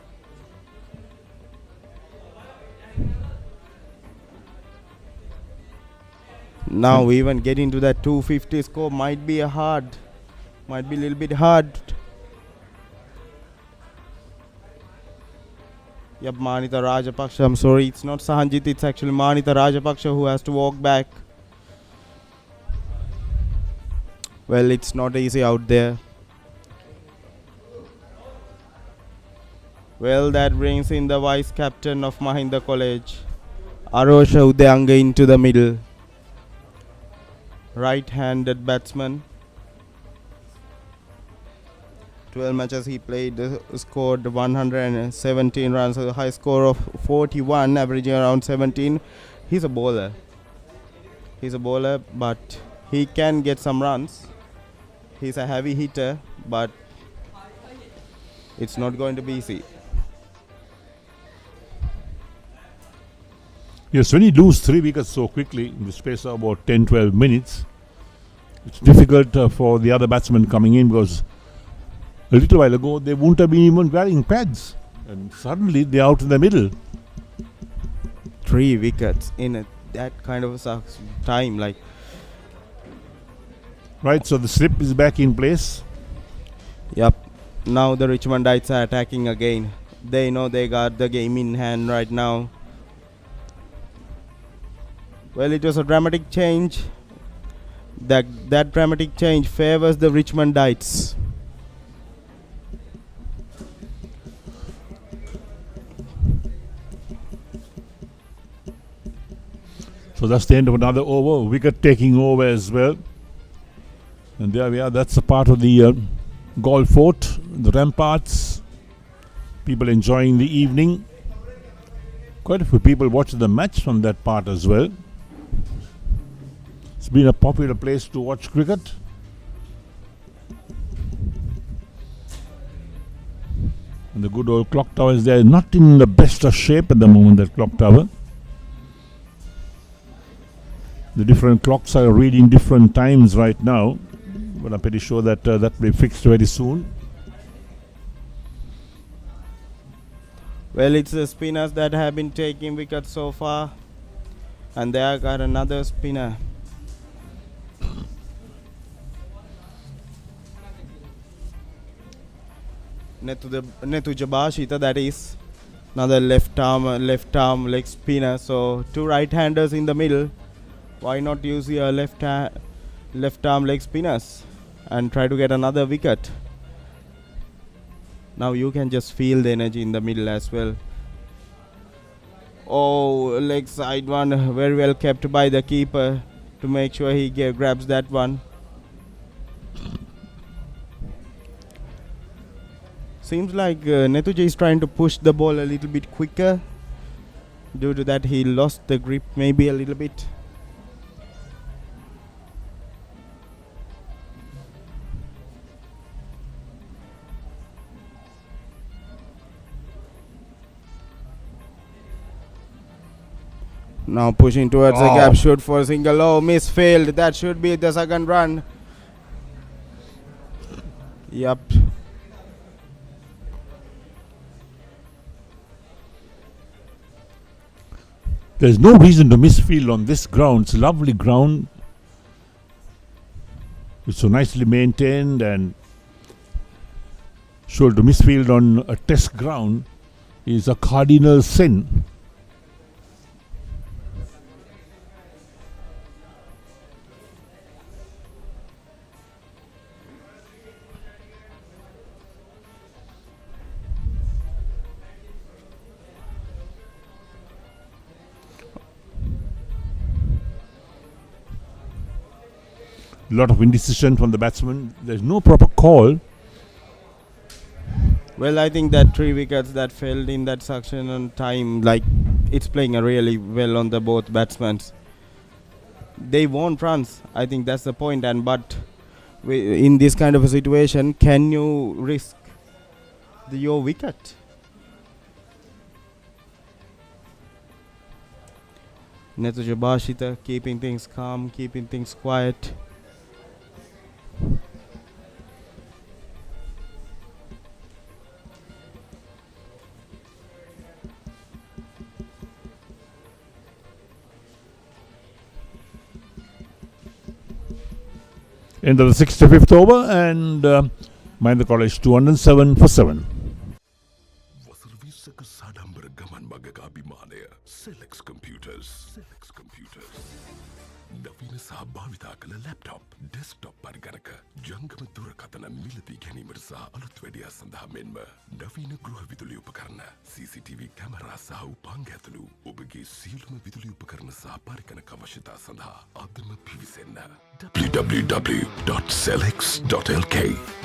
Now even getting to that 250 score might be a little bit hard. Yep, Mahinda Rajapaksa. I'm sorry, it's not Sahanjit, it's actually Mahinda Rajapaksa who has to walk back. Well, it's not easy out there. Well, that brings in the vice captain of Mahinda College, Arosha Udayanga, into the middle. Right-handed batsman. 12 matches he played, scored 117 runs, a high score of 41, averaging around 17. He's a bowler, but he can get some runs. He's a heavy hitter, but it's not going to be easy. Yes, when you lose 3 wickets so quickly in the space of about 10-12 minutes, it's difficult for the other batsmen coming in, because a little while ago they wouldn't have been even wearing pads, and suddenly they're out in the middle. 3 wickets in that kind of a time, like. Right, so the slip is back in place. Yep. Now the Richmondites are attacking again. They know they got the game in hand right now. Well, it was a dramatic change. That dramatic change favors the Richmondites. So that's the end of another over. Wicket taking over as well. And there we are. That's a part of the Galle Fort, the ramparts. People enjoying the evening. Quite a few people watching the match from that part as well. It's been a popular place to watch cricket. And the good old clock tower is there. Not in the best of shape at the moment, that clock tower. The different clocks are reading different times right now, but I'm pretty sure that that will be fixed very soon. Well, it's the spinners that have been taking wickets so far, and they got another spinner. Netu Jabashita, that is another left arm leg spinner. So 2 right-handers in the middle. Why not use your left arm leg spinners and try to get another wicket? Now you can just feel the energy in the middle as well. Oh, leg side one, very well kept by the keeper to make sure he grabs that one. Seems like Netuja is trying to push the ball a little bit quicker. Due to that, he lost the grip maybe a little bit. Now pushing towards the gap, shoot for a single. Oh, miss, failed. That should be the second run. Yep. There's no reason to misfield on this ground. It's a lovely ground. It's so nicely maintained, and sure, to misfield on a test ground is a cardinal sin. Lot of indecision from the batsman. There's no proper call. Well, I think that 3 wickets that fell in that section on time, like, it's playing really well on the both batsmen. they won't runs. I think that's the point. And but in this kind of a situation, can you risk your wicket? Netuja Bashita keeping things calm, keeping things quiet. Into the 65th over, and Mahinda College 207 for 7. Celex Computers. නවීන සහ භාවිතා කළ laptop, desktop පරිගණක, ජංගම දුරකථන මිලදී ගැනීමට සහ අලුත් වැඩියා සඳහා මෙන්ම නවීන ගෘහ විදුලි උපකරණ, CCTV කැමරා සහ උපාංග ඇතුළු ඔබගේ සියලුම විදුලි උපකරණ සහ පරිගණක අවශ්‍යතා සඳහා අදම පිවිසෙන්න. www.celex.lk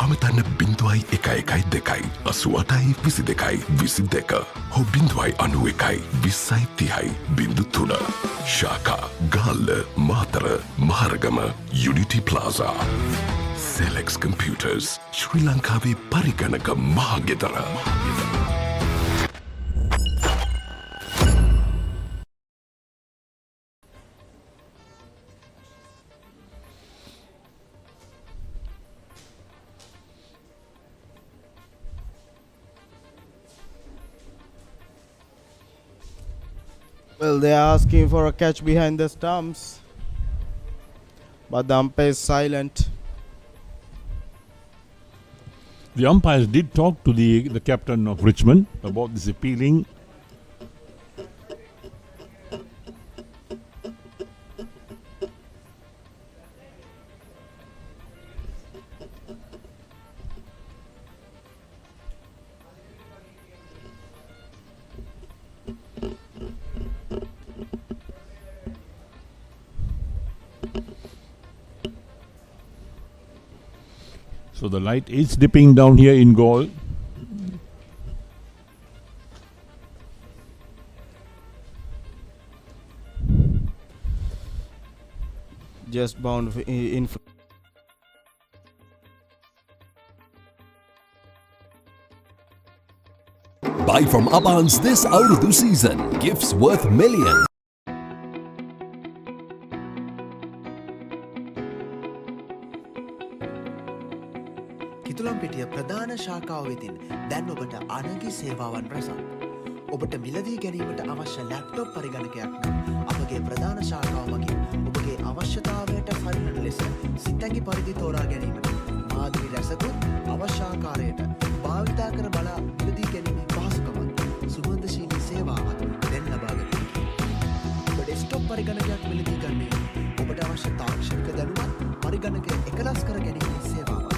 අමතන්න 0112 88 22 22 හෝ 0191 20 30 03 ශාකා Galle Matara Maharagama Unity Plaza. Celex Computers ශ්‍රී ලංකාවේ පරිගණක මහගෙදර. Well, they are asking for a catch behind the stumps, but the umpire is silent. The umpires did talk to the captain of Richmond about this appealing. So the light is dipping down here in goal. Just bound in. Buy from Abans this Aurudu season. Gifts worth millions. කිතුලම්පිටිය ප්‍රධාන ශාකාව වෙතින් දැන් ඔබට අනගි සේවාවන් රැසක්. ඔබට මිලදී ගැනීමට අවශ්‍ය laptop පරිගණකයක් නම් අපගේ ප්‍රධාන ශාකාව මගින් ඔබගේ අවශ්‍යතාවයට පරිණත ලෙස සිතැඟි පරිදි තෝරා ගැනීමට මාදිලි රැසකුත් අවශ්‍ය ආකාරයට භාවිතා කර බලා මිලදී ගැනීමේ පහසුකමත් සුබන්දශීලී සේවාවත් දැන් ලබා ගන්න. ඔබ ඩෙස්ක්ටොප් පරිගණකයක් මිලදී ගන්නේ ඔබට අවශ්‍ය තාක්ෂණික දැනුමත් පරිගණකය එකලස් කර ගැනීමේ සේවාවක්.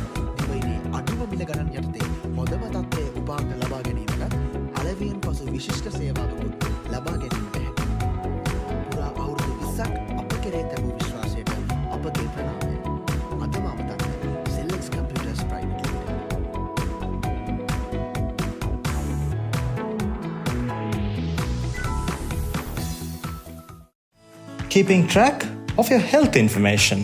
අඩුම මිල ගණන් යටතේ හොඳම තත්ත්වයේ උපාංග ලබා ගැනීමට අලවියෙන් පසු විශිෂ්ට සේවාවකුත් ලබා ගැනීමට හැකි. පුරා අවුරුදු 20ක් අප කෙරේ තැබූ විශ්වාසයට අපගේ ප්‍රණාමය. අදම අමතන්න Celex Computers Private Limited. Keeping track of your health information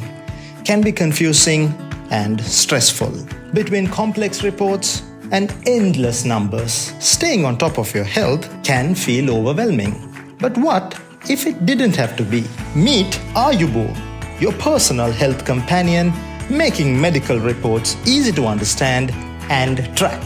can be confusing and stressful. Between complex reports and endless numbers, staying on top of your health can feel overwhelming. But what if it didn't have to be? Meet Ayubo, your personal health companion, making medical reports easy to understand and track.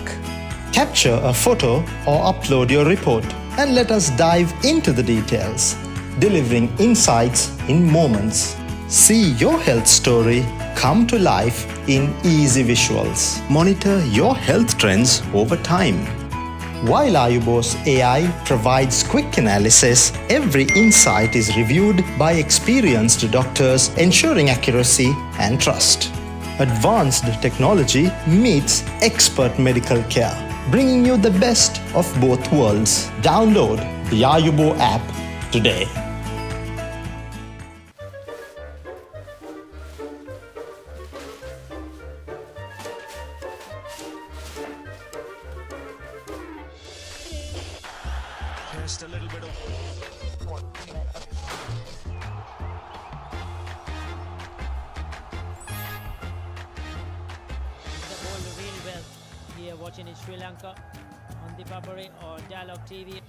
Capture a photo or upload your report and let us dive into the details, delivering insights in moments. See your health story come to life in easy visuals. Monitor your health trends over time. While Ayubo's AI provides quick analysis, every insight is reviewed by experienced doctors, ensuring accuracy and trust. Advanced technology meets expert medical care, bringing you the best of both worlds. Download the Ayubo app today. Just a little bit of watching in Sri Lanka on ThePapare or Dialog TV.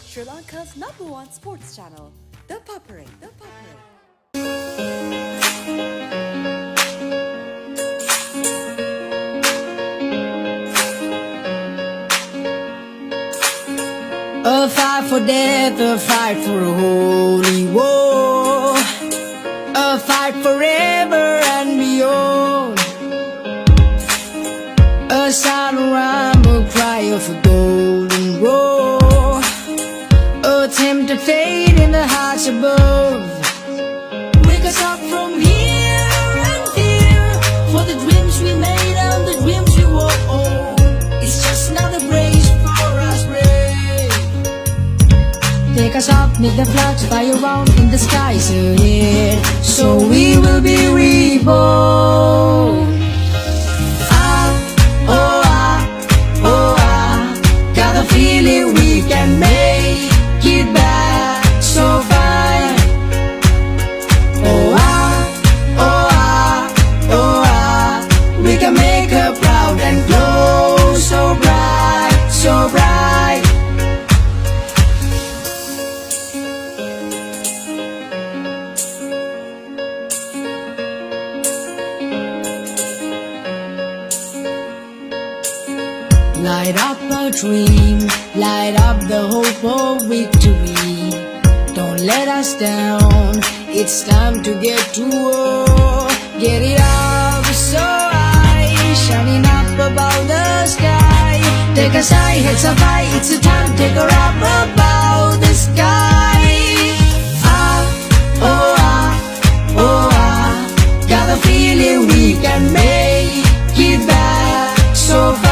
Sri Lanka's #1 sports channel, ThePapare. A fight for death, a fight for a holy war, a fight forever and beyond. A silent rhyme, a cry of a golden roar, a tempted fate in the hearts above. Wake us up from here and there, for the dreams we made and the dreams we wore. It's just another grace for us brave. Take us up, make the flags fly around in the skies ahead, so we will be reborn. Got a feeling we can make it back so fine. We can make her proud and glow so bright, so bright. Light up a dream, light up the hope of victory. Don't let us down, it's time to get to war. Get it up so high, shining up above the sky. Take us high, heads up high, it's a time, take her up above the sky. Got a feeling we can make it back so fine.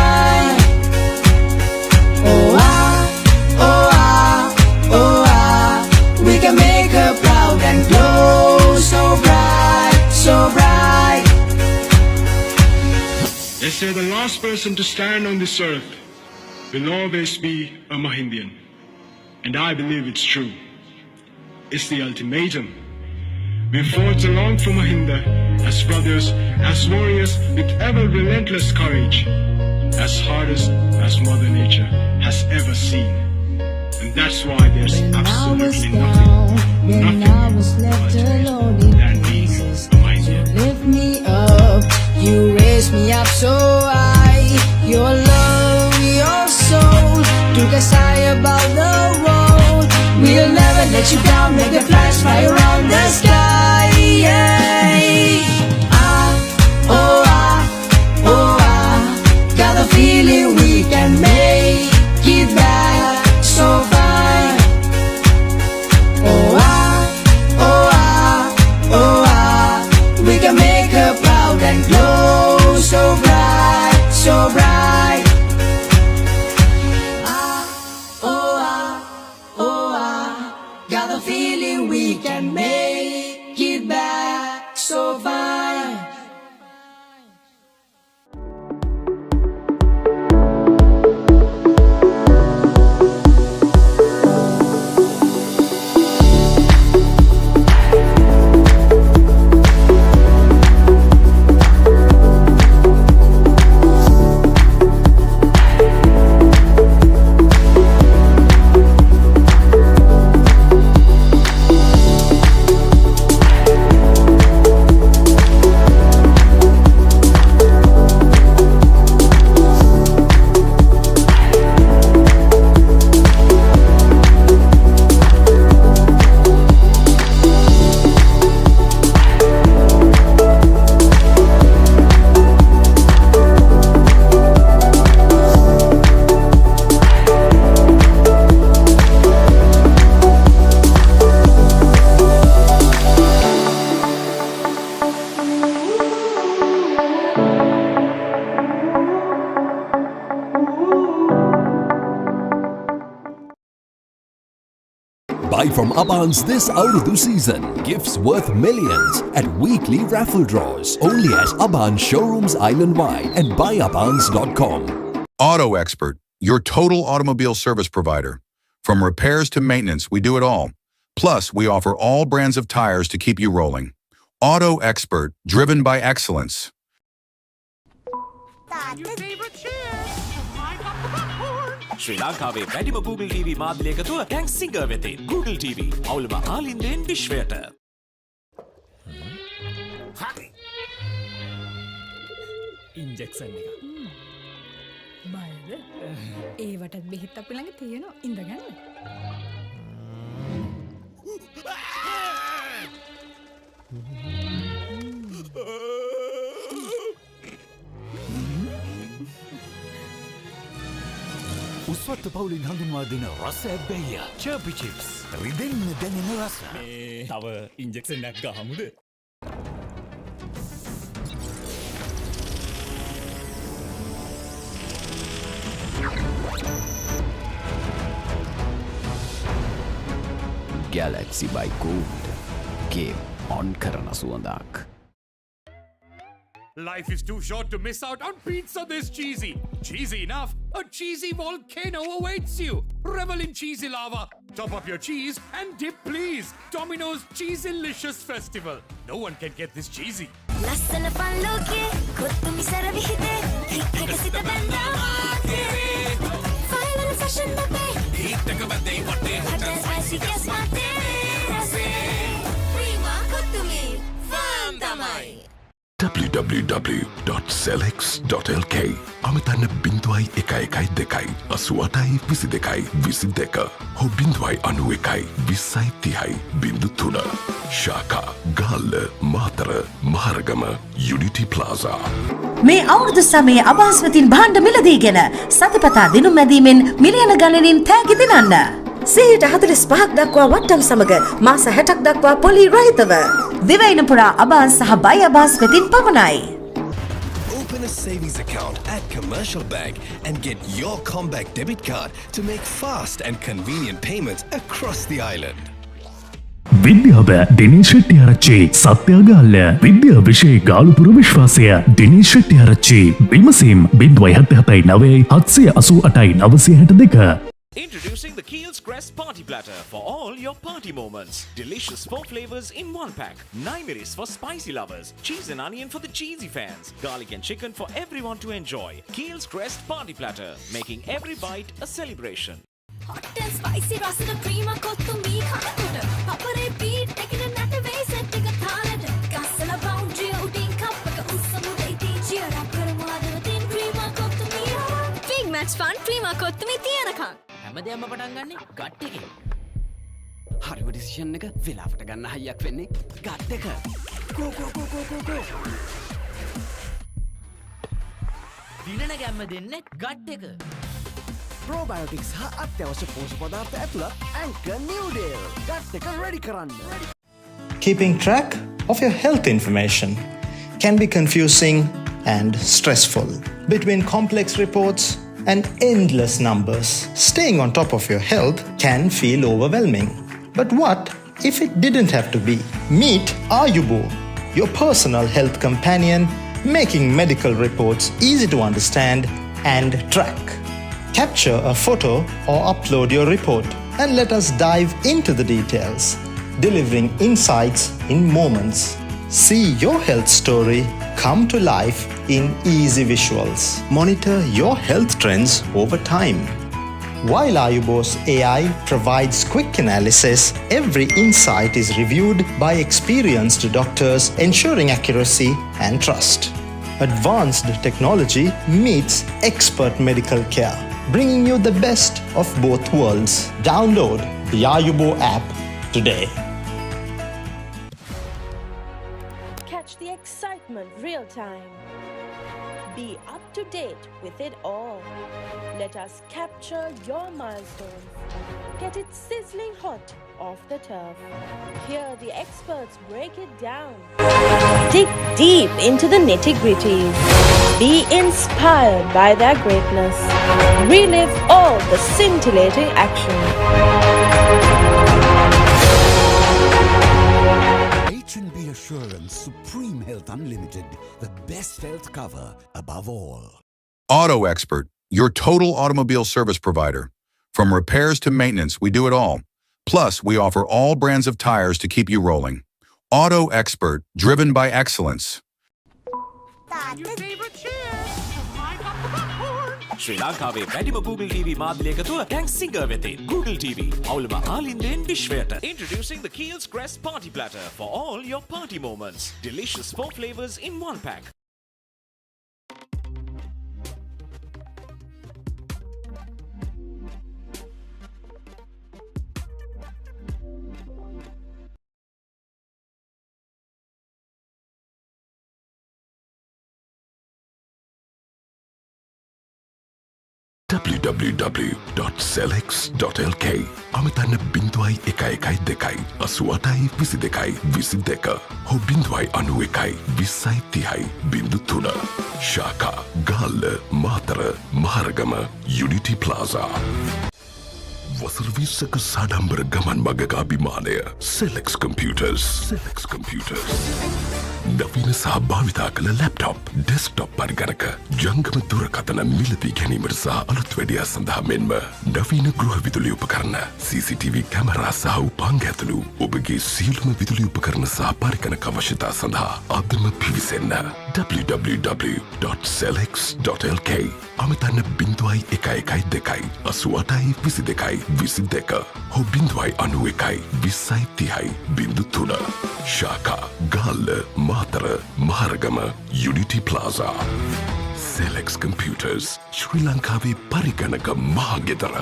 We can make her proud and glow so bright, so bright. They say the last person to stand on this earth will always be a Mahindian. And I believe it's true. It's the ultimatum. We fought along for Mahinda as brothers, as warriors with ever relentless courage, as hardest as Mother Nature has ever seen. And that's why there's absolutely nothing I was left alone in pieces. You lift me up, you raise me up so high. Your love, your soul took us high above the world. We'll never let you down, make the flags fly around the sky. Got a feeling we can make it back so fine. We can make her proud and glow so bright, so bright. Got a feeling we can make it back so fine. Buy from Abans this Aurudu season. Gifts worth millions at weekly raffle draws. Only at Abans showrooms island-wide and buyabans.com. Auto Expert, your total automobile service provider. From repairs to maintenance, we do it all. Plus, we offer all brands of tires to keep you rolling. Auto Expert, driven by excellence. Your favorite chair. ශ්‍රී ලංකාවේ වැඩිම Google TV මාධ්‍ය එකතුව tank singer වෙතින් Google TV අවුලම ආලින්දෙන් විශ්වයට. Injection එක. බයද? ඒවටත් බෙහෙත් අපි ළඟ තියෙනවා. ඉඳගන්න. උස්වත්ත පවුලින් හඳුන්වා දෙන රස ඇබ්බැහිය චර්පි චිප්ස් රිදෙන්න දැනෙන රස. තව ඉන්ජෙක්ෂන් එකක් ගහමුද? Galaxy by Gold. Game on කරන සුවඳක්. Life is too short to miss out on pizza this cheesy. Cheesy enough, a cheesy volcano awaits you. Revel in cheesy lava. Top up your cheese and dip please. Domino's Cheeselicious Festival. No one can get this cheesy. ලස්සන පල්ලෝකේ කොත්තුමි සර විහිදේ හික්කට සිත බැඳා මාතේ final fashion අපේ හිටක බදේ වටේ හොට spicy ගස් මාතේ රසේ Prima කොත්තුමි fun තමයි www.selex.lk අමතන්න 0112 88 22 හෝ 0191 20 30 ශාකා Galle Matara Maharagama Unity ප්ලාසා මේ අවුරුදු සමයේ අභාස්වතින් භාණ්ඩ මිලදීගෙන සතිපතා දිනුම් මැදීමෙන් මිලියන ගණනින් තෑගි දිනන්න 45% දක්වා වට්ටම් සමග මාස 60ක් දක්වා පොලි රහිතව දිවයින පුරා අභාස් සහ බයි අභාස් වෙතින් පමණයි. Open a savings account at Commercial Bank and get your Combank debit card to make fast and convenient payments across the island. විද්‍යාව ඩෙනිස් ෂෙට්ටිආරච්චි සත්‍යගාල්ල විද්‍යා විෂය ගාලුපුර විශ්වාසය Denis ෂෙට්ටිආරච්චි බිමසීම් 077 788 962. Introducing the Keel's Crest Party Platter for all your party moments. Delicious 4 flavors in one pack. Naimeris for spicy lovers. Cheese and onion for the cheesy fans. Garlic and chicken for everyone to enjoy. Keel's Crest Party Platter, making every bite a celebration. Hot and spicy රසට Prima Kottu Mee කනකොට Papare beat එකේ නැත waves එක තාලෙට ගස්සලා boundary උඩින් cup එක උස්සමුදේ ටීචර් අපරම ආදවතින් Prima Kottu Mee big match fun Prima Kottu Mee තියනකම් හැමදේම පටන් ගන්නේ ගට් එකේ. හරිම ඩිසිෂන් එක වෙලාවට ගන්න හයියක් වෙන්නේ ගට් එක. ගෝ. දිනන ගැම්ම දෙන්නේ ගට් එක. Probiotics හා අත්‍යවශ්‍ය පෝෂක පදාර්ථ ඇතුළත් Anchor New Deal. ගට් එක රෙඩි කරන්න. Keeping track of your health information can be confusing and stressful. Between complex reports and endless numbers, staying on top of your health can feel overwhelming. But what if it didn't have to be? Meet Ayubo, your personal health companion, making medical reports easy to understand and track. Capture a photo or upload your report and let us dive into the details, delivering insights in moments. See your health story come to life in easy visuals. Monitor your health trends over time. While Ayubo's AI provides quick analysis, every insight is reviewed by experienced doctors, ensuring accuracy and trust. Advanced technology meets expert medical care, bringing you the best of both worlds. Download the Ayubo app today. Catch the excitement real time. Be up to date with it all. Let us capture your milestones. Get it sizzling hot off the turf. Hear the experts break it down. Dig deep into the nitty-gritties. Be inspired by their greatness. Relive all the scintillating action. H&B Assurance Supreme Health Unlimited, the best health cover above all. Auto Expert, your total automobile service provider. From repairs to maintenance, we do it all. Plus, we offer all brands of tires to keep you rolling. Auto Expert, driven by excellence. ශ්‍රී ලංකාවේ වැඩිම Google TV මාධ්‍ය එකතුව දැන් singer වෙතින්. Google TV අවුලම ආලින්දෙන් විශ්වයට. Introducing the Kiehl's Crest Party Platter for all your party moments. Delicious 4 flavors in 1 pack. www.celex.lk අමතන්න 0112 88 22 හෝ 0191 20 30 ශාකා ගාල්ල මාතර මහරගම යුනිටි ප්ලාසා වසර 20ක සාඩම්බර ගමන් මගක අභිමානය Celex Computers නවීන සහ භාවිතා කළ ලැප්ටොප් ඩෙස්ක්ටොප් පරිගණක ජංගම දුරකථන මිලදී ගැනීමට සහ අලුත් වැඩියා සඳහා මෙන්ම නවීන ගෘහ විදුලි උපකරණ CCTV කැමරා සහ උපාංග ඇතුළු ඔබගේ සියලුම විදුලි උපකරණ සහ පරිගණක අවශ්‍යතා සඳහා අදම පිවිසෙන්න www.celex.lk අමතන්න 0112 88 22 හෝ 0191 20 30 ශාකා Galle Matara Maharagama Unity Plaza Celex Computers ශ්‍රී ලංකාවේ පරිගණක මහගෙදර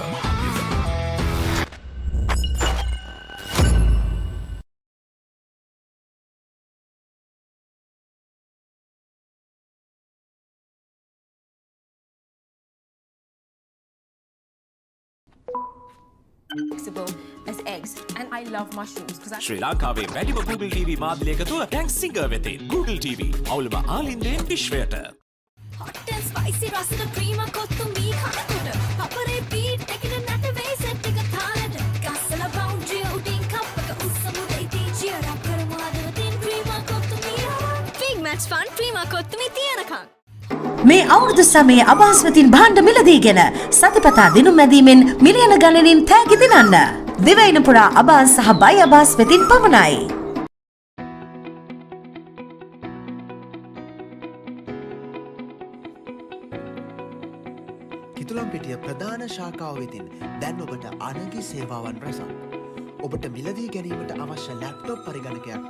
as eggs and I love mushrooms because ශ්‍රී ලංකාවේ වැඩිම Google TV මාධ්‍ය එකතුව දැන් සිංගර් වෙතින්. Google TV අවුලම ආලින්දෙන් විශ්වයට. hot and spicy රසට ක්‍රීම කොත්තුමි කනකොට Papare beat එකන නැට වේසෙත් එක තාලට ගස්සල boundary උඩින් කප්පක උස්සමුදේ තීචිය රක් කරමු හදවතින් ක්‍රීම කොත්තුමි big match fun ක්‍රීම කොත්තුමි තියනකම් මේ අවුරුදු සමයේ අභාස්වතින් භාණ්ඩ මිලදීගෙන සතිපතා දිනුම් මැදීමෙන් මිලියන ගණනින් තෑගි දිනන්න. දිවයින පුරා අභාස් සහ බයි අභාස් වෙතින් පමණයි. කිතුලම්පිටිය ප්‍රධාන ශාඛාව වෙතින් දැන් ඔබට අනගි සේවාවන් රැසක්. ඔබට මිලදී ගැනීමට අවශ්‍ය ලැප්ටොප් පරිගණකයක් නම්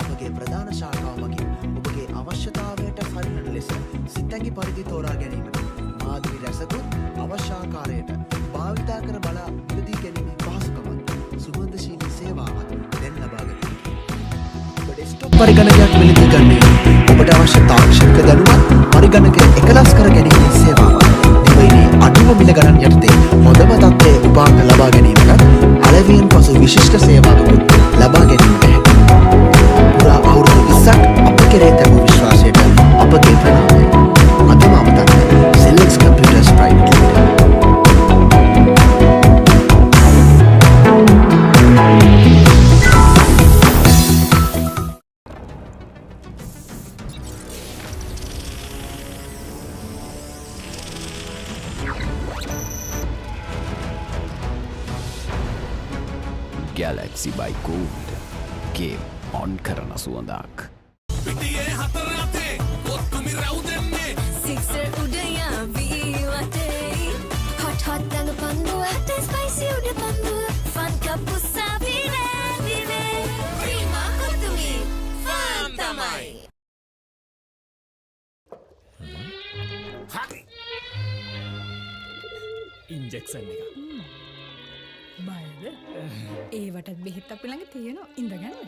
අපගේ ප්‍රධාන ශාඛාව මගින් ඔබගේ අවශ්‍යතාවයට පරිණත ලෙස සිතැඟි පරිදි තෝරා ගැනීමට මාධ්‍ය රැසකුත් අවශ්‍ය ආකාරයට භාවිතා කර බලා මිලදී ගැනීමේ පහසුකමත් සුගන්ධශීලී සේවාවත් දැන් ලබා ගන්න. ඔබ ඩෙස්ක්ටොප් පරිගණකයක් මිලදී ගන්නේ ඔබට අවශ්‍ය තාක්ෂණික දැනුමත් පරිගණකය එකලස් කර ගැනීමේ සේවාවක්. දිවයිනේ අඩුම මිල ගණන් යටතේ හොඳම තත්ත්වයේ උපාංග ලබා ගැනීමට අලවියෙන් පසු විශිෂ්ට සේවාවකුත් ලබා ගැනීමට හැකි. පුරා අවුරුදු 20ක් අප කෙරේ තැබූ විශ්වාසයට අපගේ ප්‍රණාමය. අදම අමතන්න Celex Computers Private Limited. Galaxy by Gold game on කරන සුවඳක් Sixer udaya ViU App hot hot dang panduwa hot and spicy uda panduwa fun cup usavire vive prima kottumi fun tamai injection එක බයද ඒවටත් බෙහෙත් අපි ළඟ තියෙනවා ඉඳගන්න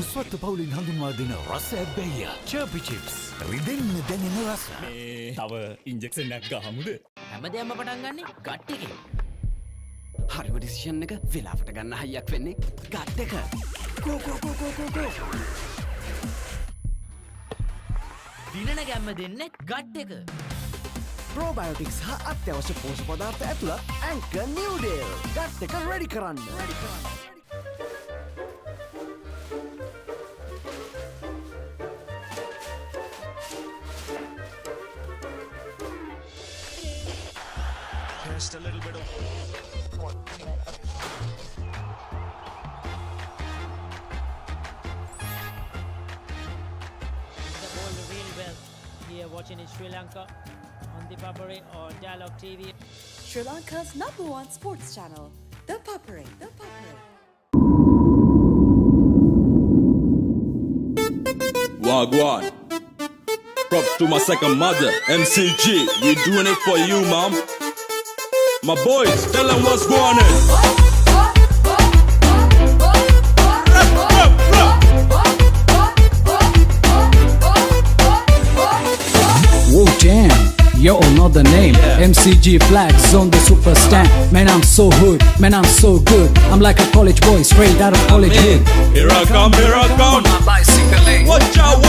උස්වත්ත පවුලින් හඳුන්වා දෙන රස ඇබ්බැහිය චර්පි chips රිදෙන්න දැනෙන රස තව ඉන්ජෙක්ෂන් එකක් ගහමුද හැමදේම පටන් ගන්නේ ගට් එකෙන් හරිම ඩිසිෂන් එක වෙලාවට ගන්න හයියක් වෙන්නේ ගට් එක කෝ දිනන ගැම්ම දෙන්නේ ගට් එක ප්‍රෝබයෝටික්ස් හා අත්‍යවශ්‍ය පෝෂක පදාර්ථ ඇතුළත් ඇන්කර් නිව්ඩේල් ගට් එක රෙඩි කරන්න. Just a little bit of are watching in Sri Lanka on ThePapare or Dialog TV. Sri Lanka's #1 sports channel, ThePapare. Wagwan. Props to my second mother, MCG. We doing it for you, mom. My boys, tell them what's going on. Whoa, damn. You all know the name. MCG flags on the super stand. Man, I'm so hood. Man, I'm so good. I'm like a college boy, straight out of college hood. Here I come. On my bicycle lane. Watch out.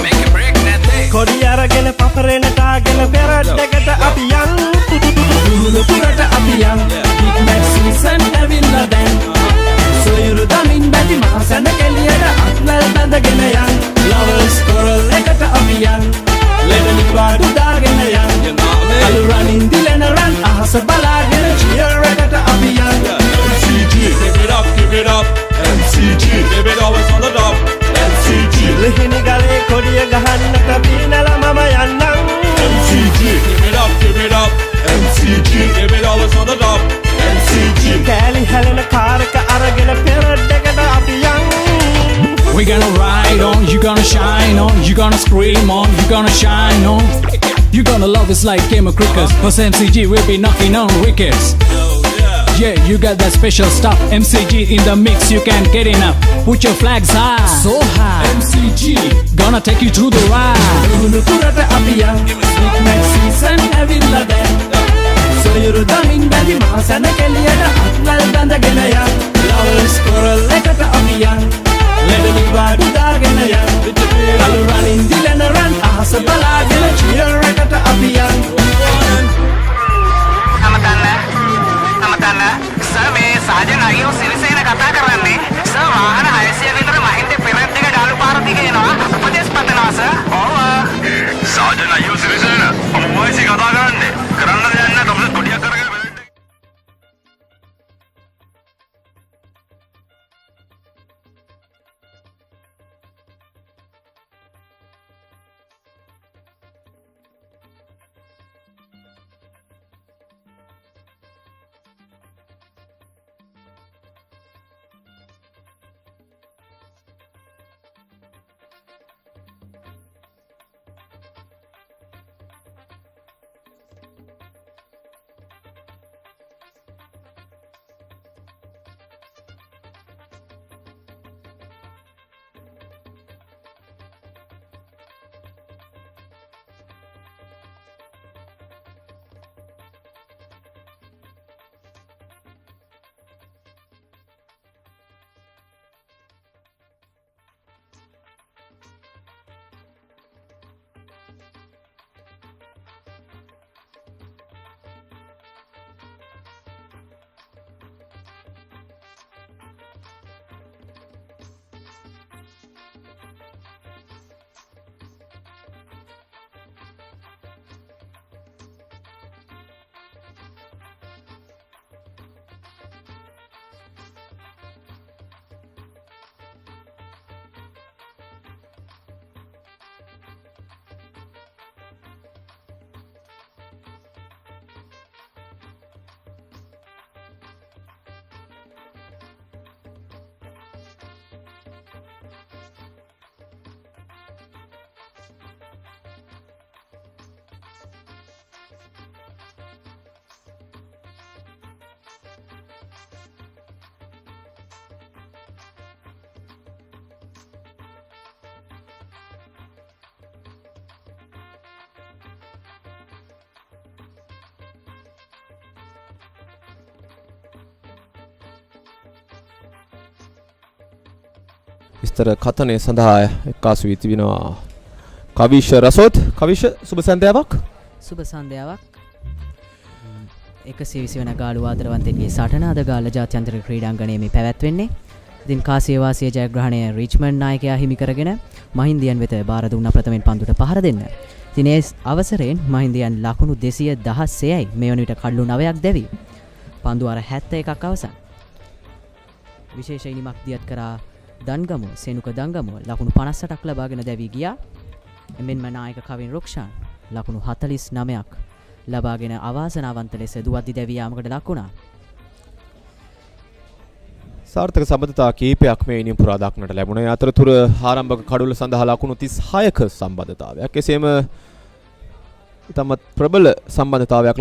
Make a break that day. Kodiyaragena paparena taagena peradagata apiyan. Dulu purata apiyan. Big Mac season avilla then. So you damin badi mahasana keliyada atlal bandagena yan. Lovers Quarrel ekata apiyan. Ledani badu daagena yan. Alu running dilena run ahasa balagena cheer ekata apiyan. MCG, give it up. MCG, give it always on the top. MCG, lihini gale kodiya gahanna kapinala mama yannam. MCG, give it up. MCG, give it always on the top. MCG, kali helena karaka aragena peradagata apiyan. We gonna ride on, you gonna shine on, you gonna scream on, you gonna shine on. You gonna love this like game of cricket. Cause MCG will be knocking on wickets. Yeah, you got that special stuff. MCG in the mix, you can't get enough. Put your flags high, so high. MCG gonna take you through the ride. Dulu purata apiyan, Big Mac season avilla then. So you damin badi mahasana keliyada atlal bandagena yan. Lovers Quarrel ekata apiyan. Ledani badu daagena yan. Alu running dilena run ahasa balagena cheer ekata apiyan. අමතන්න sir මේ සාජන් අයියෝ සිරිසේන කතා කරන්නේ sir වාහන 600 විතර මහින්ද පෙරත් දෙක ඩාලු පාර දිගේ එනවා උපදේශ පතනවා සර් ඔව් සාජන් අයියෝ සිරිසේන මම වයිසි කතා කරන්නේ කරන්න දෙයක් නැහැ කවුරුත් කොටියක් කරගෙන විස්තර කතනය සඳහා එක්කාසු වී තිබෙනවා කවිෂ රසෝත්. කවිෂ සුබ සන්ධ්‍යාවක්. සුබ සන්ධ්‍යාවක්. 120 වන ගාලු ආදරවන්තයන්ගේ සටන අද ගාල්ල ජාත්‍යන්තර ක්‍රීඩාංගණයේ මේ පැවැත්වෙන්නේ. ඉතින් කාසිය වාසිය ජයග්‍රහණය රිච්මන්ඩ් නායකයා හිමි කරගෙන මහින්දියන් වෙත බාර දුන්නා ප්‍රථමයෙන් පන්දුට පහර දෙන්න. ඉතින් ඒ අවසරයෙන් මහින්දියන් ලකුණු 216යි මේ වන විට කඩලු 9ක් දැවි. පන්දු අර 71ක් අවසන්. විශේෂ ඉනිමක් දියත් කරා දන්ගමුව සෙනුක දන්ගමුව ලකුණු 58ක් ලබාගෙන දැවී ගියා. එමෙන්ම නායක කවින් රුක්ෂාන් ලකුණු 49ක් ලබාගෙන අවාසනාවන්ත ලෙස දුවද්දි දැවී යාමකට ලක් වුණා. සාර්ථක සම්බන්ධතා කීපයක් මේ ඉනිම් පුරා දක්නට ලැබුණා. ඒ අතරතුර ආරම්භක කඩුල්ල සඳහා ලකුණු 36ක සම්බන්ධතාවයක්. එසේම ඉතාමත් ප්‍රබල සම්බන්ධතාවයක්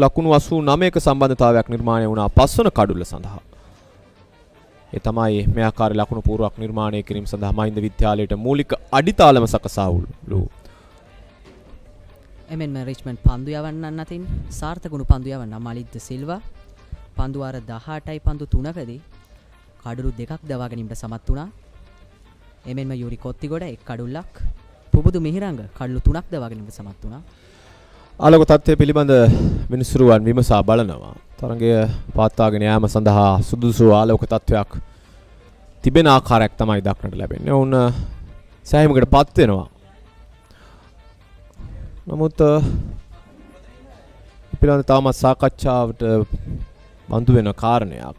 ලකුණු 89ක සම්බන්ධතාවයක් නිර්මාණය වුණා පස්වන කඩුල්ල සඳහා. ඒ තමයි මේ ආකාරයේ ලකුණු පූර්වක් නිර්මාණය කිරීම සඳහා මහින්ද විද්‍යාලයට මූලික අඩිතාලම සකසාවුලු. එමෙන්ම රිච්මන්ඩ් පන්දු යවන්නන් අතින් සාර්ථකුණු පන්දු යවන්න මලිද්ද සිල්වා පන්දු වාර 18යි පන්දු 3කදී කඩුළු දෙකක් දවා ගැනීමට සමත් වුණා. එමෙන්ම යූරි කොත්තිගොඩ එක් කඩුල්ලක් පුබුදු මිහිරංග කඩුළු 3ක් දවා ගැනීමට සමත් වුණා. ආලෝක තත්ත්වය පිළිබඳ මිනිසුරුවන් විමසා බලනවා. තරඟය පවත්වාගෙන යාම සඳහා සුදුසු ආලෝක තත්ත්වයක් තිබෙන ආකාරයක් තමයි දක්නට ලැබෙන්නේ. ඔවුන් සෑහීමකට පත් වෙනවා. නමුත් පිළිබඳ තාමත් සාකච්ඡාවට බඳු වෙන කාරණයක්.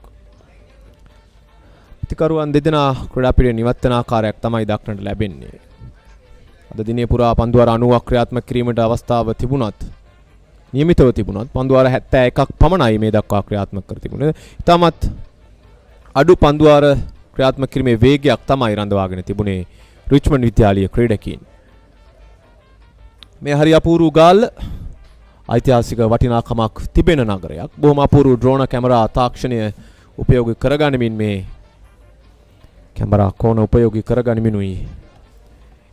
ප්‍රතිකරුවන් දෙදෙනා ක්‍රීඩා පිළිවෙල නිවත් වෙන ආකාරයක් තමයි දක්නට ලැබෙන්නේ. අද දිනේ පුරා පන්දු වාර 90ක් ක්‍රියාත්මක කිරීමට අවස්ථාව තිබුණත් නියමිතව තිබුණත් පන්දු වාර 71ක් පමණයි මේ දක්වා ක්‍රියාත්මක කර තිබුණේ. ඉතාමත් අඩු පන්දු වාර ක්‍රියාත්මක කිරීමේ වේගයක් තමයි රඳවාගෙන තිබුණේ රිච්මන්ඩ් විද්‍යාලීය ක්‍රීඩකීන්. මේ හරි අපූර්ව ගාල්ල ඓතිහාසික වටිනාකමක් තිබෙන නගරයක්. බොහොම අපූර්ව ඩ්‍රෝන කැමරා තාක්ෂණය උපයෝගී කරගනිමින් මේ කැමරා කෝණ උපයෝගී කරගනිමිනුයි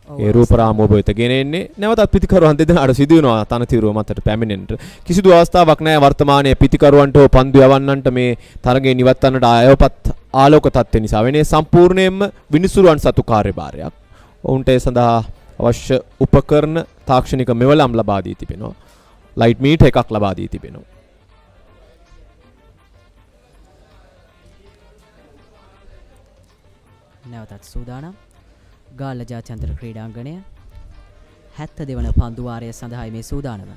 ඒ රූපරාමුව වෙත ගෙනෙන්නේ. නැවතත් පිතිකරුවන් දෙදෙනාට සිදු වෙනවා තනතිරුව මතට පැමිණෙන්නට. කිසිදු අවස්ථාවක් නැහැ වර්තමානයේ පිතිකරුවන්ට පන්දු යවන්නන්ට මේ තරගයේ නිවත් වන්නට අයවපත් ආලෝක තත්ත්ව නිසා වෙන්නේ සම්පූර්ණයෙන්ම විනිසුරුවන් සතු කාර්යභාරයක්. ඔවුන්ට ඒ සඳහා අවශ්‍ය උපකරණ තාක්ෂණික මෙවලම් ලබා දී තිබෙනවා. ලයිට් මීටර් එකක් ලබා දී තිබෙනවා. නැවතත් සූදානම් ගාල්ල ජාත්‍යන්තර ක්‍රීඩාංගණය 72 වන පන්දු වාරය සඳහායි මේ සූදානම.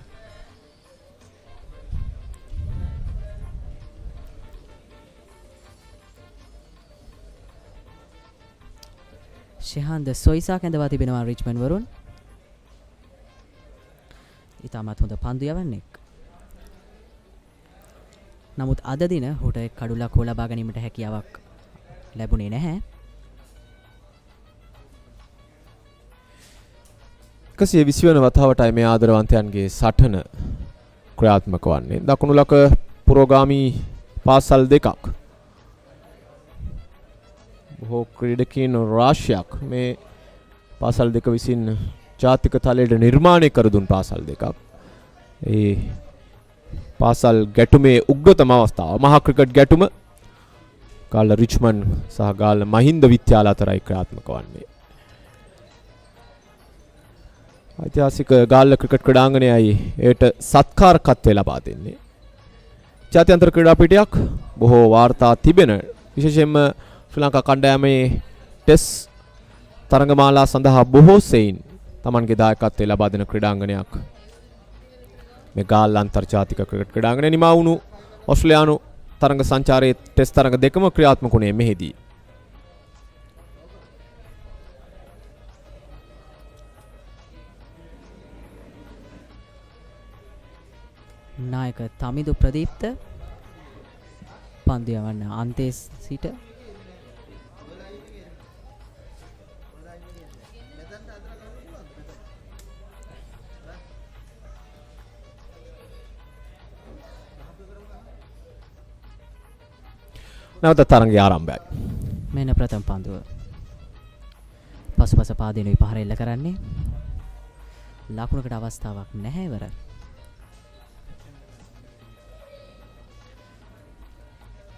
ශිහන්ද සොයිසා කැඳවා තිබෙනවා රිච්මන්ඩ් වරුන්. ඉතාමත් හොඳ පන්දු යවන්නෙක්. නමුත් අද දින හුට කඩුලක් හෝ ලබා ගැනීමට හැකියාවක් ලැබුණේ නැහැ. 120 වන වතාවටයි මේ ආදරවන්තයන්ගේ සටන ක්‍රියාත්මක වන්නේ. දකුණු ලක පුරෝගාමී පාසල් දෙකක්. බොහෝ ක්‍රීඩකීන් රාශියක් මේ පාසල් දෙක විසින් ජාතික තලයට නිර්මාණය කර දුන් පාසල් දෙකක්. ඒ පාසල් ගැටුමේ උග්‍රතම අවස්ථාව මහා ක්‍රිකට් ගැටුම ගාල්ල රිච්මන්ඩ් සහ ගාල්ල මහින්ද විද්‍යාල අතරයි ක්‍රියාත්මක වන්නේ. ඓතිහාසික ගාල්ල ක්‍රිකට් ක්‍රීඩාංගණයයි ඒට සත්කාරකත්වය ලබා දෙන්නේ. ජාත්‍යන්තර ක්‍රීඩා පිටියක් බොහෝ වාර්තා තිබෙන විශේෂයෙන්ම ශ්‍රී ලංකා කණ්ඩායමේ ටෙස්ට් තරඟමාලා සඳහා බොහෝ සෙයින් තමන්ගේ දායකත්වය ලබා දෙන ක්‍රීඩාංගණයක්. මේ ගාල්ල අන්තර්ජාතික ක්‍රිකට් ක්‍රීඩාංගණය නිමා වුණු ඕස්ට්‍රේලියානු තරඟ සංචාරයේ ටෙස්ට් තරඟ දෙකම ක්‍රියාත්මක වුණේ මෙහිදී. නායක තමිදු ප්‍රදීප්ත පන්දු යවන්න අන්තයේ සිට නැවත තරගයේ ආරම්භයයි. මෙන්න ප්‍රථම පන්දුව. පසුපස පාදිනුයි පහර එල්ල කරන්නේ. ලකුණකට අවස්ථාවක් නැහැ වර.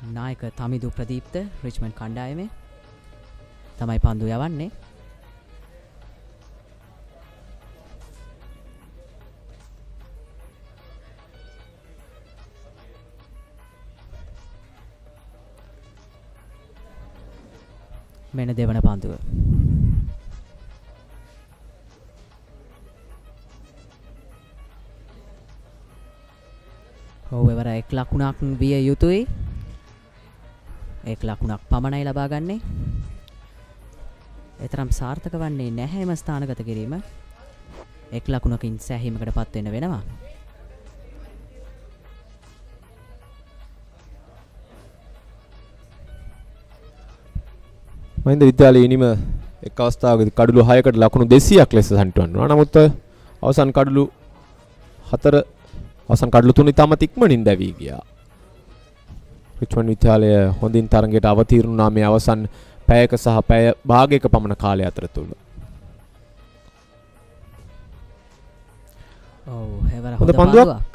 නායක තමිදු ප්‍රදීප්ත රිච්මන්ඩ් කණ්ඩායමේ තමයි පන්දු යවන්නේ. මෙන්න දෙවන පන්දුව. ඔව් එවර එක් ලකුණක් විය යුතුයි. එක් ලකුණක් පමණයි ලබා ගන්නේ. එතරම් සාර්ථක වන්නේ නැහැ එම ස්ථානගත කිරීම. එක් ලකුණකින් සෑහීමකට පත් වෙන්න වෙනවා. මහින්ද විද්‍යාලයේ ඉනිම එක් අවස්ථාවකදී කඩලු 6කට ලකුණු 200ක් ලෙස සම්පූර්ණ වුණා. නමුත් අවසන් කඩලු 3 ඉතාමත් ඉක්මනින් දැවී ගියා. රිච්මන්ඩ් විද්‍යාලය හොඳින් තරගයට අවතීර්ණ වුණා මේ අවසන් පැයක සහ පැය භාගයක පමණ කාලය අතරතුර. හොඳ පන්දුවක්.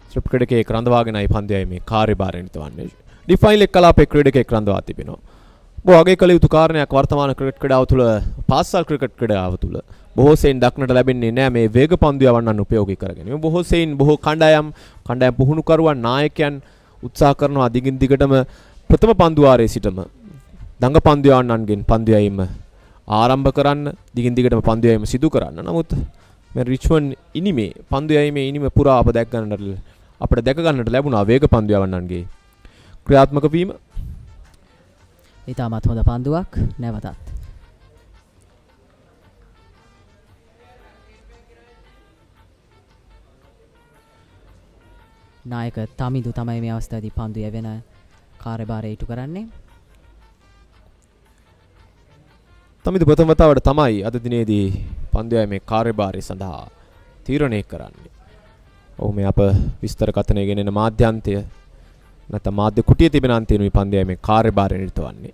ස්ට්‍රිප් ක්‍රීඩකයෙක් රඳවාගෙනයි පන්දුවයි මේ කාර්යභාරය නිතවන්නේ. ඩිෆයින් ලෙක් කලාපයේ ක්‍රීඩකයෙක් රඳවා තිබෙනවා. බොහෝ කළ යුතු කාරණයක් වර්තමාන ක්‍රිකට් ක්‍රීඩාව තුළ පාසල් ක්‍රිකට් ක්‍රීඩාව තුළ බොහෝ සෙයින් දක්නට ලැබෙන්නේ නැහැ මේ වේග පන්දු යවන්නන් උපයෝගී කරගෙන. බොහෝ සෙයින් බොහෝ කණ්ඩායම් පුහුණුකරුවන් නායකයන් උත්සාහ කරනවා දිගින් දිගටම ප්‍රථම පන්දු වාරයේ සිටම දඟ පන්දු යවන්නන්ගෙන් පන්දු යැවීම ආරම්භ කරන්න දිගින් දිගටම පන්දු යැවීම සිදු කරන්න. නමුත් මේ රිච්මන්ඩ් ඉනිමේ පන්දු යැවීමේ ඉනිම පුරා අපට දැක ගන්නට ලැබුණා වේග පන්දු යවන්නන්ගේ ක්‍රියාත්මක වීම. ඉතාමත් හොඳ පන්දුවක් නැවතත්. නායක තමිදු තමයි මේ අවස්ථාවේදී පන්දු යැවෙන කාර්යභාරය ඉටු කරන්නේ. තමිදු ප්‍රථම වතාවට තමයි අද දිනේදී පන්දු යැවීමේ කාර්යභාරය සඳහා තීරණය කරන්නේ. ඔහු මේ අප විස්තර කතනය ගෙනෙන මාධ්‍යන්තය නැත්නම් මාධ්‍ය කුටියේ තිබෙන අන්තිම පන්දු යැවීමේ කාර්යභාරය නිරතවන්නේ.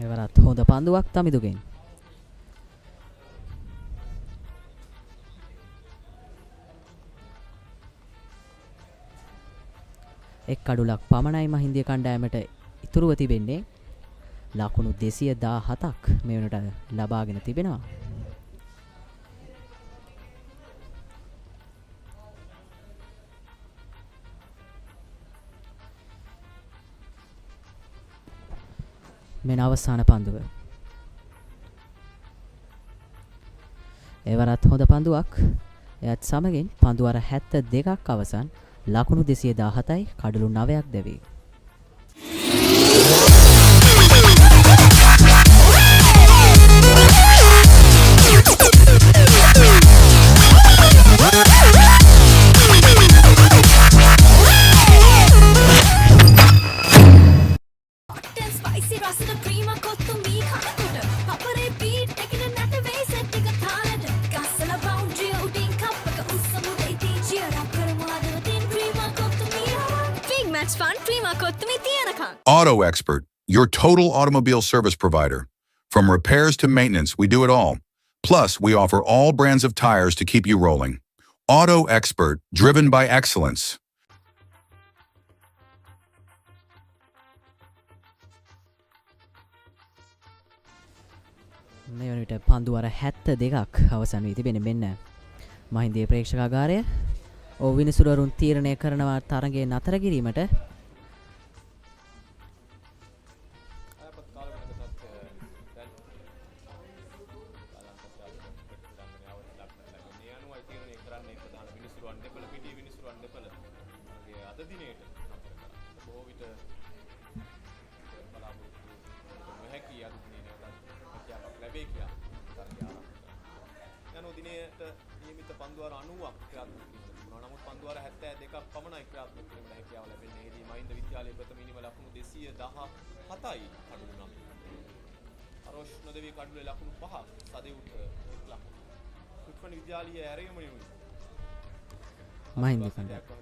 එවරත් හොඳ පන්දුවක් තමිදුගෙන්. එක් කඩුලක් පමණයි මහින්දිය කණ්ඩායමට ඉතුරුව තිබෙන්නේ. ලකුණු 217ක් මේ වෙනට ලබාගෙන තිබෙනවා. මෙන්න අවසාන පන්දුව. එවරත් හොඳ පන්දුවක්. එයත් සමගින් පන්දු වර 72ක් අවසන් ලකුණු 217යි කඩලු 9ක් දැවේ. Auto Expert, your total automobile service provider. From repairs to maintenance, we do it all. Plus, we offer all brands of tires to keep you rolling. Auto Expert, driven by excellence. මේ වන විට පන්දු වර 72ක් අවසන් වී තිබෙන මෙන්න මහින්දේ ප්‍රේක්ෂකාගාරය. ඔව් විනිසුරුවරුන් තීරණය කරනවා තරගයේ නතර කිරීමට. Mahinda College.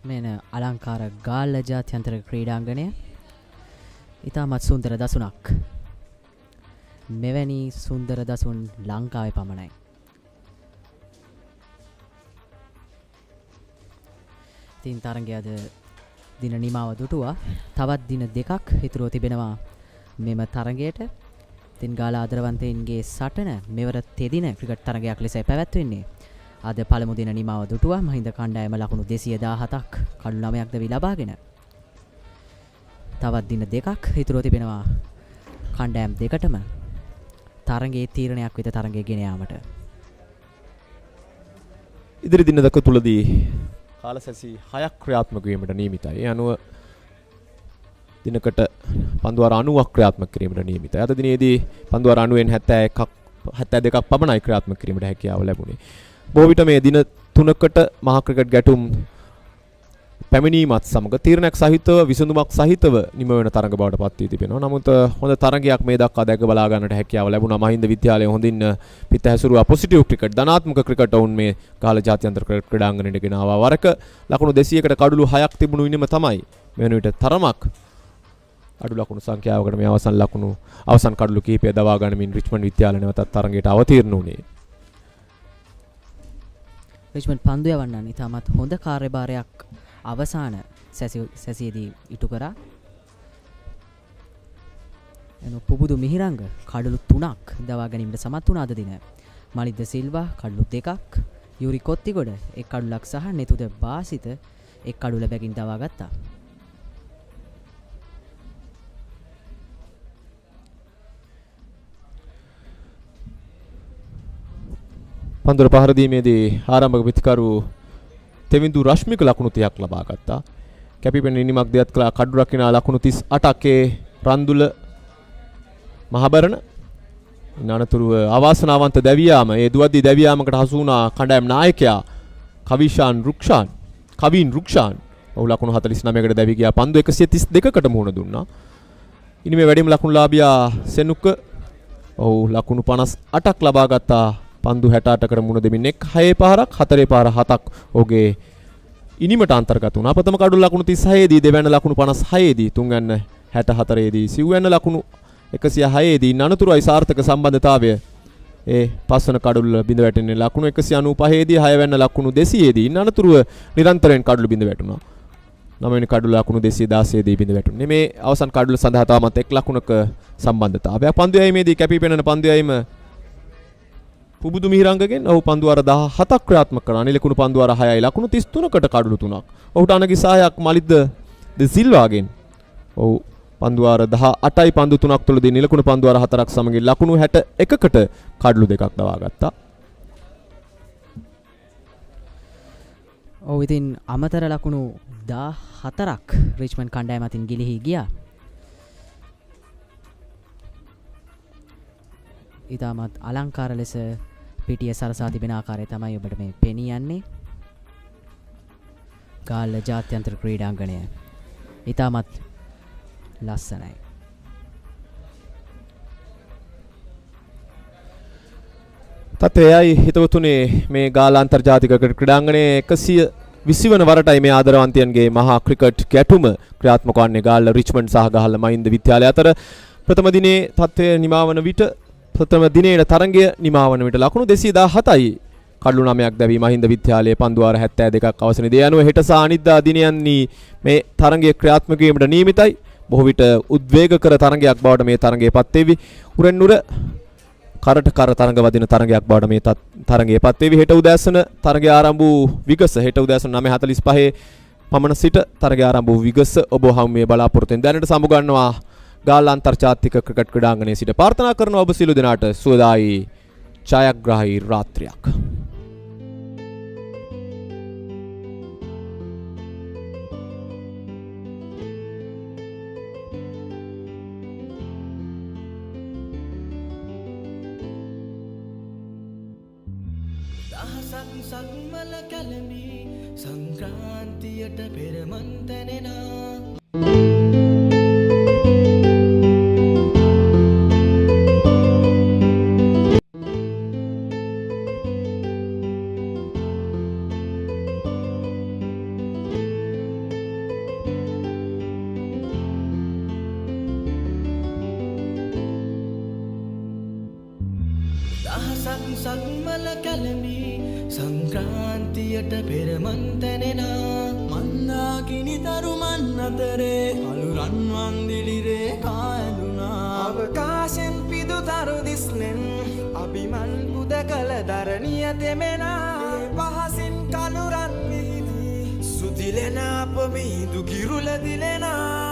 මෙන අලංකාර ගාල්ල ජාත්‍යන්තර ක්‍රීඩාංගණය ඉතාමත් සුන්දර දසුනක්. මෙවැනි සුන්දර දසුන් ලංකාවේ පමණයි. තින් තරගයද දින නිමාව දුටුවා. තවත් දින දෙකක් ඉතුරුව තිබෙනවා මෙම තරගයට. තින් ගාල ආදරවන්තයින්ගේ සටන මෙවර තෙදින ක්‍රිකට් තරගයක් ලෙස පැවැත්වෙන්නේ. අද පළමු දින නිමාව දුටුවා. මහින්ද කණ්ඩායම ලකුණු 217ක් කඩු 9ක් ද ලබාගෙන තවත් දින දෙකක් ඉතුරුව තිබෙනවා කණ්ඩායම් දෙකටම තරගයේ තීරණයක් වෙත තරගය ගෙන යාමට. ඉදිරි දින දෙක තුලදී කාලසැසි 6ක් ක්‍රියාත්මක වීමට නියමිතයි. ඒ අනුව දිනකට පන්දුවාර 90ක් ක්‍රියාත්මක කිරීමට නියමිතයි. අද දිනේදී පන්දුවාර 90න් 72ක් පමණයි ක්‍රියාත්මක කිරීමට හැකියාව ලැබුණේ. බොහෝ විට මේ දින 3කට මහා ක්‍රිකට් ගැටුම් පැමිණීමත් සමග තීරණයක් සහිතව විසඳුමක් සහිතව නිම වෙන තරඟ බවට පත් වී තිබෙනවා. නමුත් හොඳ තරගයක් මේ දක්වා දැක බලා ගන්නට හැකියාව ලැබුණා. මහින්ද විද්‍යාලය හොඳින් පිට හැසුරුවා පොසිටිව් ක්‍රිකට් ධනාත්මක ක්‍රිකට් වුන් මේ ගාල්ල ජාත්‍යන්තර ක්‍රිකට් ක්‍රීඩාංගණයට ගෙන ආවා. වරක ලකුණු 200කට කඩලු 6ක් තිබුණු ඉනිම තමයි මේ වෙන විට තරමක් අඩු ලකුණු සංඛ්‍යාවකට මේ අවසන් කඩලු කිහිපය දවා ගනිමින් රිච්මන්ඩ් විද්‍යාලය නැවතත් තරගයට අවතීර්ණ වුණේ. රිච්මන්ඩ් පන්දු යවන්නන් ඉතාමත් හොඳ කාර්යභාරයක් අවසාන සැසියේදී ඉටු කරා. එනු පුබුදු මිහිරංග කඩලු 3ක් දවා ගැනීමට සමත් වුණ අද දින. මලිද්ද සිල්වා කඩලු 2ක්, යූරි කොත්තිගොඩ එක් කඩුලක් සහ නෙතුද බාසිත එක් කඩුල බැගින් දවා ගත්තා. පන්දුර පහර දීමේදී ආරම්භක පිතිකරු තෙවිඳු රශ්මික ලකුණු 30ක් ලබා ගත්තා. කැපිපෙනෙන ඉනිමක් දෙයක් කළා කඩු රකින්න ලකුණු 38ක් රන්දුල මහබරණ. නානතුරුව අවාසනාවන්ත දැවියාම ඒ දුවද්දී දැවියාමකට හසු වුණා කණ්ඩායම් නායකයා කවින් රුක්ෂාන්. ඔහු ලකුණු 49කට දැවි ගියා. පන්දු 132කට මුහුණ දුන්නා. ඉනිමේ වැඩිම ලකුණුලාභියා සෙනුක ඔහු ලකුණු 58ක් ලබා ගත්තා. පන්දු 68කට මුණ දෙමින් 6 පාරක් 4 පාර 7ක් ඔහුගේ ඉනිමට අන්තර්ගත වුණා. ප්‍රථම කඩුල ලකුණු 36 දී, දෙවැන්න ලකුණු 56 දී, තුන්වැන්න 64 දී, සිව්වැන්න ලකුණු 106 දී අනතුරුයි සාර්ථක සම්බන්ධතාවය. ඒ පස්වන කඩුල බිඳ වැටෙන්නේ ලකුණු 195 දී, හයවැන්න ලකුණු 200 දී අනතුරුව නිරන්තරයෙන් කඩුල බිඳ වැටුණා. නවවෙනි කඩුල ලකුණු 216 දී බිඳ වැටුණේ. මේ අවසන් කඩුල සඳහා තාමත් එක් ලකුණක සම්බන්ධතාවයක්. පන්දු යැීමේදී කැපී පෙනෙන පන්දු යැීම පුබුදු මිහිරංගගෙන් ඔහු පන්දුවාර 17ක් ක්‍රියාත්මක කරනවා. නිලකුණු පන්දුවාර 6යි ලකුණු 33කට කඩලු 3ක්. ඔහුට අනගි සහායක් මලිද්ද ද සිල්වාගෙන් ඔහු පන්දුවාර 18යි පන්දු 3ක් තුලදී නිලකුණු පන්දුවාර 4ක් සමගින් ලකුණු 61කට කඩලු 2ක් දවා ගත්තා. ඔහු ඉතින් අමතර ලකුණු 14ක් රිච්මන්ඩ් කණ්ඩායම අතින් ගිලිහි ගියා. ඉතාමත් අලංකාර ලෙස පිටිය සරසා තිබෙන ආකාරය තමයි ඔබට මේ පෙනී යන්නේ. ගාල්ල ජාත්‍යන්තර ක්‍රීඩාංගණය ඉතාමත් ලස්සනයි. තත්ත්වයයි හිතවතුනේ මේ ගාල්ල අන්තර්ජාතික ක්‍රීඩාංගණයේ 120 වන වරටයි මේ ආදරවන්තයන්ගේ මහා ක්‍රිකට් ගැටුම ක්‍රියාත්මක වන්නේ ගාල්ල රිච්මන්ඩ් සහ ගාල්ල මහින්ද විද්‍යාලය අතර. ප්‍රථම දිනේ තත්ත්වය නිමාවන විට ප්‍රථම දිනේට තරගය නිමාවන විට ලකුණු 217යි කඩලු 9ක් දැවි මහින්ද විද්‍යාලයේ පන්දුවාර 72ක් අවසනයේදී අනුව හෙට සහ අනිද්දා දිනයන්හි මේ තරගය ක්‍රියාත්මක වීමට නියමිතයි. බොහෝ විට උද්වේගකර තරගයක් බවට මේ තරගය පත් වෙවි. උරෙන් උර කරට කර තරග වදින තරගයක් බවට මේ තරගය පත් වෙවි. හෙට උදෑසන තරගය ආරම්භ වූ විගස හෙට උදෑසන 9:45 පමණ සිට තරගය ආරම්භ වූ විගස ඔබ හමුවේ බලාපොරොත්තු වෙන දැනට සමුගන්නවා ගාල්ල අන්තර්ජාතික ක්‍රිකට් ක්‍රීඩාංගණයේ සිට. ප්‍රාර්ථනා කරන ඔබ සියලු දෙනාට සුවදායි ඡායාග්‍රාහී රාත්‍රියක්. සක්මල කැලඹි සංක්‍රාන්තියට පෙරමන් තැනෙනා අතරේ අලුරන් වන්දිලිරේ කායදුනා අවකාශෙන් පිදුතරු දිස්නෙන් අභිමන් පුද කළ දරණිය තෙමෙනා පහසින් කලුරන් විහිදී සුදිලෙන අප මිහිදු කිරුල දිලෙනා